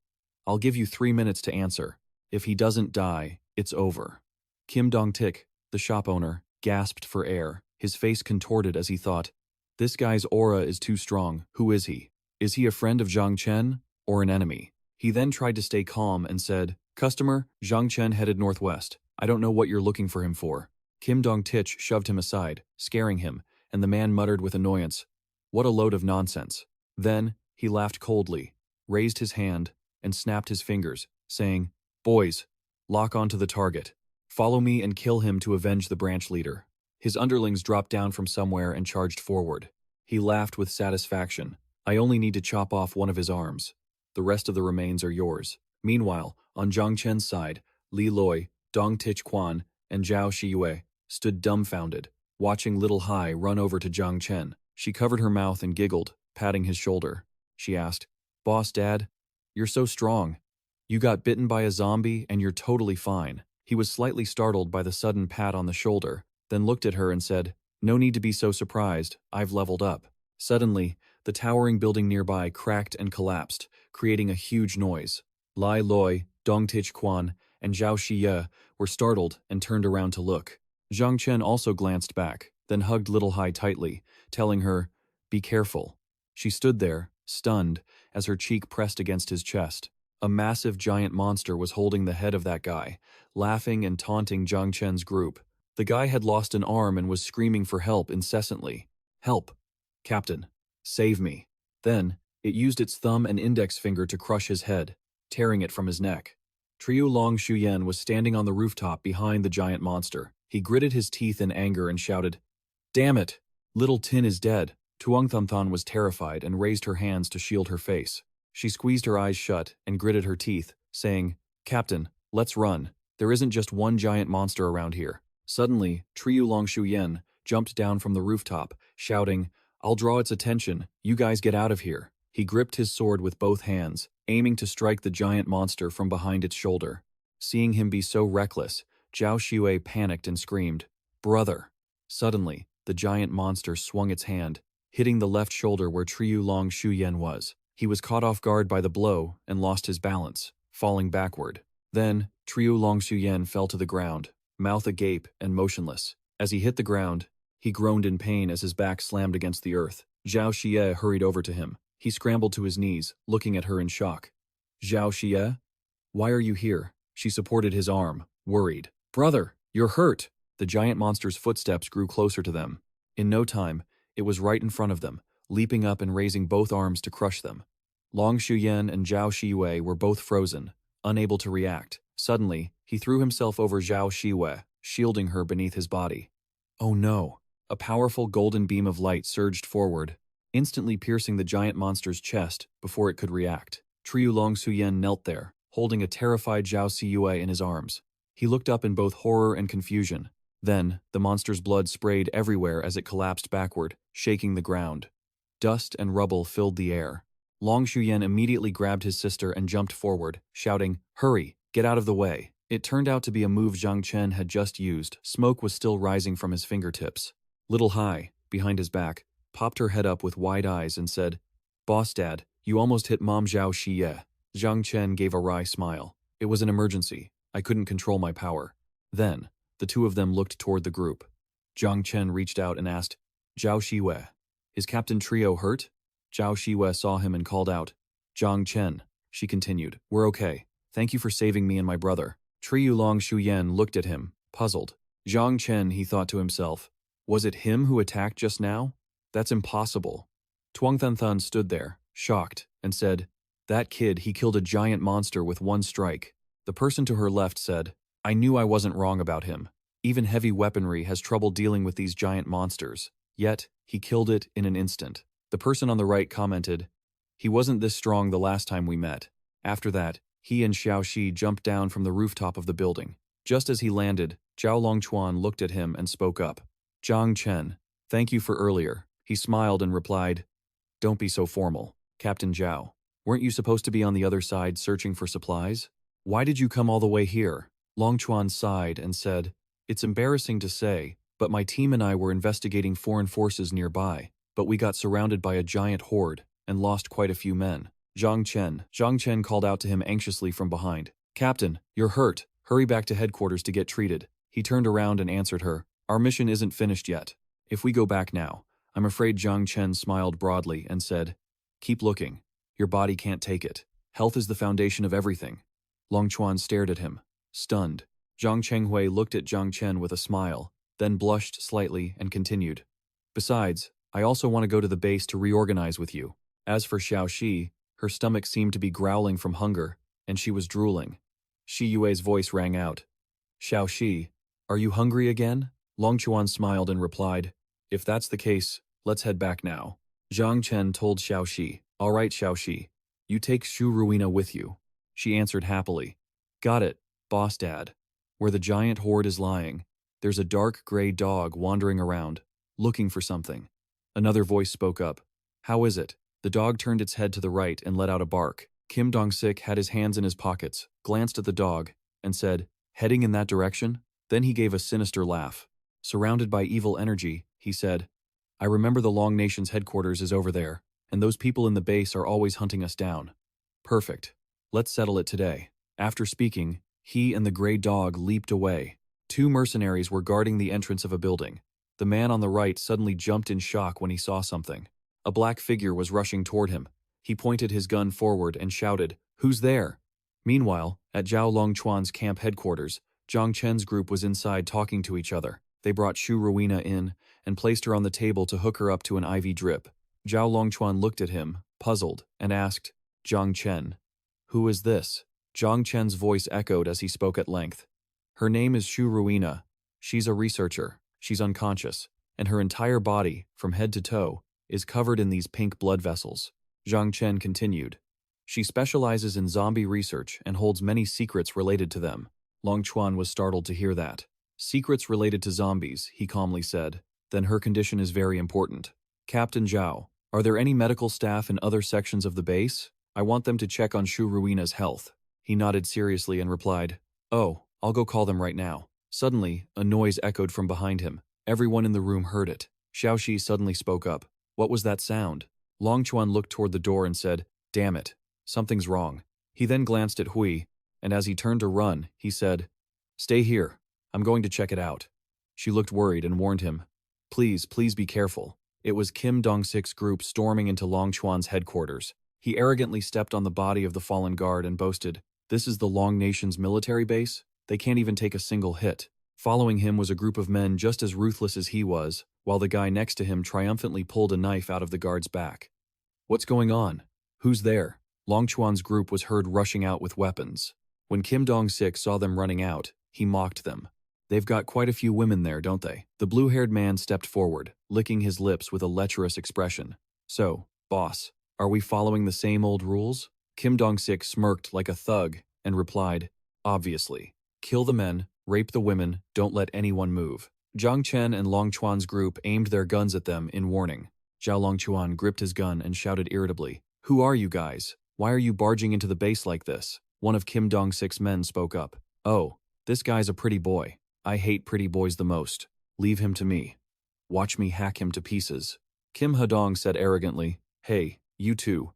"I'll give you 3 minutes to answer. If he doesn't die, it's over." Kim Dong-tik, the shop owner, gasped for air, his face contorted as he thought, "This guy's aura is too strong. Who is he? Is he a friend of Zhang Chen, or an enemy?" He then tried to stay calm and said, "Customer, Zhang Chen headed northwest. I don't know what you're looking for him for." Kim Dong-tich shoved him aside, scaring him, and the man muttered with annoyance, "What a load of nonsense." Then, he laughed coldly, raised his hand, and snapped his fingers, saying, "Boys, lock onto the target. Follow me and kill him to avenge the branch leader." His underlings dropped down from somewhere and charged forward. He laughed with satisfaction. "I only need to chop off one of his arms. The rest of the remains are yours." Meanwhile, on Zhang Chen's side, Li Loi, Dong Tich Quan, and Zhao Shiyue stood dumbfounded, watching Little Hai run over to Zhang Chen. She covered her mouth and giggled, patting his shoulder. She asked, "Boss Dad, you're so strong. You got bitten by a zombie and you're totally fine." He was slightly startled by the sudden pat on the shoulder, then looked at her and said, "No need to be so surprised, I've leveled up." Suddenly, the towering building nearby cracked and collapsed, creating a huge noise. Lai Loi, Dong Tich Quan, and Zhao Shiye were startled and turned around to look. Zhang Chen also glanced back, then hugged Little Hai tightly, telling her, "Be careful." She stood there, stunned, as her cheek pressed against his chest. A massive giant monster was holding the head of that guy, laughing and taunting Zhang Chen's group. The guy had lost an arm and was screaming for help incessantly. "Help! Captain! Save me!" Then, it used its thumb and index finger to crush his head, tearing it from his neck. Triu Long Shuyen was standing on the rooftop behind the giant monster. He gritted his teeth in anger and shouted, "Damn it! Little Tin is dead." Tuong Thanthan was terrified and raised her hands to shield her face. She squeezed her eyes shut and gritted her teeth, saying, "Captain, let's run. There isn't just one giant monster around here." Suddenly, Triu Long Shuyen jumped down from the rooftop, shouting, "I'll draw its attention. You guys get out of here." He gripped his sword with both hands, aiming to strike the giant monster from behind its shoulder. Seeing him be so reckless, Zhao Xue panicked and screamed, "Brother!" Suddenly, the giant monster swung its hand, hitting the left shoulder where Triu Long Shuyen was. He was caught off guard by the blow and lost his balance, falling backward. Then, Triu Long Shuyen fell to the ground, mouth agape and motionless. As he hit the ground, he groaned in pain as his back slammed against the earth. Zhao Xie hurried over to him. He scrambled to his knees, looking at her in shock. "Zhao Xie? Why are you here?" She supported his arm, worried. "Brother, you're hurt!" The giant monster's footsteps grew closer to them. In no time, it was right in front of them, leaping up and raising both arms to crush them. Long Shuyen and Zhao Shiwei were both frozen, unable to react. Suddenly, he threw himself over Zhao Shiwei, shielding her beneath his body. Oh no! A powerful golden beam of light surged forward, instantly piercing the giant monster's chest before it could react. Triu Long Suyen knelt there, holding a terrified Zhao Siyue in his arms. He looked up in both horror and confusion. Then, the monster's blood sprayed everywhere as it collapsed backward, shaking the ground. Dust and rubble filled the air. Long Shuyan immediately grabbed his sister and jumped forward, shouting, "Hurry, get out of the way." It turned out to be a move Zhang Chen had just used. Smoke was still rising from his fingertips. Little Hai, behind his back, popped her head up with wide eyes and said, "Boss Dad, you almost hit Mom Zhao Xie." Zhang Chen gave a wry smile. "It was an emergency. I couldn't control my power." Then, the two of them looked toward the group. Zhang Chen reached out and asked, "Zhao Xie, is Captain Trio hurt?" Zhao Xie saw him and called out, "Zhang Chen." She continued, "We're okay. Thank you for saving me and my brother." Triyu Long Shuyan looked at him, puzzled. Zhang Chen, he thought to himself. Was it him who attacked just now? That's impossible. Tuang Thanthan stood there, shocked, and said, "That kid, he killed a giant monster with one strike." The person to her left said, "I knew I wasn't wrong about him. Even heavy weaponry has trouble dealing with these giant monsters. Yet, he killed it in an instant." The person on the right commented, "He wasn't this strong the last time we met." After that, he and Xiao Shi jumped down from the rooftop of the building. Just as he landed, Zhao Longchuan looked at him and spoke up. "Zhang Chen, thank you for earlier." He smiled and replied, "Don't be so formal, Captain Zhao. Weren't you supposed to be on the other side searching for supplies? Why did you come all the way here?" Longchuan sighed and said, "It's embarrassing to say, but my team and I were investigating foreign forces nearby, but we got surrounded by a giant horde and lost quite a few men." Zhang Chen called out to him anxiously from behind. "Captain, you're hurt. Hurry back to headquarters to get treated." He turned around and answered her, "Our mission isn't finished yet. If we go back now." I'm afraid Zhang Chen smiled broadly and said, "Keep looking. Your body can't take it. Health is the foundation of everything." Longchuan stared at him, stunned. Zhang Chenghui looked at Zhang Chen with a smile, then blushed slightly and continued, "Besides, I also want to go to the base to reorganize with you." As for Xiao Shi, her stomach seemed to be growling from hunger, and she was drooling. Shi Yue's voice rang out. "Xiao Shi, are you hungry again?" Longchuan smiled and replied, "If that's the case, let's head back now." Zhang Chen told Xiao Shi, "All right, Xiao Shi, you take Shu Ruina with you." She answered happily, "Got it, Boss Dad." Where the giant horde is lying, there's a dark gray dog wandering around, looking for something. Another voice spoke up. "How is it?" The dog turned its head to the right and let out a bark. Kim Dong-sik had his hands in his pockets, glanced at the dog, and said, "Heading in that direction?" Then he gave a sinister laugh. Surrounded by evil energy, he said, "I remember the Long Nation's headquarters is over there, and those people in the base are always hunting us down. Perfect. Let's settle it today." After speaking, he and the gray dog leaped away. Two mercenaries were guarding the entrance of a building. The man on the right suddenly jumped in shock when he saw something. A black figure was rushing toward him. He pointed his gun forward and shouted, "Who's there?" Meanwhile, at Zhao Longchuan's camp headquarters, Zhang Chen's group was inside talking to each other. They brought Shu Ruina in and placed her on the table to hook her up to an IV drip. Zhao Longchuan looked at him, puzzled, and asked, "Zhang Chen, who is this?" Zhang Chen's voice echoed as he spoke at length. "Her name is Shu Ruina. She's a researcher. She's unconscious, and her entire body, from head to toe, is covered in these pink blood vessels." Zhang Chen continued, "She specializes in zombie research and holds many secrets related to them." Longchuan was startled to hear that. "Secrets related to zombies," he calmly said. "Then her condition is very important. Captain Zhao, are there any medical staff in other sections of the base? I want them to check on Shu Ruina's health." He nodded seriously and replied, "Oh, I'll go call them right now." Suddenly, a noise echoed from behind him. Everyone in the room heard it. Xiao Shi suddenly spoke up. "What was that sound?" Longchuan looked toward the door and said, "Damn it, something's wrong." He then glanced at Hui, and as he turned to run, he said, "Stay here. I'm going to check it out." She looked worried and warned him, Please be careful." It was Kim Dong-sik's group storming into Longchuan's headquarters. He arrogantly stepped on the body of the fallen guard and boasted, "This is the Long Nation's military base? They can't even take a single hit." Following him was a group of men just as ruthless as he was, while the guy next to him triumphantly pulled a knife out of the guard's back. "What's going on? Who's there?" Longchuan's group was heard rushing out with weapons. When Kim Dong-sik saw them running out, he mocked them. "They've got quite a few women there, don't they?" The blue-haired man stepped forward, licking his lips with a lecherous expression. "So, boss, are we following the same old rules?" Kim Dong-sik smirked like a thug and replied, "Obviously. Kill the men, Rape the women, don't let anyone move. Zhang Chen and Long Chuan's group aimed their guns at them in warning. Zhao Longchuan gripped his gun and shouted irritably, "Who are you guys? Why are you barging into the base like this?" One of Kim Dong-sik's men spoke up. "Oh, this guy's a pretty boy. I hate pretty boys the most. Leave him to me. Watch me hack him to pieces." Kim Hadong said arrogantly, "Hey, you two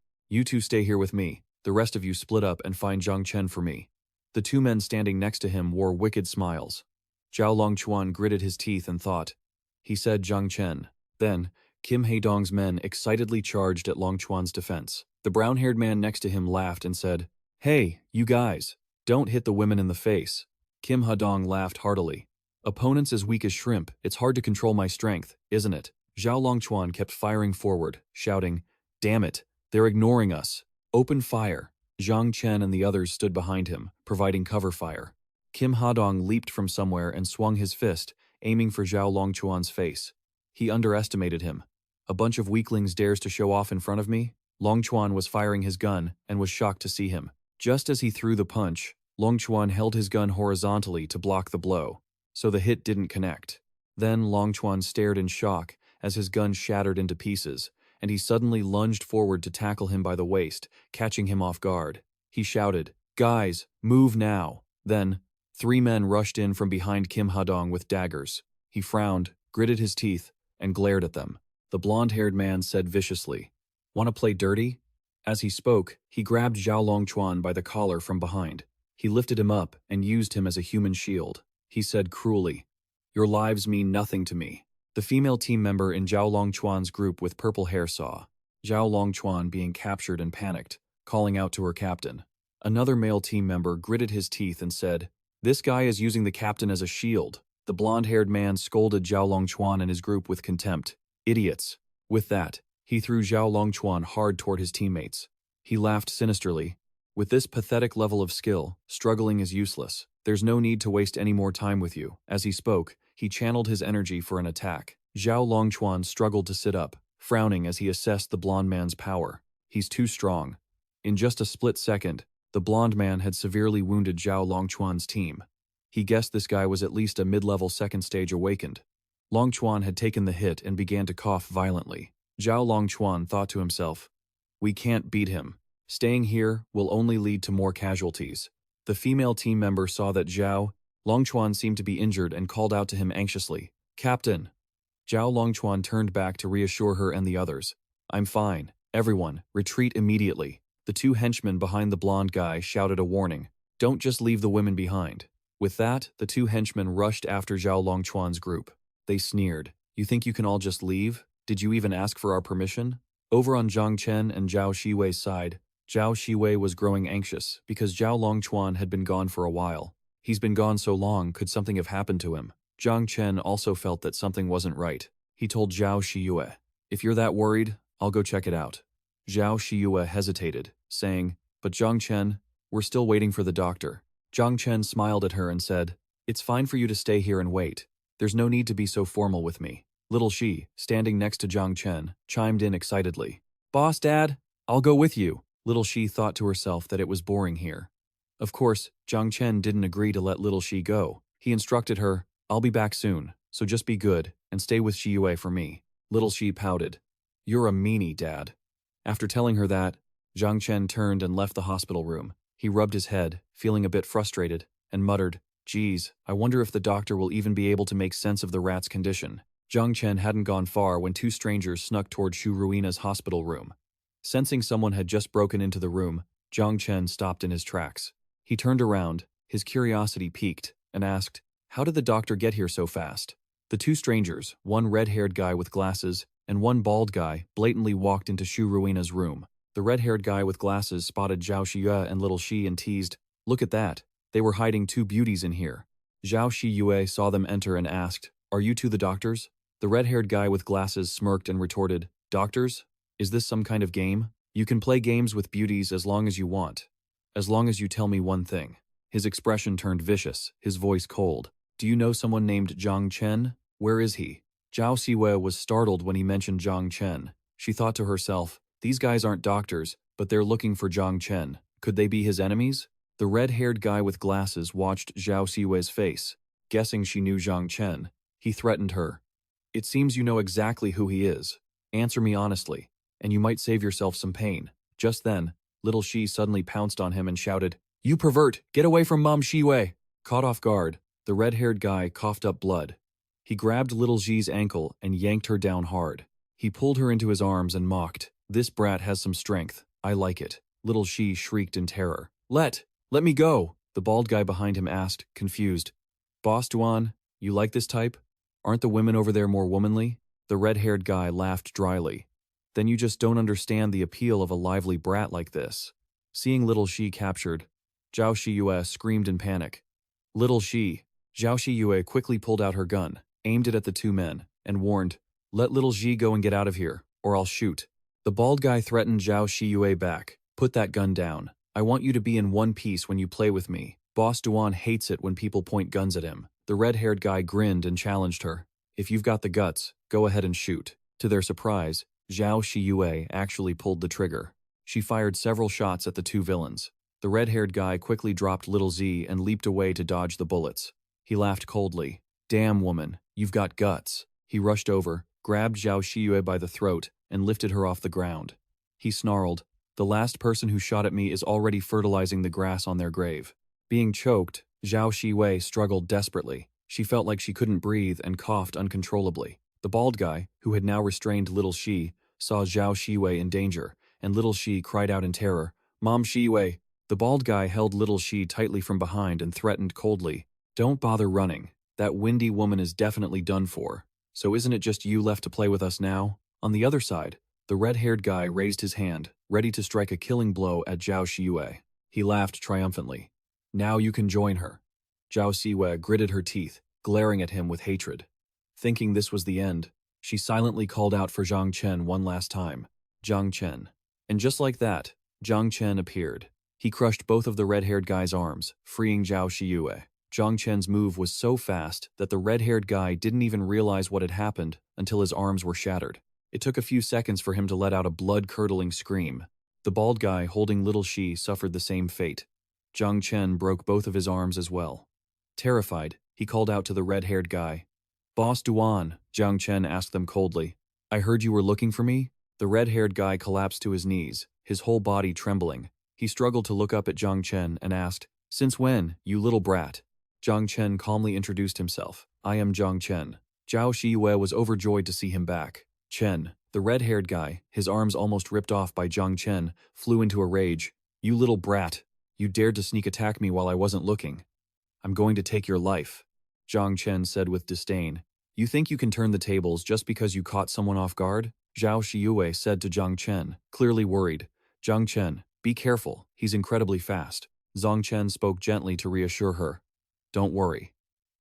stay here with me. The rest of you split up and find Zhang Chen for me." The two men standing next to him wore wicked smiles. Zhao Longchuan gritted his teeth and thought. He said Zhang Chen. Then, Kim Hadong's men excitedly charged at Longchuan's defense. The brown-haired man next to him laughed and said, "Hey, you guys, don't hit the women in the face." Kim Hadong laughed heartily. "Opponents as weak as shrimp, it's hard to control my strength, isn't it?" Zhao Longchuan kept firing forward, shouting, "Damn it, they're ignoring us. Open fire." Zhang Chen and the others stood behind him, providing cover fire. Kim Hadong leaped from somewhere and swung his fist, aiming for Zhao Longchuan's face. He underestimated him. "A bunch of weaklings dares to show off in front of me?" Longchuan was firing his gun and was shocked to see him. Just as he threw the punch, Longchuan held his gun horizontally to block the blow, so the hit didn't connect. Then Longchuan stared in shock as his gun shattered into pieces, and he suddenly lunged forward to tackle him by the waist, catching him off guard. He shouted, "Guys, move now!" Then, 3 men rushed in from behind Kim Hadong with daggers. He frowned, gritted his teeth, and glared at them. The blonde-haired man said viciously, "Want to play dirty?" As he spoke, he grabbed Zhao Longchuan by the collar from behind. He lifted him up and used him as a human shield. He said cruelly, "Your lives mean nothing to me." The female team member in Zhao Longchuan's group with purple hair saw Zhao Longchuan being captured and panicked, calling out to her captain. Another male team member gritted his teeth and said, "This guy is using the captain as a shield." The blonde-haired man scolded Zhao Longchuan and his group with contempt. "Idiots." With that, he threw Zhao Longchuan hard toward his teammates. He laughed sinisterly. "With this pathetic level of skill, struggling is useless. There's no need to waste any more time with you." As he spoke, he channeled his energy for an attack. Zhao Longchuan struggled to sit up, frowning as he assessed the blonde man's power. "He's too strong." In just a split second, the blonde man had severely wounded Zhao Longchuan's team. He guessed this guy was at least a mid-level second stage awakened. Longchuan had taken the hit and began to cough violently. Zhao Longchuan thought to himself, "We can't beat him. Staying here will only lead to more casualties." The female team member saw that Zhao Longchuan seemed to be injured and called out to him anxiously, "Captain." Zhao Longchuan turned back to reassure her and the others. "I'm fine. Everyone, retreat immediately." The 2 henchmen behind the blonde guy shouted a warning, "Don't just leave the women behind." With that, the 2 henchmen rushed after Zhao Longchuan's group. They sneered, "You think you can all just leave? Did you even ask for our permission?" Over on Zhang Chen and Zhao Shiwei's side, Zhao Shiwei was growing anxious because Zhao Longchuan had been gone for a while. He's been gone so long, could something have happened to him? Zhang Chen also felt that something wasn't right. He told Zhao Shiyue, "If you're that worried, I'll go check it out." Zhao Shiyue hesitated, saying, "But Zhang Chen, we're still waiting for the doctor." Zhang Chen smiled at her and said, "It's fine for you to stay here and wait. There's no need to be so formal with me." Little Shi, standing next to Zhang Chen, chimed in excitedly. "Boss Dad, I'll go with you." Little Shi thought to herself that it was boring here. Of course, Zhang Chen didn't agree to let Little Shi go. He instructed her, "I'll be back soon, so just be good and stay with Shiyue for me." Little Shi pouted. "You're a meanie, Dad." After telling her that, Zhang Chen turned and left the hospital room. He rubbed his head, feeling a bit frustrated, and muttered, "Geez, I wonder if the doctor will even be able to make sense of the rat's condition." Zhang Chen hadn't gone far when 2 strangers snuck toward Shu Ruina's hospital room. Sensing someone had just broken into the room, Zhang Chen stopped in his tracks. He turned around, his curiosity piqued, and asked, "How did the doctor get here so fast?" The 2 strangers, one red-haired guy with glasses and one bald guy, blatantly walked into Shu Ruina's room. The red-haired guy with glasses spotted Zhao Shiyue and Little Shi and teased, "Look at that, they were hiding 2 beauties in here." Zhao Shiyue saw them enter and asked, "Are you 2 the doctors?" The red-haired guy with glasses smirked and retorted, "Doctors? Is this some kind of game? You can play games with beauties as long as you want. As long as you tell me one thing." His expression turned vicious, his voice cold. "Do you know someone named Zhang Chen? Where is he?" Zhao Siwei was startled when he mentioned Zhang Chen. She thought to herself, "These guys aren't doctors, but they're looking for Zhang Chen. Could they be his enemies?" The red-haired guy with glasses watched Zhao Siwei's face. guessing she knew Zhang Chen. He threatened her. It seems you know exactly who he is. Answer me honestly, and you might save yourself some pain. Just then, little Shi suddenly pounced on him and shouted, "You pervert! Get away from Mom Shiwei!" Caught off guard, the red-haired guy coughed up blood. He grabbed little Xi's ankle and yanked her down hard. He pulled her into his arms and mocked, "This brat has some strength. I like it." Little Xi shrieked in terror. Let me go!" The bald guy behind him asked, confused. "Boss Duan, you like this type? Aren't the women over there more womanly?" The red-haired guy laughed dryly. "Then you just don't understand the appeal of a lively brat like this." Seeing little Xi captured, Zhao Shiyue screamed in panic. "Little Xi!" Zhao Shiyue quickly pulled out her gun, aimed it at the two men, and warned, "Let little Xi go and get out of here, or I'll shoot." The bald guy threatened Zhao Shiyue back. "Put that gun down. I want you to be in one piece when you play with me." Boss Duan hates it when people point guns at him. The red-haired guy grinned and challenged her. "If you've got the guts, go ahead and shoot." To their surprise, Zhao Shiyue actually pulled the trigger. She fired several shots at the two villains. The red-haired guy quickly dropped little Z and leaped away to dodge the bullets. He laughed coldly. "Damn, woman, you've got guts." He rushed over, grabbed Zhao Shiyue by the throat, and lifted her off the ground. He snarled, "The last person who shot at me is already fertilizing the grass on their grave." Being choked, Zhao Shiyue struggled desperately. She felt like she couldn't breathe and coughed uncontrollably. The bald guy, who had now restrained little Shi, saw Zhao Shiyue in danger, and little Shi cried out in terror, "Mom Shiyue!" The bald guy held little Shi tightly from behind and threatened coldly, "Don't bother running. That windy woman is definitely done for. So isn't it just you left to play with us now?" On the other side, the red-haired guy raised his hand, ready to strike a killing blow at Zhao Shiyue. He laughed triumphantly. "Now you can join her." Zhao Shiyue gritted her teeth, glaring at him with hatred. Thinking this was the end, she silently called out for Zhang Chen one last time. "Zhang Chen." And just like that, Zhang Chen appeared. He crushed both of the red-haired guy's arms, freeing Zhao Shiyue. Zhang Chen's move was so fast that the red-haired guy didn't even realize what had happened until his arms were shattered. It took a few seconds for him to let out a blood-curdling scream. The bald guy holding little Shi suffered the same fate. Zhang Chen broke both of his arms as well. Terrified, he called out to the red-haired guy. "Boss Duan," Zhang Chen asked them coldly. "I heard you were looking for me?" The red-haired guy collapsed to his knees, his whole body trembling. He struggled to look up at Zhang Chen and asked, "Since when, you little brat?" Zhang Chen calmly introduced himself. "I am Zhang Chen." Zhao Shiyue was overjoyed to see him back. Chen, the red-haired guy, his arms almost ripped off by Zhang Chen, flew into a rage. "You little brat! You dared to sneak attack me while I wasn't looking. I'm going to take your life," Zhang Chen said with disdain. "You think you can turn the tables just because you caught someone off guard?" Zhao Shiyue said to Zhang Chen, clearly worried. "Zhang Chen, be careful, he's incredibly fast." Zhang Chen spoke gently to reassure her. "Don't worry."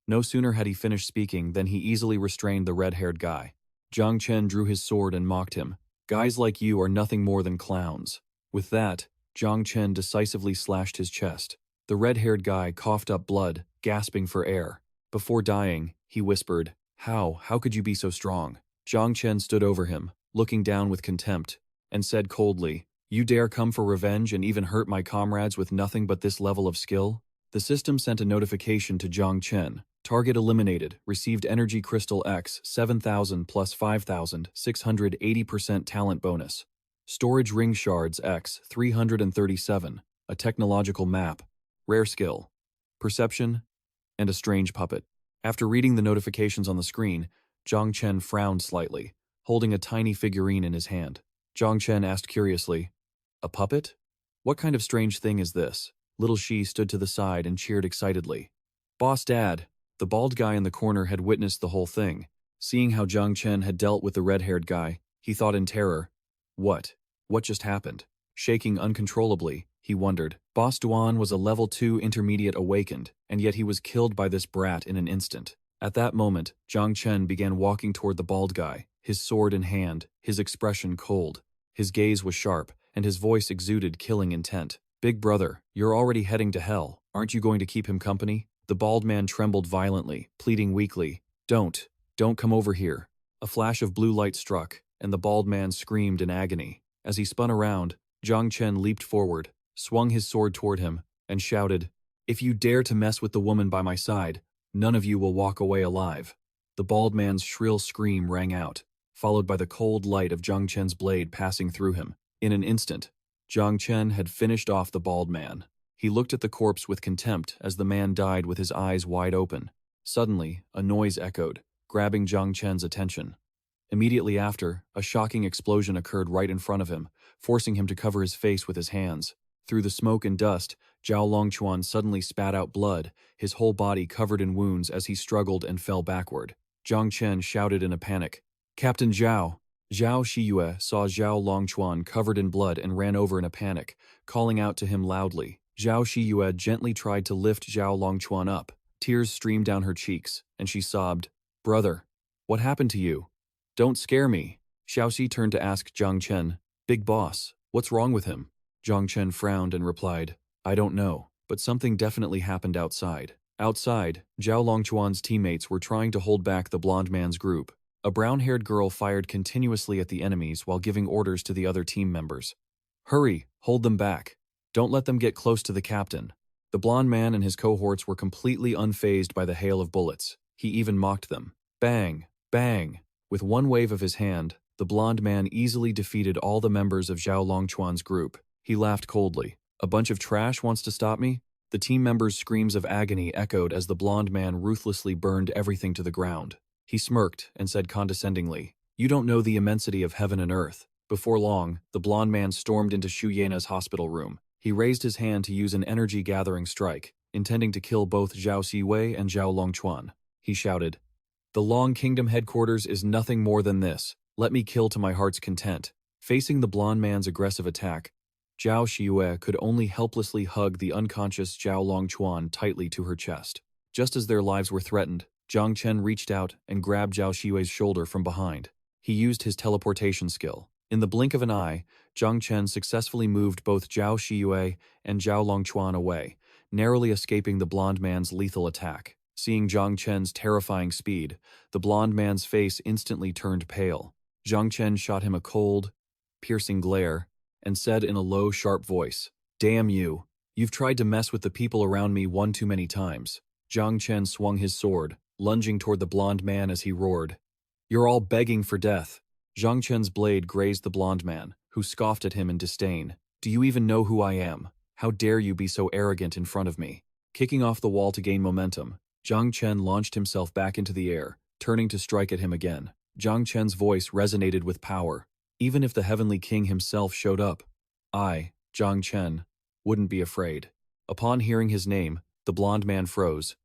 No sooner had he finished speaking than he easily restrained the red-haired guy. Zhang Chen drew his sword and mocked him. "Guys like you are nothing more than clowns." With that, Zhang Chen decisively slashed his chest. The red-haired guy coughed up blood, gasping for air. Before dying, he whispered, How could you be so strong?" Zhang Chen stood over him, looking down with contempt, and said coldly, "You dare come for revenge and even hurt my comrades with nothing but this level of skill?" The system sent a notification to Zhang Chen. Target eliminated, received Energy Crystal X 7,000 plus 5,000, 680% talent bonus. Storage Ring Shards X 337, a technological map, rare skill, perception, and a strange puppet. After reading the notifications on the screen, Zhang Chen frowned slightly, holding a tiny figurine in his hand. Zhang Chen asked curiously, "A puppet? What kind of strange thing is this?" Little Shi stood to the side and cheered excitedly. "Boss Dad!" The bald guy in the corner had witnessed the whole thing. Seeing how Zhang Chen had dealt with the red-haired guy, he thought in terror, What just happened?" Shaking uncontrollably, he wondered. Boss Duan was a level 2 intermediate awakened, and yet he was killed by this brat in an instant. At that moment, Zhang Chen began walking toward the bald guy, his sword in hand, his expression cold. His gaze was sharp, and his voice exuded killing intent. "Big brother, you're already heading to hell. Aren't you going to keep him company?" The bald man trembled violently, pleading weakly, Don't come over here." A flash of blue light struck, and the bald man screamed in agony. As he spun around, Zhang Chen leaped forward, swung his sword toward him, and shouted, "If you dare to mess with the woman by my side, None of you will walk away alive." The bald man's shrill scream rang out, followed by the cold light of Zhang Chen's blade passing through him. In an instant, Zhang Chen had finished off the bald man. He looked at the corpse with contempt as the man died with his eyes wide open. Suddenly, a noise echoed, grabbing Zhang Chen's attention. Immediately after, a shocking explosion occurred right in front of him, forcing him to cover his face with his hands. Through the smoke and dust, Zhao Longquan suddenly spat out blood, his whole body covered in wounds as he struggled and fell backward. Zhang Chen shouted in a panic, "Captain Zhao!" Zhao Shiyue saw Zhao Longquan covered in blood and ran over in a panic, calling out to him loudly. Zhao Shiyue gently tried to lift Zhao Longquan up. Tears streamed down her cheeks, and she sobbed, "Brother, what happened to you? Don't scare me." Xiaoxi turned to ask Zhang Chen, "Big boss, what's wrong with him?" Zhang Chen frowned and replied, "I don't know, but something definitely happened outside." Outside, Zhao Longquan's teammates were trying to hold back the blonde man's group. A brown-haired girl fired continuously at the enemies while giving orders to the other team members. "Hurry, hold them back. Don't let them get close to the captain." The blonde man and his cohorts were completely unfazed by the hail of bullets. He even mocked them. Bang! Bang! With one wave of his hand, the blonde man easily defeated all the members of Zhao Longquan's group. He laughed coldly. "A bunch of trash wants to stop me?" The team members' screams of agony echoed as the blonde man ruthlessly burned everything to the ground. He smirked and said condescendingly, "You don't know the immensity of heaven and earth." Before long, the blonde man stormed into Xu Yena's hospital room. He raised his hand to use an energy-gathering strike, intending to kill both Zhao Siwei and Zhao Longquan. He shouted, "The Long Kingdom headquarters is nothing more than this. Let me kill to my heart's content." Facing the blonde man's aggressive attack, Zhao Xiyue could only helplessly hug the unconscious Zhao Longquan tightly to her chest. Just as their lives were threatened, Zhang Chen reached out and grabbed Zhao Xiyue's shoulder from behind. He used his teleportation skill. In the blink of an eye, Zhang Chen successfully moved both Zhao Xiyue and Zhao Longquan away, narrowly escaping the blonde man's lethal attack. Seeing Zhang Chen's terrifying speed, the blonde man's face instantly turned pale. Zhang Chen shot him a cold, piercing glare, and said in a low, sharp voice, "Damn you! You've tried to mess with the people around me one too many times." Zhang Chen swung his sword, lunging toward the blonde man as he roared, "You're all begging for death." Zhang Chen's blade grazed the blonde man, who scoffed at him in disdain. "Do you even know who I am? How dare you be so arrogant in front of me?" Kicking off the wall to gain momentum, Zhang Chen launched himself back into the air, turning to strike at him again. Zhang Chen's voice resonated with power. Even if the Heavenly King himself showed up, I, Zhang Chen, wouldn't be afraid. Upon hearing his name, the blonde man froze.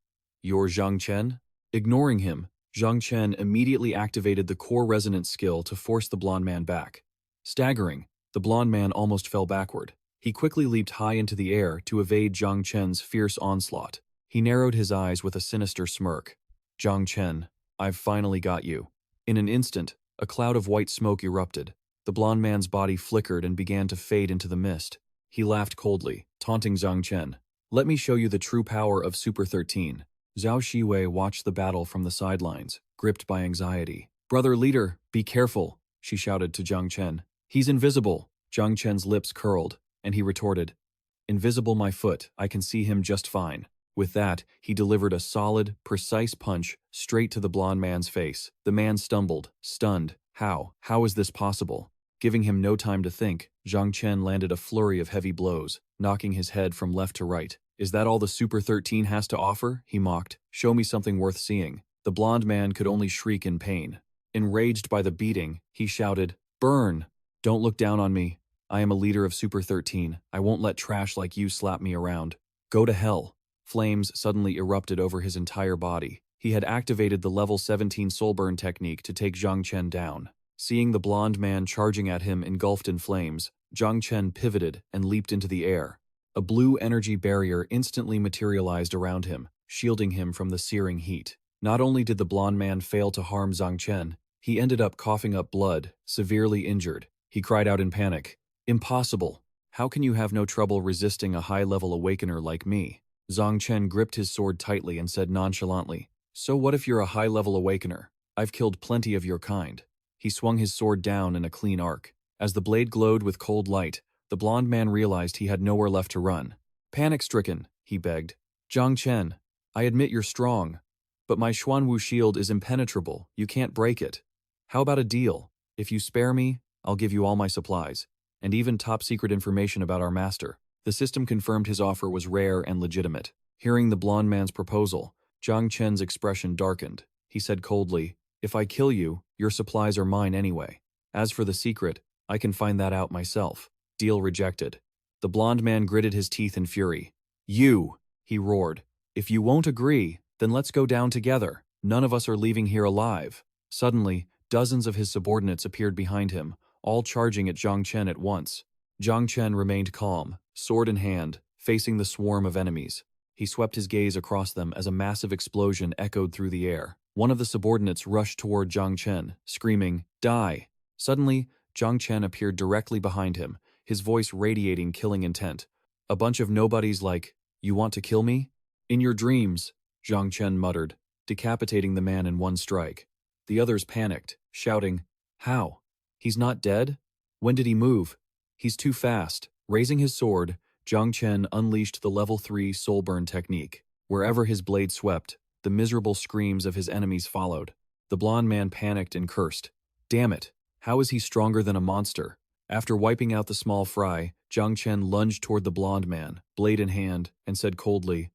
"You're Zhang Chen?" Ignoring him, Zhang Chen immediately activated the core resonance skill to force the blonde man back. Staggering, the blonde man almost fell backward. He quickly leaped high into the air to evade Zhang Chen's fierce onslaught. He narrowed his eyes with a sinister smirk. "Zhang Chen, I've finally got you." In an instant, a cloud of white smoke erupted. The blonde man's body flickered and began to fade into the mist. He laughed coldly, taunting Zhang Chen. "Let me show you the true power of Super 13. Zhao Shiwei watched the battle from the sidelines, gripped by anxiety. "Brother leader, be careful," she shouted to Zhang Chen. "He's invisible." Zhang Chen's lips curled, and he retorted, "Invisible my foot, I can see him just fine." With that, he delivered a solid, precise punch straight to the blonde man's face. The man stumbled, stunned. How is this possible? Giving him no time to think, Zhang Chen landed a flurry of heavy blows, knocking his head from left to right. "Is that all the Super 13 has to offer?" he mocked. "Show me something worth seeing." The blonde man could only shriek in pain. Enraged by the beating, he shouted, "Burn! Don't look down on me. I am a leader of Super 13. I won't let trash like you slap me around. Go to hell." Flames suddenly erupted over his entire body. He had activated the level 17 soul burn technique to take Zhang Chen down. Seeing the blonde man charging at him engulfed in flames, Zhang Chen pivoted and leaped into the air. A blue energy barrier instantly materialized around him, shielding him from the searing heat. Not only did the blonde man fail to harm Zhang Chen, he ended up coughing up blood, severely injured. He cried out in panic, "Impossible! How can you have no trouble resisting a high-level awakener like me?" Zhang Chen gripped his sword tightly and said nonchalantly, "So what if you're a high-level awakener? I've killed plenty of your kind." He swung his sword down in a clean arc. As the blade glowed with cold light, the blonde man realized he had nowhere left to run. Panic-stricken, he begged, "Zhang Chen, I admit you're strong, But my Xuanwu shield is impenetrable, you can't break it. How about a deal? If you spare me, I'll give you all my supplies, and even top-secret information about our master. The system confirmed his offer was rare and legitimate. Hearing the blonde man's proposal, Zhang Chen's expression darkened. He said coldly, "If I kill you, your supplies are mine anyway. As for the secret, I can find that out myself." Deal rejected. The blonde man gritted his teeth in fury. "You!" he roared. "If you won't agree, then let's go down together. None of us are leaving here alive." Suddenly, dozens of his subordinates appeared behind him, all charging at Zhang Chen at once. Zhang Chen remained calm, sword in hand, facing the swarm of enemies. He swept his gaze across them as a massive explosion echoed through the air. One of the subordinates rushed toward Zhang Chen, screaming, "Die!" Suddenly, Zhang Chen appeared directly behind him, his voice radiating killing intent. "A bunch of nobodies like, you want to kill me? In your dreams," Zhang Chen muttered, decapitating the man in one strike. The others panicked, shouting, "How? He's not dead? When did he move? He's too fast." Raising his sword, Zhang Chen unleashed the level 3 soul burn technique. Wherever his blade swept, the miserable screams of his enemies followed. The blonde man panicked and cursed. Damn it, how is he stronger than a monster? After wiping out the small fry, Zhang Chen lunged toward the blonde man, blade in hand, and said coldly,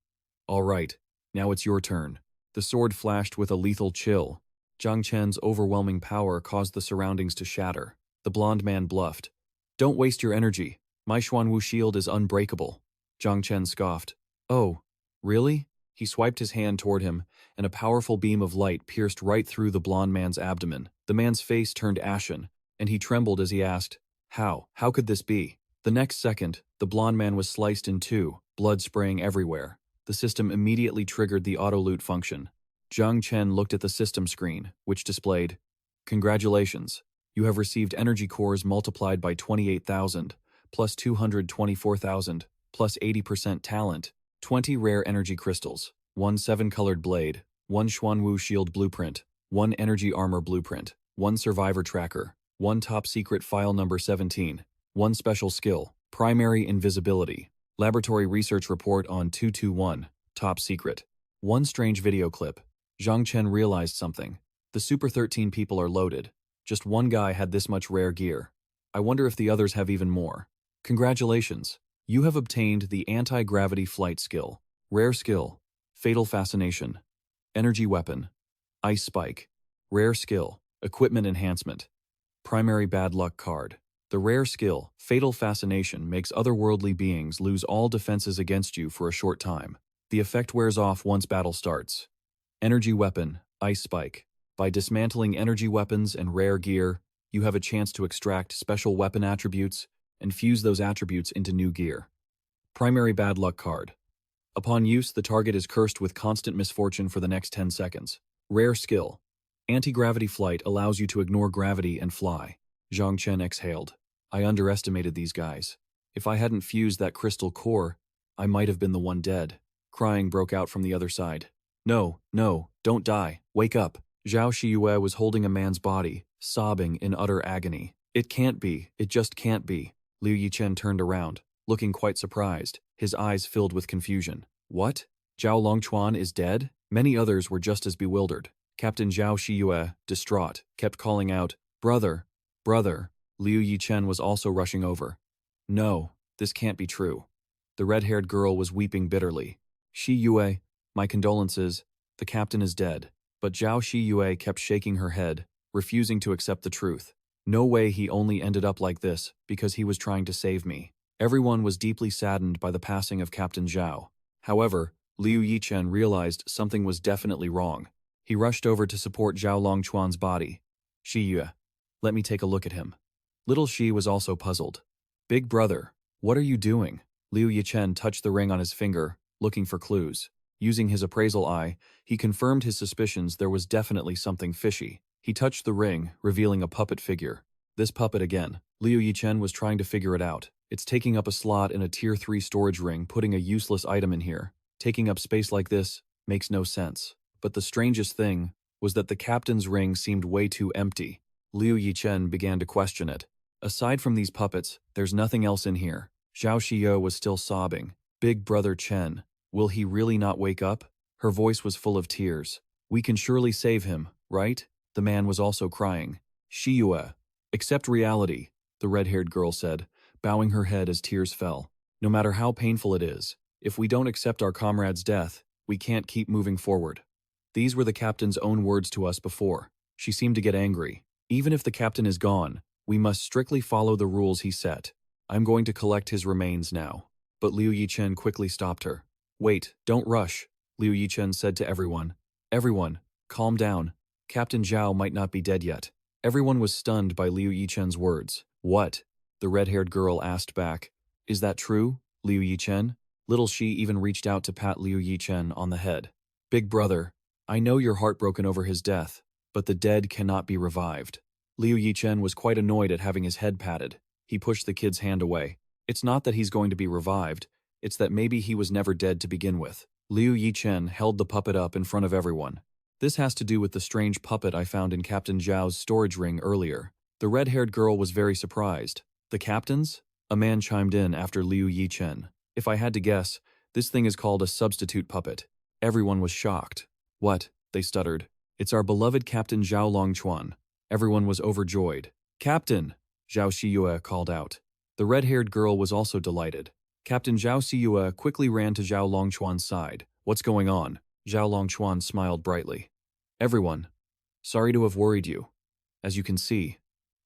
"All right, now it's your turn." The sword flashed with a lethal chill. Zhang Chen's overwhelming power caused the surroundings to shatter. The blonde man bluffed. "Don't waste your energy. My Xuanwu shield is unbreakable." Zhang Chen scoffed. "Oh, really?" He swiped his hand toward him, and a powerful beam of light pierced right through the blonde man's abdomen. The man's face turned ashen, and he trembled as he asked, "How? How could this be?" The next second, the blonde man was sliced in two, blood spraying everywhere. The system immediately triggered the auto-loot function. Zhang Chen looked at the system screen, which displayed, "Congratulations, you have received energy cores multiplied by 28,000, plus 224,000, plus 80% talent, 20 rare energy crystals, 1 7-colored blade, 1 Xuanwu shield blueprint, 1 energy armor blueprint, 1 survivor tracker, 1 top secret file number 17, 1 special skill, primary invisibility, laboratory research report on 221, top secret, 1 strange video clip." Zhang Chen realized something. The Super 13 people are loaded. Just one guy had this much rare gear. I wonder if the others have even more. Congratulations. You have obtained the anti-gravity flight skill. Rare skill. Fatal fascination. Energy weapon. Ice spike. Rare skill. Equipment enhancement. Primary bad luck card. The rare skill, Fatal Fascination, makes otherworldly beings lose all defenses against you for a short time. The effect wears off once battle starts. Energy weapon, Ice Spike. By dismantling energy weapons and rare gear, you have a chance to extract special weapon attributes and fuse those attributes into new gear. Primary bad luck card. Upon use, the target is cursed with constant misfortune for the next 10 seconds. Rare skill. Anti-gravity flight allows you to ignore gravity and fly. Zhang Chen exhaled. I underestimated these guys. If I hadn't fused that crystal core, I might have been the one dead. Crying broke out from the other side. "No, no, don't die. Wake up." Zhao Shiyue was holding a man's body, sobbing in utter agony. "It can't be. It just can't be." Liu Yichen turned around, looking quite surprised, his eyes filled with confusion. "What? Zhao Longchuan is dead?" Many others were just as bewildered. Captain Zhao Shiyue, distraught, kept calling out, "Brother, brother." Liu Yichen was also rushing over. "No, this can't be true." The red-haired girl was weeping bitterly. "Shiyue, my condolences. The captain is dead." But Zhao Shiyue kept shaking her head, refusing to accept the truth. "No way, he only ended up like this because he was trying to save me." Everyone was deeply saddened by the passing of Captain Zhao. However, Liu Yichen realized something was definitely wrong. He rushed over to support Zhao Longchuan's body. "Shiyue, let me take a look at him." Little Shi was also puzzled. "Big brother, what are you doing?" Liu Yichen touched the ring on his finger, looking for clues. Using his appraisal eye, he confirmed his suspicions there was definitely something fishy. He touched the ring, revealing a puppet figure. This puppet again. Liu Yichen was trying to figure it out. It's taking up a slot in a Tier 3 storage ring, putting a useless item in here. Taking up space like this makes no sense. But the strangest thing was that the captain's ring seemed way too empty. Liu Yichen began to question it. Aside from these puppets, there's nothing else in here. Zhao Shiyue was still sobbing. "Big brother Chen, will he really not wake up?" Her voice was full of tears. We can surely save him, right? The man was also crying. Shiyue. Accept reality, the red-haired girl said, bowing her head as tears fell. No matter how painful it is, if we don't accept our comrade's death, we can't keep moving forward. These were the captain's own words to us before. She seemed to get angry. Even if the captain is gone, we must strictly follow the rules he set. I'm going to collect his remains now. But Liu Yichen quickly stopped her. Wait, don't rush, Liu Yichen said to everyone. Everyone, calm down. Captain Zhao might not be dead yet. Everyone was stunned by Liu Yichen's words. What? The red-haired girl asked back. Is that true, Liu Yichen? Little Shi even reached out to pat Liu Yichen on the head. Big brother, I know you're heartbroken over his death, but the dead cannot be revived. Liu Yichen was quite annoyed at having his head patted. He pushed the kid's hand away. It's not that he's going to be revived, it's that maybe he was never dead to begin with. Liu Yichen held the puppet up in front of everyone. This has to do with the strange puppet I found in Captain Zhao's storage ring earlier. The red-haired girl was very surprised. The captain's? A man chimed in after Liu Yichen. If I had to guess, this thing is called a substitute puppet. Everyone was shocked. What? They stuttered. It's our beloved Captain Zhao Longchuan. Everyone was overjoyed. Captain! Zhao Shiyue called out. The red-haired girl was also delighted. Captain Zhao Shiyue quickly ran to Zhao Longchuan's side. What's going on? Zhao Longchuan smiled brightly. Everyone. Sorry to have worried you. As you can see,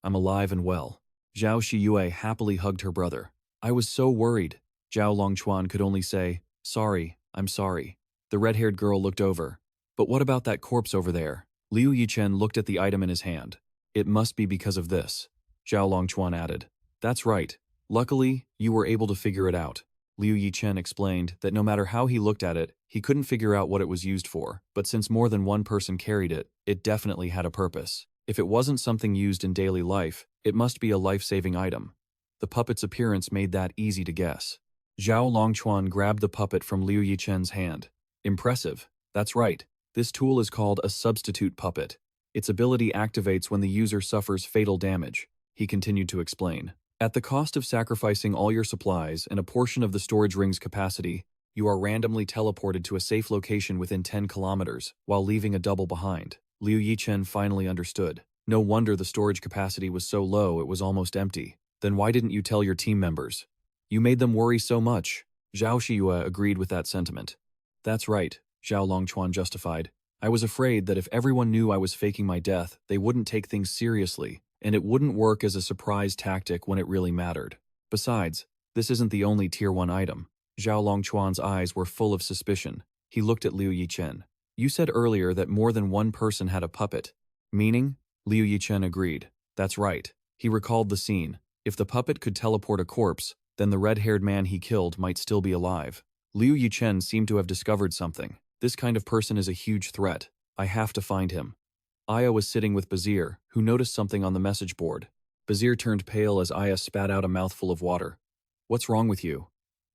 I'm alive and well. Zhao Shiyue happily hugged her brother. I was so worried. Zhao Longchuan could only say, Sorry, I'm sorry. The red-haired girl looked over. But what about that corpse over there? Liu Yichen looked at the item in his hand. It must be because of this. Zhao Longchuan added. That's right. Luckily, you were able to figure it out. Liu Yichen explained that no matter how he looked at it, he couldn't figure out what it was used for, but since more than one person carried it, it definitely had a purpose. If it wasn't something used in daily life, it must be a life-saving item. The puppet's appearance made that easy to guess. Zhao Longchuan grabbed the puppet from Liu Yichen's hand. Impressive. That's right. This tool is called a substitute puppet. Its ability activates when the user suffers fatal damage, he continued to explain. At the cost of sacrificing all your supplies and a portion of the storage ring's capacity, you are randomly teleported to a safe location within 10 kilometers, while leaving a double behind. Liu Yichen finally understood. No wonder the storage capacity was so low it was almost empty. Then why didn't you tell your team members? You made them worry so much. Zhao Shiyue agreed with that sentiment. That's right, Zhao Longchuan justified. I was afraid that if everyone knew I was faking my death, they wouldn't take things seriously, and it wouldn't work as a surprise tactic when it really mattered. Besides, this isn't the only Tier 1 item. Zhao Longchuan's eyes were full of suspicion. He looked at Liu Yichen. You said earlier that more than one person had a puppet. Meaning? Liu Yichen agreed. That's right. He recalled the scene. If the puppet could teleport a corpse, then the red-haired man he killed might still be alive. Liu Yichen seemed to have discovered something. This kind of person is a huge threat. I have to find him. Aya was sitting with Bazir, who noticed something on the message board. Bazir turned pale as Aya spat out a mouthful of water. What's wrong with you?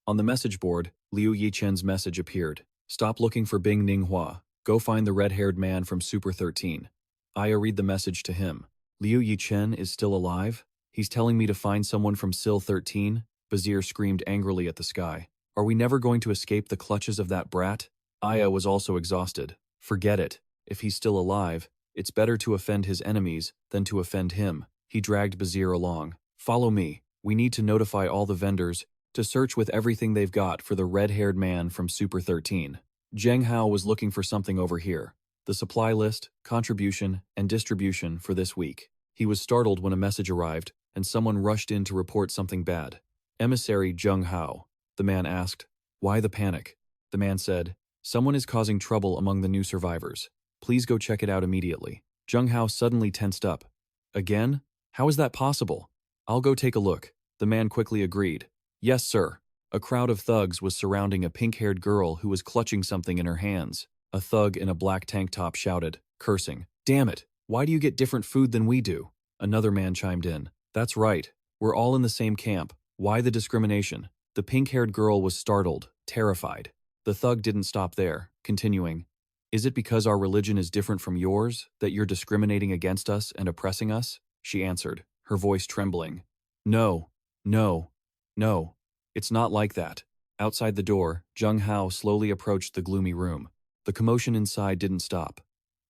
On the message board, Liu Yichen's message appeared. Stop looking for Bing Ninghua. Go find the red-haired man from Super 13. Aya read the message to him. Liu Yichen is still alive? He's telling me to find someone from Sil 13? Bazir screamed angrily at the sky. Are we never going to escape the clutches of that brat? Aya was also exhausted. Forget it. If he's still alive, it's better to offend his enemies than to offend him. He dragged Bazir along. Follow me. We need to notify all the vendors to search with everything they've got for the red-haired man from Super 13. Zheng Hao was looking for something over here. The supply list, contribution, and distribution for this week. He was startled when a message arrived, and someone rushed in to report something bad. Emissary Zheng Hao. The man asked, Why the panic? The man said, Someone is causing trouble among the new survivors. Please go check it out immediately. Zheng Hao suddenly tensed up. Again? How is that possible? I'll go take a look. The man quickly agreed. Yes, sir. A crowd of thugs was surrounding a pink-haired girl who was clutching something in her hands. A thug in a black tank top shouted, cursing, Damn it! Why do you get different food than we do? Another man chimed in. That's right. We're all in the same camp. Why the discrimination? The pink-haired girl was startled, terrified. The thug didn't stop there, continuing, Is it because our religion is different from yours that you're discriminating against us and oppressing us? She answered, her voice trembling. No, no, no. It's not like that. Outside the door, Zheng Hao slowly approached the gloomy room. The commotion inside didn't stop.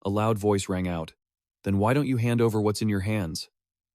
A loud voice rang out. Then why don't you hand over what's in your hands?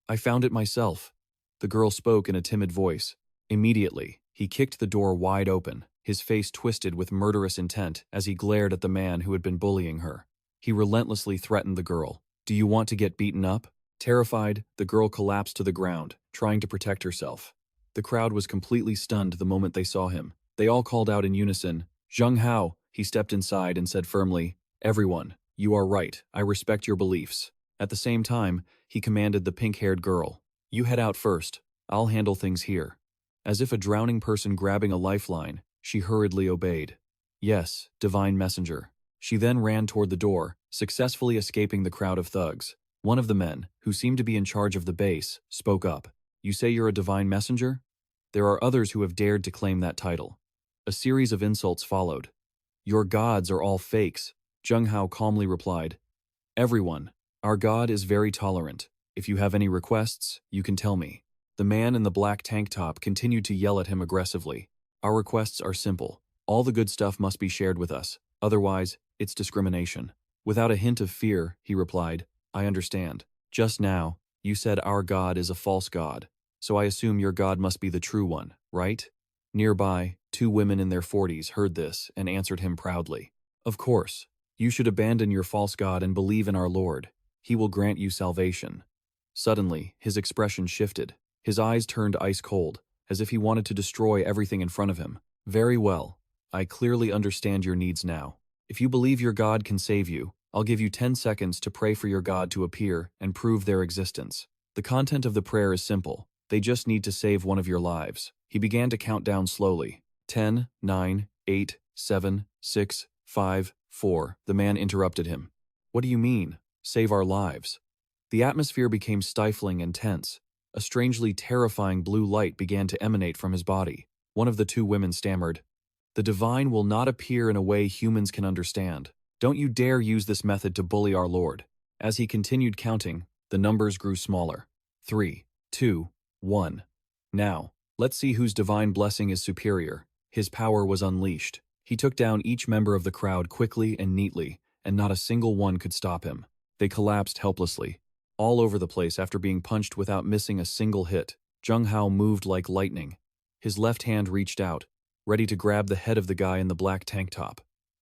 I found it myself. The girl spoke in a timid voice. Immediately, he kicked the door wide open, his face twisted with murderous intent as he glared at the man who had been bullying her. He relentlessly threatened the girl. Do you want to get beaten up? Terrified, the girl collapsed to the ground, trying to protect herself. The crowd was completely stunned the moment they saw him. They all called out in unison, Zhang Hao. He stepped inside and said firmly, Everyone, you are right, I respect your beliefs. At the same time, he commanded the pink-haired girl, You head out first, I'll handle things here. As if a drowning person grabbing a lifeline, she hurriedly obeyed. Yes, divine messenger. She then ran toward the door, successfully escaping the crowd of thugs. One of the men, who seemed to be in charge of the base, spoke up. You say you're a divine messenger? There are others who have dared to claim that title. A series of insults followed. Your gods are all fakes, Zhang Hao calmly replied. Everyone, our God is very tolerant. If you have any requests, you can tell me. The man in the black tank top continued to yell at him aggressively. Our requests are simple. All the good stuff must be shared with us. Otherwise, it's discrimination. Without a hint of fear, he replied, I understand. Just now, you said our God is a false god. So I assume your God must be the true one, right? Nearby, 2 women in their 40s heard this and answered him proudly. Of course, you should abandon your false god and believe in our Lord. He will grant you salvation. Suddenly, his expression shifted. His eyes turned ice cold, as if he wanted to destroy everything in front of him. Very well. I clearly understand your needs now. If you believe your God can save you, I'll give you 10 seconds to pray for your God to appear and prove their existence. The content of the prayer is simple. They just need to save one of your lives. He began to count down slowly. 10, 9, 8, 7, 6, 5, 4. The man interrupted him. What do you mean, save our lives? The atmosphere became stifling and tense. A strangely terrifying blue light began to emanate from his body. One of the 2 women stammered, The divine will not appear in a way humans can understand. Don't you dare use this method to bully our Lord. As he continued counting, the numbers grew smaller. 3, 2, 1. Now, let's see whose divine blessing is superior. His power was unleashed. He took down each member of the crowd quickly and neatly, and not a single one could stop him. They collapsed helplessly, all over the place after being punched without missing a single hit. Zhang Hao moved like lightning. His left hand reached out, ready to grab the head of the guy in the black tank top.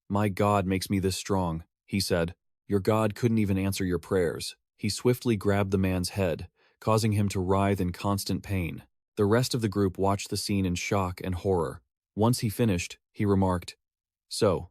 My God makes me this strong, he said. Your God couldn't even answer your prayers. He swiftly grabbed the man's head, causing him to writhe in constant pain. The rest of the group watched the scene in shock and horror. Once he finished, he remarked, So,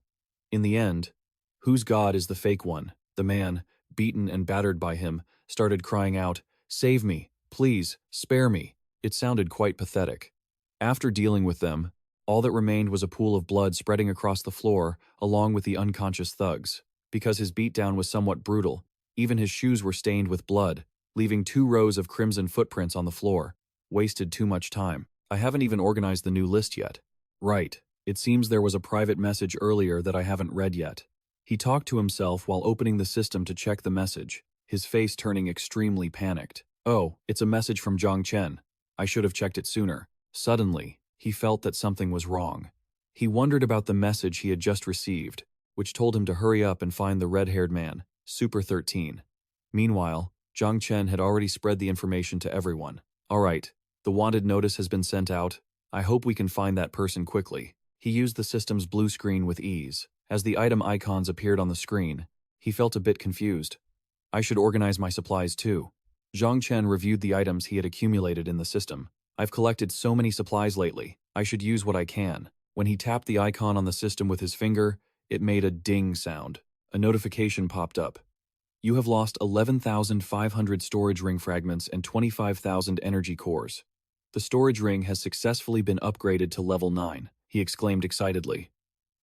in the end, whose God is the fake one? The man, beaten and battered by him, started crying out, Save me, please, spare me. It sounded quite pathetic. After dealing with them, all that remained was a pool of blood spreading across the floor along with the unconscious thugs. Because his beatdown was somewhat brutal, even his shoes were stained with blood, leaving 2 rows of crimson footprints on the floor. Wasted too much time. I haven't even organized the new list yet. Right, it seems there was a private message earlier that I haven't read yet. He talked to himself while opening the system to check the message, his face turning extremely panicked. Oh, it's a message from Zhang Chen. I should have checked it sooner. Suddenly, he felt that something was wrong. He wondered about the message he had just received, which told him to hurry up and find the red-haired man, Super 13. Meanwhile, Zhang Chen had already spread the information to everyone. All right, the wanted notice has been sent out. I hope we can find that person quickly. He used the system's blue screen with ease. As the item icons appeared on the screen, he felt a bit confused. I should organize my supplies too. Zhang Chen reviewed the items he had accumulated in the system. I've collected so many supplies lately. I should use what I can. When he tapped the icon on the system with his finger, it made a ding sound. A notification popped up. You have lost 11,500 storage ring fragments and 25,000 energy cores. The storage ring has successfully been upgraded to level 9, he exclaimed excitedly.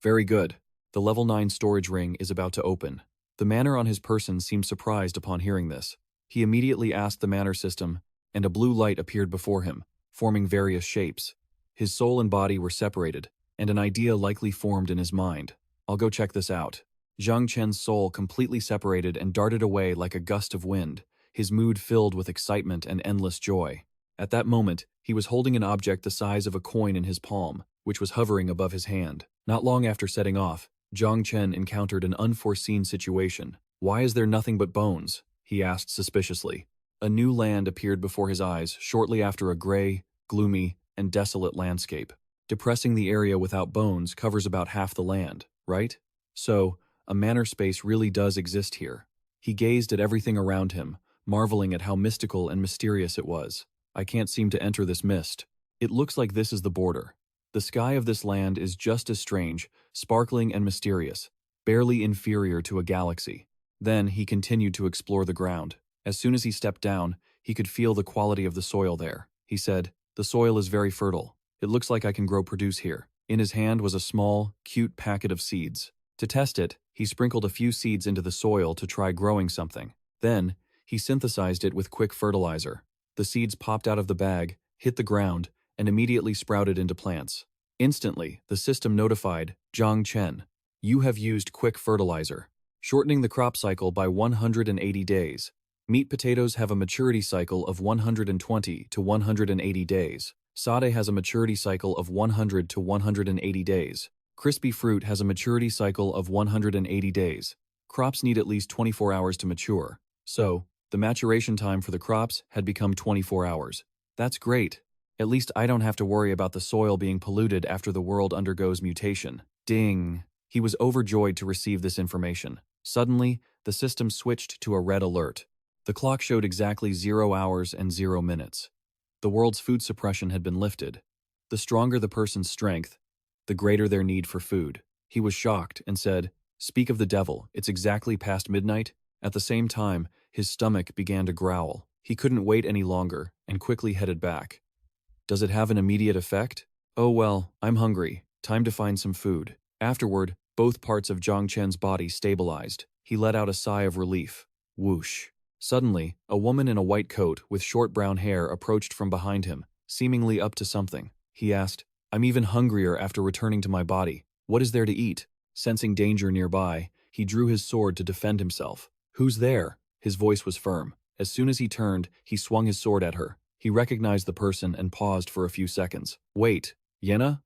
Very good. The level 9 storage ring is about to open. The manner on his person seemed surprised upon hearing this. He immediately asked the manner system, and a blue light appeared before him, forming various shapes. His soul and body were separated, and an idea likely formed in his mind. I'll go check this out. Zhang Chen's soul completely separated and darted away like a gust of wind, his mood filled with excitement and endless joy. At that moment, he was holding an object the size of a coin in his palm, which was hovering above his hand. Not long after setting off, Zhang Chen encountered an unforeseen situation. Why is there nothing but bones? He asked suspiciously. A new land appeared before his eyes shortly after a gray, gloomy, and desolate landscape. Depressing the area without bones covers about half the land, right? So, a manor space really does exist here. He gazed at everything around him, marveling at how mystical and mysterious it was. I can't seem to enter this mist. It looks like this is the border. The sky of this land is just as strange, sparkling and mysterious, barely inferior to a galaxy. Then he continued to explore the ground. As soon as he stepped down, he could feel the quality of the soil there. He said, "The soil is very fertile. It looks like I can grow produce here." In his hand was a small, cute packet of seeds. To test it, he sprinkled a few seeds into the soil to try growing something. Then, he synthesized it with quick fertilizer. The seeds popped out of the bag, hit the ground, and immediately sprouted into plants. Instantly, the system notified, "Zhang Chen, you have used quick fertilizer, shortening the crop cycle by 180 days. Meat potatoes have a maturity cycle of 120 to 180 days. Sade has a maturity cycle of 100 to 180 days. Crispy fruit has a maturity cycle of 180 days. Crops need at least 24 hours to mature. So, the maturation time for the crops had become 24 hours. That's great. At least I don't have to worry about the soil being polluted after the world undergoes mutation." Ding! He was overjoyed to receive this information. Suddenly, the system switched to a red alert. The clock showed exactly 0 hours and 0 minutes. The world's food suppression had been lifted. The stronger the person's strength, the greater their need for food. He was shocked and said, "Speak of the devil, it's exactly past midnight." At the same time, his stomach began to growl. He couldn't wait any longer and quickly headed back. Does it have an immediate effect? Oh well, I'm hungry. Time to find some food. Afterward, both parts of Zhang Chen's body stabilized. He let out a sigh of relief. Whoosh. Suddenly, a woman in a white coat with short brown hair approached from behind him, seemingly up to something. He asked, "I'm even hungrier after returning to my body. What is there to eat?" Sensing danger nearby, he drew his sword to defend himself. "Who's there?" His voice was firm. As soon as he turned, he swung his sword at her. He recognized the person and paused for a few seconds. "Wait, Yena?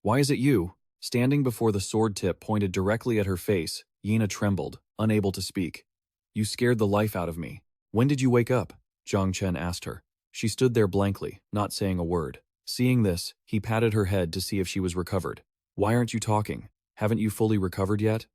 Why is it you?" Standing before the sword tip pointed directly at her face, Yena trembled, unable to speak. "You scared the life out of me. When did you wake up?" Zhang Chen asked her. She stood there blankly, not saying a word. Seeing this, he patted her head to see if she was recovered. "Why aren't you talking? Haven't you fully recovered yet?"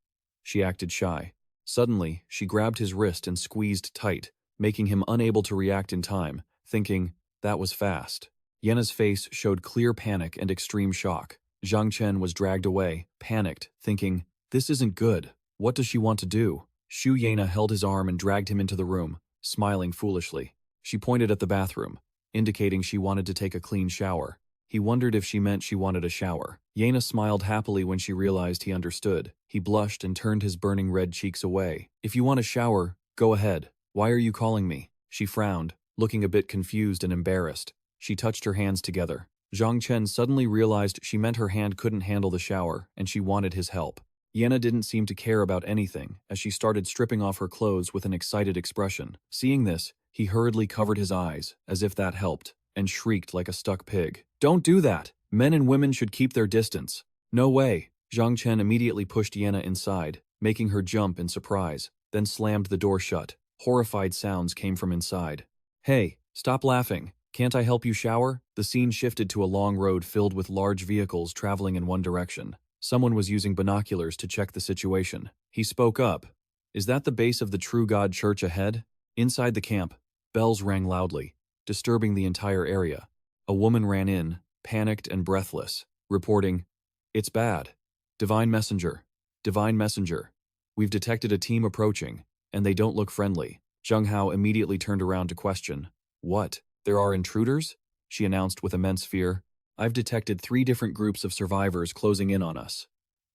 She acted shy. Suddenly, she grabbed his wrist and squeezed tight, making him unable to react in time, thinking, that was fast. Yena's face showed clear panic and extreme shock. Zhang Chen was dragged away, panicked, thinking, this isn't good. What does she want to do? Xu Yena held his arm and dragged him into the room, smiling foolishly. She pointed at the bathroom, indicating she wanted to take a clean shower. He wondered if she meant she wanted a shower. Yena smiled happily when she realized he understood. He blushed and turned his burning red cheeks away. "If you want a shower, go ahead. Why are you calling me?" She frowned, looking a bit confused and embarrassed. She touched her hands together. Zhang Chen suddenly realized she meant her hand couldn't handle the shower, and she wanted his help. Yena didn't seem to care about anything, as she started stripping off her clothes with an excited expression. Seeing this, he hurriedly covered his eyes, as if that helped, and shrieked like a stuck pig. "Don't do that! Men and women should keep their distance." "No way!" Zhang Chen immediately pushed Yena inside, making her jump in surprise, then slammed the door shut. Horrified sounds came from inside. "Hey, stop laughing. Can't I help you shower?" The scene shifted to a long road filled with large vehicles traveling in one direction. Someone was using binoculars to check the situation. He spoke up. "Is that the base of the True God Church ahead?" Inside the camp, bells rang loudly, disturbing the entire area. A woman ran in, panicked and breathless, reporting, "It's bad. Divine Messenger. Divine Messenger. We've detected a team approaching, and they don't look friendly." Zheng Hao immediately turned around to question. "What? There are intruders?" she announced with immense fear. "I've detected 3 different groups of survivors closing in on us.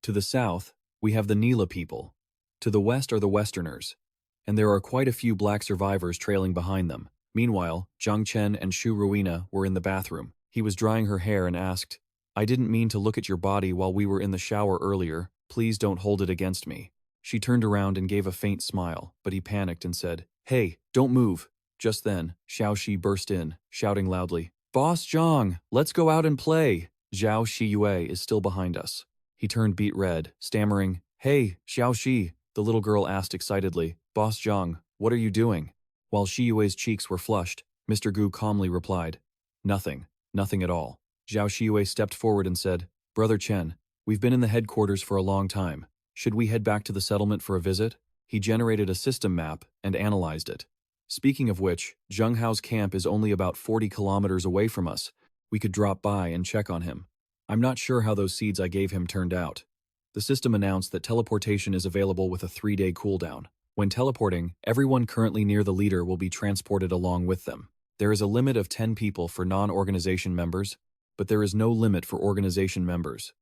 To the south, we have the Nila people. To the west are the Westerners. And there are quite a few black survivors trailing behind them." Meanwhile, Zhang Chen and Xu Ruina were in the bathroom. He was drying her hair and asked, "I didn't mean to look at your body while we were in the shower earlier. Please don't hold it against me." She turned around and gave a faint smile, but he panicked and said, "Hey, don't move." Just then, Xiao Shi burst in, shouting loudly, "Boss Zhang, let's go out and play. Zhao Shi Yue is still behind us." He turned beet red, stammering, "Hey, Xiao Shi, The little girl asked excitedly. Boss Zhang, what are you doing? While Shi Yue's cheeks were flushed, Mr. Gu calmly replied, Nothing, nothing at all. Zhao Shiyue stepped forward and said, Brother Chen, we've been in the headquarters for a long time. Should we head back to the settlement for a visit? He generated a system map and analyzed it. Speaking of which, Zheng Hao's camp is only about 40 kilometers away from us. We could drop by and check on him. I'm not sure how those seeds I gave him turned out. The system announced that teleportation is available with a 3-day cooldown. When teleporting, everyone currently near the leader will be transported along with them. There is a limit of 10 people for non-organization members, but there is no limit for organization members.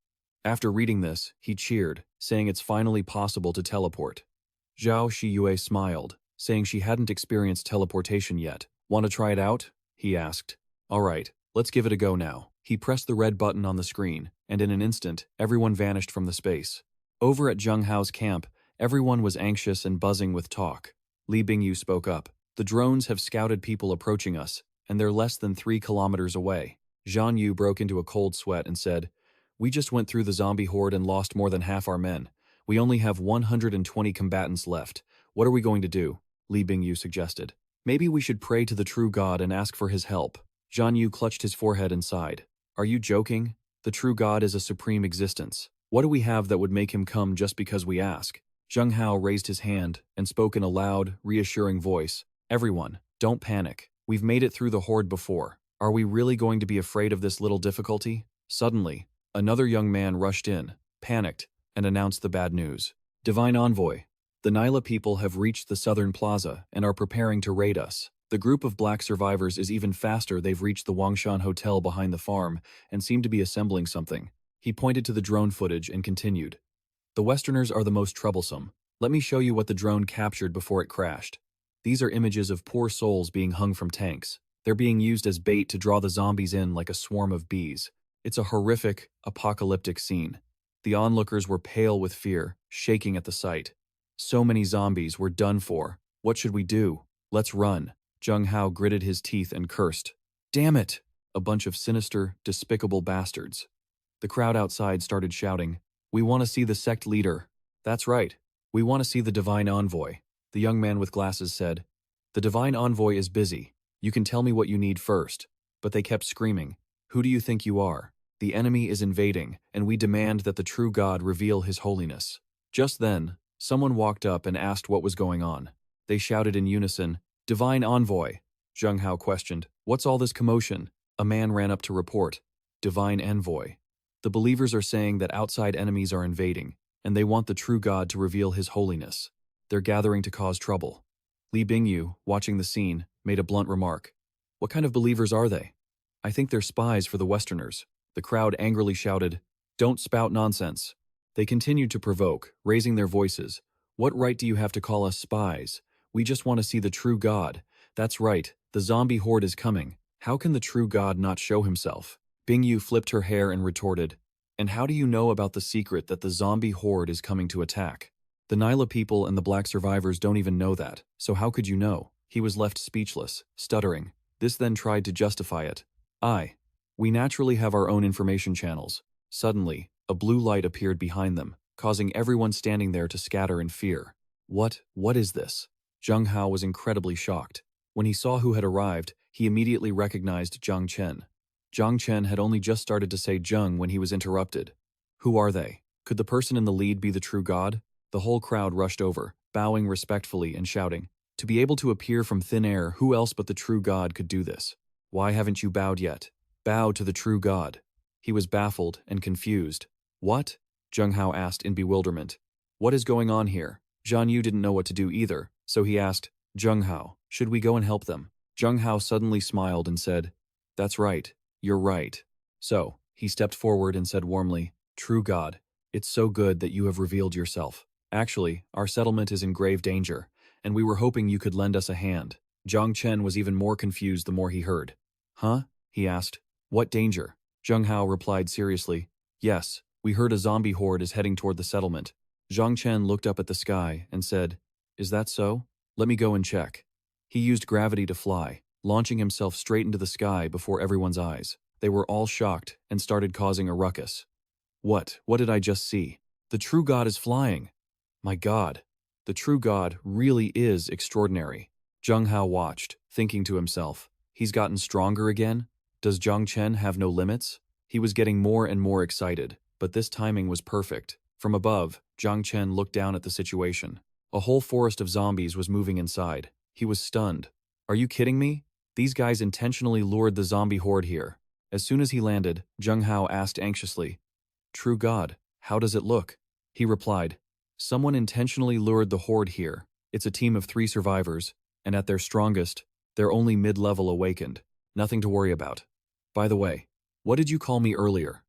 After reading this, he cheered, saying it's finally possible to teleport. Zhao Shiyue smiled, saying she hadn't experienced teleportation yet. Want to try it out? He asked. All right, let's give it a go now. He pressed the red button on the screen, and in an instant, everyone vanished from the space. Over at Zheng Hao's camp, everyone was anxious and buzzing with talk. Li Bingyu spoke up. The drones have scouted people approaching us, and they're less than 3 kilometers away. Zhan Yu broke into a cold sweat and said, We just went through the zombie horde and lost more than half our men. We only have 120 combatants left. What are we going to do? Li Bingyu suggested. Maybe we should pray to the true God and ask for his help. Zhan Yu clutched his forehead and sighed. Are you joking? The true God is a supreme existence. What do we have that would make him come just because we ask? Zheng Hao raised his hand and spoke in a loud, reassuring voice. Everyone, don't panic. We've made it through the horde before. Are we really going to be afraid of this little difficulty? Suddenly, another young man rushed in, panicked, and announced the bad news. Divine Envoy, the Nyla people have reached the southern plaza and are preparing to raid us. The group of black survivors is even faster. They've reached the Wangshan Hotel behind the farm and seem to be assembling something. He pointed to the drone footage and continued. The Westerners are the most troublesome. Let me show you what the drone captured before it crashed. These are images of poor souls being hung from tanks. They're being used as bait to draw the zombies in like a swarm of bees. It's a horrific, apocalyptic scene. The onlookers were pale with fear, shaking at the sight. So many zombies were done for. What should we do? Let's run. Zheng Hao gritted his teeth and cursed. Damn it! A bunch of sinister, despicable bastards. The crowd outside started shouting, We want to see the sect leader. That's right. We want to see the divine envoy. The young man with glasses said, The divine envoy is busy. You can tell me what you need first. But they kept screaming, Who do you think you are? The enemy is invading, and we demand that the true God reveal his holiness. Just then, someone walked up and asked what was going on. They shouted in unison, Divine envoy. Zheng Hao questioned, What's all this commotion? A man ran up to report, Divine envoy. The believers are saying that outside enemies are invading, and they want the true God to reveal his holiness. They're gathering to cause trouble. Li Bingyu, watching the scene, made a blunt remark. What kind of believers are they? I think they're spies for the Westerners. The crowd angrily shouted, Don't spout nonsense. They continued to provoke, raising their voices. What right do you have to call us spies? We just want to see the true God. That's right, the zombie horde is coming. How can the true God not show himself? Bingyu flipped her hair and retorted, And how do you know about the secret that the zombie horde is coming to attack? The Nyla people and the black survivors don't even know that, so how could you know? He was left speechless, stuttering. This then tried to justify it. We naturally have our own information channels. Suddenly, a blue light appeared behind them, causing everyone standing there to scatter in fear. What is this? Zheng Hao was incredibly shocked. When he saw who had arrived, he immediately recognized Zhang Chen. Zhang Chen had only just started to say Zheng when he was interrupted. Who are they? Could the person in the lead be the true God? The whole crowd rushed over, bowing respectfully and shouting, To be able to appear from thin air, who else but the true God could do this? Why haven't you bowed yet? Bow to the true God. He was baffled and confused. What? Zheng Hao asked in bewilderment. What is going on here? Zhan Yu didn't know what to do either, so he asked, Zheng Hao, should we go and help them? Zheng Hao suddenly smiled and said, That's right, you're right. So, he stepped forward and said warmly, True God, it's so good that you have revealed yourself. Actually, our settlement is in grave danger, and we were hoping you could lend us a hand. Zhang Chen was even more confused the more he heard. Huh? He asked. What danger? Zheng Hao replied seriously. Yes, we heard a zombie horde is heading toward the settlement. Zhang Chen looked up at the sky and said, Is that so? Let me go and check. He used gravity to fly, launching himself straight into the sky before everyone's eyes. They were all shocked and started causing a ruckus. What did I just see? The true God is flying. My God. The true god really is extraordinary. Zhang Hao watched, thinking to himself, he's gotten stronger again? Does Zhang Chen have no limits? He was getting more and more excited, but this timing was perfect. From above, Zhang Chen looked down at the situation. A whole forest of zombies was moving inside. He was stunned. Are you kidding me? These guys intentionally lured the zombie horde here. As soon as he landed, Zhang Hao asked anxiously, True God, how does it look? He replied, Someone intentionally lured the horde here. It's a team of 3 survivors, and at their strongest, they're only mid-level awakened. Nothing to worry about. By the way, what did you call me earlier?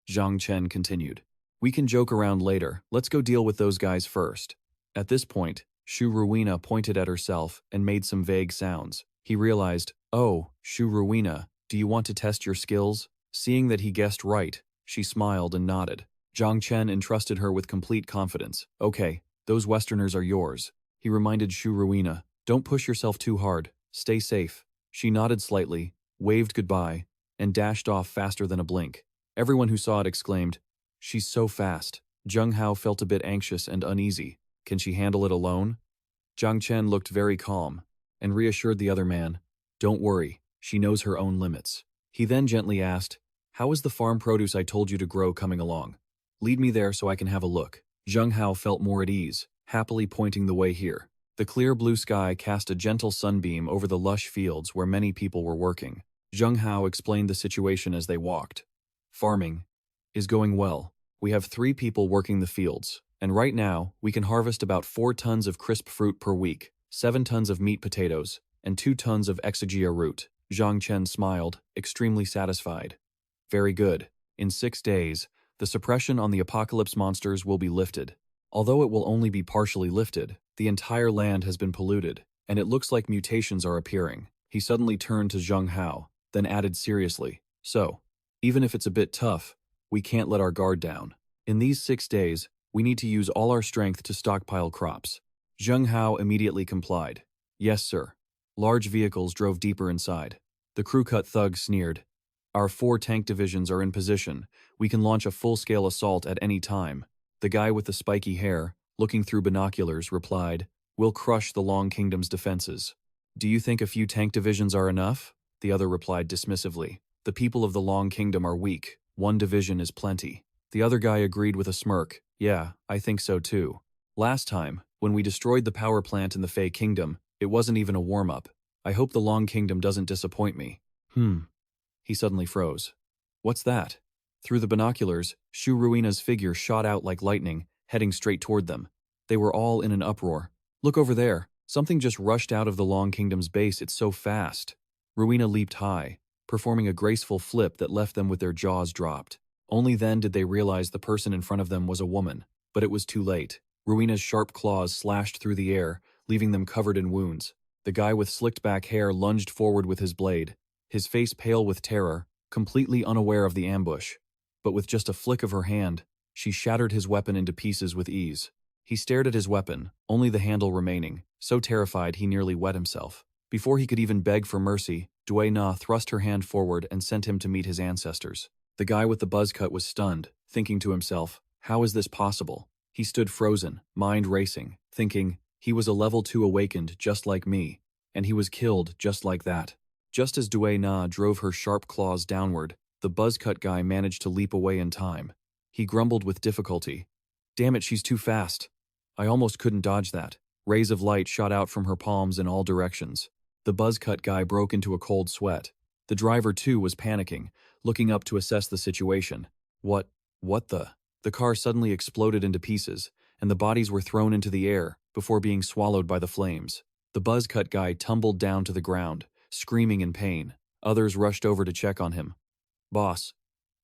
Zhang Chen continued. We can joke around later. Let's go deal with those guys first. At this point, Shu Ruina pointed at herself and made some vague sounds. He realized, oh, Shu Ruina, do you want to test your skills? Seeing that he guessed right, she smiled and nodded. Zhang Chen entrusted her with complete confidence. Okay, those Westerners are yours. He reminded Shu Ruina, don't push yourself too hard. Stay safe. She nodded slightly, waved goodbye, and dashed off faster than a blink. Everyone who saw it exclaimed, She's so fast. Zhang Hao felt a bit anxious and uneasy. Can she handle it alone? Zhang Chen looked very calm and reassured the other man, Don't worry, she knows her own limits. He then gently asked, How is the farm produce I told you to grow coming along? Lead me there so I can have a look. Zhang Hao felt more at ease, happily pointing the way here. The clear blue sky cast a gentle sunbeam over the lush fields where many people were working. Zhang Hao explained the situation as they walked. Farming is going well. We have 3 people working the fields, and right now we can harvest about 4 tons of crisp fruit per week, 7 tons of meat potatoes, and 2 tons of exogia root. Zhang Chen smiled, extremely satisfied. Very good. In 6 days, the suppression on the apocalypse monsters will be lifted. Although it will only be partially lifted, the entire land has been polluted, and it looks like mutations are appearing. He suddenly turned to Zhang Hao, then added seriously, So, even if it's a bit tough, we can't let our guard down. In these 6 days, we need to use all our strength to stockpile crops. Zhang Hao immediately complied. Yes, sir. Large vehicles drove deeper inside. The crew-cut thug sneered. Our 4 tank divisions are in position. We can launch a full-scale assault at any time. The guy with the spiky hair, looking through binoculars, replied, We'll crush the Long Kingdom's defenses. Do you think a few tank divisions are enough? The other replied dismissively. The people of the Long Kingdom are weak. 1 division is plenty. The other guy agreed with a smirk. Yeah, I think so too. Last time, when we destroyed the power plant in the Fey Kingdom, it wasn't even a warm-up. I hope the Long Kingdom doesn't disappoint me. He suddenly froze. What's that? Through the binoculars, Shu Ruina's figure shot out like lightning, heading straight toward them. They were all in an uproar. Look over there. Something just rushed out of the Long Kingdom's base. It's so fast. Ruina leaped high, performing a graceful flip that left them with their jaws dropped. Only then did they realize the person in front of them was a woman, but it was too late. Ruina's sharp claws slashed through the air, leaving them covered in wounds. The guy with slicked-back hair lunged forward with his blade, his face pale with terror, completely unaware of the ambush. But with just a flick of her hand, she shattered his weapon into pieces with ease. He stared at his weapon, only the handle remaining, so terrified he nearly wet himself. Before he could even beg for mercy, Dui Na thrust her hand forward and sent him to meet his ancestors. The guy with the buzz cut was stunned, thinking to himself, how is this possible? He stood frozen, mind racing, thinking, he was a level 2 awakened just like me, and he was killed just like that. Just as Dui Na drove her sharp claws downward, the buzz cut guy managed to leap away in time. He grumbled with difficulty. Damn it, she's too fast. I almost couldn't dodge that. Rays of light shot out from her palms in all directions. The buzz cut guy broke into a cold sweat. The driver too was panicking, looking up to assess the situation. What the? The car suddenly exploded into pieces, and the bodies were thrown into the air before being swallowed by the flames. The buzz cut guy tumbled down to the ground, screaming in pain. Others rushed over to check on him. Boss,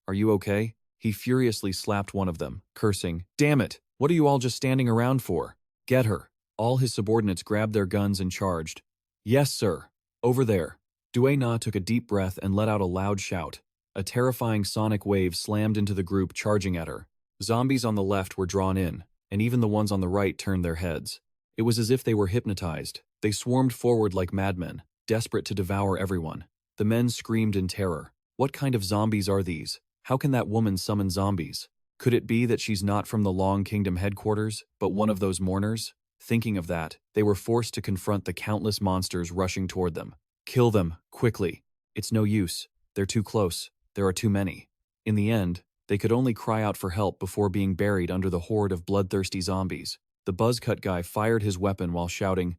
are you okay? He furiously slapped one of them, cursing, Damn it! What are you all just standing around for? Get her! All his subordinates grabbed their guns and charged. Yes, sir. Over there. Dui Na took a deep breath and let out a loud shout. A terrifying sonic wave slammed into the group charging at her. Zombies on the left were drawn in, and even the ones on the right turned their heads. It was as if they were hypnotized. They swarmed forward like madmen, desperate to devour everyone. The men screamed in terror. What kind of zombies are these? How can that woman summon zombies? Could it be that she's not from the Long Kingdom headquarters, but one of those mourners? Thinking of that, they were forced to confront the countless monsters rushing toward them. Kill them, quickly. It's no use. They're too close. There are too many. In the end, they could only cry out for help before being buried under the horde of bloodthirsty zombies. The buzzcut guy fired his weapon while shouting,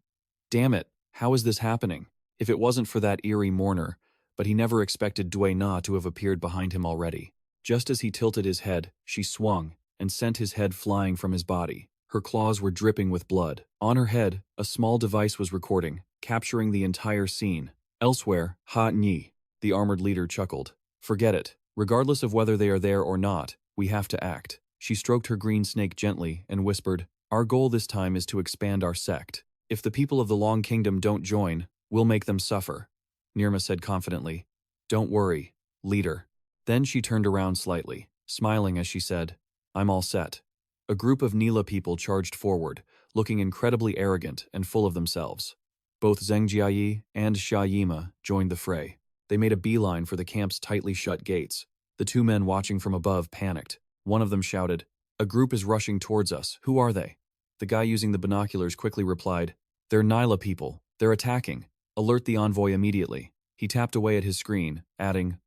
"Damn it, how is this happening?" If it wasn't for that eerie mourner, but he never expected Dui Na to have appeared behind him already. Just as he tilted his head, she swung and sent his head flying from his body. Her claws were dripping with blood. On her head, a small device was recording, capturing the entire scene. Elsewhere, Ha Nyi, the armored leader chuckled. "Forget it. Regardless of whether they are there or not, we have to act." She stroked her green snake gently and whispered, "Our goal this time is to expand our sect. If the people of the Long Kingdom don't join, we'll make them suffer." Nirma said confidently, "Don't worry, leader." Then she turned around slightly, smiling as she said, "I'm all set." A group of Nila people charged forward, looking incredibly arrogant and full of themselves. Both Zheng Jiayi and Xia Yima joined the fray. They made a beeline for the camp's tightly shut gates. The two men watching from above panicked. One of them shouted, "A group is rushing towards us. Who are they?" The guy using the binoculars quickly replied, "They're Nila people. They're attacking. Alert the envoy immediately." He tapped away at his screen, adding,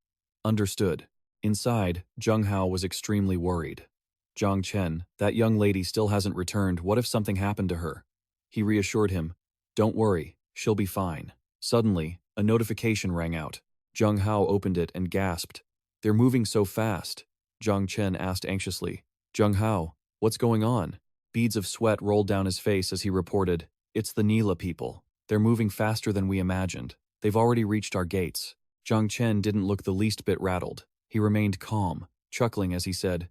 "Understood." Inside, Zheng Hao was extremely worried. Zhang Chen, that young lady still hasn't returned. What if something happened to her? He reassured him, "Don't worry, she'll be fine." Suddenly, a notification rang out. Zheng Hao opened it and gasped. "They're moving so fast." Zhang Chen asked anxiously, "Zheng Hao, what's going on?" Beads of sweat rolled down his face as he reported, "It's the Nila people. They're moving faster than we imagined. They've already reached our gates." Zhang Chen didn't look the least bit rattled. He remained calm, chuckling as he said,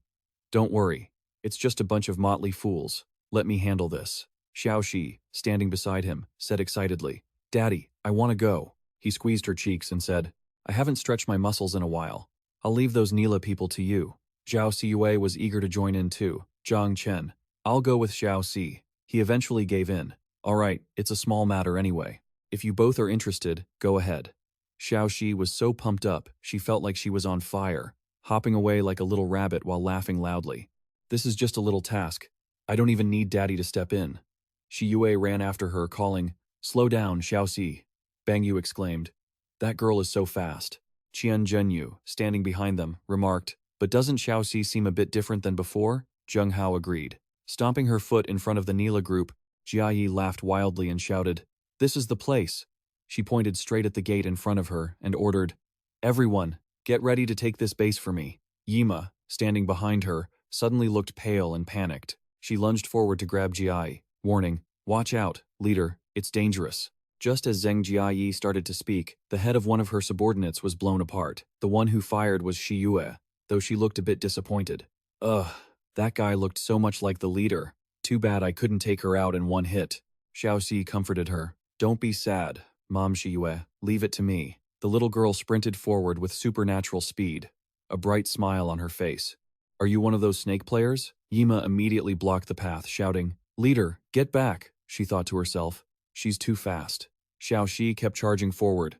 "Don't worry. It's just a bunch of motley fools. Let me handle this." Xiao Shi, standing beside him, said excitedly, "Daddy, I want to go." He squeezed her cheeks and said, "I haven't stretched my muscles in a while. I'll leave those Nila people to you." Zhao Siyue was eager to join in too. Zhang Chen, "I'll go with Xiao Si." He eventually gave in. "All right, it's a small matter anyway. If you both are interested, go ahead." Xiao Shi was so pumped up, she felt like she was on fire, hopping away like a little rabbit while laughing loudly. "This is just a little task. I don't even need Daddy to step in." Shi Yue ran after her, calling, "Slow down, Xiao Si." Bang Yu exclaimed, "That girl is so fast." Qian Zhenyu, standing behind them, remarked, "But doesn't Xiao Si seem a bit different than before?" Zheng Hao agreed. Stomping her foot in front of the Nila group, Jia Yi laughed wildly and shouted, "This is the place." She pointed straight at the gate in front of her and ordered, "Everyone, get ready to take this base for me." Yima, standing behind her, suddenly looked pale and panicked. She lunged forward to grab Jiai, warning, "Watch out, leader, it's dangerous." Just as Zheng Jiayi started to speak, the head of one of her subordinates was blown apart. The one who fired was Shi Yue, though she looked a bit disappointed. "Ugh, that guy looked so much like the leader. Too bad I couldn't take her out in one hit." Xiao Si comforted her. "Don't be sad, Mom Shi Yue, leave it to me." The little girl sprinted forward with supernatural speed, a bright smile on her face. "Are you one of those snake players?" Yima immediately blocked the path, shouting, "Leader, get back," she thought to herself. "She's too fast." Xiao Shi kept charging forward.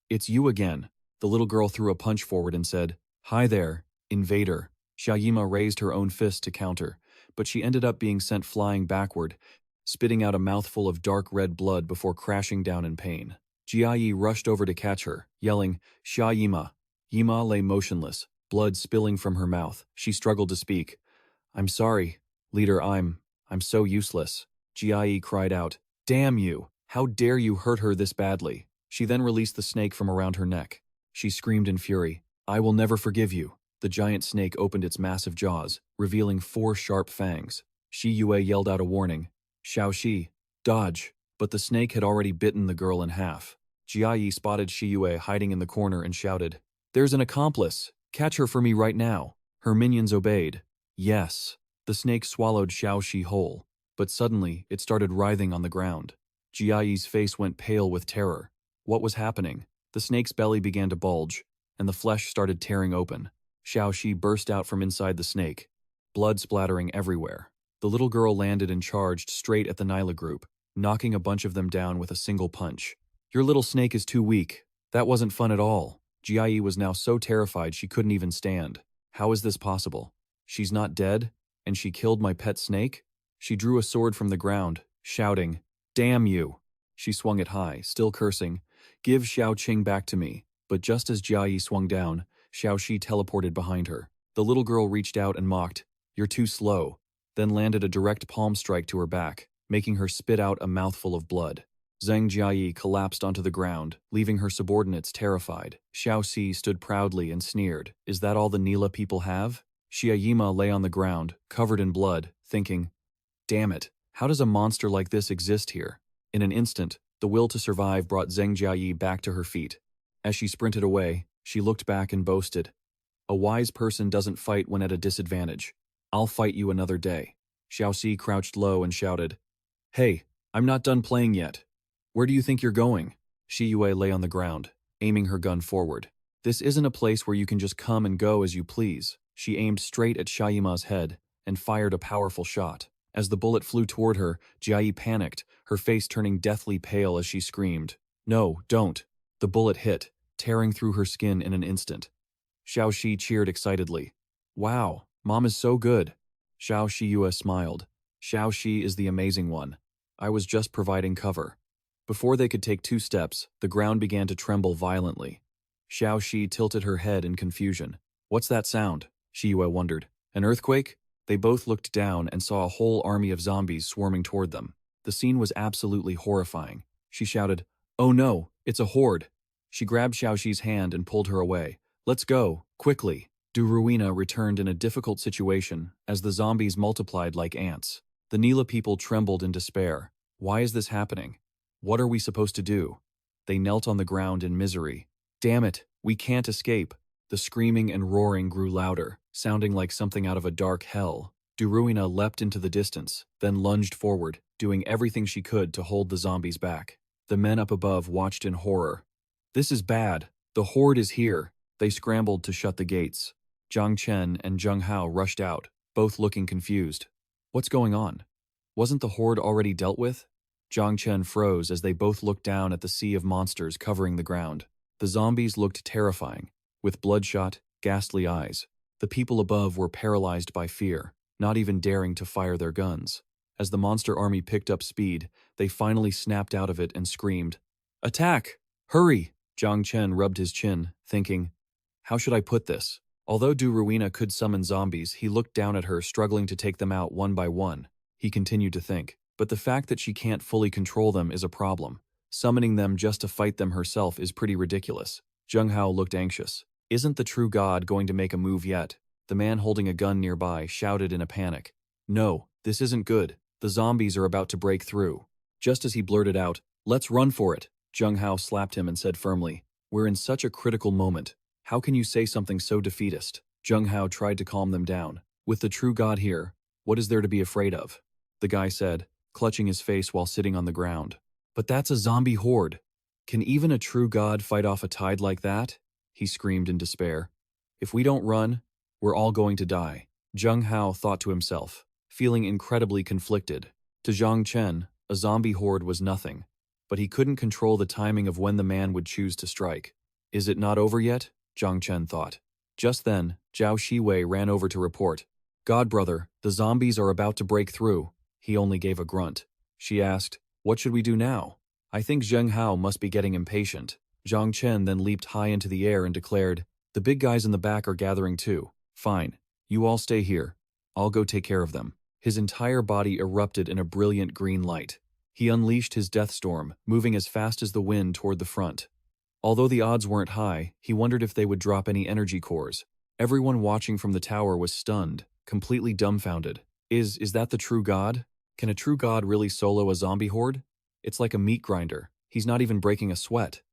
"It's you again." The little girl threw a punch forward and said, "Hi there, invader." Xiao Yima raised her own fist to counter, but she ended up being sent flying backward, spitting out a mouthful of dark red blood before crashing down in pain. Jiayi rushed over to catch her, yelling, "Xia Yima." Yima lay motionless, blood spilling from her mouth. She struggled to speak. "I'm sorry, leader, I'm so useless." Jiayi cried out, "Damn you! How dare you hurt her this badly?" She then released the snake from around her neck. She screamed in fury, "I will never forgive you." The giant snake opened its massive jaws, revealing 4 sharp fangs. Shi Yue yelled out a warning, "Xiao Shi, dodge." But the snake had already bitten the girl in half. Jiayi spotted Shi Yue hiding in the corner and shouted, "There's an accomplice! Catch her for me right now." Her minions obeyed. Yes. The snake swallowed Xiao Shi whole, but suddenly it started writhing on the ground. Jiayi's face went pale with terror. What was happening? The snake's belly began to bulge, and the flesh started tearing open. Xiao Shi burst out from inside the snake, blood splattering everywhere. The little girl landed and charged straight at the Nyla group, knocking a bunch of them down with a single punch. "Your little snake is too weak. That wasn't fun at all." Jiayi was now so terrified she couldn't even stand. How is this possible? She's not dead, and she killed my pet snake? She drew a sword from the ground, shouting, "Damn you!" She swung it high, still cursing, "Give Xiao Qing back to me." But just as Jia Yi swung down, Xiao Shi teleported behind her. The little girl reached out and mocked, "You're too slow," then landed a direct palm strike to her back, making her spit out a mouthful of blood. Zhang Jiayi collapsed onto the ground, leaving her subordinates terrified. Xiao Si stood proudly and sneered, "Is that all the Nila people have?" Xia Yima lay on the ground, covered in blood, thinking, "Damn it, how does a monster like this exist here?" In an instant, the will to survive brought Zhang Jiayi back to her feet. As she sprinted away, she looked back and boasted, "A wise person doesn't fight when at a disadvantage. I'll fight you another day." Xiao Si crouched low and shouted, "Hey, I'm not done playing yet. Where do you think you're going?" Shi Yue lay on the ground, aiming her gun forward. "This isn't a place where you can just come and go as you please." She aimed straight at Xiayima's head and fired a powerful shot. As the bullet flew toward her, Jiayi panicked, her face turning deathly pale as she screamed, "No, don't." The bullet hit, tearing through her skin in an instant. Xiao Shi cheered excitedly. "Wow, Mom is so good." Xiao Shiyue smiled. "Xiao Shi is the amazing one. I was just providing cover." Before they could take 2 steps, the ground began to tremble violently. Xiao Shi tilted her head in confusion. "What's that sound?" Shiyue wondered. "An earthquake?" They both looked down and saw a whole army of zombies swarming toward them. The scene was absolutely horrifying. She shouted, "Oh no, it's a horde." She grabbed Xiao Shi's hand and pulled her away. "Let's go, quickly." Duruina returned in a difficult situation as the zombies multiplied like ants. The Nila people trembled in despair. "Why is this happening? What are we supposed to do?" They knelt on the ground in misery. "Damn it, we can't escape." The screaming and roaring grew louder, sounding like something out of a dark hell. Duruina leapt into the distance, then lunged forward, doing everything she could to hold the zombies back. The men up above watched in horror. "This is bad. The horde is here." They scrambled to shut the gates. Zhang Chen and Zheng Hao rushed out, both looking confused. "What's going on? Wasn't the horde already dealt with?" Zhang Chen froze as they both looked down at the sea of monsters covering the ground. The zombies looked terrifying, with bloodshot, ghastly eyes. The people above were paralyzed by fear, not even daring to fire their guns. As the monster army picked up speed, they finally snapped out of it and screamed, "Attack! Hurry!" Zhang Chen rubbed his chin, thinking, "How should I put this?" Although Duruina could summon zombies, he looked down at her, struggling to take them out one by one. He continued to think, but the fact that she can't fully control them is a problem. Summoning them just to fight them herself is pretty ridiculous. Zheng Hao looked anxious. "Isn't the true god going to make a move yet?" The man holding a gun nearby shouted in a panic. "No, this isn't good. The zombies are about to break through." Just as he blurted out, "Let's run for it," Zheng Hao slapped him and said firmly, "We're in such a critical moment. How can you say something so defeatist?" Zheng Hao tried to calm them down. "With the true god here, what is there to be afraid of?" The guy said, clutching his face while sitting on the ground. "But that's a zombie horde. Can even a true god fight off a tide like that?" He screamed in despair. "If we don't run, we're all going to die." Zheng Hao thought to himself, feeling incredibly conflicted. To Zhang Chen, a zombie horde was nothing, but he couldn't control the timing of when the man would choose to strike. "Is it not over yet?" Zhang Chen thought. Just then, Zhao Shiwei ran over to report. "God brother, the zombies are about to break through." He only gave a grunt. She asked, "What should we do now?" "I think Zheng Hao must be getting impatient." Zhang Chen then leaped high into the air and declared, "The big guys in the back are gathering too. Fine. You all stay here. I'll go take care of them." His entire body erupted in a brilliant green light. He unleashed his death storm, moving as fast as the wind toward the front. Although the odds weren't high, he wondered if they would drop any energy cores. Everyone watching from the tower was stunned, completely dumbfounded. Is that the true god? Can a true god really solo a zombie horde? It's like a meat grinder. He's not even breaking a sweat.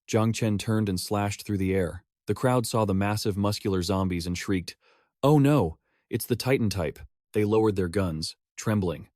Zhang Chen turned and slashed through the air. The crowd saw the massive muscular zombies and shrieked, "Oh no, it's the Titan type." They lowered their guns, trembling.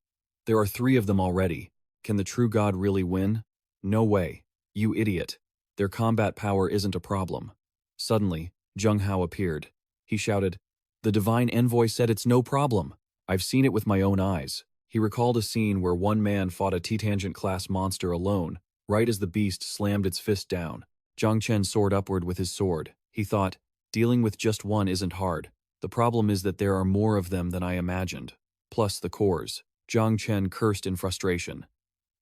"There are 3 of them already. Can the true god really win?" "No way. You idiot. Their combat power isn't a problem." Suddenly, Zheng Hao appeared. He shouted, "The divine envoy said it's no problem. I've seen it with my own eyes." He recalled a scene where one man fought a T-Tangent-class monster alone, right as the beast slammed its fist down. Zhang Chen soared upward with his sword. He thought, dealing with just one isn't hard. The problem is that there are more of them than I imagined. Plus the cores. Zhang Chen cursed in frustration.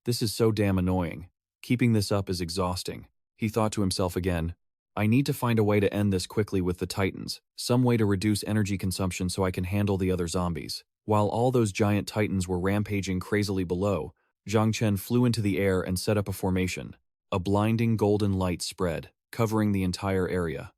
This is so damn annoying. Keeping this up is exhausting. He thought to himself again, I need to find a way to end this quickly with the Titans, some way to reduce energy consumption so I can handle the other zombies. While all those giant Titans were rampaging crazily below, Zhang Chen flew into the air and set up a formation. A blinding golden light spread, covering the entire area.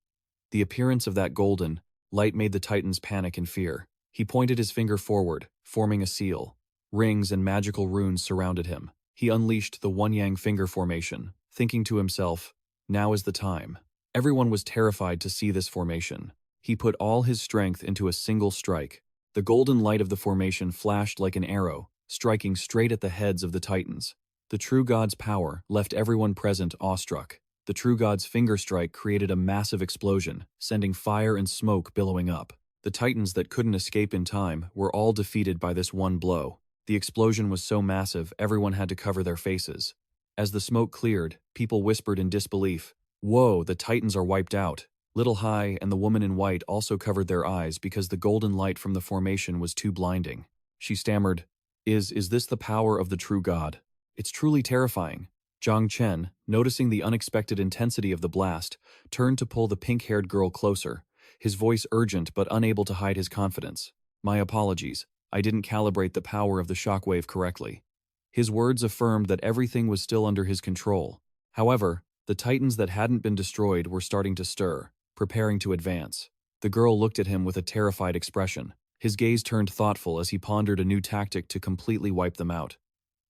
The appearance of that golden light made the Titans panic in fear. He pointed his finger forward, forming a seal. Rings and magical runes surrounded him. He unleashed the One-Yang finger formation, thinking to himself, now is the time. Everyone was terrified to see this formation. He put all his strength into a single strike. The golden light of the formation flashed like an arrow, striking straight at the heads of the Titans. The true god's power left everyone present awestruck. The true god's finger strike created a massive explosion, sending fire and smoke billowing up. The Titans that couldn't escape in time were all defeated by this one blow. The explosion was so massive, everyone had to cover their faces. As the smoke cleared, people whispered in disbelief, "Whoa, the Titans are wiped out." Little Hai and the woman in white also covered their eyes because the golden light from the formation was too blinding. She stammered, Is this the power of the true god? It's truly terrifying." Zhang Chen, noticing the unexpected intensity of the blast, turned to pull the pink-haired girl closer, his voice urgent but unable to hide his confidence. "My apologies, I didn't calibrate the power of the shockwave correctly." His words affirmed that everything was still under his control. However, the Titans that hadn't been destroyed were starting to stir, preparing to advance. The girl looked at him with a terrified expression. His gaze turned thoughtful as he pondered a new tactic to completely wipe them out.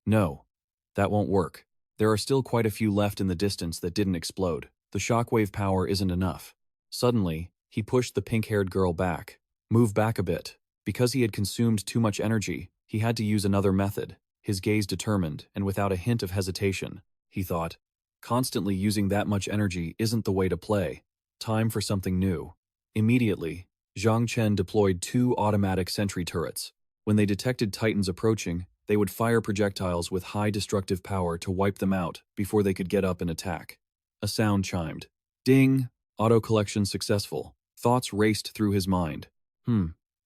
"No, that won't work. There are still quite a few left in the distance that didn't explode. The shockwave power isn't enough." Suddenly, he pushed the pink-haired girl back. "Move back a bit." Because he had consumed too much energy, he had to use another method. His gaze determined, and without a hint of hesitation, he thought, constantly using that much energy isn't the way to play. Time for something new. Immediately, Zhang Chen deployed 2 automatic sentry turrets. When they detected Titans approaching, they would fire projectiles with high destructive power to wipe them out before they could get up and attack. A sound chimed. Ding! Auto-collection successful. Thoughts raced through his mind.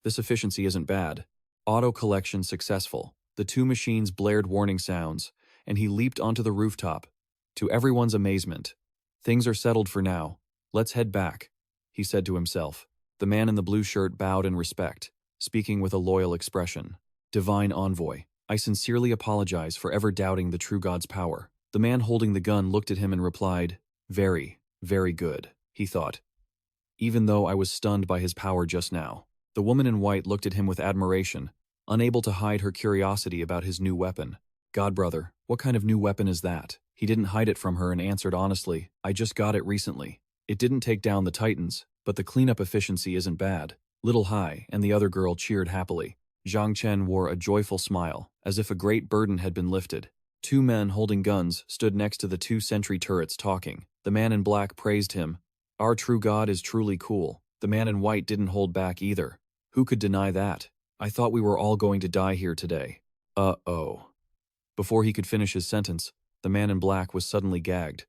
This efficiency isn't bad. Auto-collection successful. The 2 machines blared warning sounds, and he leaped onto the rooftop. To everyone's amazement, "Things are settled for now. Let's head back," he said to himself. The man in the blue shirt bowed in respect, speaking with a loyal expression. "Divine Envoy, I sincerely apologize for ever doubting the true God's power." The man holding the gun looked at him and replied, "Very, very good," he thought, "even though I was stunned by his power just now." The woman in white looked at him with admiration, unable to hide her curiosity about his new weapon. "God, brother, what kind of new weapon is that?" He didn't hide it from her and answered honestly, "I just got it recently. It didn't take down the Titans, but the cleanup efficiency isn't bad." Little Hai and the other girl cheered happily. Zhang Chen wore a joyful smile, as if a great burden had been lifted. 2 men holding guns stood next to the 2 sentry turrets talking. The man in black praised him. "Our true god is truly cool." The man in white didn't hold back either. "Who could deny that? I thought we were all going to die here today." Uh-oh. Before he could finish his sentence, the man in black was suddenly gagged.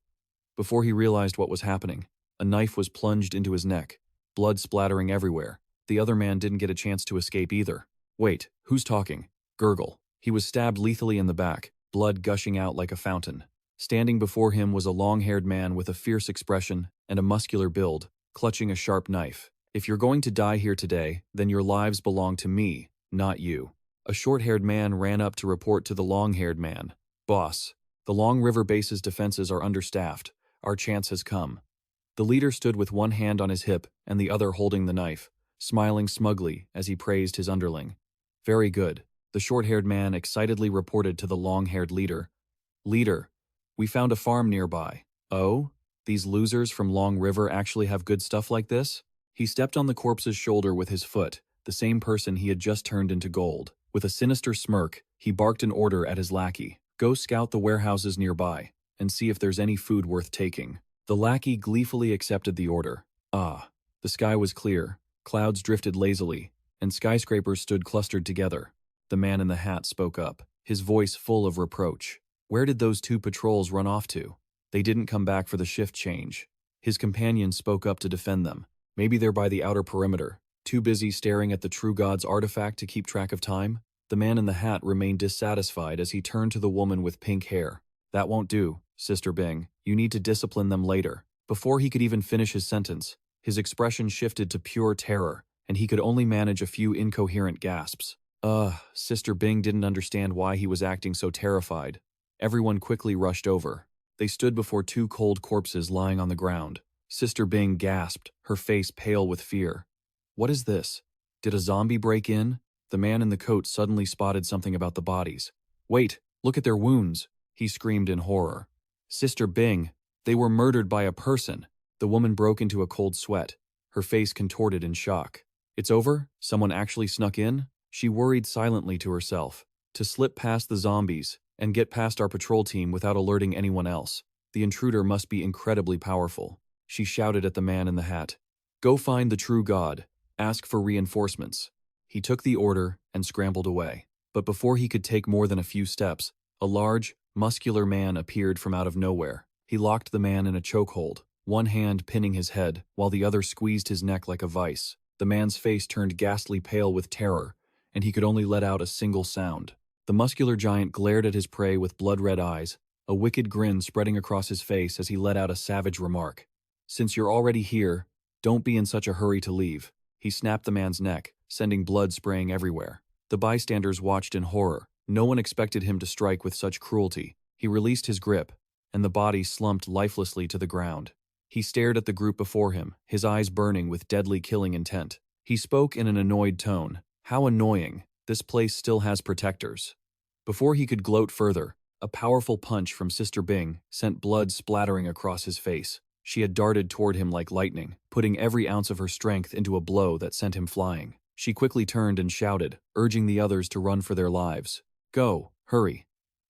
Before he realized what was happening, a knife was plunged into his neck, blood splattering everywhere. The other man didn't get a chance to escape either. "Wait, who's talking?" Gurgle. He was stabbed lethally in the back, blood gushing out like a fountain. Standing before him was a long-haired man with a fierce expression and a muscular build, clutching a sharp knife. "If you're going to die here today, then your lives belong to me, not you." A short-haired man ran up to report to the long-haired man. "Boss, the Long River base's defenses are understaffed. Our chance has come." The leader stood with one hand on his hip and the other holding the knife, smiling smugly as he praised his underling. "Very good," the short-haired man excitedly reported to the long-haired leader. "Leader, we found a farm nearby." "Oh? These losers from Long River actually have good stuff like this?" He stepped on the corpse's shoulder with his foot, the same person he had just turned into gold. With a sinister smirk, he barked an order at his lackey. "Go scout the warehouses nearby, and see if there's any food worth taking." The lackey gleefully accepted the order. The sky was clear, clouds drifted lazily, and skyscrapers stood clustered together. The man in the hat spoke up, his voice full of reproach. "Where did those 2 patrols run off to? They didn't come back for the shift change." His companion spoke up to defend them. "Maybe they're by the outer perimeter, too busy staring at the true god's artifact to keep track of time." The man in the hat remained dissatisfied as he turned to the woman with pink hair. That won't do, Sister Bing. You need to discipline them later. Before he could even finish his sentence, his expression shifted to pure terror, and he could only manage a few incoherent gasps. Sister Bing didn't understand why he was acting so terrified. Everyone quickly rushed over. They stood before two cold corpses lying on the ground. Sister Bing gasped, her face pale with fear. What is this? Did a zombie break in? The man in the coat suddenly spotted something about the bodies. Wait, look at their wounds, he screamed in horror. Sister Bing, they were murdered by a person. The woman broke into a cold sweat, her face contorted in shock. It's over? Someone actually snuck in? She worried silently to herself. To slip past the zombies and get past our patrol team without alerting anyone else. The intruder must be incredibly powerful. She shouted at the man in the hat. Go find the true God. Ask for reinforcements. He took the order and scrambled away. But before he could take more than a few steps, a large, muscular man appeared from out of nowhere. He locked the man in a chokehold, one hand pinning his head while the other squeezed his neck like a vice. The man's face turned ghastly pale with terror, and he could only let out a single sound. The muscular giant glared at his prey with blood-red eyes, a wicked grin spreading across his face as he let out a savage remark. Since you're already here, don't be in such a hurry to leave. He snapped the man's neck, sending blood spraying everywhere. The bystanders watched in horror. No one expected him to strike with such cruelty. He released his grip, and the body slumped lifelessly to the ground. He stared at the group before him, his eyes burning with deadly killing intent. He spoke in an annoyed tone. How annoying. This place still has protectors. Before he could gloat further, a powerful punch from Sister Bing sent blood splattering across his face. She had darted toward him like lightning, putting every ounce of her strength into a blow that sent him flying. She quickly turned and shouted, urging the others to run for their lives. Go, hurry.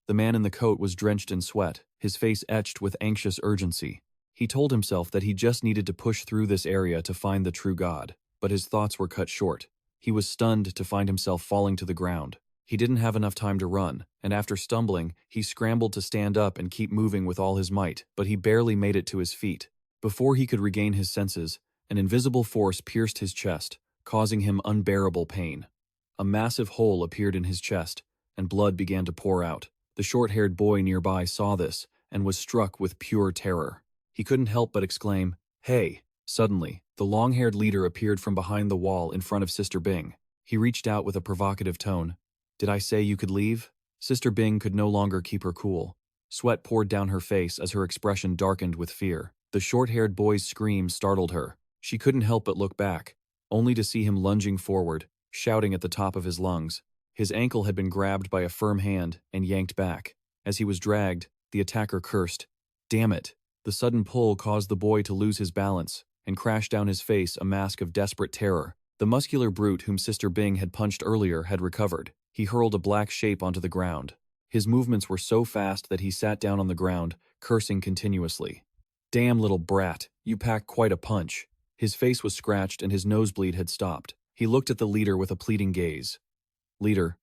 The man in the coat was drenched in sweat, his face etched with anxious urgency. He told himself that he just needed to push through this area to find the true God, but his thoughts were cut short. He was stunned to find himself falling to the ground. He didn't have enough time to run, and after stumbling, he scrambled to stand up and keep moving with all his might, but he barely made it to his feet. Before he could regain his senses, an invisible force pierced his chest, causing him unbearable pain. A massive hole appeared in his chest, and blood began to pour out. The short-haired boy nearby saw this, and was struck with pure terror. He couldn't help but exclaim, "Hey!" Suddenly, the long-haired leader appeared from behind the wall in front of Sister Bing. He reached out with a provocative tone. Did I say you could leave? Sister Bing could no longer keep her cool. Sweat poured down her face as her expression darkened with fear. The short-haired boy's scream startled her. She couldn't help but look back, only to see him lunging forward, shouting at the top of his lungs. His ankle had been grabbed by a firm hand and yanked back. As he was dragged, the attacker cursed. Damn it! The sudden pull caused the boy to lose his balance and crash down his face a mask of desperate terror. The muscular brute whom Sister Bing had punched earlier had recovered. He hurled a black shape onto the ground. His movements were so fast that he sat down on the ground, cursing continuously. Damn little brat, you pack quite a punch. His face was scratched and his nosebleed had stopped. He looked at the leader with a pleading gaze. Leader,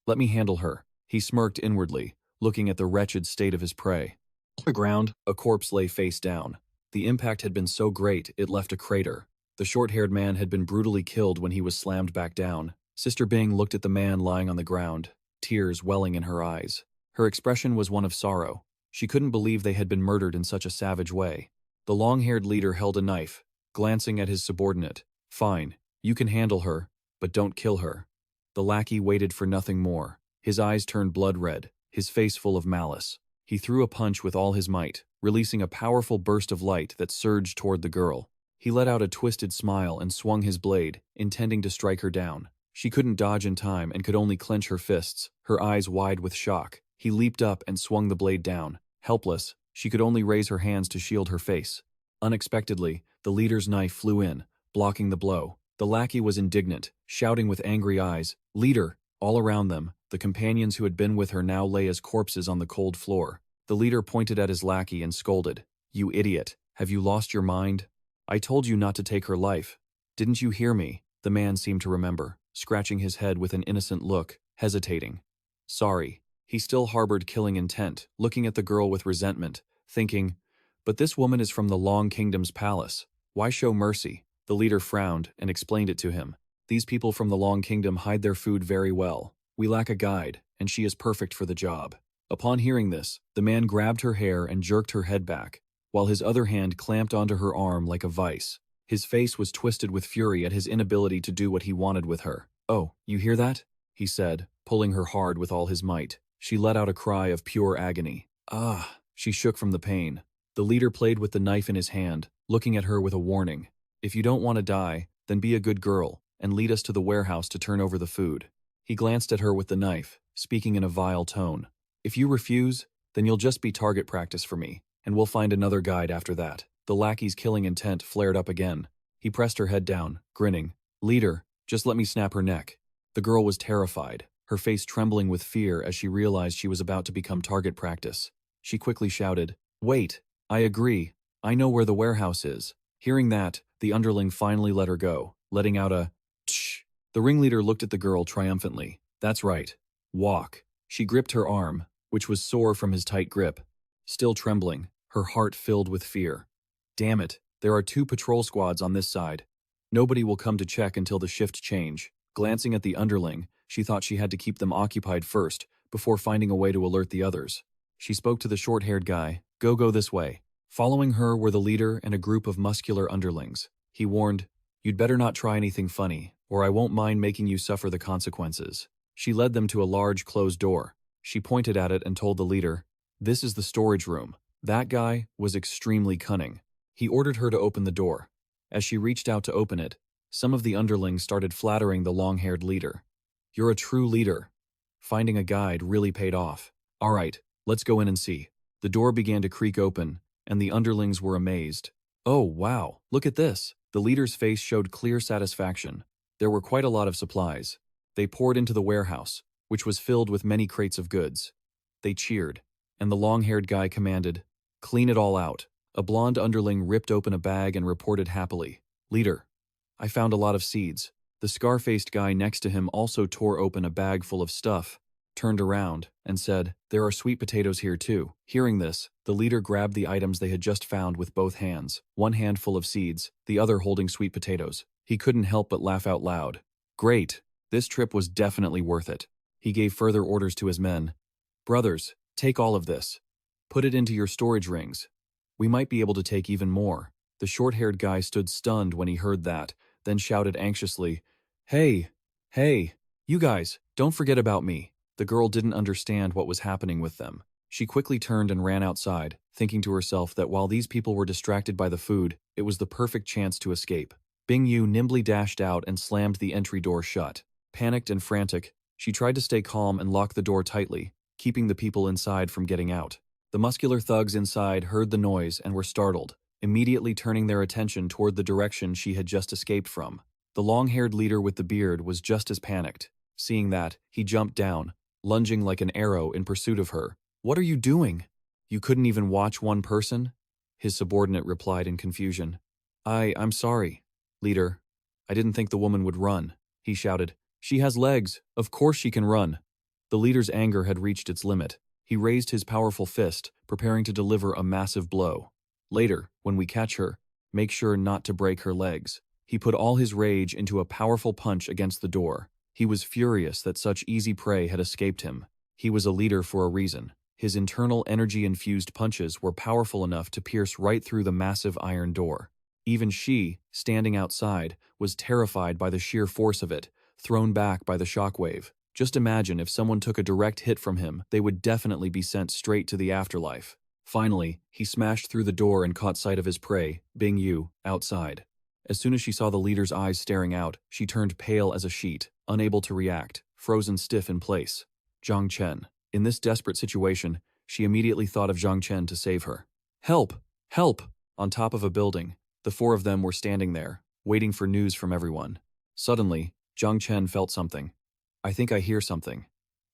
let me handle her. He smirked inwardly, looking at the wretched state of his prey. On the ground, a corpse lay face down. The impact had been so great it left a crater. The short-haired man had been brutally killed when he was slammed back down. Sister Bing looked at the man lying on the ground, tears welling in her eyes. Her expression was one of sorrow. She couldn't believe they had been murdered in such a savage way. The long-haired leader held a knife, glancing at his subordinate. Fine, you can handle her, but don't kill her. The lackey waited for nothing more. His eyes turned blood-red, his face full of malice. He threw a punch with all his might, releasing a powerful burst of light that surged toward the girl. He let out a twisted smile and swung his blade, intending to strike her down. She couldn't dodge in time and could only clench her fists, her eyes wide with shock. He leaped up and swung the blade down. Helpless, she could only raise her hands to shield her face. Unexpectedly, the leader's knife flew in, blocking the blow. The lackey was indignant, shouting with angry eyes, "Leader!" All around them, the companions who had been with her now lay as corpses on the cold floor. The leader pointed at his lackey and scolded, "You idiot! Have you lost your mind? I told you not to take her life. Didn't you hear me?" The man seemed to remember, scratching his head with an innocent look, hesitating. Sorry. He still harbored killing intent, looking at the girl with resentment, thinking, but this woman is from the Long Kingdom's palace. Why show mercy? The leader frowned and explained it to him. These people from the Long Kingdom hide their food very well. We lack a guide, and she is perfect for the job. Upon hearing this, the man grabbed her hair and jerked her head back, while his other hand clamped onto her arm like a vice. His face was twisted with fury at his inability to do what he wanted with her. "Oh, you hear that?" he said, pulling her hard with all his might. She let out a cry of pure agony. "Ah!" She shook from the pain. The leader played with the knife in his hand, looking at her with a warning. "If you don't want to die, then be a good girl, and lead us to the warehouse to turn over the food." He glanced at her with the knife, speaking in a vile tone. "If you refuse, then you'll just be target practice for me, and we'll find another guide after that." The lackey's killing intent flared up again. He pressed her head down, grinning. "Leader, just let me snap her neck." The girl was terrified, her face trembling with fear as she realized she was about to become target practice. She quickly shouted, "Wait, I agree. I know where the warehouse is." Hearing that, the underling finally let her go, letting out a tsh. The ringleader looked at the girl triumphantly. "That's right. Walk." She gripped her arm, which was sore from his tight grip. Still trembling, her heart filled with fear. "Damn it, there are 2 patrol squads on this side. Nobody will come to check until the shift change." Glancing at the underling, she thought she had to keep them occupied first, before finding a way to alert the others. She spoke to the short-haired guy. Go this way." Following her were the leader and a group of muscular underlings. He warned, "You'd better not try anything funny, or I won't mind making you suffer the consequences." She led them to a large closed door. She pointed at it and told the leader, "This is the storage room." That guy was extremely cunning. He ordered her to open the door. As she reached out to open it, some of the underlings started flattering the long-haired leader. "You're a true leader. Finding a guide really paid off. All right, let's go in and see." The door began to creak open, and the underlings were amazed. "Oh, wow, look at this." The leader's face showed clear satisfaction. There were quite a lot of supplies. They poured into the warehouse, which was filled with many crates of goods. They cheered, and the long-haired guy commanded, "Clean it all out." A blonde underling ripped open a bag and reported happily, "Leader, I found a lot of seeds." The scar-faced guy next to him also tore open a bag full of stuff, turned around, and said, "There are sweet potatoes here too." Hearing this, the leader grabbed the items they had just found with both hands, one hand full of seeds, the other holding sweet potatoes. He couldn't help but laugh out loud. Great! This trip was definitely worth it. He gave further orders to his men. "Brothers, take all of this. Put it into your storage rings. We might be able to take even more." The short-haired guy stood stunned when he heard that, then shouted anxiously, Hey, you guys, don't forget about me." The girl didn't understand what was happening with them. She quickly turned and ran outside, thinking to herself that while these people were distracted by the food, it was the perfect chance to escape. Bing Yu nimbly dashed out and slammed the entry door shut. Panicked and frantic, she tried to stay calm and lock the door tightly, keeping the people inside from getting out. The muscular thugs inside heard the noise and were startled, immediately turning their attention toward the direction she had just escaped from. The long-haired leader with the beard was just as panicked. Seeing that, he jumped down, lunging like an arrow in pursuit of her. "What are you doing? You couldn't even watch one person?" His subordinate replied in confusion. I'm sorry, leader. I didn't think the woman would run," he shouted. "She has legs. Of course she can run." The leader's anger had reached its limit. He raised his powerful fist, preparing to deliver a massive blow. "Later, when we catch her, make sure not to break her legs." He put all his rage into a powerful punch against the door. He was furious that such easy prey had escaped him. He was a leader for a reason. His internal energy-infused punches were powerful enough to pierce right through the massive iron door. Even she, standing outside, was terrified by the sheer force of it, thrown back by the shockwave. Just imagine if someone took a direct hit from him, they would definitely be sent straight to the afterlife. Finally, he smashed through the door and caught sight of his prey, Bing Yu, outside. As soon as she saw the leader's eyes staring out, she turned pale as a sheet, unable to react, frozen stiff in place. Zhang Chen. In this desperate situation, she immediately thought of Zhang Chen to save her. "Help! Help!" On top of a building, the 4 of them were standing there, waiting for news from everyone. Suddenly, Zhang Chen felt something. "I think I hear something."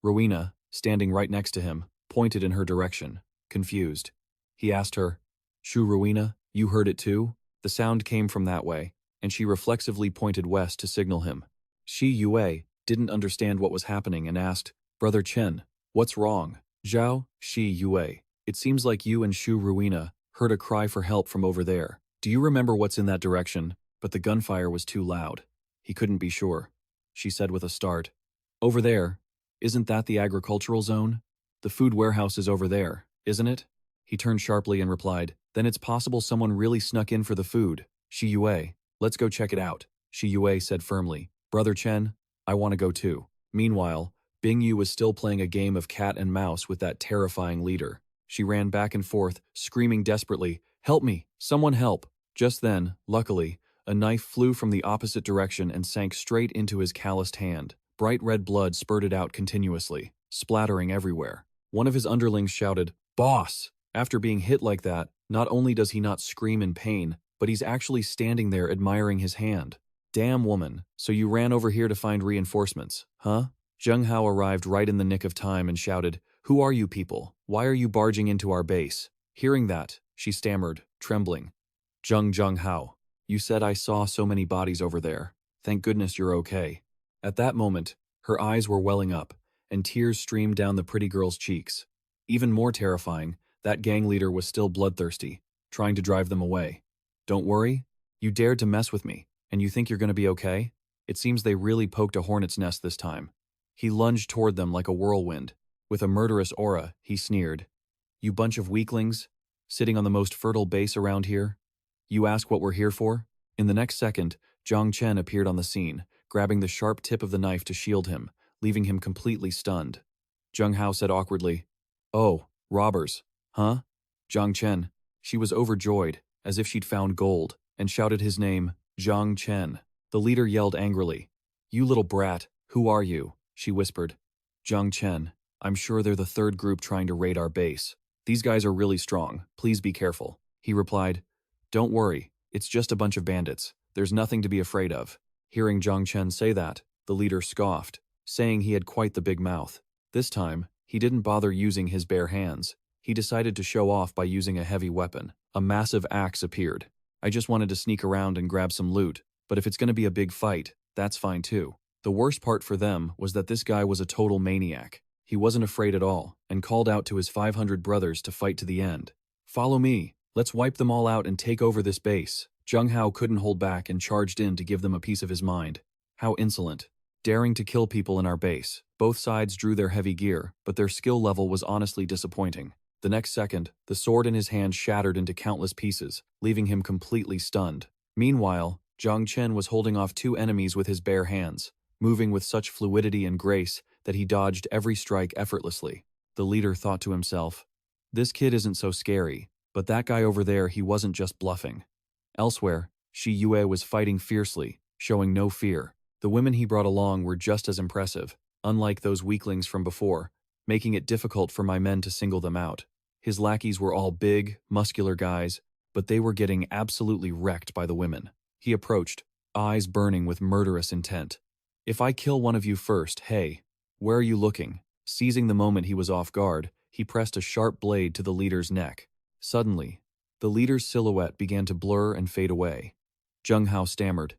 Rowena, standing right next to him, pointed in her direction, confused. He asked her, "Shu Rowena, you heard it too?" The sound came from that way, and she reflexively pointed west to signal him. Shi Yue didn't understand what was happening and asked, "Brother Chen, what's wrong?" "Zhao, Shi Yue, it seems like you and Shu Rowena heard a cry for help from over there. Do you remember what's in that direction?" But the gunfire was too loud. He couldn't be sure. She said with a start, "Over there, Isn't that the agricultural zone? The food warehouse is over there, isn't it? He turned sharply and replied, then it's possible someone really snuck in for the food. Shi Yue, let's go check it out. Shi Yue said firmly. Brother Chen, I want to go too. Meanwhile, Bing Yu was still playing a game of cat and mouse with that terrifying leader. She ran back and forth, screaming desperately, help me, someone help. Just then, luckily, a knife flew from the opposite direction and sank straight into his calloused hand. Bright red blood spurted out continuously, splattering everywhere. One of his underlings shouted, Boss! After being hit like that, not only does he not scream in pain, but he's actually standing there admiring his hand. Damn woman, so you ran over here to find reinforcements, huh? Zheng Hao arrived right in the nick of time and shouted, Who are you people? Why are you barging into our base? Hearing that, she stammered, trembling. Zheng Hao, you said I saw so many bodies over there. Thank goodness you're okay. At that moment, her eyes were welling up, and tears streamed down the pretty girl's cheeks. Even more terrifying, that gang leader was still bloodthirsty, trying to drive them away. Don't worry, you dared to mess with me, and you think you're going to be okay? It seems they really poked a hornet's nest this time. He lunged toward them like a whirlwind. With a murderous aura, he sneered. You bunch of weaklings, sitting on the most fertile base around here? You ask what we're here for? In the next second, Zhang Chen appeared on the scene, grabbing the sharp tip of the knife to shield him, leaving him completely stunned. Zheng Hao said awkwardly, Oh, robbers, huh? Zhang Chen. She was overjoyed, as if she'd found gold, and shouted his name, Zhang Chen. The leader yelled angrily. You little brat, who are you? She whispered. Zhang Chen. I'm sure they're the third group trying to raid our base. These guys are really strong, please be careful. He replied, Don't worry, it's just a bunch of bandits. There's nothing to be afraid of. Hearing Zhang Chen say that, the leader scoffed, saying he had quite the big mouth. This time, he didn't bother using his bare hands. He decided to show off by using a heavy weapon. A massive axe appeared. I just wanted to sneak around and grab some loot, but if it's going to be a big fight, that's fine too. The worst part for them was that this guy was a total maniac. He wasn't afraid at all, and called out to his 500 brothers to fight to the end. Follow me, let's wipe them all out and take over this base. Zheng Hao couldn't hold back and charged in to give them a piece of his mind. How insolent. Daring to kill people in our base. Both sides drew their heavy gear, but their skill level was honestly disappointing. The next second, the sword in his hand shattered into countless pieces, leaving him completely stunned. Meanwhile, Zhang Chen was holding off two enemies with his bare hands, moving with such fluidity and grace that he dodged every strike effortlessly. The leader thought to himself, this kid isn't so scary, but that guy over there, he wasn't just bluffing. Elsewhere, Shi Yue was fighting fiercely, showing no fear. The women he brought along were just as impressive, unlike those weaklings from before, making it difficult for my men to single them out. His lackeys were all big, muscular guys, but they were getting absolutely wrecked by the women. He approached, eyes burning with murderous intent. If I kill one of you first, hey, where are you looking? Seizing the moment he was off guard, he pressed a sharp blade to the leader's neck. Suddenly, the leader's silhouette began to blur and fade away. Zheng Hao stammered.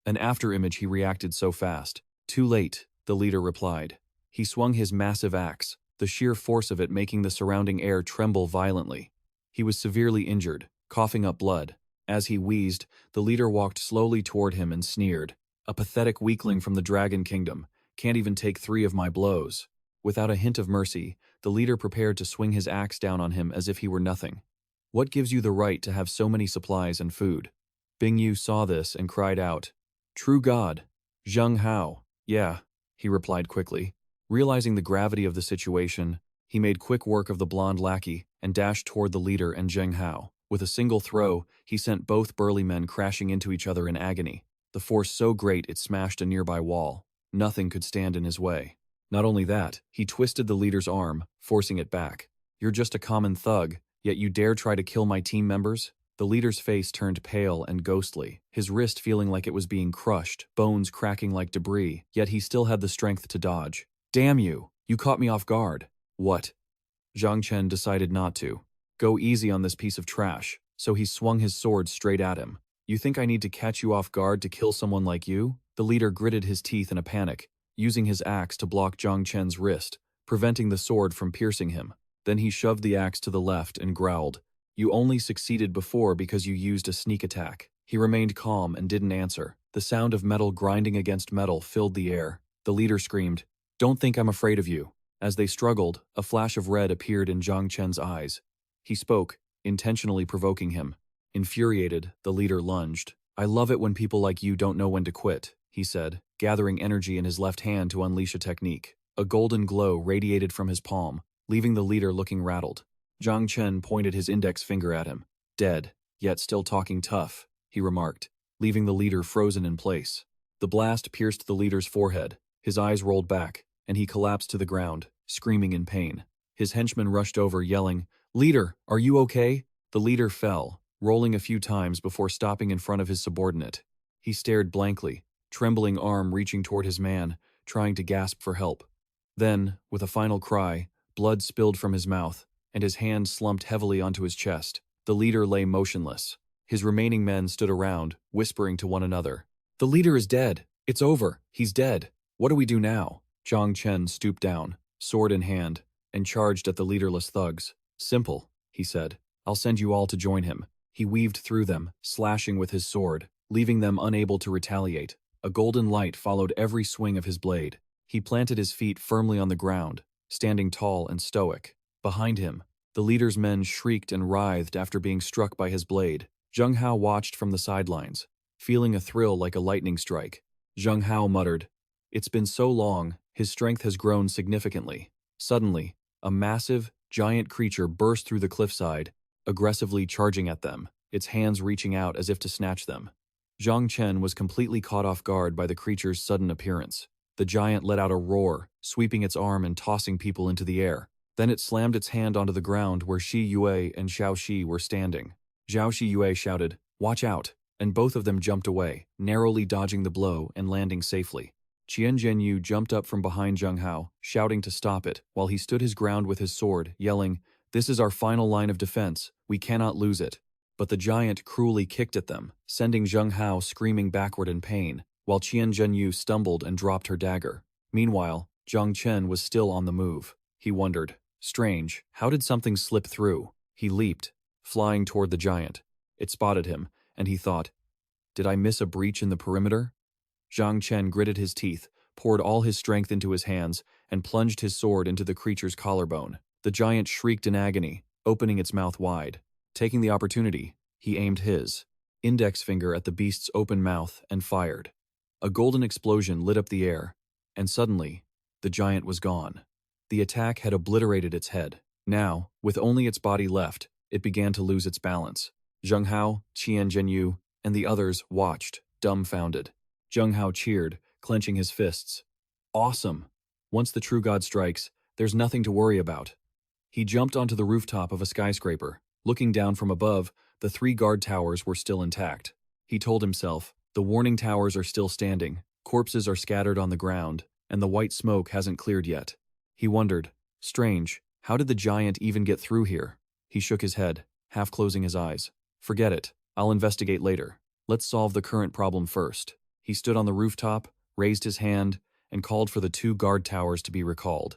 An afterimage he reacted so fast. Too late, the leader replied. He swung his massive axe, the sheer force of it making the surrounding air tremble violently. He was severely injured, coughing up blood. As he wheezed, the leader walked slowly toward him and sneered. A pathetic weakling from the Dragon Kingdom, can't even take 3 of my blows. Without a hint of mercy, the leader prepared to swing his axe down on him as if he were nothing. What gives you the right to have so many supplies and food? Bing Yu saw this and cried out, True God! Zheng Hao. Yeah, he replied quickly. Realizing the gravity of the situation, he made quick work of the blonde lackey and dashed toward the leader and Zheng Hao. With a single throw, he sent both burly men crashing into each other in agony. The force so great it smashed a nearby wall. Nothing could stand in his way. Not only that, he twisted the leader's arm, forcing it back. You're just a common thug, yet you dare try to kill my team members? The leader's face turned pale and ghostly, his wrist feeling like it was being crushed, bones cracking like debris, yet he still had the strength to dodge. Damn you! You caught me off guard. What? Zhang Chen decided not to go easy on this piece of trash, so he swung his sword straight at him. You think I need to catch you off guard to kill someone like you? The leader gritted his teeth in a panic, using his axe to block Zhang Chen's wrist, preventing the sword from piercing him. Then he shoved the axe to the left and growled. You only succeeded before because you used a sneak attack. He remained calm and didn't answer. The sound of metal grinding against metal filled the air. The leader screamed, Don't think I'm afraid of you. As they struggled, a flash of red appeared in Zhang Chen's eyes. He spoke, intentionally provoking him. Infuriated, the leader lunged. I love it when people like you don't know when to quit, he said, gathering energy in his left hand to unleash a technique. A golden glow radiated from his palm, leaving the leader looking rattled. Zhang Chen pointed his index finger at him. Dead, yet still talking tough, he remarked, leaving the leader frozen in place. The blast pierced the leader's forehead. His eyes rolled back, and he collapsed to the ground, screaming in pain. His henchmen rushed over, yelling, Leader, are you okay? The leader fell, rolling a few times before stopping in front of his subordinate. He stared blankly, trembling arm reaching toward his man, trying to gasp for help. Then, with a final cry, blood spilled from his mouth, and his hand slumped heavily onto his chest. The leader lay motionless. His remaining men stood around, whispering to one another. The leader is dead. It's over. He's dead. What do we do now? Zhang Chen stooped down, sword in hand, and charged at the leaderless thugs. Simple, he said. I'll send you all to join him. He weaved through them, slashing with his sword, leaving them unable to retaliate. A golden light followed every swing of his blade. He planted his feet firmly on the ground, standing tall and stoic. Behind him, the leader's men shrieked and writhed after being struck by his blade. Zheng Hao watched from the sidelines, feeling a thrill like a lightning strike. Zheng Hao muttered, It's been so long, his strength has grown significantly. Suddenly, a massive, giant creature burst through the cliffside, aggressively charging at them, its hands reaching out as if to snatch them. Zhang Chen was completely caught off guard by the creature's sudden appearance. The giant let out a roar, sweeping its arm and tossing people into the air. Then it slammed its hand onto the ground where Shi Yue and Xiao Shi were standing. Zhao Shi Yue shouted, Watch out, and both of them jumped away, narrowly dodging the blow and landing safely. Qian Zhenyu jumped up from behind Zheng Hao, shouting to stop it, while he stood his ground with his sword, yelling, This is our final line of defense, we cannot lose it. But the giant cruelly kicked at them, sending Zheng Hao screaming backward in pain, while Qian Zhenyu stumbled and dropped her dagger. Meanwhile, Zhang Chen was still on the move. He wondered, Strange, how did something slip through? He leaped, flying toward the giant. It spotted him, and he thought, Did I miss a breach in the perimeter? Zhang Chen gritted his teeth, poured all his strength into his hands, and plunged his sword into the creature's collarbone. The giant shrieked in agony, opening its mouth wide. Taking the opportunity, he aimed his index finger at the beast's open mouth and fired. A golden explosion lit up the air, and suddenly, the giant was gone. The attack had obliterated its head. Now, with only its body left, it began to lose its balance. Zheng Hao, Qian Zhenyu, and the others watched, dumbfounded. Zheng Hao cheered, clenching his fists. Awesome! Once the true god strikes, there's nothing to worry about. He jumped onto the rooftop of a skyscraper. Looking down from above, the 3 guard towers were still intact. He told himself, the warning towers are still standing, corpses are scattered on the ground, and the white smoke hasn't cleared yet. He wondered, strange, how did the giant even get through here? He shook his head, half closing his eyes. Forget it, I'll investigate later. Let's solve the current problem first. He stood on the rooftop, raised his hand, and called for the 2 guard towers to be recalled.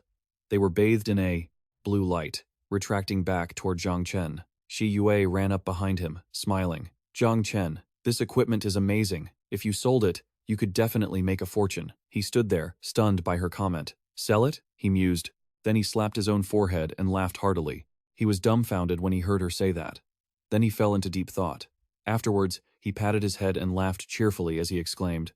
They were bathed in a blue light, retracting back toward Zhang Chen. Shi Yue ran up behind him, smiling. Zhang Chen, this equipment is amazing. If you sold it, you could definitely make a fortune. He stood there, stunned by her comment. Sell it? He mused. Then he slapped his own forehead and laughed heartily. He was dumbfounded when he heard her say that. Then he fell into deep thought. Afterwards, he patted his head and laughed cheerfully as he exclaimed,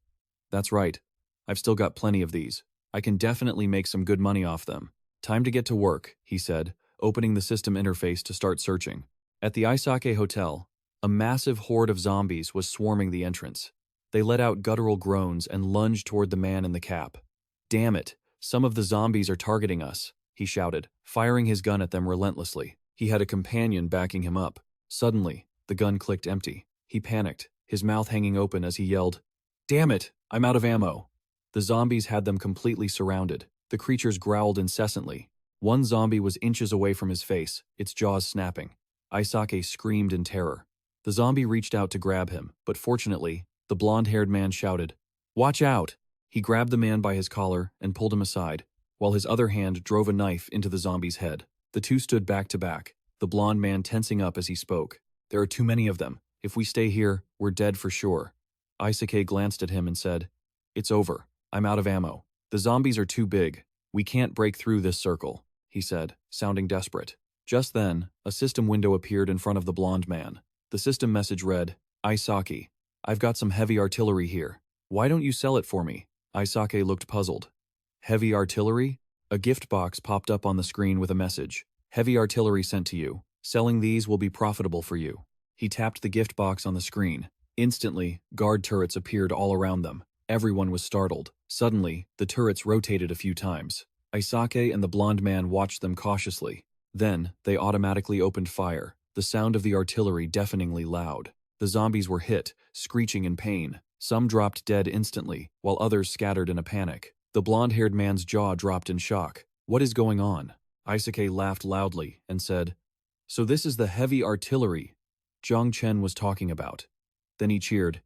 That's right. I've still got plenty of these. I can definitely make some good money off them. Time to get to work, he said, opening the system interface to start searching. At the Aisake Hotel, a massive horde of zombies was swarming the entrance. They let out guttural groans and lunged toward the man in the cap. Damn it, some of the zombies are targeting us, he shouted, firing his gun at them relentlessly. He had a companion backing him up. Suddenly, the gun clicked empty. He panicked, his mouth hanging open as he yelled, Damn it, I'm out of ammo. The zombies had them completely surrounded. The creatures growled incessantly. One zombie was inches away from his face, its jaws snapping. Aisake screamed in terror. The zombie reached out to grab him, but fortunately, the blonde-haired man shouted, Watch out! He grabbed the man by his collar and pulled him aside, while his other hand drove a knife into the zombie's head. The two stood back to back, the blonde man tensing up as he spoke. There are too many of them. If we stay here, we're dead for sure. Aisake glanced at him and said, It's over. I'm out of ammo. The zombies are too big. We can't break through this circle, he said, sounding desperate. Just then, a system window appeared in front of the blonde man. The system message read, Aisaki, I've got some heavy artillery here. Why don't you sell it for me? Aisake looked puzzled. Heavy artillery? A gift box popped up on the screen with a message. Heavy artillery sent to you. Selling these will be profitable for you. He tapped the gift box on the screen. Instantly, guard turrets appeared all around them. Everyone was startled. Suddenly, the turrets rotated a few times. Aisake and the blonde man watched them cautiously. Then, they automatically opened fire, the sound of the artillery deafeningly loud. The zombies were hit, screeching in pain. Some dropped dead instantly, while others scattered in a panic. The blonde-haired man's jaw dropped in shock. What is going on? Aisake laughed loudly and said, So this is the heavy artillery Zhang Chen was talking about. Then he cheered.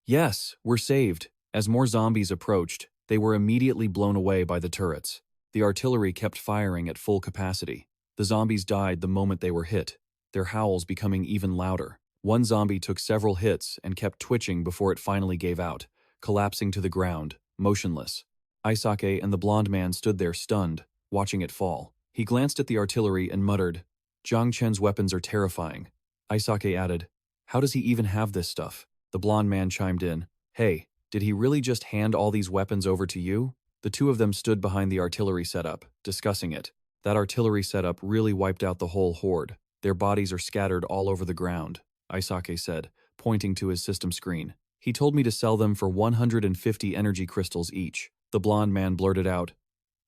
Yes, we're saved. As more zombies approached, they were immediately blown away by the turrets. The artillery kept firing at full capacity. The zombies died the moment they were hit, their howls becoming even louder. One zombie took several hits and kept twitching before it finally gave out, collapsing to the ground, motionless. Aisake and the blonde man stood there stunned, watching it fall. He glanced at the artillery and muttered, Zhang Chen's weapons are terrifying. Aisake added, How does he even have this stuff? The blonde man chimed in, Hey, did he really just hand all these weapons over to you? The two of them stood behind the artillery setup, discussing it. That artillery setup really wiped out the whole horde. Their bodies are scattered all over the ground, Aisake said, pointing to his system screen. He told me to sell them for 150 energy crystals each. The blonde man blurted out,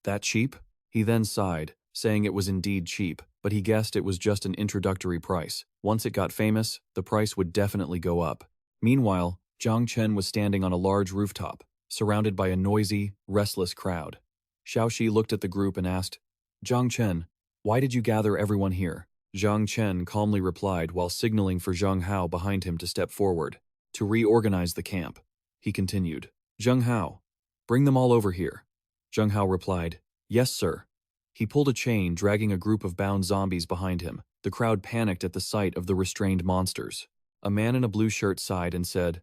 That cheap? He then sighed, saying it was indeed cheap, but he guessed it was just an introductory price. Once it got famous, the price would definitely go up. Meanwhile, Zhang Chen was standing on a large rooftop, surrounded by a noisy, restless crowd. Xiaoxi looked at the group and asked, Zhang Chen, why did you gather everyone here? Zhang Chen calmly replied while signaling for Zheng Hao behind him to step forward. To reorganize the camp, he continued. Zheng Hao, bring them all over here. Zheng Hao replied, Yes, sir. He pulled a chain, dragging a group of bound zombies behind him. The crowd panicked at the sight of the restrained monsters. A man in a blue shirt sighed and said,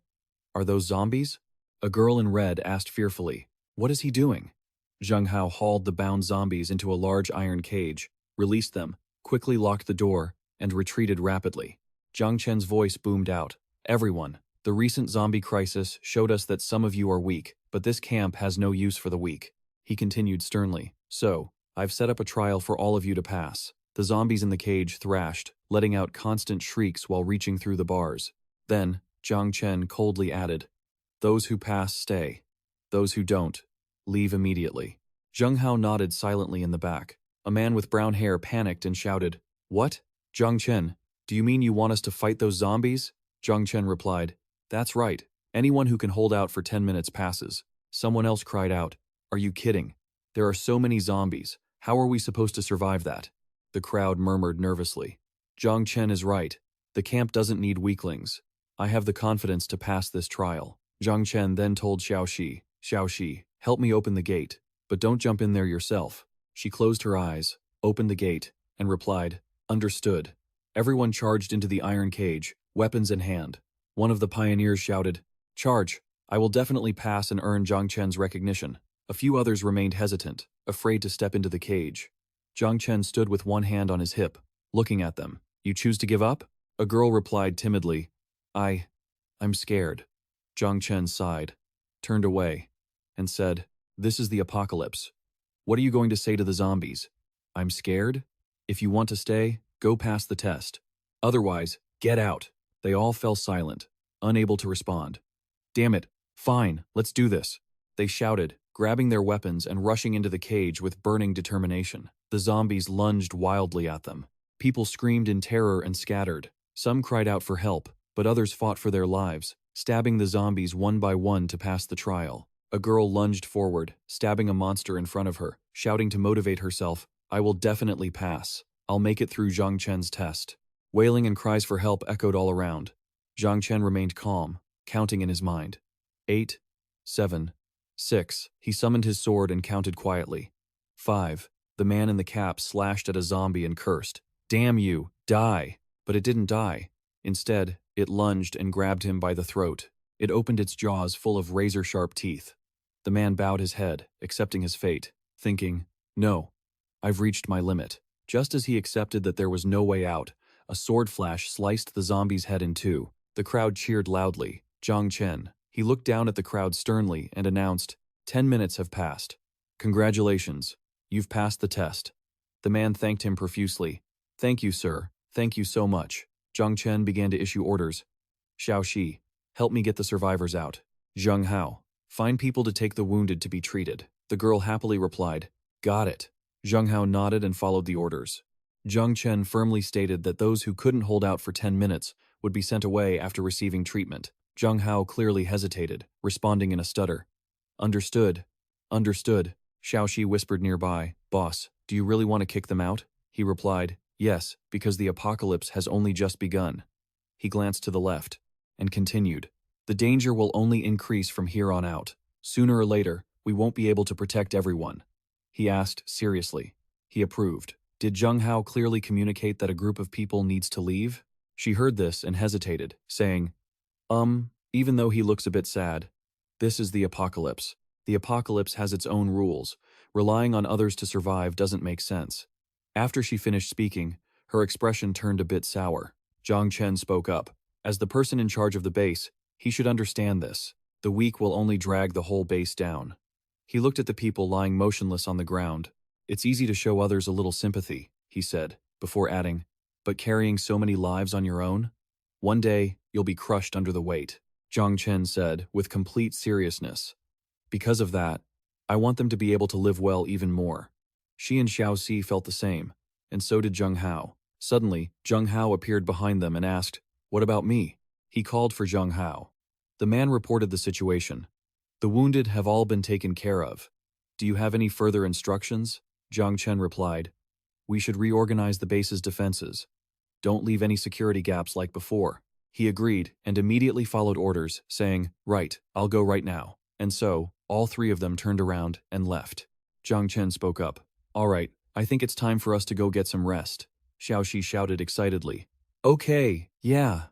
Are those zombies? A girl in red asked fearfully, What is he doing? Zheng Hao hauled the bound zombies into a large iron cage, released them, quickly locked the door, and retreated rapidly. Zhang Chen's voice boomed out, Everyone, the recent zombie crisis showed us that some of you are weak, but this camp has no use for the weak. He continued sternly, So, I've set up a trial for all of you to pass. The zombies in the cage thrashed, letting out constant shrieks while reaching through the bars. Then, Zhang Chen coldly added, Those who pass stay. Those who don't, leave immediately. Zheng Hao nodded silently in the back. A man with brown hair panicked and shouted, What? Zhang Chen, do you mean you want us to fight those zombies? Zhang Chen replied, That's right. Anyone who can hold out for 10 minutes passes. Someone else cried out, Are you kidding? There are so many zombies. How are we supposed to survive that? The crowd murmured nervously. Zhang Chen is right. The camp doesn't need weaklings. I have the confidence to pass this trial. Zhang Chen then told Xiaoxi, Xiaoxi, help me open the gate, but don't jump in there yourself. She closed her eyes, opened the gate, and replied, Understood. Everyone charged into the iron cage, weapons in hand. One of the pioneers shouted, Charge! I will definitely pass and earn Zhang Chen's recognition. A few others remained hesitant, afraid to step into the cage. Zhang Chen stood with one hand on his hip, looking at them. You choose to give up? A girl replied timidly, I'm scared. Zhang Chen sighed, turned away, and said, This is the apocalypse. What are you going to say to the zombies? I'm scared? If you want to stay, go pass the test. Otherwise, get out. They all fell silent, unable to respond. Damn it, fine, let's do this. They shouted, grabbing their weapons and rushing into the cage with burning determination. The zombies lunged wildly at them. People screamed in terror and scattered. Some cried out for help, but others fought for their lives, stabbing the zombies one by one to pass the trial. A girl lunged forward, stabbing a monster in front of her, shouting to motivate herself, I will definitely pass. I'll make it through Zhang Chen's test. Wailing and cries for help echoed all around. Zhang Chen remained calm, counting in his mind. 8, 7, 6. He summoned his sword and counted quietly. 5. The man in the cap slashed at a zombie and cursed, Damn you, die! But it didn't die. Instead, it lunged and grabbed him by the throat. It opened its jaws full of razor-sharp teeth. The man bowed his head, accepting his fate, thinking, No. I've reached my limit. Just as he accepted that there was no way out, a sword flash sliced the zombie's head in two. The crowd cheered loudly. Zhang Chen. He looked down at the crowd sternly and announced, 10 minutes have passed. Congratulations. You've passed the test. The man thanked him profusely. Thank you, sir. Thank you so much. Zhang Chen began to issue orders. Xiao Shi, help me get the survivors out. Zheng Hao, find people to take the wounded to be treated. The girl happily replied, got it. Zheng Hao nodded and followed the orders. Zhang Chen firmly stated that those who couldn't hold out for 10 minutes would be sent away after receiving treatment. Zheng Hao clearly hesitated, responding in a stutter. Understood. Understood. Xiao Shi whispered nearby, Boss, do you really want to kick them out? He replied, yes, because the apocalypse has only just begun. He glanced to the left and continued, the danger will only increase from here on out. Sooner or later, we won't be able to protect everyone. He asked seriously. He approved. Did Zheng Hao clearly communicate that a group of people needs to leave? She heard this and hesitated, saying, even though he looks a bit sad. This is the apocalypse. The apocalypse has its own rules. Relying on others to survive doesn't make sense. After she finished speaking, her expression turned a bit sour. Zhang Chen spoke up. As the person in charge of the base, he should understand this. The weak will only drag the whole base down. He looked at the people lying motionless on the ground. It's easy to show others a little sympathy, he said, before adding, but carrying so many lives on your own? One day, you'll be crushed under the weight, Zhang Chen said with complete seriousness. Because of that, I want them to be able to live well even more. She and Xiao Si felt the same, and so did Zheng Hao. Suddenly, Zheng Hao appeared behind them and asked, what about me? He called for Zheng Hao. The man reported the situation. The wounded have all been taken care of. Do you have any further instructions? Zhang Chen replied, we should reorganize the base's defenses. Don't leave any security gaps like before. He agreed and immediately followed orders, saying, right, I'll go right now. And so, all three of them turned around and left. Zhang Chen spoke up. All right, I think it's time for us to go get some rest. Xiao Shi shouted excitedly. Okay, yeah.